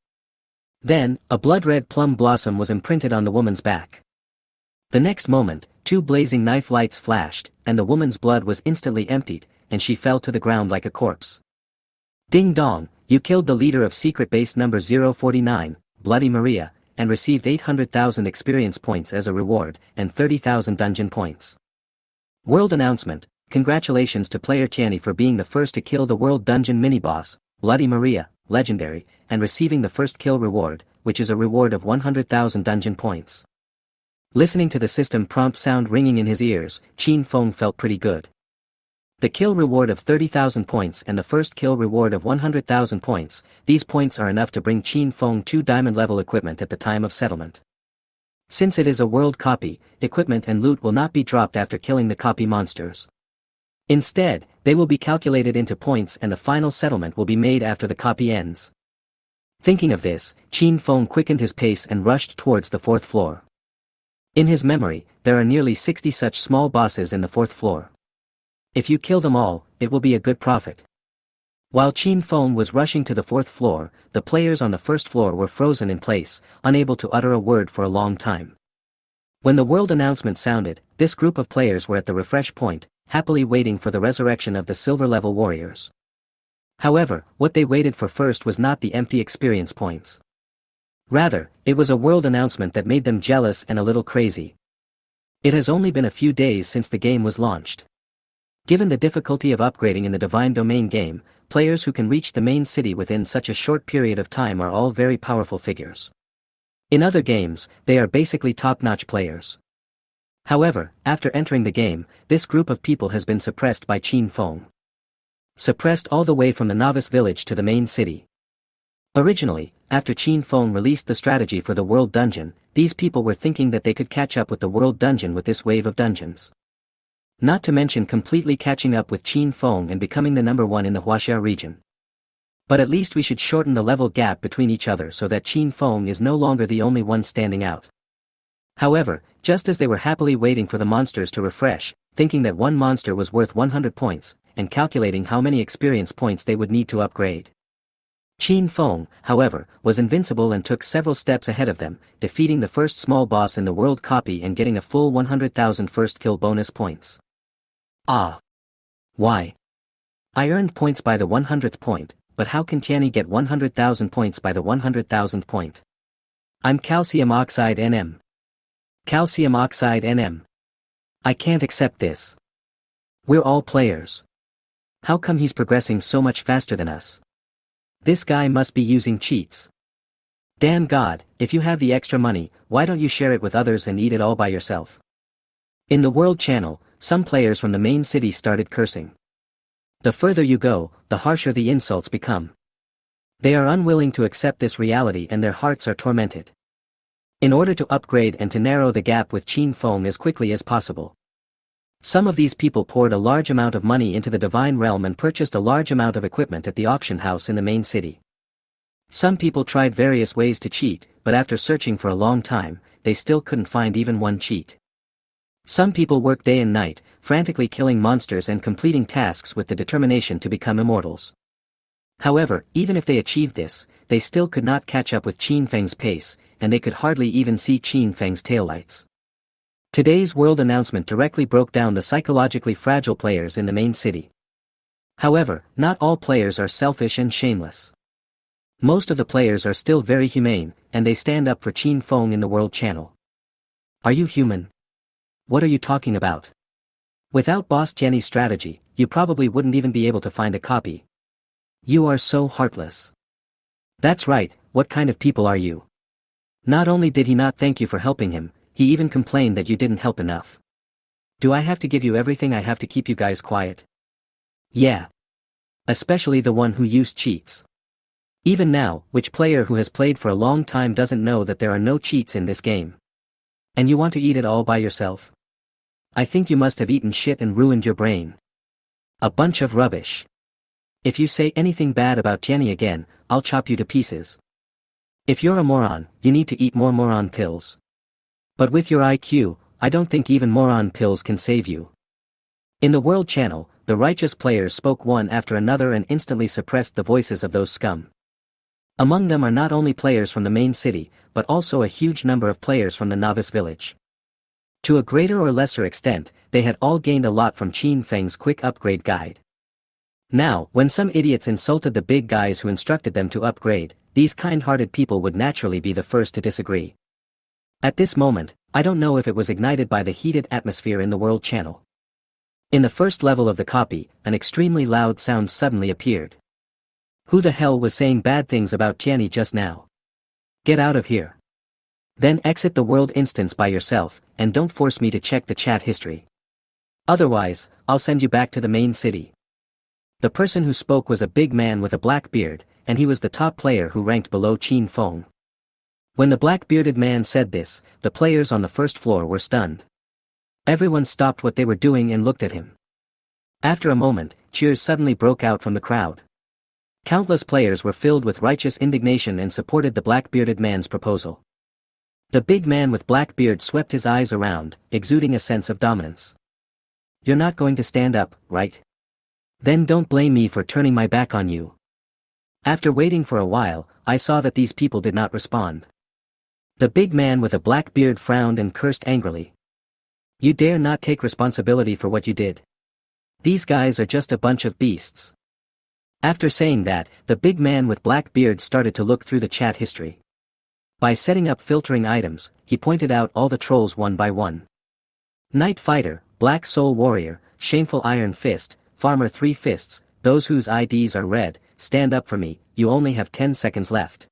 Then, a blood-red plum blossom was imprinted on the woman's back. The next moment, 2 blazing knife lights flashed, and the woman's blood was instantly emptied, and she fell to the ground like a corpse. Ding dong, you killed the leader of secret base number 049, Bloody Maria, and received 800,000 experience points as a reward, and 30,000 dungeon points. World Announcement. Congratulations to player Tiani for being the first to kill the world dungeon mini-boss, Bloody Maria, legendary, and receiving the first kill reward, which is a reward of 100,000 dungeon points. Listening to the system prompt sound ringing in his ears, Qin Feng felt pretty good. The kill reward of 30,000 points and the first kill reward of 100,000 points, these points are enough to bring Qin Feng 2 diamond-level equipment at the time of settlement. Since it is a world copy, equipment and loot will not be dropped after killing the copy monsters. Instead, they will be calculated into points and the final settlement will be made after the copy ends. Thinking of this, Qin Feng quickened his pace and rushed towards the 4th floor. In his memory, there are nearly 60 such small bosses in the 4th floor. If you kill them all, it will be a good profit. While Qin Feng was rushing to the 4th floor, the players on the 1st floor were frozen in place, unable to utter a word for a long time. When the world announcement sounded, this group of players were at the refresh point, happily waiting for the resurrection of the silver-level warriors. However, what they waited for first was not the empty experience points. Rather, it was a world announcement that made them jealous and a little crazy. It has only been a few days since the game was launched. Given the difficulty of upgrading in the Divine Domain game, players who can reach the main city within such a short period of time are all very powerful figures. In other games, they are basically top-notch players. However, after entering the game, this group of people has been suppressed by Qin Feng. Suppressed all the way from the novice village to the main city. Originally, after Qin Feng released the strategy for the World Dungeon, these people were thinking that they could catch up with the World Dungeon with this wave of dungeons. Not to mention completely catching up with Qin Feng and becoming the #1 in the Huaxia region. But at least we should shorten the level gap between each other so that Qin Feng is no longer the only one standing out. However, just as they were happily waiting for the monsters to refresh, thinking that one monster was worth 100 points, and calculating how many experience points they would need to upgrade. Qin Feng, however, was invincible and took several steps ahead of them, defeating the first small boss in the world copy and getting a full 100,000 first kill bonus points. Ah! Why? I earned points by the 100th point, but how can Tianyi get 100,000 points by the 100,000th point? I'm calcium oxide NM. Calcium oxide NM. I can't accept this. We're all players. How come he's progressing so much faster than us? This guy must be using cheats. Damn God, if you have the extra money, why don't you share it with others and eat it all by yourself? In the World Channel, some players from the main city started cursing. The further you go, the harsher the insults become. They are unwilling to accept this reality and their hearts are tormented. In order to upgrade and to narrow the gap with Qin Feng as quickly as possible. Some of these people poured a large amount of money into the Divine Realm and purchased a large amount of equipment at the auction house in the main city. Some people tried various ways to cheat, but after searching for a long time, they still couldn't find even one cheat. Some people worked day and night, frantically killing monsters and completing tasks with the determination to become immortals. However, even if they achieved this, they still could not catch up with Qin Feng's pace, and they could hardly even see Qin Feng's taillights. Today's world announcement directly broke down the psychologically fragile players in the main city. However, not all players are selfish and shameless. Most of the players are still very humane, and they stand up for Qin Feng in the World Channel. Are you human? What are you talking about? Without Boss Tianyi's strategy, you probably wouldn't even be able to find a copy. You are so heartless. That's right, what kind of people are you? Not only did he not thank you for helping him, he even complained that you didn't help enough. Do I have to give you everything I have to keep you guys quiet? Yeah. Especially the one who used cheats. Even now, which player who has played for a long time doesn't know that there are no cheats in this game? And you want to eat it all by yourself? I think you must have eaten shit and ruined your brain. A bunch of rubbish. If you say anything bad about Tianyi again, I'll chop you to pieces. If you're a moron, you need to eat more moron pills. But with your IQ, I don't think even moron pills can save you. In the World Channel, the righteous players spoke one after another and instantly suppressed the voices of those scum. Among them are not only players from the main city, but also a huge number of players from the novice village. To a greater or lesser extent, they had all gained a lot from Qin Feng's quick upgrade guide. Now, when some idiots insulted the big guys who instructed them to upgrade, these kind-hearted people would naturally be the first to disagree. At this moment, I don't know if it was ignited by the heated atmosphere in the World Channel. In the first level of the copy, an extremely loud sound suddenly appeared. Who the hell was saying bad things about Tianyi just now? Get out of here. Then exit the world instance by yourself, and don't force me to check the chat history. Otherwise, I'll send you back to the main city. The person who spoke was a big man with a black beard, and he was the top player who ranked below Qin Feng. When the black-bearded man said this, the players on the first floor were stunned. Everyone stopped what they were doing and looked at him. After a moment, cheers suddenly broke out from the crowd. Countless players were filled with righteous indignation and supported the black-bearded man's proposal. The big man with black beard swept his eyes around, exuding a sense of dominance. You're not going to stand up, right? Then don't blame me for turning my back on you. After waiting for a while, I saw that these people did not respond. The big man with a black beard frowned and cursed angrily. You dare not take responsibility for what you did. These guys are just a bunch of beasts. After saying that, the big man with black beard started to look through the chat history. By setting up filtering items, he pointed out all the trolls one by one. Night Fighter, Black Soul Warrior, Shameful Iron Fist, Farmer 3 Fists, those whose IDs are red, stand up for me, you only have 10 seconds left.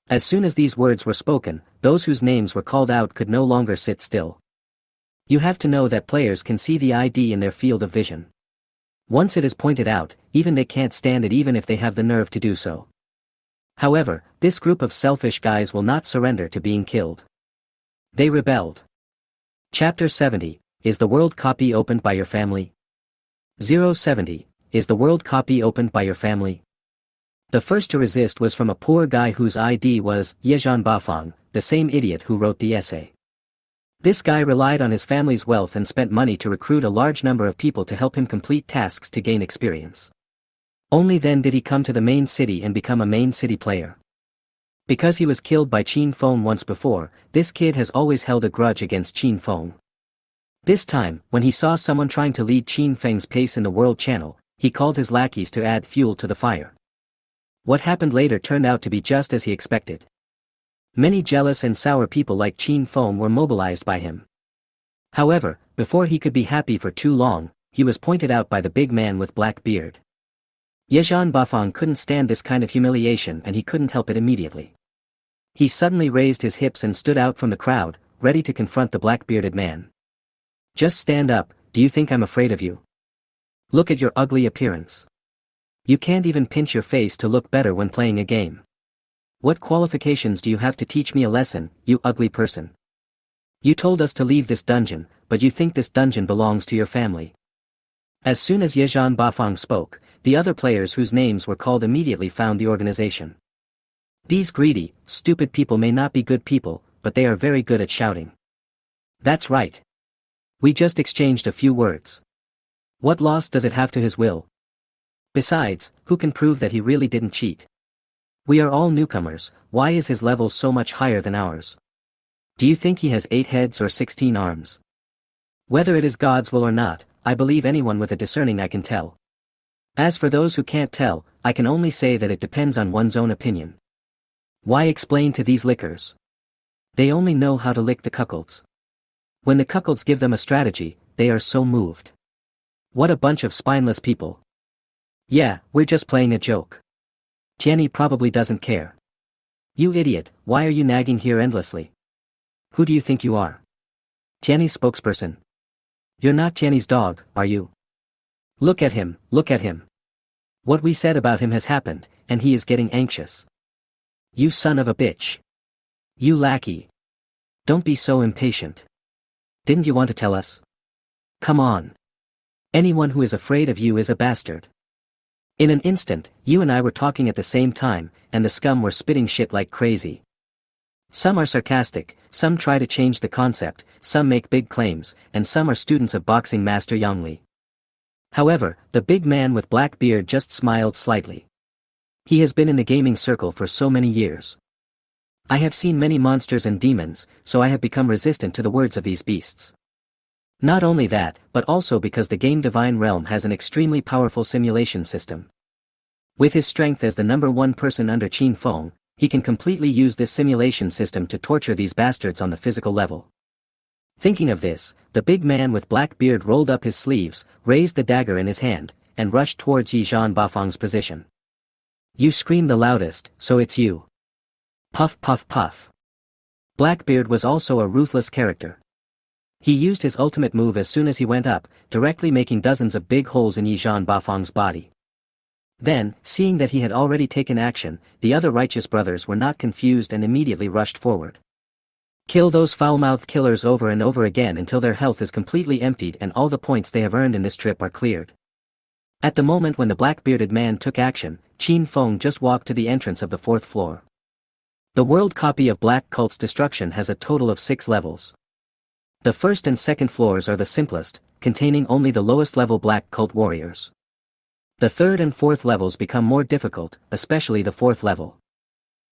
As soon as these words were spoken, those whose names were called out could no longer sit still. You have to know that players can see the ID in their field of vision. Once it is pointed out, even they can't stand it even if they have the nerve to do so. However, this group of selfish guys will not surrender to being killed. They rebelled. Chapter 70, Is the world copy opened by your family? 070, Is the world copy opened by your family? The first to resist was from a poor guy whose ID was Yejan Bafang, the same idiot who wrote the essay. This guy relied on his family's wealth and spent money to recruit a large number of people to help him complete tasks to gain experience. Only then did he come to the main city and become a main city player. Because he was killed by Qin Feng once before, this kid has always held a grudge against Qin Feng. This time, when he saw someone trying to lead Qin Feng's pace in the world channel, he called his lackeys to add fuel to the fire. What happened later turned out to be just as he expected. Many jealous and sour people like Qin Feng were mobilized by him. However, before he could be happy for too long, he was pointed out by the big man with black beard. Yejan Bafang couldn't stand this kind of humiliation and he couldn't help it immediately. He suddenly raised his hips and stood out from the crowd, ready to confront the black-bearded man. Just stand up, do you think I'm afraid of you? Look at your ugly appearance. You can't even pinch your face to look better when playing a game. What qualifications do you have to teach me a lesson, you ugly person? You told us to leave this dungeon, but you think this dungeon belongs to your family. As soon as Yejan Bafang spoke, the other players whose names were called immediately found the organization. These greedy, stupid people may not be good people, but they are very good at shouting. That's right. We just exchanged a few words. What loss does it have to his will? Besides, who can prove that he really didn't cheat? We are all newcomers, why is his level so much higher than ours? Do you think he has 8 heads or 16 arms? Whether it is God's will or not, I believe anyone with a discerning eye can tell. As for those who can't tell, I can only say that it depends on one's own opinion. Why explain to these lickers? They only know how to lick the cuckolds. When the cuckolds give them a strategy, they are so moved. What a bunch of spineless people. Yeah, we're just playing a joke. Tianyi probably doesn't care. You idiot, why are you nagging here endlessly? Who do you think you are? Tianyi's spokesperson. You're not Tianyi's dog, are you? Look at him, look at him. What we said about him has happened, and he is getting anxious. You son of a bitch. You lackey. Don't be so impatient. Didn't you want to tell us? Come on. Anyone who is afraid of you is a bastard. In an instant, you and I were talking at the same time, and the scum were spitting shit like crazy. Some are sarcastic, some try to change the concept, some make big claims, and some are students of boxing master Yang Li. However, the big man with black beard just smiled slightly. He has been in the gaming circle for so many years. I have seen many monsters and demons, so I have become resistant to the words of these beasts. Not only that, but also because the game Divine Realm has an extremely powerful simulation system. With his strength as the #1 person under Qin Feng, he can completely use this simulation system to torture these bastards on the physical level. Thinking of this, the big man with black beard rolled up his sleeves, raised the dagger in his hand, and rushed towards Yejan Bafang's position. You scream the loudest, so it's you. Puff puff puff. Blackbeard was also a ruthless character. He used his ultimate move as soon as he went up, directly making dozens of big holes in Yejan Bafang's body. Then, seeing that he had already taken action, the other righteous brothers were not confused and immediately rushed forward. Kill those foul-mouthed killers over and over again until their health is completely emptied and all the points they have earned in this trip are cleared. At the moment when the black-bearded man took action, Qin Feng just walked to the entrance of the 4th floor. The world copy of Black Cult's destruction has a total of 6 levels. The 1st and 2nd floors are the simplest, containing only the lowest level Black Cult warriors. The 3rd and 4th levels become more difficult, especially the 4th level.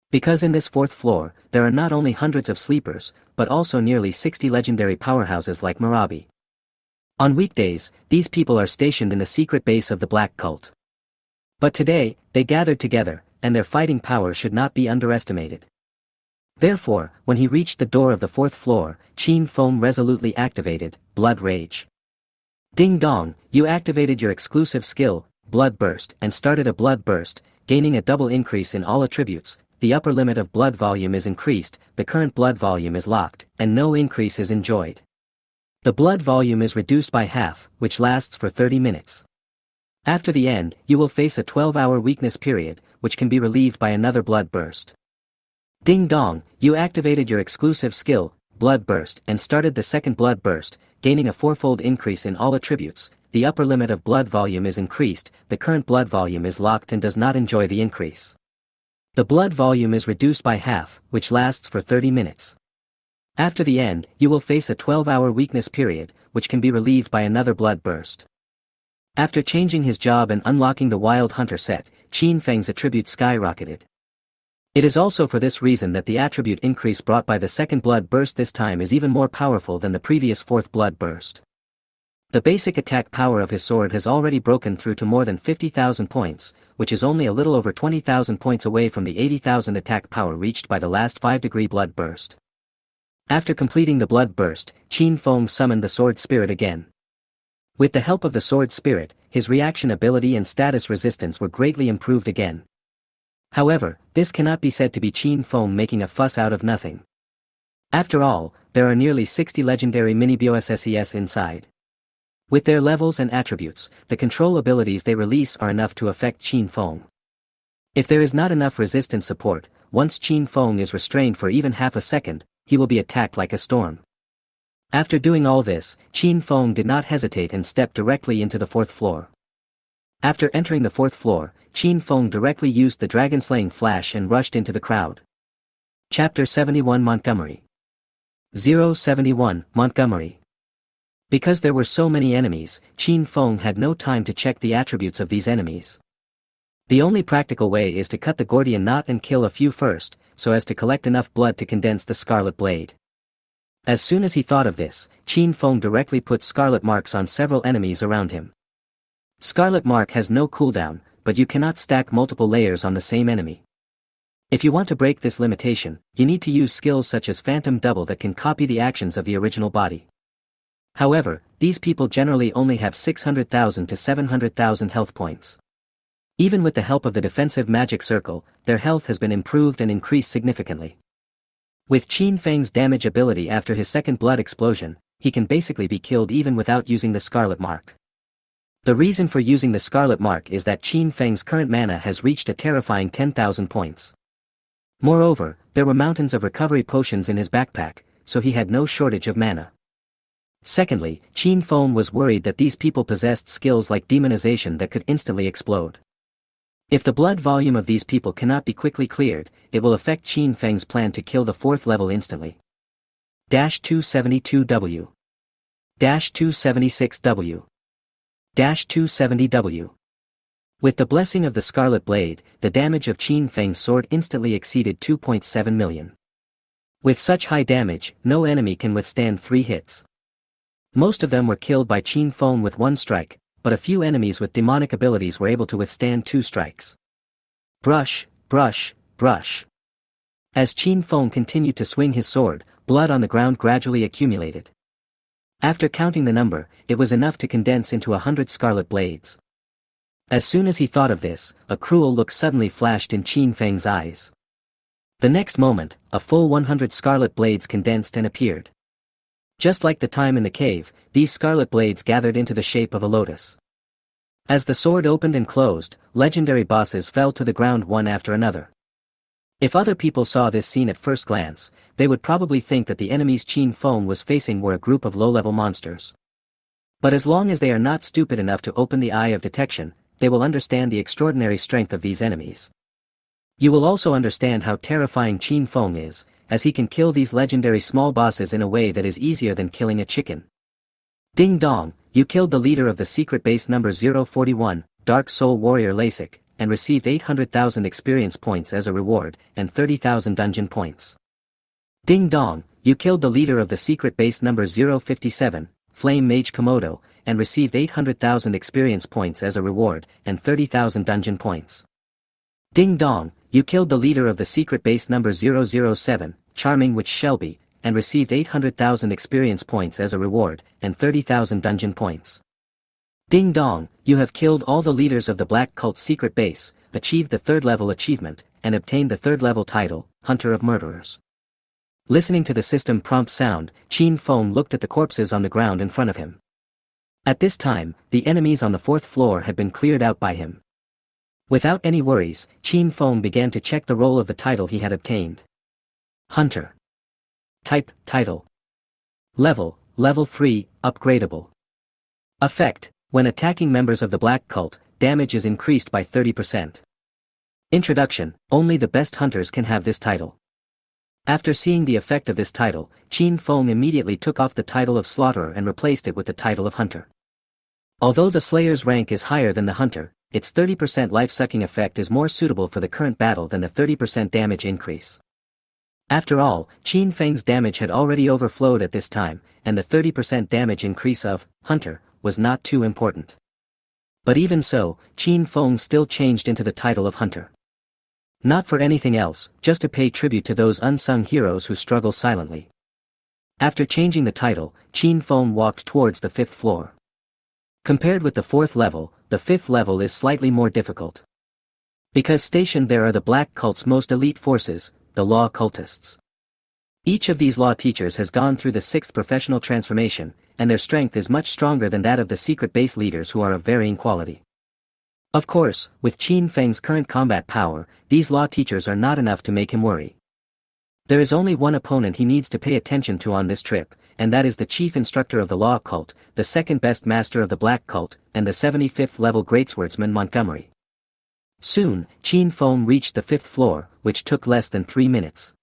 Because in this 4th floor, there are not only hundreds of sleepers, but also nearly 60 legendary powerhouses like Marabi. On weekdays, these people are stationed in the secret base of the Black Cult. But today, they gathered together, and their fighting power should not be underestimated. Therefore, when he reached the door of the 4th floor, Qin Feng resolutely activated Blood Rage. Ding dong, you activated your exclusive skill, Blood Burst, and started a Blood Burst, gaining a double increase in all attributes. The upper limit of blood volume is increased, the current blood volume is locked, and no increase is enjoyed. The blood volume is reduced by half, which lasts for 30 minutes. After the end, you will face a 12-hour weakness period, which can be relieved by another blood burst. Ding dong, you activated your exclusive skill, Blood Burst, and started the second blood burst, gaining a fourfold increase in all attributes. The upper limit of blood volume is increased, the current blood volume is locked and does not enjoy the increase. The blood volume is reduced by half, which lasts for 30 minutes. After the end, you will face a 12-hour weakness period, which can be relieved by another blood burst. After changing his job and unlocking the Wild Hunter set, Qin Feng's attribute skyrocketed. It is also for this reason that the attribute increase brought by the second blood burst this time is even more powerful than the previous fourth blood burst. The basic attack power of his sword has already broken through to more than 50,000 points, which is only a little over 20,000 points away from the 80,000 attack power reached by the last 5-degree blood burst. After completing the blood burst, Qin Feng summoned the sword spirit again. With the help of the sword spirit, his reaction ability and status resistance were greatly improved again. However, this cannot be said to be Qin Feng making a fuss out of nothing. After all, there are nearly 60 legendary mini-BOSSES inside. With their levels and attributes, the control abilities they release are enough to affect Qin Feng. If there is not enough resistance support, once Qin Feng is restrained for even half a second, he will be attacked like a storm. After doing all this, Qin Feng did not hesitate and stepped directly into the 4th floor. After entering the 4th floor, Qin Feng directly used the dragon-slaying flash and rushed into the crowd. Chapter 71 Montgomery 071 Montgomery. Because there were so many enemies, Qin Feng had no time to check the attributes of these enemies. The only practical way is to cut the Gordian knot and kill a few first, so as to collect enough blood to condense the Scarlet Blade. As soon as he thought of this, Qin Feng directly put scarlet marks on several enemies around him. Scarlet mark has no cooldown, but you cannot stack multiple layers on the same enemy. If you want to break this limitation, you need to use skills such as Phantom Double that can copy the actions of the original body. However, these people generally only have 600,000 to 700,000 health points. Even with the help of the defensive magic circle, their health has been improved and increased significantly. With Qin Feng's damage ability after his second blood explosion, he can basically be killed even without using the Scarlet Mark. The reason for using the Scarlet Mark is that Qin Feng's current mana has reached a terrifying 10,000 points. Moreover, there were mountains of recovery potions in his backpack, so he had no shortage of mana. Secondly, Qin Feng was worried that these people possessed skills like demonization that could instantly explode. If the blood volume of these people cannot be quickly cleared, it will affect Qin Feng's plan to kill the 4th level instantly. 272W 276W 270W. With the blessing of the Scarlet Blade, the damage of Qin Feng's sword instantly exceeded 2.7 million. With such high damage, no enemy can withstand 3 hits. Most of them were killed by Qin Feng with 1 strike, but a few enemies with demonic abilities were able to withstand 2 strikes. Brush, brush, brush. As Qin Feng continued to swing his sword, blood on the ground gradually accumulated. After counting the number, it was enough to condense into 100 scarlet blades. As soon as he thought of this, a cruel look suddenly flashed in Qin Feng's eyes. The next moment, a full 100 scarlet blades condensed and appeared. Just like the time in the cave, these scarlet blades gathered into the shape of a lotus. As the sword opened and closed, legendary bosses fell to the ground one after another. If other people saw this scene at first glance, they would probably think that the enemies Qin Feng was facing were a group of low-level monsters. But as long as they are not stupid enough to open the eye of detection, they will understand the extraordinary strength of these enemies. You will also understand how terrifying Qin Feng is, as he can kill these legendary small bosses in a way that is easier than killing a chicken. Ding dong, you killed the leader of the secret base number 041, Dark Soul Warrior Lasik, and received 800,000 experience points as a reward, and 30,000 dungeon points. Ding dong, you killed the leader of the secret base number 057, Flame Mage Komodo, and received 800,000 experience points as a reward, and 30,000 dungeon points. Ding dong, you killed the leader of the secret base number 007, Charming Witch Shelby, and received 800,000 experience points as a reward, and 30,000 dungeon points. Ding dong, you have killed all the leaders of the Black Cult secret base, achieved the 3rd level achievement, and obtained the 3rd level title, Hunter of Murderers. Listening to the system prompt sound, Qin Feng looked at the corpses on the ground in front of him. At this time, the enemies on the fourth floor had been cleared out by him. Without any worries, Qin Feng began to check the roll of the title he had obtained. Hunter. Type, title. Level, level 3, upgradable. Effect, when attacking members of the Black Cult, damage is increased by 30%. Introduction, only the best hunters can have this title. After seeing the effect of this title, Qin Feng immediately took off the title of Slaughterer and replaced it with the title of Hunter. Although the Slayer's rank is higher than the Hunter, its 30% life-sucking effect is more suitable for the current battle than the 30% damage increase. After all, Qin Feng's damage had already overflowed at this time, and the 30% damage increase of Hunter was not too important. But even so, Qin Feng still changed into the title of Hunter. Not for anything else, just to pay tribute to those unsung heroes who struggle silently. After changing the title, Qin Feng walked towards the fifth floor. Compared with the fourth level, the fifth level is slightly more difficult. Because stationed there are the Black Cult's most elite forces, the Law Cultists. Each of these law teachers has gone through the sixth professional transformation, and their strength is much stronger than that of the secret base leaders who are of varying quality. Of course, with Qin Feng's current combat power, these law teachers are not enough to make him worry. There is only one opponent he needs to pay attention to on this trip, and that is the chief instructor of the Law Cult, the second best master of the Black Cult, and the 75th level great swordsman Montgomery. Soon, Qin Feng reached the fifth floor, which took less than 3 minutes.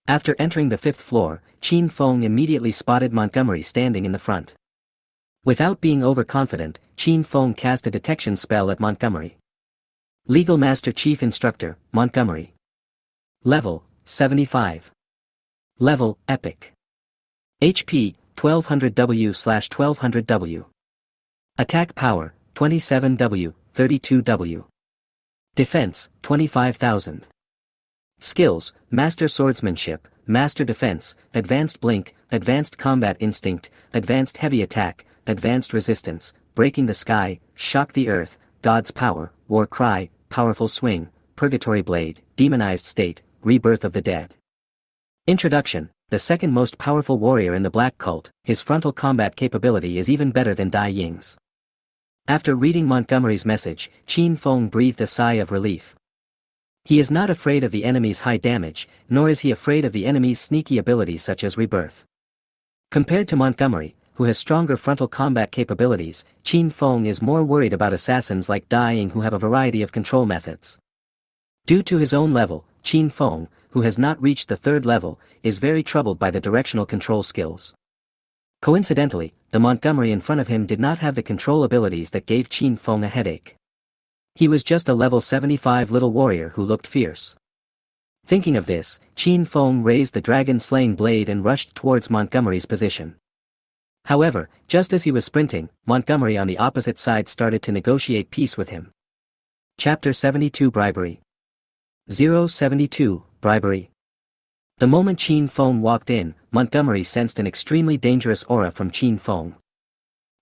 After entering the fifth floor, Qin Feng immediately spotted Montgomery standing in the front. Without being overconfident, Qin Feng cast a detection spell at Montgomery. Legal Master Chief Instructor, Montgomery. Level, 75. Level, Epic. HP, 1200W/1200W. Attack Power, 27W, 32W. Defense, 25,000. Skills, Master Swordsmanship, Master Defense, Advanced Blink, Advanced Combat Instinct, Advanced Heavy Attack, Advanced Resistance, Breaking the Sky, Shock the Earth, God's Power, War Cry, Powerful Swing, Purgatory Blade, Demonized State, Rebirth of the Dead. Introduction, the second most powerful warrior in the Black Cult, his frontal combat capability is even better than Dai Ying's. After reading Montgomery's message, Qin Feng breathed a sigh of relief. He is not afraid of the enemy's high damage, nor is he afraid of the enemy's sneaky abilities such as Rebirth. Compared to Montgomery, who has stronger frontal combat capabilities, Qin Feng is more worried about assassins like Dai Ying who have a variety of control methods. Due to his own level, Qin Feng, who has not reached the third level, is very troubled by the directional control skills. Coincidentally, the Montgomery in front of him did not have the control abilities that gave Qin Feng a headache. He was just a level 75 little warrior who looked fierce. Thinking of this, Qin Feng raised the dragon-slaying blade and rushed towards Montgomery's position. However, just as he was sprinting, Montgomery on the opposite side started to negotiate peace with him. Chapter 72 Bribery. 072, Bribery. The moment Qin Feng walked in, Montgomery sensed an extremely dangerous aura from Qin Feng.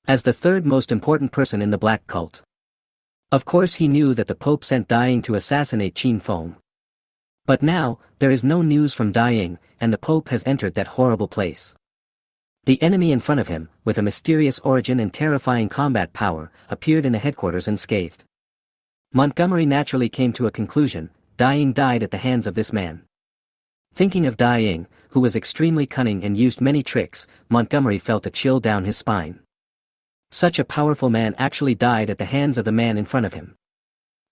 As the third most important person in the Black Cult. Of course he knew that the Pope sent Dai Ying to assassinate Qin Feng. But now, there is no news from Dai Ying, and the Pope has entered that horrible place. The enemy in front of him, with a mysterious origin and terrifying combat power, appeared in the headquarters unscathed. Montgomery naturally came to a conclusion: Dai Ying died at the hands of this man. Thinking of Dai Ying, who was extremely cunning and used many tricks, Montgomery felt a chill down his spine. Such a powerful man actually died at the hands of the man in front of him.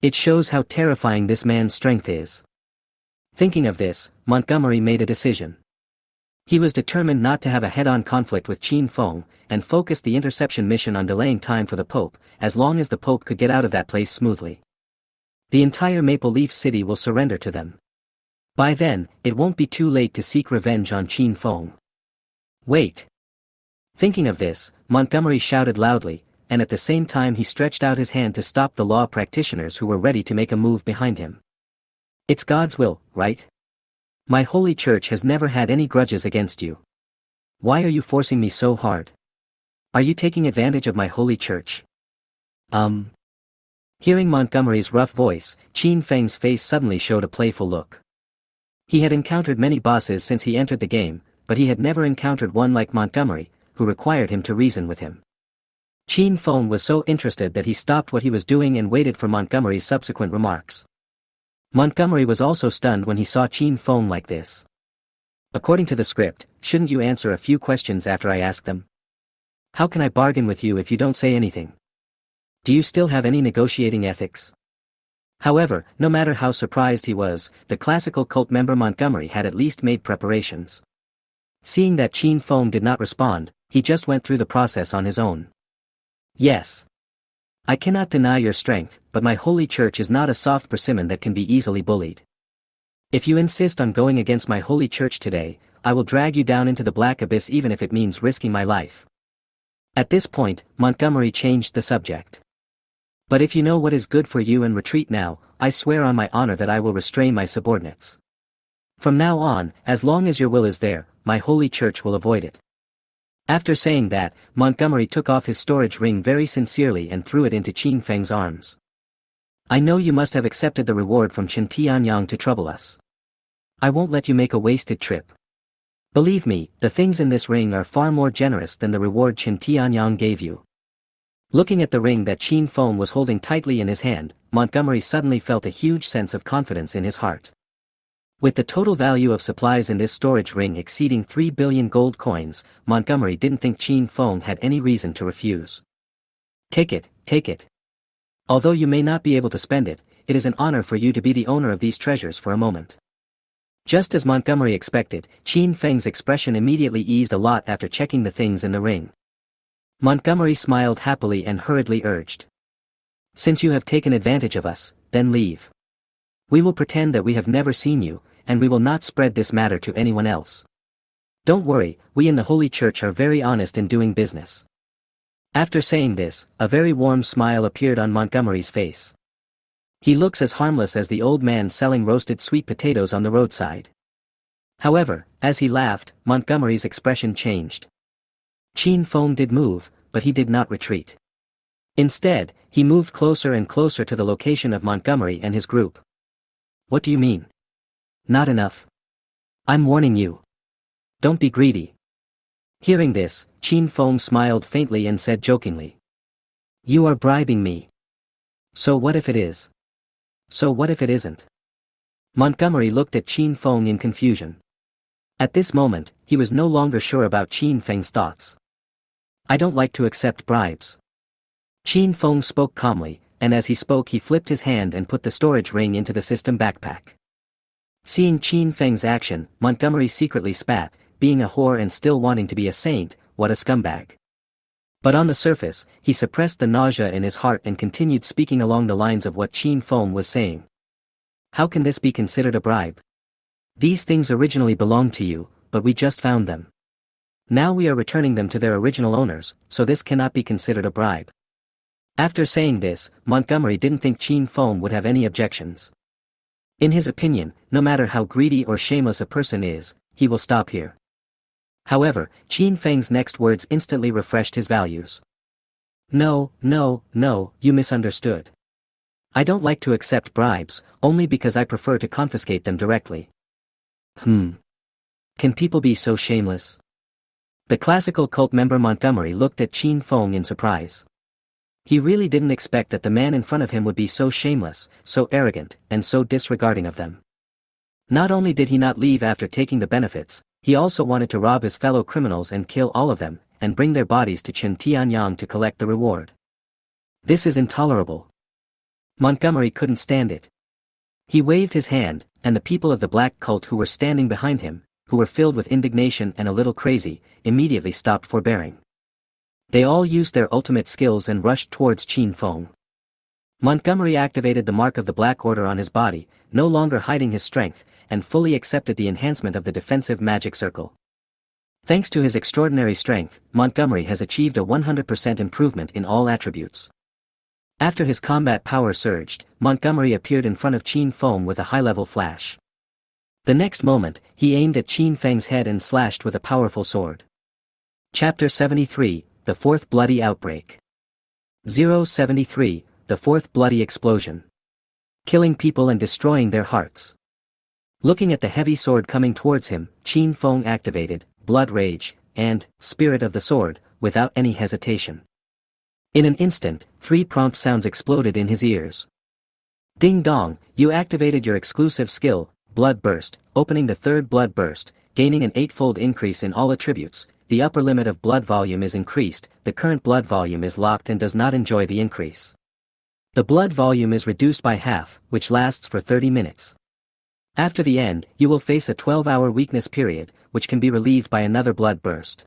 It shows how terrifying this man's strength is. Thinking of this, Montgomery made a decision. He was determined not to have a head-on conflict with Qin Feng, and focused the interception mission on delaying time for the Pope, as long as the Pope could get out of that place smoothly. The entire Maple Leaf City will surrender to them. By then, it won't be too late to seek revenge on Qin Feng. Wait. Thinking of this, Montgomery shouted loudly, and at the same time he stretched out his hand to stop the law practitioners who were ready to make a move behind him. It's God's will, right? My holy church has never had any grudges against you. Why are you forcing me so hard? Are you taking advantage of my holy church? Hearing Montgomery's rough voice, Qin Feng's face suddenly showed a playful look. He had encountered many bosses since he entered the game, but he had never encountered one like Montgomery, who required him to reason with him. Qin Feng was so interested that he stopped what he was doing and waited for Montgomery's subsequent remarks. Montgomery was also stunned when he saw Qin Feng like this. According to the script, shouldn't you answer a few questions after I ask them? How can I bargain with you if you don't say anything? Do you still have any negotiating ethics? However, no matter how surprised he was, the classical cult member Montgomery had at least made preparations. Seeing that Qin Feng did not respond, he just went through the process on his own. Yes. I cannot deny your strength, but my holy church is not a soft persimmon that can be easily bullied. If you insist on going against my holy church today, I will drag you down into the black abyss even if it means risking my life. At this point, Montgomery changed the subject. But if you know what is good for you and retreat now, I swear on my honor that I will restrain my subordinates. From now on, as long as your will is there, my holy church will avoid it. After saying that, Montgomery took off his storage ring very sincerely and threw it into Qin Feng's arms. I know you must have accepted the reward from Chen Tianyang to trouble us. I won't let you make a wasted trip. Believe me, the things in this ring are far more generous than the reward Chen Tianyang gave you. Looking at the ring that Qin Feng was holding tightly in his hand, Montgomery suddenly felt a huge sense of confidence in his heart. With the total value of supplies in this storage ring exceeding 3 billion gold coins, Montgomery didn't think Qin Feng had any reason to refuse. Take it, take it. Although you may not be able to spend it, it is an honor for you to be the owner of these treasures for a moment. Just as Montgomery expected, Qin Feng's expression immediately eased a lot after checking the things in the ring. Montgomery smiled happily and hurriedly urged. Since you have taken advantage of us, then leave. We will pretend that we have never seen you, and we will not spread this matter to anyone else. Don't worry, we in the Holy Church are very honest in doing business. After saying this, a very warm smile appeared on Montgomery's face. He looks as harmless as the old man selling roasted sweet potatoes on the roadside. However, as he laughed, Montgomery's expression changed. Qin Feng did move, but he did not retreat. Instead, he moved closer and closer to the location of Montgomery and his group. What do you mean? Not enough. I'm warning you. Don't be greedy. Hearing this, Qin Feng smiled faintly and said jokingly. You are bribing me. So what if it is? So what if it isn't? Montgomery looked at Qin Feng in confusion. At this moment, he was no longer sure about Qin Feng's thoughts. I don't like to accept bribes. Qin Feng spoke calmly, and as he spoke he flipped his hand and put the storage ring into the system backpack. Seeing Qin Feng's action, Montgomery secretly spat, being a whore and still wanting to be a saint, what a scumbag. But on the surface, he suppressed the nausea in his heart and continued speaking along the lines of what Qin Feng was saying. How can this be considered a bribe? These things originally belonged to you, but we just found them. Now we are returning them to their original owners, so this cannot be considered a bribe. After saying this, Montgomery didn't think Qin Feng would have any objections. In his opinion, no matter how greedy or shameless a person is, he will stop here. However, Qin Feng's next words instantly refreshed his values. No, no, no, you misunderstood. I don't like to accept bribes, only because I prefer to confiscate them directly. Can people be so shameless? The classical cult member Montgomery looked at Qin Feng in surprise. He really didn't expect that the man in front of him would be so shameless, so arrogant, and so disregarding of them. Not only did he not leave after taking the benefits, he also wanted to rob his fellow criminals and kill all of them, and bring their bodies to Chen Tianyang to collect the reward. This is intolerable. Montgomery couldn't stand it. He waved his hand, and the people of the black cult who were standing behind him, who were filled with indignation and a little crazy, immediately stopped forbearing. They all used their ultimate skills and rushed towards Qin Feng. Montgomery activated the mark of the Black Order on his body, no longer hiding his strength, and fully accepted the enhancement of the defensive magic circle. Thanks to his extraordinary strength, Montgomery has achieved a 100% improvement in all attributes. After his combat power surged, Montgomery appeared in front of Qin Feng with a high-level flash. The next moment, he aimed at Qin Feng's head and slashed with a powerful sword. Chapter 73, The Fourth Bloody Outbreak. 073, The Fourth Bloody Explosion. Killing people and destroying their hearts. Looking at the heavy sword coming towards him, Qin Feng activated Blood Rage and Spirit of the Sword without any hesitation. In an instant, 3 prompt sounds exploded in his ears. Ding dong, you activated your exclusive skill, Blood Burst, opening the 3rd Blood Burst, gaining an 8-fold increase in all attributes. The upper limit of blood volume is increased, the current blood volume is locked and does not enjoy the increase. The blood volume is reduced by half, which lasts for 30 minutes. After the end, you will face a 12-hour weakness period, which can be relieved by another blood burst.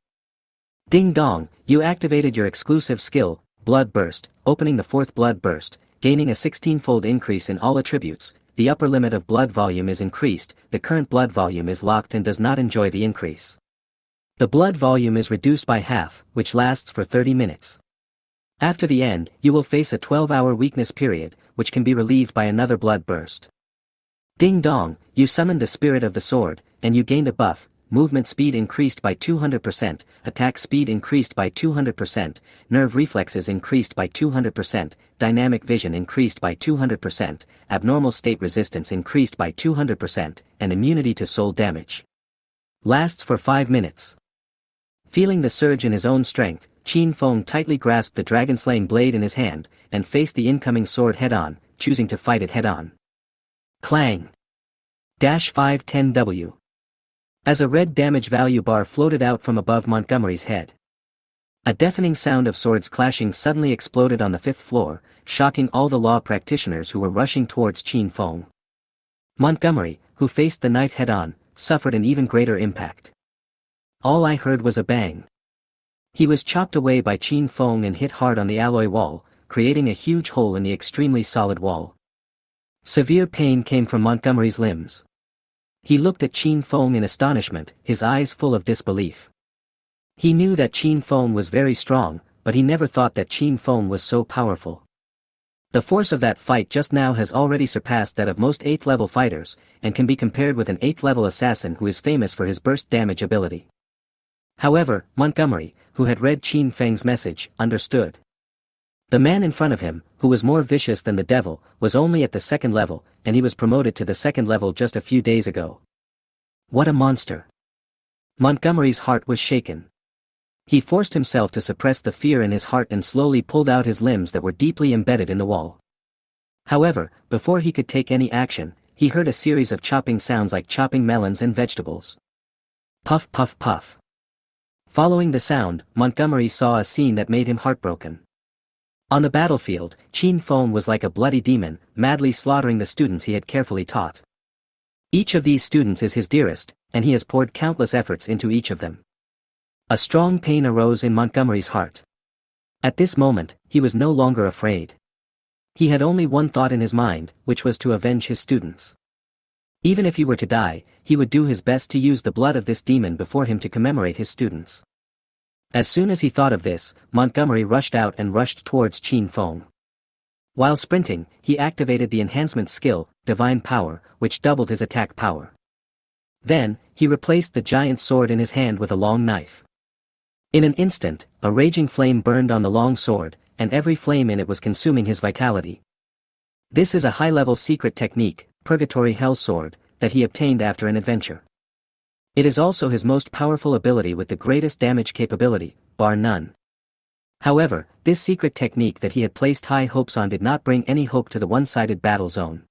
Ding dong, you activated your exclusive skill, Blood Burst, opening the 4th Blood Burst, gaining a 16-fold increase in all attributes. The upper limit of blood volume is increased, the current blood volume is locked and does not enjoy the increase. The blood volume is reduced by half, which lasts for 30 minutes. After the end, you will face a 12-hour weakness period, which can be relieved by another blood burst. Ding dong, you summoned the spirit of the sword, and you gained a buff. Movement speed increased by 200%, attack speed increased by 200%, nerve reflexes increased by 200%, dynamic vision increased by 200%, abnormal state resistance increased by 200%, and immunity to soul damage. Lasts for 5 minutes. Feeling the surge in his own strength, Qin Feng tightly grasped the dragon-slaying blade in his hand, and faced the incoming sword head-on, choosing to fight it head-on. Clang! -510W. As a red damage value bar floated out from above Montgomery's head. A deafening sound of swords clashing suddenly exploded on the 5th floor, shocking all the law practitioners who were rushing towards Qin Feng. Montgomery, who faced the knife head-on, suffered an even greater impact. All I heard was a bang. He was chopped away by Qin Feng and hit hard on the alloy wall, creating a huge hole in the extremely solid wall. Severe pain came from Montgomery's limbs. He looked at Qin Feng in astonishment, his eyes full of disbelief. He knew that Qin Feng was very strong, but he never thought that Qin Feng was so powerful. The force of that fight just now has already surpassed that of most 8th-level fighters, and can be compared with an 8th-level assassin who is famous for his burst damage ability. However, Montgomery, who had read Qin Feng's message, understood. The man in front of him, who was more vicious than the devil, was only at the 2nd level, and he was promoted to the 2nd level just a few days ago. What a monster! Montgomery's heart was shaken. He forced himself to suppress the fear in his heart and slowly pulled out his limbs that were deeply embedded in the wall. However, before he could take any action, he heard a series of chopping sounds like chopping melons and vegetables. Puff puff puff. Following the sound, Montgomery saw a scene that made him heartbroken. On the battlefield, Qin Feng was like a bloody demon, madly slaughtering the students he had carefully taught. Each of these students is his dearest, and he has poured countless efforts into each of them. A strong pain arose in Montgomery's heart. At this moment, he was no longer afraid. He had only one thought in his mind, which was to avenge his students. Even if he were to die, he would do his best to use the blood of this demon before him to commemorate his students. As soon as he thought of this, Montgomery rushed out and rushed towards Qin Feng. While sprinting, he activated the enhancement skill, Divine Power, which doubled his attack power. Then, he replaced the giant sword in his hand with a long knife. In an instant, a raging flame burned on the long sword, and every flame in it was consuming his vitality. This is a high-level secret technique, Purgatory Hell Sword, that he obtained after an adventure. It is also his most powerful ability with the greatest damage capability, bar none. However, this secret technique that he had placed high hopes on did not bring any hope to the one-sided battle zone.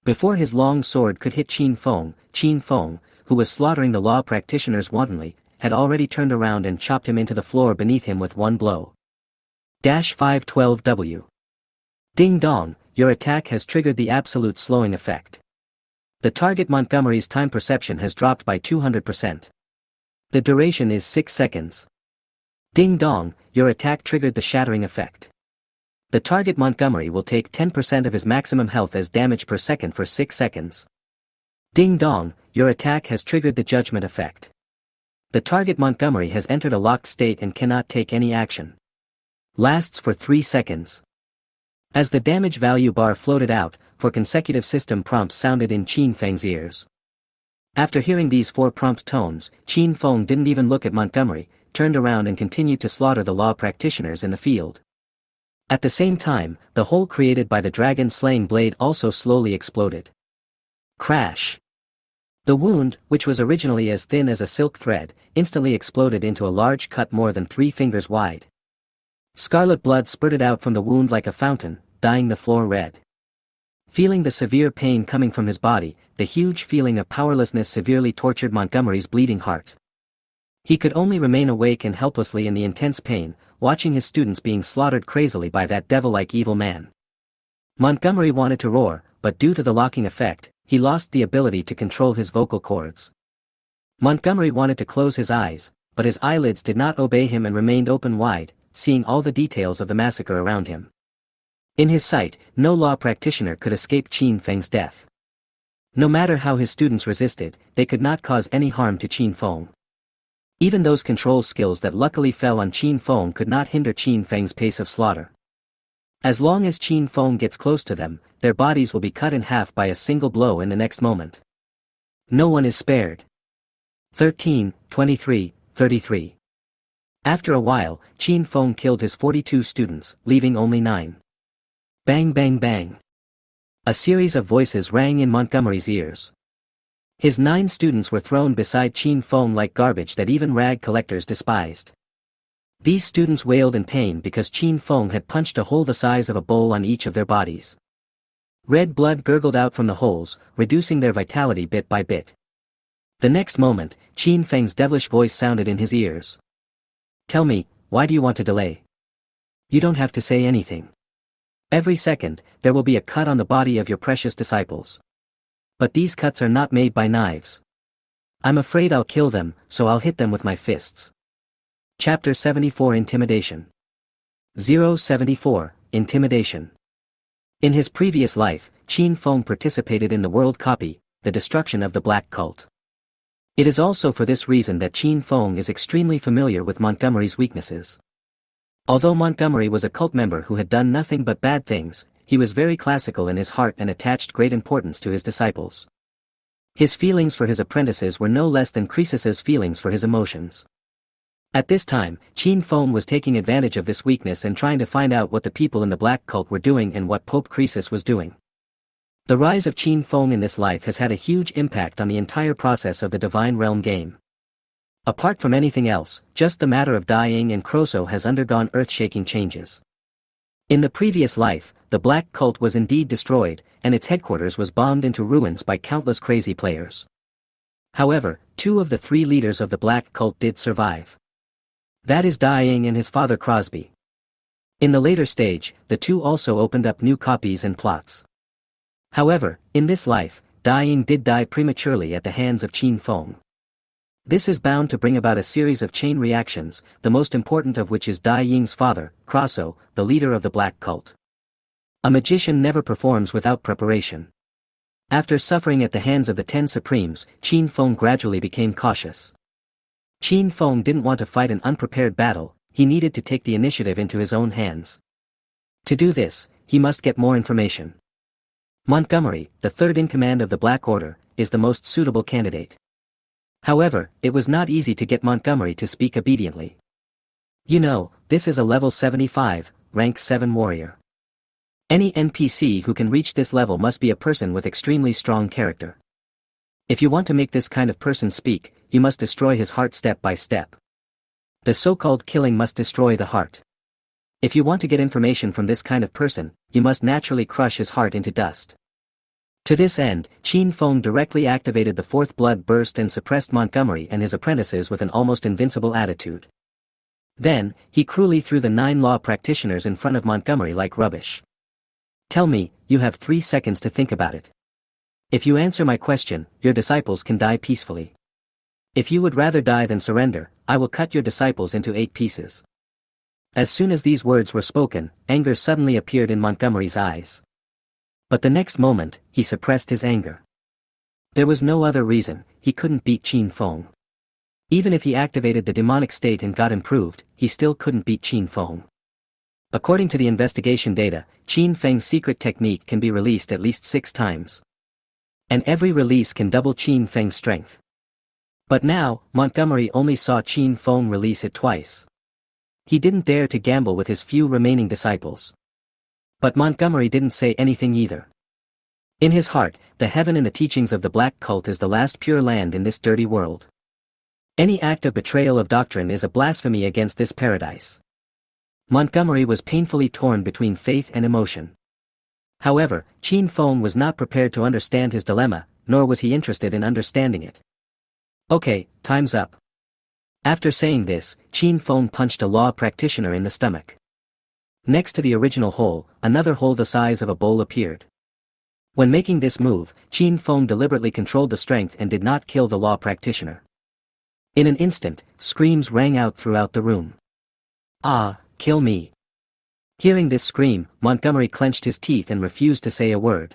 Before his long sword could hit Qin Feng, who was slaughtering the law practitioners wantonly, had already turned around and chopped him into the floor beneath him with one blow. -512W. Ding dong, your attack has triggered the absolute slowing effect. The target Montgomery's time perception has dropped by 200%. The duration is 6 seconds. Ding dong, your attack triggered the shattering effect. The target Montgomery will take 10% of his maximum health as damage per second for 6 seconds. Ding dong, your attack has triggered the judgment effect. The target Montgomery has entered a locked state and cannot take any action. Lasts for 3 seconds. As the damage value bar floated out, 4 consecutive system prompts sounded in Qin Feng's ears. After hearing these 4 prompt tones, Qin Feng didn't even look at Montgomery, turned around and continued to slaughter the law practitioners in the field. At the same time, the hole created by the dragon-slaying blade also slowly exploded. Crash! The wound, which was originally as thin as a silk thread, instantly exploded into a large cut more than 3 fingers wide. Scarlet blood spurted out from the wound like a fountain, dyeing the floor red. Feeling the severe pain coming from his body, the huge feeling of powerlessness severely tortured Montgomery's bleeding heart. He could only remain awake and helplessly in the intense pain, watching his students being slaughtered crazily by that devil-like evil man. Montgomery wanted to roar, but due to the locking effect, he lost the ability to control his vocal cords. Montgomery wanted to close his eyes, but his eyelids did not obey him and remained open wide, seeing all the details of the massacre around him. In his sight, no law practitioner could escape Qin Feng's death. No matter how his students resisted, they could not cause any harm to Qin Feng. Even those control skills that luckily fell on Qin Feng could not hinder Qin Feng's pace of slaughter. As long as Qin Feng gets close to them, their bodies will be cut in half by a single blow in the next moment. No one is spared. 13, 23, 33. After a while, Qin Feng killed his 42 students, leaving only 9. Bang bang bang. A series of voices rang in Montgomery's ears. His 9 students were thrown beside Qin Feng like garbage that even rag collectors despised. These students wailed in pain because Qin Feng had punched a hole the size of a bowl on each of their bodies. Red blood gurgled out from the holes, reducing their vitality bit by bit. The next moment, Qin Feng's devilish voice sounded in his ears. Tell me, why do you want to delay? You don't have to say anything. Every second, there will be a cut on the body of your precious disciples. But these cuts are not made by knives. I'm afraid I'll kill them, so I'll hit them with my fists. Chapter 74 Intimidation. 074, Intimidation. In his previous life, Qin Feng participated in the World Copy, the destruction of the Black Cult. It is also for this reason that Qin Feng is extremely familiar with Montgomery's weaknesses. Although Montgomery was a cult member who had done nothing but bad things, he was very classical in his heart and attached great importance to his disciples. His feelings for his apprentices were no less than Croesus's feelings for his emotions. At this time, Qin Feng was taking advantage of this weakness and trying to find out what the people in the Black Cult were doing and what Pope Croesus was doing. The rise of Qin Feng in this life has had a huge impact on the entire process of the Divine Realm game. Apart from anything else, just the matter of dying and Croso has undergone earth-shaking changes. In the previous life, the Black Cult was indeed destroyed, and its headquarters was bombed into ruins by countless crazy players. However, 2 of the 3 leaders of the Black Cult did survive. That is Dying and his father Crosby. In the later stage, the 2 also opened up new copies and plots. However, in this life, Dying did die prematurely at the hands of Qin Feng. This is bound to bring about a series of chain reactions, the most important of which is Dai Ying's father, Croso, the leader of the Black Cult. A magician never performs without preparation. After suffering at the hands of the 10 Supremes, Qin Feng gradually became cautious. Qin Feng didn't want to fight an unprepared battle, he needed to take the initiative into his own hands. To do this, he must get more information. Montgomery, the 3rd in command of the Black Order, is the most suitable candidate. However, it was not easy to get Montgomery to speak obediently. You know, this is a level 75, rank 7 warrior. Any NPC who can reach this level must be a person with extremely strong character. If you want to make this kind of person speak, you must destroy his heart step by step. The so-called killing must destroy the heart. If you want to get information from this kind of person, you must naturally crush his heart into dust. To this end, Qin Feng directly activated the 4th blood burst and suppressed Montgomery and his apprentices with an almost invincible attitude. Then, he cruelly threw the 9 law practitioners in front of Montgomery like rubbish. Tell me, you have 3 seconds to think about it. If you answer my question, your disciples can die peacefully. If you would rather die than surrender, I will cut your disciples into 8 pieces. As soon as these words were spoken, anger suddenly appeared in Montgomery's eyes. But the next moment, he suppressed his anger. There was no other reason, he couldn't beat Qin Feng. Even if he activated the demonic state and got improved, he still couldn't beat Qin Feng. According to the investigation data, Qin Feng's secret technique can be released at least 6 times. And every release can double Qin Feng's strength. But now, Montgomery only saw Qin Feng release it twice. He didn't dare to gamble with his few remaining disciples. But Montgomery didn't say anything either. In his heart, the heaven and the teachings of the Black Cult is the last pure land in this dirty world. Any act of betrayal of doctrine is a blasphemy against this paradise. Montgomery was painfully torn between faith and emotion. However, Qin Feng was not prepared to understand his dilemma, nor was he interested in understanding it. Okay, time's up. After saying this, Qin Feng punched a law practitioner in the stomach. Next to the original hole, another hole the size of a bowl appeared. When making this move, Qin Feng deliberately controlled the strength and did not kill the law practitioner. In an instant, screams rang out throughout the room. Ah, kill me. Hearing this scream, Montgomery clenched his teeth and refused to say a word.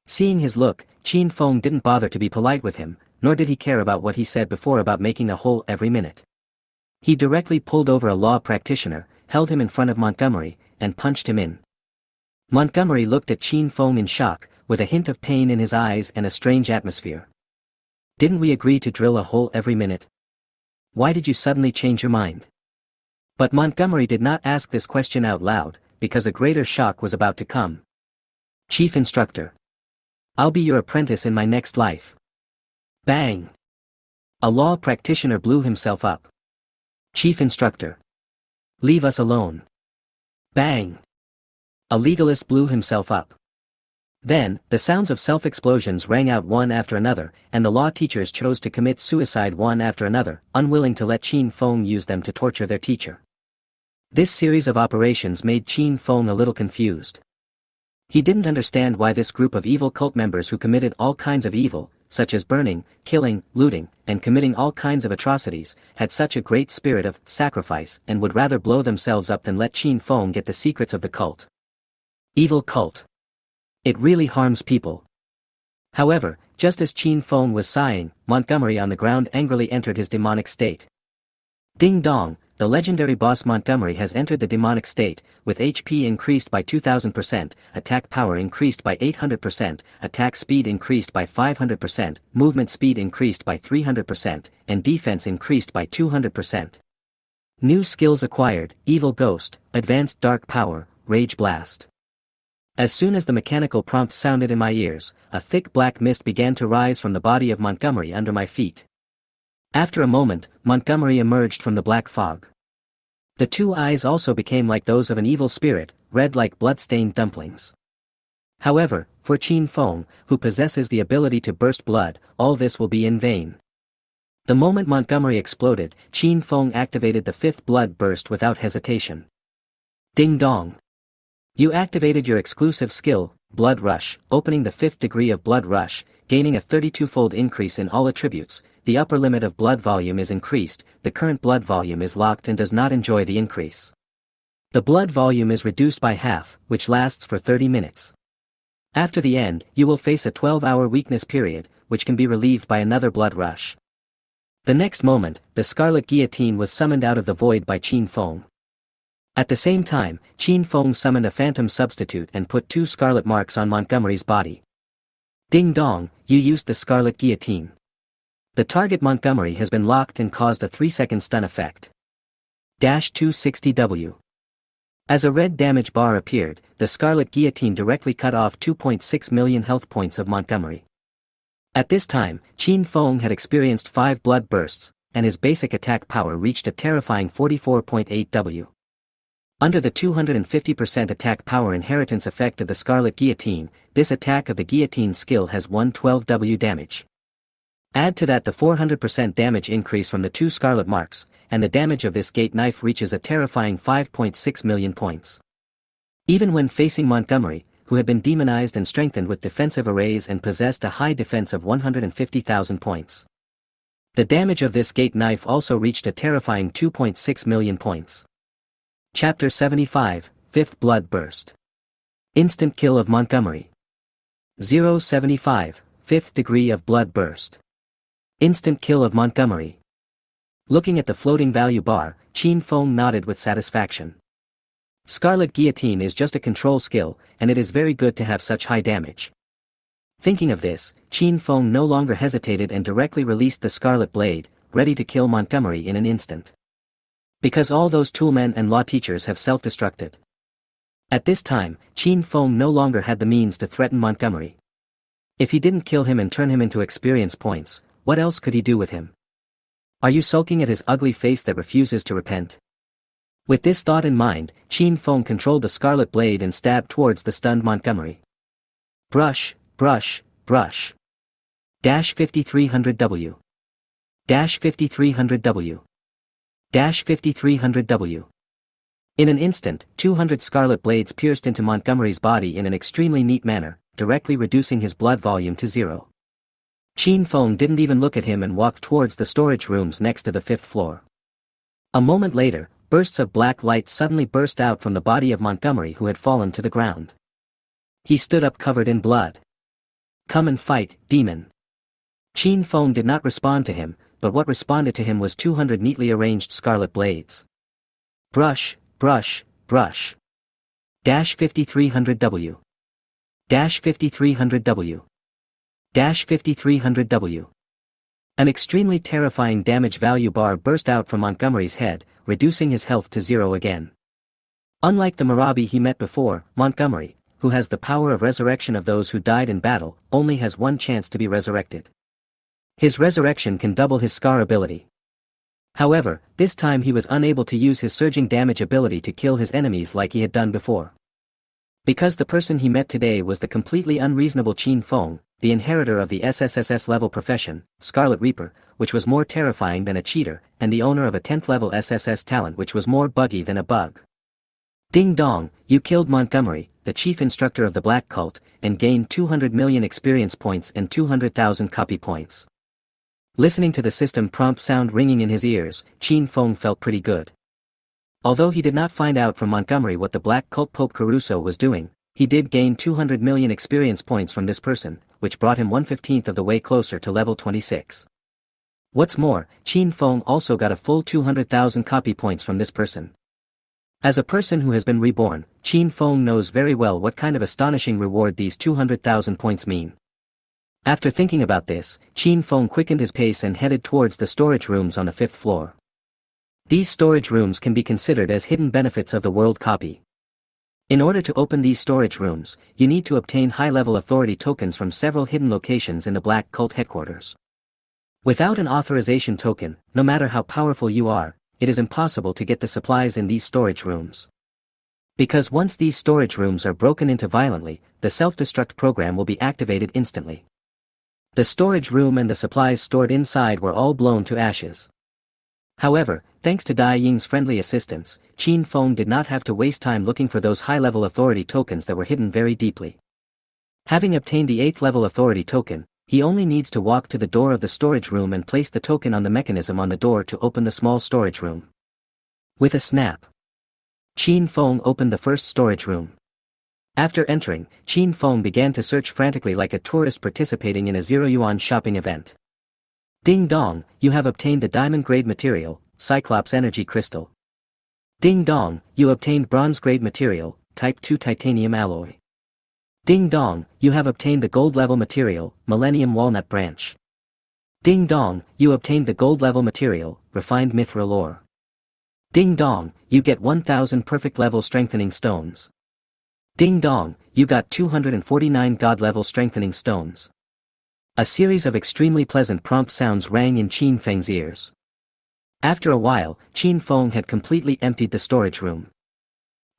Seeing his look, Qin Feng didn't bother to be polite with him, nor did he care about what he said before about making a hole every minute. He directly pulled over a law practitioner, held him in front of Montgomery, and punched him in. Montgomery looked at Qin Feng in shock, with a hint of pain in his eyes and a strange atmosphere. Didn't we agree to drill a hole every minute? Why did you suddenly change your mind? But Montgomery did not ask this question out loud, because a greater shock was about to come. Chief Instructor. I'll be your apprentice in my next life. Bang! A law practitioner blew himself up. Chief Instructor. Leave us alone. Bang! A legalist blew himself up. Then, the sounds of self-explosions rang out one after another, and the law teachers chose to commit suicide one after another, unwilling to let Qin Feng use them to torture their teacher. This series of operations made Qin Feng a little confused. He didn't understand why this group of evil cult members who committed all kinds of evil, such as burning, killing, looting, and committing all kinds of atrocities, had such a great spirit of sacrifice and would rather blow themselves up than let Qin Feng get the secrets of the cult. Evil cult. It really harms people. However, just as Qin Feng was sighing, Montgomery on the ground angrily entered his demonic state. Ding dong, the legendary boss Montgomery has entered the demonic state, with HP increased by 2000%, attack power increased by 800%, attack speed increased by 500%, movement speed increased by 300%, and defense increased by 200%. New skills acquired: Evil Ghost, Advanced Dark Power, Rage Blast. As soon as the mechanical prompt sounded in my ears, a thick black mist began to rise from the body of Montgomery under my feet. After a moment, Montgomery emerged from the black fog. The two eyes also became like those of an evil spirit, red like blood-stained dumplings. However, for Qin Feng, who possesses the ability to burst blood, all this will be in vain. The moment Montgomery exploded, Qin Feng activated the fifth blood burst without hesitation. Ding dong! You activated your exclusive skill, Blood Rush, opening the 5th degree of Blood Rush, gaining a 32-fold increase in all attributes. The upper limit of blood volume is increased, the current blood volume is locked and does not enjoy the increase. The blood volume is reduced by half, which lasts for 30 minutes. After the end, you will face a 12-hour weakness period, which can be relieved by another blood rush. The next moment, the Scarlet Guillotine was summoned out of the void by Qin Feng. At the same time, Qin Feng summoned a phantom substitute and put 2 scarlet marks on Montgomery's body. Ding dong, you used the Scarlet Guillotine. The target Montgomery has been locked and caused a 3-second stun effect. -260W. As a red damage bar appeared, the Scarlet Guillotine directly cut off 2.6 million health points of Montgomery. At this time, Qin Feng had experienced 5 blood bursts, and his basic attack power reached a terrifying 44.8W. Under the 250% attack power inheritance effect of the Scarlet Guillotine, this attack of the Guillotine skill has 112W damage. Add to that the 400% damage increase from the 2 scarlet marks, and the damage of this gate knife reaches a terrifying 5.6 million points. Even when facing Montgomery, who had been demonized and strengthened with defensive arrays and possessed a high defense of 150,000 points. The damage of this gate knife also reached a terrifying 2.6 million points. Chapter 75, 5th Blood Burst. Instant kill of Montgomery. 075, 5th degree of Blood Burst. Instant kill of Montgomery. Looking at the floating value bar, Qin Feng nodded with satisfaction. Scarlet Guillotine is just a control skill, and it is very good to have such high damage. Thinking of this, Qin Feng no longer hesitated and directly released the Scarlet Blade, ready to kill Montgomery in an instant. Because all those toolmen and law teachers have self-destructed. At this time, Qin Feng no longer had the means to threaten Montgomery. If he didn't kill him and turn him into experience points, what else could he do with him? Are you sulking at his ugly face that refuses to repent? With this thought in mind, Qin Feng controlled the scarlet blade and stabbed towards the stunned Montgomery. Brush, brush, brush. Dash 5300W. Dash 5300W. Dash 5300W. In an instant, 200 scarlet blades pierced into Montgomery's body in an extremely neat manner, directly reducing his blood volume to 0. Qin Feng didn't even look at him and walked towards the storage rooms next to the 5th floor. A moment later, bursts of black light suddenly burst out from the body of Montgomery, who had fallen to the ground. He stood up covered in blood. Come and fight, demon. Qin Feng did not respond to him, but what responded to him was 200 neatly arranged scarlet blades. Brush, brush, brush. Dash 5300W. Dash 5300W. Dash 5300W. An extremely terrifying damage value bar burst out from Montgomery's head, reducing his health to 0 again. Unlike the Marabi he met before, Montgomery, who has the power of resurrection of those who died in battle, only has one chance to be resurrected. His resurrection can double his scar ability. However, this time he was unable to use his surging damage ability to kill his enemies like he had done before. Because the person he met today was the completely unreasonable Qin Feng, the inheritor of the SSSS level profession, Scarlet Reaper, which was more terrifying than a cheater, and the owner of a 10th level SSS talent which was more buggy than a bug. Ding dong, you killed Montgomery, the chief instructor of the Black Cult, and gained 200 million experience points and 200,000 copy points. Listening to the system prompt sound ringing in his ears, Qin Feng felt pretty good. Although he did not find out from Montgomery what the Black Cult Pope Caruso was doing, he did gain 200 million experience points from this person, which brought him 1/15 of the way closer to level 26. What's more, Qin Feng also got a full 200,000 copy points from this person. As a person who has been reborn, Qin Feng knows very well what kind of astonishing reward these 200,000 points mean. After thinking about this, Qin Feng quickened his pace and headed towards the storage rooms on the 5th floor. These storage rooms can be considered as hidden benefits of the world copy. In order to open these storage rooms, you need to obtain high-level authority tokens from several hidden locations in the Black Cult headquarters. Without an authorization token, no matter how powerful you are, it is impossible to get the supplies in these storage rooms. Because once these storage rooms are broken into violently, the self-destruct program will be activated instantly. The storage room and the supplies stored inside were all blown to ashes. However, thanks to Dai Ying's friendly assistance, Qin Feng did not have to waste time looking for those high-level authority tokens that were hidden very deeply. Having obtained the 8th level authority token, he only needs to walk to the door of the storage room and place the token on the mechanism on the door to open the small storage room. With a snap, Qin Feng opened the first storage room. After entering, Qin Feng began to search frantically like a tourist participating in a 0 yuan shopping event. Ding dong, you have obtained the diamond grade material, Cyclops Energy Crystal. Ding dong, you obtained bronze grade material, Type 2 Titanium Alloy. Ding dong, you have obtained the gold level material, Millennium Walnut Branch. Ding dong, you obtained the gold level material, Refined Mithril Ore. Ding dong, you get 1000 perfect level strengthening stones. Ding dong, you got 249 god-level strengthening stones. A series of extremely pleasant prompt sounds rang in Qin Feng's ears. After a while, Qin Feng had completely emptied the storage room.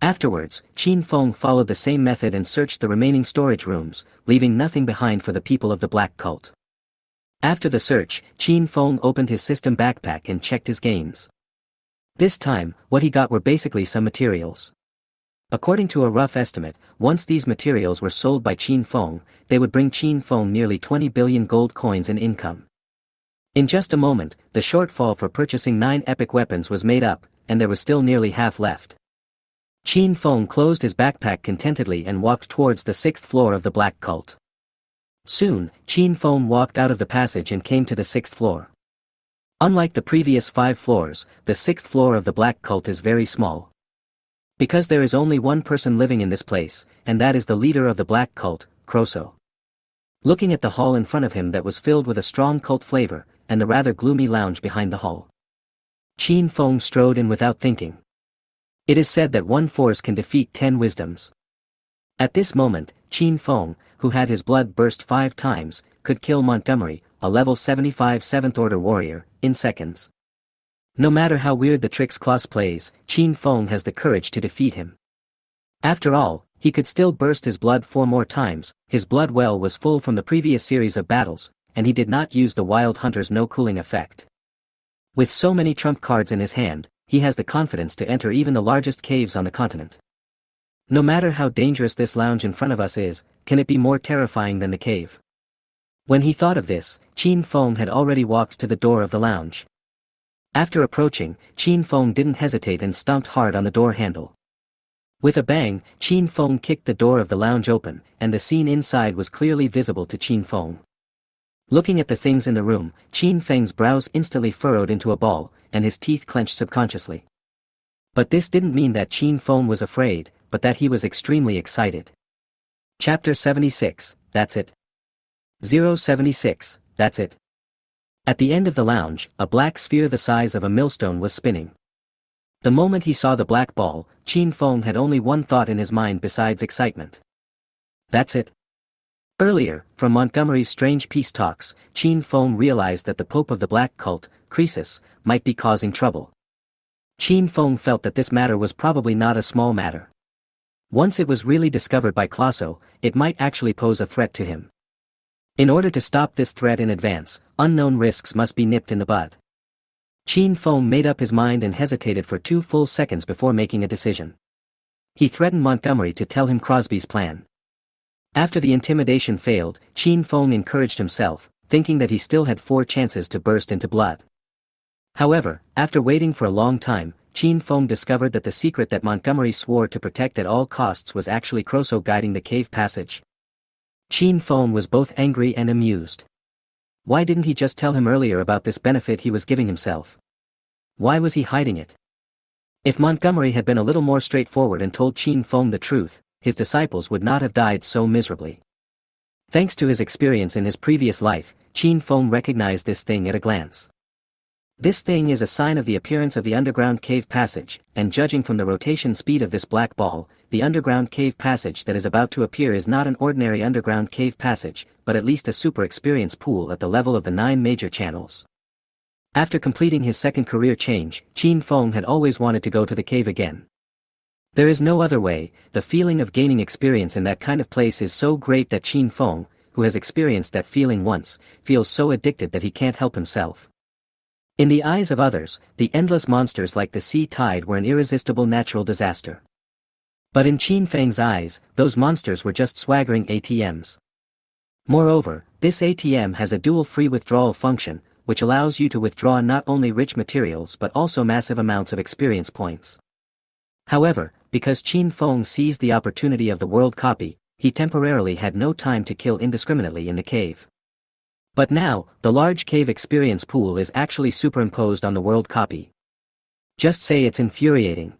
Afterwards, Qin Feng followed the same method and searched the remaining storage rooms, leaving nothing behind for the people of the Black Cult. After the search, Qin Feng opened his system backpack and checked his gains. This time, what he got were basically some materials. According to a rough estimate, once these materials were sold by Qin Feng, they would bring Qin Feng nearly 20 billion gold coins in income. In just a moment, the shortfall for purchasing 9 epic weapons was made up, and there was still nearly half left. Qin Feng closed his backpack contentedly and walked towards the 6th floor of the Black Cult. Soon, Qin Feng walked out of the passage and came to the 6th floor. Unlike the previous 5 floors, the 6th floor of the Black Cult is very small. Because there is only one person living in this place, and that is the leader of the Black Cult, Croso. Looking at the hall in front of him that was filled with a strong cult flavor, and the rather gloomy lounge behind the hall, Qin Feng strode in without thinking. It is said that one force can defeat 10 wisdoms. At this moment, Qin Feng, who had his blood burst 5 times, could kill Montgomery, a level 75 7th Order warrior, in seconds. No matter how weird the tricks Klaus plays, Qin Feng has the courage to defeat him. After all, he could still burst his blood 4 more times, his blood well was full from the previous series of battles, and he did not use the Wild Hunter's no cooling effect. With so many trump cards in his hand, he has the confidence to enter even the largest caves on the continent. No matter how dangerous this lounge in front of us is, can it be more terrifying than the cave? When he thought of this, Qin Feng had already walked to the door of the lounge. After approaching, Qin Feng didn't hesitate and stomped hard on the door handle. With a bang, Qin Feng kicked the door of the lounge open, and the scene inside was clearly visible to Qin Feng. Looking at the things in the room, Qin Feng's brows instantly furrowed into a ball, and his teeth clenched subconsciously. But this didn't mean that Qin Feng was afraid, but that he was extremely excited. Chapter 76, that's it. 076, that's it. At the end of the lounge, a black sphere the size of a millstone was spinning. The moment he saw the black ball, Qin Feng had only one thought in his mind besides excitement. That's it. Earlier, from Montgomery's strange peace talks, Qin Feng realized that the Pope of the Black Cult, Croesus, might be causing trouble. Qin Feng felt that this matter was probably not a small matter. Once it was really discovered by Klasso, it might actually pose a threat to him. In order to stop this threat in advance, unknown risks must be nipped in the bud. Qin Feng made up his mind and hesitated for 2 full seconds before making a decision. He threatened Montgomery to tell him Crosby's plan. After the intimidation failed, Qin Feng encouraged himself, thinking that he still had 4 chances to burst into blood. However, after waiting for a long time, Qin Feng discovered that the secret that Montgomery swore to protect at all costs was actually Crosso guiding the cave passage. Qin Feng was both angry and amused. Why didn't he just tell him earlier about this benefit he was giving himself? Why was he hiding it? If Montgomery had been a little more straightforward and told Qin Feng the truth, his disciples would not have died so miserably. Thanks to his experience in his previous life, Qin Feng recognized this thing at a glance. This thing is a sign of the appearance of the underground cave passage, and judging from the rotation speed of this black ball, the underground cave passage that is about to appear is not an ordinary underground cave passage, but at least a super experience pool at the level of the 9 major channels. After completing his second career change, Qin Feng had always wanted to go to the cave again. There is no other way, the feeling of gaining experience in that kind of place is so great that Qin Feng, who has experienced that feeling once, feels so addicted that he can't help himself. In the eyes of others, the endless monsters like the sea tide were an irresistible natural disaster. But in Qin Feng's eyes, those monsters were just swaggering ATMs. Moreover, this ATM has a dual free withdrawal function, which allows you to withdraw not only rich materials but also massive amounts of experience points. However, because Qin Feng seized the opportunity of the world copy, he temporarily had no time to kill indiscriminately in the cave. But now, the large cave experience pool is actually superimposed on the world copy. Just say it's infuriating.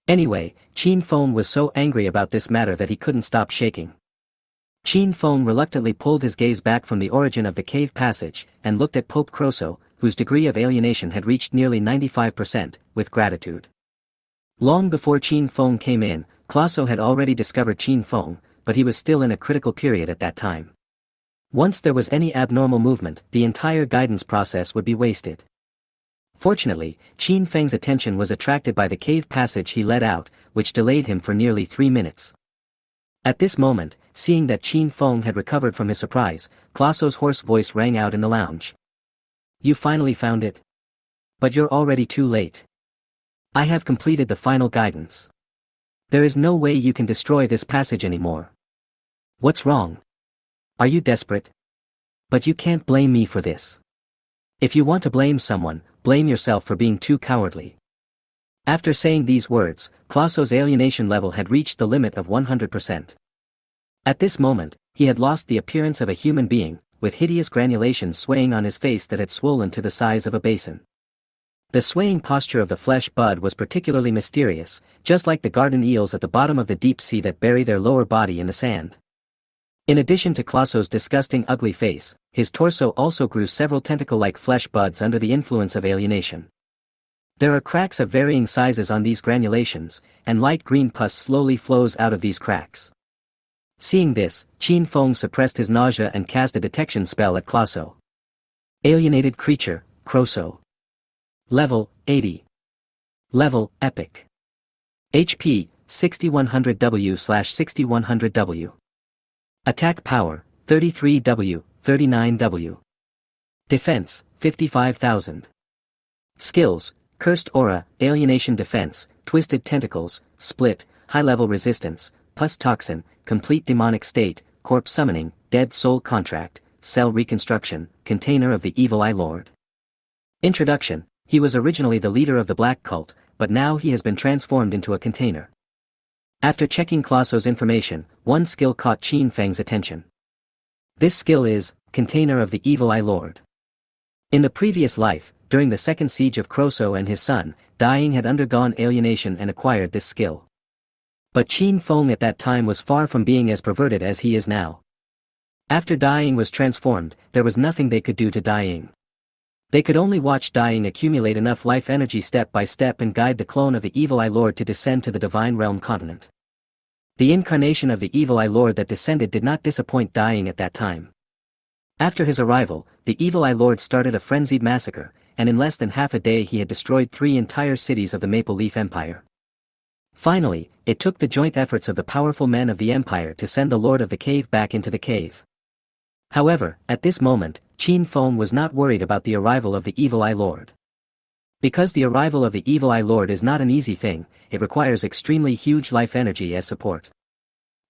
Anyway, Qin Feng was so angry about this matter that he couldn't stop shaking. Qin Feng reluctantly pulled his gaze back from the origin of the cave passage, and looked at Pope Crosso, whose degree of alienation had reached nearly 95%, with gratitude. Long before Qin Feng came in, Klasso had already discovered Qin Feng, but he was still in a critical period at that time. Once there was any abnormal movement, the entire guidance process would be wasted. Fortunately, Qin Feng's attention was attracted by the cave passage he led out, which delayed him for nearly 3 minutes. At this moment, seeing that Qin Feng had recovered from his surprise, Klasso's hoarse voice rang out in the lounge. You finally found it? But you're already too late. I have completed the final guidance. There is no way you can destroy this passage anymore. What's wrong? Are you desperate? But you can't blame me for this. If you want to blame someone, blame yourself for being too cowardly. After saying these words, Klasso's alienation level had reached the limit of 100%. At this moment, he had lost the appearance of a human being, with hideous granulations swaying on his face that had swollen to the size of a basin. The swaying posture of the flesh bud was particularly mysterious, just like the garden eels at the bottom of the deep sea that bury their lower body in the sand. In addition to Klasso's disgusting ugly face, his torso also grew several tentacle-like flesh buds under the influence of alienation. There are cracks of varying sizes on these granulations, and light green pus slowly flows out of these cracks. Seeing this, Qin Feng suppressed his nausea and cast a detection spell at Klasso. Alienated creature, Crosso. Level, 80. Level, Epic. HP, 6100W/6100W. Attack Power, 33W, 39W. Defense, 55,000. Skills, Cursed Aura, Alienation Defense, Twisted Tentacles, Split, High-Level Resistance, Pus Toxin, Complete Demonic State, Corpse Summoning, Dead Soul Contract, Cell Reconstruction, Container of the Evil Eye Lord. Introduction: he was originally the leader of the Black Cult, but now he has been transformed into a container. After checking Classo's information, one skill caught Qin Feng's attention. This skill is, Container of the Evil Eye Lord. In the previous life, during the second siege of Croso and his son, Dying had undergone alienation and acquired this skill. But Qin Feng at that time was far from being as perverted as he is now. After Dying was transformed, there was nothing they could do to Dying. They could only watch Dying accumulate enough life energy step by step and guide the clone of the Evil Eye Lord to descend to the Divine Realm continent. The incarnation of the Evil Eye Lord that descended did not disappoint Dying at that time. After his arrival, the Evil Eye Lord started a frenzied massacre, and in less than half a day he had destroyed 3 entire cities of the Maple Leaf Empire. Finally, it took the joint efforts of the powerful men of the Empire to send the Lord of the Cave back into the cave. However, at this moment, Qin Feng was not worried about the arrival of the Evil Eye Lord. Because the arrival of the Evil Eye Lord is not an easy thing, it requires extremely huge life energy as support.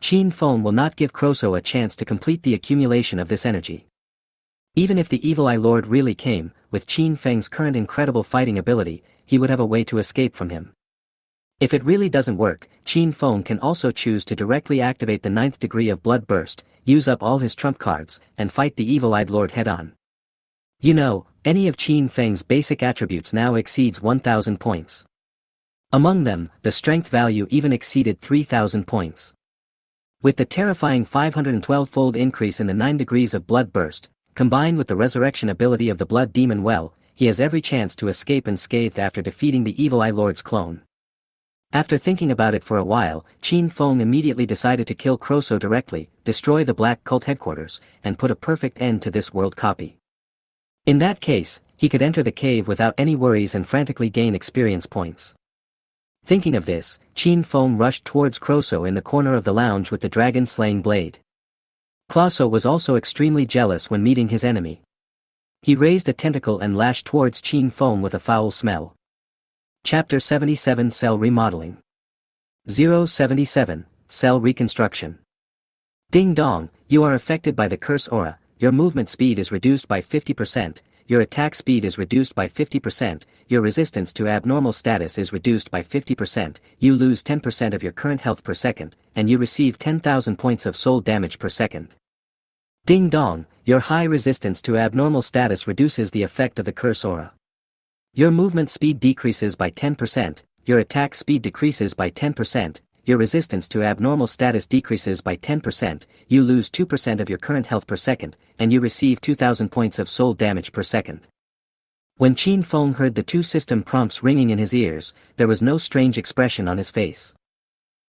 Qin Feng will not give Croso a chance to complete the accumulation of this energy. Even if the Evil Eye Lord really came, with Qin Feng's current incredible fighting ability, he would have a way to escape from him. If it really doesn't work, Qin Feng can also choose to directly activate the 9th degree of Blood Burst, use up all his trump cards, and fight the Evil-Eyed Lord head-on. You know, any of Qin Feng's basic attributes now exceeds 1,000 points. Among them, the strength value even exceeded 3,000 points. With the terrifying 512-fold increase in the 9 degrees of Blood Burst, combined with the resurrection ability of the Blood Demon Well, he has every chance to escape unscathed after defeating the Evil Eye Lord's clone. After thinking about it for a while, Qin Feng immediately decided to kill Croso directly, destroy the Black Cult headquarters, and put a perfect end to this world copy. In that case, he could enter the cave without any worries and frantically gain experience points. Thinking of this, Qin Feng rushed towards Croso in the corner of the lounge with the dragon-slaying blade. Classo was also extremely jealous when meeting his enemy. He raised a tentacle and lashed towards Qin Feng with a foul smell. Chapter 77 Cell Remodeling 077, Cell Reconstruction. Ding dong, you are affected by the curse aura, your movement speed is reduced by 50%, your attack speed is reduced by 50%, your resistance to abnormal status is reduced by 50%, you lose 10% of your current health per second, and you receive 10,000 points of soul damage per second. Ding dong, your high resistance to abnormal status reduces the effect of the curse aura. Your movement speed decreases by 10%, your attack speed decreases by 10%, your resistance to abnormal status decreases by 10%, you lose 2% of your current health per second, and you receive 2,000 points of soul damage per second. When Qin Feng heard the 2 system prompts ringing in his ears, there was no strange expression on his face.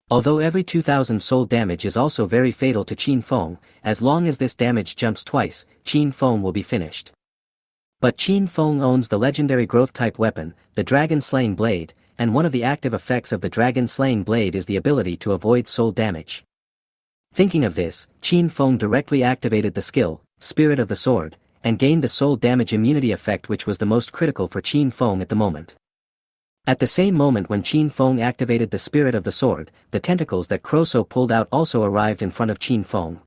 Although every 2,000 soul damage is also very fatal to Qin Feng, as long as this damage jumps twice, Qin Feng will be finished. But Qin Feng owns the legendary growth-type weapon, the Dragon-Slaying Blade, and one of the active effects of the Dragon-Slaying Blade is the ability to avoid soul damage. Thinking of this, Qin Feng directly activated the skill, Spirit of the Sword, and gained the soul damage immunity effect, which was the most critical for Qin Feng at the moment. At the same moment when Qin Feng activated the Spirit of the Sword, the tentacles that Croso pulled out also arrived in front of Qin Feng.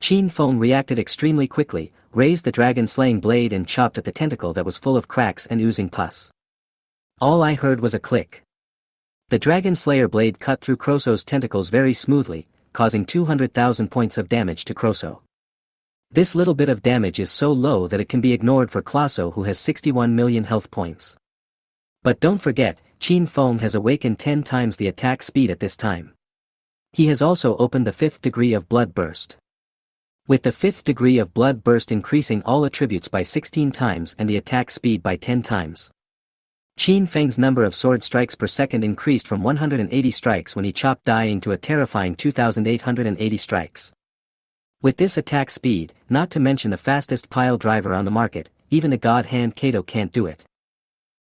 Qin Feng reacted extremely quickly, raised the dragon-slaying blade and chopped at the tentacle that was full of cracks and oozing pus. All I heard was a click. The Dragon Slayer blade cut through Croso's tentacles very smoothly, causing 200,000 points of damage to Croso. This little bit of damage is so low that it can be ignored for Classo, who has 61 million health points. But don't forget, Qin Feng has awakened 10 times the attack speed at this time. He has also opened the 5th degree of Blood Burst. With the 5th degree of Blood Burst increasing all attributes by 16 times and the attack speed by 10 times. Qin Feng's number of sword strikes per second increased from 180 strikes when he chopped Dying to a terrifying 2,880 strikes. With this attack speed, not to mention the fastest pile driver on the market, even the God Hand Kato can't do it.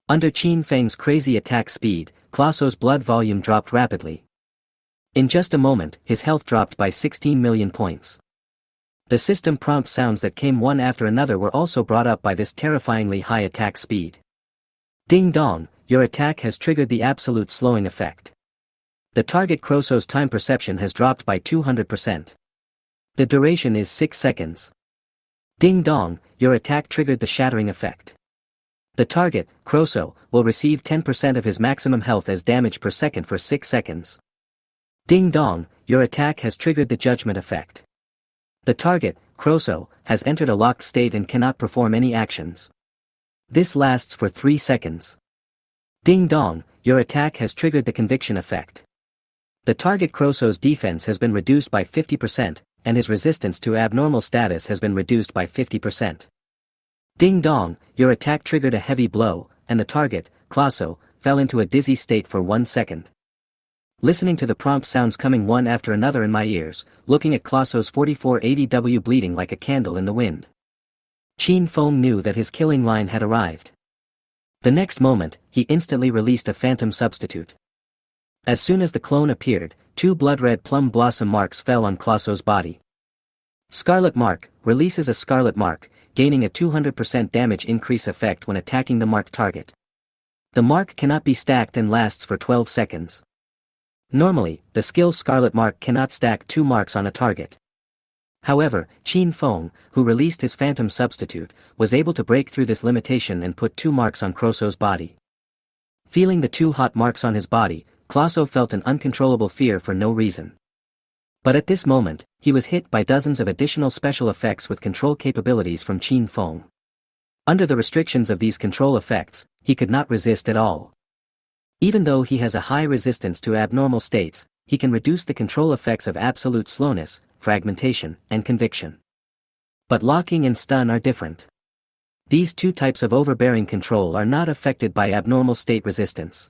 Under Qin Feng's crazy attack speed, Classo's blood volume dropped rapidly. In just a moment, his health dropped by 16 million points. The system prompt sounds that came one after another were also brought up by this terrifyingly high attack speed. Ding dong, your attack has triggered the absolute slowing effect. The target Crosso's time perception has dropped by 200%. The duration is 6 seconds. Ding dong, your attack triggered the shattering effect. The target, Crosso, will receive 10% of his maximum health as damage per second for 6 seconds. Ding dong, your attack has triggered the judgment effect. The target, Crosso, has entered a locked state and cannot perform any actions. This lasts for 3 seconds. Ding dong, your attack has triggered the conviction effect. The target Crosso's defense has been reduced by 50%, and his resistance to abnormal status has been reduced by 50%. Ding dong, your attack triggered a heavy blow, and the target, Classo, fell into a dizzy state for 1 second. Listening to the prompt sounds coming one after another in my ears, looking at Classo's 4480W bleeding like a candle in the wind. Qin Feng knew that his killing line had arrived. The next moment, he instantly released a phantom substitute. As soon as the clone appeared, 2 blood-red plum blossom marks fell on Classo's body. Scarlet Mark releases a Scarlet Mark, gaining a 200% damage increase effect when attacking the marked target. The mark cannot be stacked and lasts for 12 seconds. Normally, the skill Scarlet Mark cannot stack 2 marks on a target. However, Qin Feng, who released his phantom substitute, was able to break through this limitation and put 2 marks on Crosso's body. Feeling the 2 hot marks on his body, Classo felt an uncontrollable fear for no reason. But at this moment, he was hit by dozens of additional special effects with control capabilities from Qin Feng. Under the restrictions of these control effects, he could not resist at all. Even though he has a high resistance to abnormal states, he can reduce the control effects of absolute slowness, fragmentation, and conviction. But locking and stun are different. These 2 types of overbearing control are not affected by abnormal state resistance.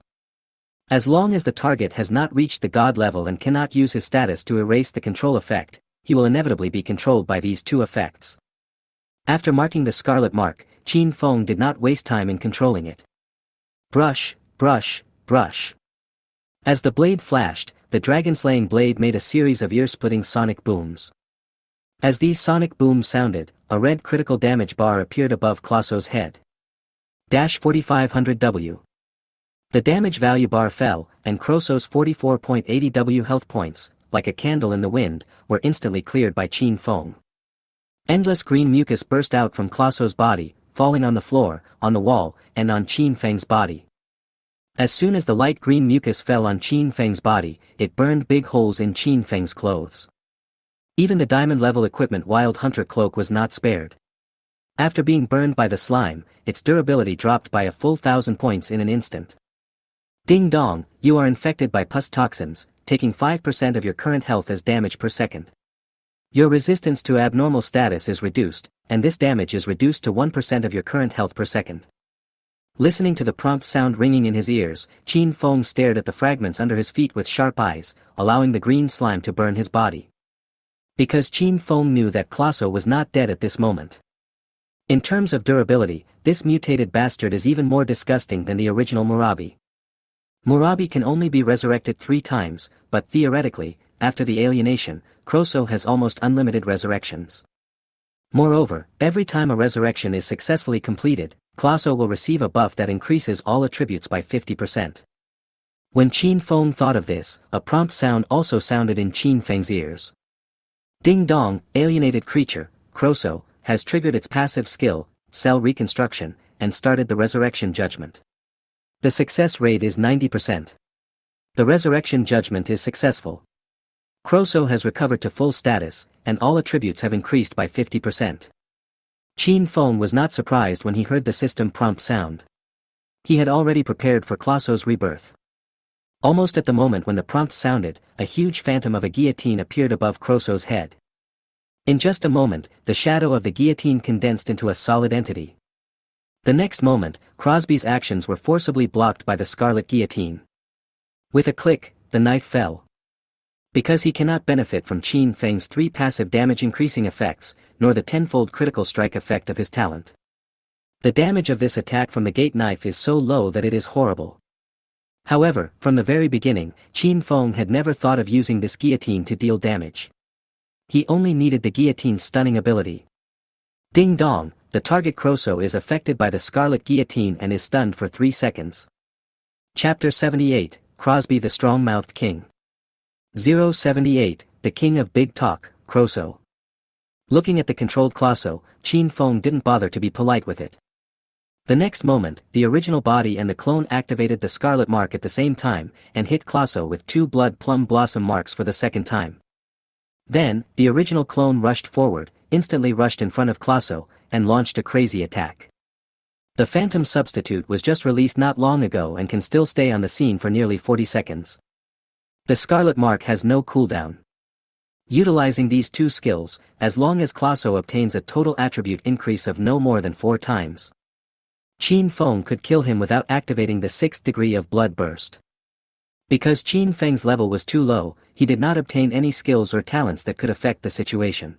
As long as the target has not reached the god level and cannot use his status to erase the control effect, he will inevitably be controlled by these 2 effects. After marking the Scarlet Mark, Qin Feng did not waste time in controlling it. Brush, brush, brush. As the blade flashed, the dragon-slaying blade made a series of ear-splitting sonic booms. As these sonic booms sounded, a red critical damage bar appeared above Classo's head. 4500W. The damage value bar fell, and Crosso's 44.80W health points, like a candle in the wind, were instantly cleared by Qin Feng. Endless green mucus burst out from Classo's body, falling on the floor, on the wall, and on Qin Feng's body. As soon as the light green mucus fell on Qin Feng's body, it burned big holes in Qin Feng's clothes. Even the diamond-level equipment Wild Hunter cloak was not spared. After being burned by the slime, its durability dropped by a full 1,000 points in an instant. Ding dong, you are infected by pus toxins, taking 5% of your current health as damage per second. Your resistance to abnormal status is reduced, and this damage is reduced to 1% of your current health per second. Listening to the prompt sound ringing in his ears, Qin Feng stared at the fragments under his feet with sharp eyes, allowing the green slime to burn his body. Because Qin Feng knew that Classo was not dead at this moment. In terms of durability, this mutated bastard is even more disgusting than the original Murabi. Murabi can only be resurrected 3 times, but theoretically, after the alienation, Crosso has almost unlimited resurrections. Moreover, every time a resurrection is successfully completed, Classo will receive a buff that increases all attributes by 50%. When Qin Feng thought of this, a prompt sound also sounded in Qin Feng's ears. Ding dong, alienated creature, Crosso, has triggered its passive skill, Cell Reconstruction, and started the Resurrection Judgment. The success rate is 90%. The Resurrection Judgment is successful. Crosso has recovered to full status, and all attributes have increased by 50%. Qin Feng was not surprised when he heard the system prompt sound. He had already prepared for Classo's rebirth. Almost at the moment when the prompt sounded, a huge phantom of a guillotine appeared above Crosso's head. In just a moment, the shadow of the guillotine condensed into a solid entity. The next moment, Crosby's actions were forcibly blocked by the scarlet guillotine. With a click, the knife fell. Because he cannot benefit from Qin Feng's 3 passive damage increasing effects, nor the tenfold critical strike effect of his talent. The damage of this attack from the gate knife is so low that it is horrible. However, from the very beginning, Qin Feng had never thought of using this guillotine to deal damage. He only needed the guillotine's stunning ability. Ding dong, the target Kroso is affected by the Scarlet Guillotine and is stunned for 3 seconds. Chapter 78, Crosby the Strong-Mouthed King. 078, the King of Big Talk, Kroso. Looking at the controlled Kloso, Qin Feng didn't bother to be polite with it. The next moment, the original body and the clone activated the Scarlet Mark at the same time, and hit Kloso with 2 blood plum blossom marks for the second time. Then, the original clone rushed forward, instantly rushed in front of Kloso, and launched a crazy attack. The Phantom Substitute was just released not long ago and can still stay on the scene for nearly 40 seconds. The Scarlet Mark has no cooldown. Utilizing these 2 skills, as long as Kloso obtains a total attribute increase of no more than 4 times. Qin Feng could kill him without activating the 6th degree of Blood Burst. Because Qin Feng's level was too low, he did not obtain any skills or talents that could affect the situation.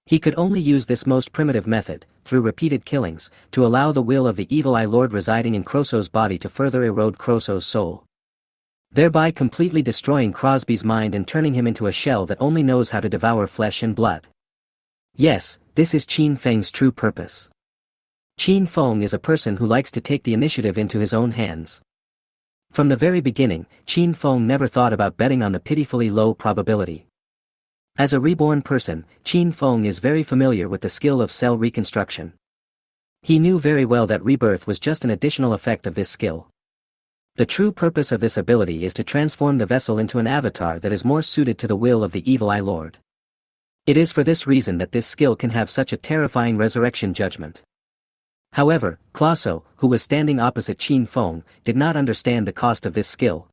He could only use this most primitive method, through repeated killings, to allow the will of the Evil Eye Lord residing in Kroso's body to further erode Kroso's soul. Thereby completely destroying Crosby's mind and turning him into a shell that only knows how to devour flesh and blood. Yes, this is Qin Feng's true purpose. Qin Feng is a person who likes to take the initiative into his own hands. From the very beginning, Qin Feng never thought about betting on the pitifully low probability. As a reborn person, Qin Feng is very familiar with the skill of cell reconstruction. He knew very well that rebirth was just an additional effect of this skill. The true purpose of this ability is to transform the vessel into an avatar that is more suited to the will of the Evil Eye Lord. It is for this reason that this skill can have such a terrifying resurrection judgment. However, Kloso, who was standing opposite Qin Feng, did not understand the cost of this skill.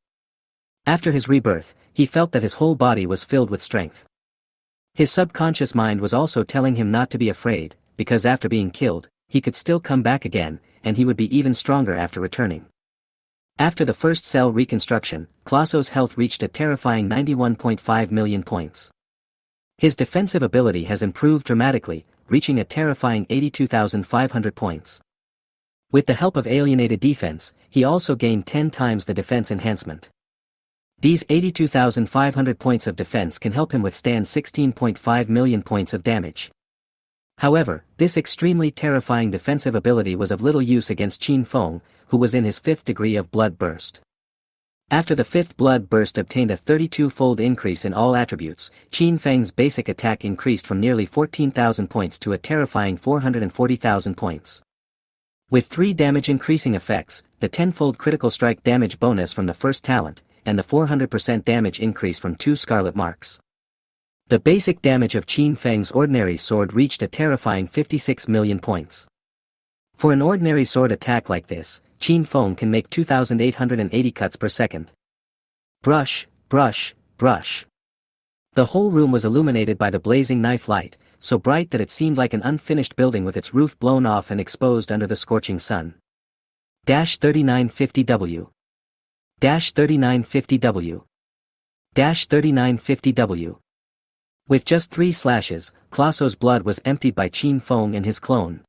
After his rebirth, he felt that his whole body was filled with strength. His subconscious mind was also telling him not to be afraid, because after being killed, he could still come back again, and he would be even stronger after returning. After the first cell reconstruction, Kloso's health reached a terrifying 91.5 million points. His defensive ability has improved dramatically, reaching a terrifying 82,500 points. With the help of Alienated Defense, he also gained 10 times the defense enhancement. These 82,500 points of defense can help him withstand 16.5 million points of damage. However, this extremely terrifying defensive ability was of little use against Qin Feng, who was in his 5th degree of Blood Burst. After the 5th Blood Burst obtained a 32-fold increase in all attributes, Qin Feng's basic attack increased from nearly 14,000 points to a terrifying 440,000 points. With 3 damage-increasing effects, the 10-fold critical strike damage bonus from the first talent, and the 400% damage increase from 2 Scarlet Marks. The basic damage of Qin Feng's ordinary sword reached a terrifying 56 million points. For an ordinary sword attack like this, Qin Feng can make 2,880 cuts per second. Brush, brush, brush. The whole room was illuminated by the blazing knife light, so bright that it seemed like an unfinished building with its roof blown off and exposed under the scorching sun. 3950W. 3950W. 3950W. With just 3 slashes, Kloso's blood was emptied by Qin Feng and his clone.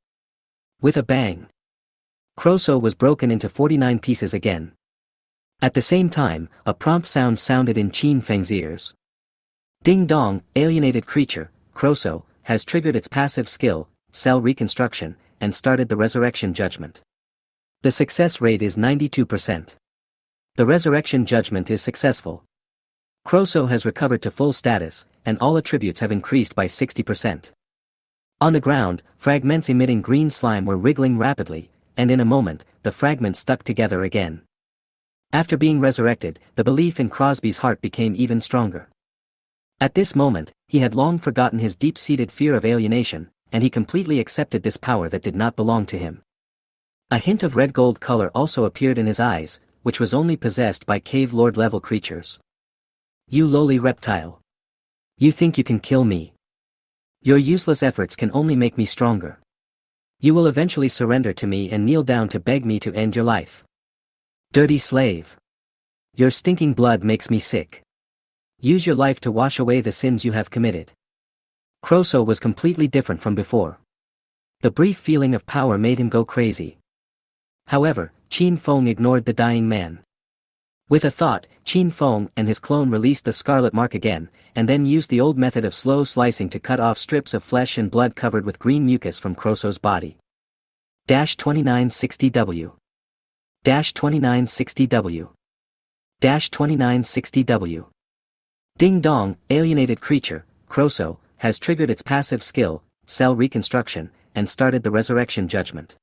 With a bang, Kroso was broken into 49 pieces again. At the same time, a prompt sound sounded in Qin Feng's ears. Ding dong, alienated creature, Kroso, has triggered its passive skill, cell reconstruction, and started the resurrection judgment. The success rate is 92%. The resurrection judgment is successful. Kroso has recovered to full status, and all attributes have increased by 60%. On the ground, fragments emitting green slime were wriggling rapidly, and in a moment, the fragments stuck together again. After being resurrected, the belief in Crosby's heart became even stronger. At this moment, he had long forgotten his deep-seated fear of alienation, and he completely accepted this power that did not belong to him. A hint of red-gold color also appeared in his eyes, which was only possessed by Cave Lord-level creatures. You lowly reptile. You think you can kill me? Your useless efforts can only make me stronger. You will eventually surrender to me and kneel down to beg me to end your life. Dirty slave. Your stinking blood makes me sick. Use your life to wash away the sins you have committed. Kroso was completely different from before. The brief feeling of power made him go crazy. However, Qin Feng ignored the dying man. With a thought, Qin Feng and his clone released the scarlet mark again, and then used the old method of slow slicing to cut off strips of flesh and blood covered with green mucus from Kroso's body. 2960W. 2960W. 2960W. Ding dong, alienated creature, Kroso, has triggered its passive skill, Cell Reconstruction, and started the Resurrection Judgment.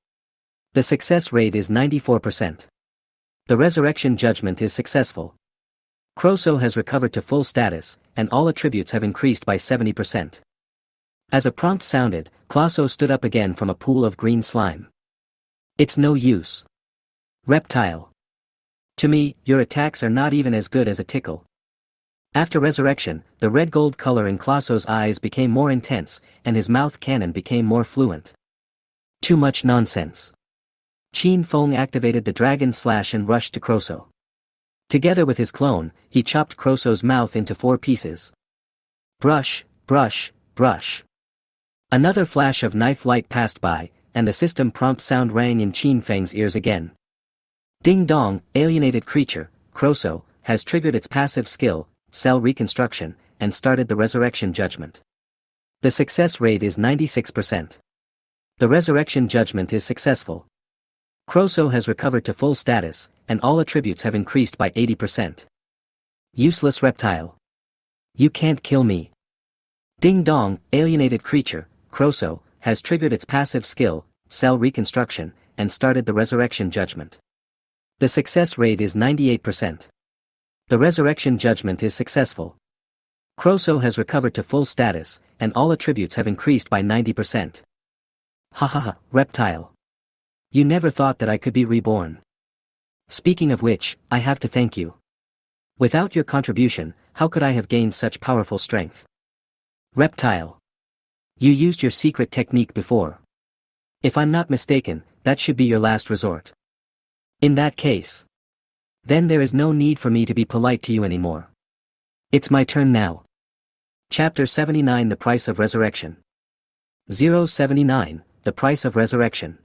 The success rate is 94%. The Resurrection Judgment is successful. Kroso has recovered to full status, and all attributes have increased by 70%. As a prompt sounded, Kroso stood up again from a pool of green slime. It's no use. Reptile. To me, your attacks are not even as good as a tickle. After resurrection, the red-gold color in Kroso's eyes became more intense, and his mouth cannon became more fluent. Too much nonsense. Qin Feng activated the Dragon Slash and rushed to Kroso. Together with his clone, he chopped Kroso's mouth into 4 pieces. Brush, brush, brush. Another flash of knife light passed by, and the system prompt sound rang in Qin Feng's ears again. Ding dong, alienated creature, Kroso, has triggered its passive skill, Cell Reconstruction, and started the Resurrection Judgment. The success rate is 96%. The Resurrection Judgment is successful. Kroso has recovered to full status, and all attributes have increased by 80%. Useless reptile. You can't kill me. Ding dong, alienated creature, Kroso, has triggered its passive skill, Cell Reconstruction, and started the Resurrection Judgment. The success rate is 98%. The Resurrection Judgment is successful. Kroso has recovered to full status, and all attributes have increased by 90%. Ha ha ha, reptile. You never thought that I could be reborn. Speaking of which, I have to thank you. Without your contribution, how could I have gained such powerful strength? Reptile. You used your secret technique before. If I'm not mistaken, that should be your last resort. In that case. Then there is no need for me to be polite to you anymore. It's my turn now. Chapter 79 The Price of Resurrection. 079, The Price of Resurrection.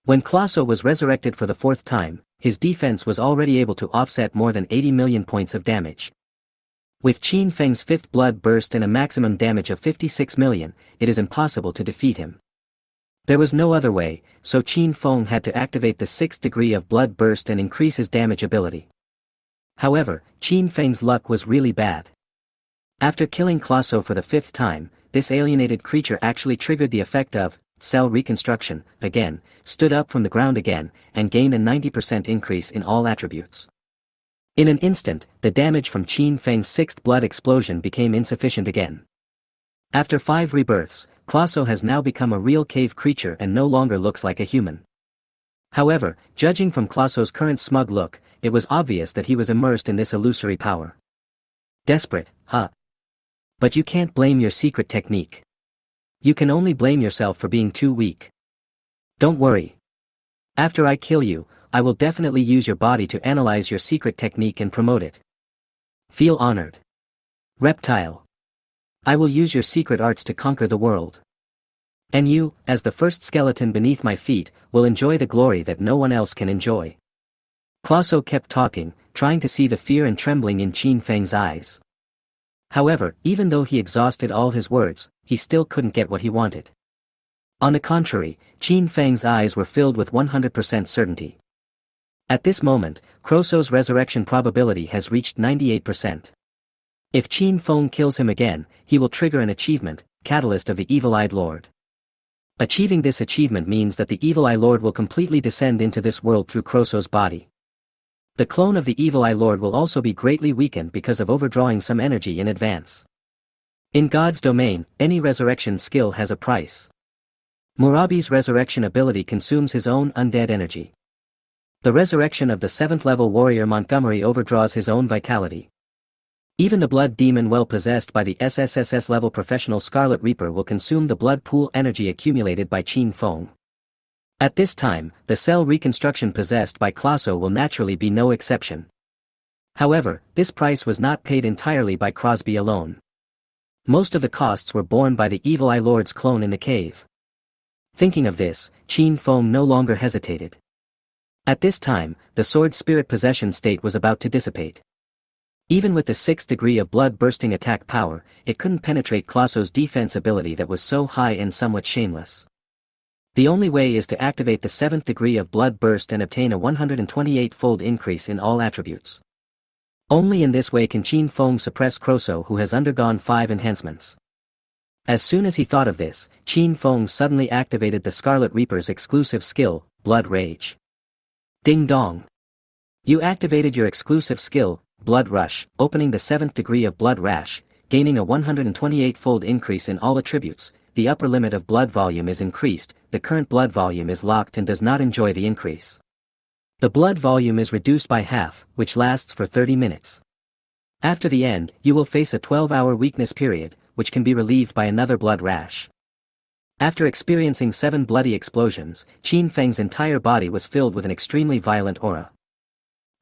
When Kroso was resurrected for the 4th time, his defense was already able to offset more than 80 million points of damage. With Qin Feng's 5th blood burst and a maximum damage of 56 million, it is impossible to defeat him. There was no other way, so Qin Feng had to activate the 6th degree of blood burst and increase his damage ability. However, Qin Feng's luck was really bad. After killing Kroso for the 5th time, this alienated creature actually triggered the effect of Cell Reconstruction again, stood up from the ground again, and gained a 90% increase in all attributes. In an instant, the damage from Qin Feng's 6th blood explosion became insufficient again. After 5 rebirths, Kroso has now become a real cave creature and no longer looks like a human. However, judging from Kroso's current smug look, it was obvious that he was immersed in this illusory power. Desperate, huh? But you can't blame your secret technique. You can only blame yourself for being too weak. Don't worry. After I kill you, I will definitely use your body to analyze your secret technique and promote it. Feel honored. Reptile. I will use your secret arts to conquer the world. And you, as the first skeleton beneath my feet, will enjoy the glory that no one else can enjoy. Kroso kept talking, trying to see the fear and trembling in Qin Feng's eyes. However, even though he exhausted all his words, he still couldn't get what he wanted. On the contrary, Qin Feng's eyes were filled with 100% certainty. At this moment, Kroso's resurrection probability has reached 98%. If Qin Feng kills him again, he will trigger an achievement, Catalyst of the Evil-Eyed Lord. Achieving this achievement means that the Evil Eye Lord will completely descend into this world through Kroso's body. The clone of the Evil Eye Lord will also be greatly weakened because of overdrawing some energy in advance. In God's domain, any resurrection skill has a price. Murabi's resurrection ability consumes his own undead energy. The resurrection of the 7th level warrior Montgomery overdraws his own vitality. Even the blood demon well possessed by the SSSS level professional Scarlet Reaper will consume the blood pool energy accumulated by Qin Feng. At this time, the cell reconstruction possessed by Kroso will naturally be no exception. However, this price was not paid entirely by Crosby alone. Most of the costs were borne by the Evil Eye Lord's clone in the cave. Thinking of this, Qin Feng no longer hesitated. At this time, the sword spirit possession state was about to dissipate. Even with the 6th degree of blood-bursting attack power, it couldn't penetrate Classo's defense ability that was so high and somewhat shameless. The only way is to activate the 7th degree of blood burst and obtain a 128-fold increase in all attributes. Only in this way can Qin Feng suppress Croso, who has undergone 5 enhancements. As soon as he thought of this, Qin Feng suddenly activated the Scarlet Reaper's exclusive skill, Blood Rage. Ding dong! You activated your exclusive skill, Blood Rush, opening the 7th degree of Blood Rash, gaining a 128-fold increase in all attributes. The upper limit of blood volume is increased, the current blood volume is locked and does not enjoy the increase. The blood volume is reduced by half, which lasts for 30 minutes. After the end, you will face a 12-hour weakness period, which can be relieved by another blood rash. After experiencing 7 bloody explosions, Qin Feng's entire body was filled with an extremely violent aura.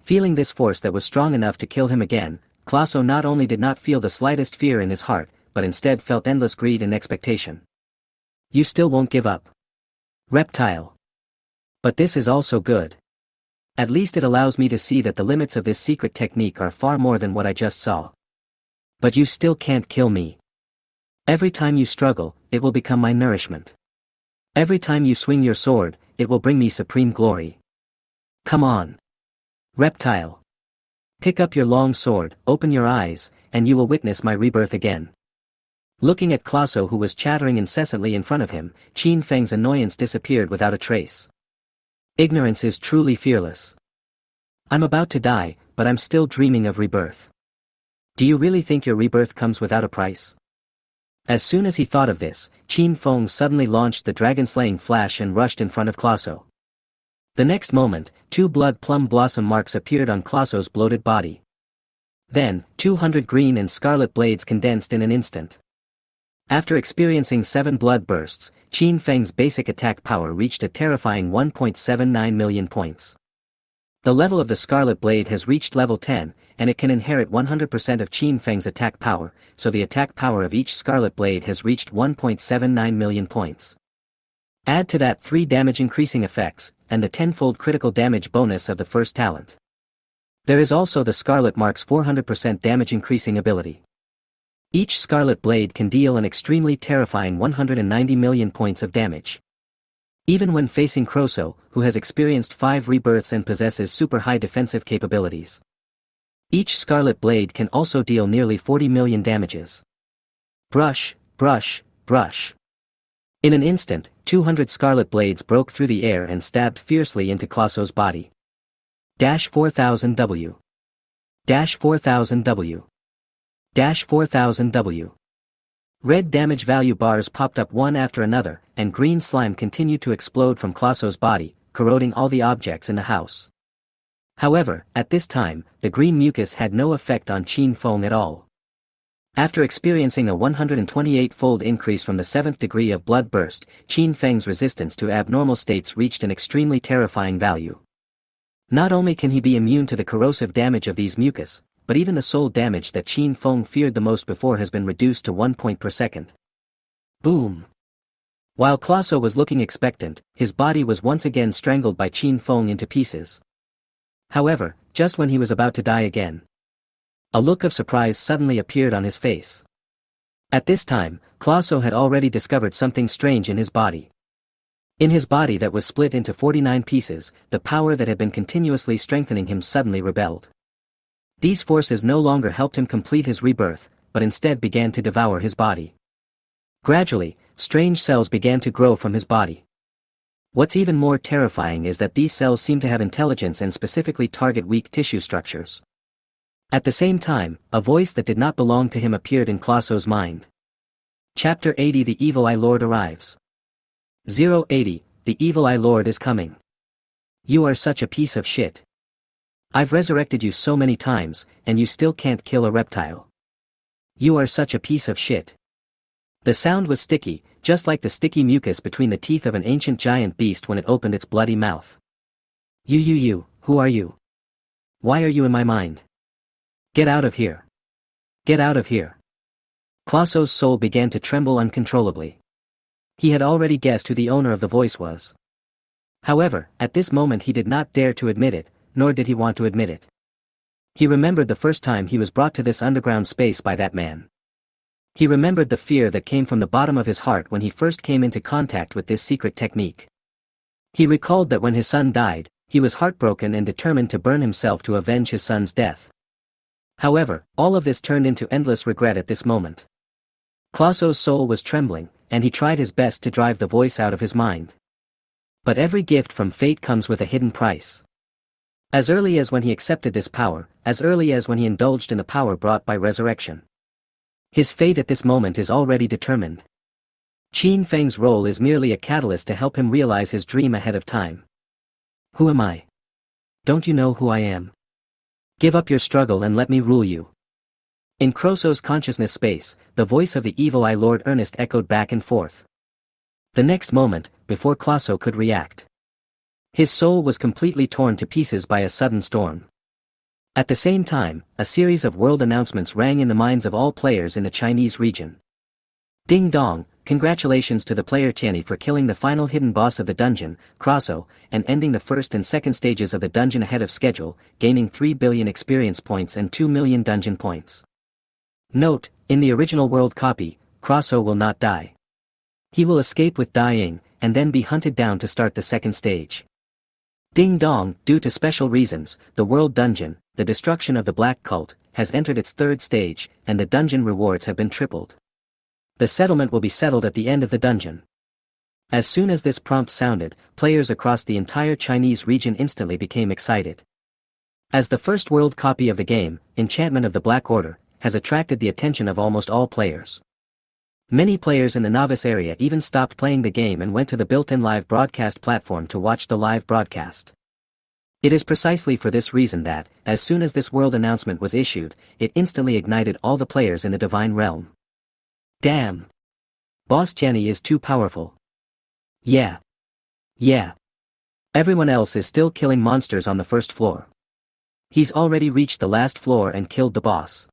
Feeling this force that was strong enough to kill him again, Classo not only did not feel the slightest fear in his heart, but instead felt endless greed and expectation. You still won't give up. Reptile. But this is also good. At least it allows me to see that the limits of this secret technique are far more than what I just saw. But you still can't kill me. Every time you struggle, it will become my nourishment. Every time you swing your sword, it will bring me supreme glory. Come on. Reptile. Pick up your long sword, open your eyes, and you will witness my rebirth again. Looking at Classo, who was chattering incessantly in front of him, Qin Feng's annoyance disappeared without a trace. Ignorance is truly fearless. I'm about to die, but I'm still dreaming of rebirth. Do you really think your rebirth comes without a price? As soon as he thought of this, Qin Feng suddenly launched the dragon-slaying flash and rushed in front of Classo. The next moment, 2 blood plum blossom marks appeared on Classo's bloated body. Then, 200 green and scarlet blades condensed in an instant. After experiencing 7 blood bursts, Qin Feng's basic attack power reached a terrifying 1.79 million points. The level of the Scarlet Blade has reached level 10, and it can inherit 100% of Qin Feng's attack power, so the attack power of each Scarlet Blade has reached 1.79 million points. Add to that 3 damage increasing effects, and the 10-fold critical damage bonus of the first talent. There is also the Scarlet Mark's 400% damage increasing ability. Each Scarlet Blade can deal an extremely terrifying 190 million points of damage. Even when facing Croso, who has experienced 5 rebirths and possesses super high defensive capabilities. Each Scarlet Blade can also deal nearly 40 million damages. Brush, brush, brush. In an instant, 200 Scarlet Blades broke through the air and stabbed fiercely into Classo's body. Dash 4000 W. Dash 4000 W. Dash 4000 W. Red damage value bars popped up one after another, and green slime continued to explode from Classo's body, corroding all the objects in the house. However, at this time, the green mucus had no effect on Qin Feng at all. After experiencing a 128-fold increase from the 7th degree of blood burst, Qin Feng's resistance to abnormal states reached an extremely terrifying value. Not only can he be immune to the corrosive damage of these mucus, but even the soul damage that Qin Feng feared the most before has been reduced to 1 point per second. Boom! While Classo was looking expectant, his body was once again strangled by Qin Feng into pieces. However, just when he was about to die again, a look of surprise suddenly appeared on his face. At this time, Classo had already discovered something strange in his body. In his body that was split into 49 pieces, the power that had been continuously strengthening him suddenly rebelled. These forces no longer helped him complete his rebirth, but instead began to devour his body. Gradually, strange cells began to grow from his body. What's even more terrifying is that these cells seem to have intelligence and specifically target weak tissue structures. At the same time, a voice that did not belong to him appeared in Classo's mind. Chapter 80 The Evil Eye Lord arrives. 080, the Evil Eye Lord is coming. You are such a piece of shit. I've resurrected you so many times, and you still can't kill a reptile. You are such a piece of shit. The sound was sticky, just like the sticky mucus between the teeth of an ancient giant beast when it opened its bloody mouth. You, who are you? Why are you in my mind? Get out of here. Get out of here. Classo's soul began to tremble uncontrollably. He had already guessed who the owner of the voice was. However, at this moment he did not dare to admit it, nor did he want to admit it. He remembered the first time he was brought to this underground space by that man. He remembered the fear that came from the bottom of his heart when he first came into contact with this secret technique. He recalled that when his son died, he was heartbroken and determined to burn himself to avenge his son's death. However, all of this turned into endless regret at this moment. Classo's soul was trembling, and he tried his best to drive the voice out of his mind. But every gift from fate comes with a hidden price. As early as when he accepted this power, as early as when he indulged in the power brought by resurrection. His fate at this moment is already determined. Qin Feng's role is merely a catalyst to help him realize his dream ahead of time. Who am I? Don't you know who I am? Give up your struggle and let me rule you. In Crosso's consciousness space, the voice of the Evil Eye Lord Ernest echoed back and forth. The next moment, before Classo could react, his soul was completely torn to pieces by a sudden storm. At the same time, a series of world announcements rang in the minds of all players in the Chinese region. Ding dong, congratulations to the player Tianyi for killing the final hidden boss of the dungeon, Crasso, and ending the first and second stages of the dungeon ahead of schedule, gaining 3 billion experience points and 2 million dungeon points. Note, in the original world copy, Crasso will not die. He will escape with dying, and then be hunted down to start the second stage. Ding dong, due to special reasons, the world dungeon, the destruction of the Black Cult, has entered its third stage, and the dungeon rewards have been tripled. The settlement will be settled at the end of the dungeon. As soon as this prompt sounded, players across the entire Chinese region instantly became excited. As the first world copy of the game, Enchantment of the Black Order, has attracted the attention of almost all players. Many players in the novice area even stopped playing the game and went to the built-in live broadcast platform to watch the live broadcast. It is precisely for this reason that, as soon as this world announcement was issued, it instantly ignited all the players in the Divine Realm. Damn! Boss Tianyi is too powerful. Yeah. Everyone else is still killing monsters on the first floor. He's already reached the last floor and killed the boss.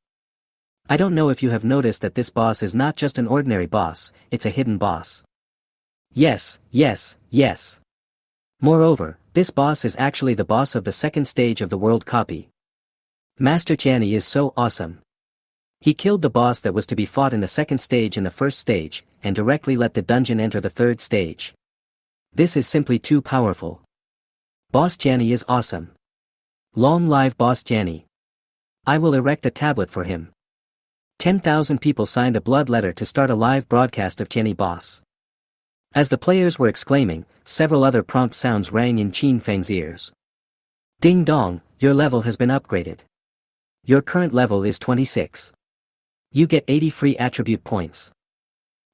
I don't know if you have noticed that this boss is not just an ordinary boss, it's a hidden boss. Yes. Moreover, this boss is actually the boss of the second stage of the world copy. Master Tianyi is so awesome. He killed the boss that was to be fought in the second stage in the first stage, and directly let the dungeon enter the third stage. This is simply too powerful. Boss Tianyi is awesome. Long live Boss Tianyi. I will erect a tablet for him. 10,000 people signed a blood letter to start a live broadcast of Tianyi boss. As the players were exclaiming, several other prompt sounds rang in Qin Feng's ears. Ding dong, your level has been upgraded. Your current level is 26. You get 80 free attribute points.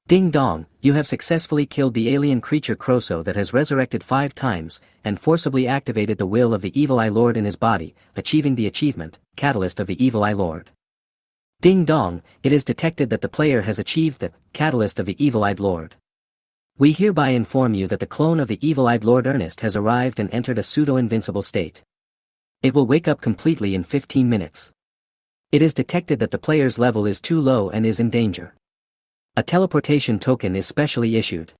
Ding dong, you have successfully killed the alien creature Crosso that has resurrected 5 times, and forcibly activated the will of the Evil Eye Lord in his body, achieving the achievement, Catalyst of the Evil Eye Lord. Ding dong, it is detected that the player has achieved the Catalyst of the Evil-Eyed Lord. We hereby inform you that the clone of the Evil-Eyed Lord Ernest has arrived and entered a pseudo-invincible state. It will wake up completely in 15 minutes. It is detected that the player's level is too low and is in danger. A teleportation token is specially issued.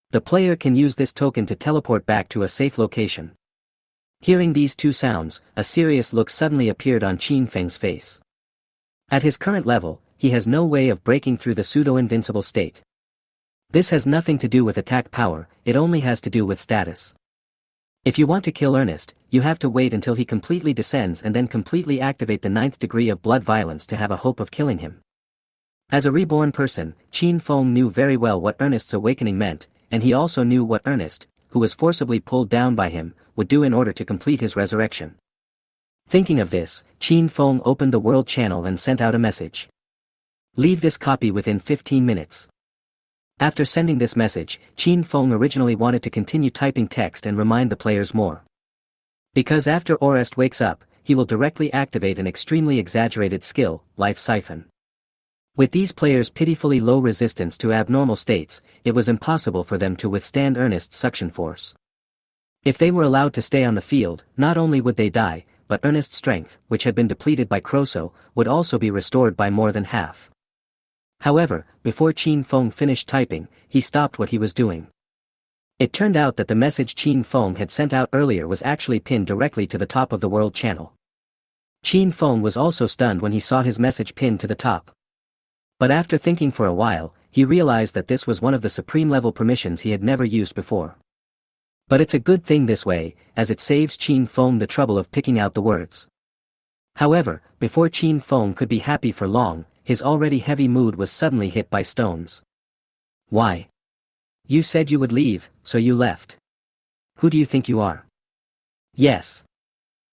The player can use this token to teleport back to a safe location. Hearing these two sounds, a serious look suddenly appeared on Qin Feng's face. At his current level, he has no way of breaking through the pseudo-invincible state. This has nothing to do with attack power, it only has to do with status. If you want to kill Ernest, you have to wait until he completely descends and then completely activate the 9th degree of blood violence to have a hope of killing him. As a reborn person, Qin Feng knew very well what Ernest's awakening meant, and he also knew what Ernest, who was forcibly pulled down by him, would do in order to complete his resurrection. Thinking of this, Qin Feng opened the world channel and sent out a message. Leave this copy within 15 minutes. After sending this message, Qin Feng originally wanted to continue typing text and remind the players more. Because after Orest wakes up, he will directly activate an extremely exaggerated skill, Life Siphon. With these players' pitifully low resistance to abnormal states, it was impossible for them to withstand Ernest's suction force. If they were allowed to stay on the field, not only would they die, but Ernest's strength, which had been depleted by Crosso, would also be restored by more than half. However, before Qin Feng finished typing, he stopped what he was doing. It turned out that the message Qin Feng had sent out earlier was actually pinned directly to the top of the world channel. Qin Feng was also stunned when he saw his message pinned to the top. But after thinking for a while, he realized that this was one of the supreme level permissions he had never used before. But it's a good thing this way, as it saves Qin Feng the trouble of picking out the words. However, before Qin Feng could be happy for long, his already heavy mood was suddenly hit by stones. Why? You said you would leave, so you left. Who do you think you are? Yes.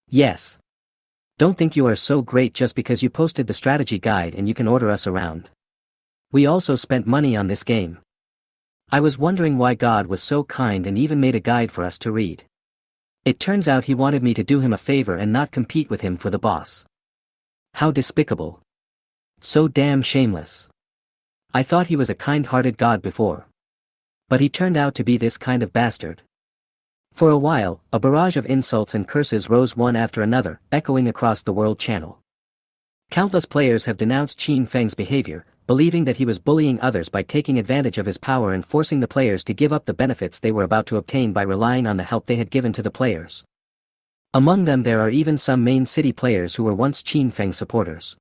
Yes. Don't think you are so great just because you posted the strategy guide and you can order us around. We also spent money on this game. I was wondering why God was so kind and even made a guide for us to read. It turns out he wanted me to do him a favor and not compete with him for the boss. How despicable. So damn shameless. I thought he was a kind-hearted God before. But he turned out to be this kind of bastard. For a while, a barrage of insults and curses rose one after another, echoing across the world channel. Countless players have denounced Qin Feng's behavior, believing that he was bullying others by taking advantage of his power and forcing the players to give up the benefits they were about to obtain by relying on the help they had given to the players. Among them there are even some main city players who were once Qin Feng supporters.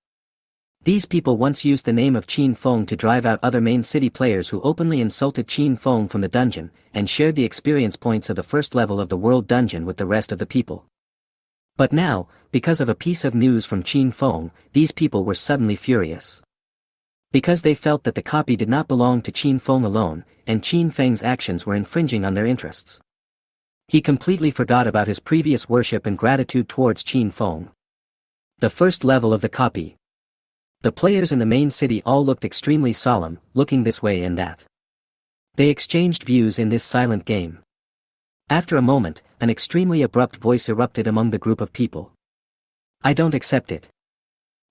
These people once used the name of Qin Feng to drive out other main city players who openly insulted Qin Feng from the dungeon, and shared the experience points of the first level of the world dungeon with the rest of the people. But now, because of a piece of news from Qin Feng, these people were suddenly furious. Because they felt that the copy did not belong to Qin Feng alone, and Qin Feng's actions were infringing on their interests. He completely forgot about his previous worship and gratitude towards Qin Feng. The first level of the copy. The players in the main city all looked extremely solemn, looking this way and that. They exchanged views in this silent game. After a moment, an extremely abrupt voice erupted among the group of people. I don't accept it.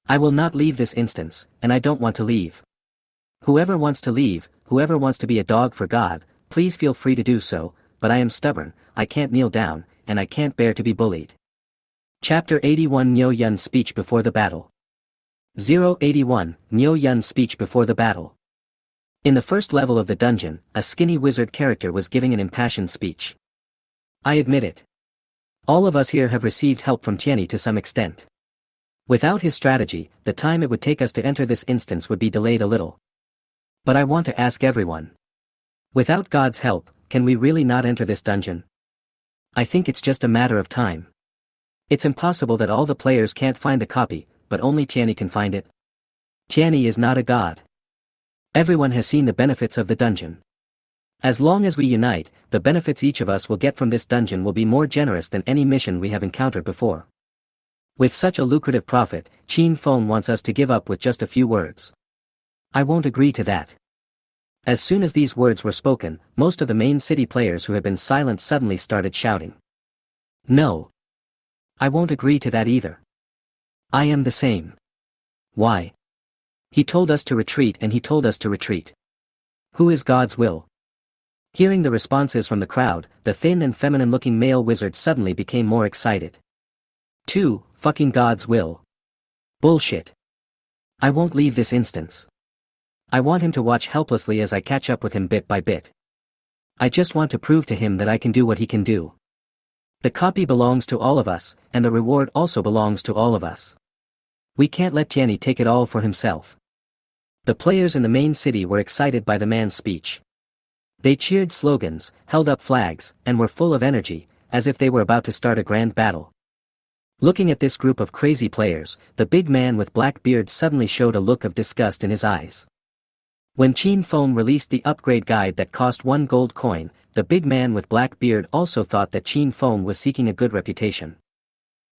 I will not leave this instance, and I don't want to leave. Whoever wants to leave, whoever wants to be a dog for God, please feel free to do so, but I am stubborn, I can't kneel down, and I can't bear to be bullied. Chapter 81 Nyo Yun's Speech Before the Battle. 081, Nyo Yun's Speech Before the Battle. In the first level of the dungeon, a skinny wizard character was giving an impassioned speech. I admit it. All of us here have received help from Tianyi to some extent. Without his strategy, the time it would take us to enter this instance would be delayed a little. But I want to ask everyone. Without God's help, can we really not enter this dungeon? I think it's just a matter of time. It's impossible that all the players can't find the copy, but only Tianyi can find it. Tianyi is not a god. Everyone has seen the benefits of the dungeon. As long as we unite, the benefits each of us will get from this dungeon will be more generous than any mission we have encountered before. With such a lucrative profit, Qin Feng wants us to give up with just a few words. I won't agree to that. As soon as these words were spoken, most of the main city players who had been silent suddenly started shouting. No. I won't agree to that either. I am the same. Why? He told us to retreat and he told us to retreat. Who is God's will? Hearing the responses from the crowd, the thin and feminine-looking male wizard suddenly became more excited. 2. Fucking God's will. Bullshit. I won't leave this instance. I want him to watch helplessly as I catch up with him bit by bit. I just want to prove to him that I can do what he can do. The copy belongs to all of us, and the reward also belongs to all of us. We can't let Tianyi take it all for himself. The players in the main city were excited by the man's speech. They cheered slogans, held up flags, and were full of energy, as if they were about to start a grand battle. Looking at this group of crazy players, the big man with black beard suddenly showed a look of disgust in his eyes. When Qin Feng released the upgrade guide that cost 1 gold coin, the big man with black beard also thought that Qin Feng was seeking a good reputation.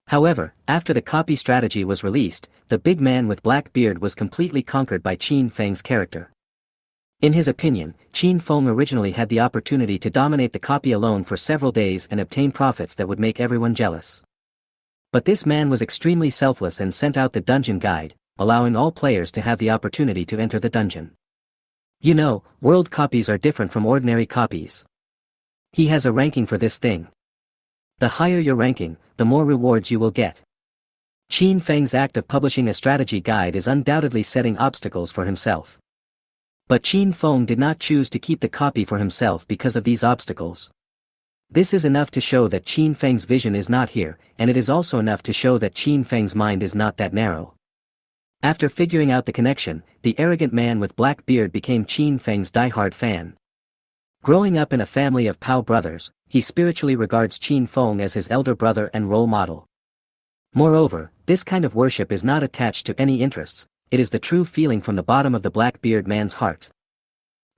However, after the copy strategy was released, the big man with black beard was completely conquered by Qin Feng's character. In his opinion, Qin Feng originally had the opportunity to dominate the copy alone for several days and obtain profits that would make everyone jealous. But this man was extremely selfless and sent out the dungeon guide, allowing all players to have the opportunity to enter the dungeon. You know, world copies are different from ordinary copies. He has a ranking for this thing. The higher your ranking, the more rewards you will get. Qin Feng's act of publishing a strategy guide is undoubtedly setting obstacles for himself. But Qin Feng did not choose to keep the copy for himself because of these obstacles. This is enough to show that Qin Feng's vision is not here, and it is also enough to show that Qin Feng's mind is not that narrow. After figuring out the connection, the arrogant man with black beard became Qin Feng's diehard fan. Growing up in a family of Pao brothers, he spiritually regards Qin Feng as his elder brother and role model. Moreover, this kind of worship is not attached to any interests, it is the true feeling from the bottom of the black-beard man's heart.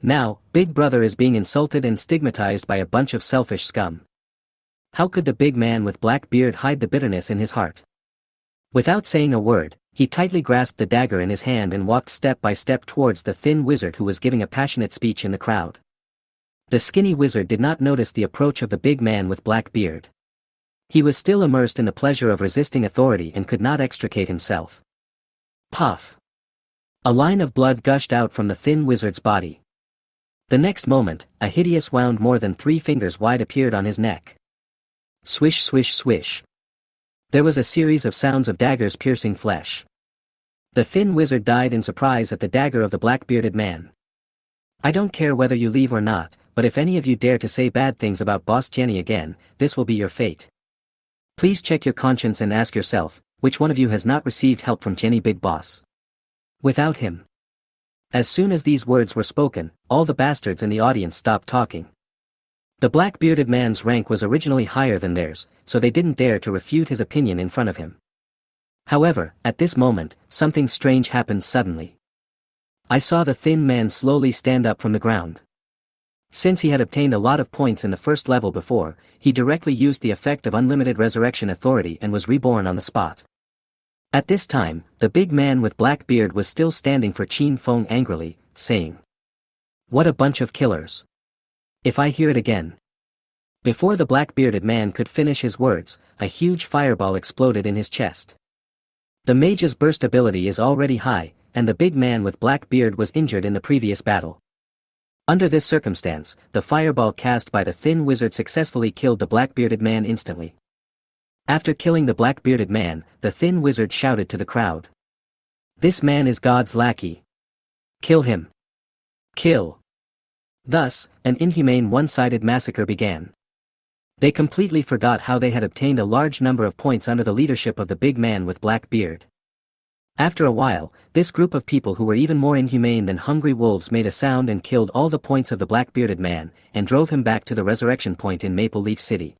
Now, Big Brother is being insulted and stigmatized by a bunch of selfish scum. How could the big man with black beard hide the bitterness in his heart? Without saying a word, he tightly grasped the dagger in his hand and walked step by step towards the thin wizard who was giving a passionate speech in the crowd. The skinny wizard did not notice the approach of the big man with black beard. He was still immersed in the pleasure of resisting authority and could not extricate himself. Puff! A line of blood gushed out from the thin wizard's body. The next moment, a hideous wound more than 3 fingers wide appeared on his neck. Swish swish swish. There was a series of sounds of daggers piercing flesh. The thin wizard died in surprise at the dagger of the black-bearded man. I don't care whether you leave or not, but if any of you dare to say bad things about Boss Tianyi again, this will be your fate. Please check your conscience and ask yourself, which one of you has not received help from Tianyi Big Boss? Without him. As soon as these words were spoken, all the bastards in the audience stopped talking. The black-bearded man's rank was originally higher than theirs, so they didn't dare to refute his opinion in front of him. However, at this moment, something strange happened suddenly. I saw the thin man slowly stand up from the ground. Since he had obtained a lot of points in the first level before, he directly used the effect of unlimited resurrection authority and was reborn on the spot. At this time, the big man with black beard was still standing for Qin Feng angrily, saying, "What a bunch of killers. If I hear it again." Before the black-bearded man could finish his words, a huge fireball exploded in his chest. The mage's burst ability is already high, and the big man with black beard was injured in the previous battle. Under this circumstance, the fireball cast by the thin wizard successfully killed the black-bearded man instantly. After killing the black-bearded man, the thin wizard shouted to the crowd. "This man is God's lackey. Kill him. Kill." Thus, an inhumane one-sided massacre began. They completely forgot how they had obtained a large number of points under the leadership of the big man with black beard. After a while, this group of people who were even more inhumane than hungry wolves made a sound and killed all the points of the black-bearded man, and drove him back to the resurrection point in Maple Leaf City.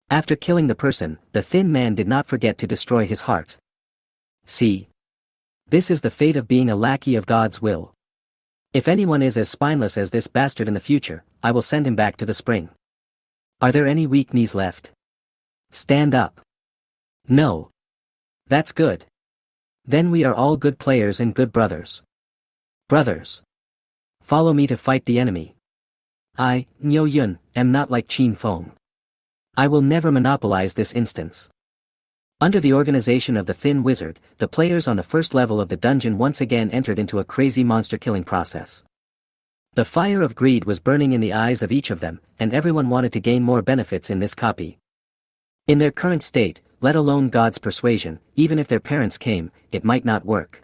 After killing the person, the thin man did not forget to destroy his heart. See? This is the fate of being a lackey of God's will. If anyone is as spineless as this bastard in the future, I will send him back to the spring. Are there any weak knees left? Stand up. No. That's good. Then we are all good players and good brothers. Brothers. Follow me to fight the enemy. I, Niu Yun, am not like Qin Feng. I will never monopolize this instance. Under the organization of the thin wizard, the players on the first level of the dungeon once again entered into a crazy monster-killing process. The fire of greed was burning in the eyes of each of them, and everyone wanted to gain more benefits in this copy. In their current state, let alone God's persuasion, even if their parents came, it might not work.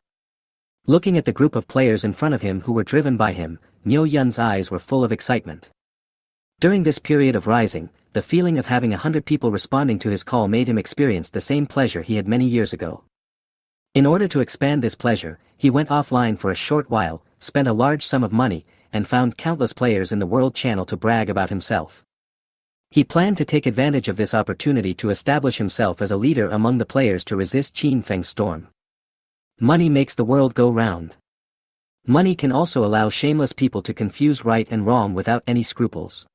Looking at the group of players in front of him who were driven by him, Niu Yun's eyes were full of excitement. During this period of rising, the feeling of having 100 people responding to his call made him experience the same pleasure he had many years ago. In order to expand this pleasure, he went offline for a short while, spent a large sum of money, and found countless players in the World Channel to brag about himself. He planned to take advantage of this opportunity to establish himself as a leader among the players to resist Qin Feng's storm. Money makes the world go round. Money can also allow shameless people to confuse right and wrong without any scruples.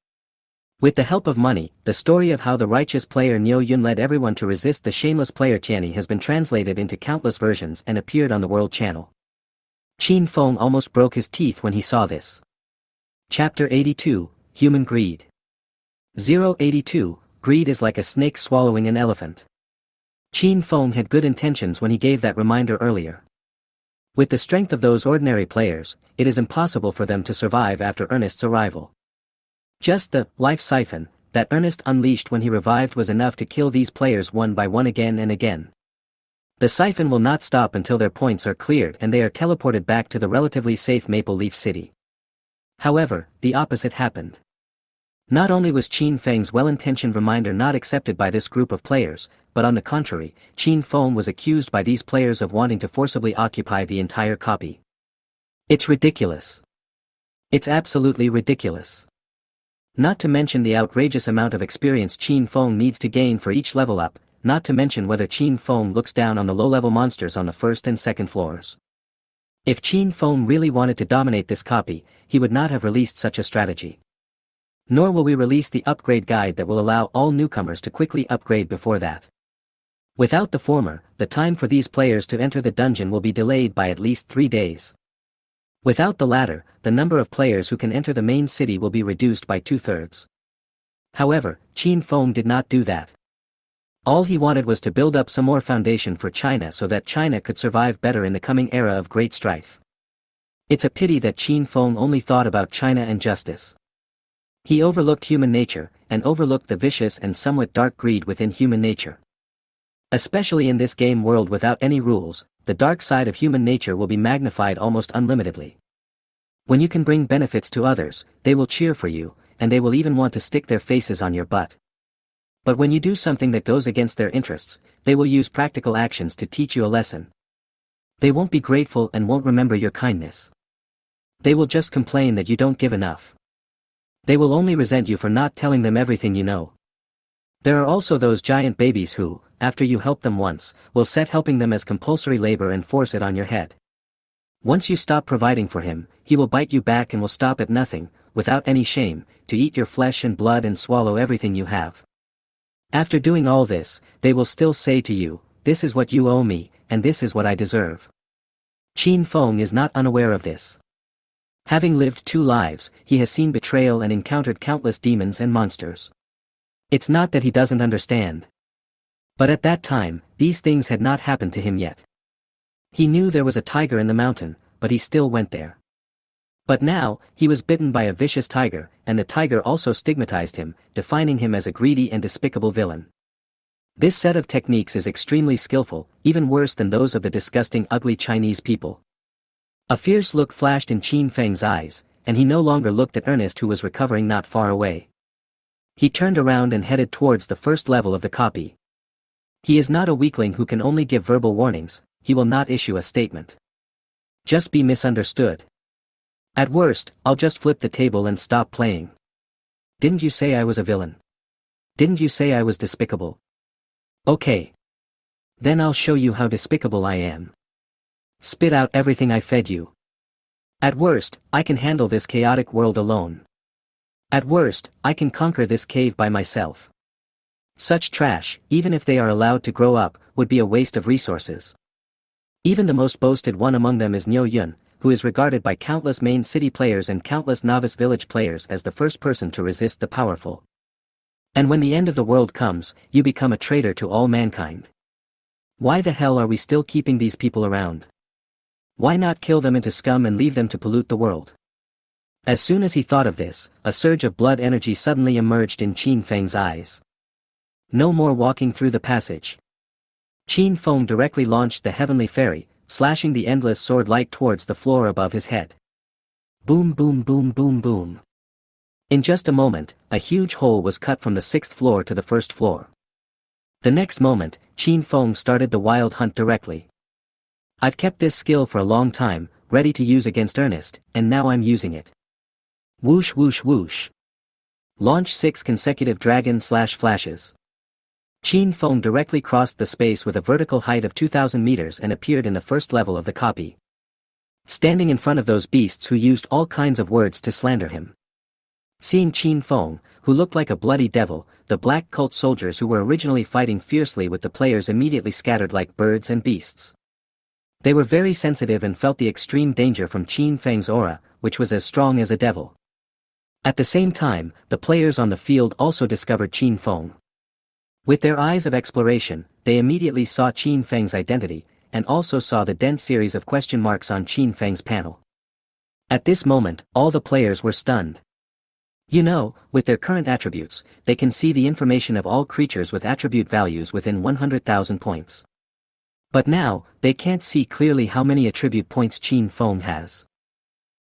With the help of money, the story of how the righteous player Niu Yun led everyone to resist the shameless player Tianyi has been translated into countless versions and appeared on the World Channel. Qin Feng almost broke his teeth when he saw this. Chapter 82, Human Greed. 082, Greed is like a snake swallowing an elephant. Qin Feng had good intentions when he gave that reminder earlier. With the strength of those ordinary players, it is impossible for them to survive after Ernest's arrival. Just the life siphon that Ernest unleashed when he revived was enough to kill these players one by one again and again. The siphon will not stop until their points are cleared and they are teleported back to the relatively safe Maple Leaf City. However, the opposite happened. Not only was Qin Feng's well-intentioned reminder not accepted by this group of players, but on the contrary, Qin Feng was accused by these players of wanting to forcibly occupy the entire copy. It's ridiculous. It's absolutely ridiculous. Not to mention the outrageous amount of experience Qin Feng needs to gain for each level up, not to mention whether Qin Feng looks down on the low-level monsters on the first and second floors. If Qin Feng really wanted to dominate this copy, he would not have released such a strategy. Nor will we release the upgrade guide that will allow all newcomers to quickly upgrade before that. Without the former, the time for these players to enter the dungeon will be delayed by at least 3 days. Without the latter, the number of players who can enter the main city will be reduced by 2/3. However, Qin Feng did not do that. All he wanted was to build up some more foundation for China so that China could survive better in the coming era of great strife. It's a pity that Qin Feng only thought about China and justice. He overlooked human nature, and overlooked the vicious and somewhat dark greed within human nature. Especially in this game world without any rules, the dark side of human nature will be magnified almost unlimitedly. When you can bring benefits to others, they will cheer for you, and they will even want to stick their faces on your butt. But when you do something that goes against their interests, they will use practical actions to teach you a lesson. They won't be grateful and won't remember your kindness. They will just complain that you don't give enough. They will only resent you for not telling them everything you know. There are also those giant babies who, after you help them once, will set helping them as compulsory labor and force it on your head. Once you stop providing for him, he will bite you back and will stop at nothing, without any shame, to eat your flesh and blood and swallow everything you have. After doing all this, they will still say to you, "This is what you owe me, and this is what I deserve." Qin Feng is not unaware of this. Having lived 2 lives, he has seen betrayal and encountered countless demons and monsters. It's not that he doesn't understand. But at that time, these things had not happened to him yet. He knew there was a tiger in the mountain, but he still went there. But now, he was bitten by a vicious tiger, and the tiger also stigmatized him, defining him as a greedy and despicable villain. This set of techniques is extremely skillful, even worse than those of the disgusting ugly Chinese people. A fierce look flashed in Qin Feng's eyes, and he no longer looked at Ernest who was recovering not far away. He turned around and headed towards the first level of the copy. He is not a weakling who can only give verbal warnings, he will not issue a statement. Just be misunderstood. At worst, I'll just flip the table and stop playing. Didn't you say I was a villain? Didn't you say I was despicable? Okay. Then I'll show you how despicable I am. Spit out everything I fed you. At worst, I can handle this chaotic world alone. At worst, I can conquer this cave by myself. Such trash, even if they are allowed to grow up, would be a waste of resources. Even the most boasted one among them is Niu Yun, who is regarded by countless main city players and countless novice village players as the first person to resist the powerful. And when the end of the world comes, you become a traitor to all mankind. Why the hell are we still keeping these people around? Why not kill them into scum and leave them to pollute the world? As soon as he thought of this, a surge of blood energy suddenly emerged in Qin Feng's eyes. No more walking through the passage. Qin Feng directly launched the heavenly fairy, slashing the endless sword light towards the floor above his head. Boom boom boom boom boom. In just a moment, a huge hole was cut from the 6th floor to the 1st floor. The next moment, Qin Feng started the wild hunt directly. I've kept this skill for a long time, ready to use against Ernest, and now I'm using it. Whoosh whoosh whoosh. Launch 6 consecutive dragon/flashes. Qin Feng directly crossed the space with a vertical height of 2,000 meters and appeared in the first level of the copy. Standing in front of those beasts who used all kinds of words to slander him. Seeing Qin Feng, who looked like a bloody devil, the black cult soldiers who were originally fighting fiercely with the players immediately scattered like birds and beasts. They were very sensitive and felt the extreme danger from Qin Feng's aura, which was as strong as a devil. At the same time, the players on the field also discovered Qin Feng. With their eyes of exploration, they immediately saw Qin Feng's identity, and also saw the dense series of question marks on Qin Feng's panel. At this moment, all the players were stunned. You know, with their current attributes, they can see the information of all creatures with attribute values within 100,000 points. But now, they can't see clearly how many attribute points Qin Feng has.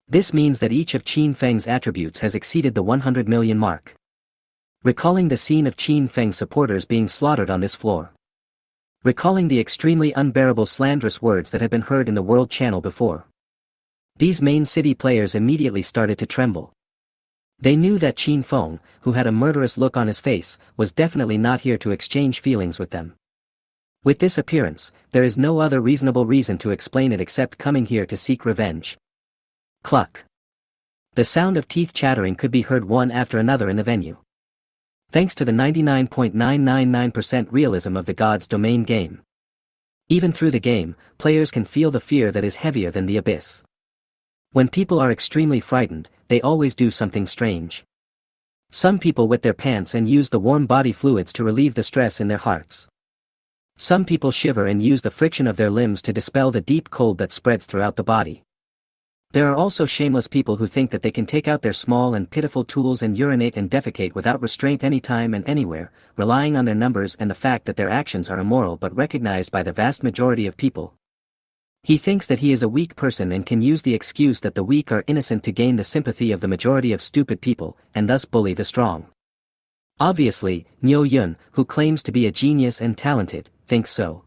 This means that each of Qin Feng's attributes has exceeded the 100 million mark. Recalling the scene of Qin Feng's supporters being slaughtered on this floor. Recalling the extremely unbearable slanderous words that had been heard in the World Channel before. These main city players immediately started to tremble. They knew that Qin Feng, who had a murderous look on his face, was definitely not here to exchange feelings with them. With this appearance, there is no other reasonable reason to explain it except coming here to seek revenge. Cluck. The sound of teeth chattering could be heard one after another in the venue. Thanks to the 99.999% realism of the God's Domain game. Even through the game, players can feel the fear that is heavier than the abyss. When people are extremely frightened, they always do something strange. Some people wet their pants and use the warm body fluids to relieve the stress in their hearts. Some people shiver and use the friction of their limbs to dispel the deep cold that spreads throughout the body. There are also shameless people who think that they can take out their small and pitiful tools and urinate and defecate without restraint anytime and anywhere, relying on their numbers and the fact that their actions are immoral but recognized by the vast majority of people. He thinks that he is a weak person and can use the excuse that the weak are innocent to gain the sympathy of the majority of stupid people, and thus bully the strong. Obviously, Nyo Yun, who claims to be a genius and talented, thinks so.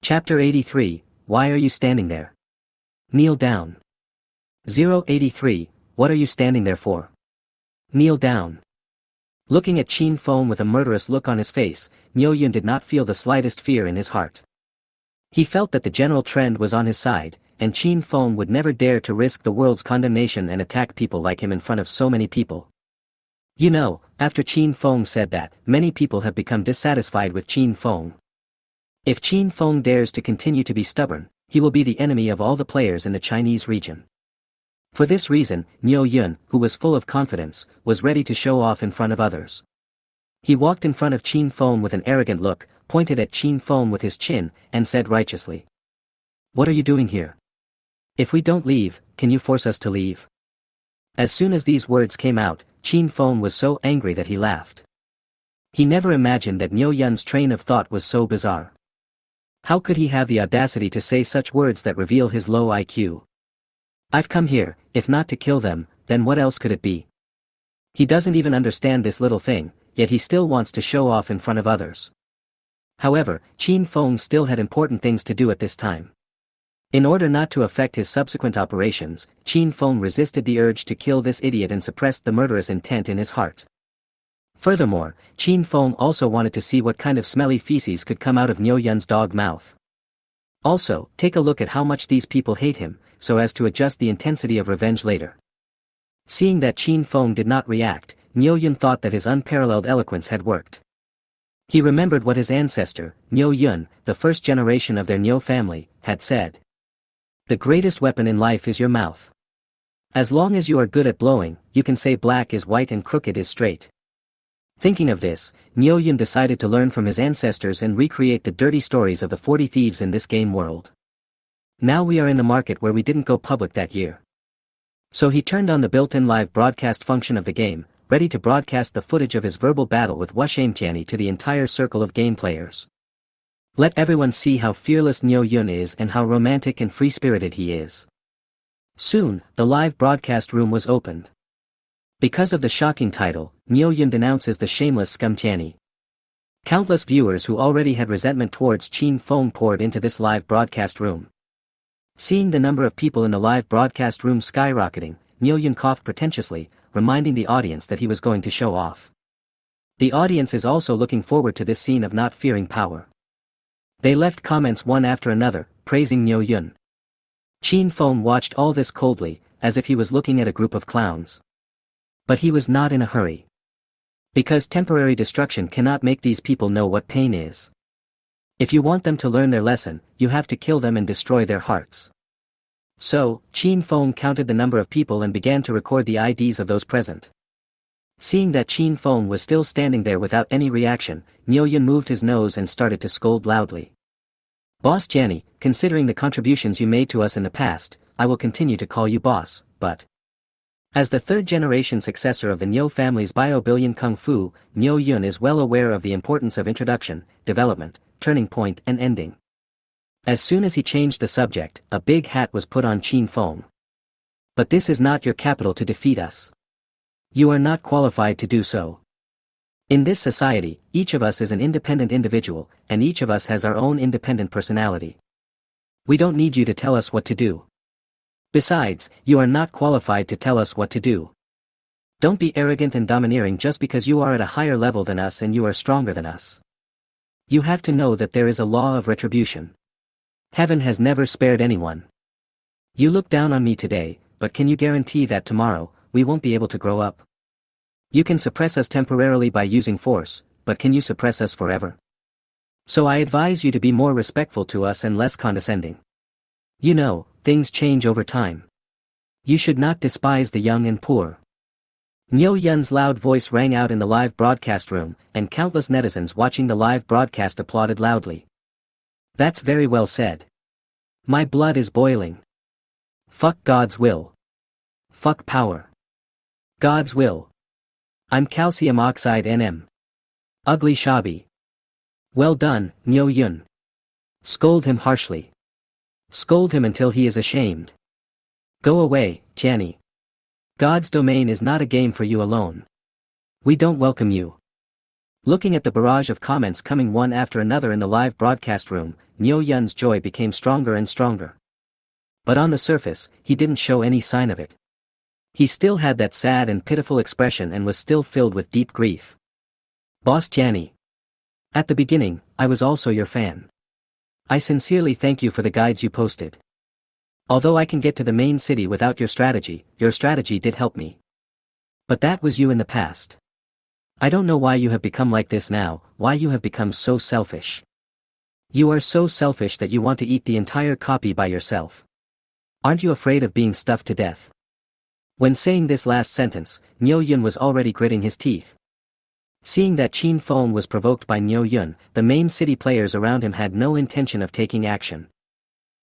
Chapter 83, Why are you standing there? Kneel down. 083, what are you standing there for? Kneel down. Looking at Qin Feng with a murderous look on his face, Nyo Yun did not feel the slightest fear in his heart. He felt that the general trend was on his side, and Qin Feng would never dare to risk the world's condemnation and attack people like him in front of so many people. You know, after Qin Feng said that, many people have become dissatisfied with Qin Feng. If Qin Feng dares to continue to be stubborn, he will be the enemy of all the players in the Chinese region. For this reason, Nyo Yun, who was full of confidence, was ready to show off in front of others. He walked in front of Qin Feng with an arrogant look, pointed at Qin Feng with his chin, and said righteously, "What are you doing here? If we don't leave, can you force us to leave?" As soon as these words came out, Qin Feng was so angry that he laughed. He never imagined that Nyo Yun's train of thought was so bizarre. How could he have the audacity to say such words that reveal his low IQ? I've come here, if not to kill them, then what else could it be? He doesn't even understand this little thing, yet he still wants to show off in front of others. However, Qin Feng still had important things to do at this time. In order not to affect his subsequent operations, Qin Feng resisted the urge to kill this idiot and suppressed the murderous intent in his heart. Furthermore, Qin Feng also wanted to see what kind of smelly feces could come out of Nyo Yun's dog mouth. Also, take a look at how much these people hate him, so as to adjust the intensity of revenge later. Seeing that Qin Feng did not react, Nyo Yun thought that his unparalleled eloquence had worked. He remembered what his ancestor, Nyo Yun, the first generation of their Nyo family, had said. The greatest weapon in life is your mouth. As long as you are good at blowing, you can say black is white and crooked is straight. Thinking of this, Nyo Yun decided to learn from his ancestors and recreate the dirty stories of the 40 thieves in this game world. Now we are in the market where we didn't go public that year. So he turned on the built-in live broadcast function of the game, ready to broadcast the footage of his verbal battle with Wushamtiani to the entire circle of game players. Let everyone see how fearless Nyo Yun is and how romantic and free-spirited he is. Soon, the live broadcast room was opened. Because of the shocking title, Nyo Yun denounces the shameless Scumtiani. Countless viewers who already had resentment towards Qin Feng poured into this live broadcast room. Seeing the number of people in the live broadcast room skyrocketing, Nyo Yun coughed pretentiously, reminding the audience that he was going to show off. The audience is also looking forward to this scene of not fearing power. They left comments one after another, praising Nyo Yun. Qin Feng watched all this coldly, as if he was looking at a group of clowns. But he was not in a hurry. Because temporary destruction cannot make these people know what pain is. If you want them to learn their lesson, you have to kill them and destroy their hearts. So, Qin Feng counted the number of people and began to record the IDs of those present. Seeing that Qin Feng was still standing there without any reaction, Nyo Yun moved his nose and started to scold loudly. Boss Jiani, considering the contributions you made to us in the past, I will continue to call you boss, but... As the third-generation successor of the Nyo family's bio-billion Kung Fu, Nyo Yun is well aware of the importance of introduction, development, turning point and ending. As soon as he changed the subject, a big hat was put on Qin Feng. But this is not your capital to defeat us. You are not qualified to do so. In this society, each of us is an independent individual, and each of us has our own independent personality. We don't need you to tell us what to do. Besides, you are not qualified to tell us what to do. Don't be arrogant and domineering just because you are at a higher level than us and you are stronger than us. You have to know that there is a law of retribution. Heaven has never spared anyone. You look down on me today, but can you guarantee that tomorrow, we won't be able to grow up? You can suppress us temporarily by using force, but can you suppress us forever? So I advise you to be more respectful to us and less condescending. You know, things change over time. You should not despise the young and poor. Nyo Yun's loud voice rang out in the live broadcast room, and countless netizens watching the live broadcast applauded loudly. That's very well said. My blood is boiling. Fuck God's will. Fuck power. God's will. I'm calcium oxide NM. Ugly shabby. Well done, Nyo Yun. Scold him harshly. Scold him until he is ashamed. Go away, Tianny. God's domain is not a game for you alone. We don't welcome you. Looking at the barrage of comments coming one after another in the live broadcast room, Nyo Yun's joy became stronger and stronger. But on the surface, he didn't show any sign of it. He still had that sad and pitiful expression and was still filled with deep grief. Boss Tianny. At the beginning, I was also your fan. I sincerely thank you for the guides you posted. Although I can get to the main city without your strategy did help me. But that was you in the past. I don't know why you have become like this now, why you have become so selfish. You are so selfish that you want to eat the entire copy by yourself. Aren't you afraid of being stuffed to death? When saying this last sentence, Nyo Yun was already gritting his teeth. Seeing that Qin Feng was provoked by Nyo Yun, the main city players around him had no intention of taking action.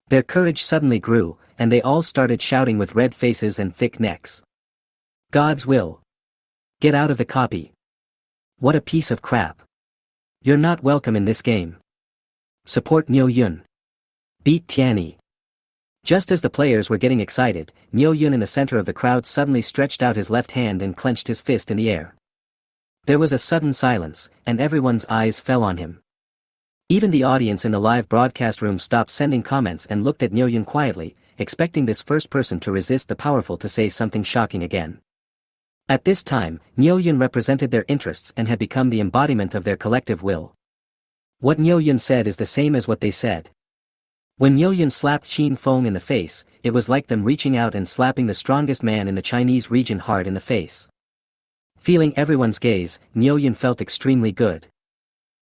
Their courage suddenly grew, and they all started shouting with red faces and thick necks. God's will. Get out of the copy. What a piece of crap. You're not welcome in this game. Support Nyo Yun. Beat Tianny. Just as the players were getting excited, Nyo Yun in the center of the crowd suddenly stretched out his left hand and clenched his fist in the air. There was a sudden silence, and everyone's eyes fell on him. Even the audience in the live broadcast room stopped sending comments and looked at Nyo Yun quietly, expecting this first person to resist the powerful to say something shocking again. At this time, Nyo Yun represented their interests and had become the embodiment of their collective will. What Nyo Yun said is the same as what they said. When Nyo Yun slapped Qin Feng in the face, it was like them reaching out and slapping the strongest man in the Chinese region hard in the face. Feeling everyone's gaze, Nyo Yun felt extremely good.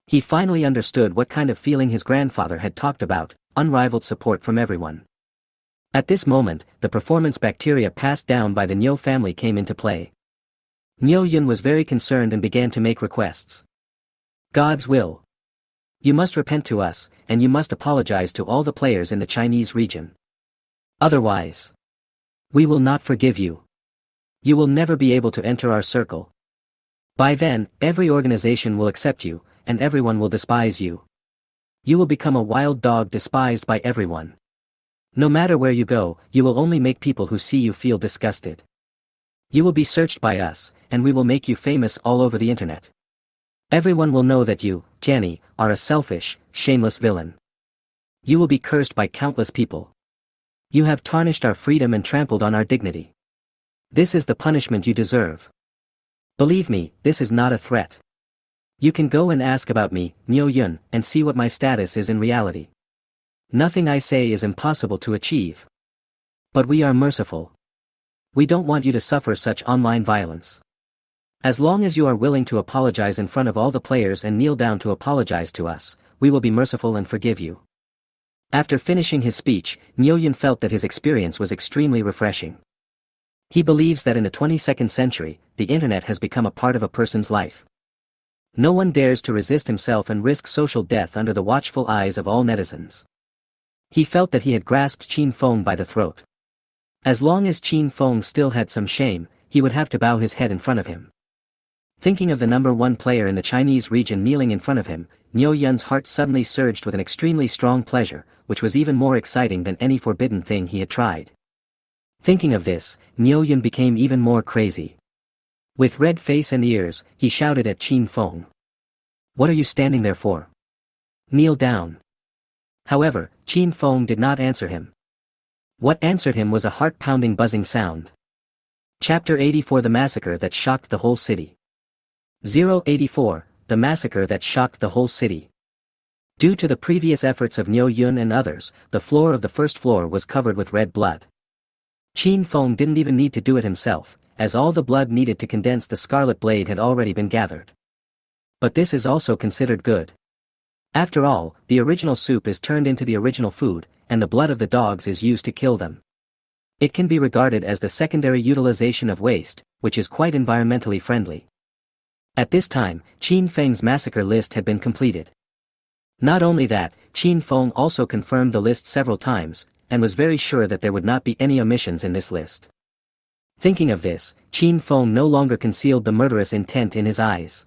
He finally understood what kind of feeling his grandfather had talked about, unrivaled support from everyone. At this moment, the performance bacteria passed down by the Nyo family came into play. Nyo Yun was very concerned and began to make requests. God's will. You must repent to us, and you must apologize to all the players in the Chinese region. Otherwise, we will not forgive you. You will never be able to enter our circle. By then, every organization will accept you, and everyone will despise you. You will become a wild dog despised by everyone. No matter where you go, you will only make people who see you feel disgusted. You will be searched by us, and we will make you famous all over the internet. Everyone will know that you, Tianny, are a selfish, shameless villain. You will be cursed by countless people. You have tarnished our freedom and trampled on our dignity. This is the punishment you deserve. Believe me, this is not a threat. You can go and ask about me, Nyo Yun, and see what my status is in reality. Nothing I say is impossible to achieve. But we are merciful. We don't want you to suffer such online violence. As long as you are willing to apologize in front of all the players and kneel down to apologize to us, we will be merciful and forgive you. After finishing his speech, Nyo Yun felt that his experience was extremely refreshing. He believes that in the 22nd century, the internet has become a part of a person's life. No one dares to resist himself and risk social death under the watchful eyes of all netizens. He felt that he had grasped Qin Feng by the throat. As long as Qin Feng still had some shame, he would have to bow his head in front of him. Thinking of the number one player in the Chinese region kneeling in front of him, Niu Yun's heart suddenly surged with an extremely strong pleasure, which was even more exciting than any forbidden thing he had tried. Thinking of this, Niu Yun became even more crazy. With red face and ears, he shouted at Qin Feng. "What are you standing there for? Kneel down." However, Qin Feng did not answer him. What answered him was a heart-pounding buzzing sound. Chapter 84: The Massacre That Shocked the Whole City. 084, The Massacre That Shocked the Whole City. Due to the previous efforts of Niu Yun and others, the floor of the first floor was covered with red blood. Qin Feng didn't even need to do it himself, as all the blood needed to condense the scarlet blade had already been gathered. But this is also considered good. After all, the original soup is turned into the original food, and the blood of the dogs is used to kill them. It can be regarded as the secondary utilization of waste, which is quite environmentally friendly. At this time, Qin Feng's massacre list had been completed. Not only that, Qin Feng also confirmed the list several times, and was very sure that there would not be any omissions in this list. Thinking of this, Qin Feng no longer concealed the murderous intent in his eyes.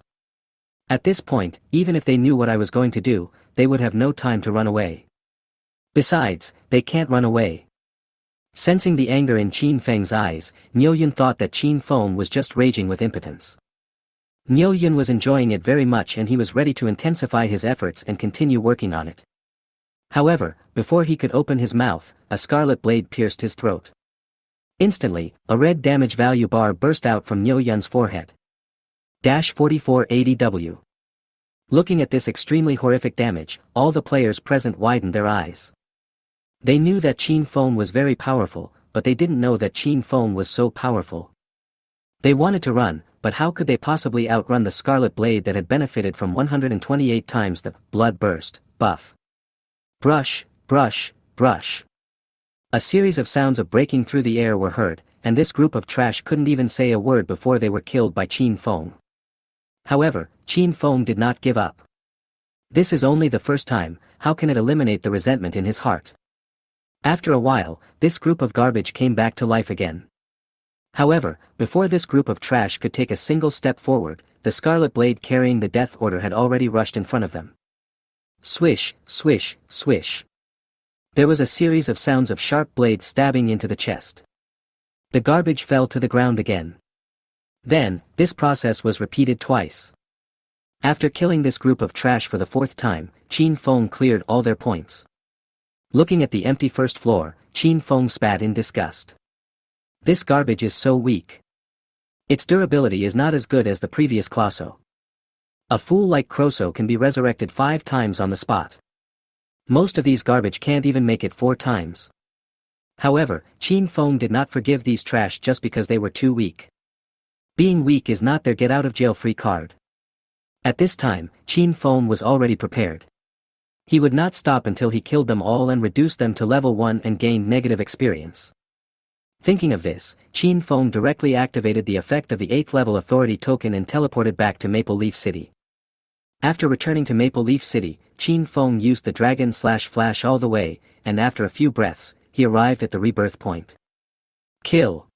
At this point, even if they knew what I was going to do, they would have no time to run away. Besides, they can't run away. Sensing the anger in Qin Feng's eyes, Niu Yun thought that Qin Feng was just raging with impotence. Niu Yun was enjoying it very much and he was ready to intensify his efforts and continue working on it. However, before he could open his mouth, a scarlet blade pierced his throat. Instantly, a red damage value bar burst out from Niu Yun's forehead. 4480W. Looking at this extremely horrific damage, all the players present widened their eyes. They knew that Qin Feng was very powerful, but they didn't know that Qin Feng was so powerful. They wanted to run, but how could they possibly outrun the scarlet blade that had benefited from 128 times the blood burst buff? Brush, brush, brush. A series of sounds of breaking through the air were heard, and this group of trash couldn't even say a word before they were killed by Qin Feng. However, Qin Feng did not give up. This is only the first time, how can it eliminate the resentment in his heart? After a while, this group of garbage came back to life again. However, before this group of trash could take a single step forward, the scarlet blade carrying the death order had already rushed in front of them. Swish, swish, swish. There was a series of sounds of sharp blades stabbing into the chest. The garbage fell to the ground again. Then, this process was repeated twice. After killing this group of trash for the fourth time, Qin Feng cleared all their points. Looking at the empty first floor, Qin Feng spat in disgust. This garbage is so weak. Its durability is not as good as the previous Colosso. A fool like Croso can be resurrected 5 times on the spot. Most of these garbage can't even make it 4 times. However, Qin Feng did not forgive these trash just because they were too weak. Being weak is not their get-out-of-jail-free card. At this time, Qin Feng was already prepared. He would not stop until he killed them all and reduced them to level 1 and gained negative experience. Thinking of this, Qin Feng directly activated the effect of the 8th level authority token and teleported back to Maple Leaf City. After returning to Maple Leaf City, Qin Feng used the dragon/flash all the way, and after a few breaths, he arrived at the rebirth point. Kill!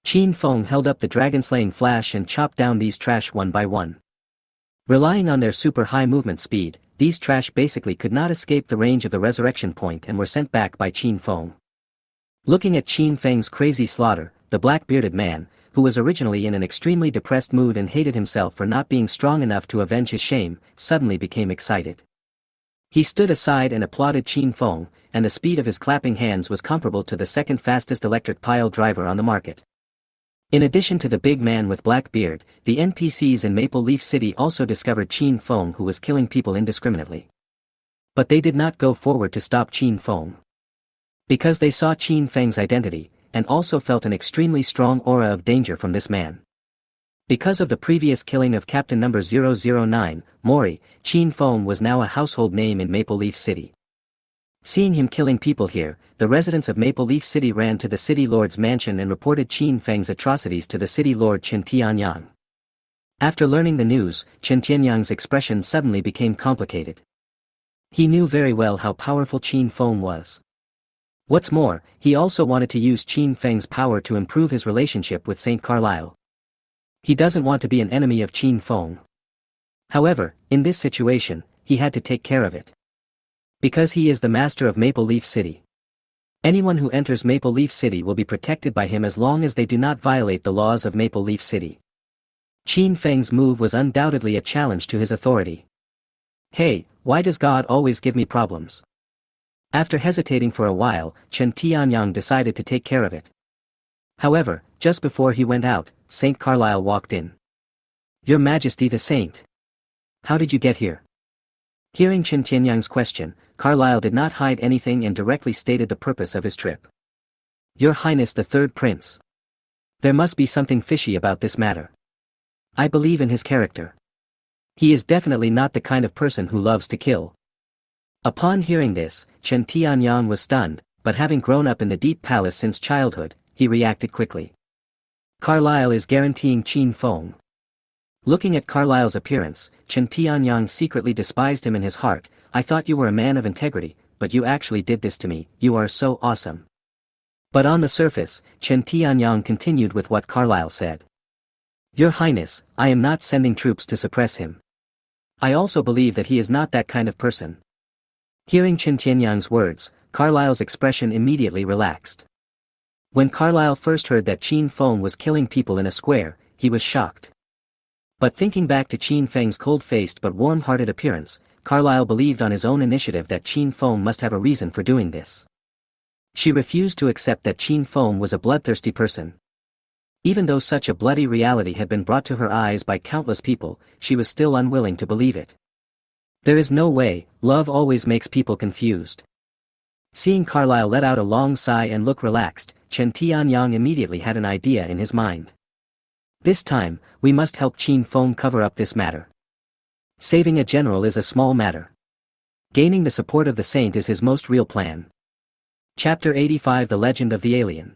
Qin Feng held up the dragon-slaying flash and chopped down these trash one by one. Relying on their super high movement speed, these trash basically could not escape the range of the resurrection point and were sent back by Qin Feng. Looking at Qin Feng's crazy slaughter, the black-bearded man, who was originally in an extremely depressed mood and hated himself for not being strong enough to avenge his shame, suddenly became excited. He stood aside and applauded Qin Feng, and the speed of his clapping hands was comparable to the second fastest electric pile driver on the market. In addition to the big man with black beard, the NPCs in Maple Leaf City also discovered Qin Feng, who was killing people indiscriminately. But they did not go forward to stop Qin Feng. Because they saw Qin Feng's identity, and also felt an extremely strong aura of danger from this man. Because of the previous killing of Captain Number 009, Mori, Qin Feng was now a household name in Maple Leaf City. Seeing him killing people here, the residents of Maple Leaf City ran to the city lord's mansion and reported Qin Feng's atrocities to the city lord Chen Tianyang. After learning the news, Chen Tianyang's expression suddenly became complicated. He knew very well how powerful Qin Feng was. What's more, he also wanted to use Qin Feng's power to improve his relationship with Saint Carlisle. He doesn't want to be an enemy of Qin Feng. However, in this situation, he had to take care of it. Because he is the master of Maple Leaf City. Anyone who enters Maple Leaf City will be protected by him as long as they do not violate the laws of Maple Leaf City. Qin Feng's move was undoubtedly a challenge to his authority. Hey, why does God always give me problems? After hesitating for a while, Chen Tianyang decided to take care of it. However, just before he went out, Saint Carlyle walked in. Your Majesty the Saint. How did you get here? Hearing Chen Tianyang's question, Carlyle did not hide anything and directly stated the purpose of his trip. Your Highness the Third Prince. There must be something fishy about this matter. I believe in his character. He is definitely not the kind of person who loves to kill. Upon hearing this, Chen Tianyang was stunned, but having grown up in the Deep Palace since childhood, he reacted quickly. Carlyle is guaranteeing Qin Feng. Looking at Carlyle's appearance, Chen Tianyang secretly despised him in his heart. I thought you were a man of integrity, but you actually did this to me. You are so awesome. But on the surface, Chen Tianyang continued with what Carlyle said. Your Highness, I am not sending troops to suppress him. I also believe that he is not that kind of person. Hearing Chen Tianyang's words, Carlyle's expression immediately relaxed. When Carlyle first heard that Qin Feng was killing people in a square, he was shocked. But thinking back to Qin Feng's cold-faced but warm-hearted appearance, Carlyle believed on his own initiative that Qin Feng must have a reason for doing this. She refused to accept that Qin Feng was a bloodthirsty person. Even though such a bloody reality had been brought to her eyes by countless people, she was still unwilling to believe it. There is no way, love always makes people confused. Seeing Carlyle let out a long sigh and look relaxed, Chen Tianyang immediately had an idea in his mind. This time, we must help Qin Feng cover up this matter. Saving a general is a small matter. Gaining the support of the saint is his most real plan. Chapter 85 The Legend of the Alien.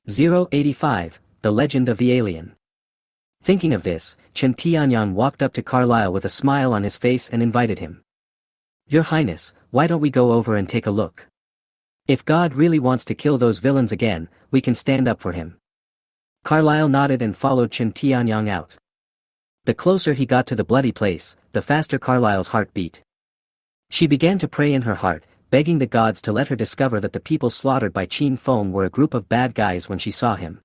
085, The Legend of the Alien. Thinking of this, Chen Tianyang walked up to Carlyle with a smile on his face and invited him. Your Highness, why don't we go over and take a look? If God really wants to kill those villains again, we can stand up for him. Carlyle nodded and followed Chen Tianyang out. The closer he got to the bloody place, the faster Carlyle's heart beat. She began to pray in her heart, begging the gods to let her discover that the people slaughtered by Qin Feng were a group of bad guys when she saw him.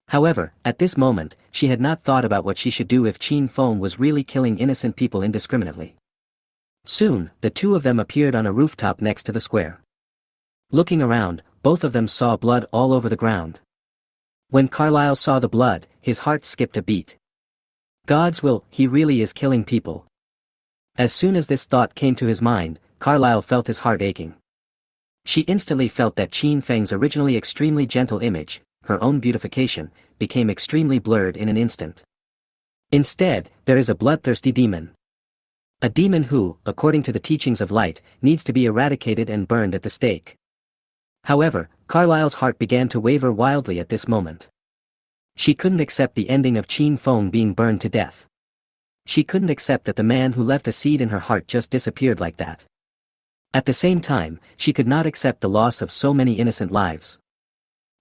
However, at this moment, she had not thought about what she should do if Qin Feng was really killing innocent people indiscriminately. Soon, the two of them appeared on a rooftop next to the square. Looking around, both of them saw blood all over the ground. When Carlyle saw the blood, his heart skipped a beat. God's will, he really is killing people. As soon as this thought came to his mind, Carlyle felt his heart aching. She instantly felt that Qin Feng's originally extremely gentle image, her own beautification, became extremely blurred in an instant. Instead, there is a bloodthirsty demon. A demon who, according to the teachings of light, needs to be eradicated and burned at the stake. However, Carlyle's heart began to waver wildly at this moment. She couldn't accept the ending of Qin Feng being burned to death. She couldn't accept that the man who left a seed in her heart just disappeared like that. At the same time, she could not accept the loss of so many innocent lives.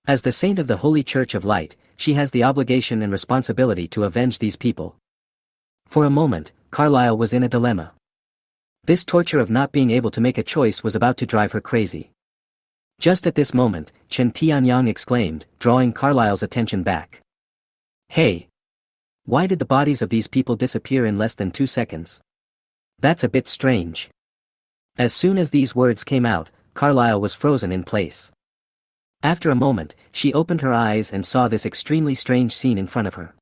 As the saint of the Holy Church of Light, she has the obligation and responsibility to avenge these people. For a moment, Carlyle was in a dilemma. This torture of not being able to make a choice was about to drive her crazy. Just at this moment, Chen Tianyang exclaimed, drawing Carlyle's attention back. Hey! Why did the bodies of these people disappear in less than 2 seconds? That's a bit strange. As soon as these words came out, Carlyle was frozen in place. After a moment, she opened her eyes and saw this extremely strange scene in front of her.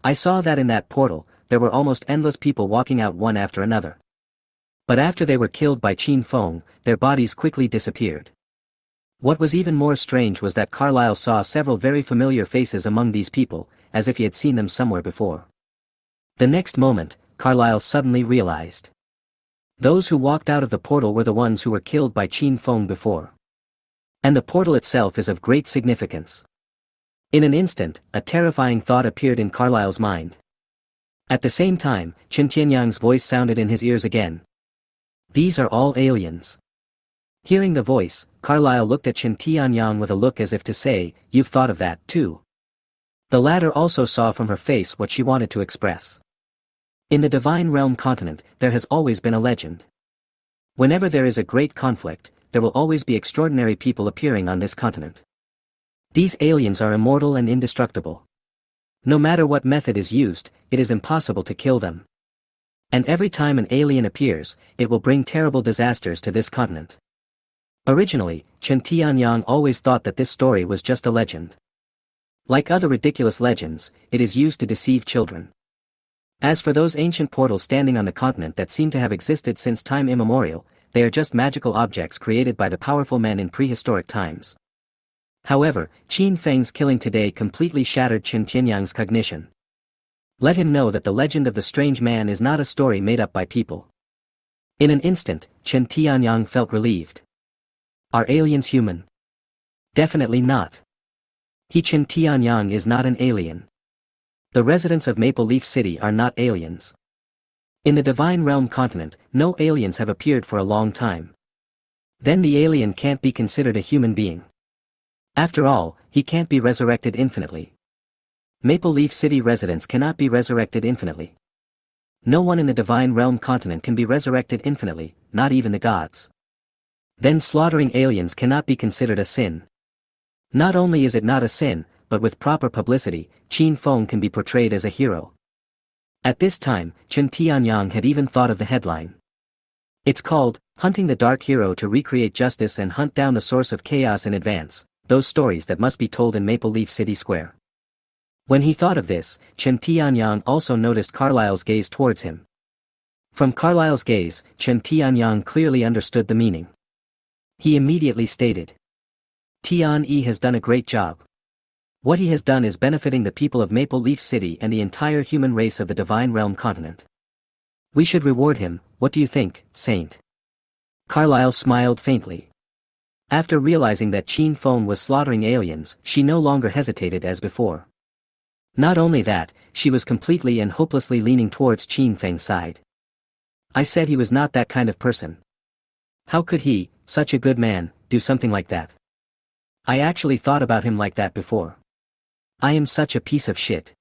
I saw that in that portal, there were almost endless people walking out one after another. But after they were killed by Qin Feng, their bodies quickly disappeared. What was even more strange was that Carlyle saw several very familiar faces among these people, as if he had seen them somewhere before. The next moment, Carlyle suddenly realized. Those who walked out of the portal were the ones who were killed by Qin Feng before. And the portal itself is of great significance. In an instant, a terrifying thought appeared in Carlyle's mind. At the same time, Chen Tianyang's voice sounded in his ears again. These are all aliens. Hearing the voice, Carlyle looked at Chen Tianyang with a look as if to say, you've thought of that too. The latter also saw from her face what she wanted to express. In the Divine Realm continent, there has always been a legend. Whenever there is a great conflict, there will always be extraordinary people appearing on this continent. These aliens are immortal and indestructible. No matter what method is used, it is impossible to kill them. And every time an alien appears, it will bring terrible disasters to this continent. Originally, Chen Tianyang always thought that this story was just a legend. Like other ridiculous legends, it is used to deceive children. As for those ancient portals standing on the continent that seem to have existed since time immemorial, they are just magical objects created by the powerful men in prehistoric times. However, Qin Feng's killing today completely shattered Chen Tianyang's cognition. Let him know that the legend of the strange man is not a story made up by people. In an instant, Chen Tianyang felt relieved. Are aliens human? Definitely not. Chen Tianyang is not an alien. The residents of Maple Leaf City are not aliens. In the Divine Realm continent, no aliens have appeared for a long time. Then the alien can't be considered a human being. After all, he can't be resurrected infinitely. Maple Leaf City residents cannot be resurrected infinitely. No one in the Divine Realm continent can be resurrected infinitely, not even the gods. Then slaughtering aliens cannot be considered a sin. Not only is it not a sin, but with proper publicity, Qin Feng can be portrayed as a hero. At this time, Chen Tianyang had even thought of the headline. It's called, Hunting the Dark Hero to Recreate Justice and Hunt Down the Source of Chaos in Advance, those stories that must be told in Maple Leaf City Square. When he thought of this, Chen Tianyang also noticed Carlyle's gaze towards him. From Carlyle's gaze, Chen Tianyang clearly understood the meaning. He immediately stated, Tian-yi has done a great job. What he has done is benefiting the people of Maple Leaf City and the entire human race of the Divine Realm continent. We should reward him, what do you think, Saint? Carlyle smiled faintly. After realizing that Qin Feng was slaughtering aliens, she no longer hesitated as before. Not only that, she was completely and hopelessly leaning towards Qin Feng's side. I said he was not that kind of person. How could he, such a good man, do something like that? I actually thought about him like that before. I am such a piece of shit.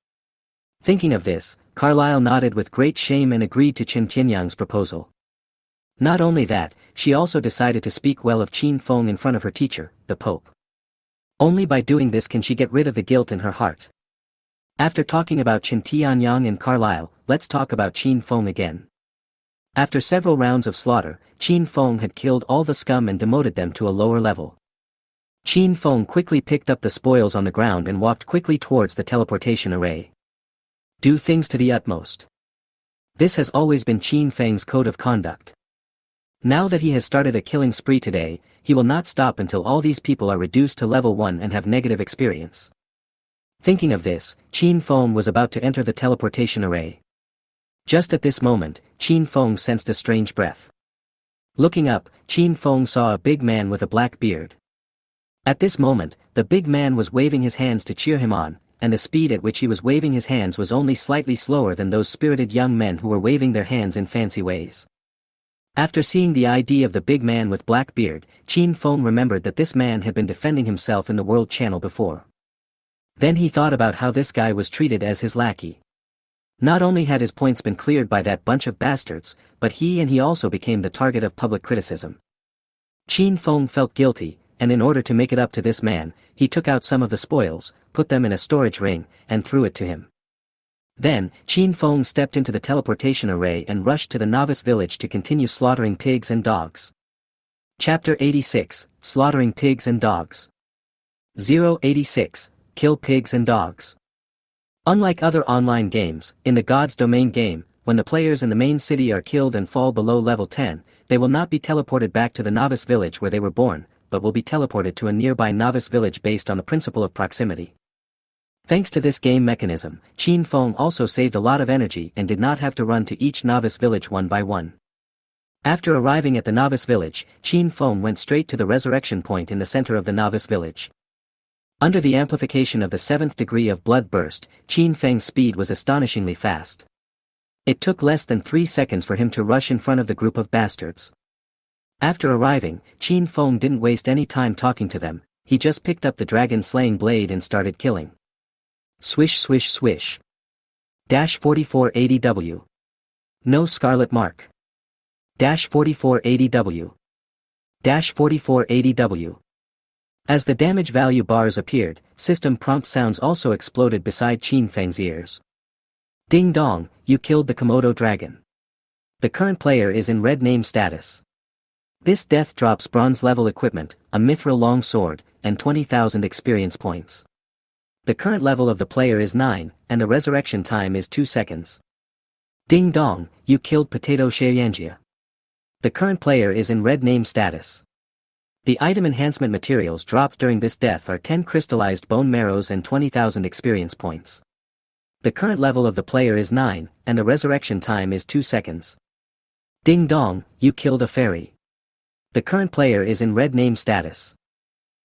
Thinking of this, Carlyle nodded with great shame and agreed to Chen Tianyang's proposal. Not only that, she also decided to speak well of Qin Feng in front of her teacher, the Pope. Only by doing this can she get rid of the guilt in her heart. After talking about Chen Tianyang and Carlyle, let's talk about Qin Feng again. After several rounds of slaughter, Qin Feng had killed all the scum and demoted them to a lower level. Qin Feng quickly picked up the spoils on the ground and walked quickly towards the teleportation array. Do things to the utmost. This has always been Qin Feng's code of conduct. Now that he has started a killing spree today, he will not stop until all these people are reduced to level 1 and have negative experience. Thinking of this, Qin Feng was about to enter the teleportation array. Just at this moment, Qin Feng sensed a strange breath. Looking up, Qin Feng saw a big man with a black beard. At this moment, the big man was waving his hands to cheer him on, and the speed at which he was waving his hands was only slightly slower than those spirited young men who were waving their hands in fancy ways. After seeing the ID of the big man with black beard, Qin Feng remembered that this man had been defending himself in the World Channel before. Then he thought about how this guy was treated as his lackey. Not only had his points been cleared by that bunch of bastards, but he also became the target of public criticism. Qin Feng felt guilty, and in order to make it up to this man, he took out some of the spoils, put them in a storage ring, and threw it to him. Then, Qin Feng stepped into the teleportation array and rushed to the novice village to continue slaughtering pigs and dogs. Chapter 86, Slaughtering Pigs and Dogs. 086, Kill Pigs and Dogs. Unlike other online games, in the God's Domain game, when the players in the main city are killed and fall below level 10, they will not be teleported back to the novice village where they were born, but will be teleported to a nearby novice village based on the principle of proximity. Thanks to this game mechanism, Qin Feng also saved a lot of energy and did not have to run to each novice village one by one. After arriving at the novice village, Qin Feng went straight to the resurrection point in the center of the novice village. Under the amplification of the 7th degree of blood burst, Qin Feng's speed was astonishingly fast. It took less than 3 seconds for him to rush in front of the group of bastards. After arriving, Qin Feng didn't waste any time talking to them, he just picked up the dragon-slaying blade and started killing. Swish swish swish. Dash 4480W. No scarlet mark. Dash 4480W. Dash 4480W. As the damage value bars appeared, system prompt sounds also exploded beside Qin Feng's ears. Ding dong, you killed the Komodo dragon. The current player is in red name status. This death drops bronze level equipment, a mithril long sword, and 20,000 experience points. The current level of the player is 9, and the resurrection time is 2 seconds. Ding dong, you killed Potato Sheyangja. The current player is in red name status. The item enhancement materials dropped during this death are 10 crystallized bone marrows and 20,000 experience points. The current level of the player is 9, and the resurrection time is 2 seconds. Ding dong, you killed a fairy. The current player is in red name status.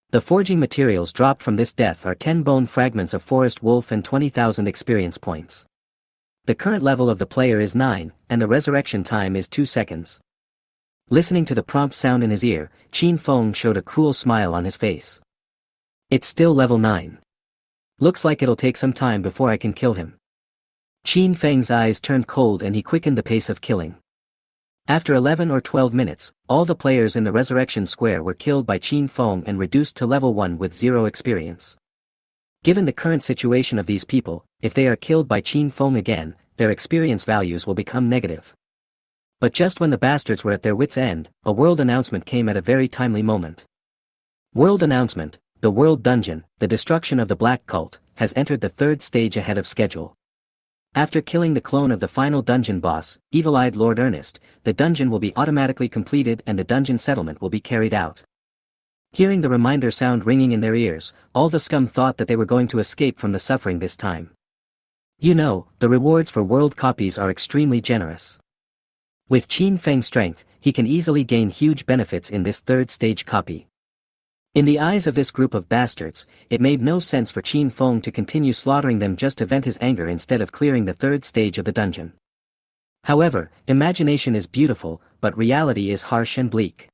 The forging materials dropped from this death are 10 bone fragments of forest wolf and 20,000 experience points. The current level of the player is 9, and the resurrection time is 2 seconds. Listening to the prompt sound in his ear, Qin Feng showed a cruel smile on his face. It's still level 9. Looks like it'll take some time before I can kill him. Qin Feng's eyes turned cold and he quickened the pace of killing. After 11 or 12 minutes, all the players in the Resurrection Square were killed by Qin Feng and reduced to level 1 with 0 experience. Given the current situation of these people, if they are killed by Qin Feng again, their experience values will become negative. But just when the bastards were at their wits' end, a world announcement came at a very timely moment. World announcement: the World Dungeon, the destruction of the Black Cult, has entered the 3rd stage ahead of schedule. After killing the clone of the final dungeon boss, Evil-Eyed Lord Ernest, the dungeon will be automatically completed and the dungeon settlement will be carried out. Hearing the reminder sound ringing in their ears, all the scum thought that they were going to escape from the suffering this time. You know, the rewards for world copies are extremely generous. With Qin Feng's strength, he can easily gain huge benefits in this 3rd stage copy. In the eyes of this group of bastards, it made no sense for Qin Feng to continue slaughtering them just to vent his anger instead of clearing the 3rd stage of the dungeon. However, imagination is beautiful, but reality is harsh and bleak.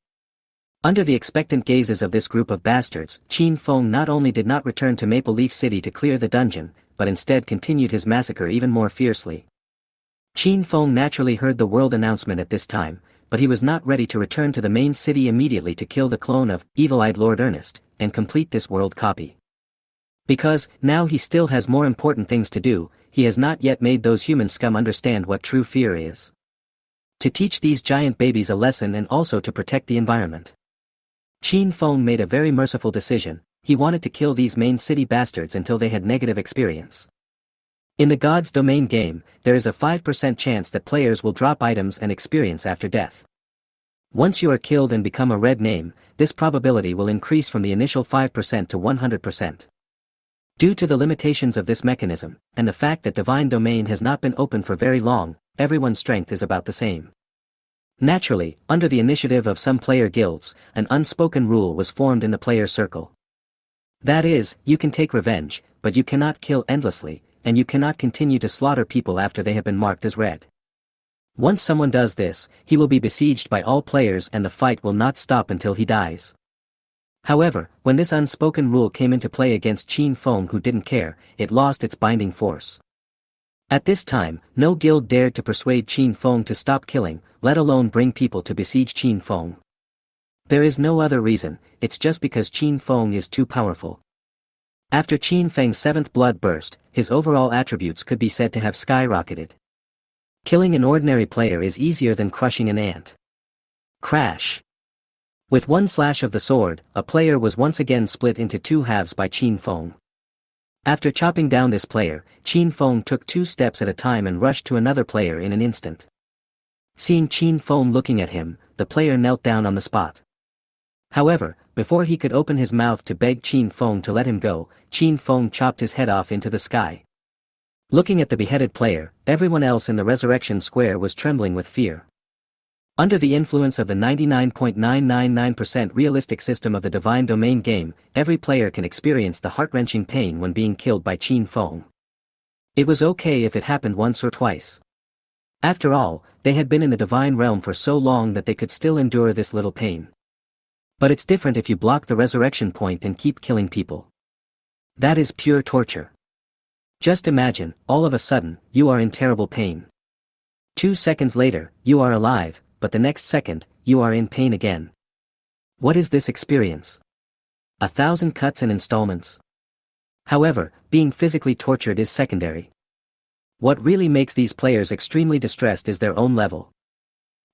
Under the expectant gazes of this group of bastards, Qin Feng not only did not return to Maple Leaf City to clear the dungeon, but instead continued his massacre even more fiercely. Qin Feng naturally heard the world announcement at this time, but he was not ready to return to the main city immediately to kill the clone of Evil-Eyed Lord Ernest, and complete this world copy. Because, now he still has more important things to do, he has not yet made those human scum understand what true fear is. To teach these giant babies a lesson and also to protect the environment. Qin Feng made a very merciful decision: he wanted to kill these main city bastards until they had negative experience. In the God's Domain game, there is a 5% chance that players will drop items and experience after death. Once you are killed and become a red name, this probability will increase from the initial 5% to 100%. Due to the limitations of this mechanism, and the fact that Divine Domain has not been open for very long, everyone's strength is about the same. Naturally, under the initiative of some player guilds, an unspoken rule was formed in the player circle. That is, you can take revenge, but you cannot kill endlessly, and you cannot continue to slaughter people after they have been marked as red. Once someone does this, he will be besieged by all players and the fight will not stop until he dies. However, when this unspoken rule came into play against Qin Feng who didn't care, it lost its binding force. At this time, no guild dared to persuade Qin Feng to stop killing, let alone bring people to besiege Qin Feng. There is no other reason, it's just because Qin Feng is too powerful. After Qin Feng's 7th blood burst, his overall attributes could be said to have skyrocketed. Killing an ordinary player is easier than crushing an ant. Crash! With one slash of the sword, a player was once again split into 2 halves by Qin Feng. After chopping down this player, Qin Feng took 2 steps at a time and rushed to another player in an instant. Seeing Qin Feng looking at him, the player knelt down on the spot. However, before he could open his mouth to beg Qin Feng to let him go, Qin Feng chopped his head off into the sky. Looking at the beheaded player, everyone else in the Resurrection Square was trembling with fear. Under the influence of the 99.999% realistic system of the Divine Domain game, every player can experience the heart-wrenching pain when being killed by Qin Feng. It was okay if it happened once or twice. After all, they had been in the Divine Realm for so long that they could still endure this little pain. But it's different if you block the resurrection point and keep killing people. That is pure torture. Just imagine, all of a sudden, you are in terrible pain. 2 seconds later, you are alive, but the next second, you are in pain again. What is this experience? 1,000 cuts and installments. However, being physically tortured is secondary. What really makes these players extremely distressed is their own level.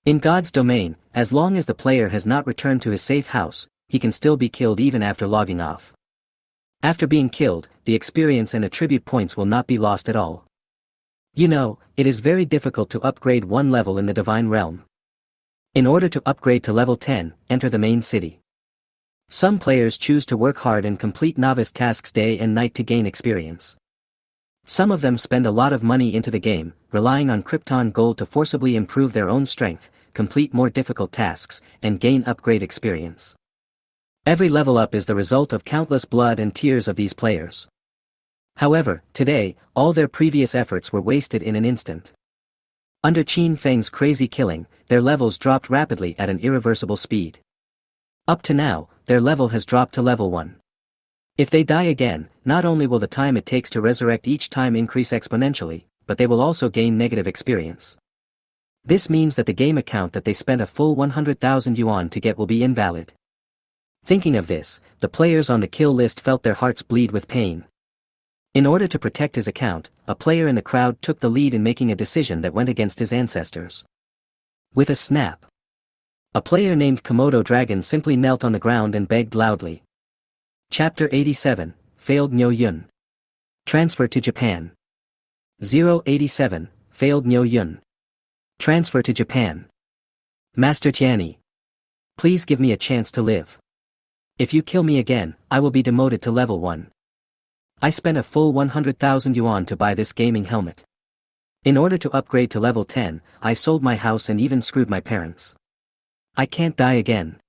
In God's domain, as long as the player has not returned to his safe house, he can still be killed even after logging off. After being killed, the experience and attribute points will not be lost at all. You know, it is very difficult to upgrade one level in the Divine Realm. In order to upgrade to level 10, enter the main city. Some players choose to work hard and complete novice tasks day and night to gain experience. Some of them spend a lot of money into the game, relying on Krypton gold to forcibly improve their own strength, complete more difficult tasks, and gain upgrade experience. Every level up is the result of countless blood and tears of these players. However, today, all their previous efforts were wasted in an instant. Under Qin Feng's crazy killing, their levels dropped rapidly at an irreversible speed. Up to now, their level has dropped to level 1. If they die again, not only will the time it takes to resurrect each time increase exponentially, but they will also gain negative experience. This means that the game account that they spent a full 100,000 yuan to get will be invalid. Thinking of this, the players on the kill list felt their hearts bleed with pain. In order to protect his account, a player in the crowd took the lead in making a decision that went against his ancestors. With a snap, a player named Komodo Dragon simply knelt on the ground and begged loudly. Chapter 87, Failed Nyo Yun. Transfer to Japan. 087, Failed Nyo Yun. Transfer to Japan. Master Tianyi. Please give me a chance to live. If you kill me again, I will be demoted to level 1. I spent a full 100,000 yuan to buy this gaming helmet. In order to upgrade to level 10, I sold my house and even screwed my parents. I can't die again.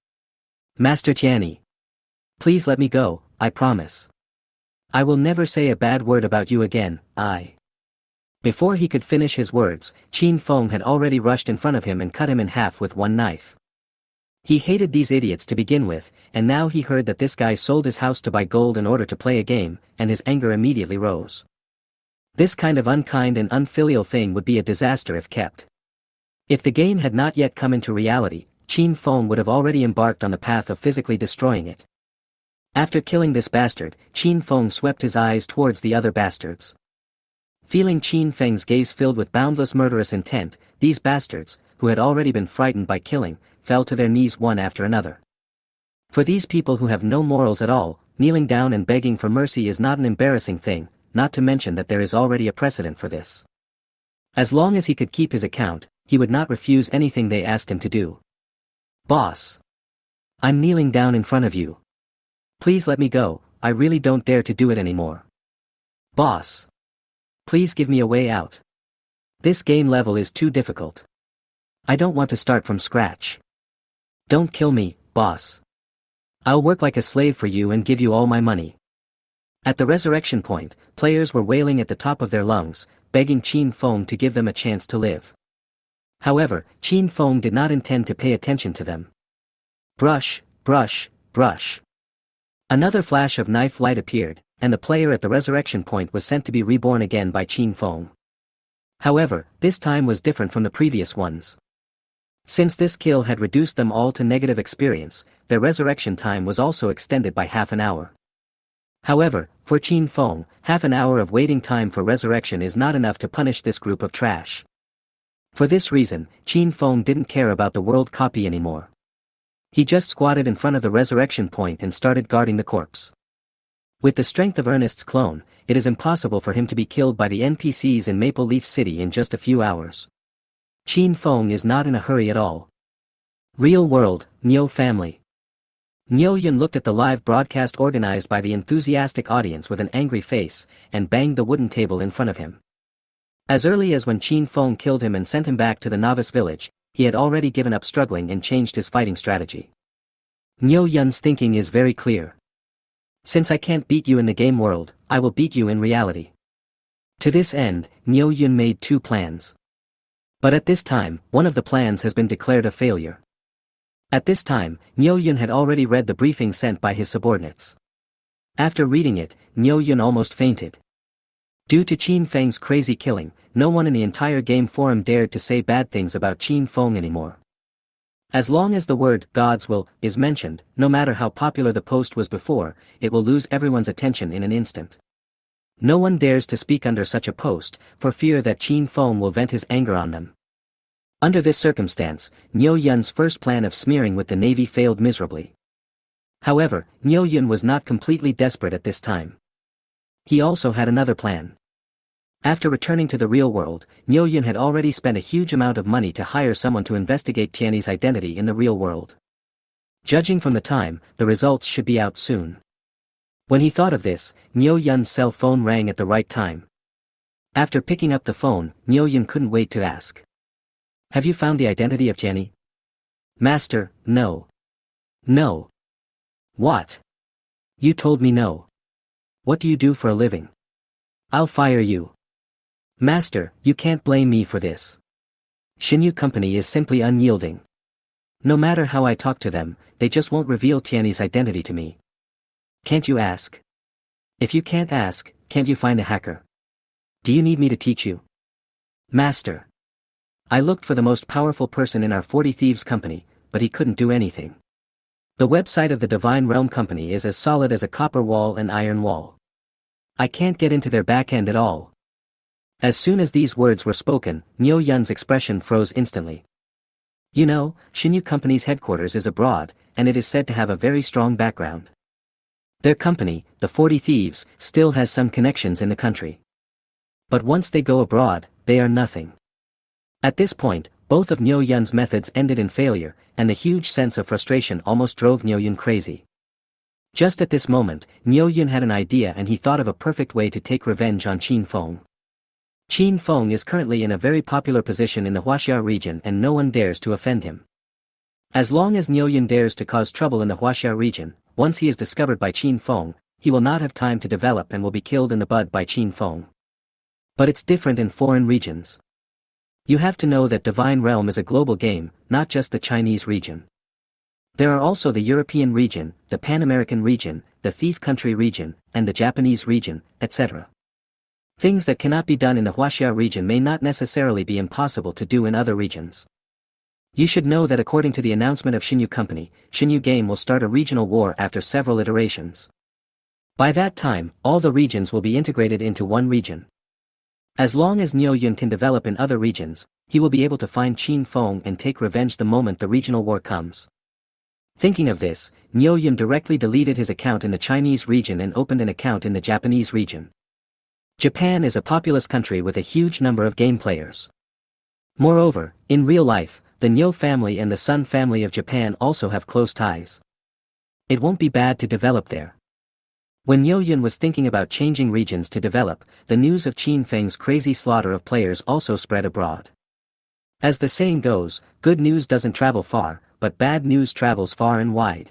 Master Tianyi. Please let me go, I promise. I will never say a bad word about you again, Before he could finish his words, Qin Feng had already rushed in front of him and cut him in half with one knife. He hated these idiots to begin with, and now he heard that this guy sold his house to buy gold in order to play a game, and his anger immediately rose. This kind of unkind and unfilial thing would be a disaster if kept. If the game had not yet come into reality, Qin Feng would have already embarked on the path of physically destroying it. After killing this bastard, Qin Feng swept his eyes towards the other bastards. Feeling Qin Feng's gaze filled with boundless murderous intent, these bastards, who had already been frightened by killing, fell to their knees one after another. For these people who have no morals at all, kneeling down and begging for mercy is not an embarrassing thing, not to mention that there is already a precedent for this. As long as he could keep his account, he would not refuse anything they asked him to do. Boss. I'm kneeling down in front of you. Please let me go, I really don't dare to do it anymore. Boss. Please give me a way out. This game level is too difficult. I don't want to start from scratch. Don't kill me, boss. I'll work like a slave for you and give you all my money. At the resurrection point, players were wailing at the top of their lungs, begging Qin Feng to give them a chance to live. However, Qin Feng did not intend to pay attention to them. Brush, brush, brush. Another flash of knife light appeared, and the player at the resurrection point was sent to be reborn again by Qin Feng. However, this time was different from the previous ones. Since this kill had reduced them all to negative experience, their resurrection time was also extended by half an hour. However, for Qin Feng, half an hour of waiting time for resurrection is not enough to punish this group of trash. For this reason, Qin Feng didn't care about the world copy anymore. He just squatted in front of the resurrection point and started guarding the corpse. With the strength of Ernest's clone, it is impossible for him to be killed by the NPCs in Maple Leaf City in just a few hours. Qin Feng is not in a hurry at all. Real world, Nyo family. Nyo Yun looked at the live broadcast organized by the enthusiastic audience with an angry face, and banged the wooden table in front of him. As early as when Qin Feng killed him and sent him back to the novice village, he had already given up struggling and changed his fighting strategy. Nyo Yun's thinking is very clear. Since I can't beat you in the game world, I will beat you in reality. To this end, Nyo Yun made two plans. But at this time, one of the plans has been declared a failure. At this time, Nyo Yun had already read the briefing sent by his subordinates. After reading it, Nyo Yun almost fainted. Due to Qin Feng's crazy killing, no one in the entire game forum dared to say bad things about Qin Feng anymore. As long as the word God's will is mentioned, no matter how popular the post was before, it will lose everyone's attention in an instant. No one dares to speak under such a post, for fear that Qin Feng will vent his anger on them. Under this circumstance, Niu Yun's first plan of smearing with the navy failed miserably. However, Niu Yun was not completely desperate at this time. He also had another plan. After returning to the real world, Niu Yun had already spent a huge amount of money to hire someone to investigate Tiany's identity in the real world. Judging from the time, the results should be out soon. When he thought of this, Niu Yun's cell phone rang at the right time. After picking up the phone, Niu Yun couldn't wait to ask. Have you found the identity of Tiany? Master, no. No. What? You told me no. What do you do for a living? I'll fire you. Master, you can't blame me for this. Xinyu Company is simply unyielding. No matter how I talk to them, they just won't reveal Tiany's identity to me. Can't you ask? If you can't ask, can't you find a hacker? Do you need me to teach you? Master. I looked for the most powerful person in our 40 Thieves Company, but he couldn't do anything. The website of the Divine Realm Company is as solid as a copper wall and iron wall. I can't get into their back end at all. As soon as these words were spoken, Niu Yun's expression froze instantly. You know, Xinyu Company's headquarters is abroad, and it is said to have a very strong background. Their company, the 40 Thieves, still has some connections in the country. But once they go abroad, they are nothing. At this point, both of Niu Yun's methods ended in failure, and the huge sense of frustration almost drove Niu Yun crazy. Just at this moment, Niu Yun had an idea and he thought of a perfect way to take revenge on Qin Feng. Qin Feng is currently in a very popular position in the Huaxia region and no one dares to offend him. As long as Niu Yun dares to cause trouble in the Huaxia region, once he is discovered by Qin Feng, he will not have time to develop and will be killed in the bud by Qin Feng. But it's different in foreign regions. You have to know that Divine Realm is a global game, not just the Chinese region. There are also the European region, the Pan-American region, the Thief Country region, and the Japanese region, etc. Things that cannot be done in the Huaxia region may not necessarily be impossible to do in other regions. You should know that according to the announcement of Xinyu Company, Xinyu Game will start a regional war after several iterations. By that time, all the regions will be integrated into one region. As long as Niu Yun can develop in other regions, he will be able to find Qin Feng and take revenge the moment the regional war comes. Thinking of this, Niu Yun directly deleted his account in the Chinese region and opened an account in the Japanese region. Japan is a populous country with a huge number of game players. Moreover, in real life, the Niu family and the Sun family of Japan also have close ties. It won't be bad to develop there. When Niu Yun was thinking about changing regions to develop, the news of Qin Feng's crazy slaughter of players also spread abroad. As the saying goes, good news doesn't travel far, but bad news travels far and wide.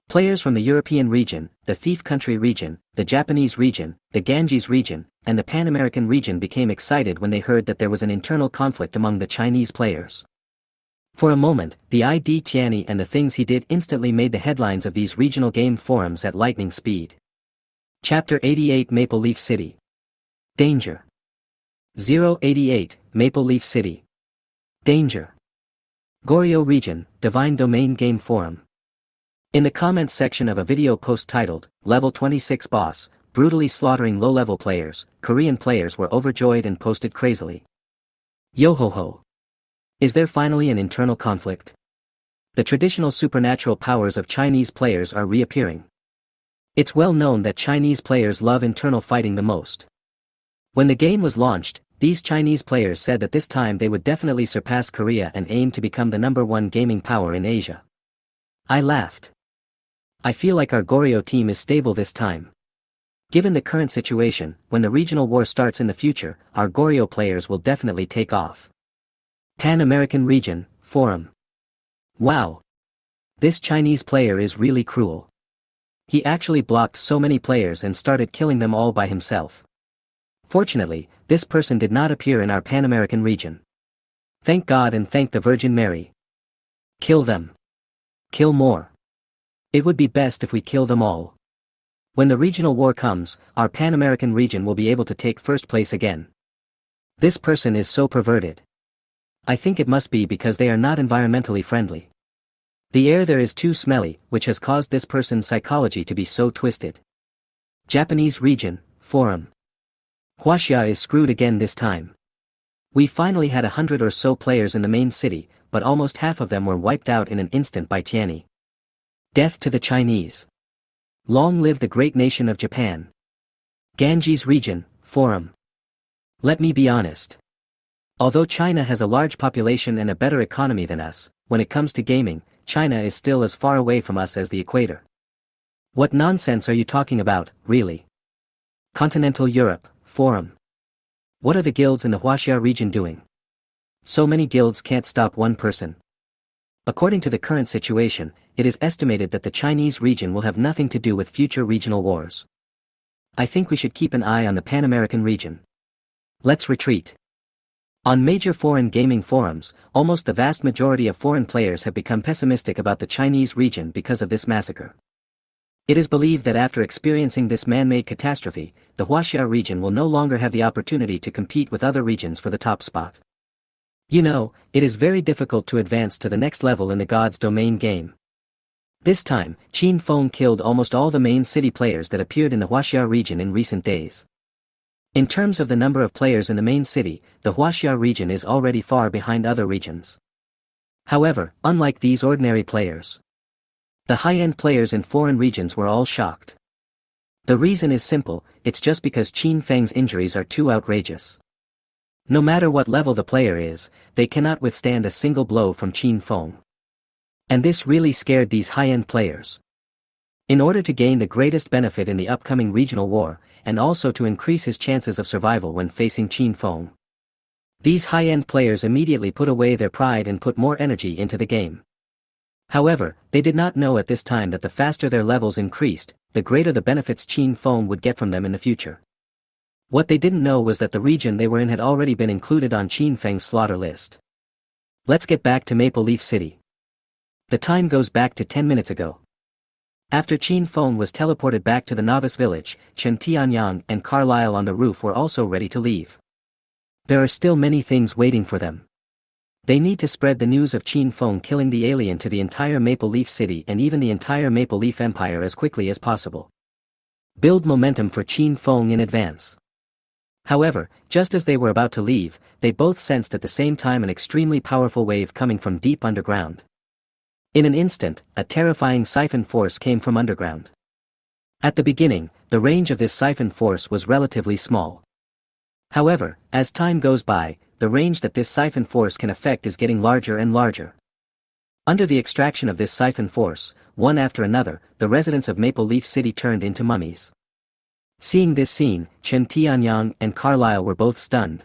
Players from the European region, the Thief Country region, the Japanese region, the Ganges region, and the Pan-American region became excited when they heard that there was an internal conflict among the Chinese players. For a moment, the ID Tiany and the things he did instantly made the headlines of these regional game forums at lightning speed. Chapter 88 Maple Leaf City. Danger. 088, Maple Leaf City. Danger. Goryeo Region, Divine Domain Game Forum. In the comments section of a video post titled, Level 26 Boss, Brutally Slaughtering Low-Level Players, Korean players were overjoyed and posted crazily. Yo-ho-ho. Is there finally an internal conflict? The traditional supernatural powers of Chinese players are reappearing. It's well known that Chinese players love internal fighting the most. When the game was launched, these Chinese players said that this time they would definitely surpass Korea and aim to become the #1 gaming power in Asia. I laughed. I feel like our Goryeo team is stable this time. Given the current situation, when the regional war starts in the future, our Goryeo players will definitely take off. Pan-American Region, Forum. Wow. This Chinese player is really cruel. He actually blocked so many players and started killing them all by himself. Fortunately, this person did not appear in our Pan-American region. Thank God and thank the Virgin Mary. Kill them. Kill more. It would be best if we kill them all. When the regional war comes, our Pan-American region will be able to take first place again. This person is so perverted. I think it must be because they are not environmentally friendly. The air there is too smelly, which has caused this person's psychology to be so twisted. Japanese region, forum. Huaxia is screwed again this time. We finally had 100 or so players in the main city, but almost half of them were wiped out in an instant by Tianyi. Death to the Chinese. Long live the great nation of Japan. Ganges region, forum. Let me be honest. Although China has a large population and a better economy than us, when it comes to gaming, China is still as far away from us as the equator. What nonsense are you talking about, really? Continental Europe, forum. What are the guilds in the Huaxia region doing? So many guilds can't stop one person. According to the current situation, it is estimated that the Chinese region will have nothing to do with future regional wars. I think we should keep an eye on the Pan-American region. Let's retreat. On major foreign gaming forums, almost the vast majority of foreign players have become pessimistic about the Chinese region because of this massacre. It is believed that after experiencing this man-made catastrophe, the Huaxia region will no longer have the opportunity to compete with other regions for the top spot. You know, it is very difficult to advance to the next level in the God's Domain game. This time, Qin Feng killed almost all the main city players that appeared in the Huaxia region in recent days. In terms of the number of players in the main city, the Huaxia region is already far behind other regions. However, unlike these ordinary players, the high-end players in foreign regions were all shocked. The reason is simple, it's just because Qin Feng's injuries are too outrageous. No matter what level the player is, they cannot withstand a single blow from Qin Feng. And this really scared these high-end players. In order to gain the greatest benefit in the upcoming regional war, and also to increase his chances of survival when facing Qin Feng, these high-end players immediately put away their pride and put more energy into the game. However, they did not know at this time that the faster their levels increased, the greater the benefits Qin Feng would get from them in the future. What they didn't know was that the region they were in had already been included on Qin Feng's slaughter list. Let's get back to Maple Leaf City. The time goes back to 10 minutes ago. After Qin Feng was teleported back to the novice village, Chen Tianyang and Carlyle on the roof were also ready to leave. There are still many things waiting for them. They need to spread the news of Qin Feng killing the alien to the entire Maple Leaf City and even the entire Maple Leaf Empire as quickly as possible. Build momentum for Qin Feng in advance. However, just as they were about to leave, they both sensed at the same time an extremely powerful wave coming from deep underground. In an instant, a terrifying siphon force came from underground. At the beginning, the range of this siphon force was relatively small. However, as time goes by, the range that this siphon force can affect is getting larger and larger. Under the extraction of this siphon force, one after another, the residents of Maple Leaf City turned into mummies. Seeing this scene, Chen Tianyang and Carlyle were both stunned.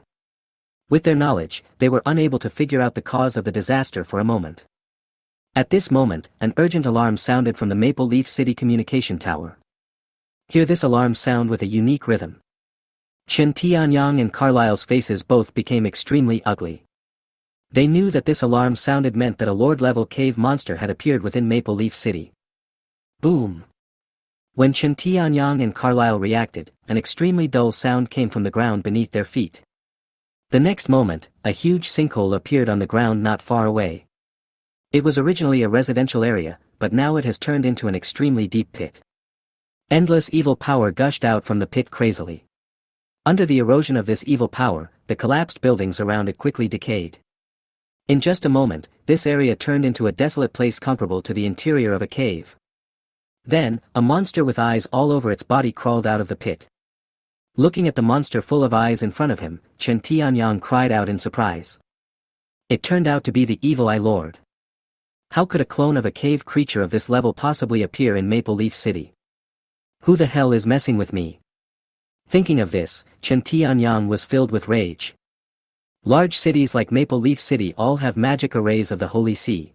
With their knowledge, they were unable to figure out the cause of the disaster for a moment. At this moment, an urgent alarm sounded from the Maple Leaf City communication tower. Hear this alarm sound with a unique rhythm. Chen Tianyang and Carlyle's faces both became extremely ugly. They knew that this alarm sounded meant that a Lord-level cave monster had appeared within Maple Leaf City. Boom! When Chen Tianyang and Carlyle reacted, an extremely dull sound came from the ground beneath their feet. The next moment, a huge sinkhole appeared on the ground not far away. It was originally a residential area, but now it has turned into an extremely deep pit. Endless evil power gushed out from the pit crazily. Under the erosion of this evil power, the collapsed buildings around it quickly decayed. In just a moment, this area turned into a desolate place comparable to the interior of a cave. Then, a monster with eyes all over its body crawled out of the pit. Looking at the monster full of eyes in front of him, Chen Tianyang cried out in surprise. It turned out to be the Evil Eye Lord. How could a clone of a cave creature of this level possibly appear in Maple Leaf City? Who the hell is messing with me? Thinking of this, Chen Tianyang was filled with rage. Large cities like Maple Leaf City all have magic arrays of the Holy Sea.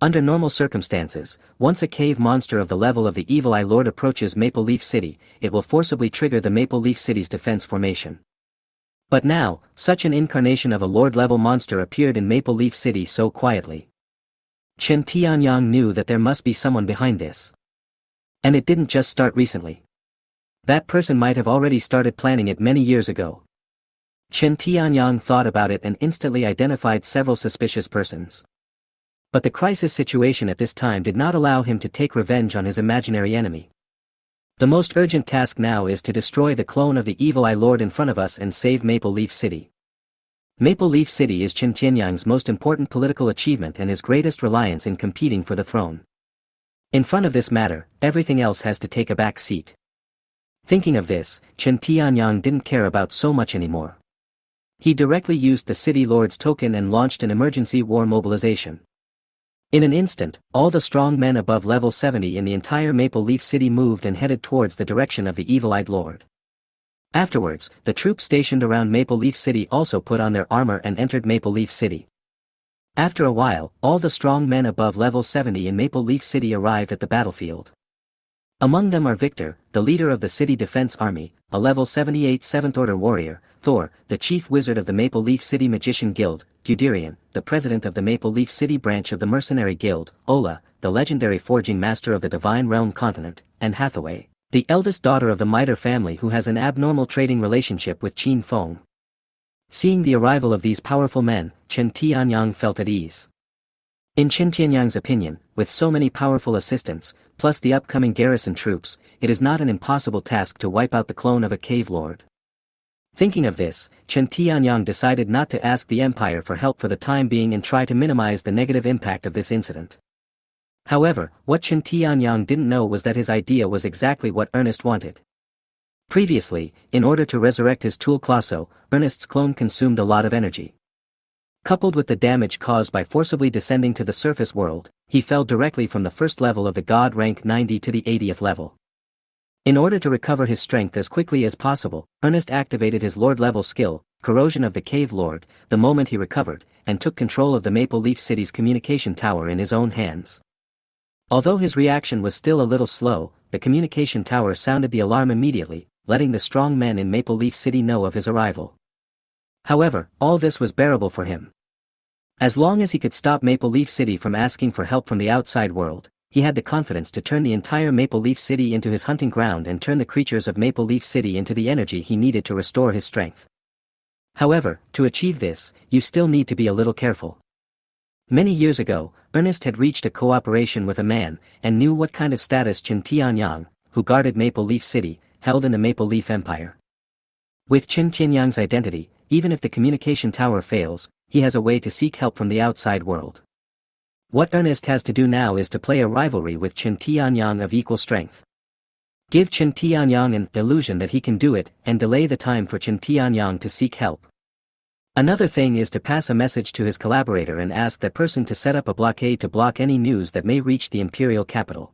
Under normal circumstances, once a cave monster of the level of the Evil Eye Lord approaches Maple Leaf City, it will forcibly trigger the Maple Leaf City's defense formation. But now, such an incarnation of a Lord-level monster appeared in Maple Leaf City so quietly. Chen Tianyang knew that there must be someone behind this. And it didn't just start recently. That person might have already started planning it many years ago. Chen Tianyang thought about it and instantly identified several suspicious persons. But the crisis situation at this time did not allow him to take revenge on his imaginary enemy. The most urgent task now is to destroy the clone of the evil eye lord in front of us and save Maple Leaf City. Maple Leaf City is Chen Tianyang's most important political achievement and his greatest reliance in competing for the throne. In front of this matter, everything else has to take a back seat. Thinking of this, Chen Tianyang didn't care about so much anymore. He directly used the city lord's token and launched an emergency war mobilization. In an instant, all the strong men above level 70 in the entire Maple Leaf City moved and headed towards the direction of the evil-eyed lord. Afterwards, the troops stationed around Maple Leaf City also put on their armor and entered Maple Leaf City. After a while, all the strong men above level 70 in Maple Leaf City arrived at the battlefield. Among them are Victor, the leader of the city defense army, a level 78 7th Order warrior, Thor, the chief wizard of the Maple Leaf City Magician Guild, Guderian, the president of the Maple Leaf City branch of the Mercenary Guild, Ola, the legendary forging master of the Divine Realm continent, and Hathaway, the eldest daughter of the Miter family who has an abnormal trading relationship with Qin Feng. Seeing the arrival of these powerful men, Chen Tianyang felt at ease. In Chen Tianyang's opinion, with so many powerful assistants, plus the upcoming garrison troops, it is not an impossible task to wipe out the clone of a cave lord. Thinking of this, Chen Tianyang decided not to ask the Empire for help for the time being and try to minimize the negative impact of this incident. However, what Chen Tianyang didn't know was that his idea was exactly what Ernest wanted. Previously, in order to resurrect his tool Classo, Ernest's clone consumed a lot of energy. Coupled with the damage caused by forcibly descending to the surface world, he fell directly from the first level of the god rank 90 to the 80th level. In order to recover his strength as quickly as possible, Ernest activated his Lord-level skill, Corrosion of the Cave Lord, the moment he recovered, and took control of the Maple Leaf City's communication tower in his own hands. Although his reaction was still a little slow, the communication tower sounded the alarm immediately, letting the strong men in Maple Leaf City know of his arrival. However, all this was bearable for him. As long as he could stop Maple Leaf City from asking for help from the outside world, he had the confidence to turn the entire Maple Leaf City into his hunting ground and turn the creatures of Maple Leaf City into the energy he needed to restore his strength. However, to achieve this, you still need to be a little careful. Many years ago, Ernest had reached a cooperation with a man, and knew what kind of status Chen Tianyang, who guarded Maple Leaf City, held in the Maple Leaf Empire. With Chen Tianyang's identity, even if the communication tower fails, he has a way to seek help from the outside world. What Ernest has to do now is to play a rivalry with Chen Tianyang of equal strength. Give Chen Tianyang an illusion that he can do it, and delay the time for Chen Tianyang to seek help. Another thing is to pass a message to his collaborator and ask that person to set up a blockade to block any news that may reach the imperial capital.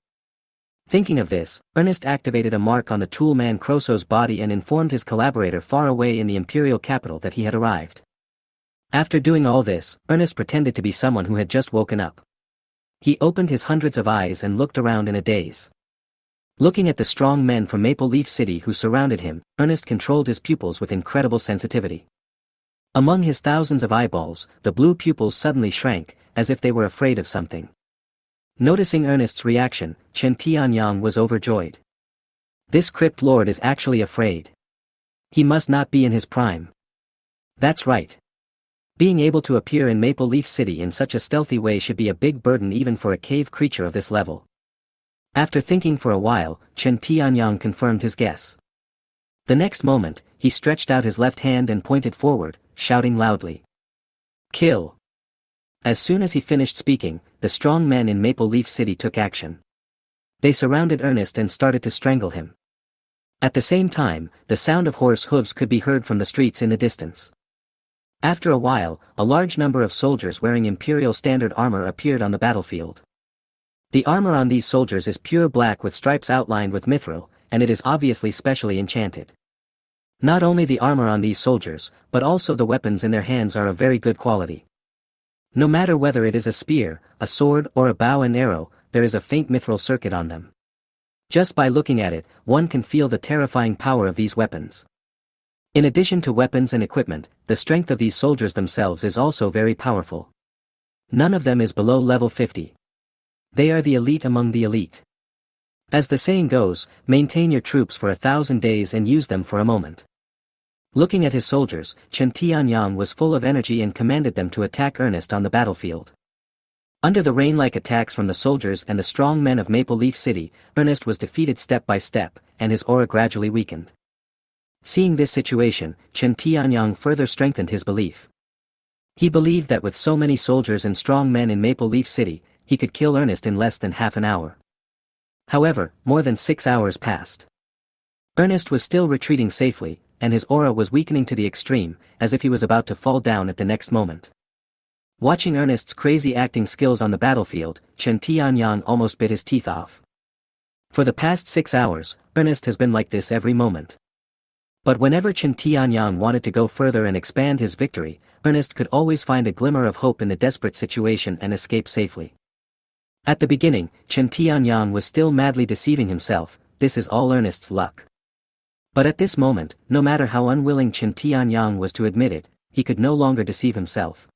Thinking of this, Ernest activated a mark on the toolman Crosso's body and informed his collaborator far away in the imperial capital that he had arrived. After doing all this, Ernest pretended to be someone who had just woken up. He opened his hundreds of eyes and looked around in a daze. Looking at the strong men from Maple Leaf City who surrounded him, Ernest controlled his pupils with incredible sensitivity. Among his thousands of eyeballs, the blue pupils suddenly shrank, as if they were afraid of something. Noticing Ernest's reaction, Chen Tianyang was overjoyed. This crypt lord is actually afraid. He must not be in his prime. That's right. Being able to appear in Maple Leaf City in such a stealthy way should be a big burden even for a cave creature of this level. After thinking for a while, Chen Tianyang confirmed his guess. The next moment, he stretched out his left hand and pointed forward, shouting loudly. Kill! As soon as he finished speaking, the strong men in Maple Leaf City took action. They surrounded Ernest and started to strangle him. At the same time, the sound of horse hooves could be heard from the streets in the distance. After a while, a large number of soldiers wearing Imperial Standard armor appeared on the battlefield. The armor on these soldiers is pure black with stripes outlined with mithril, and it is obviously specially enchanted. Not only the armor on these soldiers, but also the weapons in their hands are of very good quality. No matter whether it is a spear, a sword or a bow and arrow, there is a faint mithril circuit on them. Just by looking at it, one can feel the terrifying power of these weapons. In addition to weapons and equipment, the strength of these soldiers themselves is also very powerful. None of them is below level 50. They are the elite among the elite. As the saying goes, maintain your troops for 1,000 days and use them for a moment. Looking at his soldiers, Chen Tianyang was full of energy and commanded them to attack Ernest on the battlefield. Under the rain-like attacks from the soldiers and the strong men of Maple Leaf City, Ernest was defeated step by step, and his aura gradually weakened. Seeing this situation, Chen Tianyang further strengthened his belief. He believed that with so many soldiers and strong men in Maple Leaf City, he could kill Ernest in less than half an hour. However, more than 6 hours passed. Ernest was still retreating safely, and his aura was weakening to the extreme, as if he was about to fall down at the next moment. Watching Ernest's crazy acting skills on the battlefield, Chen Tianyang almost bit his teeth off. For the past 6 hours, Ernest has been like this every moment. But whenever Chen Tianyang wanted to go further and expand his victory, Ernest could always find a glimmer of hope in the desperate situation and escape safely. At the beginning, Chen Tianyang was still madly deceiving himself, this is all Ernest's luck. But at this moment, no matter how unwilling Chen Tianyang was to admit it, he could no longer deceive himself.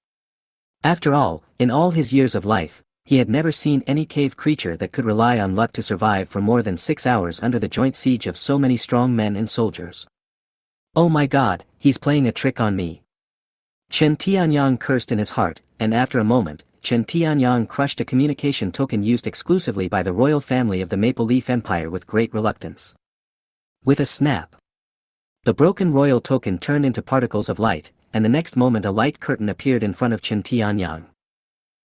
After all, in all his years of life, he had never seen any cave creature that could rely on luck to survive for more than 6 hours under the joint siege of so many strong men and soldiers. Oh my god, he's playing a trick on me. Chen Tianyang cursed in his heart, and after a moment, Chen Tianyang crushed a communication token used exclusively by the royal family of the Maple Leaf Empire with great reluctance. With a snap, the broken royal token turned into particles of light, and the next moment a light curtain appeared in front of Chen Tianyang.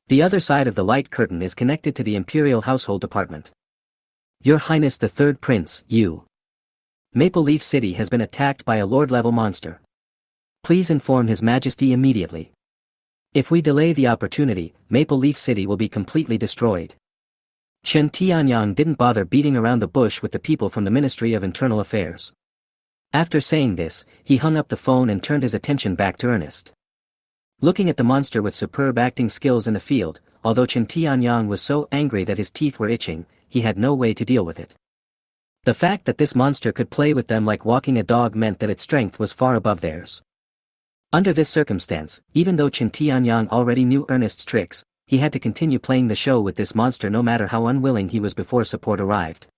The other side of the light curtain is connected to the Imperial Household Department. Your Highness the Third Prince, Maple Leaf City has been attacked by a Lord-level monster. Please inform His Majesty immediately. If we delay the opportunity, Maple Leaf City will be completely destroyed. Chen Tianyang didn't bother beating around the bush with the people from the Ministry of Internal Affairs. After saying this, he hung up the phone and turned his attention back to Ernest. Looking at the monster with superb acting skills in the field, although Chen Tianyang was so angry that his teeth were itching, he had no way to deal with it. The fact that this monster could play with them like walking a dog meant that its strength was far above theirs. Under this circumstance, even though Chen Tianyang already knew Ernest's tricks, he had to continue playing the show with this monster no matter how unwilling he was before support arrived.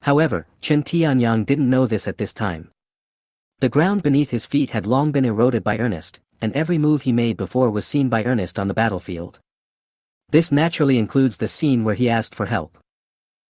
However, Chen Tianyang didn't know this at this time. The ground beneath his feet had long been eroded by Ernest, and every move he made before was seen by Ernest on the battlefield. This naturally includes the scene where he asked for help.